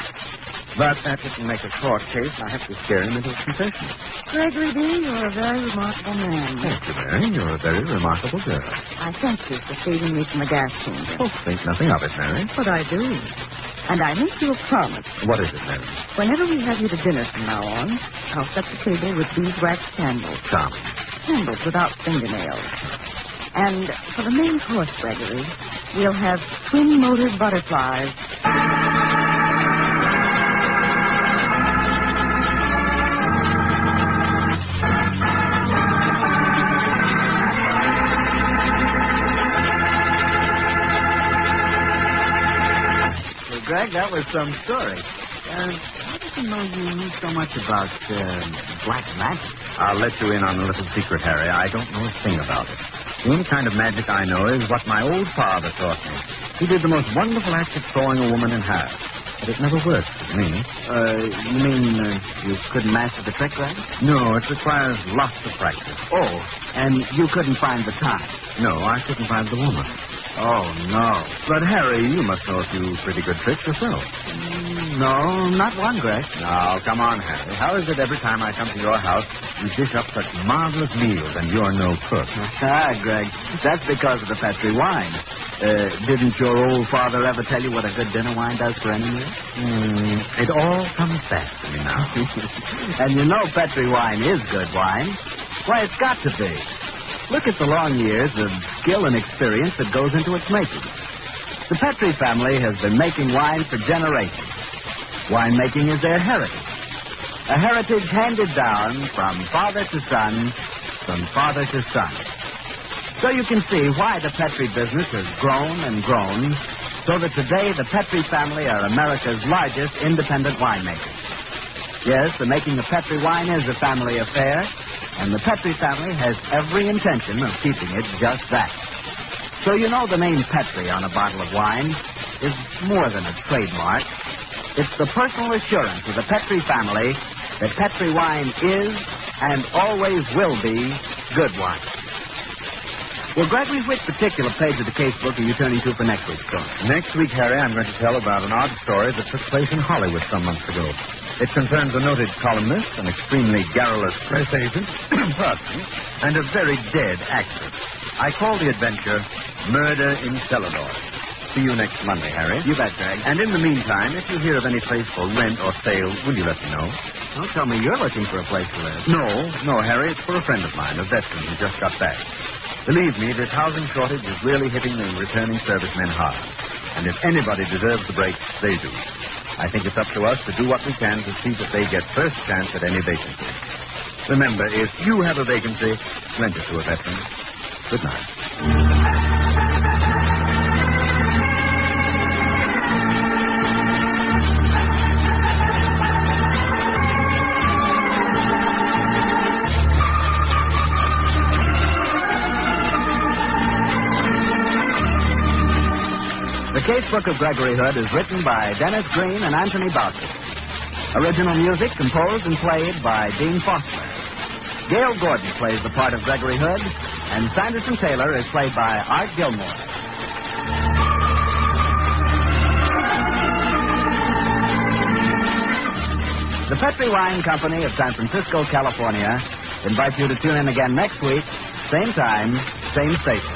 Speaker 8: But that didn't make a short case. I have to scare him into a confession.
Speaker 14: Gregory, dear, you're a very remarkable man.
Speaker 8: Thank you, Mary. You're a very remarkable girl.
Speaker 14: I thank you for saving me from a gas chamber.
Speaker 8: Oh, think nothing of it, Mary.
Speaker 14: But I do. And I make you a promise.
Speaker 8: What is it, Mary?
Speaker 14: Whenever we have you to dinner from now on, I'll set the table with these wax candles.
Speaker 8: Charming.
Speaker 14: Candles without fingernails. And for the main course, Gregory, we'll have twin-motored butterflies.
Speaker 5: Greg, that was some story. I didn't know you knew so much about black magic.
Speaker 8: I'll let you in on a little secret, Harry. I don't know a thing about it. The only kind of magic I know is what my old father taught me. He did the most wonderful act of throwing a woman in half. But it never worked with me.
Speaker 5: You mean you couldn't master the trick, Greg?
Speaker 8: No, it requires lots of practice.
Speaker 5: Oh, and you couldn't find the time?
Speaker 8: No, I couldn't find the woman.
Speaker 5: Oh, no.
Speaker 8: But, Harry, you must know a few pretty good tricks yourself.
Speaker 5: No, not one, Greg.
Speaker 8: Now, come on, Harry. How is it every time I come to your house, you dish up such marvelous meals and you're no cook?
Speaker 5: Greg, that's because of the Petri wine. Didn't your old father ever tell you what a good dinner wine does for any meal?
Speaker 8: It all comes back to me now.
Speaker 5: And you know Petri wine is good wine. Why, it's got to be. Look at the long years of skill and experience that goes into its making. The Petri family has been making wine for generations. Winemaking is their heritage. A heritage handed down from father to son, from father to son. So you can see why the Petri business has grown and grown, so that today the Petri family are America's largest independent winemakers. Yes, the making of Petri wine is a family affair, and the Petri family has every intention of keeping it just that. So you know the name Petri on a bottle of wine is more than a trademark. It's the personal assurance of the Petri family that Petri wine is and always will be good wine. Well, Gregory, which particular page of the casebook are you turning to for next week's story?
Speaker 8: Next week, Harry, I'm going to tell about an odd story that took place in Hollywood some months ago. It concerns a noted columnist, an extremely garrulous press agent, and a very dead actress. I call the adventure Murder in Celluloid. See you next Monday, Harry.
Speaker 5: You bet, Greg.
Speaker 8: And in the meantime, if you hear of any place for rent or sale, will you let me know?
Speaker 5: Don't tell me you're looking for a place to live.
Speaker 8: No, Harry. It's for a friend of mine, a veteran who just got back. Believe me, this housing shortage is really hitting the returning servicemen hard. And if anybody deserves the break, they do. I think it's up to us to do what we can to see that they get first chance at any vacancy. Remember, if you have a vacancy, lend it to a veteran. Good night.
Speaker 5: The Casebook of Gregory Hood is written by Dennis Green and Anthony Boucher. Original music composed and played by Dean Foster. Gail Gordon plays the part of Gregory Hood, and Sanderson Taylor is played by Art Gilmore. The Petri Wine Company of San Francisco, California, invites you to tune in again next week, same time, same station.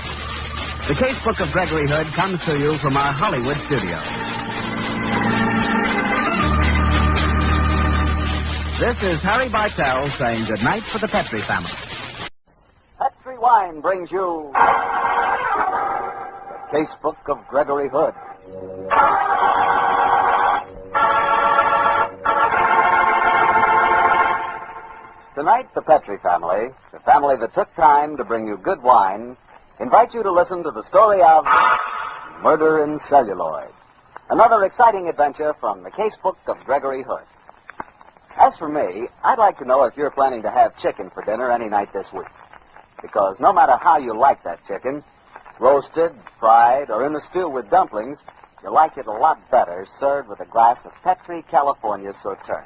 Speaker 5: The Casebook of Gregory Hood comes to you from our Hollywood studio. This is Harry Bartell saying good night for the Petri family.
Speaker 18: Petri Petri Wine brings you the Casebook of Gregory Hood. Tonight, the Petri family, the family that took time to bring you good wine, invite you to listen to the story of Murder in Celluloid, another exciting adventure from the Casebook of Gregory Hood. As for me, I'd like to know if you're planning to have chicken for dinner any night this week. Because no matter how you like that chicken, roasted, fried, or in the stew with dumplings, you like it a lot better served with a glass of Petri California Sauterne.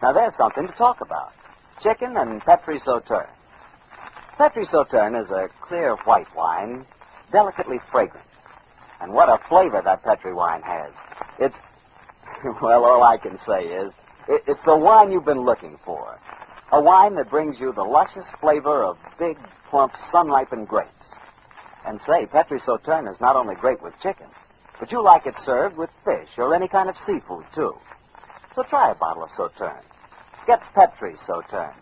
Speaker 18: Now, there's something to talk about. Chicken and Petri Sauterne. Petri Sauterne is a clear white wine, delicately fragrant. And what a flavor that Petri wine has. It's, well, all I can say is, it's the wine you've been looking for. A wine that brings you the luscious flavor of big, plump, sun-ripened grapes. And say, Petri Sauterne is not only great with chicken, but you like it served with fish or any kind of seafood, too. So try a bottle of Sauterne. Get Petri Sauterne.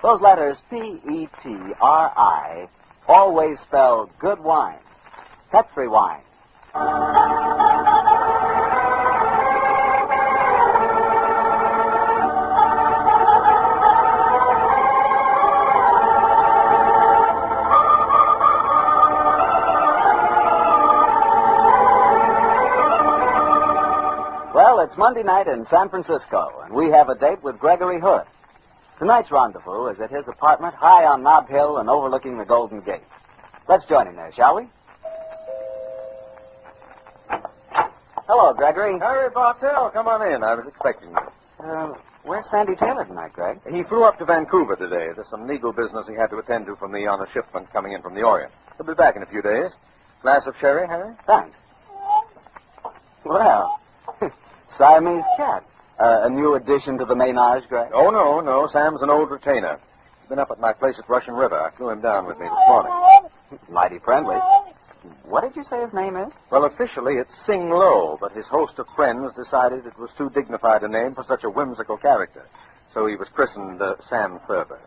Speaker 18: Those letters, P-E-T-R-I, always spell good wine. Petri wine. Well, it's Monday night in San Francisco, and we have a date with Gregory Hood. Tonight's rendezvous is at his apartment high on Nob Hill and overlooking the Golden Gate. Let's join him there, shall we? Hello, Gregory.
Speaker 4: Harry Bartell, come on in. I was expecting you.
Speaker 18: Where's Sandy Taylor tonight, Greg?
Speaker 4: He flew up to Vancouver today. There's some legal business he had to attend to for me on a shipment coming in from the Orient. He'll be back in a few days. Glass of sherry, Harry?
Speaker 18: Thanks. Well, Siamese cat. A new addition to the ménage, Greg?
Speaker 4: Oh, no. Sam's an old retainer. He's been up at my place at Russian River. I flew him down with me this morning.
Speaker 18: Mighty friendly. What did you say his name is?
Speaker 4: Well, officially it's Sing Lo, but his host of friends decided it was too dignified a name for such a whimsical character. So he was christened Sam Thurber.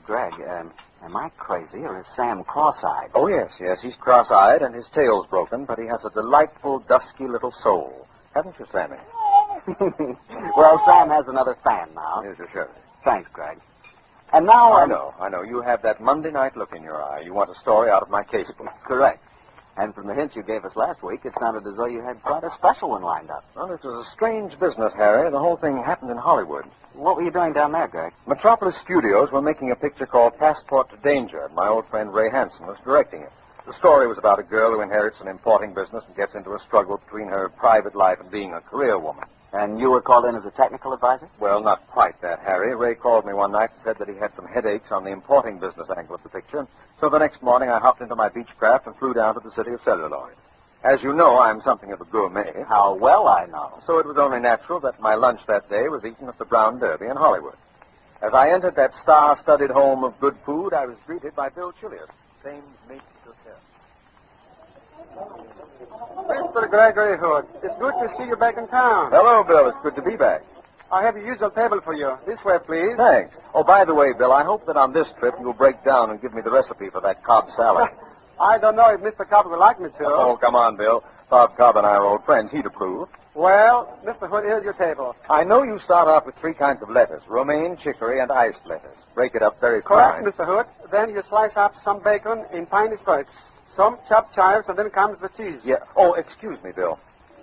Speaker 18: Greg, am I crazy or is Sam cross-eyed?
Speaker 4: Oh, yes. He's cross-eyed and his tail's broken, but he has a delightful, dusky little soul. Haven't you, Sammy?
Speaker 18: Well, Sam has another fan now.
Speaker 4: Here's your sherry.
Speaker 18: Thanks, Greg. And now...
Speaker 4: I know. You have that Monday night look in your eye. You want a story out of my casebook.
Speaker 18: Correct. And from the hints you gave us last week, it sounded as though you had quite a special one lined up.
Speaker 4: Well, it was a strange business, Harry. The whole thing happened in Hollywood.
Speaker 18: What were you doing down there, Greg?
Speaker 4: Metropolis Studios were making a picture called Passport to Danger, and my old friend Ray Hansen was directing it. The story was about a girl who inherits an importing business and gets into a struggle between her private life and being a career woman.
Speaker 18: And you were called in as a technical advisor?
Speaker 4: Well, not quite that, Harry. Ray called me one night and said that he had some headaches on the importing business angle of the picture. So the next morning I hopped into my Beechcraft and flew down to the city of Celluloid. As you know, I'm something of a gourmet.
Speaker 18: How well I know.
Speaker 4: So it was only natural that my lunch that day was eaten at the Brown Derby in Hollywood. As I entered that star-studded home of good food, I was greeted by Bill Chilius, famed mate hotel.
Speaker 15: Mr. Gregory Hood, it's good to see you back in town.
Speaker 4: Hello, Bill. It's good to be back.
Speaker 15: I have your usual table for you. This way, please.
Speaker 4: Thanks. Oh, by the way, Bill, I hope that on this trip you'll break down and give me the recipe for that Cobb salad.
Speaker 15: I don't know if Mr. Cobb would like me to.
Speaker 4: Oh, come on, Bill. Bob Cobb and I are old friends. He'd approve.
Speaker 15: Well, Mr. Hood, here's your table.
Speaker 4: I know you start off with 3 kinds of lettuce, romaine, chicory, and iced lettuce. Break it up very fine.
Speaker 15: Correct, Mr. Hood. Then you slice up some bacon in tiny strips, some chopped chives, and then comes the cheese.
Speaker 4: Yeah. Oh, excuse me, Bill.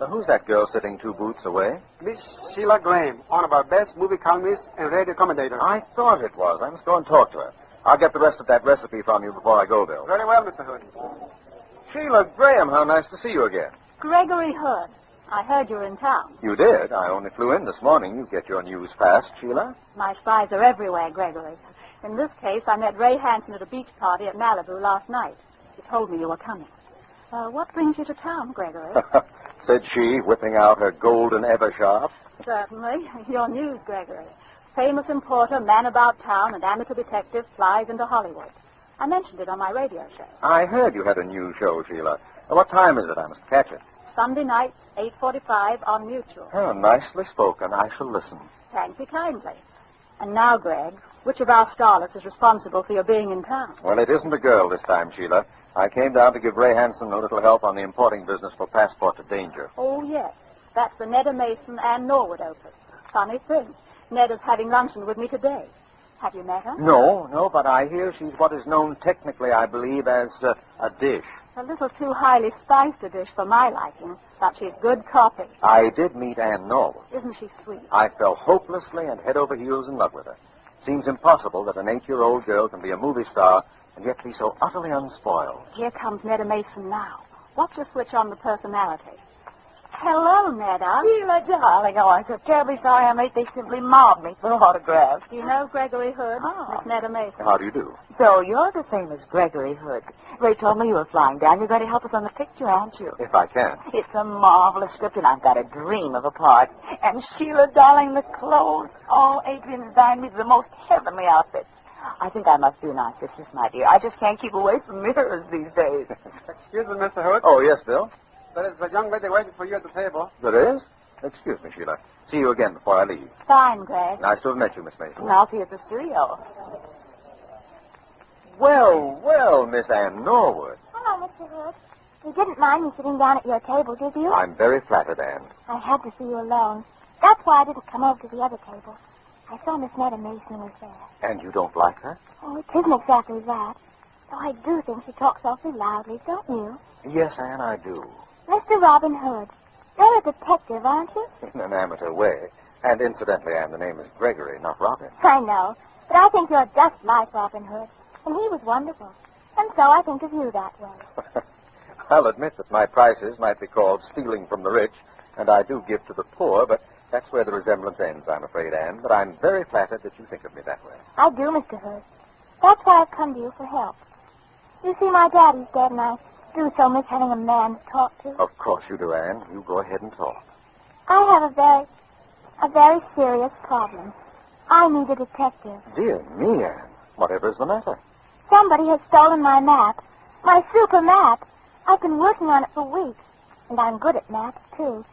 Speaker 4: Who's that girl sitting 2 booths away?
Speaker 15: Miss Sheila Graham, one of our best movie columnists and radio commentators.
Speaker 4: I thought it was. I must go and talk to her. I'll get the rest of that recipe from you before I go, Bill.
Speaker 15: Very well, Mr. Hood.
Speaker 4: Sheila Graham, how nice to see you again.
Speaker 16: Gregory Hood. I heard you were in town.
Speaker 4: You did. I only flew in this morning. You get your news fast, Sheila.
Speaker 16: My spies are everywhere, Gregory. In this case, I met Ray Hansen at a beach party at Malibu last night. He told me you were coming. What brings you to town, Gregory?
Speaker 4: Said she, whipping out her golden Eversharp.
Speaker 16: Certainly. Your news, Gregory. Famous importer, man about town, and amateur detective flies into Hollywood. I mentioned it on my radio show.
Speaker 4: I heard you had a new show, Sheila. What time is it? I must catch it.
Speaker 16: Sunday night, 8:45 on Mutual.
Speaker 4: Oh, nicely spoken. I shall listen.
Speaker 16: Thank you kindly. And now, Greg, Which of our starlets is responsible for your being in town?
Speaker 4: Well, it isn't a girl this time, Sheila. I came down to give Ray Hansen a little help on the importing business for Passport to Danger.
Speaker 16: Oh, yes. That's the Neda Mason and Norwood opus. Funny thing. Neda's having luncheon with me today. Have you met her?
Speaker 4: No, but I hear she's what is known technically, I believe, as a dish.
Speaker 16: A little too highly spiced a dish for my liking, but she's good copy.
Speaker 4: I did meet Ann Norwood.
Speaker 16: Isn't she sweet?
Speaker 4: I fell hopelessly and head over heels in love with her. Seems impossible that an 8-year-old girl can be a movie star and yet be so utterly unspoiled.
Speaker 16: Here comes Neda Mason now. Watch her switch on the personality. Hello, Neda.
Speaker 22: Sheila, darling. Oh, I'm so terribly sorry I'm late. They simply mobbed me for autographs.
Speaker 16: Do you know Gregory Hood?
Speaker 22: Oh.
Speaker 16: Miss Neda Mason.
Speaker 4: How do you do?
Speaker 22: So you're the famous Gregory Hood. Ray told me you were flying down. You're going to help us on the picture, aren't you?
Speaker 4: If I can.
Speaker 22: It's a marvelous script, and I've got a dream of a part. And Sheila, darling, the clothes. Oh, Adrian designed me the most heavenly outfits. I think I must do an artist, my dear. I just can't keep away from mirrors these days.
Speaker 15: Excuse me, Mr. Hood.
Speaker 4: Oh, yes, Bill?
Speaker 15: There is a young lady waiting for you at the table.
Speaker 4: There is? Excuse me, Sheila. See you again before I leave.
Speaker 16: Fine, Greg.
Speaker 4: Nice to have met you, Miss Mason.
Speaker 22: And I'll see you at the studio.
Speaker 4: Well, Miss Ann Norwood.
Speaker 7: Hello, Mr. Hood. You didn't mind me sitting down at your table, did you?
Speaker 4: I'm very flattered, Ann.
Speaker 7: I had to see you alone. That's why I didn't come over to the other table. I saw Miss Neda Mason was there.
Speaker 4: And you don't like her?
Speaker 7: Oh, it isn't exactly that. Though I do think she talks awfully loudly, don't you?
Speaker 4: Yes, Ann, I do.
Speaker 7: Mr. Robin Hood. You're a detective, aren't you?
Speaker 4: In an amateur way. And incidentally, Ann, the name is Gregory, not Robin.
Speaker 7: I know. But I think you're just like Robin Hood. And he was wonderful. And so I think of you that way.
Speaker 4: I'll admit that my prices might be called stealing from the rich, and I do give to the poor, but that's where the resemblance ends, I'm afraid, Ann. But I'm very flattered that you think of me that way.
Speaker 7: I do, Mr. Hood. That's why I've come to you for help. You see, my daddy's dead, and I do so miss having a man to talk to.
Speaker 4: Of course you do, Ann. You go ahead and talk.
Speaker 7: I have a very serious problem. I need a detective.
Speaker 4: Dear me, Ann. Whatever's the matter?
Speaker 7: Somebody has stolen my map. My super map. I've been working on it for weeks. And I'm good at maps, too.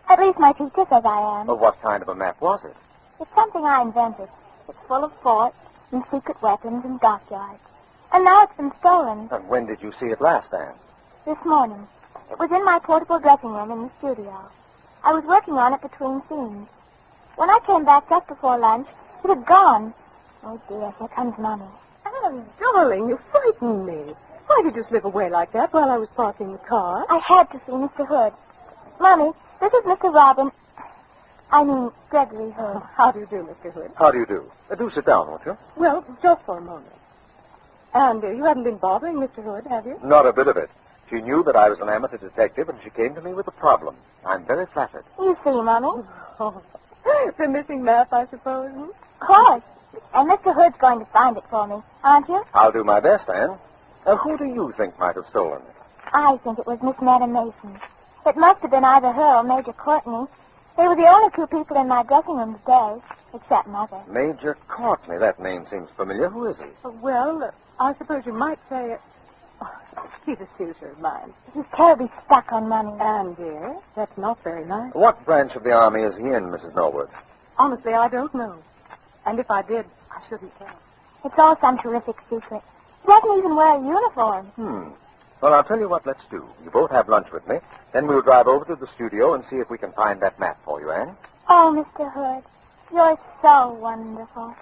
Speaker 7: At least my teacher says I am.
Speaker 4: Well, what kind of a map was it?
Speaker 7: It's something I invented. It's full of forts and secret weapons and dockyards. And now it's been stolen.
Speaker 4: And when did you see it last, Ann?
Speaker 7: This morning. It was in my portable dressing room in the studio. I was working on it between scenes. When I came back just before lunch, it had gone. Oh, dear, here comes Mommy.
Speaker 19: Oh, darling, you frightened me. Why did you slip away like that while I was parking the car?
Speaker 7: I had to see Mr. Hood. Mommy, this is Mr. Robin. I mean, Gregory Hood.
Speaker 19: Oh, how do you do, Mr. Hood?
Speaker 4: How do you do? Do sit down, won't you?
Speaker 19: Well, just for a moment. And you haven't been bothering Mr. Hood, have you?
Speaker 4: Not a bit of it. She knew that I was an amateur detective, and she came to me with a problem. I'm very flattered.
Speaker 7: You see, Mommy?
Speaker 19: Oh, the missing map, I suppose.
Speaker 7: Of course. And Mr. Hood's going to find it for me, aren't you?
Speaker 4: I'll do my best, Ann. Who do you think might have stolen it?
Speaker 7: I think it was Miss Neda Mason. It must have been either her or Major Courtney. They were the only two people in my dressing room today, except Mother.
Speaker 4: Major Courtney. That name seems familiar. Who is he?
Speaker 19: Well, I suppose you might say he's a suitor of mine.
Speaker 7: He's terribly stuck on money.
Speaker 19: And, dear, that's not very nice.
Speaker 4: What branch of the Army is he in, Mrs. Norwood?
Speaker 19: Honestly, I don't know. And if I did, I shouldn't tell.
Speaker 7: It's all some terrific secret. He doesn't even wear a uniform.
Speaker 4: Well, I'll tell you what, let's do. You both have lunch with me. Then we'll drive over to the studio and see if we can find that map for you, Ann.
Speaker 7: Oh, Mr. Hood, you're so wonderful.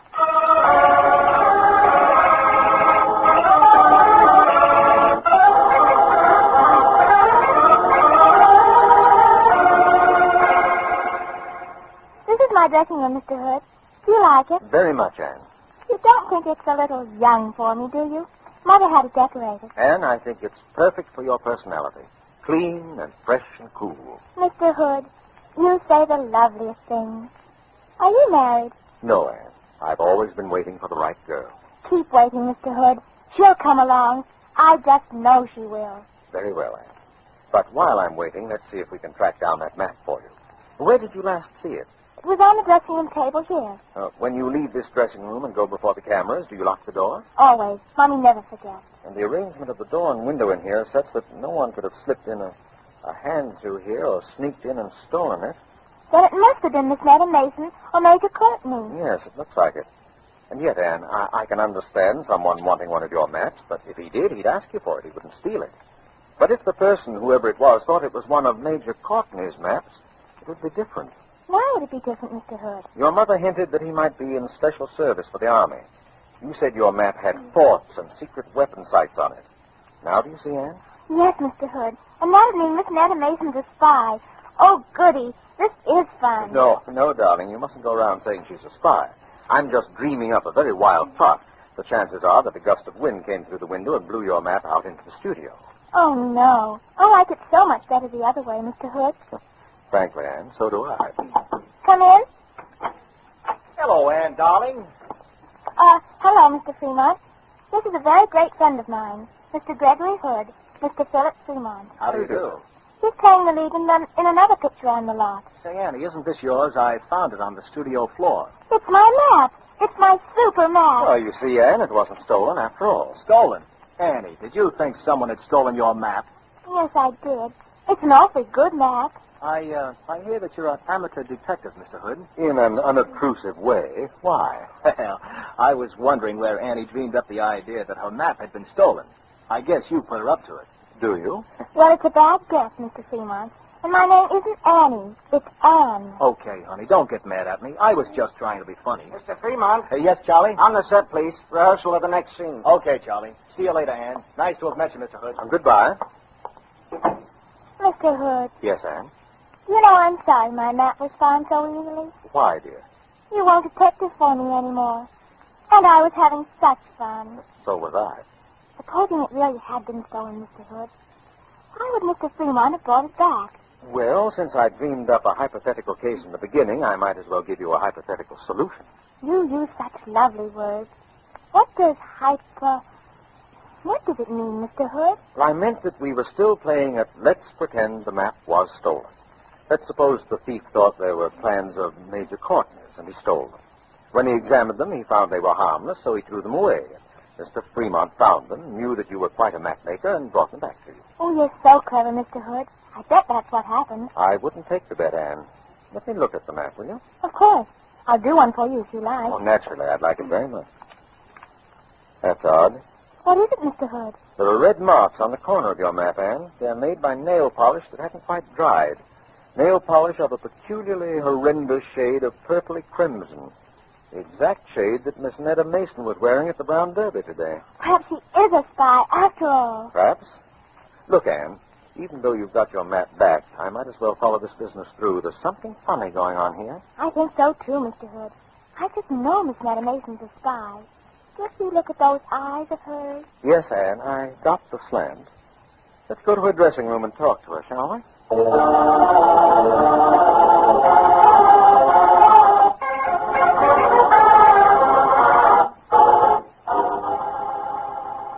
Speaker 7: This is my dressing room, Mr. Hood. Do you like it?
Speaker 4: Very much, Ann.
Speaker 7: You don't think it's a little young for me, do you? Mother had it decorated.
Speaker 4: Ann, I think it's perfect for your personality. Clean and fresh and cool.
Speaker 7: Mr. Hood, you say the loveliest things. Are you married?
Speaker 4: No, Ann. I've always been waiting for the right girl.
Speaker 7: Keep waiting, Mr. Hood. She'll come along. I just know she will.
Speaker 4: Very well, Ann. But while I'm waiting, let's see if we can track down that map for you. Where did you last see it?
Speaker 7: It was on the dressing room table here.
Speaker 4: When you leave this dressing room and go before the cameras, do you lock the door?
Speaker 7: Always. Mommy never forgets.
Speaker 4: And the arrangement of the door and window in here is such that no one could have slipped in a hand through here or sneaked in and stolen it.
Speaker 7: Then it must have been Miss Neda Mason or Major Courtney.
Speaker 4: Yes, it looks like it.
Speaker 11: And yet, Anne, I can understand someone wanting one of your maps, but if he did, he'd ask you for it. He wouldn't steal it. But if the person, whoever it was, thought it was one of Major Courtney's maps, it would be different.
Speaker 7: Why would it be different, Mr. Hood?
Speaker 11: Your mother hinted that he might be in special service for the Army. You said your map had forts and secret weapon sites on it. Now do you see, Anne?
Speaker 7: Yes, Mr. Hood. And that would mean Miss Netta Mason's a spy. Oh, goody. This is fun.
Speaker 11: No, darling. You mustn't go around saying she's a spy. I'm just dreaming up a very wild plot. The chances are that a gust of wind came through the window and blew your map out into the studio.
Speaker 7: Oh, no. I like it so much better the other way, Mr. Hood.
Speaker 11: Frankly, Anne, so do I.
Speaker 7: Come in.
Speaker 20: Hello, Anne, darling.
Speaker 7: Hello, Mr. Fremont. This is a very great friend of mine, Mr. Gregory Hood, Mr. Philip Fremont.
Speaker 20: How do you do?
Speaker 7: He's playing the lead in another picture on the lot.
Speaker 20: Say, Annie, isn't this yours? I found it on the studio floor.
Speaker 7: It's my map. It's my super map.
Speaker 11: Well, you see, Anne, it wasn't stolen after all.
Speaker 20: Stolen? Annie, did you think someone had stolen your map?
Speaker 7: Yes, I did. It's an awfully good map.
Speaker 20: I hear that you're an amateur detective, Mr. Hood.
Speaker 11: In an unobtrusive way. Why?
Speaker 20: Well, I was wondering where Annie dreamed up the idea that her map had been stolen. I guess you put her up to it.
Speaker 11: Do you?
Speaker 7: Well, it's a bad guess, Mr. Fremont. And my name isn't Annie. It's Anne.
Speaker 20: Okay, honey, don't get mad at me. I was just trying to be funny.
Speaker 21: Mr. Fremont?
Speaker 20: Yes, Charlie?
Speaker 21: On the set, please. Rehearsal of the next scene.
Speaker 20: Okay, Charlie. See you later, Anne. Nice to have met you, Mr. Hood.
Speaker 11: Goodbye.
Speaker 7: Mr. Hood.
Speaker 11: Yes, Anne?
Speaker 7: You know, I'm sorry my map was found so easily.
Speaker 11: Why, dear?
Speaker 7: You won't detect it for me anymore. And I was having such fun.
Speaker 11: So was I.
Speaker 7: Supposing it really had been stolen, Mr. Hood, why would Mr. Fremont have brought it back?
Speaker 11: Well, since I dreamed up a hypothetical case in the beginning, I might as well give you a hypothetical solution.
Speaker 7: You use such lovely words. What does What does it mean, Mr. Hood?
Speaker 11: Well, I meant that we were still playing at let's pretend the map was stolen. Let's suppose the thief thought they were plans of Major Courtney's, and he stole them. When he examined them, he found they were harmless, so he threw them away. Mr. Fremont found them, knew that you were quite a mapmaker, and brought them back to you.
Speaker 7: Oh, you're so clever, Mr. Hood. I bet that's what happened.
Speaker 11: I wouldn't take the bet, Anne. Let me look at the map, will you?
Speaker 7: Of course. I'll do one for you if you like.
Speaker 11: Oh, naturally. I'd like it very much. That's odd.
Speaker 7: What is it, Mr. Hood?
Speaker 11: There are red marks on the corner of your map, Anne. They're made by nail polish that hasn't quite dried. Nail polish of a peculiarly horrendous shade of purpley crimson. The exact shade that Miss Netta Mason was wearing at the Brown Derby today.
Speaker 7: Perhaps he is a spy after all.
Speaker 11: Perhaps. Look, Anne, even though you've got your map back, I might as well follow this business through. There's something funny going on here.
Speaker 7: I think so, too, Mr. Hood. I just know Miss Netta Mason's a spy. Just you look at those eyes of hers.
Speaker 11: Yes, Anne, I got the slant. Let's go to her dressing room and talk to her, shall we?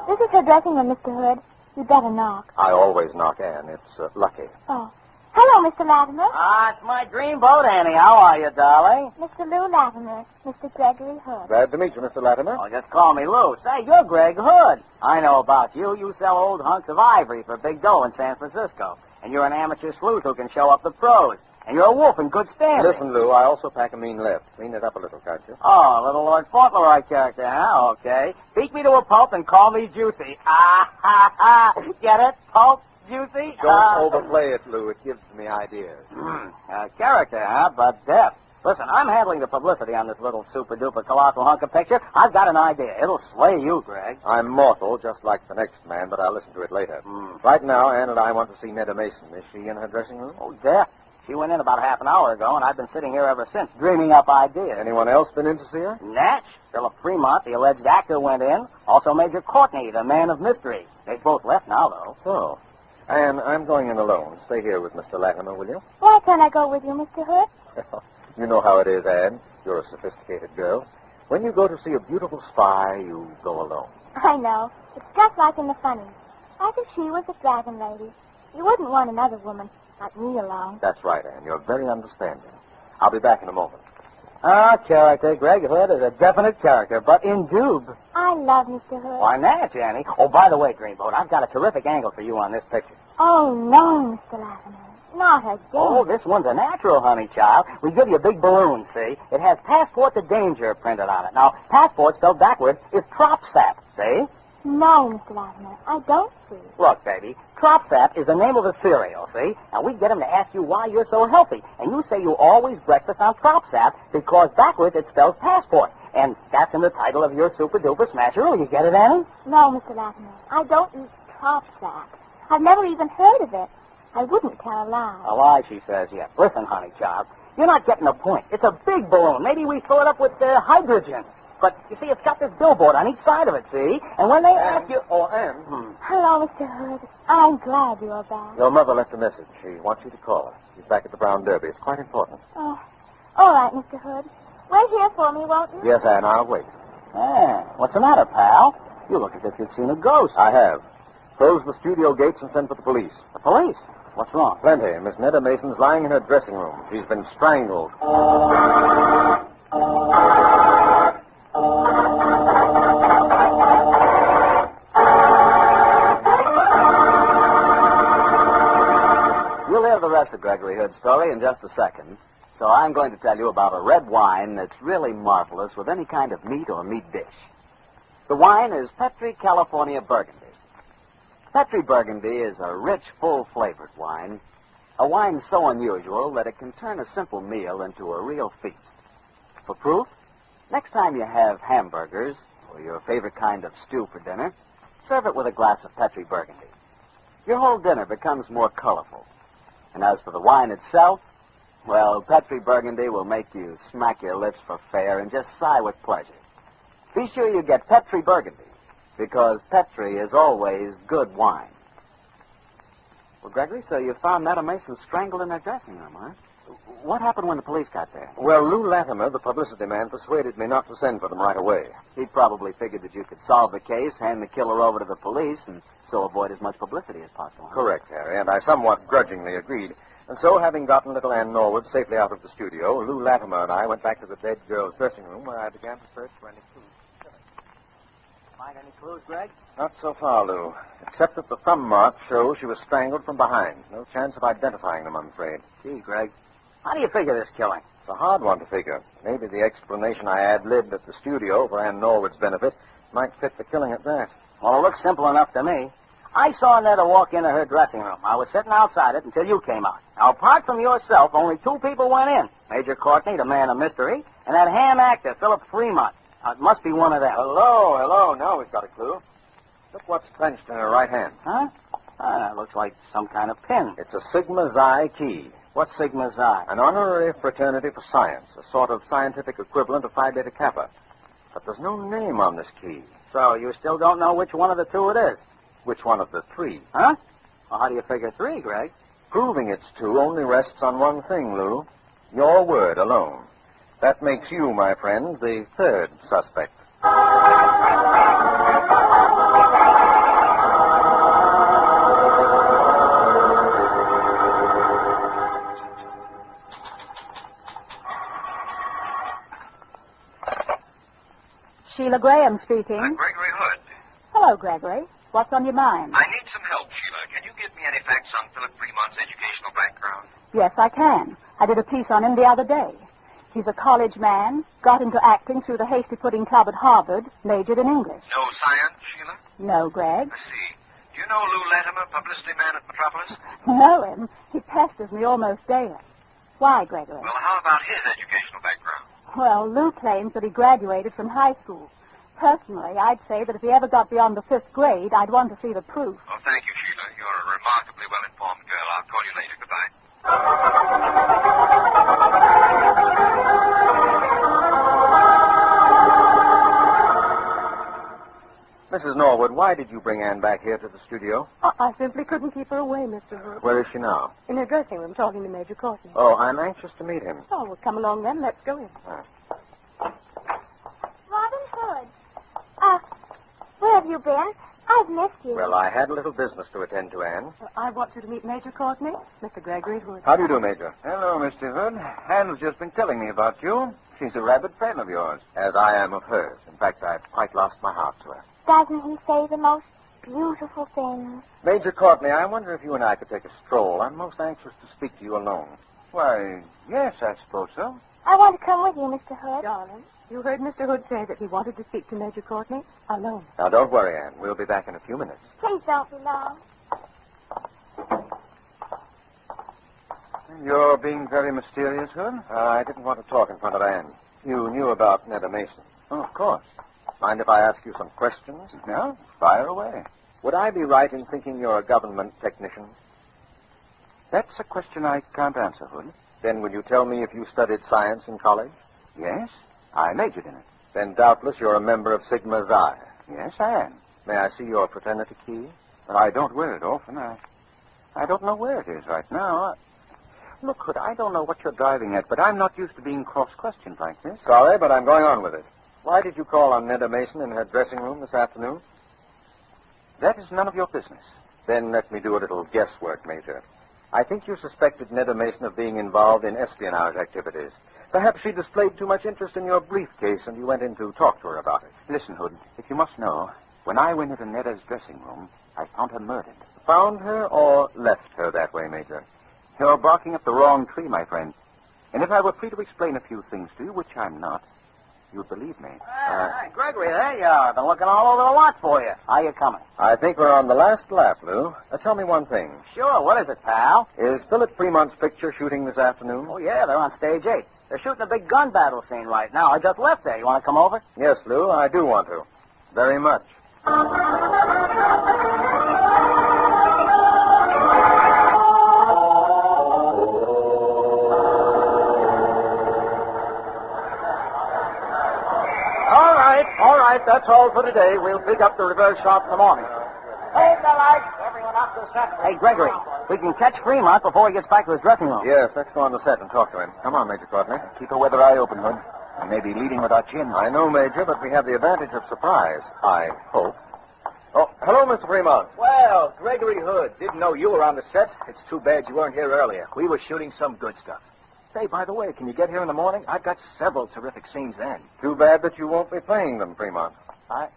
Speaker 7: This is her dressing room, Mr. Hood. You'd better knock.
Speaker 11: I always knock, Anne. It's lucky.
Speaker 7: Oh. Hello, Mr. Latimer.
Speaker 21: It's my dreamboat, Annie. How are you, darling?
Speaker 7: Mr. Lou Latimer. Mr. Gregory Hood.
Speaker 11: Glad to meet you, Mr. Latimer.
Speaker 21: Oh, just call me Lou. Say, you're Greg Hood. I know about you. You sell old hunks of ivory for big dough in San Francisco. And you're an amateur sleuth who can show up the pros. And you're a wolf in good standing.
Speaker 11: Listen, Lou, I also pack a mean left. Clean it up a little, can't you?
Speaker 21: Oh, a little Lord Fauntleroy character, huh? Okay. Beat me to a pulp and call me Juicy. Ah, ha, ha. Get it? Pulp, Juicy?
Speaker 11: Don't overplay it, Lou. It gives me ideas.
Speaker 21: Character, huh? But depth. Listen, I'm handling the publicity on this little super-duper colossal hunk of picture. I've got an idea. It'll slay you, Greg.
Speaker 11: I'm mortal, just like the next man, but I'll listen to it later. Right now, Anne and I want to see Netta Mason. Is she in her dressing room?
Speaker 21: Oh, death. She went in about half an hour ago, and I've been sitting here ever since, dreaming up ideas.
Speaker 11: Anyone else been in to see her?
Speaker 21: Natch. Philip Fremont, the alleged actor, went in. Also Major Courtney, the man of mystery. They've both left now, though.
Speaker 11: So, Anne, I'm going in alone. Stay here with Mr. Latimer, will you?
Speaker 7: Why can't I go with you, Mr. Hood?
Speaker 11: You know how it is, Anne. You're a sophisticated girl. When you go to see a beautiful spy, you go alone.
Speaker 7: I know. It's just like in the funnies. As if she was a dragon lady. You wouldn't want another woman like me along.
Speaker 11: That's right, Anne. You're very understanding. I'll be back in a moment.
Speaker 21: Character. Greg Hood is a definite character, but in dube.
Speaker 7: I love Mr. Hood.
Speaker 21: Why not, Annie? Oh, by the way, Dreamboat, I've got a terrific angle for you on this picture.
Speaker 7: Oh, no, Mr. Latimer. Not again.
Speaker 21: Oh, this one's a natural, honey child. We give you a big balloon, see? It has Passport to Danger printed on it. Now, passport spelled backwards is Tropsap, see?
Speaker 7: No, Mr. Latimer, I don't see.
Speaker 21: Look, baby, Tropsap is the name of a cereal, see? Now, we get him to ask you why you're so healthy. And you say you always breakfast on Tropsap because backwards it spells passport. And that's in the title of your super-duper smasher. You get it, Annie?
Speaker 7: No, Mr. Latimer, I don't eat Tropsap. I've never even heard of it. I wouldn't tell a lie.
Speaker 21: A lie, she says, yes. Listen, honey child, you're not getting the point. It's a big balloon. Maybe we fill it up with hydrogen. But, you see, it's got this billboard on each side of it, see? And when they ask you...
Speaker 11: Oh, Anne.
Speaker 7: Hello, Mr. Hood. I'm glad you're back.
Speaker 11: Your mother left a message. She wants you to call her. She's back at the Brown Derby. It's quite important.
Speaker 7: Oh, all right, Mr. Hood. Wait here for me, won't you?
Speaker 11: Yes, Anne, I'll wait.
Speaker 21: What's the matter, pal? You look as if you'd seen a ghost.
Speaker 11: I have. Close the studio gates and send for the police.
Speaker 21: The police? What's wrong?
Speaker 11: Plenty. Miss Netta Mason's lying in her dressing room. She's been strangled.
Speaker 18: You'll hear the rest of Gregory Hood's story in just a second. So I'm going to tell you about a red wine that's really marvelous with any kind of meat or meat dish. The wine is Petri California Burgundy. Petri Burgundy is a rich, full-flavored wine, a wine so unusual that it can turn a simple meal into a real feast. For proof, next time you have hamburgers or your favorite kind of stew for dinner, serve it with a glass of Petri Burgundy. Your whole dinner becomes more colorful. And as for the wine itself, well, Petri Burgundy will make you smack your lips for fair and just sigh with pleasure. Be sure you get Petri Burgundy, because Petri is always good wine. Well, Gregory, so you found Netta Mason strangled in her dressing room, huh? What happened when the police got there?
Speaker 11: Well, Lou Latimer, the publicity man, persuaded me not to send for them right away.
Speaker 18: He probably figured that you could solve the case, hand the killer over to the police, and so avoid as much publicity as possible. Huh?
Speaker 11: Correct, Harry, and I somewhat grudgingly agreed. And so, having gotten little Ann Norwood safely out of the studio, Lou Latimer and I went back to the dead girl's dressing room where I began to search for any clues.
Speaker 21: Find any clues, Greg?
Speaker 11: Not so far, Lou. Except that the thumb marks show she was strangled from behind. No chance of identifying them, I'm afraid.
Speaker 21: Gee, Greg, how do you figure this killing?
Speaker 11: It's a hard one to figure. Maybe the explanation I ad-libbed at the studio for Ann Norwood's benefit might fit the killing at that.
Speaker 21: Well, it looks simple enough to me. I saw Netta walk into her dressing room. I was sitting outside it until you came out. Now, apart from yourself, only two people went in. Major Courtney, the man of mystery, and that ham actor, Philip Fremont. Now, it must be one of them.
Speaker 11: Hello. Now we've got a clue. Look what's clenched in her right hand.
Speaker 21: Huh? It looks like some kind of pin.
Speaker 11: It's a Sigma Xi key.
Speaker 21: What's Sigma Xi?
Speaker 11: An honorary fraternity for science, a sort of scientific equivalent of Phi Beta Kappa. But there's no name on this key.
Speaker 21: So you still don't know which one of the two it is?
Speaker 11: Which one of the three?
Speaker 21: Huh? Well, how do you figure three, Greg?
Speaker 11: Proving it's two only rests on one thing, Lou. Your word alone. That makes you, my friend, the third suspect.
Speaker 16: Sheila Graham speaking.
Speaker 6: Gregory Hood.
Speaker 16: Hello, Gregory. What's on your mind?
Speaker 6: I need some help, Sheila. Can you give me any facts on Philip Fremont's educational background?
Speaker 16: Yes, I can. I did a piece on him the other day. He's a college man, got into acting through the Hasty Pudding Club at Harvard, majored in English.
Speaker 6: No science, Sheila?
Speaker 16: No, Greg.
Speaker 6: I see. Do you know Lou Latimer, publicity man at Metropolis?
Speaker 16: Know him. He pesters me almost daily. Why, Gregory?
Speaker 6: Well, how about his educational background?
Speaker 16: Well, Lou claims that he graduated from high school. Personally, I'd say that if he ever got beyond the 5th grade, I'd want to see the proof.
Speaker 6: Oh, thank you, Sheila. You're a remarkably well-informed girl. I'll call you later. Goodbye.
Speaker 11: Mrs. Norwood, why did you bring Anne back here to the studio?
Speaker 19: I simply couldn't keep her away, Mr. Hood.
Speaker 11: Where is she now?
Speaker 19: In her dressing room, talking to Major Courtney.
Speaker 11: Oh, I'm anxious to meet him.
Speaker 19: Oh, well, come along then. Let's go in.
Speaker 7: Robin Hood. Where have you been? I've missed you.
Speaker 11: Well, I had a little business to attend to, Anne.
Speaker 19: I want you to meet Major Courtney, Mr. Gregory Hood.
Speaker 11: How do you do, Major?
Speaker 4: Hello, Mr. Hood. Anne's just been telling me about you. She's a rabid fan of yours.
Speaker 11: As I am of hers. In fact, I've quite lost my heart to her.
Speaker 7: Doesn't he say the most beautiful things.
Speaker 11: Major Courtney, I wonder if you and I could take a stroll. I'm most anxious to speak to you alone.
Speaker 20: Why, yes, I suppose so.
Speaker 7: I want to come with you, Mr. Hood.
Speaker 19: Darling, you heard Mr. Hood say that he wanted to speak to Major Courtney alone.
Speaker 11: Now, don't worry, Anne. We'll be back in a few minutes.
Speaker 7: Please don't be long.
Speaker 11: You're being very mysterious, Hood. I didn't want to talk in front of Anne. You knew about Netta Mason.
Speaker 20: Oh, of course.
Speaker 11: Mind if I ask you some questions?
Speaker 20: No, fire away.
Speaker 11: Would I be right in thinking you're a government technician?
Speaker 20: That's a question I can't answer, Hood.
Speaker 11: Then would you tell me if you studied science in college?
Speaker 20: Yes, I majored in it.
Speaker 11: Then doubtless you're a member of Sigma Xi.
Speaker 20: Yes, I am.
Speaker 11: May I see your fraternity key?
Speaker 20: But I don't wear it often. I don't know where it is right now. Look, Hood, I don't know what you're driving at, but I'm not used to being cross-questioned like this.
Speaker 11: Sorry, but I'm going on with it. Why did you call on Netta Mason in her dressing room this afternoon?
Speaker 20: That is none of your business.
Speaker 11: Then let me do a little guesswork, Major. I think you suspected Netta Mason of being involved in espionage activities. Perhaps she displayed too much interest in your briefcase and you went in to talk to her about it.
Speaker 20: Listen, Hood, if you must know, when I went into Netta's dressing room, I found her murdered.
Speaker 11: Found her or left her that way, Major?
Speaker 20: You're barking up the wrong tree, my friend. And if I were free to explain a few things to you, which I'm not, you'd believe me.
Speaker 21: Hey, Gregory, there you are. Been looking all over the lot for you. How you coming?
Speaker 11: I think we're on the last lap, Lou. Tell me one thing.
Speaker 21: Sure. What is it, pal?
Speaker 11: Is Philip Fremont's picture shooting this afternoon?
Speaker 21: Oh, yeah. They're on stage 8. They're shooting a big gun battle scene right now. I just left there. You want to come over?
Speaker 11: Yes, Lou, I do want to. Very much.
Speaker 20: All right, that's all for today. We'll pick up the reverse shot in the morning.
Speaker 21: Hold the lights. Everyone up to set. Hey, Gregory, we can catch Fremont before he gets back to his dressing room.
Speaker 11: Yes, let's go on the set and talk to him. Come on, Major Courtney.
Speaker 20: Keep a weather eye open, Hood. We may be leading with our chin.
Speaker 11: I know, Major, but we have the advantage of surprise. I hope. Oh, hello, Mr. Fremont.
Speaker 20: Well, Gregory Hood. Didn't know you were on the set. It's too bad you weren't here earlier. We were shooting some good stuff. Say, by the way, can you get here in the morning? I've got several terrific scenes then.
Speaker 11: Too bad that you won't be playing them, Fremont.
Speaker 20: Well,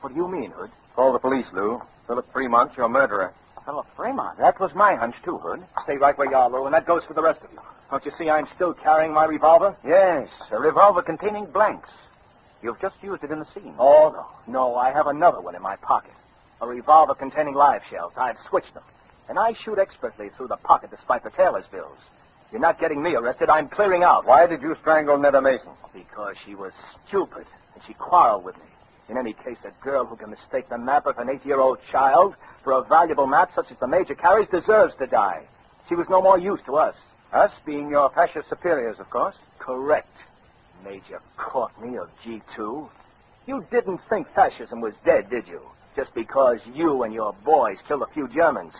Speaker 20: what do you mean, Hood?
Speaker 11: Call the police, Lou. Philip Fremont's your murderer.
Speaker 21: Philip Fremont?
Speaker 20: That was my hunch, too, Hood. Stay right where you are, Lou, and that goes for the rest of you. Don't you see I'm still carrying my revolver?
Speaker 11: Yes,
Speaker 20: a revolver containing blanks. You've just used it in the scene.
Speaker 11: Oh, no.
Speaker 20: No, I have another one in my pocket. A revolver containing live shells. I've switched them. And I shoot expertly through the pocket despite the tailor's bills. You're not getting me arrested. I'm clearing out.
Speaker 11: Why did you strangle Netta Mason?
Speaker 20: Because she was stupid, and she quarreled with me. In any case, a girl who can mistake the map of an 8-year-old child for a valuable map such as the Major carries deserves to die. She was no more use to us.
Speaker 11: Us being your fascist superiors, of course.
Speaker 20: Correct. Major Courtney of G2. You didn't think fascism was dead, did you? Just because you and your boys killed a few Germans.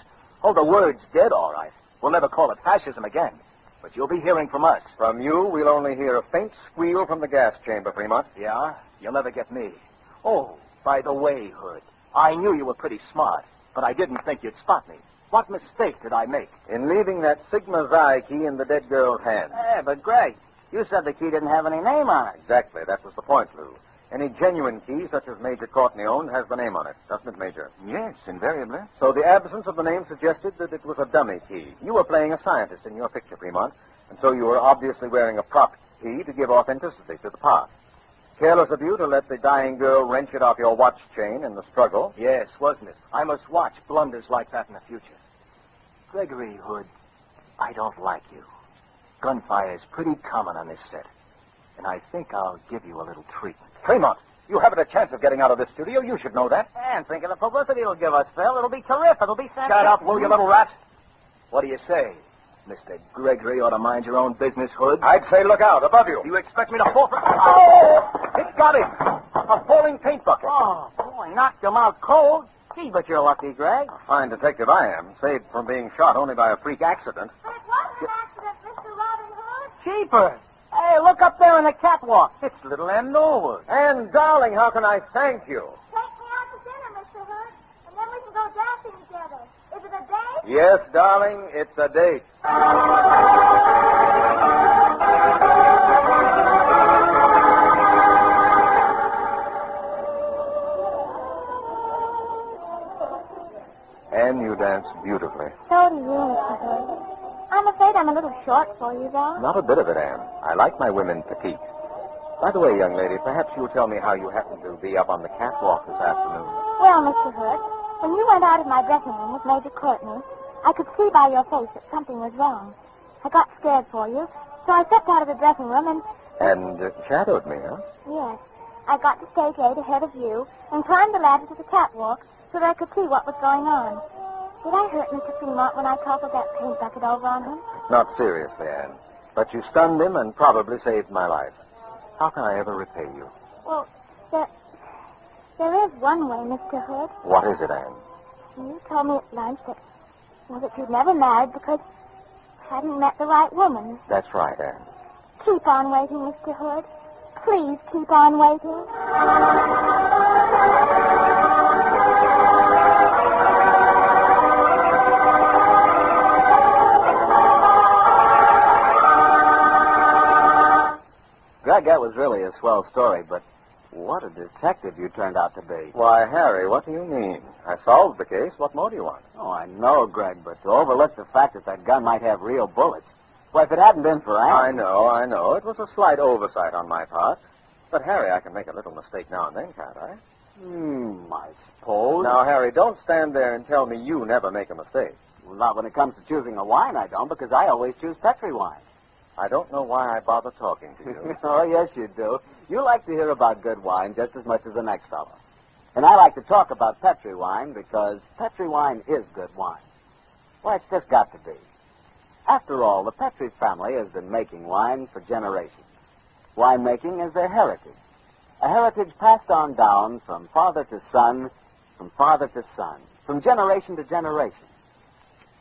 Speaker 20: Oh, the word's dead, all right. We'll never call it fascism again. But you'll be hearing from us.
Speaker 11: From you, we'll only hear a faint squeal from the gas chamber, Fremont.
Speaker 20: Yeah? You'll never get me. Oh, by the way, Hood, I knew you were pretty smart, but I didn't think you'd spot me. What mistake did I make?
Speaker 11: In leaving that Sigma Xi key in the dead girl's hand.
Speaker 21: Hey, but Greg, you said the key didn't have any name on it.
Speaker 11: Exactly. That was the point, Lou. Any genuine key, such as Major Courtney owned, has the name on it, doesn't it, Major?
Speaker 20: Yes, invariably.
Speaker 11: So the absence of the name suggested that it was a dummy key. You were playing a scientist in your picture, Fremont, and so you were obviously wearing a prop key to give authenticity to the part. Careless of you to let the dying girl wrench it off your watch chain in the struggle.
Speaker 20: Yes, wasn't it? I must watch blunders like that in the future. Gregory Hood, I don't like you. Gunfire is pretty common on this set, and I think I'll give you a little treatment.
Speaker 11: Fremont, you haven't a chance of getting out of this studio. You should know that.
Speaker 21: And think of the publicity it'll give us, Phil. It'll be terrific. It'll be sensational.
Speaker 20: Shut up, Lou, you little rat. What do you say? Mr. Gregory ought to mind your own business, Hood.
Speaker 11: I'd say look out, above you.
Speaker 20: You expect me to fall for... Oh! It got him! A falling paint bucket.
Speaker 21: Oh, boy, knocked him out cold. Gee, but you're lucky, Greg.
Speaker 11: A fine detective I am, saved from being shot only by a freak accident.
Speaker 7: But it wasn't an accident, Mr. Robin Hood.
Speaker 21: Jeepers! Hey, look up there on the catwalk. It's little Ann Norwood.
Speaker 11: And, darling, how can I thank you?
Speaker 7: Take me out to dinner, Mr. Hood, and then we can go dancing together. Is it a date?
Speaker 11: Yes, darling, it's a date. beautifully.
Speaker 7: So do you, Mr. Hood. I'm afraid I'm a little short for you, though.
Speaker 11: Not a bit of it, Anne. I like my women petite. By the way, young lady, perhaps you'll tell me how you happened to be up on the catwalk this afternoon.
Speaker 7: Well, Mr. Hood, when you went out of my dressing room with Major Courtney, I could see by your face that something was wrong. I got scared for you, so I stepped out of the dressing room
Speaker 11: And shadowed me, huh?
Speaker 7: Yes. I got to stage 8 ahead of you and climbed the ladder to the catwalk so that I could see what was going on. Did I hurt Mr. Fremont when I toppled that paint bucket over on him?
Speaker 11: Not seriously, Anne. But you stunned him and probably saved my life. How can I ever repay you?
Speaker 7: Well, there is one way, Mr. Hood.
Speaker 11: What is it, Anne?
Speaker 7: You told me at lunch that you'd never married because you hadn't met the right woman.
Speaker 11: That's right, Anne.
Speaker 7: Keep on waiting, Mr. Hood. Please keep on waiting.
Speaker 18: Greg, that was really a swell story, but what a detective you turned out to be.
Speaker 11: Why, Harry, what do you mean? I solved the case. What more do you want?
Speaker 18: Oh, I know, Greg, but to overlook the fact that gun might have real bullets. Why, if it hadn't been for Anne...
Speaker 11: I know. It was a slight oversight on my part. But, Harry, I can make a little mistake now and then, can't I?
Speaker 18: I suppose.
Speaker 11: Now, Harry, don't stand there and tell me you never make a mistake.
Speaker 18: Well, not when it comes to choosing a wine, I don't, because I always choose Petri wine.
Speaker 11: I don't know why I bother talking to you.
Speaker 18: Oh, yes, you do. You like to hear about good wine just as much as the next fellow. And I like to talk about Petri wine because Petri wine is good wine. Why, it's just got to be. After all, the Petri family has been making wine for generations. Winemaking is their heritage. A heritage passed on down from father to son, from father to son, from generation to generation.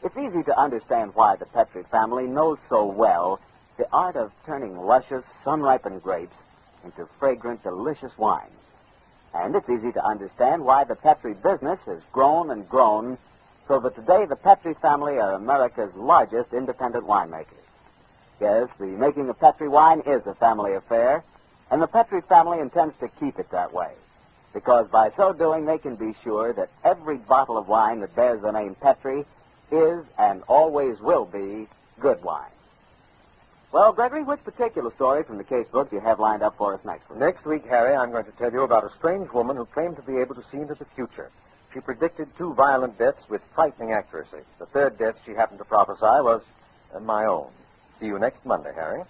Speaker 18: It's easy to understand why the Petri family knows so well the art of turning luscious, sun-ripened grapes into fragrant, delicious wines. And it's easy to understand why the Petri business has grown and grown so that today the Petri family are America's largest independent winemakers. Yes, the making of Petri wine is a family affair, and the Petri family intends to keep it that way, because by so doing they can be sure that every bottle of wine that bears the name Petri is and always will be good wine. Well, Gregory, which particular story from the case book do you have lined up for us next week?
Speaker 11: Next week, Harry, I'm going to tell you about a strange woman who claimed to be able to see into the future. She predicted 2 violent deaths with frightening accuracy. The third death she happened to prophesy was my own. See you next Monday, Harry.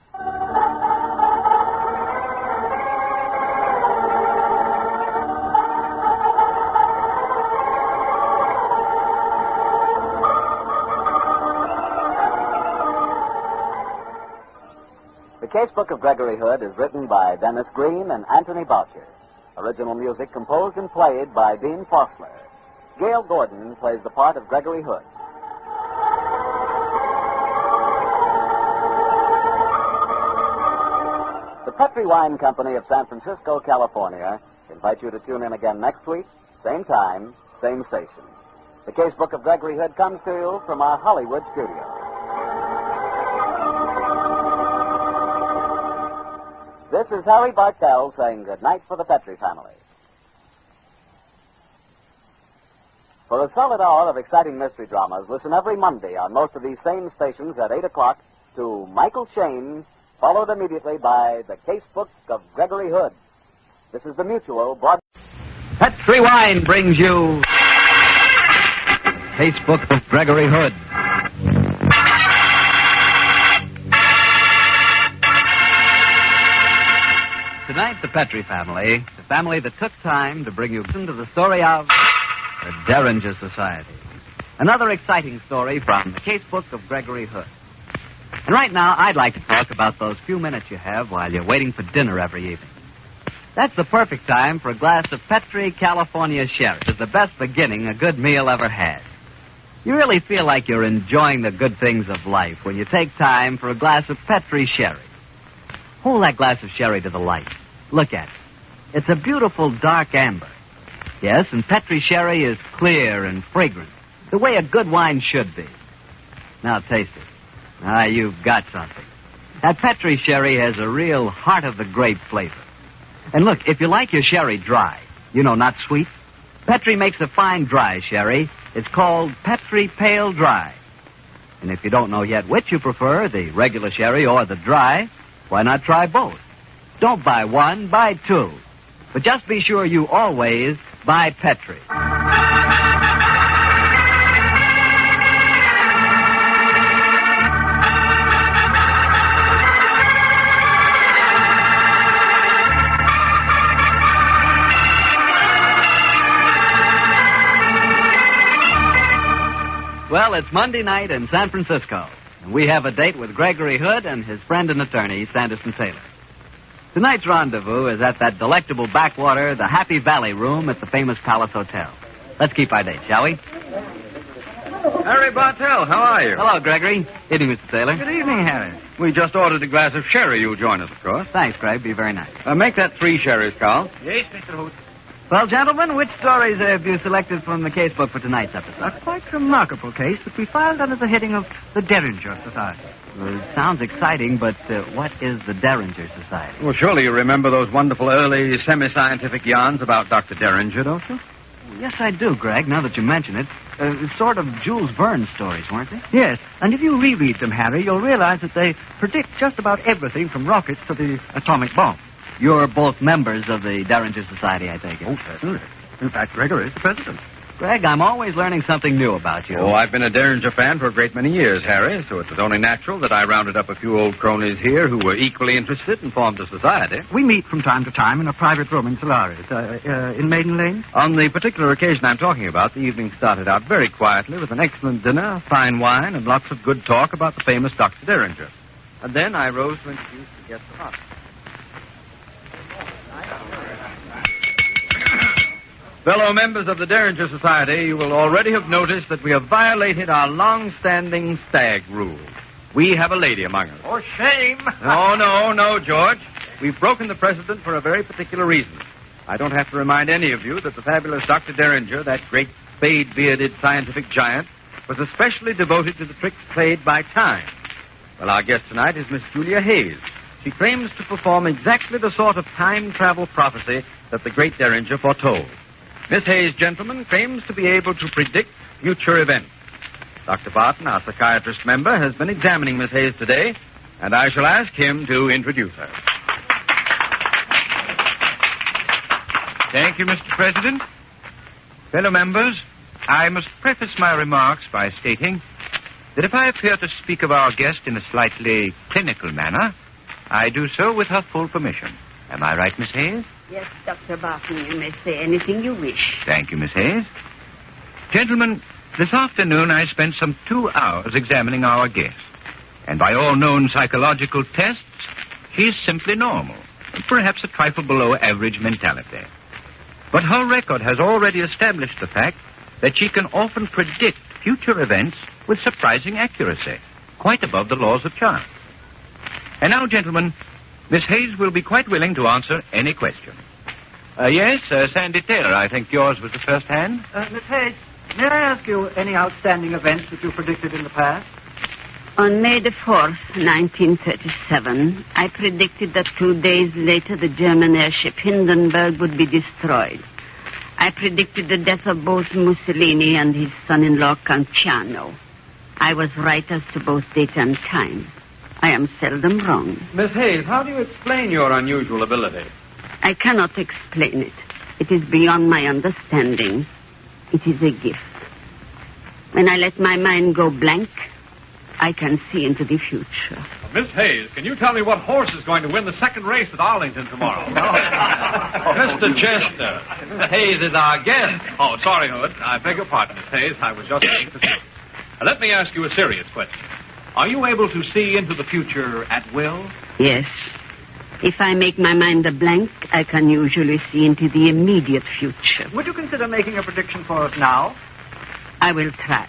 Speaker 18: The Casebook of Gregory Hood is written by Dennis Green and Anthony Boucher. Original music composed and played by Dean Fossler. Gail Gordon plays the part of Gregory Hood. The Petri Wine Company of San Francisco, California, invite you to tune in again next week, same time, same station. The Casebook of Gregory Hood comes to you from our Hollywood studio. This is Harry Bartell saying good night for the Petri family. For a solid hour of exciting mystery dramas, listen every Monday on most of these same stations at 8 o'clock to Michael Shane, followed immediately by the Casebook of Gregory Hood. This is the Mutual broad...
Speaker 5: Petri Wine brings you Casebook of Gregory Hood. Tonight, the Petri family, the family that took time to bring you into the story of the Derringer Society. Another exciting story from the Casebook of Gregory Hood. And right now, I'd like to talk about those few minutes you have while you're waiting for dinner every evening. That's the perfect time for a glass of Petri California Sherry. It's the best beginning a good meal ever had. You really feel like you're enjoying the good things of life when you take time for a glass of Petri Sherry. Hold that glass of sherry to the light. Look at it. It's a beautiful dark amber. Yes, and Petri sherry is clear and fragrant, the way a good wine should be. Now taste it. Ah, you've got something. That Petri sherry has a real heart of the grape flavor. And look, if you like your sherry dry, not sweet, Petri makes a fine dry sherry. It's called Petri Pale Dry. And if you don't know yet which you prefer, the regular sherry or the dry, why not try both? Don't buy one, buy two. But just be sure you always buy Petri. Well, it's Monday night in San Francisco, and we have a date with Gregory Hood and his friend and attorney, Sanderson Taylor. Tonight's rendezvous is at that delectable backwater, the Happy Valley Room at the famous Palace Hotel. Let's keep our date, shall we?
Speaker 12: Harry Bartell, how are you?
Speaker 5: Hello, Gregory. Evening, Mr. Taylor.
Speaker 12: Good evening, Harry. We just ordered a glass of sherry. You'll join us, of course.
Speaker 5: Thanks, Greg. Be very nice.
Speaker 12: Make that 3 sherries, Carl.
Speaker 15: Yes, Mr. Hood.
Speaker 5: Well, gentlemen, which stories have you selected from the casebook for tonight's episode?
Speaker 15: A quite remarkable case that we filed under the heading of the Derringer Society.
Speaker 5: Well, it sounds exciting, but what is the Derringer Society?
Speaker 12: Well, surely you remember those wonderful early semi-scientific yarns about Dr. Derringer, don't you?
Speaker 5: Yes, I do, Greg, now that you mention it. Sort of Jules Verne stories, weren't they?
Speaker 15: Yes, and if you reread them, Harry, you'll realize that they predict just about everything from rockets to the atomic bomb.
Speaker 5: You're both members of the Derringer Society, I take it.
Speaker 15: Oh, certainly. In fact, Gregory is the president.
Speaker 5: Greg, I'm always learning something new about you.
Speaker 12: Oh, I've been a Derringer fan for a great many years, Harry, so it was only natural that I rounded up a few old cronies here who were equally interested and formed a society.
Speaker 15: We meet from time to time in a private room in Solaris, in Maiden Lane.
Speaker 12: On the particular occasion I'm talking about, the evening started out very quietly with an excellent dinner, fine wine, and lots of good talk about the famous Dr. Derringer. And then I rose to introduce the guest of honor. Fellow members of the Derringer Society, you will already have noticed that we have violated our long-standing stag rule. We have a lady among us.
Speaker 15: Oh, shame.
Speaker 12: No, George. We've broken the precedent for a very particular reason. I don't have to remind any of you that the fabulous Dr. Derringer, that great spade-bearded scientific giant, was especially devoted to the tricks played by time. Well, our guest tonight is Miss Julia Hayes. She claims to perform exactly the sort of time-travel prophecy that the great Derringer foretold. Miss Hayes, gentlemen, claims to be able to predict future events. Dr. Barton, our psychiatrist member, has been examining Miss Hayes today, and I shall ask him to introduce her.
Speaker 9: Thank you, Mr. President. Fellow members, I must preface my remarks by stating that if I appear to speak of our guest in a slightly clinical manner, I do so with her full permission. Am I right, Miss Hayes?
Speaker 10: Yes, Dr. Barton, you may say anything you wish.
Speaker 9: Thank you, Miss Hayes. Gentlemen, this afternoon I spent some 2 hours examining our guest. And by all known psychological tests, she is simply normal, perhaps a trifle below average mentality. But her record has already established the fact that she can often predict future events with surprising accuracy, quite above the laws of chance. And now, gentlemen, Miss Hayes will be quite willing to answer any question. Yes, Sandy Taylor, I think yours was the first hand.
Speaker 15: Miss Hayes, may I ask you any outstanding events that you predicted in the past?
Speaker 10: On May the 4th, 1937, I predicted that 2 days later the German airship Hindenburg would be destroyed. I predicted the death of both Mussolini and his son-in-law Canciano. I was right as to both date and time. I am seldom wrong.
Speaker 12: Miss Hayes, how do you explain your unusual ability?
Speaker 10: I cannot explain it. It is beyond my understanding. It is a gift. When I let my mind go blank, I can see into the future.
Speaker 23: Miss Hayes, can you tell me what horse is going to win the second race at Arlington tomorrow? Mr. Chester. Miss Hayes is our guest. Oh, sorry, Hood. I beg your pardon, Miss Hayes. I was just saying to see. Let me ask you a serious question. Are you able to see into the future at will?
Speaker 10: Yes. If I make my mind a blank, I can usually see into the immediate future.
Speaker 15: Would you consider making a prediction for us now?
Speaker 10: I will try.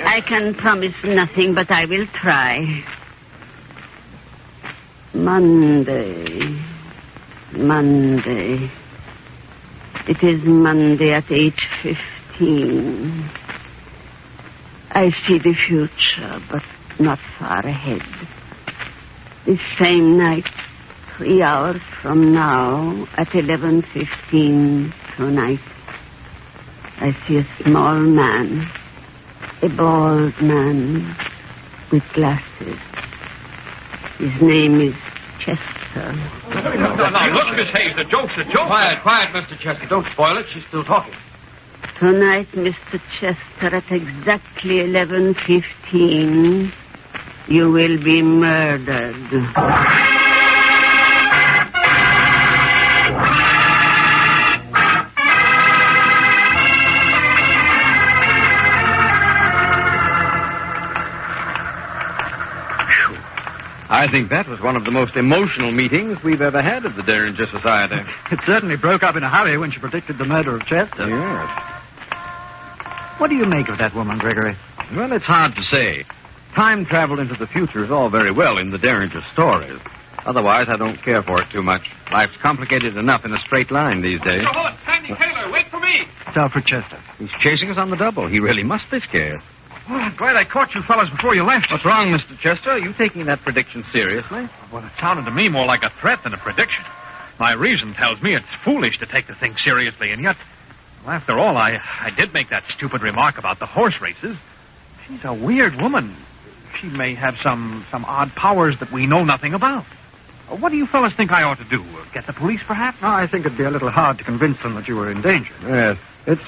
Speaker 10: I can promise nothing, but I will try. Monday. It is Monday at 8:15. I see the future, but not far ahead. This same night, 3 hours from now, at 11:15 tonight, I see a small man, a bald man with glasses. His name is Chester.
Speaker 2: Now, look, Miss Hayes, the joke's a joke.
Speaker 13: Quiet, Mr. Chester. Don't spoil it. She's still talking.
Speaker 10: Tonight, Mr. Chester, at exactly 11:15, you will be murdered.
Speaker 23: I think that was one of the most emotional meetings we've ever had of the Derringer Society.
Speaker 12: It certainly broke up in a hurry when she predicted the murder of Chester.
Speaker 23: Yes.
Speaker 12: What do you make of that woman, Gregory?
Speaker 23: Well, it's hard to say. Time travel into the future is all very well in the Derringer stories. Otherwise, I don't care for it too much. Life's complicated enough in a straight line these days.
Speaker 2: Mr. Hood, Sandy Taylor, wait for me.
Speaker 12: It's Alfred Chester.
Speaker 23: He's chasing us on the double. He really must be scared.
Speaker 2: Oh, I'm glad I caught you fellas before you left.
Speaker 23: What's wrong, Mr. Chester? Are you taking that prediction seriously?
Speaker 2: Well, it sounded to me more like a threat than a prediction. My reason tells me it's foolish to take the thing seriously, and yet, well, after all, I did make that stupid remark about the horse races. She's a weird woman. She may have some odd powers that we know nothing about. What do you fellas think I ought to do? Get the police, perhaps?
Speaker 12: No, I think it'd be a little hard to convince them that you were in danger.
Speaker 23: Yes. It's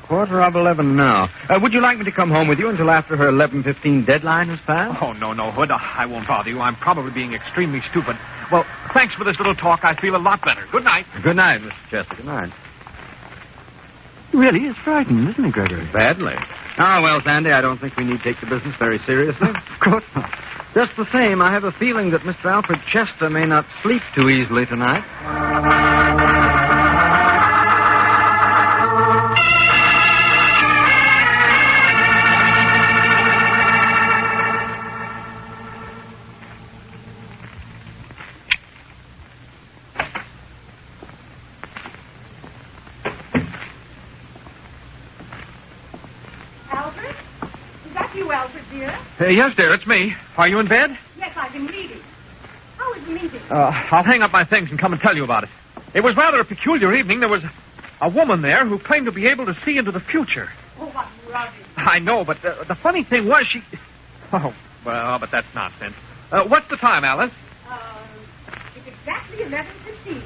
Speaker 23: 11:15 now. Would you like me to come home with you until after her 11:15 deadline has passed?
Speaker 2: Oh, no, Hood. I won't bother you. I'm probably being extremely stupid. Well, thanks for this little talk. I feel a lot better. Good night.
Speaker 23: Good night, Mr. Chester. Good night.
Speaker 12: He really is frightened, isn't he, Gregory?
Speaker 23: Badly. Oh, well, Sandy, I don't think we need take the business very seriously.
Speaker 12: Of course not.
Speaker 23: Just the same, I have a feeling that Mr. Alfred Chester may not sleep too easily tonight.
Speaker 2: Yes, dear, it's me. Are you in bed?
Speaker 16: Yes, I've been reading. How was the meeting?
Speaker 2: I'll hang up my things and come and tell you about it. It was rather a peculiar evening. There was a woman there who claimed to be able to see into the future.
Speaker 16: Oh, what rubbish.
Speaker 2: I know, but the funny thing was she... Oh, well, but that's nonsense. What's the time, Alice?
Speaker 16: It's exactly 11:15.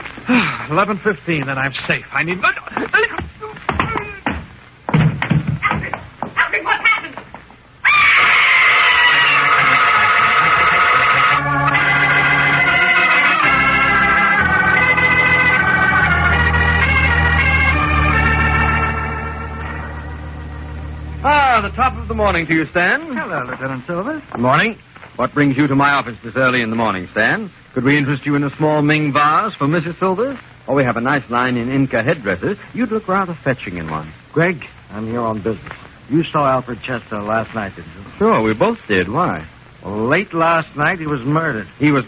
Speaker 2: 11:15, then I'm safe. I need...
Speaker 16: Alfred, what happened?
Speaker 23: The top of the morning to you, Stan.
Speaker 12: Hello, Lieutenant Silvers.
Speaker 23: Good morning. What brings you to my office this early in the morning, Stan? Could we interest you in a small Ming vase for Mrs. Silvers? Oh, we have a nice line in Inca headdresses. You'd look rather fetching in one.
Speaker 12: Greg, I'm here on business. You saw Alfred Chester last night, didn't you?
Speaker 23: Sure, we both did. Why?
Speaker 12: Well, late last night, he was murdered.
Speaker 23: He was...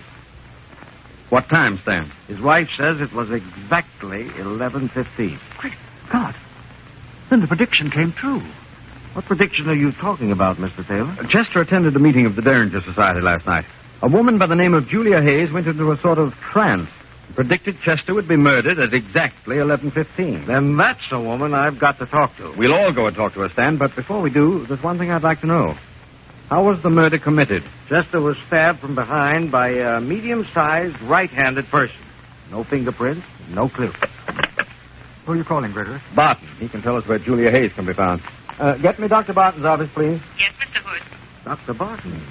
Speaker 23: What time, Stan?
Speaker 12: His wife says it was exactly 11:15.
Speaker 2: Great God. Then the prediction came true.
Speaker 12: What prediction are you talking about, Mr. Taylor?
Speaker 23: Chester attended a meeting of the Derringer Society last night. A woman by the name of Julia Hayes went into a sort of trance and predicted Chester would be murdered at exactly 11:15.
Speaker 12: Then that's a woman I've got to talk to.
Speaker 23: We'll all go and talk to her, Stan, but before we do, there's one thing I'd like to know. How was the murder committed?
Speaker 12: Chester was stabbed from behind by a medium-sized right-handed person. No fingerprints, no clue. Who are you calling, Gregory?
Speaker 23: Barton. He can tell us where Julia Hayes can be found. Get me Dr. Barton's office, please.
Speaker 10: Yes, Mr. Hood.
Speaker 12: Dr. Barton.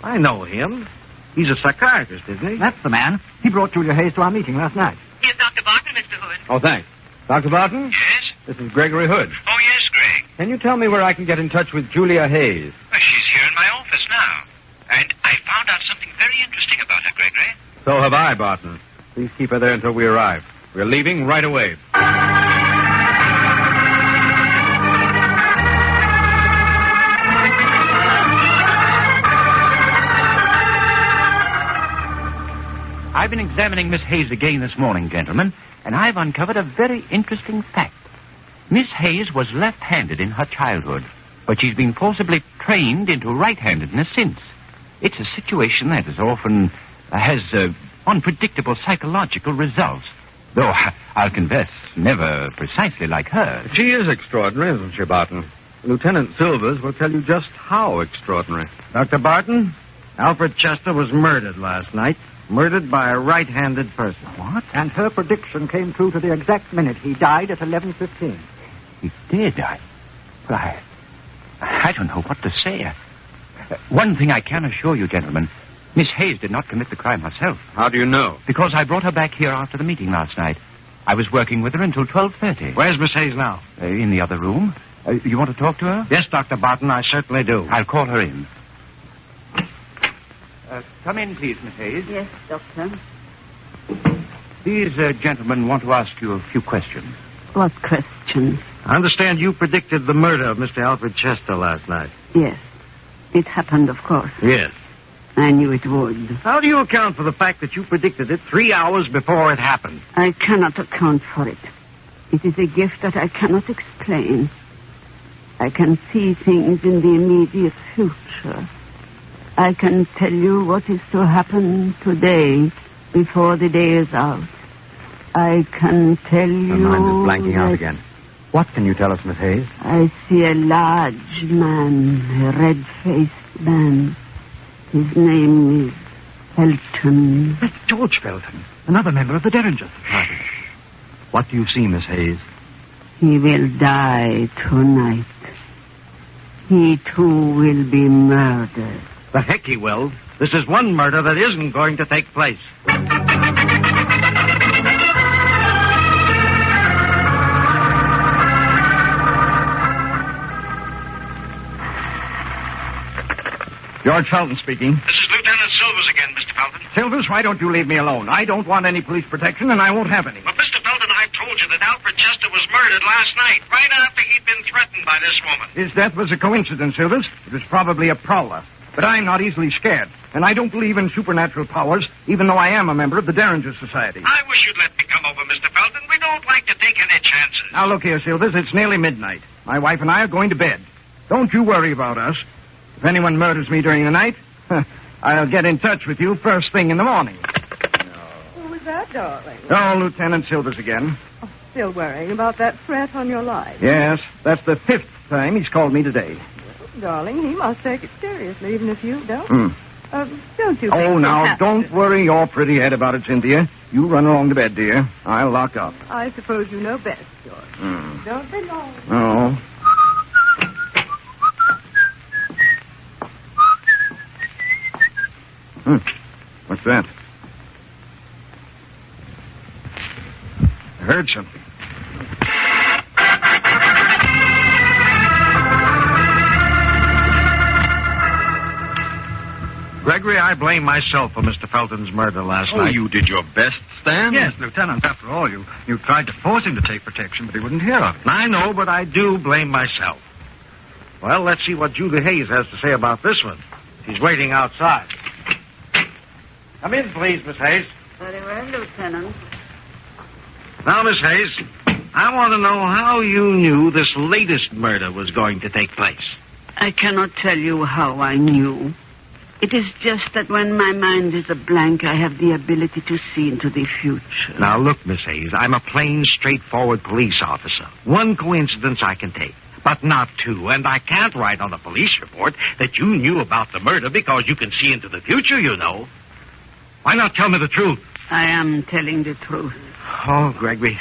Speaker 12: I know him. He's a psychiatrist, isn't he?
Speaker 2: That's the man. He brought Julia Hayes to our meeting last night.
Speaker 10: Here's Dr. Barton, Mr. Hood.
Speaker 23: Oh, thanks. Dr. Barton?
Speaker 6: Yes?
Speaker 23: This is Gregory Hood.
Speaker 6: Oh, yes, Greg.
Speaker 23: Can you tell me where I can get in touch with Julia Hayes?
Speaker 6: Well, she's here in my office now. And I found out something very interesting about her, Gregory.
Speaker 23: So have I, Barton. Please keep her there until we arrive. We're leaving right away.
Speaker 9: I've been examining Miss Hayes again this morning, gentlemen, and I've uncovered a very interesting fact. Miss Hayes was left-handed in her childhood, but she's been forcibly trained into right-handedness since. It's a situation that has unpredictable psychological results. Though, I'll confess, never precisely like her.
Speaker 23: She is extraordinary, isn't she, Barton? Lieutenant Silvers will tell you just how extraordinary.
Speaker 1: Dr. Barton, Alfred Chester was murdered last night. Murdered by a right-handed person.
Speaker 3: What? And her prediction came true to the exact minute. He died at 11:15.
Speaker 9: He did? I don't know what to say. One thing I can assure you, gentlemen. Miss Hayes did not commit the crime herself.
Speaker 23: How do you know?
Speaker 9: Because I brought her back here after the meeting last night. I was working with her until 12:30.
Speaker 1: Where's Miss Hayes now?
Speaker 9: In the other room. You want to talk to her?
Speaker 1: Yes, Dr. Barton, I certainly do.
Speaker 9: I'll call her in. Come in, please, Miss Hayes.
Speaker 10: Yes, Doctor.
Speaker 9: These gentlemen want to ask you a few questions.
Speaker 10: What questions?
Speaker 1: I understand you predicted the murder of Mr. Alfred Chester last night.
Speaker 10: Yes. It happened, of course.
Speaker 1: Yes.
Speaker 10: I knew it would.
Speaker 1: How do you account for the fact that you predicted it 3 hours before it happened?
Speaker 10: I cannot account for it. It is a gift that I cannot explain. I can see things in the immediate future. I can tell you what is to happen today before the day is out. I can tell you...
Speaker 23: Her mind is blanking out again. What can you tell us, Miss Hayes?
Speaker 10: I see a large man, a red-faced man. His name is Felton.
Speaker 1: That's George Felton, another member of the Derringer Society.
Speaker 23: What do you see, Miss Hayes?
Speaker 10: He will die tonight. He, too, will be murdered.
Speaker 1: The heck he will. This is one murder that isn't going to take place. George Felton speaking.
Speaker 6: This is Lieutenant Silvers again, Mr. Felton.
Speaker 1: Silvers, why don't you leave me alone? I don't want any police protection, and I won't have any.
Speaker 6: But, Mr. Felton, I told you that Alfred Chester was murdered last night, right after he'd been threatened by this woman.
Speaker 1: His death was a coincidence, Silvers. It was probably a prowler. But I'm not easily scared, and I don't believe in supernatural powers, even though I am a member of the Derringer Society.
Speaker 6: I wish you'd let me come over, Mr. Felton. We don't like to take any chances.
Speaker 1: Now, look here, Silvers. It's nearly midnight. My wife and I are going to bed. Don't you worry about us. If anyone murders me during the night, I'll get in touch with you first thing in the morning.
Speaker 19: Who was that, darling?
Speaker 1: Oh, Lieutenant Silvers again.
Speaker 19: Oh, still worrying about that threat on your life.
Speaker 1: Yes, that's the 5th time he's called me today.
Speaker 19: Darling, he must take it seriously, even if you don't. Don't you think
Speaker 1: Oh, now,
Speaker 19: perhaps
Speaker 1: don't worry your pretty head about it, Cynthia. You run along to bed, dear. I'll lock up.
Speaker 19: I suppose you know best, George. Don't be long.
Speaker 1: Oh. What's that? I heard something. Gregory, I blame myself for Mr. Felton's murder last night.
Speaker 23: You did your best, Stan?
Speaker 1: Yes, Lieutenant. After all, you tried to force him to take protection, but he wouldn't hear of it. I know, but I do blame myself. Well, let's see what Julie Hayes has to say about this one. She's waiting outside. Come in, please, Miss Hayes.
Speaker 10: Very well, Lieutenant.
Speaker 1: Now, Miss Hayes, I want to know how you knew this latest murder was going to take place.
Speaker 10: I cannot tell you how I knew. It is just that when my mind is a blank, I have the ability to see into the future.
Speaker 1: Now, look, Miss Hayes, I'm a plain, straightforward police officer. One coincidence I can take, but not two. And I can't write on a police report that you knew about the murder because you can see into the future, you know. Why not tell me the truth?
Speaker 10: I am telling the truth.
Speaker 1: Oh, Gregory,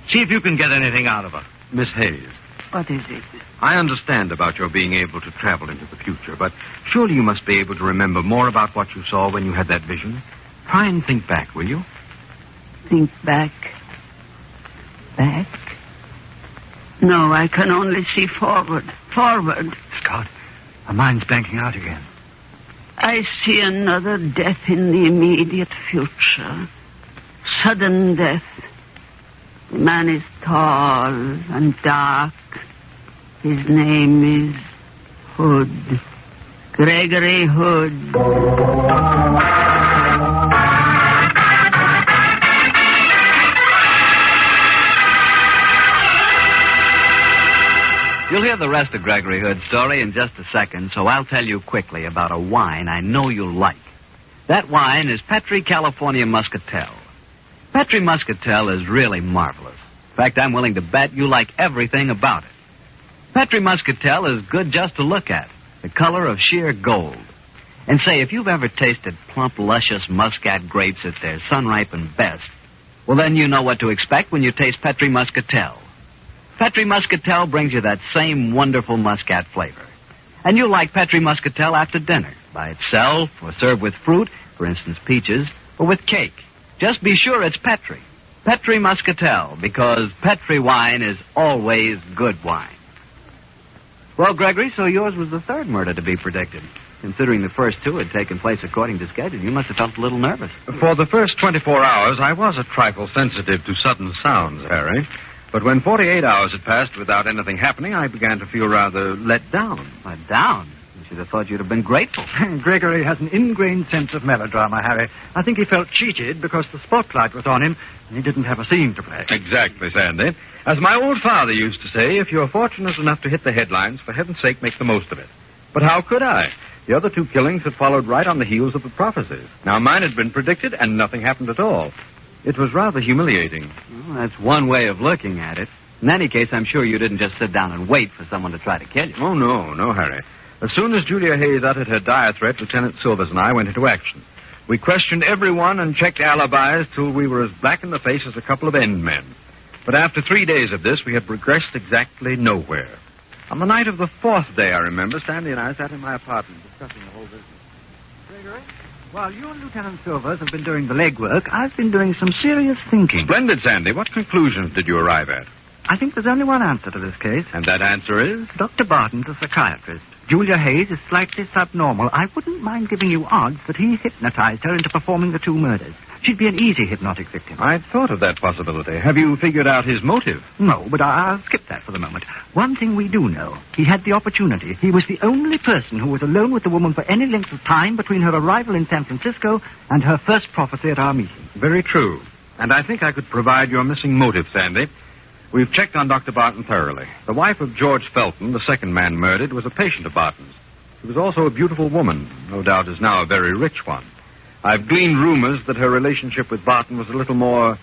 Speaker 1: see if you can get anything out of her.
Speaker 23: Miss Hayes,
Speaker 10: What is it?
Speaker 23: I understand about your being able to travel into the future, but surely you must be able to remember more about what you saw when you had that vision. Try and think back, will you?
Speaker 10: Think back? Back? No, I can only see forward. Forward.
Speaker 1: Scott, my mind's blanking out again.
Speaker 10: I see another death in the immediate future. Sudden death. The man is tall and dark. His name is Hood. Gregory Hood.
Speaker 5: You'll hear the rest of Gregory Hood's story in just a second, so I'll tell you quickly about a wine I know you'll like. That wine is Petri California Muscatel. Petri Muscatel is really marvelous. In fact, I'm willing to bet you like everything about it. Petri Muscatel is good just to look at, the color of sheer gold. And say, if you've ever tasted plump, luscious Muscat grapes at their sun-ripened best, well, then you know what to expect when you taste Petri Muscatel. Petri Muscatel brings you that same wonderful Muscat flavor. And you'll like Petri Muscatel after dinner, by itself, or served with fruit, for instance, peaches, or with cake. Just be sure it's Petri. Petri Muscatel, because Petri wine is always good wine. Well, Gregory, so yours was the third murder to be predicted. Considering the first two had taken place according to schedule, you must have felt a little nervous.
Speaker 1: For the first 24 hours, I was a trifle sensitive to sudden sounds, Harry. But when 48 hours had passed without anything happening, I began to feel rather let down.
Speaker 5: Let down? You should have thought you'd have been grateful.
Speaker 3: Gregory has an ingrained sense of melodrama, Harry. I think he felt cheated because the spotlight was on him and he didn't have a scene to play.
Speaker 1: Exactly, Sandy. As my old father used to say, if you're fortunate enough to hit the headlines, for heaven's sake, make the most of it. But how could I? The other two killings had followed right on the heels of the prophecies. Now, mine had been predicted, and nothing happened at all. It was rather humiliating.
Speaker 5: Well, that's one way of looking at it. In any case, I'm sure you didn't just sit down and wait for someone to try to kill you.
Speaker 1: Oh, no, Harry. As soon as Julia Hayes uttered her dire threat, Lieutenant Silvers and I went into action. We questioned everyone and checked alibis till we were as black in the face as a couple of end men. But after 3 days of this, we had progressed exactly nowhere. On the night of the fourth day, I remember, Sandy and I sat in my apartment discussing the whole business.
Speaker 3: Gregory, while you and Lieutenant Silvers have been doing the legwork, I've been doing some serious thinking.
Speaker 1: Splendid, Sandy. What conclusions did you arrive at?
Speaker 3: I think there's only one answer to this case.
Speaker 1: And that answer is?
Speaker 3: Dr. Barton's a psychiatrist. Julia Hayes is slightly subnormal. I wouldn't mind giving you odds that he hypnotized her into performing the two murders. She'd be an easy hypnotic victim.
Speaker 1: I'd thought of that possibility. Have you figured out his motive?
Speaker 3: No, but I'll skip that for the moment. One thing we do know. He had the opportunity. He was the only person who was alone with the woman for any length of time between her arrival in San Francisco and her first prophecy at our meeting.
Speaker 1: Very true. And I think I could provide your missing motive, Sandy. We've checked on Dr. Barton thoroughly. The wife of George Felton, the second man murdered, was a patient of Barton's. She was also a beautiful woman, no doubt is now a very rich one. I've gleaned rumors that her relationship with Barton was a little more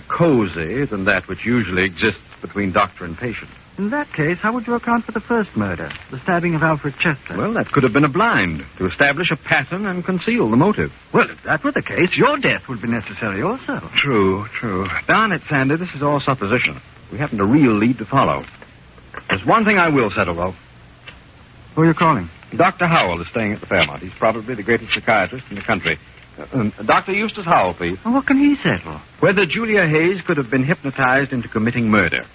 Speaker 1: cozy than that which usually exists between doctor and patient.
Speaker 3: In that case, how would you account for the first murder, the stabbing of Alfred Chester?
Speaker 1: Well, that could have been a blind, to establish a pattern and conceal the motive.
Speaker 3: Well, if that were the case, your death would be necessary also.
Speaker 1: True. Darn it, Sandy, this is all supposition. We haven't a real lead to follow. There's one thing I will settle, though.
Speaker 3: Who are you calling?
Speaker 1: Dr. Howell is staying at the Fairmont. He's probably the greatest psychiatrist in the country. Dr. Eustace Howell, please.
Speaker 3: Well, what can he settle?
Speaker 1: Whether Julia Hayes could have been hypnotized into committing murder.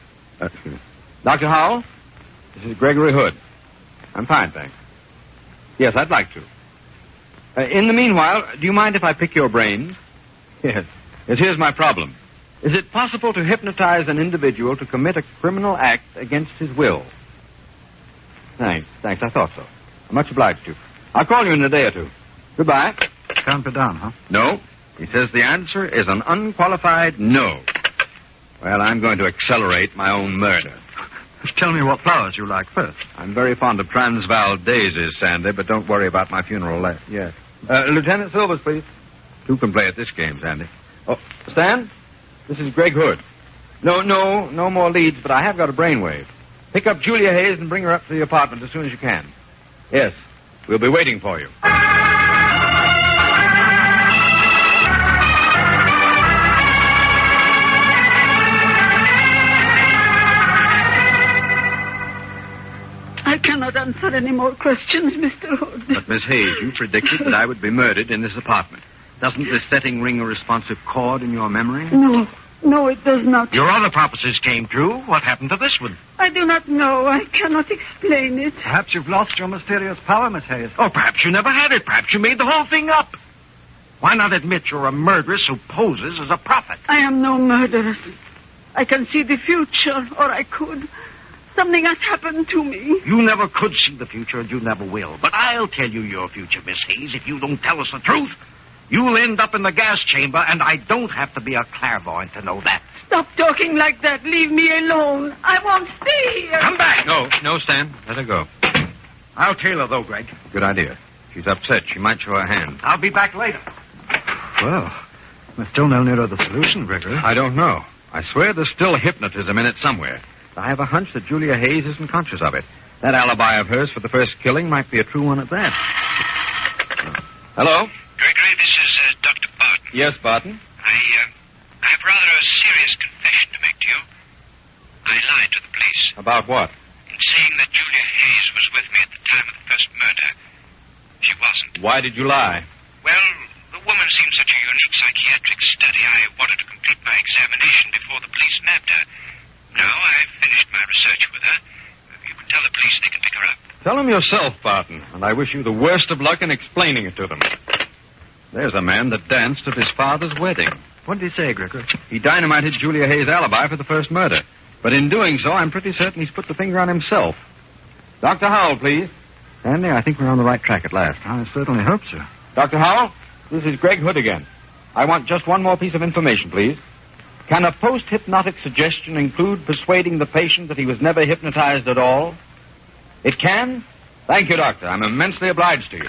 Speaker 1: Dr. Howell, this is Gregory Hood. I'm fine, thanks. Yes, I'd like to. In the meanwhile, do you mind if I pick your brains? Yes. Here's my problem. Is it possible to hypnotize an individual to commit a criminal act against his will? Thanks. I thought so. I'm much obliged to you. I'll call you in a day or two. Goodbye.
Speaker 3: Can't be done, huh?
Speaker 1: No. He says the answer is an unqualified no. Well, I'm going to accelerate my own murder.
Speaker 3: Tell me what flowers you like first.
Speaker 1: I'm very fond of Transvaal daisies, Sandy, but don't worry about my funeral. Yes. Lieutenant Silvers, please. Two can play at this game, Sandy. Oh, Stan? This is Greg Hood. No more leads, but I have got a brainwave. Pick up Julia Hayes and bring her up to the apartment as soon as you can. Yes, we'll be waiting for you.
Speaker 10: I cannot answer any more questions, Mr. Hood.
Speaker 1: But, Miss Hayes, you predicted that I would be murdered in this apartment. Doesn't this setting ring a responsive chord in your memory?
Speaker 10: No, it does not.
Speaker 1: Your other prophecies came true. What happened to this one?
Speaker 10: I do not know. I cannot explain it.
Speaker 3: Perhaps you've lost your mysterious power, Miss Hayes.
Speaker 1: Oh, perhaps you never had it. Perhaps you made the whole thing up. Why not admit you're a murderess who poses as a prophet?
Speaker 10: I am no murderess. I can see the future, or I could. Something has happened to me.
Speaker 1: You never could see the future, and you never will. But I'll tell you your future, Miss Hayes, if you don't tell us the truth. You'll end up in the gas chamber, and I don't have to be a clairvoyant to know that.
Speaker 10: Stop talking like that. Leave me alone. I won't stay here.
Speaker 1: Come back.
Speaker 2: No, Stan. Let her go.
Speaker 1: I'll tail her, though, Greg.
Speaker 2: Good idea.
Speaker 8: She's upset. She might show her hand.
Speaker 1: I'll be back later.
Speaker 3: Well, we're still no nearer the solution, Gregory.
Speaker 8: I don't know. I swear there's still hypnotism in it somewhere. I have a hunch that Julia Hayes isn't conscious of it. That alibi of hers for the first killing might be a true one at that. Hello?
Speaker 6: Gregory, this is Dr. Barton.
Speaker 8: Yes, Barton?
Speaker 6: I have rather a serious confession to make to you. I lied to the police.
Speaker 8: About what?
Speaker 6: In saying that Julia Hayes was with me at the time of the first murder. She wasn't.
Speaker 8: Why did you lie?
Speaker 6: Well, the woman seemed such a unique psychiatric study, I wanted to complete my examination before the police nabbed her. Now I've finished my research with her. You can tell the police they can pick her up.
Speaker 8: Tell them yourself, Barton, and I wish you the worst of luck in explaining it to them. There's a man that danced at his father's wedding.
Speaker 3: What did he say, Gregory?
Speaker 8: He dynamited Julia Hayes' alibi for the first murder. But in doing so, I'm pretty certain he's put the finger on himself. Dr. Howell, please.
Speaker 3: Andy, I think we're on the right track at last. I certainly hope so.
Speaker 8: Dr. Howell, this is Greg Hood again. I want just one more piece of information, please. Can a post-hypnotic suggestion include persuading the patient that he was never hypnotized at all? It can? Thank you, Doctor. I'm immensely obliged to you.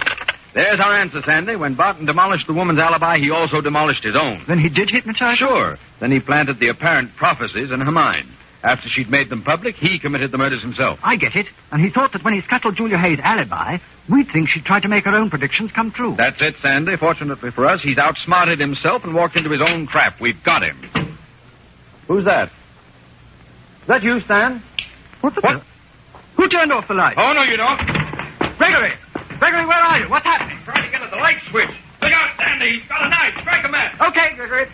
Speaker 8: There's our answer, Sandy. When Barton demolished the woman's alibi, he also demolished his own.
Speaker 3: Then he did hypnotize her?
Speaker 8: Sure. Then he planted the apparent prophecies in her mind. After she'd made them public, he committed the murders himself.
Speaker 3: I get it. And he thought that when he scuttled Julia Hayes' alibi, we'd think she'd try to make her own predictions come true.
Speaker 8: That's it, Sandy. Fortunately for us, he's outsmarted himself and walked into his own trap. We've got him. Who's that? Is that you, Stan?
Speaker 3: What? Who turned off the light?
Speaker 8: Oh, no, you don't.
Speaker 3: Gregory! Gregory, where are you? What's happening?
Speaker 8: Trying to get at the light switch. Look out, Sandy. He's got a knife. Strike a match.
Speaker 3: Okay, Gregory.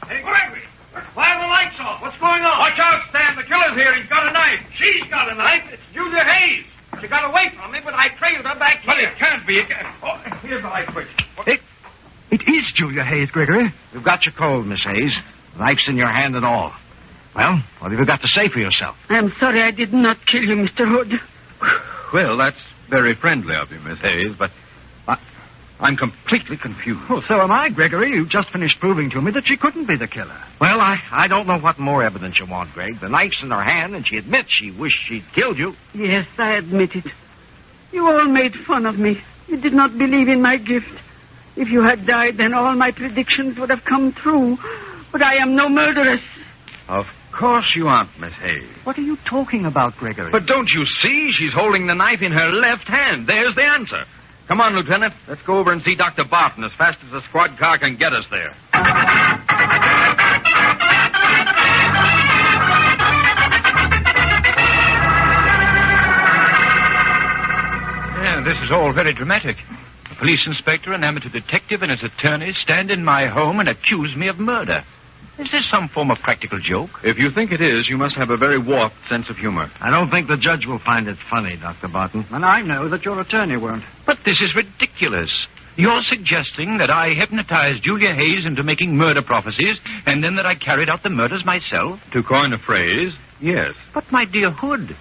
Speaker 8: Hey, Gregory. Why are the lights off? What's going on? Watch out, Stan. The killer's here. He's got a knife. She's got a knife. It's Julia Hayes. She got away from me, but I trailed her back here. But it can't be. Oh, here's the light switch.
Speaker 3: It is Julia Hayes, Gregory.
Speaker 1: You've got your cold, Miss Hayes. Knife's in your hand and all. Well, what have you got to say for yourself?
Speaker 10: I'm sorry I did not kill you, Mr. Hood.
Speaker 8: Well, that's very friendly of you, Miss Hayes, but I'm completely confused.
Speaker 3: Well, so am I, Gregory. You just finished proving to me that she couldn't be the killer.
Speaker 1: Well, I don't know what more evidence you want, Greg. The knife's in her hand, and she admits she wished she'd killed you.
Speaker 10: Yes, I admit it. You all made fun of me. You did not believe in my gift. If you had died, then all my predictions would have come true. But I am no murderess.
Speaker 8: Of course you aren't, Miss Hayes.
Speaker 3: What are you talking about, Gregory?
Speaker 8: But don't you see? She's holding the knife in her left hand. There's the answer. Come on, Lieutenant. Let's go over and see Dr. Barton as fast as the squad car can get us there.
Speaker 9: Yeah, this is all very dramatic. A police inspector, an amateur detective, and his attorney stand in my home and accuse me of murder. Is this some form of practical joke?
Speaker 8: If you think it is, you must have a very warped sense of humor.
Speaker 1: I don't think the judge will find it funny, Dr. Barton.
Speaker 3: And I know that your attorney won't.
Speaker 9: But this is ridiculous. You're suggesting that I hypnotized Julia Hayes into making murder prophecies, and then that I carried out the murders myself?
Speaker 8: To coin a phrase, yes.
Speaker 9: But, my dear Hood,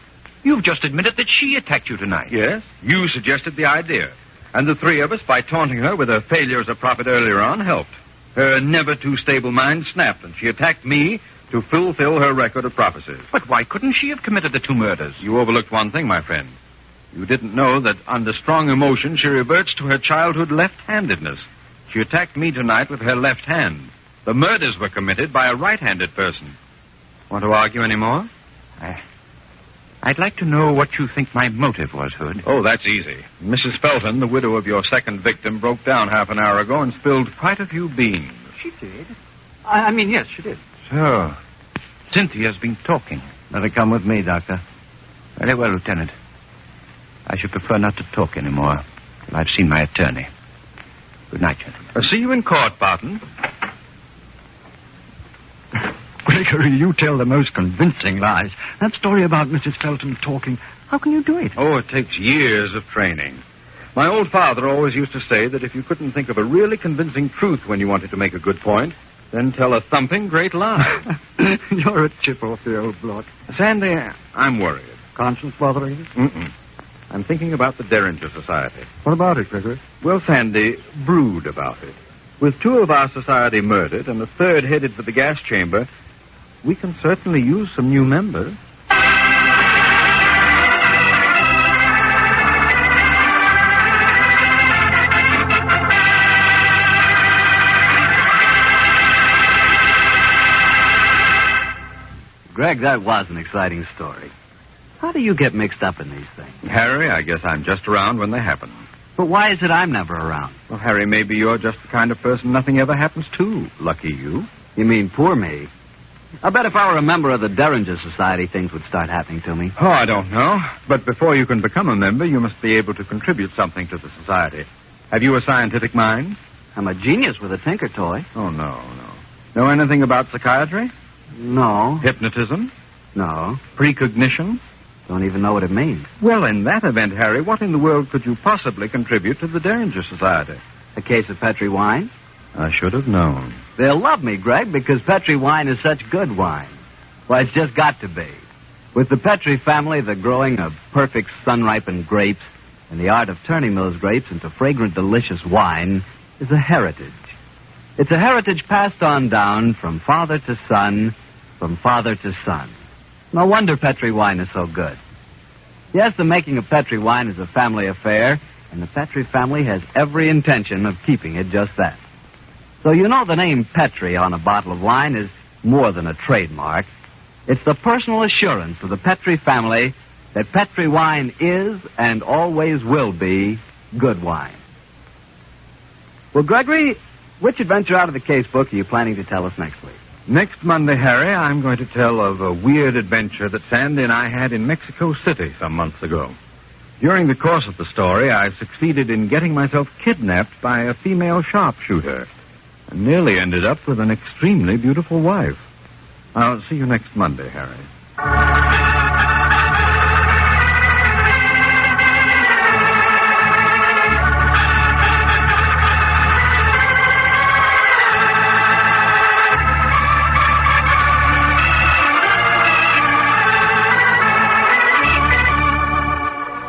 Speaker 9: you've just admitted that she attacked you tonight.
Speaker 8: Yes, you suggested the idea. And the three of us, by taunting her with her failure as a prophet earlier on, helped. Her never-too-stable mind snapped, and she attacked me to fulfill her record of prophecies.
Speaker 9: But why couldn't she have committed the two murders?
Speaker 8: You overlooked one thing, my friend. You didn't know that under strong emotion, she reverts to her childhood left-handedness. She attacked me tonight with her left hand. The murders were committed by a right-handed person. Want to argue any more?
Speaker 9: I'd like to know what you think my motive was, Hood.
Speaker 8: Oh, that's easy. Mrs. Felton, the widow of your second victim, broke down half an hour ago and spilled quite a few beans.
Speaker 3: She did? I mean, yes, she did.
Speaker 9: So, Cynthia's been talking.
Speaker 1: Better come with me, Doctor.
Speaker 9: Very well, Lieutenant. I should prefer not to talk anymore till I've seen my attorney. Good night, gentlemen.
Speaker 8: See you in court, Barton.
Speaker 3: Gregory, you tell the most convincing lies. That story about Mrs. Felton talking, how can you do it?
Speaker 8: Oh, it takes years of training. My old father always used to say that if you couldn't think of a really convincing truth when you wanted to make a good point, then tell a thumping great lie.
Speaker 3: You're a chip off the old block.
Speaker 8: Sandy, I'm worried.
Speaker 3: Conscience bothering you?
Speaker 8: Mm-mm. I'm thinking about the Derringer Society.
Speaker 3: What about it, Gregory?
Speaker 8: Well, Sandy, brood about it. With two of our society murdered and a third headed for the gas chamber, we can certainly use some new members.
Speaker 5: Greg, that was an exciting story. How do you get mixed up in these things?
Speaker 8: Harry, I guess I'm just around when they happen.
Speaker 5: But why is it I'm never around?
Speaker 8: Well, Harry, maybe you're just the kind of person nothing ever happens to. Lucky you.
Speaker 5: You mean poor me? I bet if I were a member of the Derringer Society, things would start happening to me.
Speaker 8: Oh, I don't know. But before you can become a member, you must be able to contribute something to the society. Have you a scientific mind?
Speaker 5: I'm a genius with a tinker toy.
Speaker 8: Oh, no. Know anything about psychiatry?
Speaker 5: No.
Speaker 8: Hypnotism?
Speaker 5: No.
Speaker 8: Precognition?
Speaker 5: Don't even know what it means.
Speaker 8: Well, in that event, Harry, what in the world could you possibly contribute to the Derringer Society?
Speaker 5: A case of Petri wine?
Speaker 8: I should have known.
Speaker 5: They'll love me, Greg, because Petri wine is such good wine. Why, it's just got to be. With the Petri family, the growing of perfect sun-ripened grapes and the art of turning those grapes into fragrant, delicious wine is a heritage. It's a heritage passed on down from father to son, from father to son. No wonder Petri wine is so good. Yes, the making of Petri wine is a family affair, and the Petri family has every intention of keeping it just that. So you know the name Petri on a bottle of wine is more than a trademark. It's the personal assurance of the Petri family that Petri wine is and always will be good wine. Well, Gregory, which adventure out of the case book are you planning to tell us next week?
Speaker 8: Next Monday, Harry, I'm going to tell of a weird adventure that Sandy and I had in Mexico City some months ago. During the course of the story, I succeeded in getting myself kidnapped by a female sharpshooter and nearly ended up with an extremely beautiful wife. I'll see you next Monday, Harry.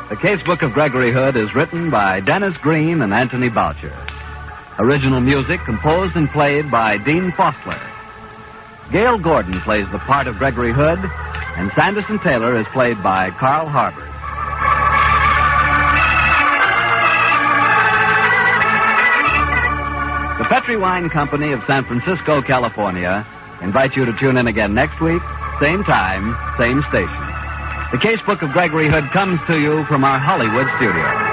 Speaker 5: The Casebook of Gregory Hood is written by Dennis Green and Anthony Boucher. Original music composed and played by Dean Fostler. Gail Gordon plays the part of Gregory Hood, and Sanderson Taylor is played by Carl Harbers. The Petri Wine Company of San Francisco, California, invite you to tune in again next week, same time, same station. The Casebook of Gregory Hood comes to you from our Hollywood studio.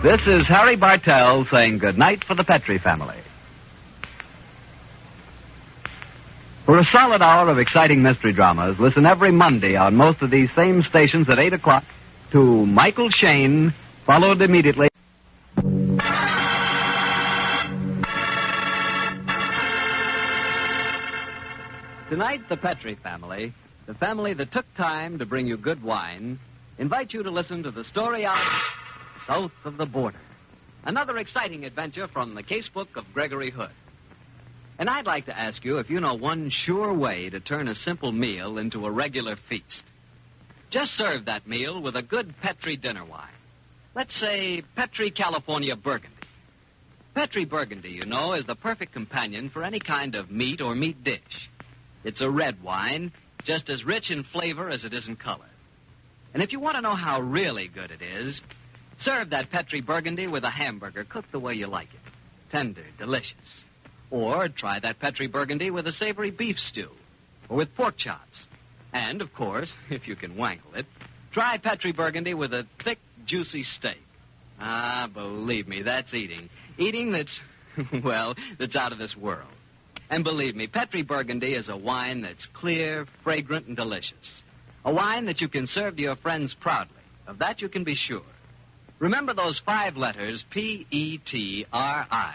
Speaker 5: This is Harry Bartell saying goodnight for the Petri family. For a solid hour of exciting mystery dramas, listen every Monday on most of these same stations at 8 o'clock to Michael Shayne, followed immediately. Tonight, the Petri family, the family that took time to bring you good wine, invite you to listen to the story of South of the Border. Another exciting adventure from the Casebook of Gregory Hood. And I'd like to ask you if you know one sure way to turn a simple meal into a regular feast. Just serve that meal with a good Petri dinner wine. Let's say Petri California Burgundy. Petri Burgundy, you know, is the perfect companion for any kind of meat or meat dish. It's a red wine, just as rich in flavor as it is in color. And if you want to know how really good it is, serve that Petri Burgundy with a hamburger cooked the way you like it. Tender, delicious. Or try that Petri Burgundy with a savory beef stew. Or with pork chops. And, of course, if you can wangle it, try Petri Burgundy with a thick, juicy steak. Ah, believe me, that's eating. Eating that's, well, that's out of this world. And believe me, Petri Burgundy is a wine that's clear, fragrant, and delicious. A wine that you can serve to your friends proudly. Of that you can be sure. Remember those 5 letters, P-E-T-R-I.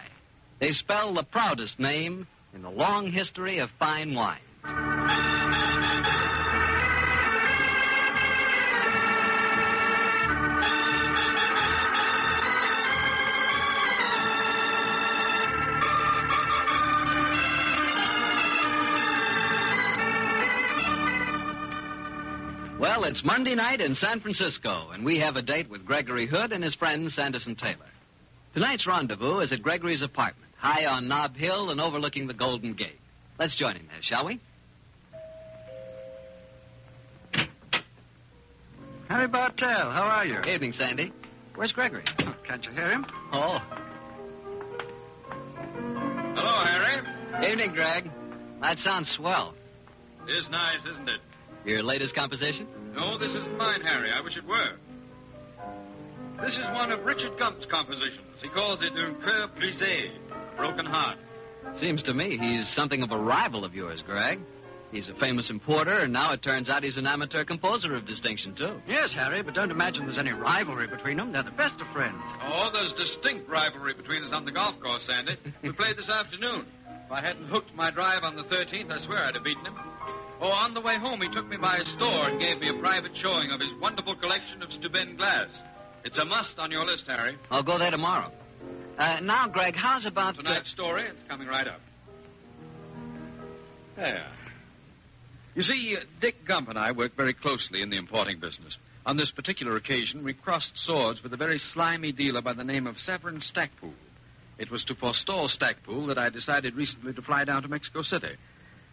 Speaker 5: They spell the proudest name in the long history of fine wine. Well, it's Monday night in San Francisco, and we have a date with Gregory Hood and his friend Sanderson Taylor. Tonight's rendezvous is at Gregory's apartment, high on Nob Hill and overlooking the Golden Gate. Let's join him there, shall we?
Speaker 3: Harry Bartell, how are you?
Speaker 5: Evening, Sandy. Where's Gregory?
Speaker 3: Oh, can't you hear him?
Speaker 5: Oh.
Speaker 2: Hello, Harry.
Speaker 5: Evening, Greg.
Speaker 14: That sounds swell.
Speaker 17: It is nice, isn't it?
Speaker 14: Your latest composition?
Speaker 17: No, this isn't mine, Harry. I wish it were. This is one of Richard Gump's compositions. He calls it Un Cœur Brisé, Broken Heart.
Speaker 14: Seems to me he's something of a rival of yours, Greg. He's a famous importer, and now it turns out he's an amateur composer of distinction, too.
Speaker 3: Yes, Harry, but don't imagine there's any rivalry between them. They're the best of friends.
Speaker 17: Oh, there's distinct rivalry between us on the golf course, Sandy. We played this afternoon. If I hadn't hooked my drive on the 13th, I swear I'd have beaten him. Oh, on the way home, he took me by a store and gave me a private showing of his wonderful collection of Steuben glass. It's a must on your list, Harry.
Speaker 14: I'll go there tomorrow. Now, Greg, how's about...
Speaker 17: Tonight's story? It's coming right up. There. You see, Dick Gump and I work very closely in the importing business. On this particular occasion, we crossed swords with a very slimy dealer by the name of Severin Stackpool. It was to forestall Stackpool that I decided recently to fly down to Mexico City.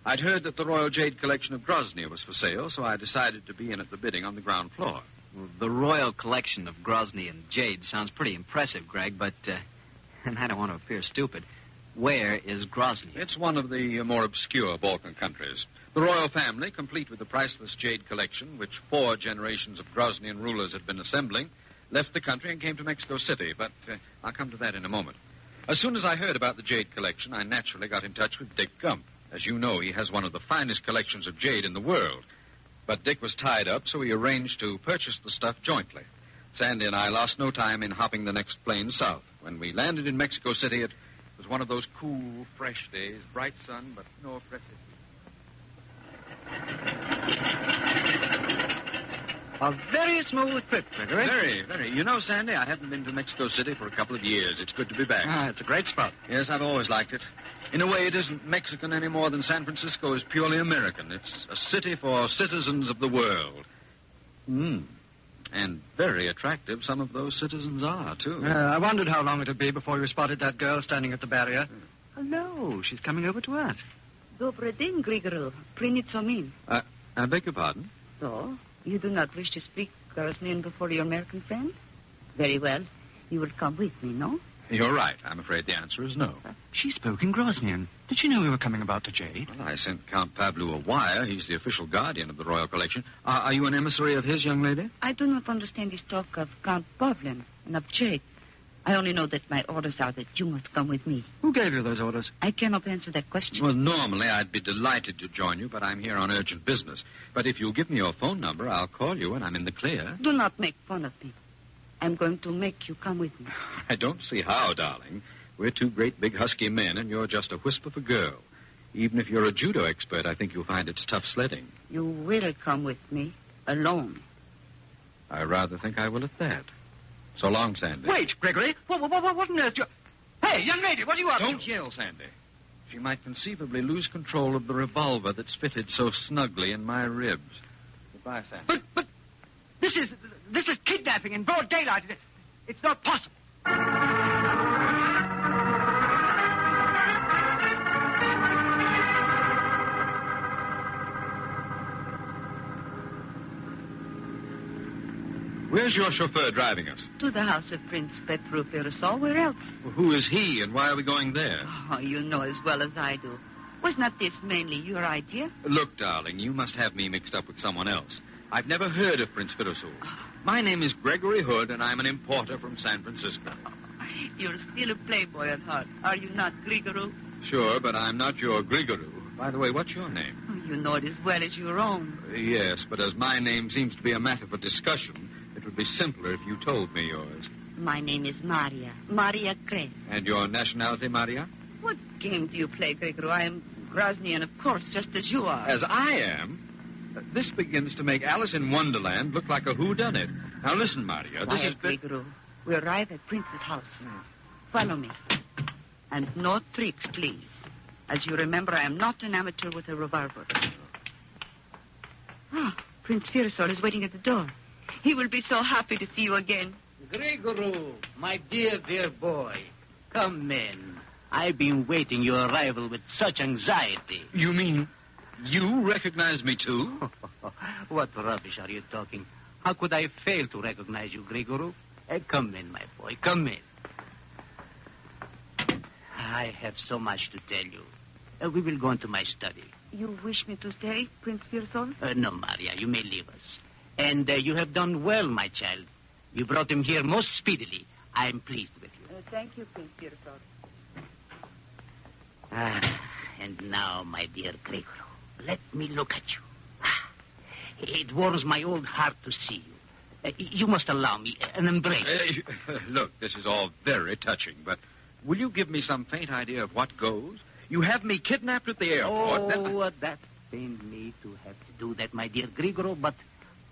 Speaker 17: I'd heard that the Royal Jade Collection of Grozny was for sale, so I decided to be in at the bidding on the ground floor.
Speaker 14: Well, the Royal Collection of Grozny and Jade sounds pretty impressive, Greg, but, and I don't want to appear stupid, where is Grozny?
Speaker 17: It's one of the more obscure Balkan countries. The royal family, complete with the priceless Jade Collection, which 4 generations of Groznian rulers had been assembling, left the country and came to Mexico City, but I'll come to that in a moment. As soon as I heard about the Jade Collection, I naturally got in touch with Dick Gump. As you know, he has one of the finest collections of jade in the world. But Dick was tied up, so we arranged to purchase the stuff jointly. Sandy and I lost no time in hopping the next plane south. When we landed in Mexico City, it was one of those cool, fresh days, bright sun, but no oppressive heat.
Speaker 3: A very smooth trip, Gregory.
Speaker 17: Very, very. You know, Sandy, I haven't been to Mexico City for a couple of years. It's good to be back.
Speaker 3: It's a great spot.
Speaker 17: Yes, I've always liked it. In a way, it isn't Mexican any more than San Francisco is purely American. It's a city for citizens of the world. And very attractive some of those citizens are, too.
Speaker 3: I wondered how long it would be before you spotted that girl standing at the barrier. Hello, she's coming over to us.
Speaker 10: Добрый день, Grigorov. Принято min.
Speaker 17: I beg your pardon?
Speaker 10: So, you do not wish to speak Groznian before your American friend? Very well. You will come with me, no?
Speaker 17: You're right. I'm afraid the answer is no.
Speaker 3: She spoke in Groznian. Did she know we were coming about the jade?
Speaker 17: Well, I sent Count Pavlu a wire. He's the official guardian of the Royal Collection. Are you an emissary of his, young lady?
Speaker 10: I do not understand this talk of Count Pavlin and of jade. I only know that my orders are that you must come with me.
Speaker 3: Who gave you those orders?
Speaker 10: I cannot answer that question.
Speaker 17: Well, normally I'd be delighted to join you, but I'm here on urgent business. But if you'll give me your phone number, I'll call you and I'm in the clear.
Speaker 10: Do not make fun of me. I'm going to make you come with me.
Speaker 17: I don't see how, darling. We're 2 great big husky men, and you're just a wisp of a girl. Even if you're a judo expert, I think you'll find it's tough sledding.
Speaker 10: You will come with me, alone.
Speaker 17: I rather think I will at that. So long, Sandy.
Speaker 3: Wait, Gregory. What on earth? Hey, young lady, what are you up to?
Speaker 17: Don't yell, Sandy. She might conceivably lose control of the revolver that's fitted so snugly in my ribs. Goodbye, Sandy.
Speaker 3: But this is kidnapping in broad daylight. It's not possible.
Speaker 17: Where's your chauffeur driving us?
Speaker 10: To the house of Prince Petru Firasol. Where else?
Speaker 17: Well, who is he, and why are we going there?
Speaker 10: Oh, you know as well as I do. Was not this mainly your idea?
Speaker 17: Look, darling, you must have me mixed up with someone else. I've never heard of Prince Firasol. My name is Gregory Hood, and I'm an importer from San Francisco.
Speaker 10: You're still a playboy at heart, are you not, Grigorov?
Speaker 17: Sure, but I'm not your Grigorov. By the way, what's your name?
Speaker 10: You know it as well as your own.
Speaker 17: Yes, but as my name seems to be a matter for discussion, it would be simpler if you told me yours.
Speaker 10: My name is Maria. Maria Kres.
Speaker 17: And your nationality, Maria?
Speaker 10: What game do you play, Grigorov? I am Groznian, of course, just as you are.
Speaker 17: As I am? This begins to make Alice in Wonderland look like a whodunit. Now listen, Maria. This is
Speaker 10: Grigorov. We arrive at Prince's house. Follow me. And no tricks, please. As you remember, I am not an amateur with a revolver. Prince Firasol is waiting at the door. He will be so happy to see you again.
Speaker 22: Grigorov, my dear boy. Come in. I've been waiting your arrival with such anxiety.
Speaker 17: You mean you recognize me, too?
Speaker 22: What rubbish are you talking? How could I fail to recognize you, Grigorov? Come in, my boy, come in. I have so much to tell you. We will go into my study.
Speaker 10: You wish me to stay, Prince Firsol?
Speaker 22: No, Maria, you may leave us. And you have done well, my child. You brought him here most speedily. I am pleased with you.
Speaker 10: Thank you, Prince Firsol.
Speaker 22: And now, my dear Gregor, let me look at you. It warms my old heart to see you. You must allow me an embrace.
Speaker 17: Look, this is all very touching, but will you give me some faint idea of what goes? You have me kidnapped at the airport.
Speaker 22: That pained me to have to do that, my dear Grigoro, but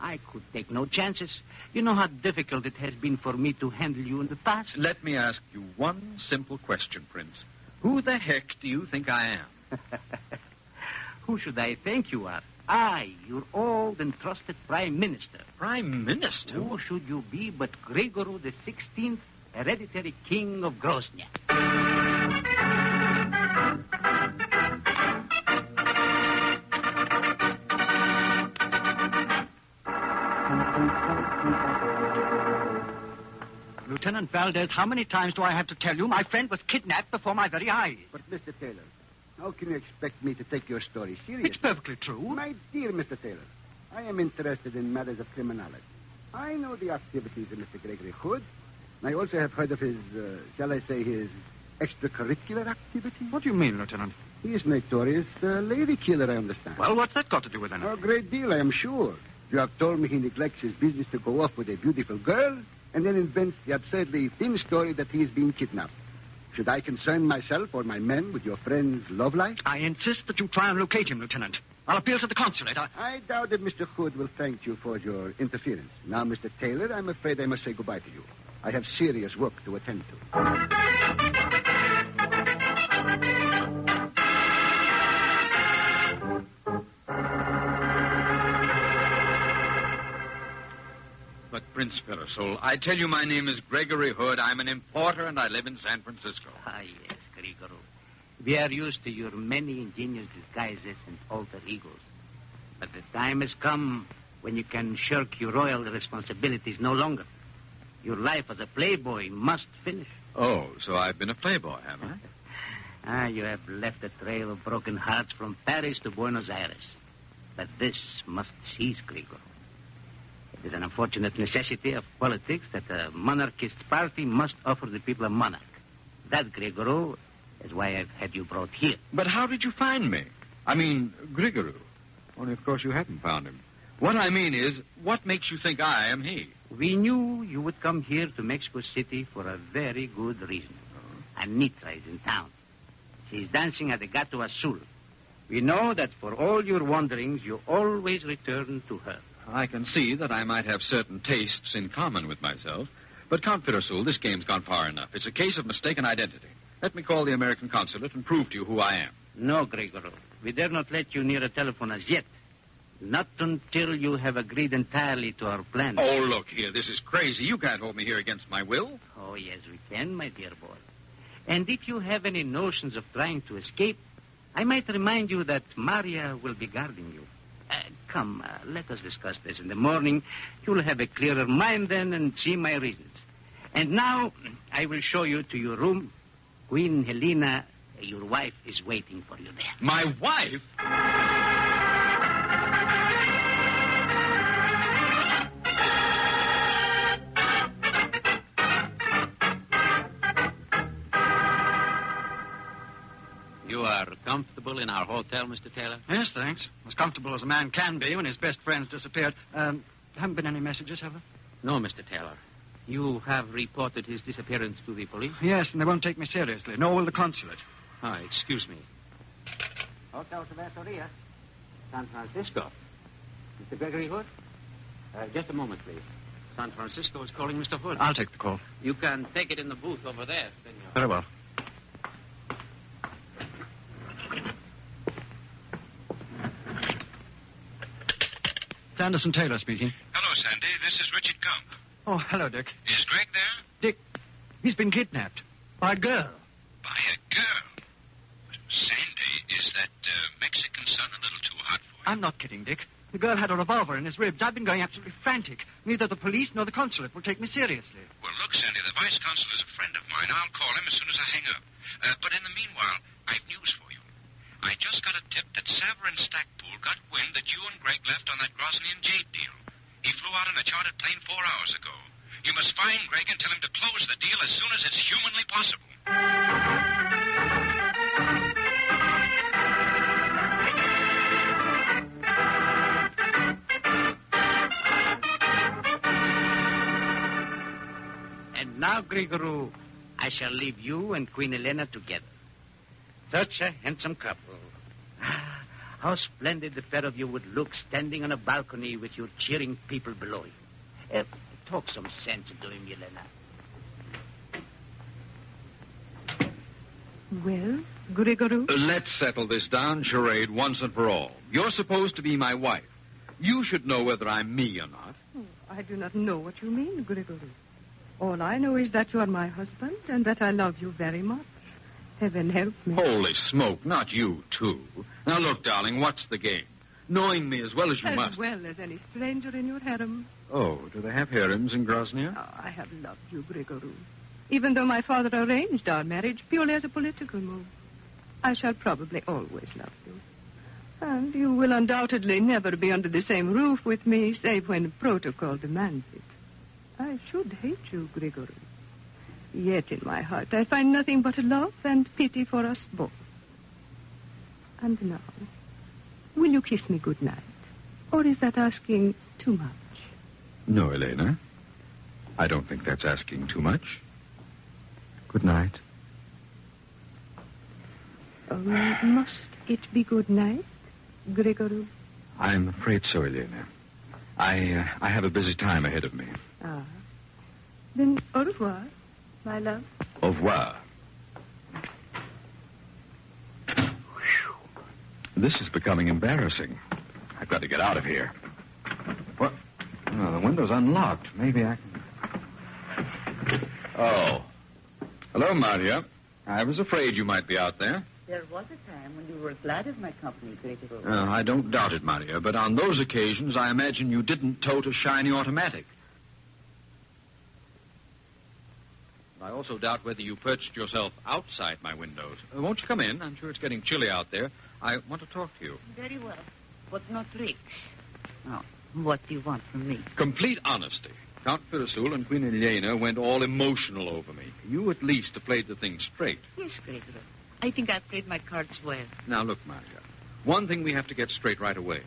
Speaker 22: I could take no chances. You know how difficult it has been for me to handle you in the past.
Speaker 17: Let me ask you one simple question, Prince. Who the heck do you think I am?
Speaker 22: Who should I think you are? I, your old and trusted Prime Minister.
Speaker 17: Prime Minister?
Speaker 22: Who should you be but Grigoro the 16th, hereditary King of Grozny?
Speaker 3: Lieutenant Valdez, how many times do I have to tell you my friend was kidnapped before my very eyes?
Speaker 4: But, Mr. Taylor, how can you expect me to take your story seriously?
Speaker 3: It's perfectly true.
Speaker 4: My dear Mr. Taylor, I am interested in matters of criminality. I know the activities of Mr. Gregory Hood. I also have heard of his, shall I say, his extracurricular activities.
Speaker 3: What do you mean, Lieutenant?
Speaker 4: He is notorious lady killer, I understand.
Speaker 3: Well, what's that got to do with anything?
Speaker 4: A great deal, I am sure. You have told me he neglects his business to go off with a beautiful girl and then invents the absurdly thin story that he is being kidnapped. Should I concern myself or my men with your friend's love life?
Speaker 3: I insist that you try and locate him, Lieutenant. I'll appeal to the consulate.
Speaker 4: I doubt that Mr. Hood will thank you for your interference. Now, Mr. Taylor, I'm afraid I must say goodbye to you. I have serious work to attend to.
Speaker 17: But, Prince Firsol, I tell you my name is Gregory Hood. I'm an importer, and I live in San Francisco.
Speaker 22: Yes, Grigoro. We are used to your many ingenious disguises and alter egos. But the time has come when you can shirk your royal responsibilities no longer. Your life as a playboy must finish.
Speaker 17: Oh, so I've been a playboy, have I?
Speaker 22: You have left a trail of broken hearts from Paris to Buenos Aires. But this must cease, Grigoro. It is an unfortunate necessity of politics that a monarchist party must offer the people a monarch. That, Grigoro, is why I've had you brought here.
Speaker 17: But how did you find me? I mean, Grigoro. Only, of course, you haven't found him. What I mean is, what makes you think I am he?
Speaker 22: We knew you would come here to Mexico City for a very good reason. Anitra is in town. She's dancing at the Gato Azul. We know that for all your wanderings, you always return to her.
Speaker 17: I can see that I might have certain tastes in common with myself. But, Count Firsol, this game's gone far enough. It's a case of mistaken identity. Let me call the American consulate and prove to you who I am.
Speaker 22: No, Grigoro. We dare not let you near a telephone as yet. Not until you have agreed entirely to our plan.
Speaker 17: Oh, look here. This is crazy. You can't hold me here against my will.
Speaker 22: Oh, yes, we can, my dear boy. And if you have any notions of trying to escape, I might remind you that Maria will be guarding you. Come, let us discuss this in the morning. You'll have a clearer mind then and see my reasons. And now, I will show you to your room. Queen Helena, your wife, is waiting for you there.
Speaker 17: My wife?
Speaker 14: You are comfortable in our hotel, Mr. Taylor?
Speaker 3: Yes, thanks. As comfortable as a man can be when his best friends disappeared. Haven't been any messages, have there?
Speaker 14: No, Mr. Taylor. You have reported his disappearance to the police?
Speaker 3: Yes, and they won't take me seriously. Nor will the consulate.
Speaker 14: Excuse me.
Speaker 22: Hotel Cerveceria, San Francisco. Mr. Gregory Hood? Just a moment, please.
Speaker 14: San Francisco is calling Mr. Hood.
Speaker 3: I'll take the call.
Speaker 14: You can take it in the booth over there, senor.
Speaker 3: Very well. It's Anderson Taylor speaking.
Speaker 6: Hello, Sandy. This is Richard Gump.
Speaker 3: Oh, hello, Dick.
Speaker 6: Is Greg there?
Speaker 3: Dick, he's been kidnapped. By a girl.
Speaker 6: By a girl? Sandy, is that Mexican sun a little too hot for you?
Speaker 3: I'm not kidding, Dick. The girl had a revolver in his ribs. I've been going absolutely frantic. Neither the police nor the consulate will take me seriously.
Speaker 6: Well, look, Sandy, the vice consul is a friend of mine. I'll call him as soon as I hang up. But in the meanwhile, I've news for you. I just got a tip that Saver in Stackpool got wind that you and Greg left on that Grosny and Jade deal. He flew out on a chartered plane 4 hours ago. You must find Greg and tell him to close the deal as soon as it's humanly possible.
Speaker 22: And now, Grigory, I shall leave you and Queen Elena together. Such a handsome couple. Ah, how splendid the pair of you would look standing on a balcony with your cheering people below you. Talk some sense into him, Elena.
Speaker 7: Well, Grigory?
Speaker 17: Let's settle this down, charade, once and for all. You're supposed to be my wife. You should know whether I'm me or not.
Speaker 7: Oh, I do not know what you mean, Grigory. All I know is that you are my husband and that I love you very much. Heaven help me.
Speaker 17: Holy smoke, not you, too. Now, look, darling, what's the game? Knowing me as well as you must.
Speaker 7: As well as any stranger in your harem.
Speaker 17: Oh, do they have harems in Grosnia?
Speaker 7: Oh, I have loved you, Grigory. Even though my father arranged our marriage purely as a political move. I shall probably always love you. And you will undoubtedly never be under the same roof with me, save when protocol demands it. I should hate you, Grigory. Yet in my heart I find nothing but love and pity for us both. And now, will you kiss me good night? Or is that asking too much?
Speaker 17: No, Elena. I don't think that's asking too much. Good night.
Speaker 7: Must it be good night, Grigory?
Speaker 17: I'm afraid so, Elena. I have a busy time ahead of me.
Speaker 7: Ah. Then au revoir, my love.
Speaker 17: Au revoir. This is becoming embarrassing. I've got to get out of here. What? Oh, the window's unlocked. Maybe I can... Oh. Hello, Maria. I was afraid you might be out there.
Speaker 20: There was a time when you were glad of my company, Grigory.
Speaker 17: I don't doubt it, Maria, but on those occasions I imagine you didn't tote a shiny automatic. I also doubt whether you perched yourself outside my windows. Won't you come in? I'm sure it's getting chilly out there. I want to talk to you.
Speaker 20: Very well, but not tricks. Now, what do you want from me?
Speaker 17: Complete honesty. Count Firasul and Queen Elena went all emotional over me. You at least have played the thing straight.
Speaker 20: Yes, Grigory. I think I've played my cards well.
Speaker 17: Now, look, Maria. One thing we have to get straight right away.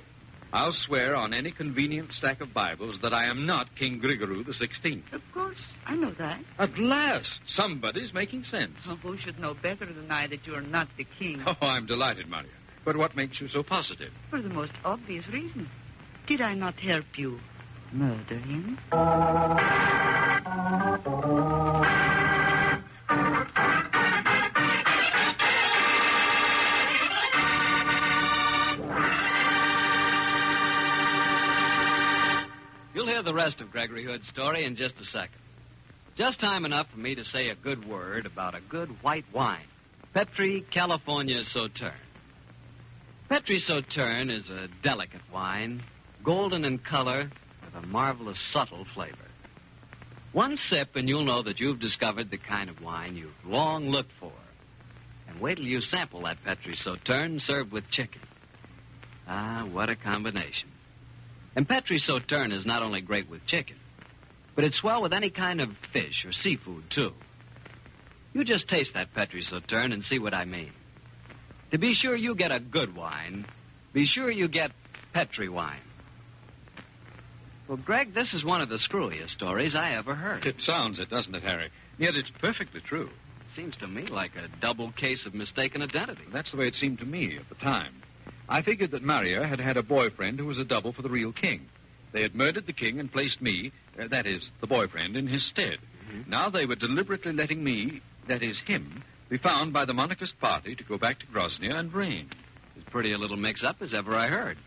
Speaker 17: I'll swear on any convenient stack of Bibles that I am not King Grigory the 16th.
Speaker 20: Of course, I know that.
Speaker 17: At last, somebody's making sense.
Speaker 20: Oh, who should know better than I that you're not the king?
Speaker 17: Oh, I'm delighted, Maria. But what makes you so positive?
Speaker 20: For the most obvious reason. Did I not help you murder him?
Speaker 14: You'll hear the rest of Gregory Hood's story in just a second. Just time enough for me to say a good word about a good white wine. Petri California Sauterne. Petri Sauterne is a delicate wine, golden in color, with a marvelous subtle flavor. One sip and you'll know that you've discovered the kind of wine you've long looked for. And wait till you sample that Petri Sauterne served with chicken. Ah, what a combination. And Petri Sauterne is not only great with chicken, but it's swell with any kind of fish or seafood, too. You just taste that Petri Sauterne and see what I mean. To be sure you get a good wine, be sure you get Petri wine. Well, Greg, this is one of the screwiest stories I ever heard.
Speaker 17: It sounds it, doesn't it, Harry? Yet it's perfectly true.
Speaker 14: Seems to me like a double case of mistaken identity.
Speaker 17: That's the way it seemed to me at the time. I figured that Maria had had a boyfriend who was a double for the real king. They had murdered the king and placed me, that is, the boyfriend, in his stead. Mm-hmm. Now they were deliberately letting me, that is, him, be found by the monarchist party to go back to Grosnia and reign.
Speaker 14: As pretty a little mix-up as ever I heard.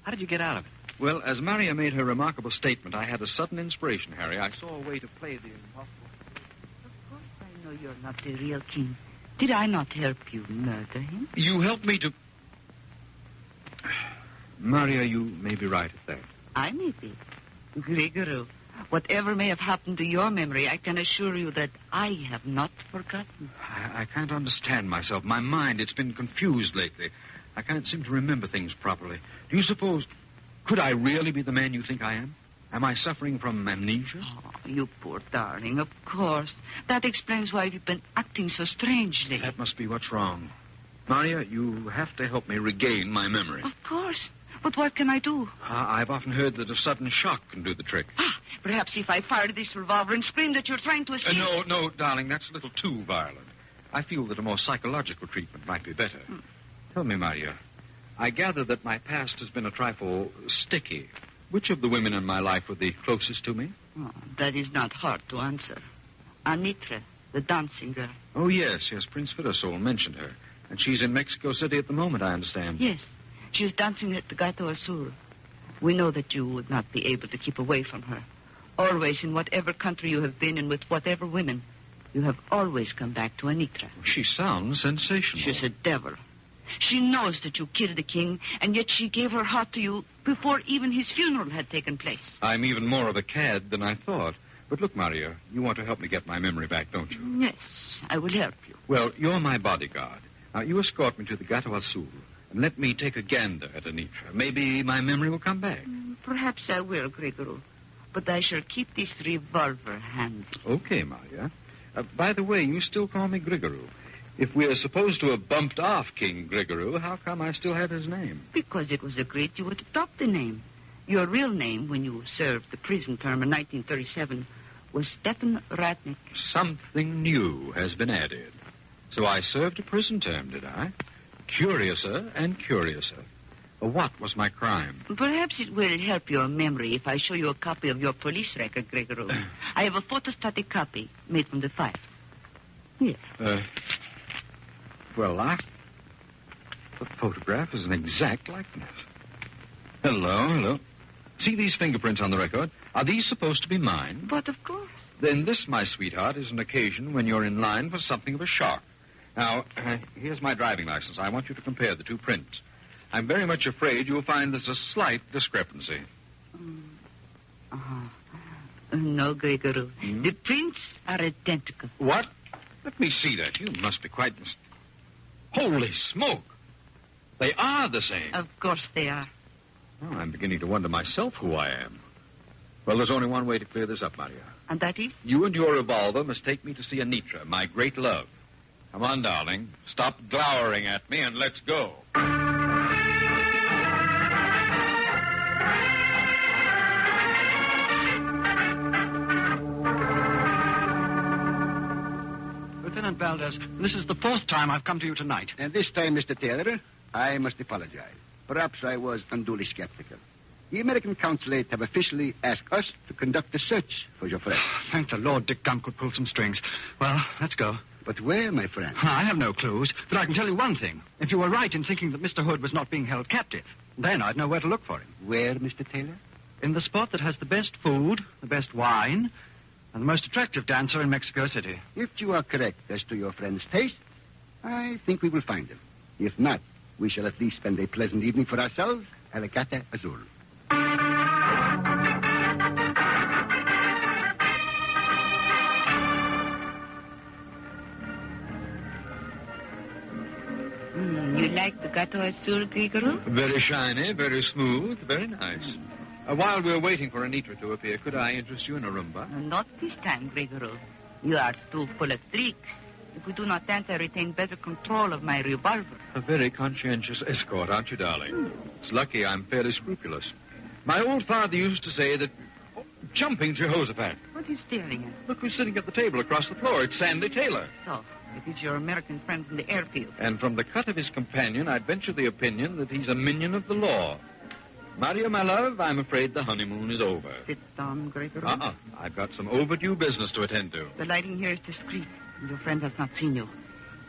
Speaker 14: How did you get out of it?
Speaker 17: Well, as Maria made her remarkable statement, I had a sudden inspiration, Harry. I saw a way to play the impossible.
Speaker 20: Of course I know you're not the real king. Did I not help you murder him?
Speaker 17: You helped me to... Maria, you may be right at that.
Speaker 20: I may be. Grigory, whatever may have happened to your memory, I can assure you that I have not forgotten.
Speaker 17: I can't understand myself. My mind, it's been confused lately. I can't seem to remember things properly. Do you suppose... Could I really be the man you think I am? Am I suffering from amnesia?
Speaker 20: Oh, you poor darling, of course. That explains why you've been acting so strangely.
Speaker 17: That must be what's wrong. Maria, you have to help me regain my memory.
Speaker 20: Of course. But what can I do?
Speaker 17: I've often heard that a sudden shock can do the trick.
Speaker 20: Perhaps if I fired this revolver and screamed that you're trying to escape...
Speaker 17: No, darling, that's a little too violent. I feel that a more psychological treatment might be better. Tell me, Maria, I gather that my past has been a trifle sticky. Which of the women in my life were the closest to me?
Speaker 20: Oh, that is not hard to answer. Anitra, the dancing girl.
Speaker 17: Oh, yes, Prince Fiddlesole mentioned her. And she's in Mexico City at the moment, I understand.
Speaker 20: Yes, she is dancing at the Gato Azul. We know that you would not be able to keep away from her. Always, in whatever country you have been and with whatever women, you have always come back to Anitra.
Speaker 17: She sounds sensational.
Speaker 20: She's a devil. She knows that you killed the king, and yet she gave her heart to you before even his funeral had taken place.
Speaker 17: I'm even more of a cad than I thought. But look, Maria, you want to help me get my memory back, don't you?
Speaker 20: Yes, I will help you.
Speaker 17: Well, you're my bodyguard. Now, you escort me to the Gato Azul, and let me take a gander at Anitra. Maybe my memory will come back.
Speaker 20: Perhaps I will, Gregory. But I shall keep this revolver handy.
Speaker 17: Okay, Maria. By the way, you still call me Gregory. If we are supposed to have bumped off King Gregory, how come I still have his name?
Speaker 20: Because it was agreed you would adopt the name. Your real name, when you served the prison term in 1937, was Stefan Ratnik.
Speaker 17: Something new has been added. So I served a prison term, did I? Curiouser and curiouser. What was my crime?
Speaker 20: Perhaps it will help your memory if I show you a copy of your police record, Gregory. I have a photostatic copy made from the file. Here.
Speaker 17: The photograph is an exact likeness. Hello. See these fingerprints on the record? Are these supposed to be mine?
Speaker 20: But of course.
Speaker 17: Then this, my sweetheart, is an occasion when you're in line for something of a shock. Now, here's my driving license. I want you to compare the two prints. I'm very much afraid you'll find there's a slight discrepancy.
Speaker 20: No, Gregory. The prints are identical.
Speaker 17: What? Let me see that. You must be quite... Holy smoke! They are the same.
Speaker 20: Of course they are.
Speaker 17: Oh, I'm beginning to wonder myself who I am. Well, there's only one way to clear this up, Maria.
Speaker 20: And that is?
Speaker 17: You and your revolver must take me to see Anitra, my great love. Come on, darling. Stop glowering at me and let's go.
Speaker 3: Lieutenant Valdez, this is the fourth time I've come to you tonight.
Speaker 4: And this time, Mr. Taylor, I must apologize. Perhaps I was unduly skeptical. The American consulate have officially asked us to conduct a search for your friend.
Speaker 3: Thank the Lord Dick Gump could pull some strings. Well, let's go.
Speaker 4: But where, my friend?
Speaker 3: I have no clues, but I can tell you one thing. If you were right in thinking that Mr. Hood was not being held captive, then I'd know where to look for him.
Speaker 4: Where, Mr. Taylor?
Speaker 3: In the spot that has the best food, the best wine, and the most attractive dancer in Mexico City.
Speaker 4: If you are correct as to your friend's taste, I think we will find him. If not, we shall at least spend a pleasant evening for ourselves at the Gato Azul.
Speaker 20: You like the Gato Azul, Gregory?
Speaker 17: Very shiny, very smooth, very nice. While we're waiting for Anitra to appear, could I interest you in a rumba?
Speaker 20: Not this time, Gregory. You are too full of tricks. If we do not dance, I retain better control of my revolver.
Speaker 17: A very conscientious escort, aren't you, darling? It's lucky I'm fairly scrupulous. My old father used to say that... Oh, jumping Jehoshaphat.
Speaker 20: What are you staring at?
Speaker 17: Look who's sitting at the table across the floor. It's Sandy Taylor.
Speaker 20: So, it is your American friend from the airfield.
Speaker 17: And from the cut of his companion, I'd venture the opinion that he's a minion of the law. Maria, my love, I'm afraid the honeymoon is over.
Speaker 20: Sit down, Gregory.
Speaker 17: I've got some overdue business to attend to.
Speaker 20: The lighting here is discreet, and your friend has not seen you.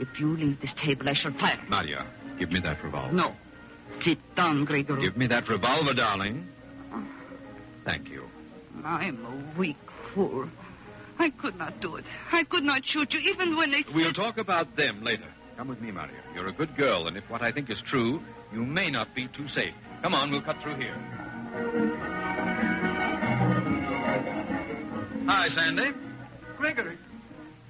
Speaker 20: If you leave this table, I shall fire.
Speaker 17: Maria, give me that revolver.
Speaker 20: No. Sit down, Gregory.
Speaker 17: Give me that revolver, darling. Thank you.
Speaker 20: I'm a weak fool. I could not do it. I could not shoot you, even when they...
Speaker 17: We'll talk about them later. Come with me, Maria. You're a good girl, and if what I think is true, you may not be too safe. Come on, we'll cut through here. Hi, Sandy.
Speaker 3: Gregory.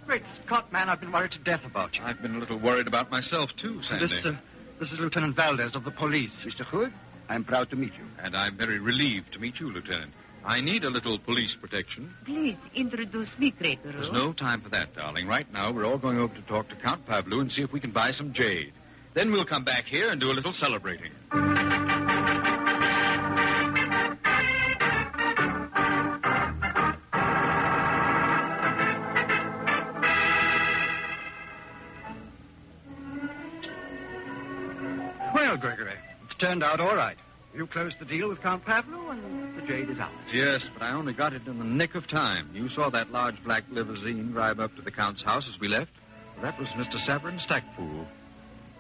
Speaker 3: Great Scott, man, I've been worried to death about you.
Speaker 17: I've been a little worried about myself, too, Sandy.
Speaker 11: This is Lieutenant Valdez of the police.
Speaker 4: Mr. Hood, I'm proud to meet you.
Speaker 17: And I'm very relieved to meet you, Lieutenant. I need a little police protection.
Speaker 10: Please introduce me, Gregory.
Speaker 17: There's no time for that, darling. Right now, we're all going over to talk to Count Pavlou and see if we can buy some jade. Then we'll come back here and do a little celebrating.
Speaker 11: Well, Gregory, it's turned out all right. You closed the deal with Count Pavlou, and the jade is ours.
Speaker 17: Yes, but I only got it in the nick of time. You saw that large black limousine drive up to the Count's house as we left. That was Mr. Severin Stackpool.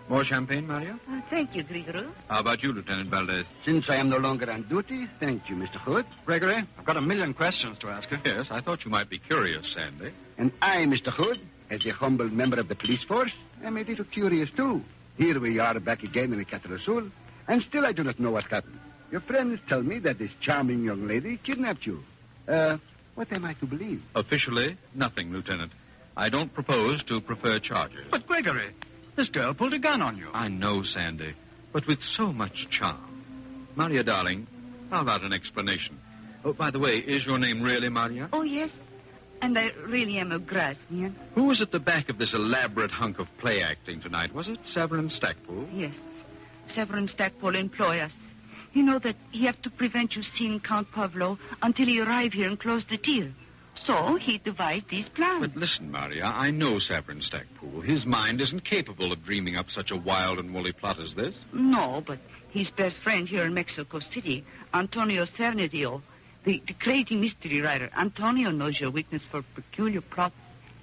Speaker 17: More champagne, Maria?
Speaker 10: Thank you, Gregory.
Speaker 17: How about you, Lieutenant Valdez?
Speaker 4: Since I am no longer on duty, thank you, Mr. Hood.
Speaker 11: Gregory, I've got a million questions to ask you.
Speaker 17: Yes, I thought you might be curious, Sandy.
Speaker 4: And I, Mr. Hood, as a humble member of the police force, am a little curious, too. Here we are back again in the Capital Sul, and still I do not know what happened. Your friends tell me that this charming young lady kidnapped you. What am I to believe?
Speaker 17: Officially, nothing, Lieutenant. I don't propose to prefer charges.
Speaker 11: But, Gregory, this girl pulled a gun on you.
Speaker 17: I know, Sandy, but with so much charm. Maria, darling, how about an explanation? Oh, by the way, is your name really Maria?
Speaker 10: Oh, yes. And I really am a Grasnian.
Speaker 17: Who was at the back of this elaborate hunk of play acting tonight? Was it Severin Stackpool?
Speaker 10: Yes. Severin Stackpool employ us. You know that he have to prevent you seeing Count Pavlou until he arrive here and close the deal. So he devised these plans.
Speaker 17: But listen, Maria, I know Severin Stackpool. His mind isn't capable of dreaming up such a wild and woolly plot as this.
Speaker 10: No, but his best friend here in Mexico City, Antonio Cernedio, the crazy mystery writer. Antonio knows your weakness for peculiar plots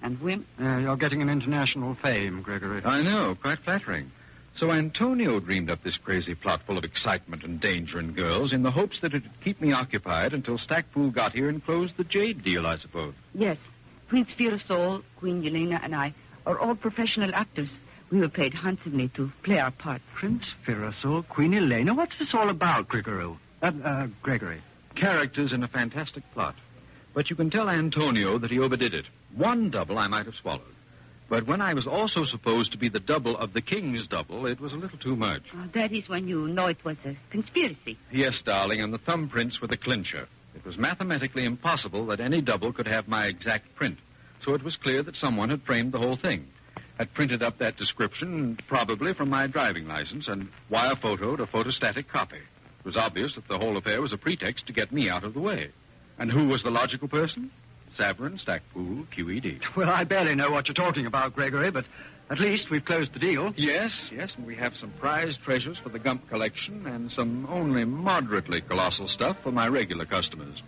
Speaker 10: and whim.
Speaker 11: You're getting an international fame, Gregory.
Speaker 17: I know, quite flattering. So Antonio dreamed up this crazy plot full of excitement and danger and girls in the hopes that it would keep me occupied until Stackpool got here and closed the jade deal, I suppose.
Speaker 10: Yes. Prince Firasol, Queen Yelena, and I are all professional actors. We were paid handsomely to play our part.
Speaker 11: Prince Firasol, Queen Elena? What's this all about, Gregory? Gregory.
Speaker 17: Characters in a fantastic plot. But you can tell Antonio that he overdid it. One double I might have swallowed. But when I was also supposed to be the double of the king's double, it was a little too much.
Speaker 10: That is when you know it was a conspiracy.
Speaker 17: Yes, darling, and the thumbprints were the clincher. It was mathematically impossible that any double could have my exact print. So it was clear that someone had framed the whole thing. Had printed up that description, probably from my driving license, and wire photoed a photostatic copy. It was obvious that the whole affair was a pretext to get me out of the way. And who was the logical person? Severin Stackpool, QED.
Speaker 11: Well, I barely know what you're talking about, Gregory, but at least we've closed the deal.
Speaker 17: Yes, and we have some prized treasures for the Gump collection and some only moderately colossal stuff for my regular customers.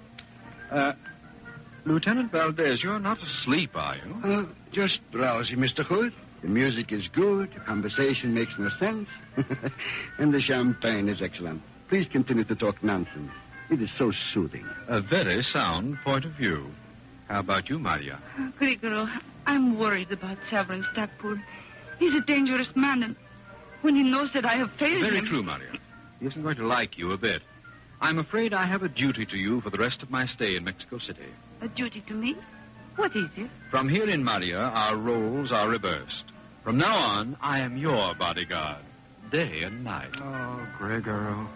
Speaker 17: Lieutenant Valdez, you're not asleep, are you?
Speaker 4: Just drowsy, Mr. Hood. The music is good, the conversation makes no sense, and the champagne is excellent. Please continue to talk nonsense. It is so soothing.
Speaker 17: A very sound point of view. How about you, Maria?
Speaker 10: Gregory, I'm worried about Severin Stackpool. He's a dangerous man, and when he knows that I have failed him...
Speaker 17: Very true, Maria. He isn't going to like you a bit. I'm afraid I have a duty to you for the rest of my stay in Mexico City.
Speaker 10: A duty to me? What is it?
Speaker 17: From here in, Maria, our roles are reversed. From now on, I am your bodyguard, day and night.
Speaker 11: Oh, Gregory.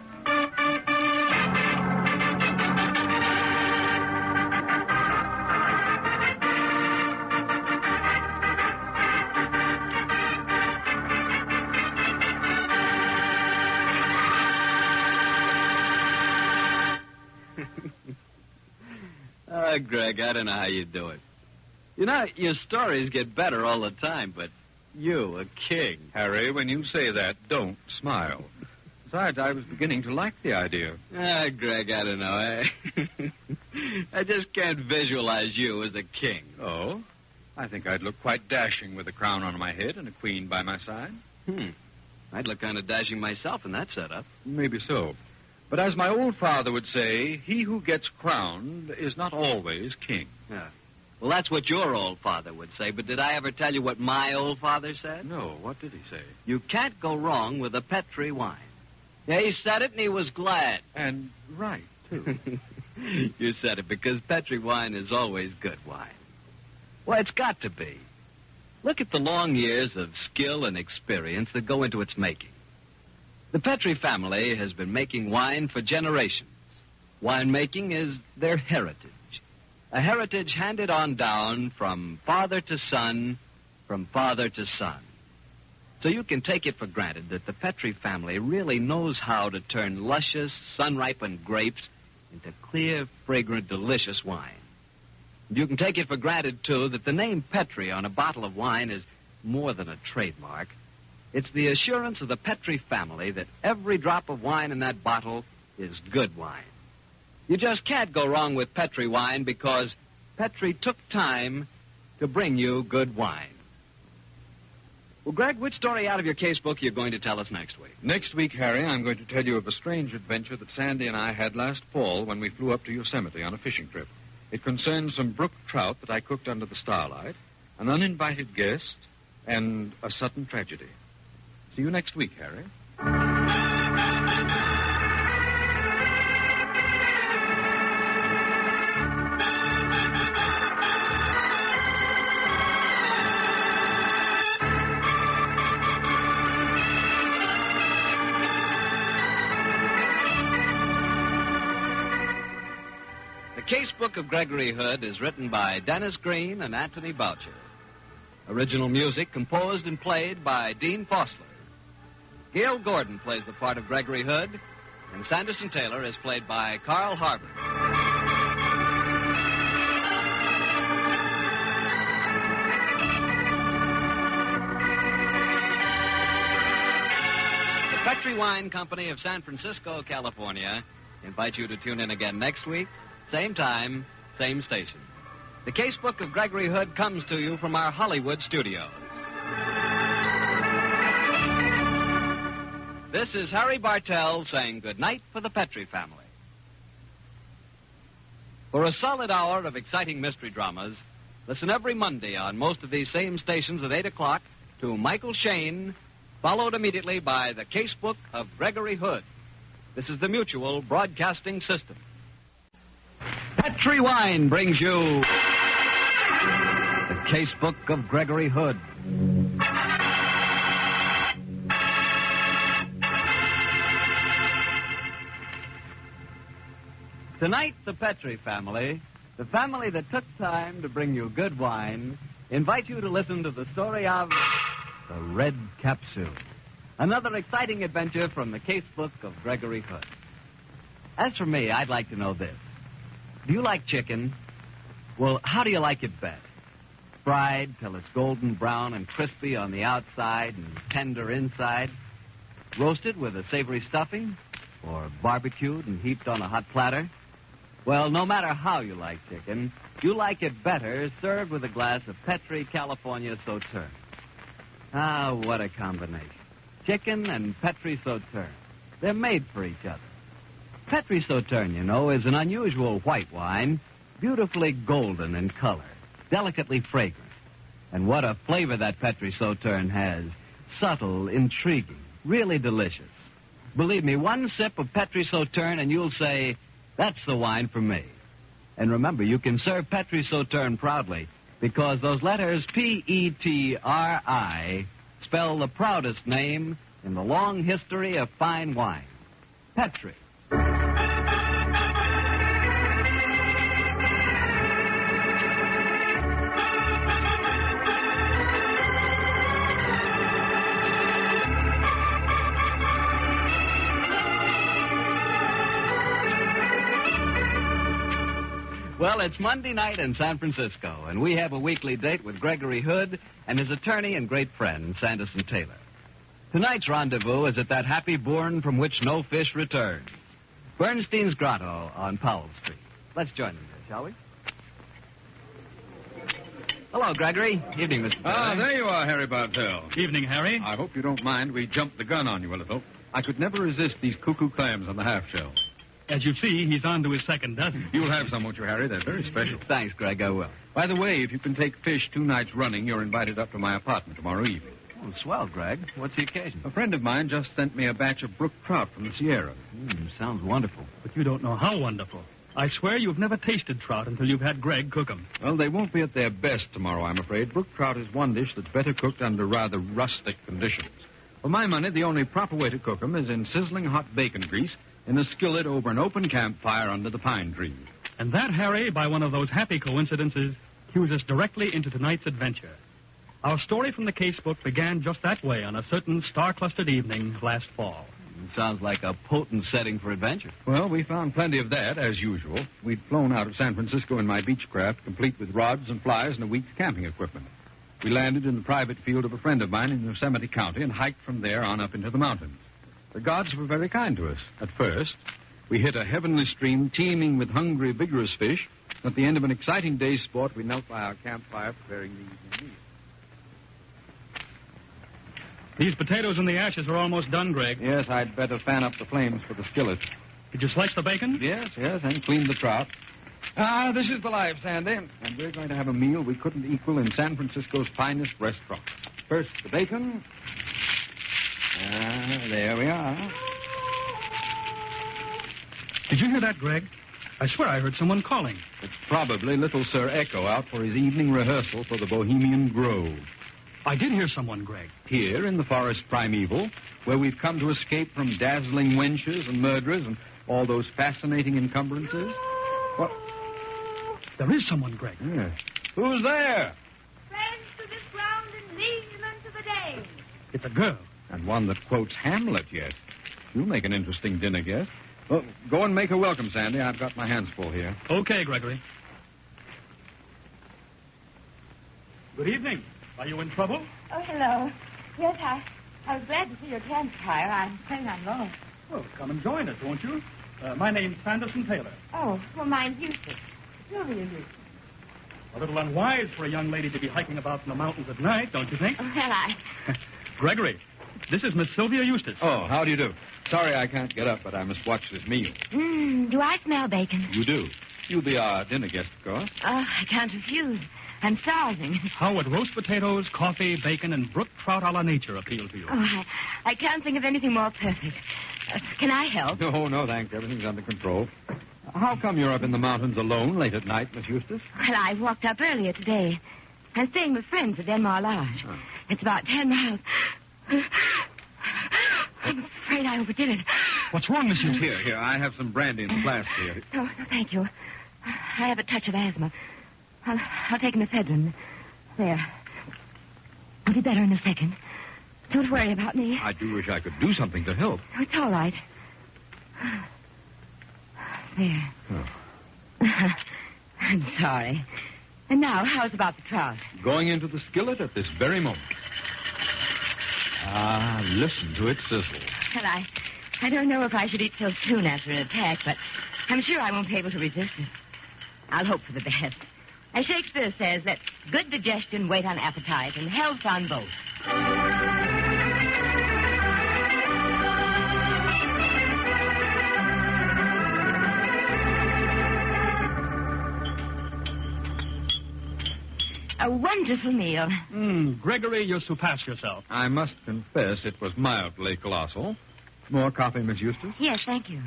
Speaker 14: Greg, I don't know how you do it. You know, your stories get better all the time, but you, a king.
Speaker 17: Harry, when you say that, don't smile. Besides, I was beginning to like the idea.
Speaker 14: Greg, I don't know. I just can't visualize you as a king.
Speaker 17: Oh? I think I'd look quite dashing with a crown on my head and a queen by my side.
Speaker 14: I'd look kind of dashing myself in that setup.
Speaker 17: Maybe so. But as my old father would say, he who gets crowned is not always king.
Speaker 14: Yeah. Well, that's what your old father would say, but did I ever tell you what my old father said?
Speaker 17: No, what did he say?
Speaker 14: You can't go wrong with a Petri wine. Yeah, he said it and he was glad.
Speaker 17: And right, too.
Speaker 14: You said it because Petri wine is always good wine. Well, it's got to be. Look at the long years of skill and experience that go into its making. The Petri family has been making wine for generations. Winemaking is their heritage. A heritage handed on down from father to son, from father to son. So you can take it for granted that the Petri family really knows how to turn luscious, sun-ripened grapes into clear, fragrant, delicious wine. You can take it for granted, too, that the name Petri on a bottle of wine is more than a trademark. It's the assurance of the Petri family that every drop of wine in that bottle is good wine. You just can't go wrong with Petri wine because Petri took time to bring you good wine. Well, Greg, which story out of your casebook are you going to tell us next week?
Speaker 17: Next week, Harry, I'm going to tell you of a strange adventure that Sandy and I had last fall when we flew up to Yosemite on a fishing trip. It concerns some brook trout that I cooked under the starlight, an uninvited guest, and a sudden tragedy. See you next week, Harry.
Speaker 14: The Casebook of Gregory Hood is written by Dennis Green and Anthony Boucher. Original music composed and played by Dean Fossler. Gail Gordon plays the part of Gregory Hood, and Sanderson Taylor is played by Carl Harbour. The Petri Wine Company of San Francisco, California, invite you to tune in again next week, same time, same station. The Casebook of Gregory Hood comes to you from our Hollywood studio. This is Harry Bartell saying good night for the Petri family. For a solid hour of exciting mystery dramas, listen every Monday on most of these same stations at 8 o'clock to Michael Shayne, followed immediately by the Casebook of Gregory Hood. This is the Mutual Broadcasting System. Petri Wine brings you the Casebook of Gregory Hood. Tonight, the Petri family, the family that took time to bring you good wine, invite you to listen to the story of the Red Capsule, another exciting adventure from the Casebook of Gregory Hood. As for me, I'd like to know this. Do you like chicken? Well, how do you like it best? Fried till it's golden brown and crispy on the outside and tender inside? Roasted with a savory stuffing? Or barbecued and heaped on a hot platter? Well, no matter how you like chicken, you like it better served with a glass of Petri California Sauterne. Ah, what a combination. Chicken and Petri Sauterne. They're made for each other. Petri Sauterne, you know, is an unusual white wine, beautifully golden in color, delicately fragrant. And what a flavor that Petri Sauterne has. Subtle, intriguing, really delicious. Believe me, one sip of Petri Sauterne and you'll say, that's the wine for me. And remember, you can serve Petri Sauterne proudly because those letters P-E-T-R-I spell the proudest name in the long history of fine wine. Petri. Well, it's Monday night in San Francisco, and we have a weekly date with Gregory Hood and his attorney and great friend, Sanderson Taylor. Tonight's rendezvous is at that happy bourne from which no fish returns, Bernstein's Grotto on Powell Street. Let's join them there, shall we? Hello, Gregory. Evening, Mr. Taylor.
Speaker 17: Ah, there you are, Harry Bartell.
Speaker 2: Evening, Harry.
Speaker 17: I hope you don't mind we jumped the gun on you a little. I could never resist these cuckoo clams on the half shell.
Speaker 2: As you see, he's on to his second dozen.
Speaker 17: You'll have some, won't you, Harry? They're very special.
Speaker 14: Thanks, Greg. I will.
Speaker 17: By the way, if you can take fish 2 nights running, you're invited up to my apartment tomorrow evening.
Speaker 14: Oh, swell, Greg. What's the occasion?
Speaker 17: A friend of mine just sent me a batch of brook trout from the Sierra.
Speaker 14: Sounds wonderful.
Speaker 2: But you don't know how wonderful. I swear you've never tasted trout until you've had Greg cook them.
Speaker 17: Well, they won't be at their best tomorrow, I'm afraid. Brook trout is one dish that's better cooked under rather rustic conditions. For my money, the only proper way to cook them is in sizzling hot bacon grease in a skillet over an open campfire under the pine trees.
Speaker 15: And that, Harry, by one of those happy coincidences, cues us directly into tonight's adventure. Our story from the casebook began just that way on a certain star-clustered evening last fall.
Speaker 14: It sounds like a potent setting for adventure.
Speaker 17: Well, we found plenty of that, as usual. We'd flown out of San Francisco in my Beechcraft, complete with rods and flies and a week's camping equipment. We landed in the private field of a friend of mine in Yosemite County and hiked from there on up into the mountains. The gods were very kind to us. At first, we hit a heavenly stream teeming with hungry, vigorous fish. At the end of an exciting day's sport, we knelt by our campfire preparing the evening meal.
Speaker 15: These potatoes in the ashes are almost done, Greg.
Speaker 17: Yes, I'd better fan up the flames for the skillet.
Speaker 15: Did you slice the bacon?
Speaker 17: Yes, and clean the trout. This is the life, Sandy. And we're going to have a meal we couldn't equal in San Francisco's finest restaurant. First, the bacon. There we are.
Speaker 15: Did you hear that, Greg? I swear I heard someone calling.
Speaker 17: It's probably little Sir Echo out for his evening rehearsal for the Bohemian Grove.
Speaker 15: I did hear someone, Greg.
Speaker 17: Here in the forest primeval, where we've come to escape from dazzling wenches and murderers and all those fascinating encumbrances. What?
Speaker 15: There is someone, Greg.
Speaker 17: Yeah. Who's there?
Speaker 18: Friends to this ground and liegemen to the day.
Speaker 15: It's a girl.
Speaker 17: And one that quotes Hamlet, yes. You'll make an interesting dinner guest. Well, go and make her welcome, Sandy. I've got my hands full here.
Speaker 15: Okay, Gregory. Good evening. Are you in trouble?
Speaker 18: Oh, hello. Yes, I was glad to see your campfire. I'm afraid I'm lost.
Speaker 15: Well, come and join us, won't you? My name's Sanderson Taylor.
Speaker 18: Oh, well, mine's Eustace. Sylvia Eustace.
Speaker 15: A little unwise for a young lady to be hiking about in the mountains at night, don't you think?
Speaker 18: Well,
Speaker 15: Gregory, this is Miss Sylvia Eustace.
Speaker 17: Oh, how do you do? Sorry I can't get up, but I must watch this meal.
Speaker 18: Do I smell bacon?
Speaker 17: You do. You'll be our dinner guest, of course.
Speaker 18: Oh, I can't refuse. I'm starving.
Speaker 15: How would roast potatoes, coffee, bacon, and brook trout a la nature appeal to you?
Speaker 18: Oh, I can't think of anything more perfect. Can I help?
Speaker 17: No, thanks. Everything's under control. How come you're up in the mountains alone late at night, Miss Eustace?
Speaker 18: Well, I walked up earlier today. I'm staying with friends at Denmark Lodge.
Speaker 17: Oh.
Speaker 18: It's about 10 miles. I'm afraid I overdid it.
Speaker 15: What's wrong, Miss Eustace?
Speaker 17: Here. I have some brandy in the flask here.
Speaker 18: No, thank you. I have a touch of asthma. I'll take an ephedrine. There. I'll be better in a second. Don't worry about me.
Speaker 17: I do wish I could do something to help.
Speaker 18: Oh, it's all right. There.
Speaker 17: Oh.
Speaker 18: I'm sorry. And now, how's about the trout?
Speaker 17: Going into the skillet at this very moment. Listen to it sizzle.
Speaker 18: Well, I don't know if I should eat so soon after an attack, but I'm sure I won't be able to resist it. I'll hope for the best. As Shakespeare says, let good digestion wait on appetite and health on both. A wonderful meal.
Speaker 15: Gregory, you surpass yourself.
Speaker 17: I must confess it was mildly colossal. More coffee, Miss Eustace?
Speaker 18: Yes, thank you.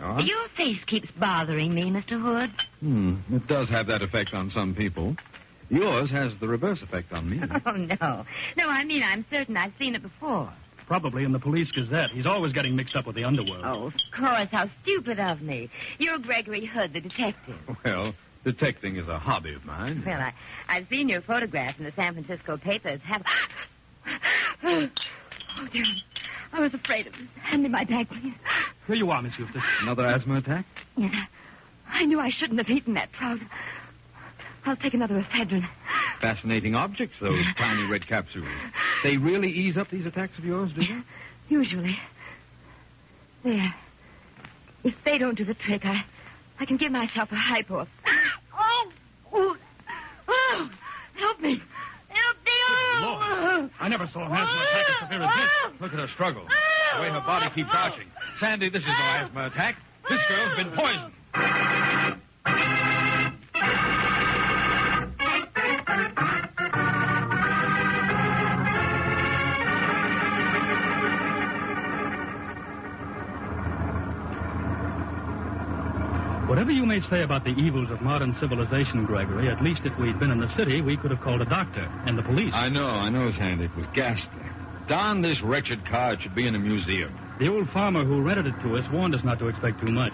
Speaker 17: Oh.
Speaker 18: Your face keeps bothering me, Mr. Hood.
Speaker 17: It does have that effect on some people. Yours has the reverse effect on me.
Speaker 18: Oh, no. No, I mean, I'm certain I've seen it before.
Speaker 15: Probably in the Police Gazette. He's always getting mixed up with the underworld.
Speaker 18: Oh, of course. How stupid of me. You're Gregory Hood, the detective.
Speaker 17: Well, detecting is a hobby of mine.
Speaker 18: Well, I've seen your photograph in the San Francisco papers. Oh, dear. I was afraid of this. Hand me my bag, please.
Speaker 15: Here you are, Miss Eustace.
Speaker 17: Another asthma attack?
Speaker 18: Yes. I knew I shouldn't have eaten that trout. I'll take another ephedrine.
Speaker 17: Fascinating objects, those tiny red capsules. They really ease up these attacks of yours, do they?
Speaker 18: Usually. There. If they don't do the trick, I can give myself a hypo. Oh! Help me! Help me!
Speaker 15: Lord, I never saw an asthma attack as severe as this.
Speaker 17: Look at her struggle. The way her body keeps arching. Sandy, this is no asthma attack. This girl's been poisoned.
Speaker 15: Whatever you may say about the evils of modern civilization, Gregory, at least if we'd been in the city, we could have called a doctor and the police.
Speaker 17: I know, Sandy. It was ghastly. Darn this wretched car. It should be in a museum.
Speaker 15: The old farmer who rented it to us warned us not to expect too much.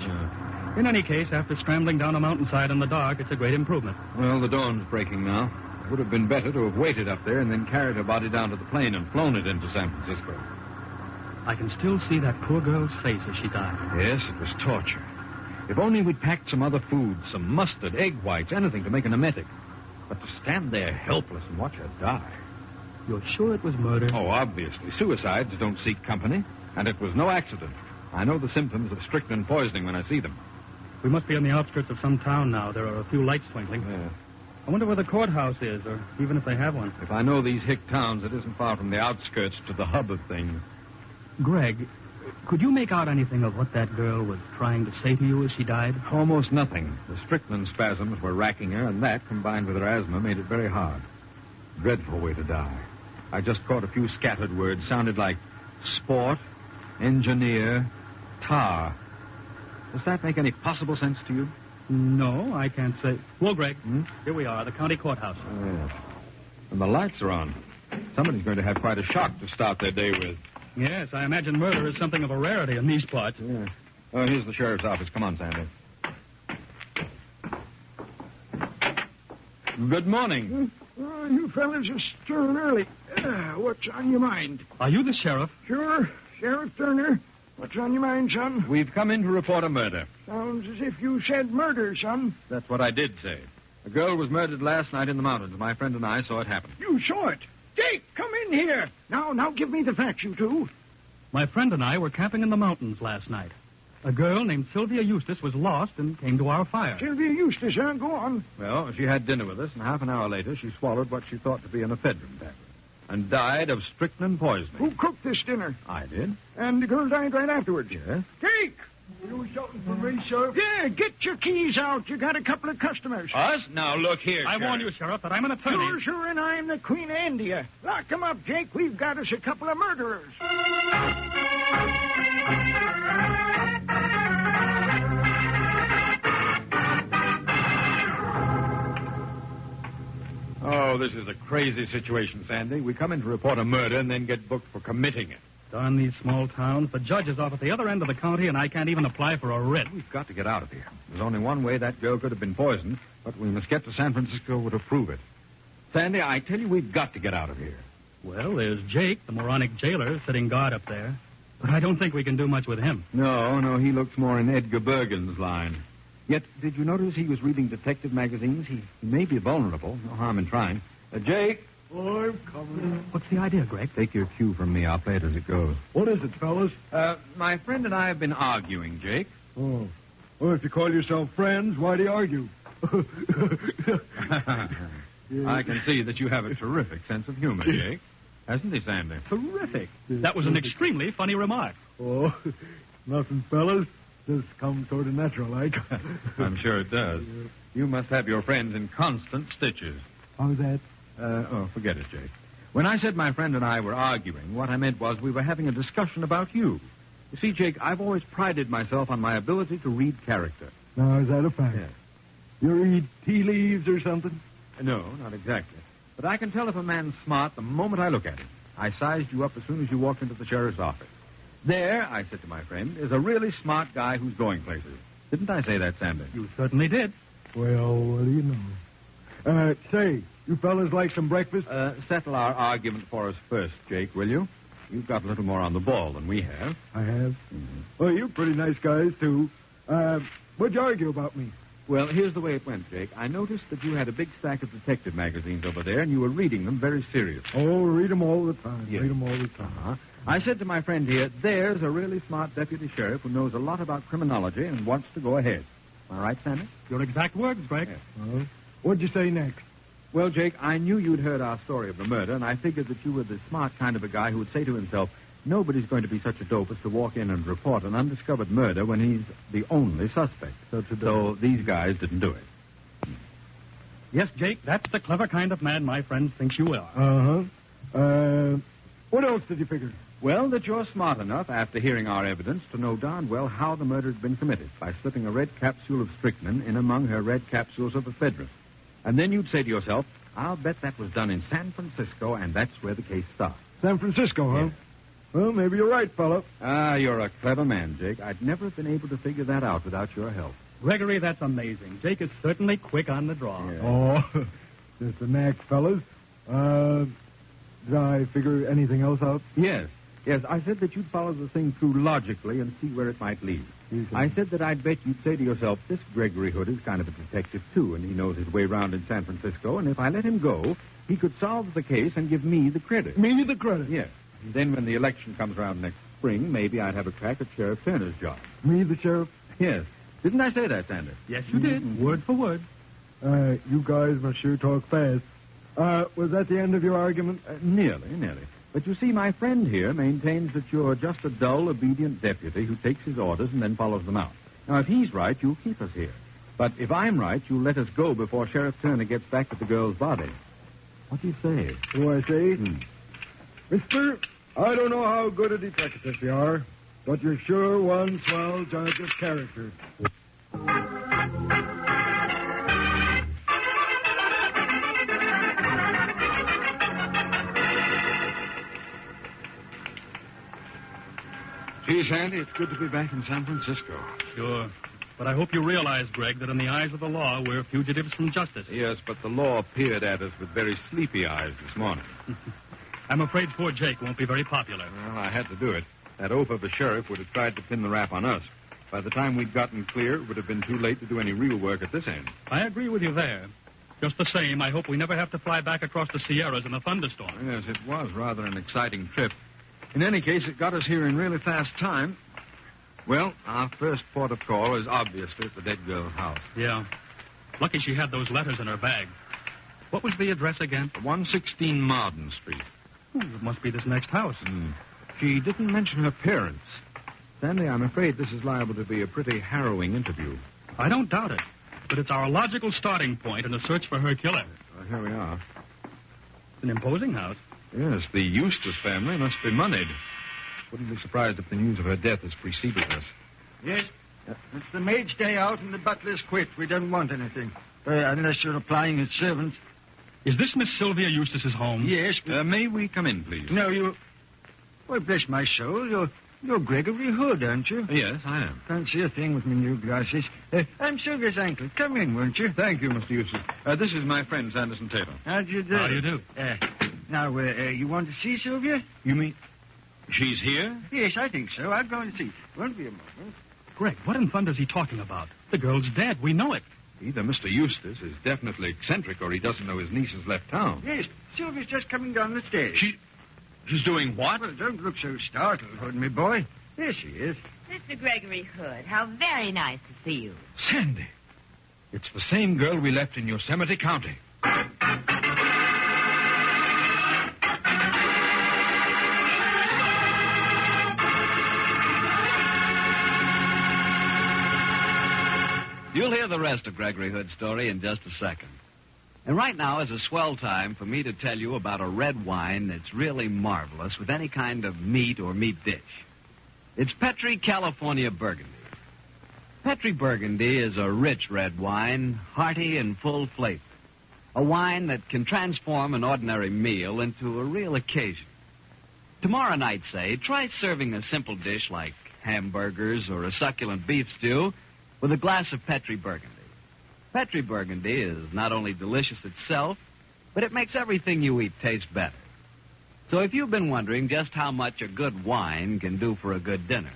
Speaker 15: In any case, after scrambling down a mountainside in the dark, it's a great improvement.
Speaker 17: Well, the dawn's breaking now. It would have been better to have waited up there and then carried her body down to the plane and flown it into San Francisco.
Speaker 15: I can still see that poor girl's face as she died.
Speaker 17: Yes, it was torture. If only we'd packed some other food, some mustard, egg whites, anything to make an emetic. But to stand there helpless and watch her die.
Speaker 15: You're sure it was murder?
Speaker 17: Oh, obviously. Suicides don't seek company. And it was no accident. I know the symptoms of strychnine poisoning when I see them.
Speaker 15: We must be on the outskirts of some town now. There are a few lights twinkling.
Speaker 17: Yeah.
Speaker 15: I wonder where the courthouse is, or even if they have one.
Speaker 17: If I know these hick towns, it isn't far from the outskirts to the hub of things.
Speaker 15: Greg, could you make out anything of what that girl was trying to say to you as she died?
Speaker 17: Almost nothing. The strychnine spasms were racking her, and that, combined with her asthma, made it very hard. Dreadful way to die. I just caught a few scattered words. Sounded like sport, engineer, tar. Does that make any possible sense to you?
Speaker 15: No, I can't say. Well, Greg, here we are, the county courthouse.
Speaker 17: Yes. And the lights are on. Somebody's going to have quite a shock to start their day with.
Speaker 15: Yes, I imagine murder is something of a rarity in these parts.
Speaker 17: Yeah. Oh, here's the sheriff's office. Come on, Sandy. Good morning.
Speaker 13: You fellas are stirring early. What's on your mind?
Speaker 15: Are you the sheriff?
Speaker 13: Sure. Sheriff Turner. What's on your mind, son?
Speaker 17: We've come in to report a murder.
Speaker 13: Sounds as if you said murder, son.
Speaker 17: That's what I did say. A girl was murdered last night in the mountains. My friend and I saw it happen.
Speaker 13: You saw it? Jake, come in here. Now give me the facts, you two.
Speaker 15: My friend and I were camping in the mountains last night. A girl named Sylvia Eustace was lost and came to our fire.
Speaker 13: Sylvia Eustace, huh? Go on.
Speaker 17: Well, she had dinner with us, and half an hour later she swallowed what she thought to be an ephedrine tablet and died of strychnine poisoning.
Speaker 13: Who cooked this dinner?
Speaker 17: I did.
Speaker 13: And the girl died right afterwards?
Speaker 17: Yes.
Speaker 13: Jake! You something for me, Sheriff? Yeah, get your keys out. You got a couple of customers.
Speaker 17: Us? Now, look here,
Speaker 15: I warn you, Sheriff, that I'm an attorney.
Speaker 13: Sure, and I'm the Queen of India. Lock them up, Jake. We've got us a couple of murderers.
Speaker 17: Oh, this is a crazy situation, Sandy. We come in to report a murder and then get booked for committing it.
Speaker 15: Darn these small towns. The judge is off at the other end of the county, and I can't even apply for a writ.
Speaker 17: We've got to get out of here. There's only one way that girl could have been poisoned, but we must get to San Francisco to prove it. Sandy, I tell you, we've got to get out of here.
Speaker 15: Well, there's Jake, the moronic jailer, sitting guard up there. But I don't think we can do much with him.
Speaker 17: No, he looks more in Edgar Bergen's line. Yet, did you notice he was reading detective magazines? He may be vulnerable. No harm in trying. Jake?
Speaker 13: I'm coming.
Speaker 15: What's the idea, Greg?
Speaker 17: Take your cue from me. I'll play it as it goes.
Speaker 13: What is it, fellas?
Speaker 17: My friend and I have been arguing, Jake.
Speaker 13: Oh. Well, if you call yourself friends, why do you argue?
Speaker 17: I can see that you have a terrific sense of humor, Jake. Hasn't he, Sandy?
Speaker 15: Terrific. That was an extremely funny remark.
Speaker 13: Oh, nothing, fellas. Just comes sort of natural, like.
Speaker 17: I'm sure it does. You must have your friends in constant stitches.
Speaker 13: How's that?
Speaker 17: Forget it, Jake. When I said my friend and I were arguing, what I meant was we were having a discussion about you. You see, Jake, I've always prided myself on my ability to read character.
Speaker 13: Now, is that a fact?
Speaker 17: Yes.
Speaker 13: You read tea leaves or something?
Speaker 17: No, not exactly. But I can tell if a man's smart the moment I look at him. I sized you up as soon as you walked into the sheriff's office. There, I said to my friend, is a really smart guy who's going places. Didn't I say that, Sandy?
Speaker 15: You certainly did.
Speaker 13: Well, what do you know? Say, you fellas like some breakfast?
Speaker 17: Settle our argument for us first, Jake, will you? You've got a little more on the ball than we have.
Speaker 13: I have?
Speaker 17: Mm-hmm.
Speaker 13: Well, you're pretty nice guys, too. What'd you argue about me?
Speaker 17: Well, here's the way it went, Jake. I noticed that you had a big stack of detective magazines over there, and you were reading them very seriously.
Speaker 13: Oh, read them all the time.
Speaker 17: Yes.
Speaker 13: Read them all the time.
Speaker 17: Uh-huh. I said to my friend here, there's a really smart deputy sheriff who knows a lot about criminology and wants to go ahead. Am I right, Sandy?
Speaker 15: Your exact words, Greg.
Speaker 17: Yes.
Speaker 13: Well, what'd you say next?
Speaker 17: Well, Jake, I knew you'd heard our story of the murder, and I figured that you were the smart kind of a guy who would say to himself, nobody's going to be such a dope as to walk in and report an undiscovered murder when he's the only suspect. So these guys didn't do it.
Speaker 15: Yes, Jake, that's the clever kind of man my friend thinks you are.
Speaker 13: Uh-huh. What else did you figure?
Speaker 17: Well, that you're smart enough, after hearing our evidence, to know darn well how the murder had been committed by slipping a red capsule of strychnine in among her red capsules of ephedrine. And then you'd say to yourself, I'll bet that was done in San Francisco, and that's where the case starts.
Speaker 13: San Francisco, huh?
Speaker 23: Yes.
Speaker 13: Well, maybe you're right, fella.
Speaker 8: Ah, you're a clever man, Jake. I'd never have been able to figure that out without your help.
Speaker 15: Gregory, that's amazing. Jake is certainly quick on the draw.
Speaker 8: Yeah.
Speaker 13: Oh, just a knack, fellas. Did I figure anything else out?
Speaker 8: Yes. Yes, I said that you'd follow the thing through logically and see where it might lead. I said that I'd bet you'd say to yourself, this Gregory Hood is kind of a detective, too, and he knows his way around in San Francisco, and if I let him go, he could solve the case and give me the credit.
Speaker 13: Me the credit?
Speaker 8: Yes. And then when the election comes around next spring, maybe I'd have a crack at Sheriff Turner's job.
Speaker 13: Me the sheriff?
Speaker 8: Yes. Didn't I say that, Sanders?
Speaker 15: Yes, you did. Word for word.
Speaker 13: You guys must sure talk fast. Was that the end of your argument?
Speaker 8: Nearly. But you see, my friend here maintains that you're just a dull, obedient deputy who takes his orders and then follows them out. Now, if he's right, you'll keep us here. But if I'm right, you'll let us go before Sheriff Turner gets back with the girl's body. What do you say?
Speaker 13: What do I say? Mister, I don't know how good a detective you are, but you're sure one swell judge of character.
Speaker 8: Gee, Sandy, it's good to be back in San Francisco.
Speaker 15: Sure. But I hope you realize, Greg, that in the eyes of the law, we're fugitives from justice.
Speaker 8: Yes, but the law peered at us with very sleepy eyes this morning.
Speaker 15: I'm afraid poor Jake won't be very popular.
Speaker 8: Well, I had to do it. That oaf of a sheriff would have tried to pin the rap on us. By the time we'd gotten clear, it would have been too late to do any real work at this end.
Speaker 15: I agree with you there. Just the same, I hope we never have to fly back across the Sierras in a thunderstorm.
Speaker 8: Yes, it was rather an exciting trip. In any case, it got us here in really fast time. Well, our first port of call is obviously at the dead girl's house.
Speaker 15: Yeah. Lucky she had those letters in her bag. What was the address again?
Speaker 8: 116 Marden Street.
Speaker 15: It must be this next house.
Speaker 8: She didn't mention her parents. Sandy, I'm afraid this is liable to be a pretty harrowing interview.
Speaker 15: I don't doubt it. But it's our logical starting point in a search for her killer.
Speaker 8: Well, here we are.
Speaker 15: It's an imposing house.
Speaker 8: Yes, the Eustace family must be moneyed. Wouldn't be surprised if the news of her death has preceded us.
Speaker 13: Yes. It's the maid's day out and the butler's quit. We don't want anything. Unless you're applying as servants.
Speaker 15: Is this Miss Sylvia Eustace's home?
Speaker 13: Yes.
Speaker 8: May we come in, please?
Speaker 13: No, you... Well, bless my soul. You're Gregory Hood, aren't you?
Speaker 8: Yes, I am.
Speaker 13: Can't see a thing with my new glasses. I'm Sylvia's uncle. Come in, won't you?
Speaker 8: Thank you, Mr. Eustace. This is my friend, Sanderson Taylor.
Speaker 13: How do you do?
Speaker 15: How do you do?
Speaker 13: Now, you want to see Sylvia?
Speaker 8: You mean she's here?
Speaker 13: Yes, I think so. I'll go and see. Won't be a moment.
Speaker 15: Greg, what in thunder is he talking about? The girl's dead. We know it.
Speaker 8: Either Mr. Eustace is definitely eccentric or he doesn't know his niece has left town.
Speaker 13: Yes, Sylvia's just coming down the stairs.
Speaker 8: She's doing what?
Speaker 13: Well, don't look so startled, Hood, me boy. There she is.
Speaker 18: Mr. Gregory Hood, how very nice to see you.
Speaker 8: Sandy, it's the same girl we left in Yosemite County.
Speaker 14: You'll hear the rest of Gregory Hood's story in just a second. And right now is a swell time for me to tell you about a red wine that's really marvelous with any kind of meat or meat dish. It's Petri California Burgundy. Petri Burgundy is a rich red wine, hearty and full flavor. A wine that can transform an ordinary meal into a real occasion. Tomorrow night, say, try serving a simple dish like hamburgers or a succulent beef stew with a glass of Petri Burgundy. Petri Burgundy is not only delicious itself, but it makes everything you eat taste better. So if you've been wondering just how much a good wine can do for a good dinner,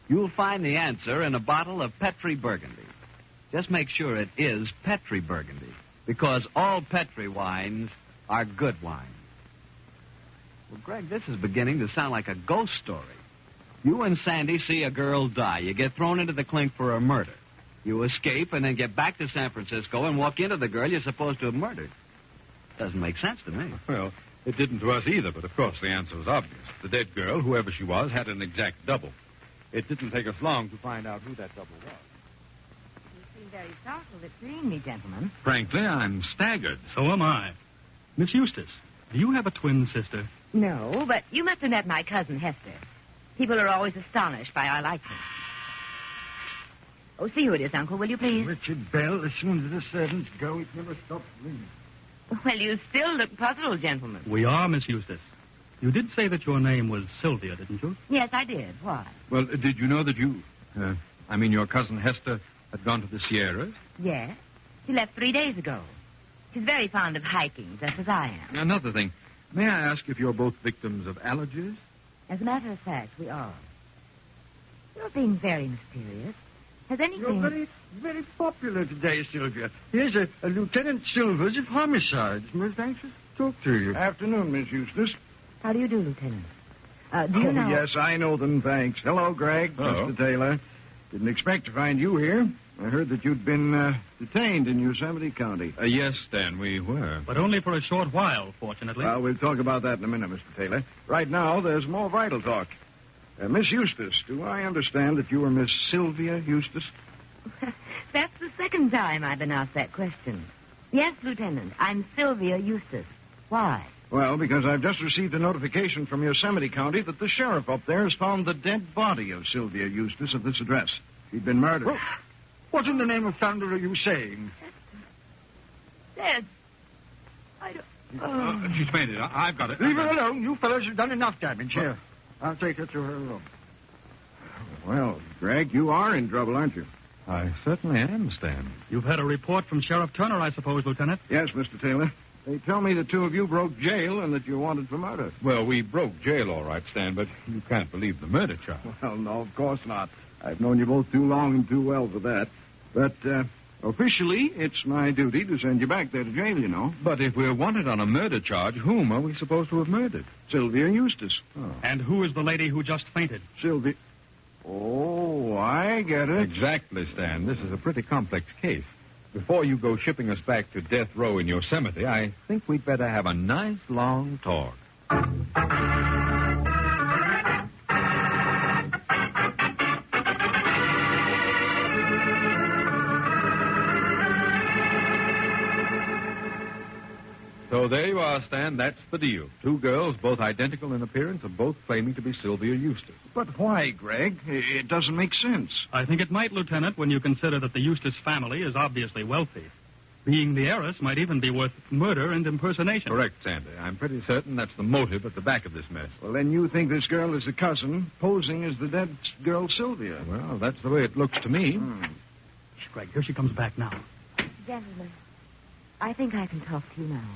Speaker 14: you'll find the answer in a bottle of Petri Burgundy. Just make sure it is Petri Burgundy, because all Petri wines are good wines. Well, Greg, this is beginning to sound like a ghost story. You and Sandy see a girl die. You get thrown into the clink for a murder. You escape and then get back to San Francisco and walk into the girl you're supposed to have murdered. Doesn't make sense to me.
Speaker 8: Well, it didn't to us either, but of course the answer was obvious. The dead girl, whoever she was, had an exact double. It didn't take us long to find out who that double was.
Speaker 18: You seem very startled at seeing me, gentlemen.
Speaker 8: Frankly, I'm staggered.
Speaker 15: So am I. Miss Eustace, do you have a twin sister?
Speaker 18: No, but you must have met my cousin Hester. People are always astonished by our likeness. Oh, see who it is, Uncle, will you please?
Speaker 13: Richard Bell. As soon as the servants go, it never stops ringing.
Speaker 18: Well, you still look puzzled, gentlemen.
Speaker 15: We are, Miss Eustace. You did say that your name was Sylvia, didn't you?
Speaker 18: Yes, I did. Why?
Speaker 17: Well, did you know that your cousin Hester had gone to the Sierras?
Speaker 18: Yes. She left 3 days ago. She's very fond of hiking, just as I am.
Speaker 17: Another thing. May I ask if you're both victims of allergies?
Speaker 18: As a matter of fact, we are. You're being very mysterious. Has anything...
Speaker 13: You're very, very popular today, Sylvia. Here's a Lieutenant Silvers of Homicides. Most anxious to talk to you.
Speaker 4: Afternoon, Miss Eustace.
Speaker 18: How do you do, Lieutenant? Do you know...
Speaker 4: Yes, I know them, thanks. Hello, Greg.
Speaker 17: Hello.
Speaker 4: Mr. Taylor. Didn't expect to find you here. I heard that you'd been detained in Yosemite County.
Speaker 17: Yes, Stan, we were.
Speaker 15: But only for a short while, fortunately.
Speaker 4: Well, we'll talk about that in a minute, Mr. Taylor. Right now, there's more vital talk. Miss Eustace, do I understand that you are Miss Sylvia Eustace?
Speaker 18: That's the second time I've been asked that question. Yes, Lieutenant, I'm Sylvia Eustace. Why?
Speaker 4: Well, because I've just received a notification from Yosemite County that the sheriff up there has found the dead body of Sylvia Eustace at this address. She'd been murdered.
Speaker 13: Oh, what in the name of thunder are you saying?
Speaker 18: Dead. I don't...
Speaker 17: She's fainted. I've got it.
Speaker 13: Leave her alone. You fellows have done enough damage. Here, I'll take her to her room.
Speaker 4: Well, Greg, you are in trouble, aren't you?
Speaker 17: I certainly am, Stan.
Speaker 15: You've had a report from Sheriff Turner, I suppose, Lieutenant?
Speaker 4: Yes, Mr. Taylor. They tell me the two of you broke jail and that you're wanted for murder.
Speaker 17: Well, we broke jail, all right, Stan, but you can't believe the murder charge.
Speaker 4: Well, no, of course not. I've known you both too long and too well for that. But officially, it's my duty to send you back there to jail, you know.
Speaker 17: But if we're wanted on a murder charge, whom are we supposed to have murdered?
Speaker 4: Sylvia Eustace.
Speaker 17: Oh.
Speaker 15: And who is the lady who just fainted?
Speaker 4: Sylvia... Oh, I get it.
Speaker 17: Exactly, Stan. This is a pretty complex case. Before you go shipping us back to death row in Yosemite, I think we'd better have a nice long talk. So there you are, Stan. That's the deal. Two girls, both identical in appearance, are both claiming to be Sylvia Eustace.
Speaker 4: But why, Greg? It doesn't make sense.
Speaker 15: I think it might, Lieutenant, when you consider that the Eustace family is obviously wealthy. Being the heiress might even be worth murder and impersonation.
Speaker 17: Correct, Sandy. I'm pretty certain that's the motive at the back of this mess.
Speaker 4: Well, then you think this girl is the cousin, posing as the dead girl Sylvia.
Speaker 17: Well, that's the way it looks to me.
Speaker 15: Shh, Greg, here she comes back now.
Speaker 18: Gentlemen, I think I can talk to you now.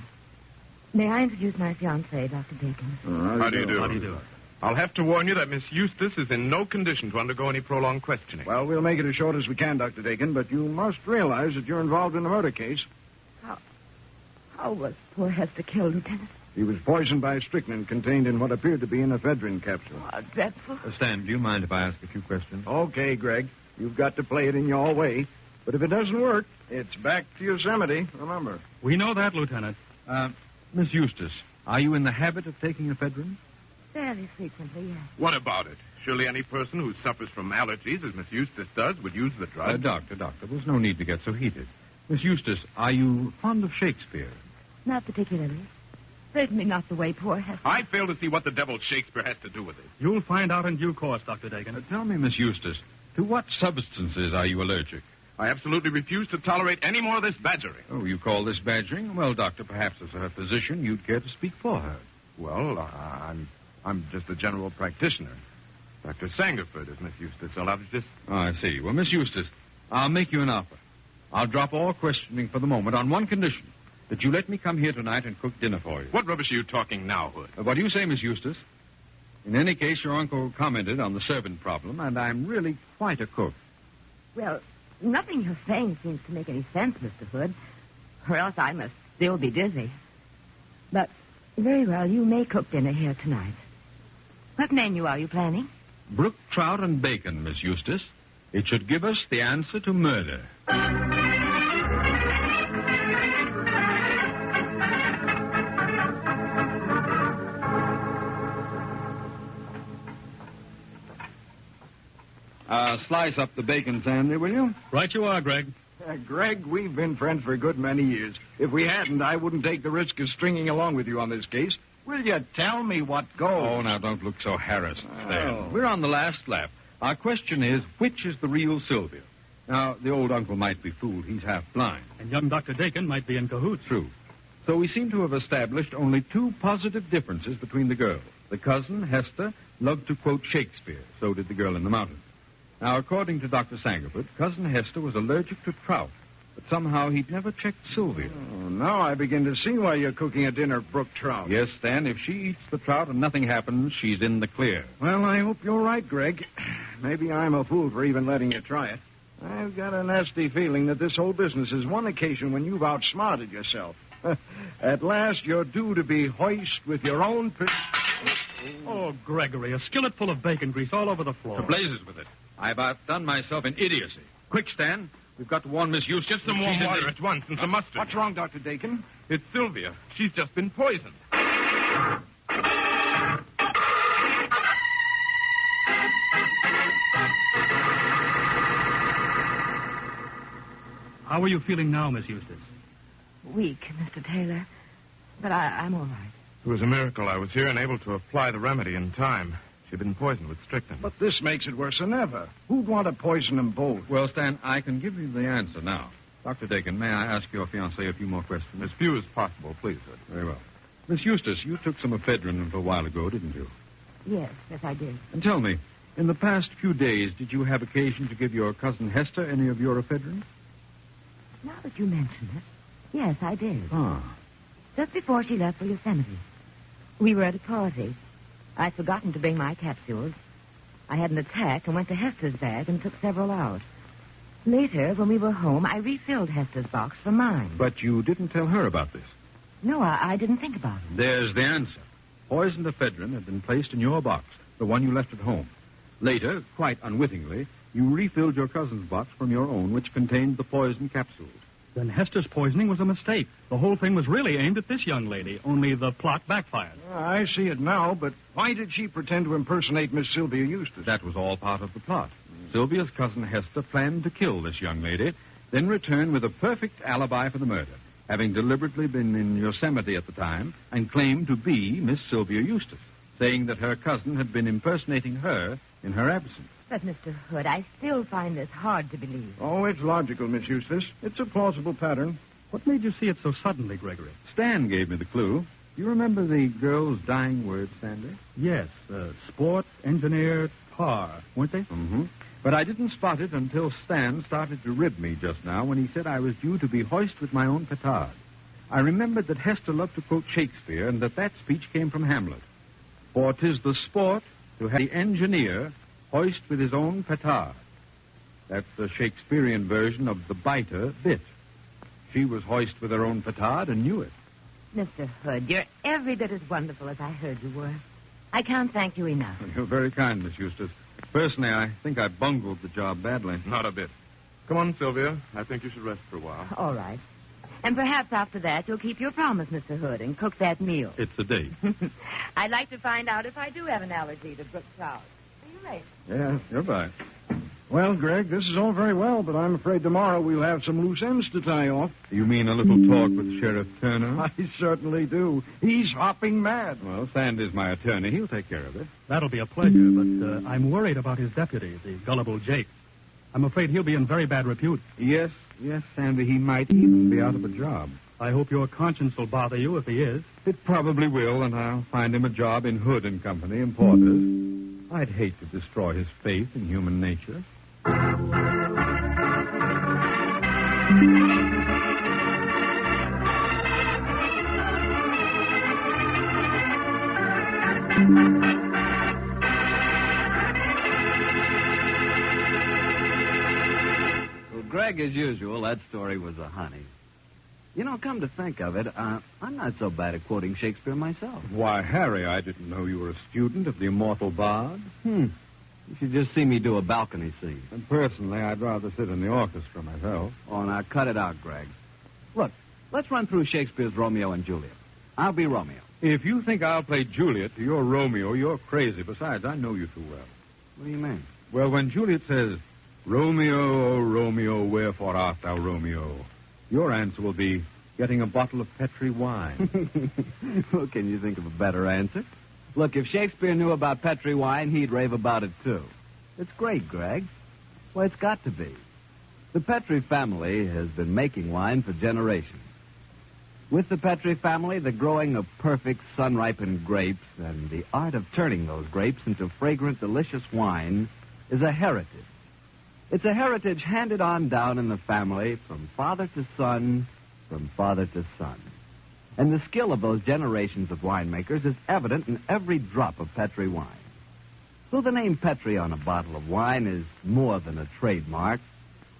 Speaker 18: May I introduce my fiancé, Dr. Bacon?
Speaker 12: How do you do?
Speaker 15: How do you do?
Speaker 12: I'll have to warn you that Miss Eustace is in no condition to undergo any prolonged questioning.
Speaker 4: Well, we'll make it as short as we can, Dr. Dakin, but you must realize that you're involved in a murder case.
Speaker 18: How was poor Hester killed, Lieutenant?
Speaker 4: He was poisoned by strychnine contained in what appeared to be an ephedrine capsule.
Speaker 18: Oh, dreadful.
Speaker 17: Stan, do you mind if I ask a few questions?
Speaker 4: Okay, Greg. You've got to play it in your way. But if it doesn't work, it's back to Yosemite, remember.
Speaker 15: We know that, Lieutenant.
Speaker 17: Miss Eustace, are you in the habit of taking ephedrine?
Speaker 18: Fairly frequently, yes.
Speaker 12: What about it? Surely any person who suffers from allergies, as Miss Eustace does, would use the drug.
Speaker 17: Doctor, there's no need to get so heated. Miss Eustace, are you fond of Shakespeare?
Speaker 18: Not particularly. Certainly not the way poor Hester...
Speaker 12: I fail to see what the devil Shakespeare has to do with it.
Speaker 15: You'll find out in due course, Dr. Dakin.
Speaker 17: Tell me, Miss Eustace, to what substances are you allergic?
Speaker 12: I absolutely refuse to tolerate any more of this badgering.
Speaker 17: Oh, you call this badgering? Well, Doctor, perhaps as her physician, you'd care to speak for her.
Speaker 12: Well, I'm just a general practitioner. Dr. Sangerford is Miss Eustace, allergist.
Speaker 17: Oh, I see. Well, Miss Eustace, I'll make you an offer. I'll drop all questioning for the moment on one condition, that you let me come here tonight and cook dinner for you.
Speaker 12: What rubbish are you talking now, Hood?
Speaker 17: What do you say, Miss Eustace? In any case, your uncle commented on the servant problem, and I'm really quite a cook.
Speaker 18: Well, nothing you're saying seems to make any sense, Mr. Hood, or else I must still be dizzy. But, very well, you may cook dinner here tonight. What menu are you planning?
Speaker 17: Brook trout and bacon, Miss Eustace. It should give us the answer to murder. Slice up the bacon, Sandy, will you?
Speaker 15: Right you are, Greg.
Speaker 4: Greg, we've been friends for a good many years. If we hadn't, I wouldn't take the risk of stringing along with you on this case. Will you tell me what goes?
Speaker 17: Oh, now, don't look so harassed, Stan. We're on the last lap. Our question is, which is the real Sylvia? Now, the old uncle might be fooled. He's half blind.
Speaker 15: And young Dr. Dakin might be in cahoots.
Speaker 17: True.
Speaker 8: So we seem to have established only two positive differences between the girls. The cousin, Hester, loved to quote Shakespeare. So did the girl in the mountains. Now, according to Dr. Sangerford, Cousin Hester was allergic to trout, but somehow he'd never checked Sylvia.
Speaker 11: Oh, now I begin to see why you're cooking a dinner of brook trout.
Speaker 8: Yes, Stan, if she eats the trout and nothing happens, she's in the clear.
Speaker 11: Well, I hope you're right, Greg. Maybe I'm a fool for even letting you try it. I've got a nasty feeling that this whole business is one occasion when you've outsmarted yourself. At last, you're due to be hoist with your own...
Speaker 15: Oh, Gregory, a skillet full of bacon grease all over the floor.
Speaker 8: To blazes with it. I've outdone myself in idiocy. Quick, Stan. We've got to warn Miss Eustace.
Speaker 12: Get some warm water at once and some mustard.
Speaker 11: What's wrong, Dr. Dakin?
Speaker 12: It's Sylvia. She's just been poisoned.
Speaker 15: How are you feeling now, Miss Eustace?
Speaker 18: Weak, Mr. Taylor. But I'm all right.
Speaker 12: It was a miracle I was here and able to apply the remedy in time. She'd been poisoned with strychnine.
Speaker 11: But this makes it worse than ever. Who'd want to poison them both?
Speaker 8: Well, Stan, I can give you the answer now. Dr. Dakin, may I ask your fiancée a few more questions?
Speaker 12: As few as possible, please, sir.
Speaker 8: Very well. Miss Eustace, you took some ephedrine a little while ago, didn't you?
Speaker 18: Yes, I did.
Speaker 8: And tell me, in the past few days, did you have occasion to give your cousin Hester any of your ephedrine?
Speaker 18: Now that you mention it, yes, I did.
Speaker 8: Ah.
Speaker 18: Just before she left for Yosemite. We were at a party. I'd forgotten to bring my capsules. I had an attack and went to Hester's bag and took several out. Later, when we were home, I refilled Hester's box for mine.
Speaker 8: But you didn't tell her about this.
Speaker 18: No, I didn't think about it.
Speaker 8: There's the answer. Poisoned ephedrine had been placed in your box, the one you left at home. Later, quite unwittingly, you refilled your cousin's box from your own, which contained the poison capsules.
Speaker 15: Then Hester's poisoning was a mistake. The whole thing was really aimed at this young lady, only the plot backfired.
Speaker 11: I see it now, but why did she pretend to impersonate Miss Sylvia Eustace?
Speaker 8: That was all part of the plot. Sylvia's cousin Hester planned to kill this young lady, then return with a perfect alibi for the murder, having deliberately been in Yosemite at the time and claimed to be Miss Sylvia Eustace, saying that her cousin had been impersonating her in her absence.
Speaker 18: But, Mr. Hood, I still find this hard to believe.
Speaker 11: Oh, it's logical, Miss Eustace. It's a plausible pattern.
Speaker 15: What made you see it so suddenly, Gregory?
Speaker 8: Stan gave me the clue. You remember the girl's dying words, Sandy?
Speaker 15: Yes, sport, engineer, tar, weren't they?
Speaker 8: Mm-hmm. But I didn't spot it until Stan started to rib me just now when he said I was due to be hoist with my own petard. I remembered that Hester loved to quote Shakespeare and that speech came from Hamlet. For 'tis the sport to have the engineer hoist with his own petard. That's the Shakespearean version of the biter bit. She was hoist with her own petard and knew it.
Speaker 18: Mr. Hood, you're every bit as wonderful as I heard you were. I can't thank you enough.
Speaker 8: You're very kind, Miss Eustace. Personally, I think I bungled the job badly.
Speaker 12: Not a bit. Come on, Sylvia. I think you should rest for a while.
Speaker 18: All right. And perhaps after that you'll keep your promise, Mr. Hood, and cook that meal.
Speaker 8: It's a date.
Speaker 18: I'd like to find out if I do have an allergy to brook trout. See you later.
Speaker 11: Yeah.
Speaker 8: Goodbye.
Speaker 11: Well, Greg, this is all very well, but I'm afraid tomorrow we'll have some loose ends to tie off.
Speaker 8: You mean a little talk with Sheriff Turner?
Speaker 11: I certainly do. He's hopping mad.
Speaker 8: Well, Sandy's my attorney. He'll take care of it.
Speaker 15: That'll be a pleasure, but I'm worried about his deputy, the gullible Jake. I'm afraid he'll be in very bad repute.
Speaker 8: Yes, Sandy, he might even be out of a job.
Speaker 15: I hope your conscience will bother you if he is.
Speaker 8: It probably will, and I'll find him a job in Hood and Company, importers. I'd hate to destroy his faith in human nature.
Speaker 16: Well, Greg, as usual, that story was a honey. You know, come to think of it, I'm not so bad at quoting Shakespeare myself.
Speaker 8: Why, Harry, I didn't know you were a student of the immortal bard.
Speaker 16: You should just see me do a balcony scene.
Speaker 8: And personally, I'd rather sit in the orchestra myself.
Speaker 16: Oh, now cut it out, Greg. Look, let's run through Shakespeare's Romeo and Juliet. I'll be Romeo.
Speaker 8: If you think I'll play Juliet to your Romeo, you're crazy. Besides, I know you too well.
Speaker 16: What do you mean?
Speaker 8: Well, when Juliet says, Romeo, oh, Romeo, wherefore art thou Romeo? Your answer will be, getting a bottle of Petri wine.
Speaker 16: Well, can you think of a better answer? Look, if Shakespeare knew about Petri wine, he'd rave about it, too. It's great, Greg. Well, it's got to be. The Petri family has been making wine for generations. With the Petri family, the growing of perfect sun-ripened grapes and the art of turning those grapes into fragrant, delicious wine is a heritage. It's a heritage handed on down in the family from father to son, from father to son. And the skill of those generations of winemakers is evident in every drop of Petri wine. Though the name Petri on a bottle of wine is more than a trademark,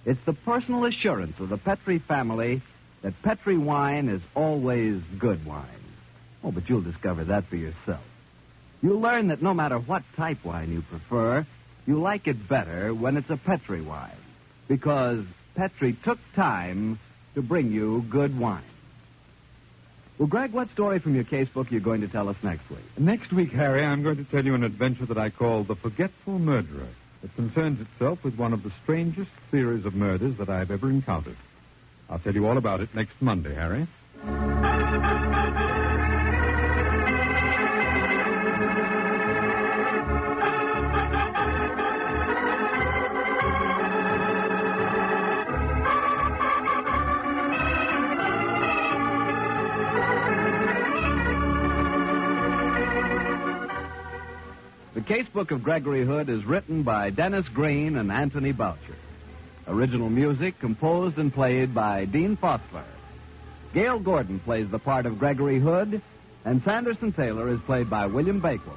Speaker 16: it's the personal assurance of the Petri family that Petri wine is always good wine. Oh, but you'll discover that for yourself. You'll learn that no matter what type wine you prefer, you like it better when it's a Petri wine, because Petri took time to bring you good wine. Well, Greg, what story from your casebook are you going to tell us next week?
Speaker 12: Next week, Harry, I'm going to tell you an adventure that I call The Forgetful Murderer. It concerns itself with one of the strangest series of murders that I've ever encountered. I'll tell you all about it next Monday, Harry.
Speaker 16: The Casebook of Gregory Hood is written by Dennis Green and Anthony Boucher. Original music composed and played by Dean Fossler. Gail Gordon plays the part of Gregory Hood, and Sanderson Taylor is played by William Bakewell.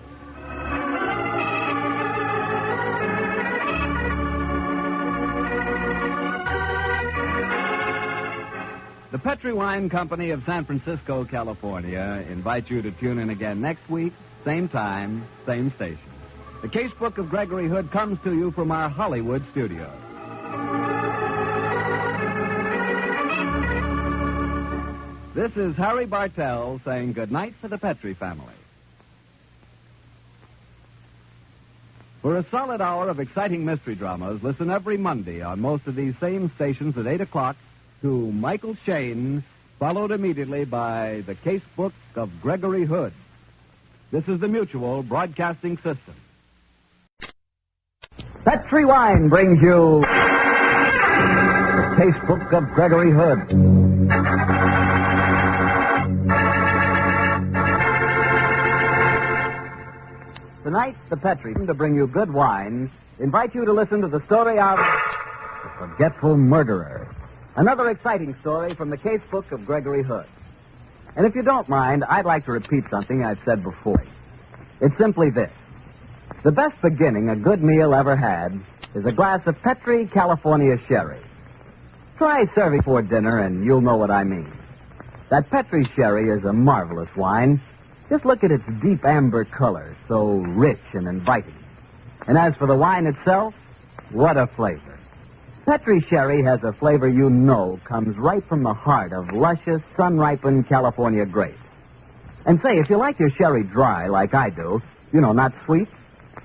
Speaker 16: The Petri Wine Company of San Francisco, California, invites you to tune in again next week, same time, same station. The Casebook of Gregory Hood comes to you from our Hollywood studio. This is Harry Bartell saying goodnight for the Petri family. For a solid hour of exciting mystery dramas, listen every Monday on most of these same stations at 8 o'clock to Michael Shane, followed immediately by the Casebook of Gregory Hood. This is the Mutual Broadcasting System.
Speaker 5: Petri Wine brings you the Casebook of Gregory Hood. Tonight, the Petri, to bring you good wine, invite you to listen to the story of The Forgetful Murderer. Another exciting story from the Casebook of Gregory Hood. And if you don't mind, I'd like to repeat something I've said before. It's simply this. The best beginning a good meal ever had is a glass of Petri California sherry. Try serving for dinner and you'll know what I mean. That Petri sherry is a marvelous wine. Just look at its deep amber color, so rich and inviting. And as for the wine itself, what a flavor. Petri sherry has a flavor you know comes right from the heart of luscious, sun-ripened California grapes. And say, if you like your sherry dry like I do, you know, not sweet,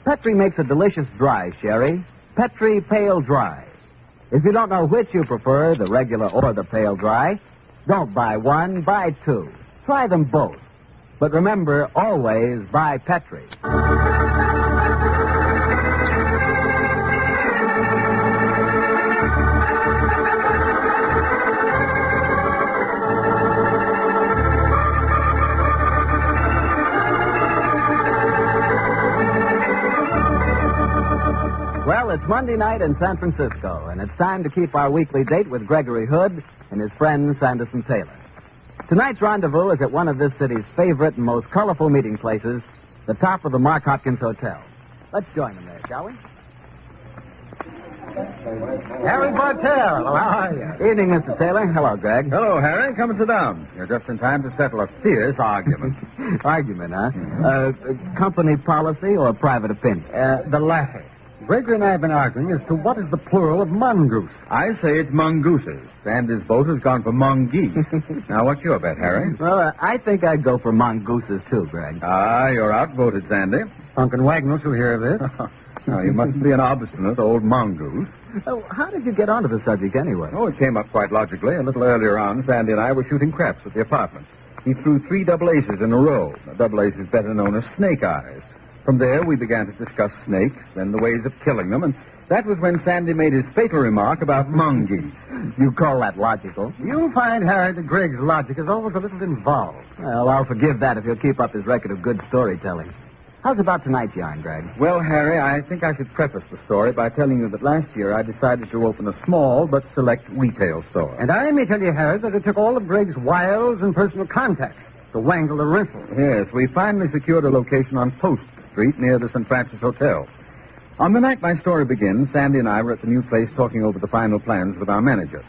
Speaker 5: Petri makes a delicious dry sherry, Petri Pale Dry. If you don't know which you prefer, the regular or the pale dry, don't buy one, buy two. Try them both. But remember, always buy Petri. Well, it's Monday night in San Francisco, and it's time to keep our weekly date with Gregory Hood and his friend Sanderson Taylor. Tonight's rendezvous is at one of this city's favorite and most colorful meeting places, the top of the Mark Hopkins Hotel. Let's join them there, shall we? Harry Bartell, how are you? Evening, Mr. Taylor. Hello, Greg.
Speaker 1: Hello, Harry. Come and sit down. You're just in time to settle a fierce argument.
Speaker 5: Argument, huh? Company policy or private opinion?
Speaker 1: The latter. Gregory and I have been arguing as to what is the plural of mongoose. I say it's mongooses, and his boat has gone for mongeese. Now, what's your bet, Harry?
Speaker 5: Well, I think I'd go for mongooses, too, Greg.
Speaker 1: Ah, you're outvoted, Sandy.
Speaker 5: Uncle Wagnus will hear of this.
Speaker 1: Now, you mustn't be an obstinate old mongoose.
Speaker 5: Oh, how did you get onto the subject, anyway?
Speaker 1: Oh, it came up quite logically. A little earlier on, Sandy and I were shooting craps at the apartment. He threw 3 double aces in a row. A double ace is better known as snake eyes. From there, we began to discuss snakes, then the ways of killing them, and That was when Sandy made his fatal remark about monkeys.
Speaker 5: You call that logical?
Speaker 1: You'll find, Harry, that Greg's logic is always a little involved.
Speaker 5: Well, I'll forgive that if he'll keep up his record of good storytelling. How's about tonight's yarn, Greg?
Speaker 1: Well, Harry, I think I should preface the story by telling you that last year I decided to open a small but select retail store.
Speaker 9: And I may tell you, Harry, that it took all of Greg's wiles and personal contacts to wangle the rental.
Speaker 1: Yes, we finally secured a location on Post Street near the St. Francis Hotel. On the night my story begins, Sandy and I were at the new place talking over the final plans with our manager.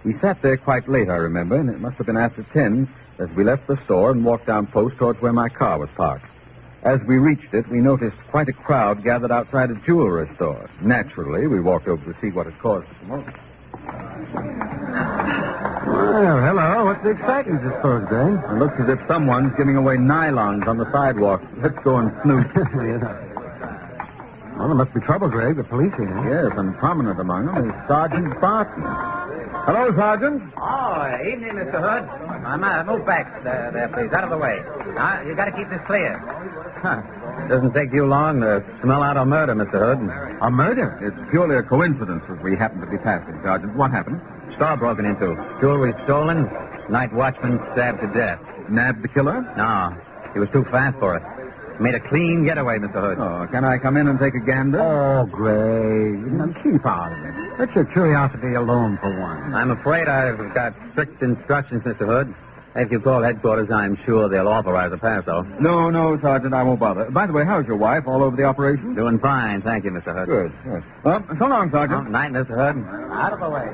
Speaker 1: We sat there quite late, I remember, and it must have been after 10 as we left the store and walked down Post towards where my car was parked. As we reached it, we noticed quite a crowd gathered outside a jewelry store. Naturally, we walked over to see what had caused the commotion.
Speaker 9: Well, hello. What's the excitement, I suppose, Greg?
Speaker 1: It looks as if someone's giving away nylons on the sidewalk. Let's go and snoop.
Speaker 9: Well, there must be trouble, Greg. The police here.
Speaker 1: Yes, and prominent among them is Sergeant Barton. Hello, Sergeant.
Speaker 19: Oh, evening, Mr. Hood. Move back there, please. Out of the way. You got to keep this clear.
Speaker 1: Doesn't take you long to smell out a murder, Mr. Hood. A murder? It's purely a coincidence as we happen to be passing, Sergeant. What happened?
Speaker 19: Store broken into. Jewelry stolen. Night watchman stabbed to death.
Speaker 1: Nabbed the killer?
Speaker 19: No. He was too fast for it. Made a clean getaway, Mr. Hood.
Speaker 1: Oh, can I come in and take a gander?
Speaker 9: Oh, Greg. Now, keep out of it. Let your curiosity alone for one.
Speaker 19: I'm afraid I've got strict instructions, Mr. Hood. If you call headquarters, I'm sure they'll authorize a pass, though.
Speaker 1: No, Sergeant, I won't bother. By the way, how's your wife? All over the operation?
Speaker 19: Doing fine, thank you, Mr. Hood.
Speaker 1: Good. Well, so long, Sergeant.
Speaker 19: Oh, night, Mr. Hood.
Speaker 9: Out of the way.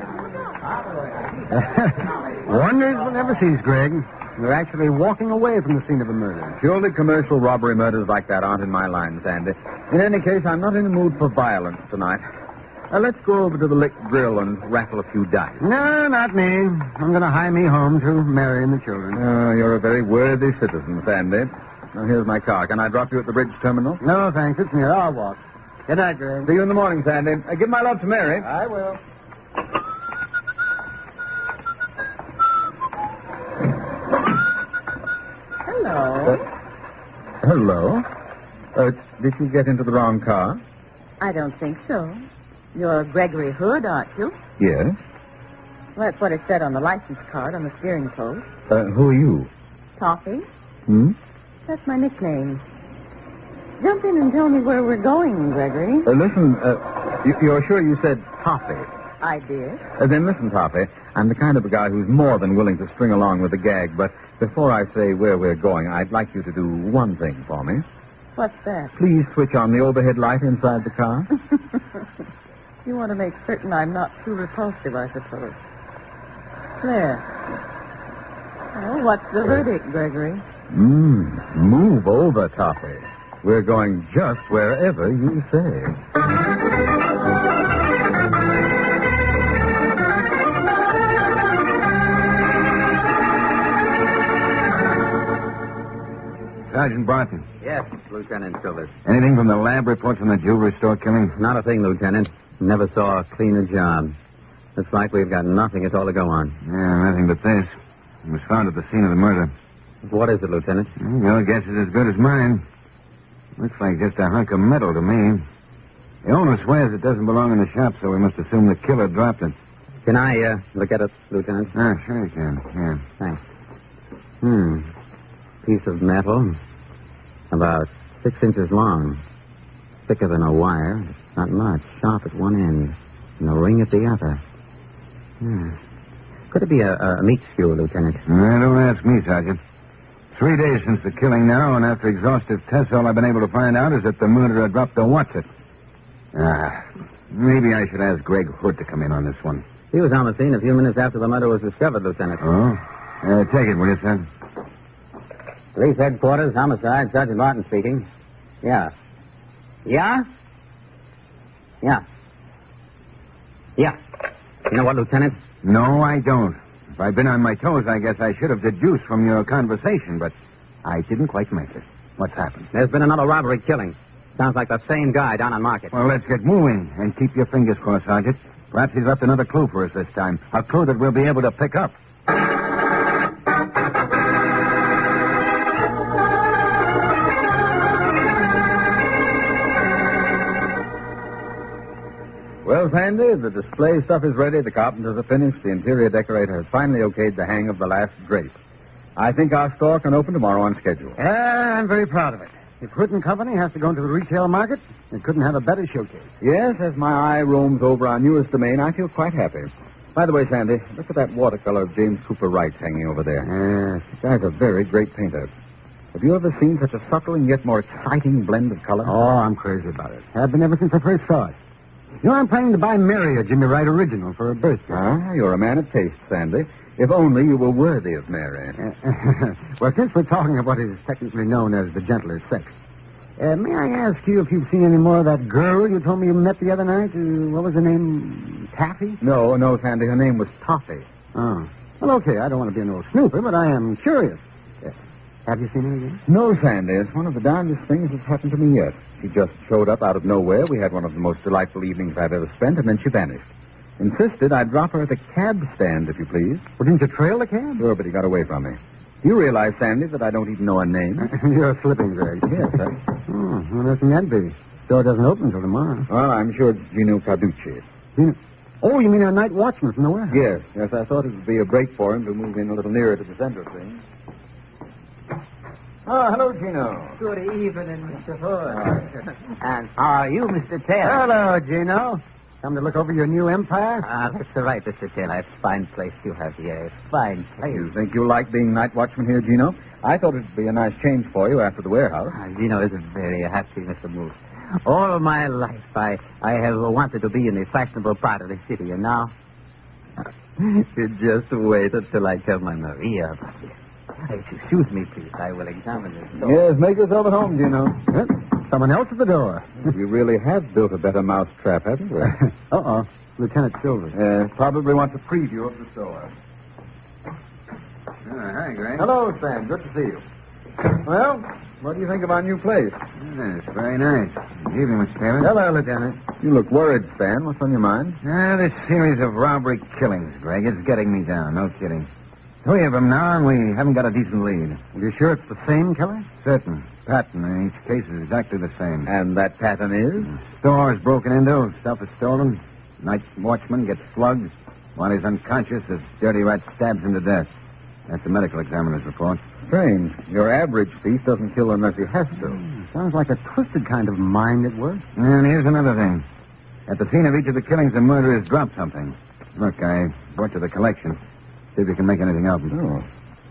Speaker 9: Wonders one never sees, Greg. You're actually walking away from the scene of a murder.
Speaker 1: Purely commercial robbery murders like that aren't in my line, Sandy. In any case, I'm not in the mood for violence tonight. Let's go over to the Lick Grill and raffle a few dice.
Speaker 9: No, not me. I'm going to hie me home to Mary and the children.
Speaker 1: You're a very worthy citizen, Sandy. Now, here's my car. Can I drop you at the bridge terminal?
Speaker 9: No, thanks. It's near. I'll walk. Good night, Greg.
Speaker 1: See you in the morning, Sandy. Give my love to Mary.
Speaker 9: I will.
Speaker 21: Hello.
Speaker 1: Hello. Did you get into the wrong car?
Speaker 21: I don't think so. You're Gregory Hood, aren't you?
Speaker 1: Yes.
Speaker 21: Well, that's what it said on the license card on the steering post.
Speaker 1: Who are you?
Speaker 21: Toffee? That's my nickname. Jump in and tell me where we're going, Gregory.
Speaker 1: Listen, you're sure you said Toffee?
Speaker 21: I did.
Speaker 1: Then listen, Toffee. I'm the kind of a guy who's more than willing to string along with the gag, but before I say where we're going, I'd like you to do one thing for me.
Speaker 21: What's that?
Speaker 1: Please switch on the overhead light inside the car.
Speaker 21: You want to make certain I'm not too repulsive, I suppose. There. Oh, what's the verdict, Gregory?
Speaker 1: Move over, Toffee. We're going just wherever you say.
Speaker 5: Sergeant Barton.
Speaker 19: Yes, Lieutenant Silvers.
Speaker 5: Anything from the lab reports on the jewelry store killing?
Speaker 19: Not a thing, Lieutenant. Never saw a cleaner job. Looks like we've got nothing at all to go on.
Speaker 5: Yeah, nothing but this. It was found at the scene of the murder.
Speaker 19: What is it, Lieutenant?
Speaker 5: Your guess is as good as mine. Looks like just a hunk of metal to me. The owner swears it doesn't belong in the shop, so we must assume the killer dropped it.
Speaker 19: Can I look at it, Lieutenant?
Speaker 5: Sure you can. Yeah.
Speaker 19: Thanks. Piece of metal, about 6 inches long, thicker than a wire. Not much, sharp at one end, and a ring at the other. Could it be a meat skewer, Lieutenant?
Speaker 5: Don't ask me, Sergeant. 3 days since the killing now, and after exhaustive tests, all I've been able to find out is that the murderer dropped the what's-it. Maybe I should ask Greg Hood to come in on this one.
Speaker 19: He was on the scene a few minutes after the murder was discovered, Lieutenant.
Speaker 5: Oh? Take it, will you, sir?
Speaker 19: Police headquarters, homicide, Sergeant Martin speaking. Yeah. Yeah? Yeah. Yeah. You know what, Lieutenant?
Speaker 5: No, I don't. If I'd been on my toes, I guess I should have deduced from your conversation, but I didn't quite make it. What's happened?
Speaker 19: There's been another robbery killing. Sounds like the same guy down on Market.
Speaker 5: Well, let's get moving and keep your fingers crossed, Sergeant. Perhaps he's left another clue for us this time. A clue that we'll be able to pick up.
Speaker 1: Sandy. The display stuff is ready. The carpenters are finished. The interior decorator has finally okayed the hang of the last drape. I think our store can open tomorrow on schedule.
Speaker 9: Yeah, I'm very proud of it. If Hood & Company has to go into the retail market, it couldn't have a better showcase.
Speaker 1: Yes, as my eye roams over our newest domain, I feel quite happy. By the way, Sandy, look at that watercolor of James Cooper Wright hanging over there. Yes, the guy's a very great painter. Have you ever seen such a subtle and yet more exciting blend of color?
Speaker 9: Oh, I'm crazy about it. Have been ever since I first saw it. You know, I'm planning to buy Mary a Jimmy Wright original for her birthday.
Speaker 1: Ah, you're a man of taste, Sandy. If only you were worthy of Mary.
Speaker 9: Well, since we're talking of what is technically known as the gentler sex, may I ask you if you've seen any more of that girl you told me you met the other night? What was her name? Taffy?
Speaker 1: No, Sandy. Her name was Toffee.
Speaker 9: Oh. Well, okay. I don't want to be an old snooper, but I am curious. Have you seen her again?
Speaker 1: No, Sandy. It's one of the darndest things that's happened to me yet. She just showed up out of nowhere. We had one of the most delightful evenings I've ever spent, and then she vanished. Insisted I'd drop her at the cab stand, if you please.
Speaker 9: Well, didn't you trail the cab?
Speaker 1: Sure, but he got away from me. Do you realize, Sandy, that I don't even know her name?
Speaker 9: You're slipping, Greg.
Speaker 1: Yes, sir.
Speaker 9: Oh, well, can that be? Store doesn't open until tomorrow.
Speaker 1: Well, I'm sure it's Gino Carducci.
Speaker 9: Gino? Oh, you mean our night watchman from the warehouse?
Speaker 1: Yes, I thought it would be a break for him to move in a little nearer to the center of things. Oh, hello, Gino.
Speaker 6: Good evening, Mr. Hood. And how are you, Mr. Taylor?
Speaker 9: Hello, Gino. Come to look over your new empire?
Speaker 6: Ah, that's right, Mr. Taylor. It's a fine place you have here. Fine place.
Speaker 1: You think you'll like being night watchman here, Gino? I thought it'd be a nice change for you after the warehouse.
Speaker 6: Gino is very happy, Mr. Moose. All my life, I have wanted to be in the fashionable part of the city, and now... You just wait until I tell my Maria about it. Excuse me, please. I will examine this door.
Speaker 1: Yes, make yourself at home, Gino.
Speaker 9: Someone else at the door.
Speaker 1: You really have built a better mousetrap, haven't you?
Speaker 9: Uh-oh. Lieutenant Silver.
Speaker 1: Probably wants a preview of the store.
Speaker 9: Hi, Greg.
Speaker 1: Hello, Sam. Good to see you. Well, what do you think of our new place?
Speaker 9: It's very nice. Good evening, Mr. Taylor.
Speaker 1: Hello, Lieutenant. You look worried, Stan. What's on your mind?
Speaker 9: This series of robbery killings, Greg, it's getting me down. No kidding. 3 of them now, and we haven't got a decent lead. Are you sure it's the same killer? Certain. Pattern in each case is exactly the same.
Speaker 1: And that pattern is?
Speaker 9: Store is broken into, stuff is stolen. Night watchman gets slugged. While he's unconscious, this dirty rat stabs him to death. That's the medical examiner's report.
Speaker 1: Strange. Your average thief doesn't kill unless he has to.
Speaker 9: Sounds like a twisted kind of mind at work. And here's another thing. At the scene of each of the killings, the murderers dropped something. Look, I brought you the collection. See if you can make anything out.
Speaker 1: Oh.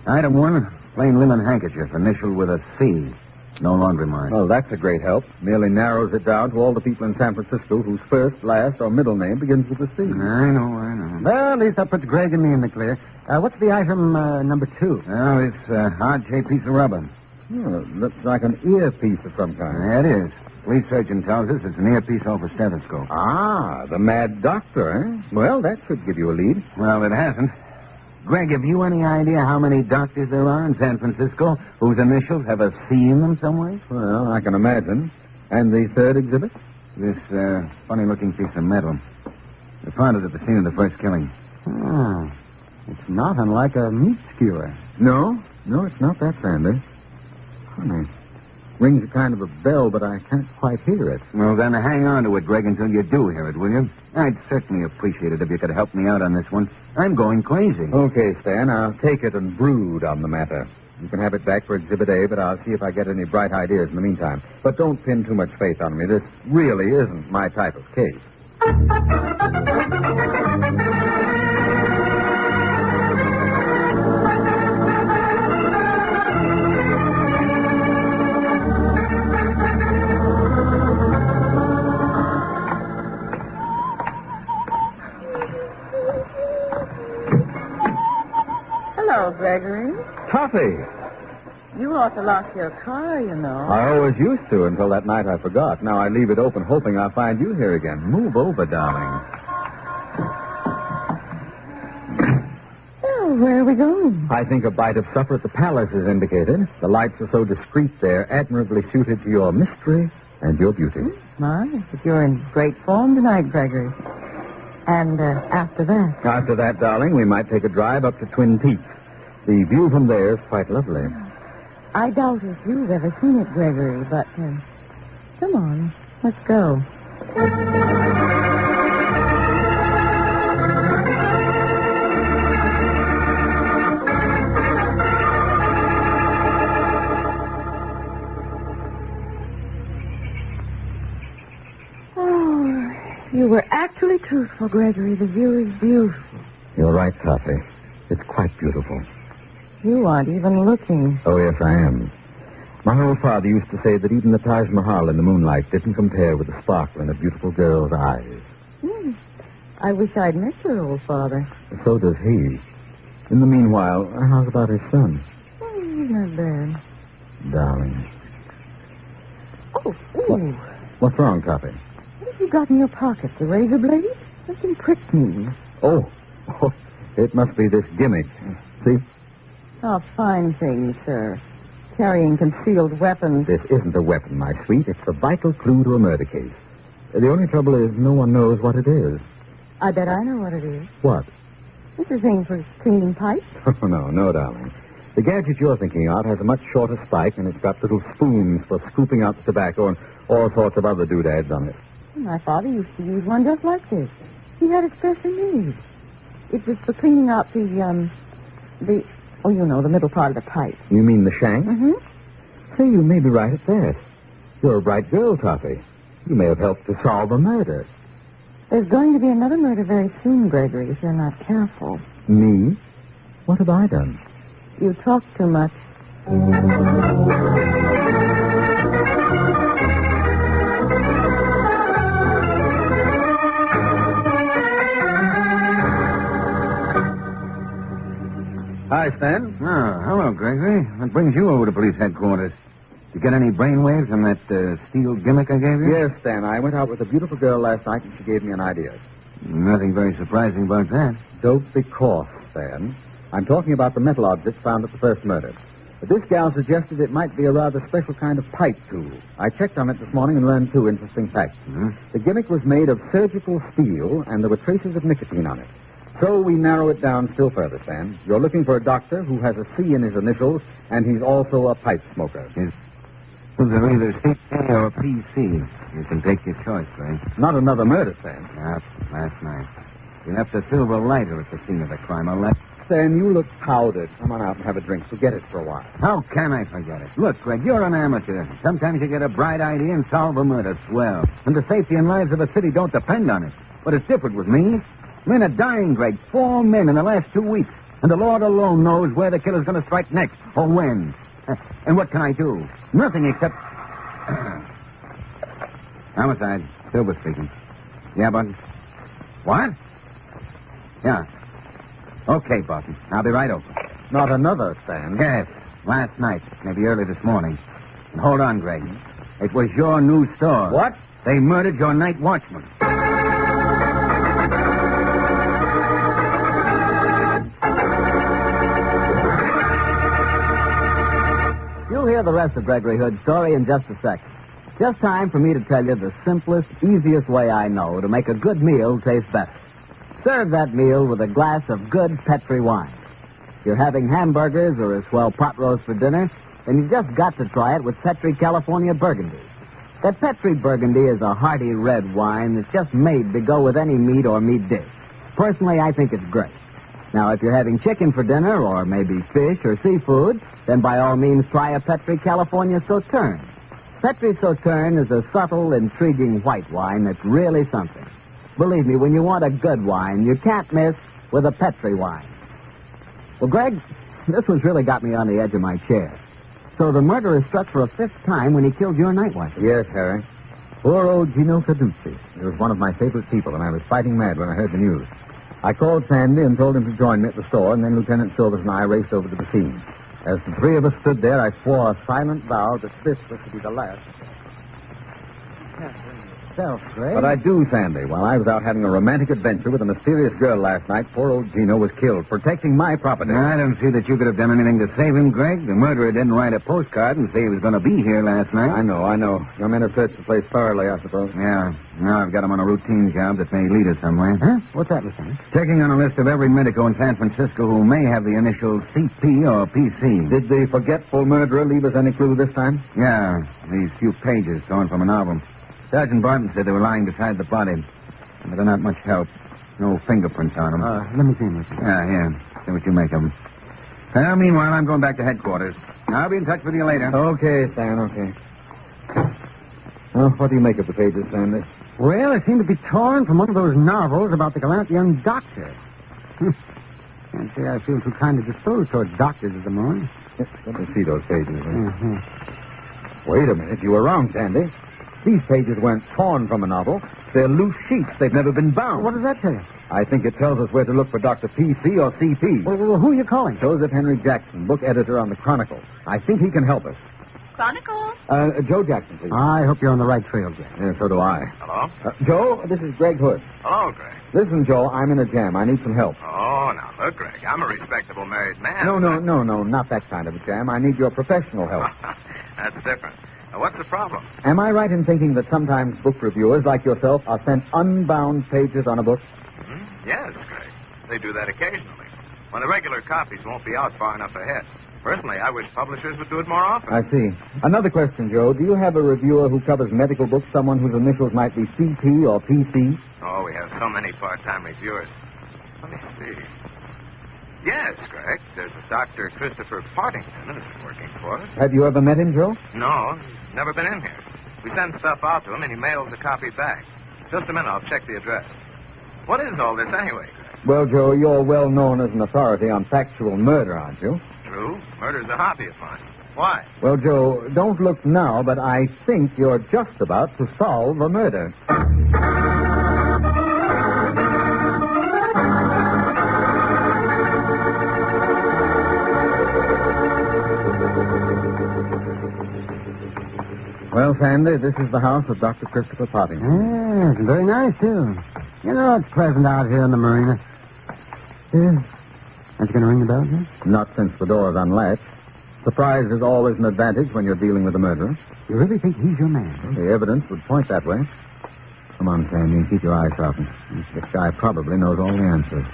Speaker 9: Item 1, plain linen handkerchief, initialed with a C. No laundry mark.
Speaker 1: Well, that's a great help. Merely narrows it down to all the people in San Francisco whose first, last, or middle name begins with a C.
Speaker 9: I know. Well, at least that puts Greg and me in the clear. What's the item number 2? Well, it's a hard-shaped piece of rubber.
Speaker 1: Oh, looks like an earpiece of some kind.
Speaker 9: Yeah, it is. Police surgeon tells us it's an earpiece off a stethoscope.
Speaker 1: Ah, the mad doctor, eh? Well, that should give you a lead.
Speaker 9: Well, it hasn't. Greg, have you any idea how many doctors there are in San Francisco whose initials have a C in them somewhere?
Speaker 1: Well, I can imagine. And the third exhibit?
Speaker 9: This funny-looking piece of metal. They found it at the scene of the first killing. Oh, it's not unlike a meat skewer.
Speaker 1: No, it's not that, Sandy. Funny. Rings a kind of a bell, but I can't quite hear it.
Speaker 9: Well, then hang on to it, Greg, until you do hear it, will you? I'd certainly appreciate it if you could help me out on this one. I'm going crazy.
Speaker 1: Okay, Stan, I'll take it and brood on the matter. You can have it back for Exhibit A, but I'll see if I get any bright ideas in the meantime. But don't pin too much faith on me. This really isn't my type of case.
Speaker 21: Hello, Gregory.
Speaker 1: Toffee!
Speaker 21: You ought to lock your car, you know.
Speaker 1: I always used to until that night I forgot. Now I leave it open hoping I'll find you here again. Move over, darling.
Speaker 21: Oh, where are we going?
Speaker 1: I think a bite of supper at the Palace is indicated. The lights are so discreet there, admirably suited to your mystery and your beauty.
Speaker 21: My, but you're in great form tonight, Gregory. And after that?
Speaker 1: After that, darling, we might take a drive up to Twin Peaks. The view from there is quite lovely.
Speaker 21: I doubt if you've ever seen it, Gregory, but come on, let's go. truthful, Gregory. The view is beautiful.
Speaker 1: You're right, Toffee. It's quite beautiful.
Speaker 21: You aren't even looking.
Speaker 1: Oh, yes, I am. My old father used to say that even the Taj Mahal in the moonlight didn't compare with the sparkle in a beautiful girl's eyes.
Speaker 21: I wish I'd met your old father.
Speaker 1: So does he. In the meanwhile, how's about his son?
Speaker 21: Oh, he's not bad.
Speaker 1: Darling.
Speaker 21: Oh, ooh.
Speaker 1: What's wrong, Toffee?
Speaker 21: What have you got in your pocket? The razor blade? Something pricked me.
Speaker 1: Oh, it must be this gimmick. See?
Speaker 21: A fine thing, sir. Carrying concealed weapons.
Speaker 1: This isn't a weapon, my sweet. It's the vital clue to a murder case. The only trouble is no one knows what it is.
Speaker 21: I bet I know what it is.
Speaker 1: What?
Speaker 21: It's a thing for cleaning pipes.
Speaker 1: Oh, no, darling. The gadget you're thinking of has a much shorter spike, and it's got little spoons for scooping out the tobacco and all sorts of other doodads on it.
Speaker 21: My father used to use one just like this. He had it specially made. It was for cleaning out the middle part of the pipe.
Speaker 1: You mean the shank?
Speaker 21: Mm-hmm.
Speaker 1: Say, you may be right at that. You're a bright girl, Toffee. You may have helped to solve a murder.
Speaker 21: There's going to be another murder very soon, Gregory, if you're not careful.
Speaker 1: Me? What have I done?
Speaker 21: You talk too much.
Speaker 1: Hi, Stan.
Speaker 9: Oh, hello, Gregory. What brings you over to police headquarters? You get any brainwaves from that steel gimmick I gave you?
Speaker 1: Yes, Stan. I went out with a beautiful girl last night, and she gave me an idea.
Speaker 9: Nothing very surprising about that.
Speaker 1: Don't be coarse, Stan. I'm talking about the metal object found at the first murder. But this gal suggested it might be a rather special kind of pipe tool. I checked on it this morning and learned 2 interesting facts.
Speaker 9: Mm-hmm.
Speaker 1: The gimmick was made of surgical steel, and there were traces of nicotine on it. So we narrow it down still further, Stan. You're looking for a doctor who has a C in his initials, and he's also a pipe smoker.
Speaker 9: They're either CK or PC. You can take your choice, Greg.
Speaker 1: Not another murder, Stan.
Speaker 9: Yep, last night. You left a silver lighter at the scene of the crime.
Speaker 1: Stan, you look powdered. Come on out and have a drink. Forget it for a while.
Speaker 9: How can I forget it? Look, Greg, you're an amateur. Sometimes you get a bright idea and solve a murder. Swell. And the safety and lives of the city don't depend on it. But it's different with me. Men are dying, Greg. 4 men in the last 2 weeks. And the Lord alone knows where the killer's going to strike next or when. And what can I do? Nothing except... Homicide. Silver speaking. Yeah, Button? What? Yeah. Okay, Button. I'll be right over.
Speaker 1: Not another, Stan.
Speaker 9: Yes. Last night. Maybe early this morning. And hold on, Greg. It was your new store.
Speaker 1: What?
Speaker 9: They murdered your night watchman.
Speaker 5: You'll hear the rest of Gregory Hood's story in just a second. Just time for me to tell you the simplest, easiest way I know to make a good meal taste better. Serve that meal with a glass of good Petri wine. If you're having hamburgers or a swell pot roast for dinner, then you've just got to try it with Petri California Burgundy. That Petri Burgundy is a hearty red wine that's just made to go with any meat or meat dish. Personally, I think it's great. Now, if you're having chicken for dinner or maybe fish or seafood, then by all means try a Petri California Sauterne. Petri Sauterne is a subtle, intriguing white wine that's really something. Believe me, when you want a good wine, you can't miss with a Petri wine. Well, Greg, this one's really got me on the edge of my chair. So the murderer struck for a 5th time when he killed your night watchman.
Speaker 1: Yes, Harry. Poor old Gino Caducci. He was one of my favorite people, and I was fighting mad when I heard the news. I called Sandy and told him to join me at the store, and then Lieutenant Silvers and I raced over to the scene. As the 3 of us stood there, I swore a silent vow that this was to be the last.
Speaker 21: Greg.
Speaker 1: But I do, Sandy. While I was out having a romantic adventure with a mysterious girl last night, poor old Gino was killed, protecting my property.
Speaker 9: I don't see that you could have done anything to save him, Greg. The murderer didn't write a postcard and say he was going to be here last night.
Speaker 1: I know. Your men have searched the place thoroughly, I suppose.
Speaker 9: Yeah. Now I've got him on a routine job that may lead us somewhere.
Speaker 21: Huh? What's that, Lieutenant?
Speaker 9: Checking on a list of every medico in San Francisco who may have the initials CP or PC.
Speaker 1: Did the forgetful murderer leave us any clue this time?
Speaker 9: Yeah. These few pages torn from an album. Sergeant Barton said they were lying beside the body. But they're not much help. No fingerprints on them.
Speaker 21: Let me see them.
Speaker 9: Here. See what you make of them. Well, meanwhile, I'm going back to headquarters. I'll be in touch with you later.
Speaker 1: Okay, Stan, okay. Well, what do you make of the pages, Sandy?
Speaker 9: Well, it seemed to be torn from one of those novels about the gallant young doctor. Can't say I feel too kind of disposed towards doctors at the moment.
Speaker 1: Let me see those pages.
Speaker 9: Mm-hmm.
Speaker 1: Wait a minute. You were wrong, Sandy. These pages weren't torn from a novel. They're loose sheets. They've never been bound.
Speaker 9: What does that tell you?
Speaker 1: I think it tells us where to look for Dr. P.C. or C.P.
Speaker 9: Well, who are you calling?
Speaker 1: Joseph Henry Jackson, book editor on the Chronicle. I think he can help us.
Speaker 21: Chronicle?
Speaker 1: Joe Jackson, please.
Speaker 9: I hope you're on the right trail, Jack.
Speaker 1: Yeah, so do I.
Speaker 7: Hello?
Speaker 1: Joe, this is Greg Hood.
Speaker 7: Hello, Greg.
Speaker 1: Listen, Joe, I'm in a jam. I need some help.
Speaker 7: Oh, now, look, Greg, I'm a respectable married man.
Speaker 1: No, not that kind of a jam. I need your professional help.
Speaker 7: That's different. Now, what's the problem?
Speaker 1: Am I right in thinking that sometimes book reviewers like yourself are sent unbound pages on a book?
Speaker 7: Yes, Greg. They do that occasionally, when the regular copies won't be out far enough ahead. Personally, I wish publishers would do it more often.
Speaker 1: I see. Another question, Joe. Do you have a reviewer who covers medical books, someone whose initials might be CP or PC?
Speaker 7: Oh, we have so many part-time reviewers. Let me see. Yes, Greg. There's a Dr. Christopher Partington who's working for us.
Speaker 1: Have you ever met him, Joe?
Speaker 7: No, he's never been in here. We send stuff out to him, and he mails a copy back. Just a minute, I'll check the address. What is all this anyway, Greg?
Speaker 1: Well, Joe, you're well known as an authority on factual murder, aren't you?
Speaker 7: True. Murder's a hobby of mine. Why?
Speaker 1: Well, Joe, don't look now, but I think you're just about to solve a murder. Well, Sandy, this is the house of Dr. Christopher Partington.
Speaker 9: Yes, very nice, too. You know, it's pleasant out here in the marina. Yeah. Aren't you going to ring the bell, Jim?
Speaker 1: Not since the door is unlatched. Surprise is always an advantage when you're dealing with a murderer.
Speaker 9: You really think he's your man?
Speaker 1: Well, the evidence would point that way. Come on, Sandy, and keep your eyes sharpened. This guy probably knows all the answers.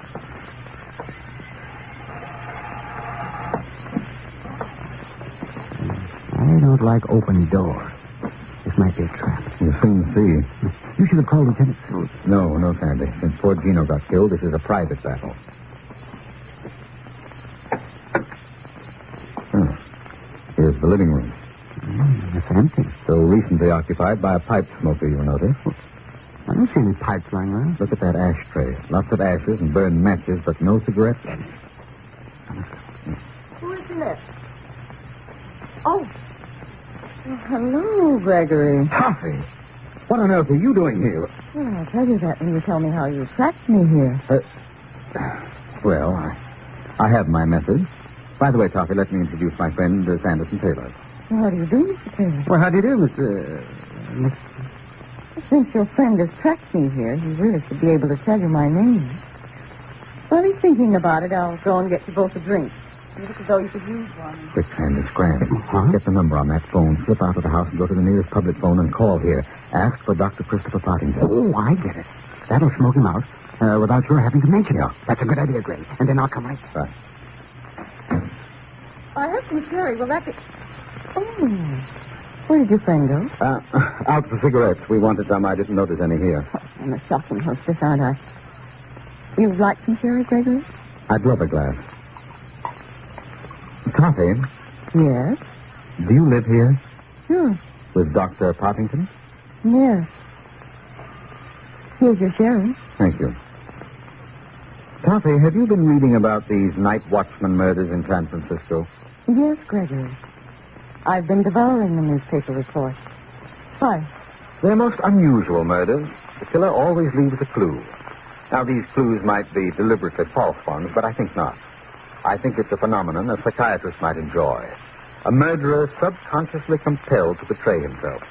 Speaker 9: I don't like open doors. This might be a trap.
Speaker 1: You'll soon see.
Speaker 9: You should have called Lieutenant Phillips.
Speaker 1: No, Sandy. Since poor Gino got killed, this is a private battle. Here's the living room.
Speaker 9: It's empty.
Speaker 1: So recently occupied by a pipe smoker, you'll notice.
Speaker 9: I don't see any pipes lying around.
Speaker 1: Look at that ashtray. Lots of ashes and burned matches, but no cigarettes.
Speaker 21: Who is left? Oh, hello, Gregory.
Speaker 1: Coffee. What on earth are you doing here?
Speaker 21: Well, I'll tell you that when you tell me how you tracked me here.
Speaker 1: Well, I have my methods. By the way, Toffee, let me introduce my friend, Sanderson Taylor.
Speaker 21: Well, how do you do, Mr. Taylor?
Speaker 9: Well, how do you do, Mr.
Speaker 21: Since your friend has tracked me here, he really should be able to tell you my name. While he's thinking about it, I'll go and get you both a drink. You look as though you could use one.
Speaker 1: Quick, Sandy, scram. Get the number on that phone, slip out of the house and go to the nearest public phone and call here. Ask for Dr. Christopher Partington.
Speaker 9: Oh, I get it. That'll smoke him out without your having to mention it. That's a good idea, Greg. And then I'll come right.
Speaker 1: Right.
Speaker 21: I have some sherry. Will that be... Oh. Where did your friend go?
Speaker 1: Out for cigarettes. We wanted some. I didn't notice any here.
Speaker 21: Oh, I'm a shocking hostess, aren't I? You'd like some sherry, Gregory?
Speaker 1: I'd love a glass. Toffee?
Speaker 21: Yes?
Speaker 1: Do you live here?
Speaker 21: Sure.
Speaker 1: With Dr. Partington?
Speaker 21: Yes. Here's your sherry.
Speaker 1: Thank you. Toffee, have you been reading about these night watchman murders in San Francisco?
Speaker 21: Yes, Gregory. I've been devouring the newspaper reports. Why?
Speaker 1: They're most unusual murders. The killer always leaves a clue. Now, these clues might be deliberately false ones, but I think not. I think it's a phenomenon a psychiatrist might enjoy. A murderer subconsciously compelled to betray himself.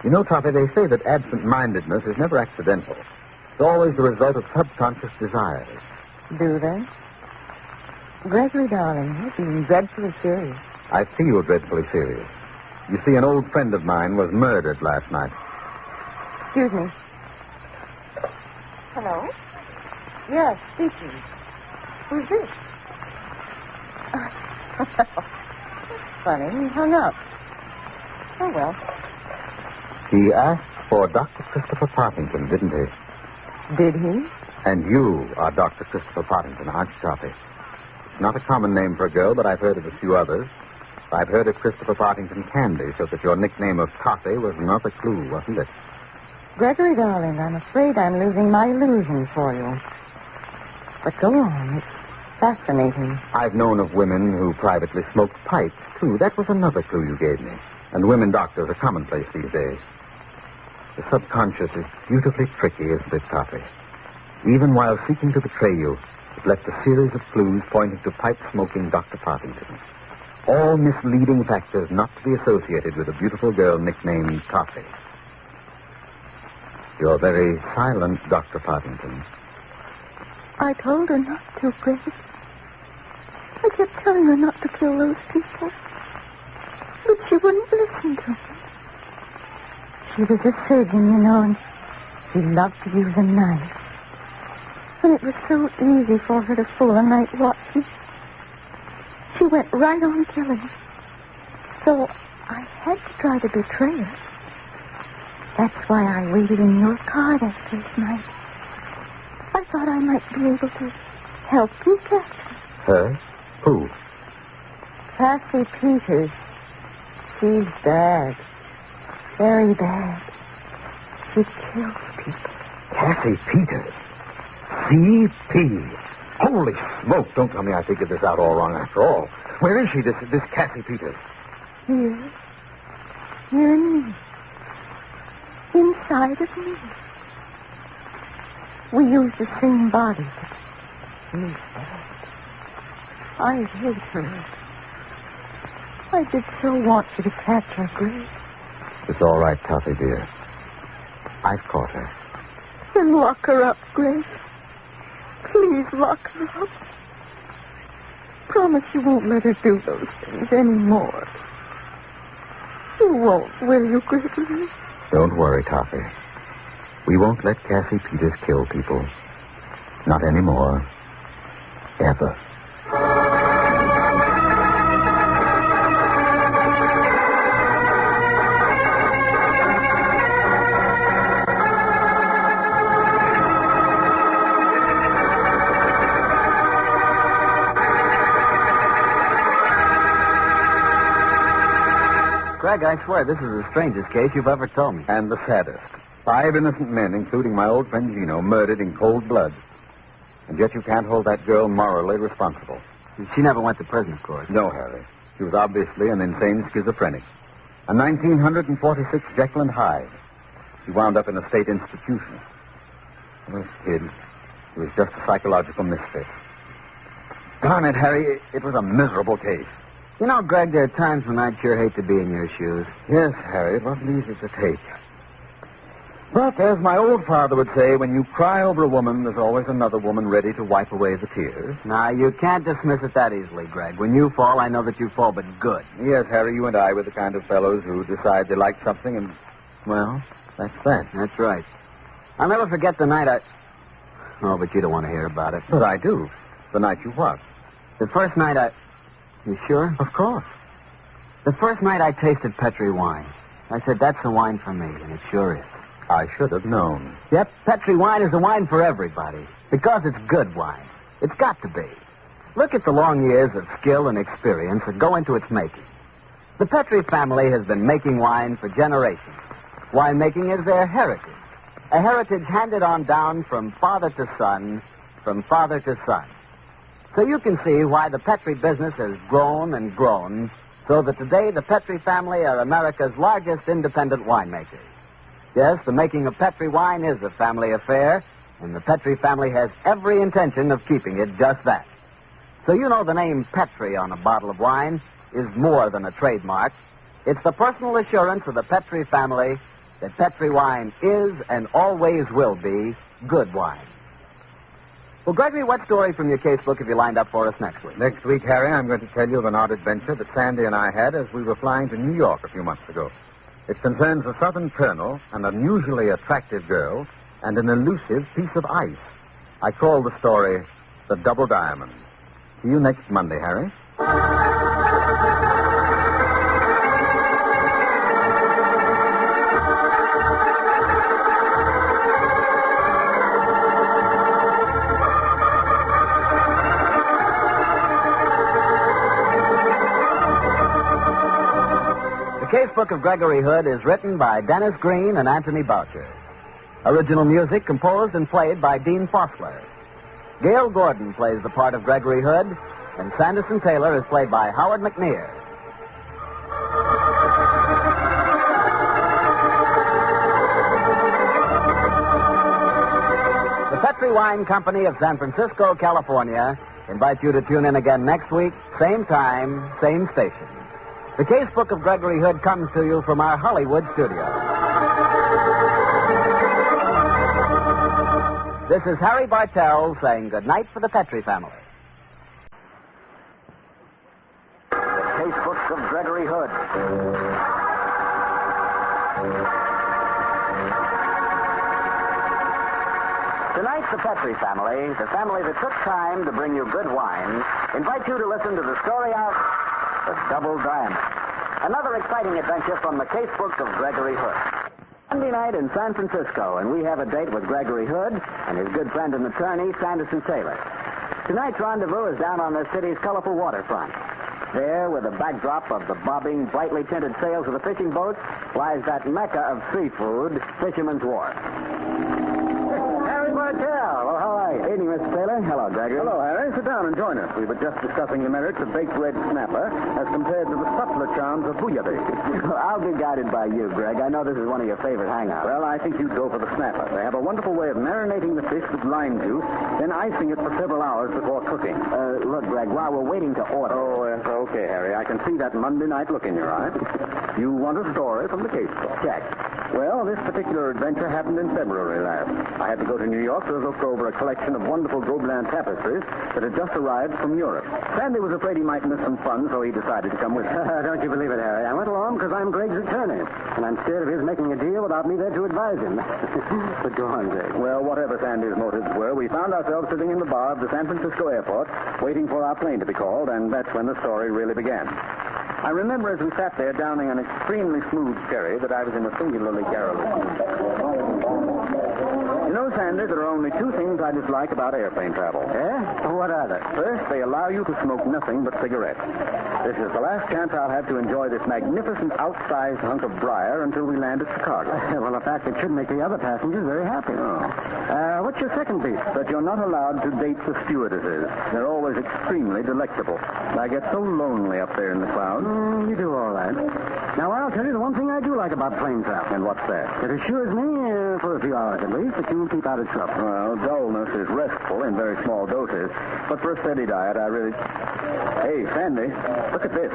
Speaker 1: You know, Toffee, they say that absent-mindedness is never accidental. It's always the result of subconscious desires.
Speaker 21: Do they? Gregory, darling, you're being dreadfully serious.
Speaker 1: I feel dreadfully serious. You see, an old friend of mine was murdered last night.
Speaker 21: Excuse me. Hello? Yes, speaking. Who's this? Funny, he hung up. Oh, well.
Speaker 1: He asked for Dr. Christopher Partington, didn't he?
Speaker 21: Did he?
Speaker 1: And you are Dr. Christopher Partington, aren't you, Toffee? It's not a common name for a girl, but I've heard of a few others. I've heard of Christopher Partington Candy, so that your nickname of Toffee was not a clue, wasn't it?
Speaker 21: Gregory, darling, I'm afraid I'm losing my illusion for you. But go on. It's fascinating.
Speaker 1: I've known of women who privately smoked pipes, too. That was another clue you gave me. And women doctors are commonplace these days. The subconscious is beautifully tricky, isn't it, Toffee? Even while seeking to betray you, it left a series of clues pointing to pipe-smoking Dr. Partington. All misleading factors not to be associated with a beautiful girl nicknamed Toffee. You're very silent, Dr. Partington.
Speaker 21: I told her not to, Greg. I kept telling her not to kill those people. But she wouldn't listen to me. She was a surgeon, you know, and she loved to use a knife. And it was so easy for her to fool a night watchman. She went right on killing. So I had to try to betray her. That's why I waited in your car that first night. I thought I might be able to help you catch her.
Speaker 1: Her? Who?
Speaker 21: Cassie Peters. She's bad. Very bad. She kills people.
Speaker 1: Cassie Peters? C.P. Holy smoke, don't tell me I figured this out all wrong after all. Where is she, this Cassie Peters?
Speaker 21: Here. Here in me. Inside of me. We use the same body, but she's bad. I hate her. I did so want you to catch her, Grace.
Speaker 1: It's all right, Toffee, dear. I've caught her.
Speaker 21: Then lock her up, Grace. Please lock her up. Promise you won't let her do those things anymore. You won't, will you, Gregory?
Speaker 1: Don't worry, Toffee. We won't let Cassie Peters kill people. Not anymore. Ever.
Speaker 5: Greg, I swear this is the strangest case you've ever told me.
Speaker 1: And the saddest. 5 innocent men, including my old friend Gino, murdered in cold blood. And yet you can't hold that girl morally responsible.
Speaker 5: She never went to prison, of course.
Speaker 1: No, Harry. She was obviously an insane schizophrenic. A 1946 Jekyll and Hyde. She wound up in a state institution. This kid, he was just a psychological misfit. Darn it, Harry, it was a miserable case.
Speaker 5: You know, Greg, there are times when I'd sure hate to be in your shoes.
Speaker 1: Yes, Harry, it wasn't easy to take. But as my old father would say, when you cry over a woman, there's always another woman ready to wipe away the tears.
Speaker 5: Now, you can't dismiss it that easily, Greg. When you fall, I know that you fall, but good.
Speaker 1: Yes, Harry, you and I were the kind of fellows who decide they like something and, well, that's that.
Speaker 5: That's right. I'll never forget the night I... Oh, but you don't want to hear about it.
Speaker 1: But I do. The night you what?
Speaker 5: The first night I... You sure?
Speaker 1: Of course.
Speaker 5: The first night I tasted Petri wine. I said, that's the wine for me, and it sure is.
Speaker 1: I should have known.
Speaker 5: Yep, Petri wine is the wine for everybody. Because it's good wine. It's got to be. Look at the long years of skill and experience that go into its making. The Petri family has been making wine for generations. Winemaking is their heritage. A heritage handed on down from father to son, from father to son. So you can see why the Petri business has grown and grown, so that today the Petri family are America's largest independent winemakers. Yes, the making of Petri wine is a family affair, and the Petri family has every intention of keeping it just that. So you know the name Petri on a bottle of wine is more than a trademark. It's the personal assurance of the Petri family that Petri wine is and always will be good wine. Well, Gregory, what story from your casebook have you lined up for us next week?
Speaker 1: Next week, Harry, I'm going to tell you of an odd adventure that Sandy and I had as we were flying to New York a few months ago. It concerns a Southern colonel, an unusually attractive girl, and an elusive piece of ice. I call the story The Double Diamond. See you next Monday, Harry.
Speaker 5: The Casebook of Gregory Hood is written by Dennis Green and Anthony Boucher. Original music composed and played by Dean Fossler. Gail Gordon plays the part of Gregory Hood, and Sanderson Taylor is played by Howard McNear. The Petri Wine Company of San Francisco, California, invites you to tune in again next week, same time, same station. The Casebook of Gregory Hood comes to you from our Hollywood studio. This is Harry Bartell saying goodnight for the Petri family. The Casebook of Gregory Hood. Tonight's the Petri family, the family that took time to bring you good wine, invite you to listen to the story of The Double Diamond. Another exciting adventure from the Casebook of Gregory Hood. Sunday night in San Francisco, and we have a date with Gregory Hood and his good friend and attorney, Sanderson Taylor. Tonight's rendezvous is down on the city's colorful waterfront. There, with a backdrop of the bobbing, brightly tinted sails of the fishing boats, lies that mecca of seafood, Fisherman's Wharf. Harry Bartell. Well, how are you? Evening, Mr. Taylor. Hello, Gregory.
Speaker 1: Hello, Harry. Sit down and join us. We were just discussing the merits of baked red snapper as compared to the subtler charms of bouillabaisse.
Speaker 5: I'll be guided by you, Greg. I know this is one of your favorite hangouts.
Speaker 1: Well, I think you'd go for the snapper. They have a wonderful way of marinating the fish with lime juice, then icing it for several hours before cooking.
Speaker 5: Look, Greg, while we're waiting to order...
Speaker 1: Okay, Harry. I can see that Monday night look in your eye. You want a story from the casebook.
Speaker 5: Check.
Speaker 1: Well, this particular adventure happened in February last. I had to go to New York to look over a collection of wonderful Gobelin tapestries that had just arrived from Europe. Sandy was afraid he might miss some fun, so he decided to come with me.
Speaker 5: Don't you believe it, Harry? I went along because I'm Greg's attorney, and I'm scared of his making a deal without me there to advise him. But go on, Greg.
Speaker 1: Well, whatever Sandy's motives were, we found ourselves sitting in the bar of the San Francisco airport, waiting for our plane to be called, and that's when the story really began. I remember as we sat there downing an extremely smooth sherry that I was in a singularly garrulous mood. You know, Sandy, there are only two things I dislike about airplane travel.
Speaker 5: Yeah? What are they?
Speaker 1: First, they allow you to smoke nothing but cigarettes. This is the last chance I'll have to enjoy this magnificent outsized hunk of briar until we land at Chicago.
Speaker 5: Well, a fact that should make the other passengers very happy.
Speaker 1: Oh.
Speaker 5: What's your second piece?
Speaker 1: That you're not allowed to date the stewardesses. They're always extremely delectable. I get so lonely up there in the clouds.
Speaker 5: You do all right. Now, I'll tell you the one thing I do like about plane travel.
Speaker 1: And what's that?
Speaker 5: It assures me, for a few hours at least, that you'll keep out of trouble.
Speaker 1: Well, dullness is restful in very small doses. But for a steady diet, I really... Hey, Sandy, look at this.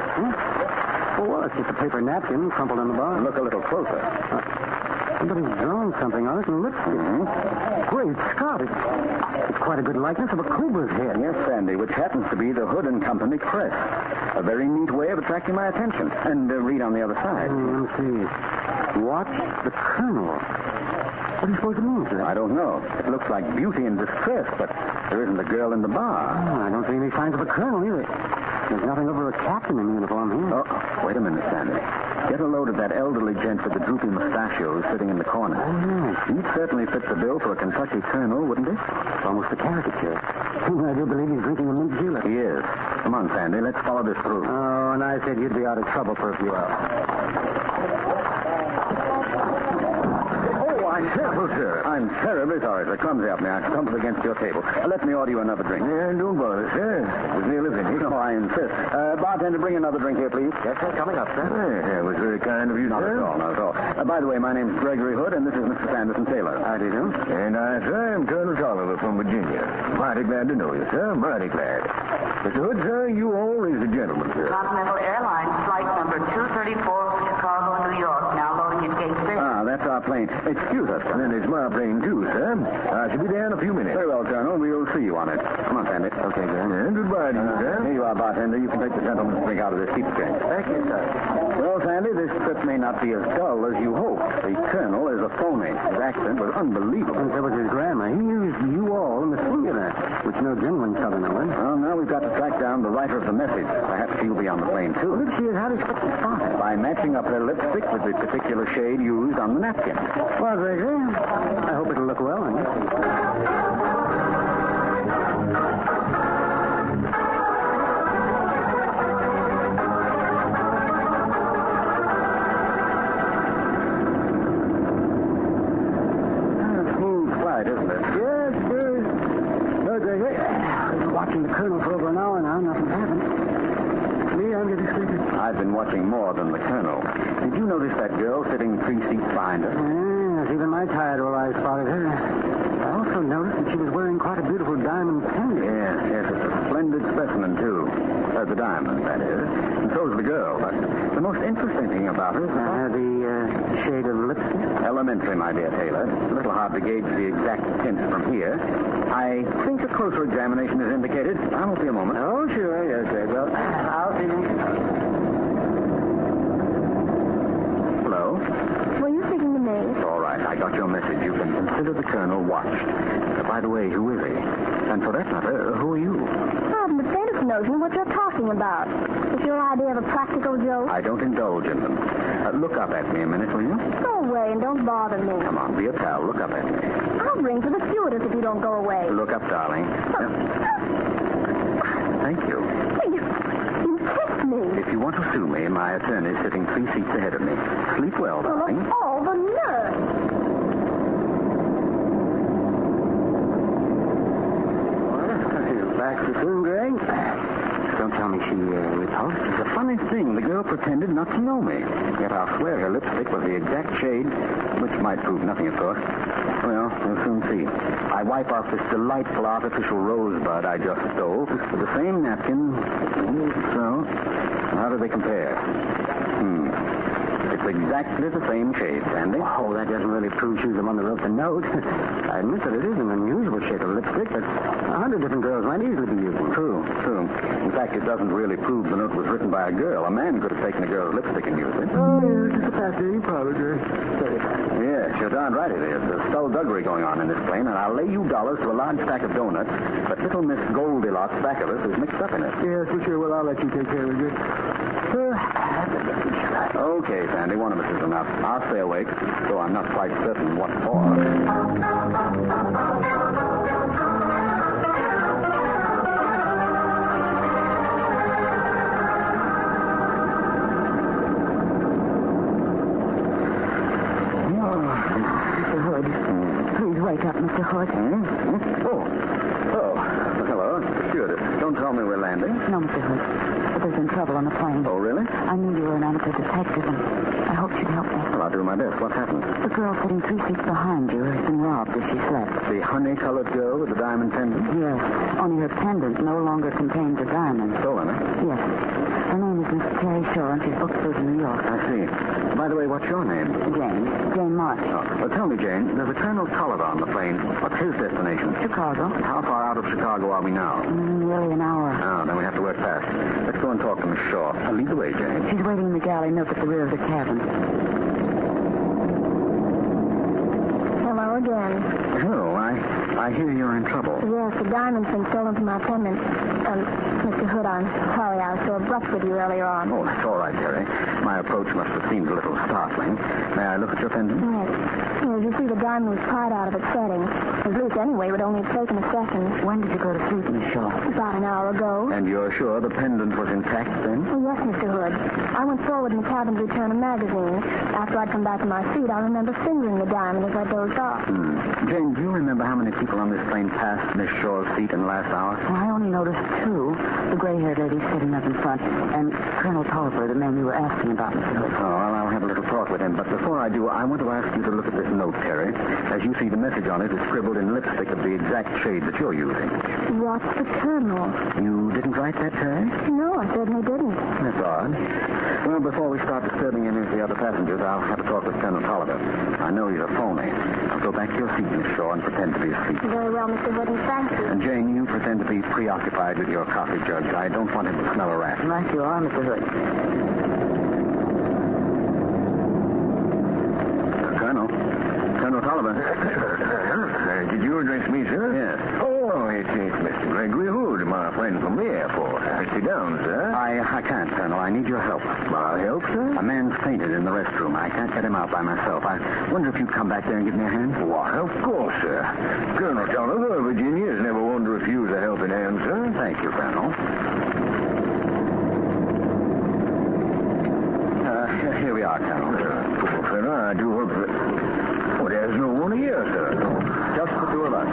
Speaker 5: Well, it's just a paper napkin crumpled on the bar.
Speaker 1: Look a little closer.
Speaker 5: Somebody's drawn something on it and lipstick. Great Scott, it's quite a good likeness of a cobra's head.
Speaker 1: Yes, Sandy, which happens to be the Hood and Company crest. A very neat way of attracting my attention. And read on the other side.
Speaker 5: Let me see. Watch the Colonel. What do you suppose it means, sir?
Speaker 1: I don't know. It looks like beauty in distress, but there isn't a girl in the bar.
Speaker 5: I don't see any signs of a colonel either. There's nothing over a captain in uniform here.
Speaker 1: Oh, wait a minute, Sandy. Get a load of that elderly gent with the droopy mustachios sitting in the corner.
Speaker 5: Oh, yes.
Speaker 1: He'd certainly fit the bill for a Kentucky colonel, wouldn't he?
Speaker 5: It's almost a caricature. I do believe he's drinking a mint julep.
Speaker 1: He is. Come on, Sandy. Let's follow this through.
Speaker 5: Oh, and I said you'd be out of trouble for a few hours.
Speaker 1: I'm terrible, sir. I'm terribly sorry, sir. Clumsy of me. I stumbled against your table. Let me order you another drink.
Speaker 5: Don't bother, sir.
Speaker 1: It was nearly finished. Oh, I insist. Bartender, bring another drink here, please.
Speaker 5: Yes, sir. Coming up, sir.
Speaker 1: It was very kind of you,
Speaker 5: Not
Speaker 1: sir. Not at all. By the way, my name's Gregory Hood, and this is Mr. Sanderson Taylor.
Speaker 5: How do you do?
Speaker 1: And I, sir, am Colonel Tolliver from Virginia. Mighty glad to know you, sir. Mighty glad. Mr. Hood, sir, you always a gentleman, sir.
Speaker 3: Continental Airlines, flight number 234 for Chicago, New York, now loading at Gate 6.
Speaker 1: Ah, that's our plane. Excuse us, sir. Then it's my plane, too, sir. I should be there in a few minutes. Very well, Colonel. We'll see you on it. Come on, Sandy.
Speaker 5: Okay, sir.
Speaker 1: And goodbye to you, sir. Here you are, bartender. You can take the gentleman's drink out of this keep drink.
Speaker 5: Thank you, sir.
Speaker 1: Well, Sandy, this trip may not be as dull as you hoped. The Colonel is a phony. His accent was unbelievable.
Speaker 5: And so was his grammar. He used you all in the singular, which no genuine Southerner would.
Speaker 1: Well, now we've got to track down the writer of the message. Perhaps she'll be on the plane, too.
Speaker 5: Well, if she is, how do you expect to spot her?
Speaker 1: By matching up her lipstick with the particular shade used on the napkin.
Speaker 5: Well, Gregory, I hope it'll look well on you.
Speaker 10: I've been watching the Colonel for over an hour now. Nothing's happened. Me, I'm getting sleepy.
Speaker 1: I've been watching more than the Colonel. Did you notice that girl sitting 3 seats behind us?
Speaker 10: Yes, even my tired old eyes spotted her. I also noticed that she was wearing quite a beautiful diamond pendant.
Speaker 1: Yes, it's a splendid specimen, too. The diamond, that is. And so's the girl. But the most interesting thing about her is
Speaker 10: the shade of lipstick.
Speaker 1: Elementary, my dear Taylor. It's a little hard to gauge the exact tint from here. I think a closer examination is indicated. I won't be a moment.
Speaker 10: Oh, sure. Yes, sir. Well, I'll see you.
Speaker 1: Hello?
Speaker 21: Were you speaking to me?
Speaker 1: All right, I got your message. You can consider the Colonel watched. By the way, who is he? And for that matter, who are you?
Speaker 21: Oh, but Benedict knows me what you're talking about. Is your idea of a practical joke?
Speaker 1: I don't indulge in them. Look up at me a minute, will you?
Speaker 21: Go away and don't bother me.
Speaker 1: Come on, be a pal. Look up at me.
Speaker 21: I'll ring for the stewardess if you don't go away.
Speaker 1: Look up, darling. Thank you.
Speaker 21: You kissed me.
Speaker 1: If you want to sue me, my attorney's sitting 3 seats ahead of me. Sleep well, darling.
Speaker 21: Well, all the nerve.
Speaker 10: Back so soon, Greg? Don't tell me she repulsed.
Speaker 1: It's a funny thing. The girl pretended not to know me. Yet I'll swear her lipstick was the exact shade, which might prove nothing, of course. Well, we'll soon see. I wipe off this delightful artificial rosebud I just stole with the same napkin. So, how do they compare? It's exactly the same shade, Sandy.
Speaker 10: Oh, that doesn't really prove she's the one that wrote the note. I admit that it is an unusual shade of lipstick, but 100 different girls might easily be using it.
Speaker 1: True. In fact, it doesn't really prove the note was written by a girl. A man could have taken a girl's lipstick and used it.
Speaker 10: Oh, yes, it's a fascinating powder.
Speaker 1: Yes, you're darn right it is. There's skullduggery going on in this plane, and I'll lay you dollars to a large stack of donuts, but little Miss Goldilocks back of us is mixed up in it.
Speaker 10: Yes, for sure. Well, I'll let you take care of it.
Speaker 1: Okay, Sandy, one of us is enough. I'll stay awake, though I'm not quite certain what for.
Speaker 21: Wake up, Mr. Hood.
Speaker 1: Oh, hello. Stewardess, don't tell me we're landing.
Speaker 21: No, Mr. Hood. But there's been trouble on the plane.
Speaker 1: Oh, really?
Speaker 21: I knew you were an amateur detective, and I hoped you'd help me.
Speaker 1: Well, I'll do my best. What happened?
Speaker 21: The girl sitting 3 seats behind you has been robbed as she slept.
Speaker 1: The honey-colored girl with the diamond pendant?
Speaker 21: Yes. Only her pendant no longer contains a diamond.
Speaker 1: Stolen, eh?
Speaker 21: Yes. Her name is Miss Terry Shaw, and she's booked through to New York.
Speaker 1: I see. By the way, what's your name?
Speaker 21: Jane March.
Speaker 1: Oh, well, tell me, Jane, there's a Colonel Tolliver on the plane. What's his destination?
Speaker 21: Chicago.
Speaker 1: How far out of Chicago are we now?
Speaker 21: Nearly an hour.
Speaker 1: Oh, then we have to work fast. Let's go and talk to Miss Shaw. Lead the way, Jane.
Speaker 21: She's waiting in the galley nook at the rear of the cabin. Hello again.
Speaker 1: Hello, I hear you're in trouble.
Speaker 21: Yes, the diamond's been stolen from my pendant. Mr. Hood, I'm sorry I was so abrupt with you earlier on.
Speaker 1: Oh, that's all right, Terry. My approach must have seemed a little startling. May I look at your pendant?
Speaker 21: Yes. As you see, the diamond was pried out of its setting. At least, anyway, it would only have taken a second. When did you go to sleep, Miss Shaw? About an hour ago.
Speaker 1: And you're sure the pendant was intact then?
Speaker 21: Oh, yes, Mr. Hood. I went forward in the cabin to return a magazine. After I'd come back to my seat, I remember fingering the diamond as I dozed off.
Speaker 1: Jane, do you remember how many people on this plane passed Miss Shaw's seat in the last hour?
Speaker 21: Well, I only noticed 2. The gray-haired lady sitting up in front, and Colonel Tolliver, the man you were asking about, Mr. Hood.
Speaker 1: Oh, well, I'll have a little talk with him. But before I do, I want to ask you to look at this note, Terry. As you see, the message on it is scribbled in lipstick of the exact shade that you're using.
Speaker 21: What's the Colonel?
Speaker 1: You didn't write that, Terry?
Speaker 21: No, I certainly didn't.
Speaker 1: That's odd. Well, before we start disturbing any of the other passengers, I'll have a talk with Colonel Tolliver. I know you're a phony. I'll go back to your seat, Miss Shaw, and pretend to be asleep.
Speaker 21: Very well, Mr. Hood, and thank you.
Speaker 1: And Jane, you pretend to be preoccupied with your coffee jug. I don't want him to smell a rat.
Speaker 21: Right you are, Mr. Hood.
Speaker 1: Colonel Tolliver.
Speaker 20: Did you address me, sir?
Speaker 1: Yes.
Speaker 20: Oh, it's Mr. Gregory Hood, my friend from the airport. Sit down, sir.
Speaker 1: I can't, Colonel. I need your help.
Speaker 20: My help, sir?
Speaker 1: A man's fainted in the restroom. I can't get him out by myself. I wonder if you'd come back there and give me a hand?
Speaker 20: Why, of course, sir. Colonel Tolliver of Virginia has never wanted to refuse a helping hand, sir.
Speaker 1: Thank you, Colonel. Here we are, Colonel.
Speaker 20: Poor fellow, I do hope that... Oh, there's no one here, sir.
Speaker 1: Just the 2 of us.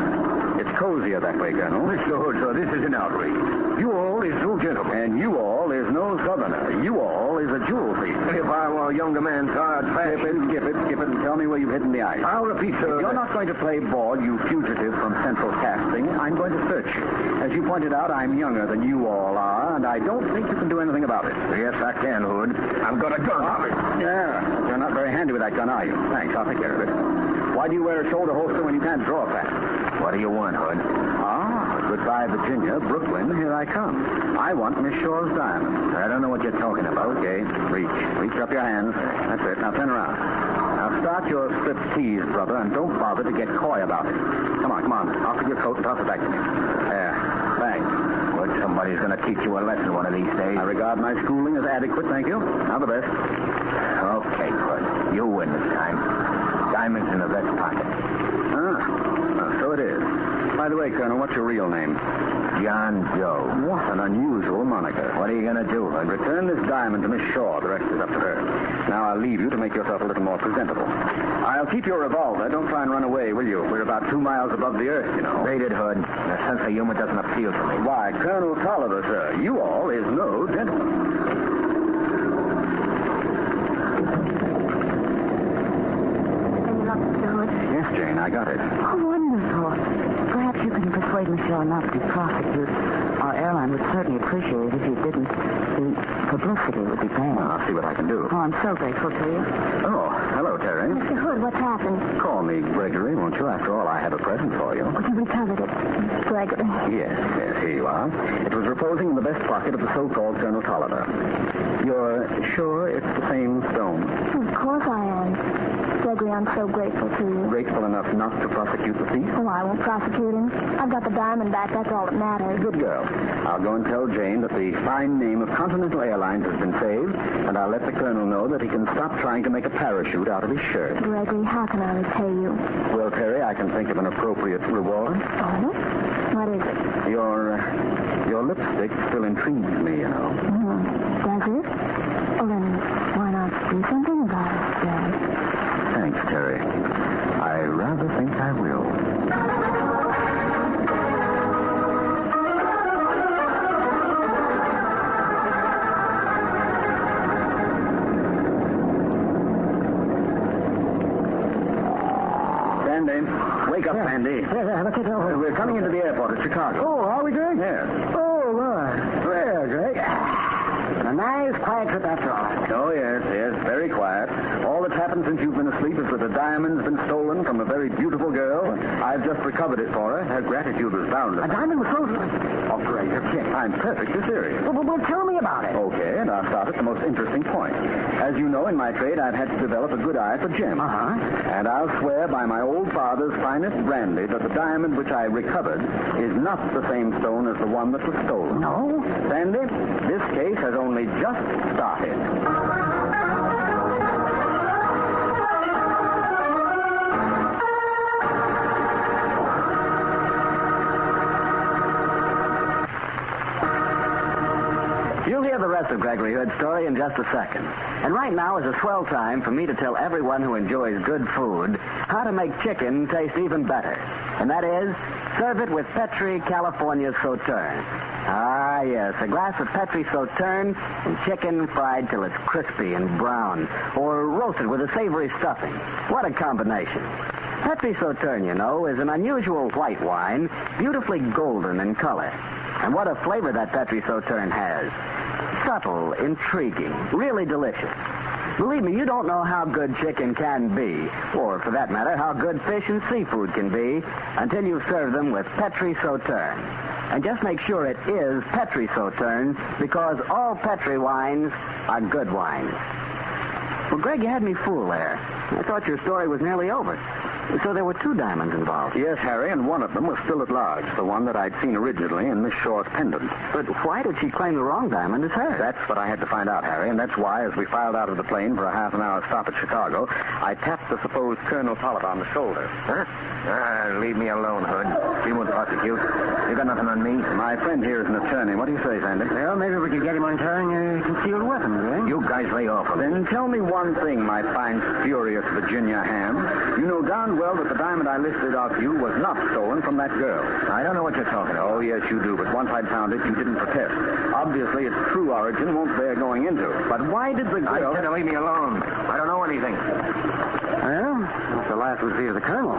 Speaker 1: It's cozier
Speaker 20: idea that way, Colonel. Mr. Hood, sir, this is an outrage. You all is no gentleman. And you all is no southerner. You all is a jewel thief. If I were a younger man, sir, I'd
Speaker 1: Skip it, and tell me where you've hidden the ice.
Speaker 20: I'll repeat, sir.
Speaker 1: If you're not going to play ball, you fugitive from central casting, I'm going to search you. As you pointed out, I'm younger than you all are, and I don't think you can do anything about it.
Speaker 20: Yes, I can, Hood. I've got a gun on it.
Speaker 1: Yeah, you're not very handy with that gun, are you? Thanks, I'll take care of it. Why do you wear a shoulder holster when you can't draw fast?
Speaker 20: What do you want, Hood?
Speaker 1: Goodbye, Virginia, Brooklyn, here I come. I want Miss Shaw's diamond.
Speaker 20: I don't know what you're talking about.
Speaker 1: Okay, reach up your hands. That's it, now turn around. Now start your striptease, brother, and don't bother to get coy about it. Come on, off with your coat and toss it back to me. There, thanks.
Speaker 20: Good, somebody's going to teach you a lesson one of these days.
Speaker 1: I regard my schooling as adequate, thank you. Now the best.
Speaker 20: Okay, good. You win this time. Diamond's in the vest pocket.
Speaker 1: So it is. By the way, Colonel, what's your real name?
Speaker 20: John Joe.
Speaker 1: What an unusual moniker.
Speaker 20: What are you going to do, Hood?
Speaker 1: Return this diamond to Miss Shaw. The rest is up to her. Now I'll leave you to make yourself a little more presentable. I'll keep your revolver. Don't try and run away, will you? We're about 2 miles above the earth, you know.
Speaker 20: Baited, Hood. The sense of humor doesn't appeal to me.
Speaker 1: Why, Colonel Tolliver, sir, you all is no gentleman. Yes, Jane, I got it.
Speaker 3: Oh, wonderful. Perhaps you can persuade Miss Shaw not to be prosecuted. Our airline would certainly appreciate it if you didn't. The publicity would be bad.
Speaker 1: I'll see what I can do.
Speaker 3: Oh, I'm so grateful to you.
Speaker 1: Oh, hello, Terry.
Speaker 3: Mr. Hood, what's happened?
Speaker 1: Call me Gregory, won't you? After all, I have a present for you.
Speaker 3: Oh, you recovered it. Gregory.
Speaker 1: Yes, here you are. It was reposing in the vest pocket of the so-called Colonel Tolliver. You're sure it's the same stone?
Speaker 21: Of course I am. Gregory, I'm so grateful to you.
Speaker 1: Grateful enough not to prosecute the thief?
Speaker 21: Oh, I won't prosecute him. I've got the diamond back. That's all that matters.
Speaker 1: Good girl. I'll go and tell Jane that the fine name of Continental Airlines has been saved, and I'll let the Colonel know that he can stop trying to make a parachute out of his shirt.
Speaker 21: Gregory, how can I repay you?
Speaker 1: Well, Terry, I can think of an appropriate reward.
Speaker 21: Oh? What is it?
Speaker 1: Your lipstick still intrigues me, you know.
Speaker 21: Does it? Well, then, why not do something about it, Dad?
Speaker 1: Thanks, Terry. I rather think I will. Sandy. Wake up, Sandy. We're coming into the airport at Chicago.
Speaker 10: Oh, are we, Greg?
Speaker 1: Yes.
Speaker 10: Oh, Lord. Well, Greg. A nice, quiet trip after all.
Speaker 1: Oh, yes, very quiet. All that's happened since you've been asleep is that a diamond's been stolen from a very beautiful girl. I've just recovered it for her. Her gratitude was boundless.
Speaker 10: A diamond was stolen?
Speaker 1: Oh, great, you're kidding. I'm perfectly serious.
Speaker 10: Well, tell me about it.
Speaker 1: Okay, and I'll start at the most interesting point. As you know, in my trade, I've had to develop a good eye for gems. And I'll swear by my old father's finest brandy that the diamond which I recovered is not the same stone as the one that was stolen.
Speaker 10: No?
Speaker 1: Sandy, this case has only just started. You'll hear the rest of Gregory Hood's story in just a second. And right now is a swell time for me to tell everyone who enjoys good food how to make chicken taste even better. And that is, serve it with Petri California Sauterne. Ah, yes, a glass of Petri Sauterne and chicken fried till it's crispy and brown, or roasted with a savory stuffing. What a combination. Petri Sauterne, you know, is an unusual white wine, beautifully golden in color. And what a flavor that Petri Sauterne has. Subtle, intriguing, really delicious. Believe me, you don't know how good chicken can be, or for that matter, how good fish and seafood can be, until you've served them with Petri Sauterne. And just make sure it is Petri Sauterne, because all Petri wines are good wines. Well, Greg, you had me fooled there. I thought your story was nearly over. So there were 2 diamonds involved. Yes, Harry, and one of them was still at large, the one that I'd seen originally in Miss Shaw's pendant. But why did she claim the wrong diamond as hers? That's what I had to find out, Harry, and that's why, as we filed out of the plane for a half-an-hour stop at Chicago, I tapped the supposed Colonel Tolliver on the shoulder.
Speaker 20: Huh? Leave me alone, Hood. We won't prosecute. You got nothing on me?
Speaker 1: My friend here is an attorney. What do you say, Sandy?
Speaker 10: Well, maybe we could get him on carrying a concealed weapon, eh?
Speaker 20: You guys lay off of
Speaker 1: Then tell me one thing, my fine, spurious Virginia ham. You know darn
Speaker 20: well that the diamond I listed out to you was not stolen from that girl. I don't know what you're talking about. Oh, yes, you do. But once I'd found it, you didn't protest. Obviously, its true origin won't bear going into. But why did the girl... I said to leave me alone. I don't know anything.
Speaker 10: Well, that's the last we see of the Colonel.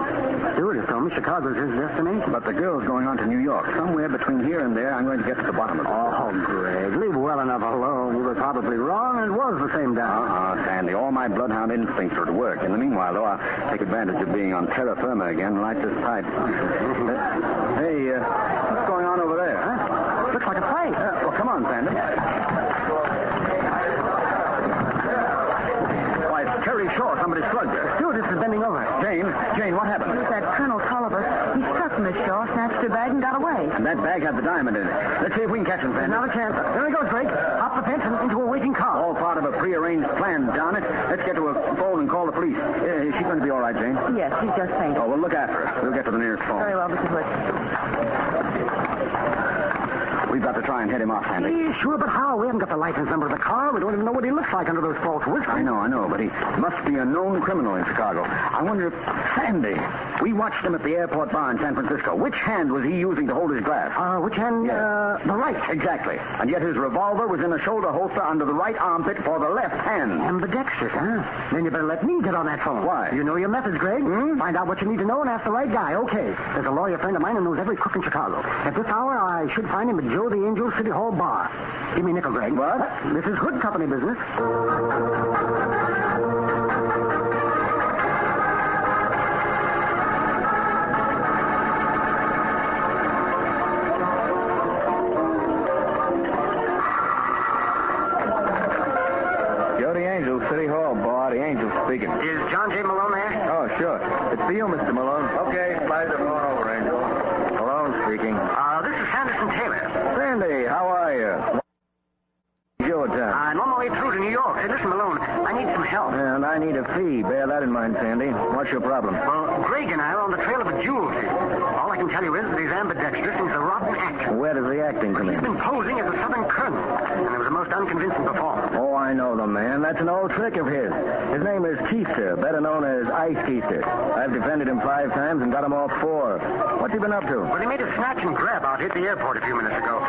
Speaker 10: Stewart has told me Chicago's his destination.
Speaker 20: But the girl's going on to New York. Somewhere between here and there, I'm going to get to the bottom of it.
Speaker 10: Oh, Greg, leave well enough alone. You were probably wrong, and it was the same diamond.
Speaker 20: Sandy, all my bloodhound instincts are at work. In the meanwhile, though, I'll take advantage of being on terra firma again and light this pipe. Hey, what's going on over there?
Speaker 10: Huh? Looks like a fight.
Speaker 20: Well, come on, Sandy. Why, it's Terry Shaw. Somebody slugged her.
Speaker 10: Stewardess is bending over.
Speaker 20: Jane, what happened?
Speaker 21: That Colonel Tolliver. He struck Miss Shaw, snatched her bag, and got away.
Speaker 20: And that bag had the diamond in it. Let's see if we can catch him, Sandy.
Speaker 10: Not a chance. There he goes, Greg. Up the fence and into a waiting car.
Speaker 20: All part of a prearranged plan, darn it. Let's get to a phone and call the police. Is she going to be all right, Jane?
Speaker 21: Yes, she's just fainted.
Speaker 20: Oh, we'll look after her. We'll get to the nearest phone.
Speaker 21: Very well, Mr. Wood.
Speaker 20: We've got to try and head him off, Sandy.
Speaker 10: Yeah, sure, but how? We haven't got the license number of the car. We don't even know what he looks like under those false whiskers.
Speaker 20: I know, but he must be a known criminal in Chicago. I wonder if... Sandy, we watched him at the airport bar in San Francisco. Which hand was he using to hold his glass?
Speaker 10: Which hand?
Speaker 20: Yeah.
Speaker 10: The right.
Speaker 20: Exactly. And yet his revolver was in a shoulder holster under the right armpit for the left hand.
Speaker 10: Ambidextrous, huh? Then you better let me get on that phone.
Speaker 20: Why?
Speaker 10: You know your methods, Greg. Find out what you need to know and ask the right guy. Okay. There's a lawyer friend of mine who knows every crook in Chicago. At this hour, I should find him at Joe the Angel City Hall Bar. Give me a nickel, Greg.
Speaker 20: What?
Speaker 10: This is Hood Company business.
Speaker 20: Joe the Angel, City Hall Bar. The Angel speaking.
Speaker 10: Is John J. Malone there?
Speaker 20: Oh, sure. It's for you, Mr. Malone. Okay, slide the phone over, Angel. Malone speaking.
Speaker 10: This is Sanderson Taylor.
Speaker 20: Sandy, how are you?
Speaker 10: I'm on my way through to New York. Hey, listen, Malone, I need some help.
Speaker 20: And I need a fee. Bear that in mind, Sandy. What's your problem?
Speaker 10: Well, Greg and I are on the trail of a jewel thief. All I can tell you is that he's ambidextrous and he's a rotten actor.
Speaker 20: Where does the acting come in?
Speaker 10: He's been posing as a Southern colonel, and it was a most unconvincing performance.
Speaker 20: Oh, I know the man. That's an old trick of his. His name is Keister, better known as Ice Keister. I've defended him 5 times and got him off 4. What's he been up to?
Speaker 10: Well, he made a snatch and grab out here at the airport a few minutes ago.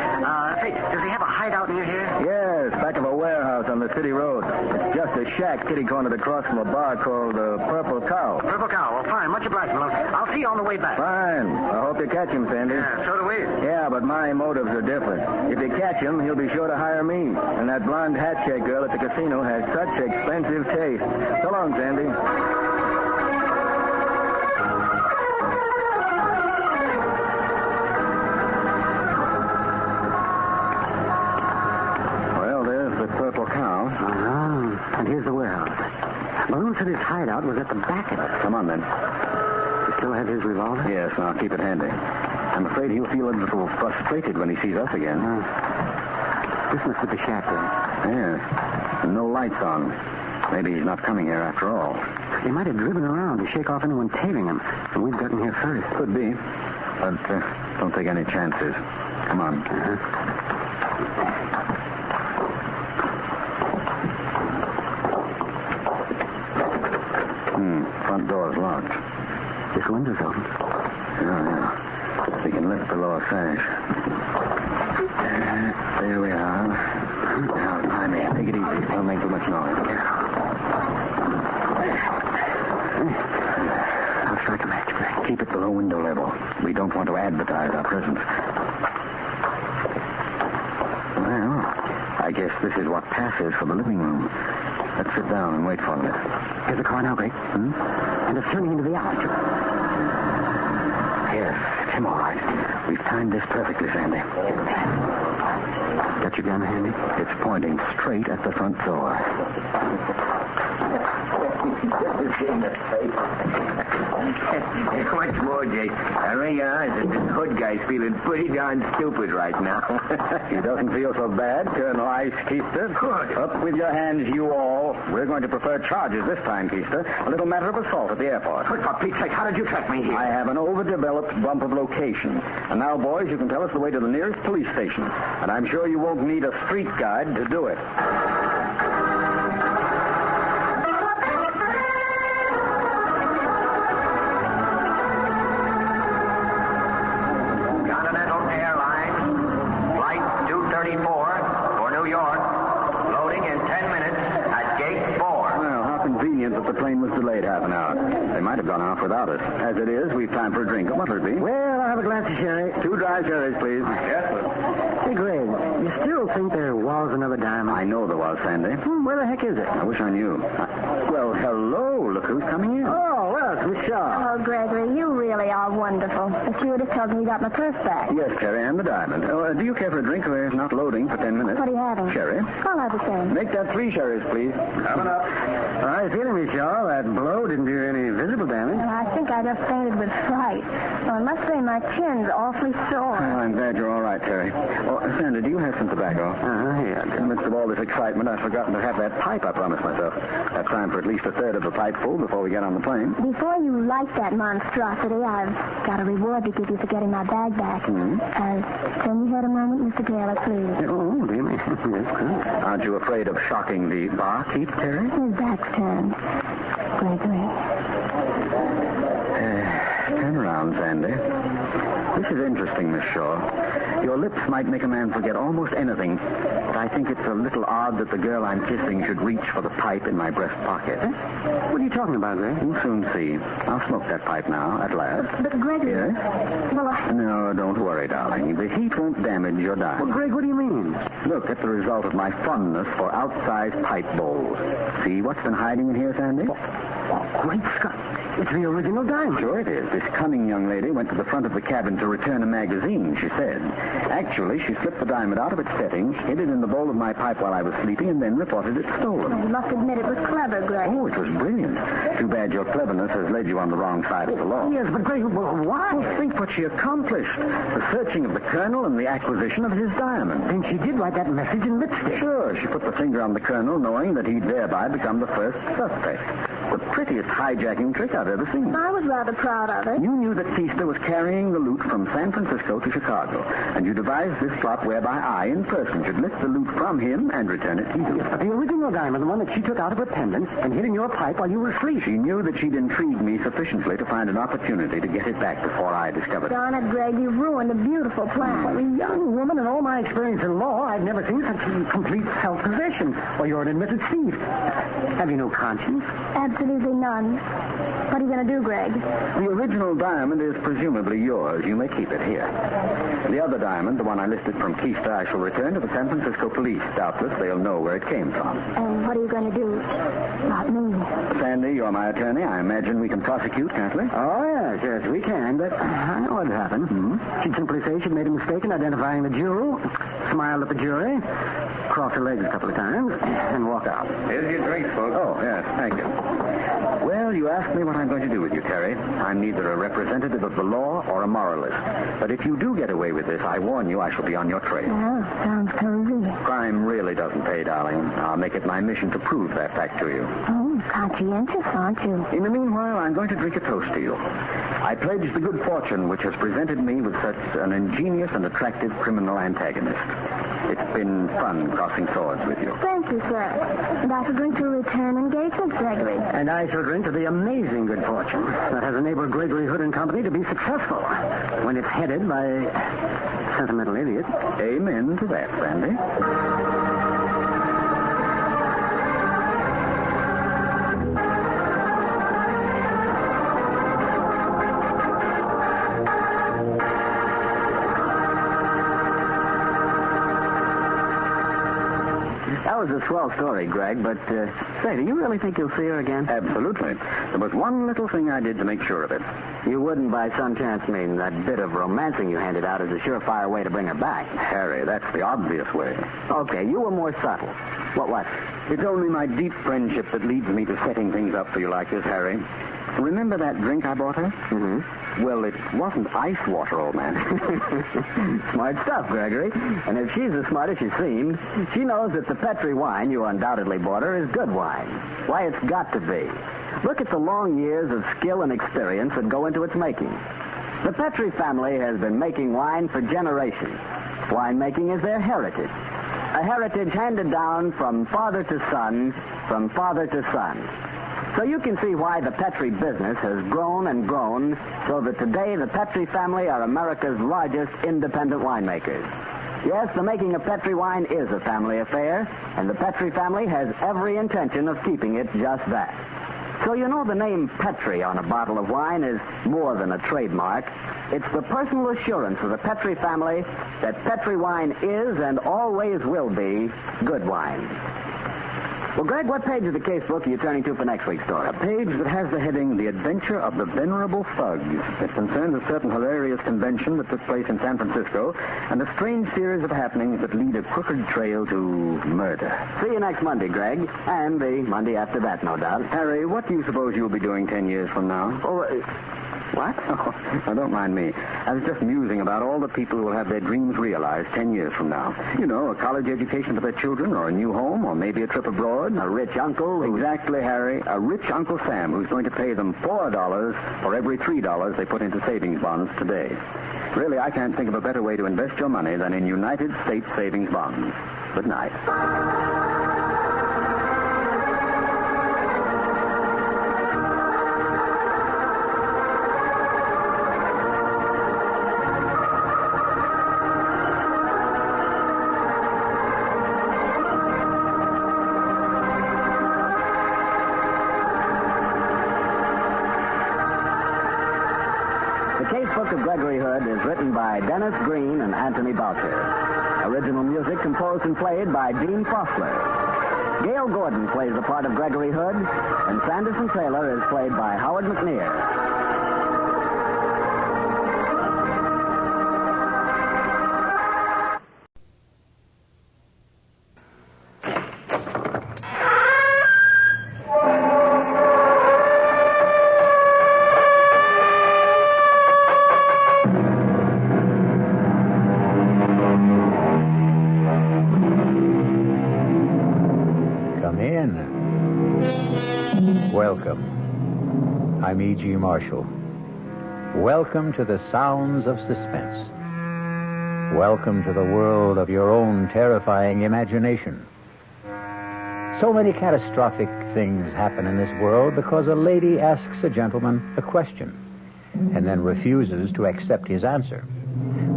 Speaker 10: Say, does he have a hideout near here?
Speaker 20: Yes, back of a warehouse on the city road. It's just a shack kitty-cornered across from a bar called Purple Cow.
Speaker 10: Purple Cow. Well, fine. Much obliged, Malone. I'll see you on the way back.
Speaker 20: Fine. I hope you catch him, Sandy.
Speaker 10: Yeah, so do we.
Speaker 20: Yeah, but my motives are different. If you catch him, he'll be sure to hire me. And that blonde hat-check girl at the casino has such expensive taste. So long, Sandy.
Speaker 10: And here's the warehouse. Malone said his hideout was at the back of it.
Speaker 20: Come on, then.
Speaker 10: You still have his revolver?
Speaker 20: Yes, and I'll keep it handy. I'm afraid he'll feel a little frustrated when he sees us again.
Speaker 10: This must be the shack, then.
Speaker 20: Yes. And no lights on. Maybe he's not coming here after all.
Speaker 10: He might have driven around to shake off anyone tailing him, and we've gotten here first.
Speaker 20: Could be. But don't take any chances. Come on. Front door's locked.
Speaker 10: This window's open.
Speaker 20: Yeah. We can lift the lower sash. There we are. Now, behind me. Take it easy. Don't make too much noise.
Speaker 10: I'll strike a match, Greg.
Speaker 20: Keep it below window level. We don't want to advertise our presence. Well, I guess this is what passes for the living room. Let's sit down and wait for a minute.
Speaker 10: Here's the car now, Greg. And it's turning into the alley.
Speaker 20: Yes, it's him all right. We've timed this perfectly, Sandy.
Speaker 10: Got your gun handy?
Speaker 20: It's pointing straight at the front door.
Speaker 2: Much more, Jake. I realize that this Hood guy's feeling pretty darn stupid right now.
Speaker 20: He doesn't feel so bad, Colonel Ice Keister.
Speaker 2: Good.
Speaker 20: Up with your hands, you all. We're going to prefer charges this time, Keister. A little matter of assault at the airport.
Speaker 2: But for Pete's sake, how did you track me here?
Speaker 20: I have an overdeveloped bump of location. And now, boys, you can tell us the way to the nearest police station. And I'm sure you won't need a street guide to do it. The plane was delayed half an hour. They might have gone off without us. As it is, we've time for a drink. What'll it be?
Speaker 10: Well, I'll have a glass of sherry.
Speaker 20: 2 dry sherries, please. Yes, sir.
Speaker 10: Hey, Greg, you still think there was another diamond?
Speaker 20: I know there was, Sandy.
Speaker 10: Where the heck is it?
Speaker 20: I wish I knew. Well, hello. Look who's coming in.
Speaker 10: Oh, well, it's Miss Shaw.
Speaker 21: Oh, Gregory, you really are wonderful. The stewardess tells me you got my purse back.
Speaker 20: Yes, Terry, and the diamond. Oh, do you care for a drink? We're not loading for 10 minutes.
Speaker 21: What are you having?
Speaker 20: Sherry.
Speaker 21: I'll have the same.
Speaker 20: Make that 3 sherries, please. Coming up.
Speaker 10: I feel it, Miss Shaw. That blow didn't do any visible damage.
Speaker 21: Well, I think I just fainted with fright. Well, I must say my chin's awfully sore.
Speaker 20: Oh, I'm glad you're all right, Terry. Oh, Sandy, do you have some tobacco?
Speaker 10: Yeah.
Speaker 20: In the midst of all this excitement, I've forgotten to have that pipe I promised myself. Have time for at least a third of the pipe full before we get on the plane.
Speaker 21: Before you light that monstrosity, I've got a reward to give you for getting my bag back. Can you hold a moment, Mr. Taylor, please?
Speaker 20: Oh, do you mean? Yes, good. Aren't you afraid of shocking the barkeep, Terry?
Speaker 21: His back's turned. Gregory.
Speaker 20: Turn around, Sandy. This is interesting, Miss Shaw. Your lips might make a man forget almost anything, but I think it's a little odd that the girl I'm kissing should reach for the pipe in my breast pocket.
Speaker 10: What are you talking about, Greg?
Speaker 20: You'll soon see. I'll smoke that pipe now, at last.
Speaker 21: But Gregory...
Speaker 20: Yes?
Speaker 21: Well,
Speaker 20: No, don't worry, darling. The heat won't damage your diamond.
Speaker 10: Well, Greg, what do you mean?
Speaker 20: Look at the result of my fondness for outsized pipe bowls. See what's been hiding in here, Sandy?
Speaker 10: Oh, great Scott. It's the original diamond.
Speaker 20: Sure it is. This cunning young lady went to the front of the cabin to return a magazine, she said. Actually, she slipped the diamond out of its setting, hid it in the bowl of my pipe while I was sleeping, and then reported it stolen.
Speaker 21: you must admit it was clever, Greg.
Speaker 20: Oh, it was brilliant. Too bad your cleverness has led you on the wrong side of the law.
Speaker 10: Yes, but Greg, why?
Speaker 20: Well, think what she accomplished. The searching of the colonel and the acquisition of his diamond.
Speaker 10: And she did write that message in lipstick.
Speaker 20: Sure, she put the finger on the colonel, knowing that he'd thereby become the first suspect. The prettiest hijacking trick I've ever seen.
Speaker 21: I was rather proud of it.
Speaker 20: You knew that Feaster was carrying the loot from San Francisco to Chicago, and you devised this plot whereby I, in person, should lift the loot from him and return it to you.
Speaker 10: But the original diamond, the one that she took out of her pendant and hid in your pipe while you were asleep.
Speaker 20: She knew that she'd intrigued me sufficiently to find an opportunity to get it back before I discovered it.
Speaker 21: Darn it, Greg, you've ruined a beautiful plan.
Speaker 10: Well, a young woman, in all my experience in law, I've never seen such complete self-possession. Well, you're an admitted thief. Have you no conscience?
Speaker 21: Absolutely none. What are you going to do, Greg?
Speaker 20: The original diamond is presumably yours. You may keep it here. The other diamond, the one I listed from Keister, I shall return to the San Francisco police. Doubtless they'll know where it came from.
Speaker 21: And what are you going to do? Not me.
Speaker 20: Sandy, you're my attorney. I imagine we can prosecute, can't we?
Speaker 10: Oh, yes, we can, but I know what happened. She'd simply say she'd made a mistake in identifying the jewel, smiled at the jury, crossed her legs a couple of times, and walk out.
Speaker 20: Here's your drink, folks. Oh, yes, thank you. Well, you asked me what I'm going to do with you, Terry. I'm neither a representative of the law or a moralist. But if you do get away with this, I warn you I shall be on your trail.
Speaker 21: Oh, sounds cozy.
Speaker 20: Crime really doesn't pay, darling. I'll make it my mission to prove that fact to you.
Speaker 21: Oh, conscientious, aren't you?
Speaker 20: In the meanwhile, I'm going to drink a toast to you. I pledge the good fortune which has presented me with such an ingenious and attractive criminal antagonist. It's been fun crossing swords with you.
Speaker 21: Thank you, sir. And I shall drink to return engagement, Gregory.
Speaker 10: And I shall drink to the amazing good fortune that has enabled Gregory Hood and Company to be successful when it's headed by a sentimental idiot.
Speaker 20: Amen to that, Sandy. That was a swell story, Greg, but, say, do you really think you'll see her again? Absolutely. There was one little thing I did to make sure of it. You wouldn't by some chance mean that bit of romancing you handed out is a surefire way to bring her back. Harry, that's the obvious way. Okay, you were more subtle. What? It's only my deep friendship that leads me to setting things up for you like this, Harry. Remember that drink I bought her? Mm-hmm. Well, it wasn't ice water, old man. Smart stuff, Gregory. And if she's as smart as she seemed, she knows that the Petri wine you undoubtedly bought her is good wine. Why, it's got to be. Look at the long years of skill and experience that go into its making. The Petri family has been making wine for generations. Winemaking is their heritage. A heritage handed down from father to son, from father to son. So you can see why the Petri business has grown and grown, so that today the Petri family are America's largest independent winemakers. Yes, the making of Petri wine is a family affair, and the Petri family has every intention of keeping it just that. So you know the name Petri on a bottle of wine is more than a trademark. It's the personal assurance of the Petri family that Petri wine is and always will be good wine. Well, Greg, what page of the case book are you turning to for next week's story?
Speaker 1: A page that has the heading, The Adventure of the Venerable Thug. It concerns a certain hilarious convention that took place in San Francisco and a strange series of happenings that lead a crooked trail to murder.
Speaker 20: See you next Monday, Greg. And the Monday after that, no doubt.
Speaker 1: Harry, what do you suppose you'll be doing 10 years from now?
Speaker 20: Oh, what?
Speaker 1: Oh, now, don't mind me. I was just musing about all the people who will have their dreams realized 10 years from now. You know, a college education for their children, or a new home, or maybe a trip abroad.
Speaker 20: A rich uncle?
Speaker 1: Exactly, Harry. A rich Uncle Sam who's going to pay them $4 for every $3 they put into savings bonds today. Really, I can't think of a better way to invest your money than in United States savings bonds. Good night.
Speaker 20: Is written by Dennis Green and Anthony Boucher. Original music composed and played by Dean Fossler. Gail Gordon plays the part of Gregory Hood, and Sanderson Taylor is played by Howard McNear.
Speaker 14: Welcome. I'm E.G. Marshall. Welcome to the sounds of suspense. Welcome to the world of your own terrifying imagination. So many catastrophic things happen in this world because a lady asks a gentleman a question and then refuses to accept his answer.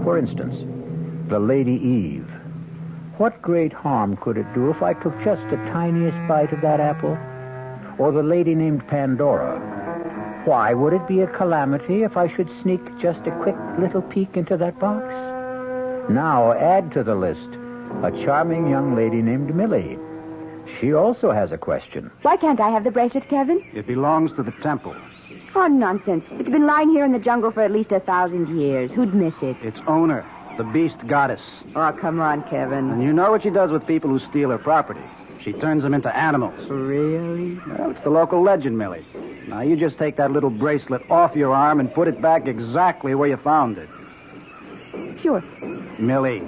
Speaker 14: For instance, the Lady Eve. What great harm could it do if I took just the tiniest bite of that apple? Or the lady named Pandora. Why would it be a calamity if I should sneak just a quick little peek into that box? Now add to the list a charming young lady named Millie. She also has a question.
Speaker 22: Why can't I have the bracelet, Kevin?
Speaker 23: It belongs to the temple.
Speaker 22: Oh, nonsense. It's been lying here in the jungle for at least 1,000 years. Who'd miss it?
Speaker 23: Its owner, the beast goddess.
Speaker 22: Oh, come on, Kevin.
Speaker 23: And you know what she does with people who steal her property. She turns them into animals.
Speaker 22: Really?
Speaker 23: Well, it's the local legend, Millie. Now, you just take that little bracelet off your arm and put it back exactly where you found it.
Speaker 22: Sure.
Speaker 23: Millie,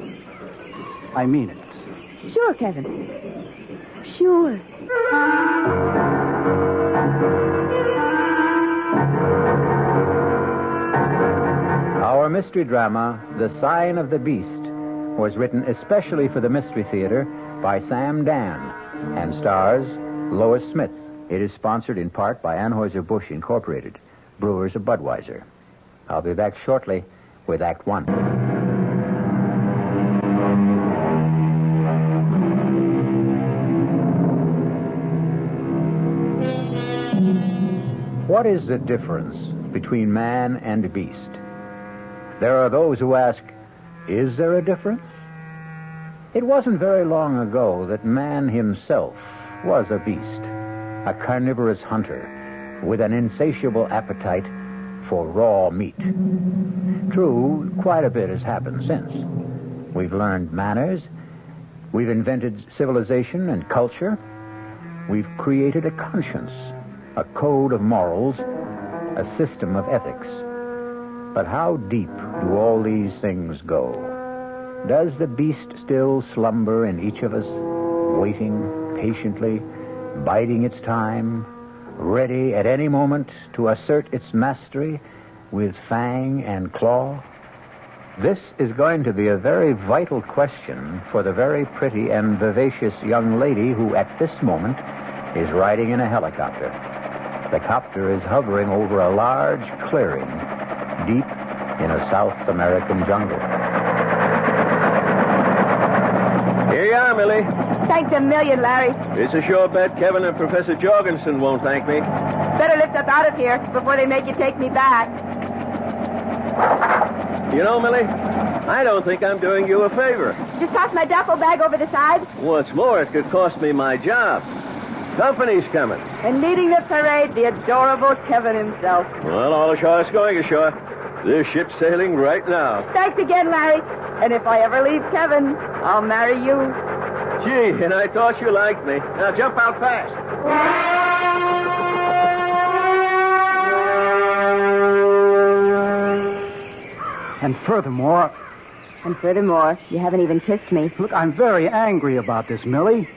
Speaker 23: I mean it.
Speaker 22: Sure, Kevin. Sure.
Speaker 14: Our mystery drama, The Sign of the Beast, was written especially for the Mystery Theater by Sam Dan and stars Lois Smith. It is sponsored in part by Anheuser-Busch Incorporated, brewers of Budweiser. I'll be back shortly with Act One. What is the difference between man and beast? There are those who ask, is there a difference? It wasn't very long ago that man himself was a beast, a carnivorous hunter with an insatiable appetite for raw meat. True, quite a bit has happened since. We've learned manners, we've invented civilization and culture, we've created a conscience, a code of morals, a system of ethics. But how deep do all these things go? Does the beast still slumber in each of us, waiting patiently, biding its time, ready at any moment to assert its mastery with fang and claw? This is going to be a very vital question for the very pretty and vivacious young lady who at this moment is riding in a helicopter. The copter is hovering over a large clearing deep in a South American jungle.
Speaker 24: Here you are, Millie.
Speaker 22: Thanks a million, Larry.
Speaker 24: It's a sure bet Kevin and Professor Jorgensen won't thank me.
Speaker 22: Better lift up out of here before they make you take me back.
Speaker 24: You know, Millie, I don't think I'm doing you a favor.
Speaker 22: Just toss my duffel bag over the side.
Speaker 24: What's more, it could cost me my job. Company's coming.
Speaker 22: And leading the parade, the adorable Kevin himself.
Speaker 24: Well, all ashore is going ashore. This ship's sailing right now.
Speaker 22: Thanks again, Larry. And if I ever leave Kevin, I'll marry you.
Speaker 24: Gee, and I thought you liked me. Now jump out fast.
Speaker 23: And furthermore,
Speaker 22: you haven't even kissed me.
Speaker 23: Look, I'm very angry about this, Millie.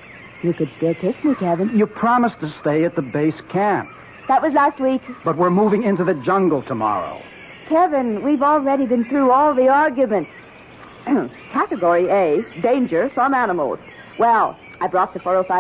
Speaker 22: You could still kiss me, Kevin.
Speaker 23: You promised to stay at the base camp.
Speaker 22: That was last week.
Speaker 23: But we're moving into the jungle tomorrow.
Speaker 22: Kevin, we've already been through all the arguments. Category A, danger from animals. Well, I brought the 405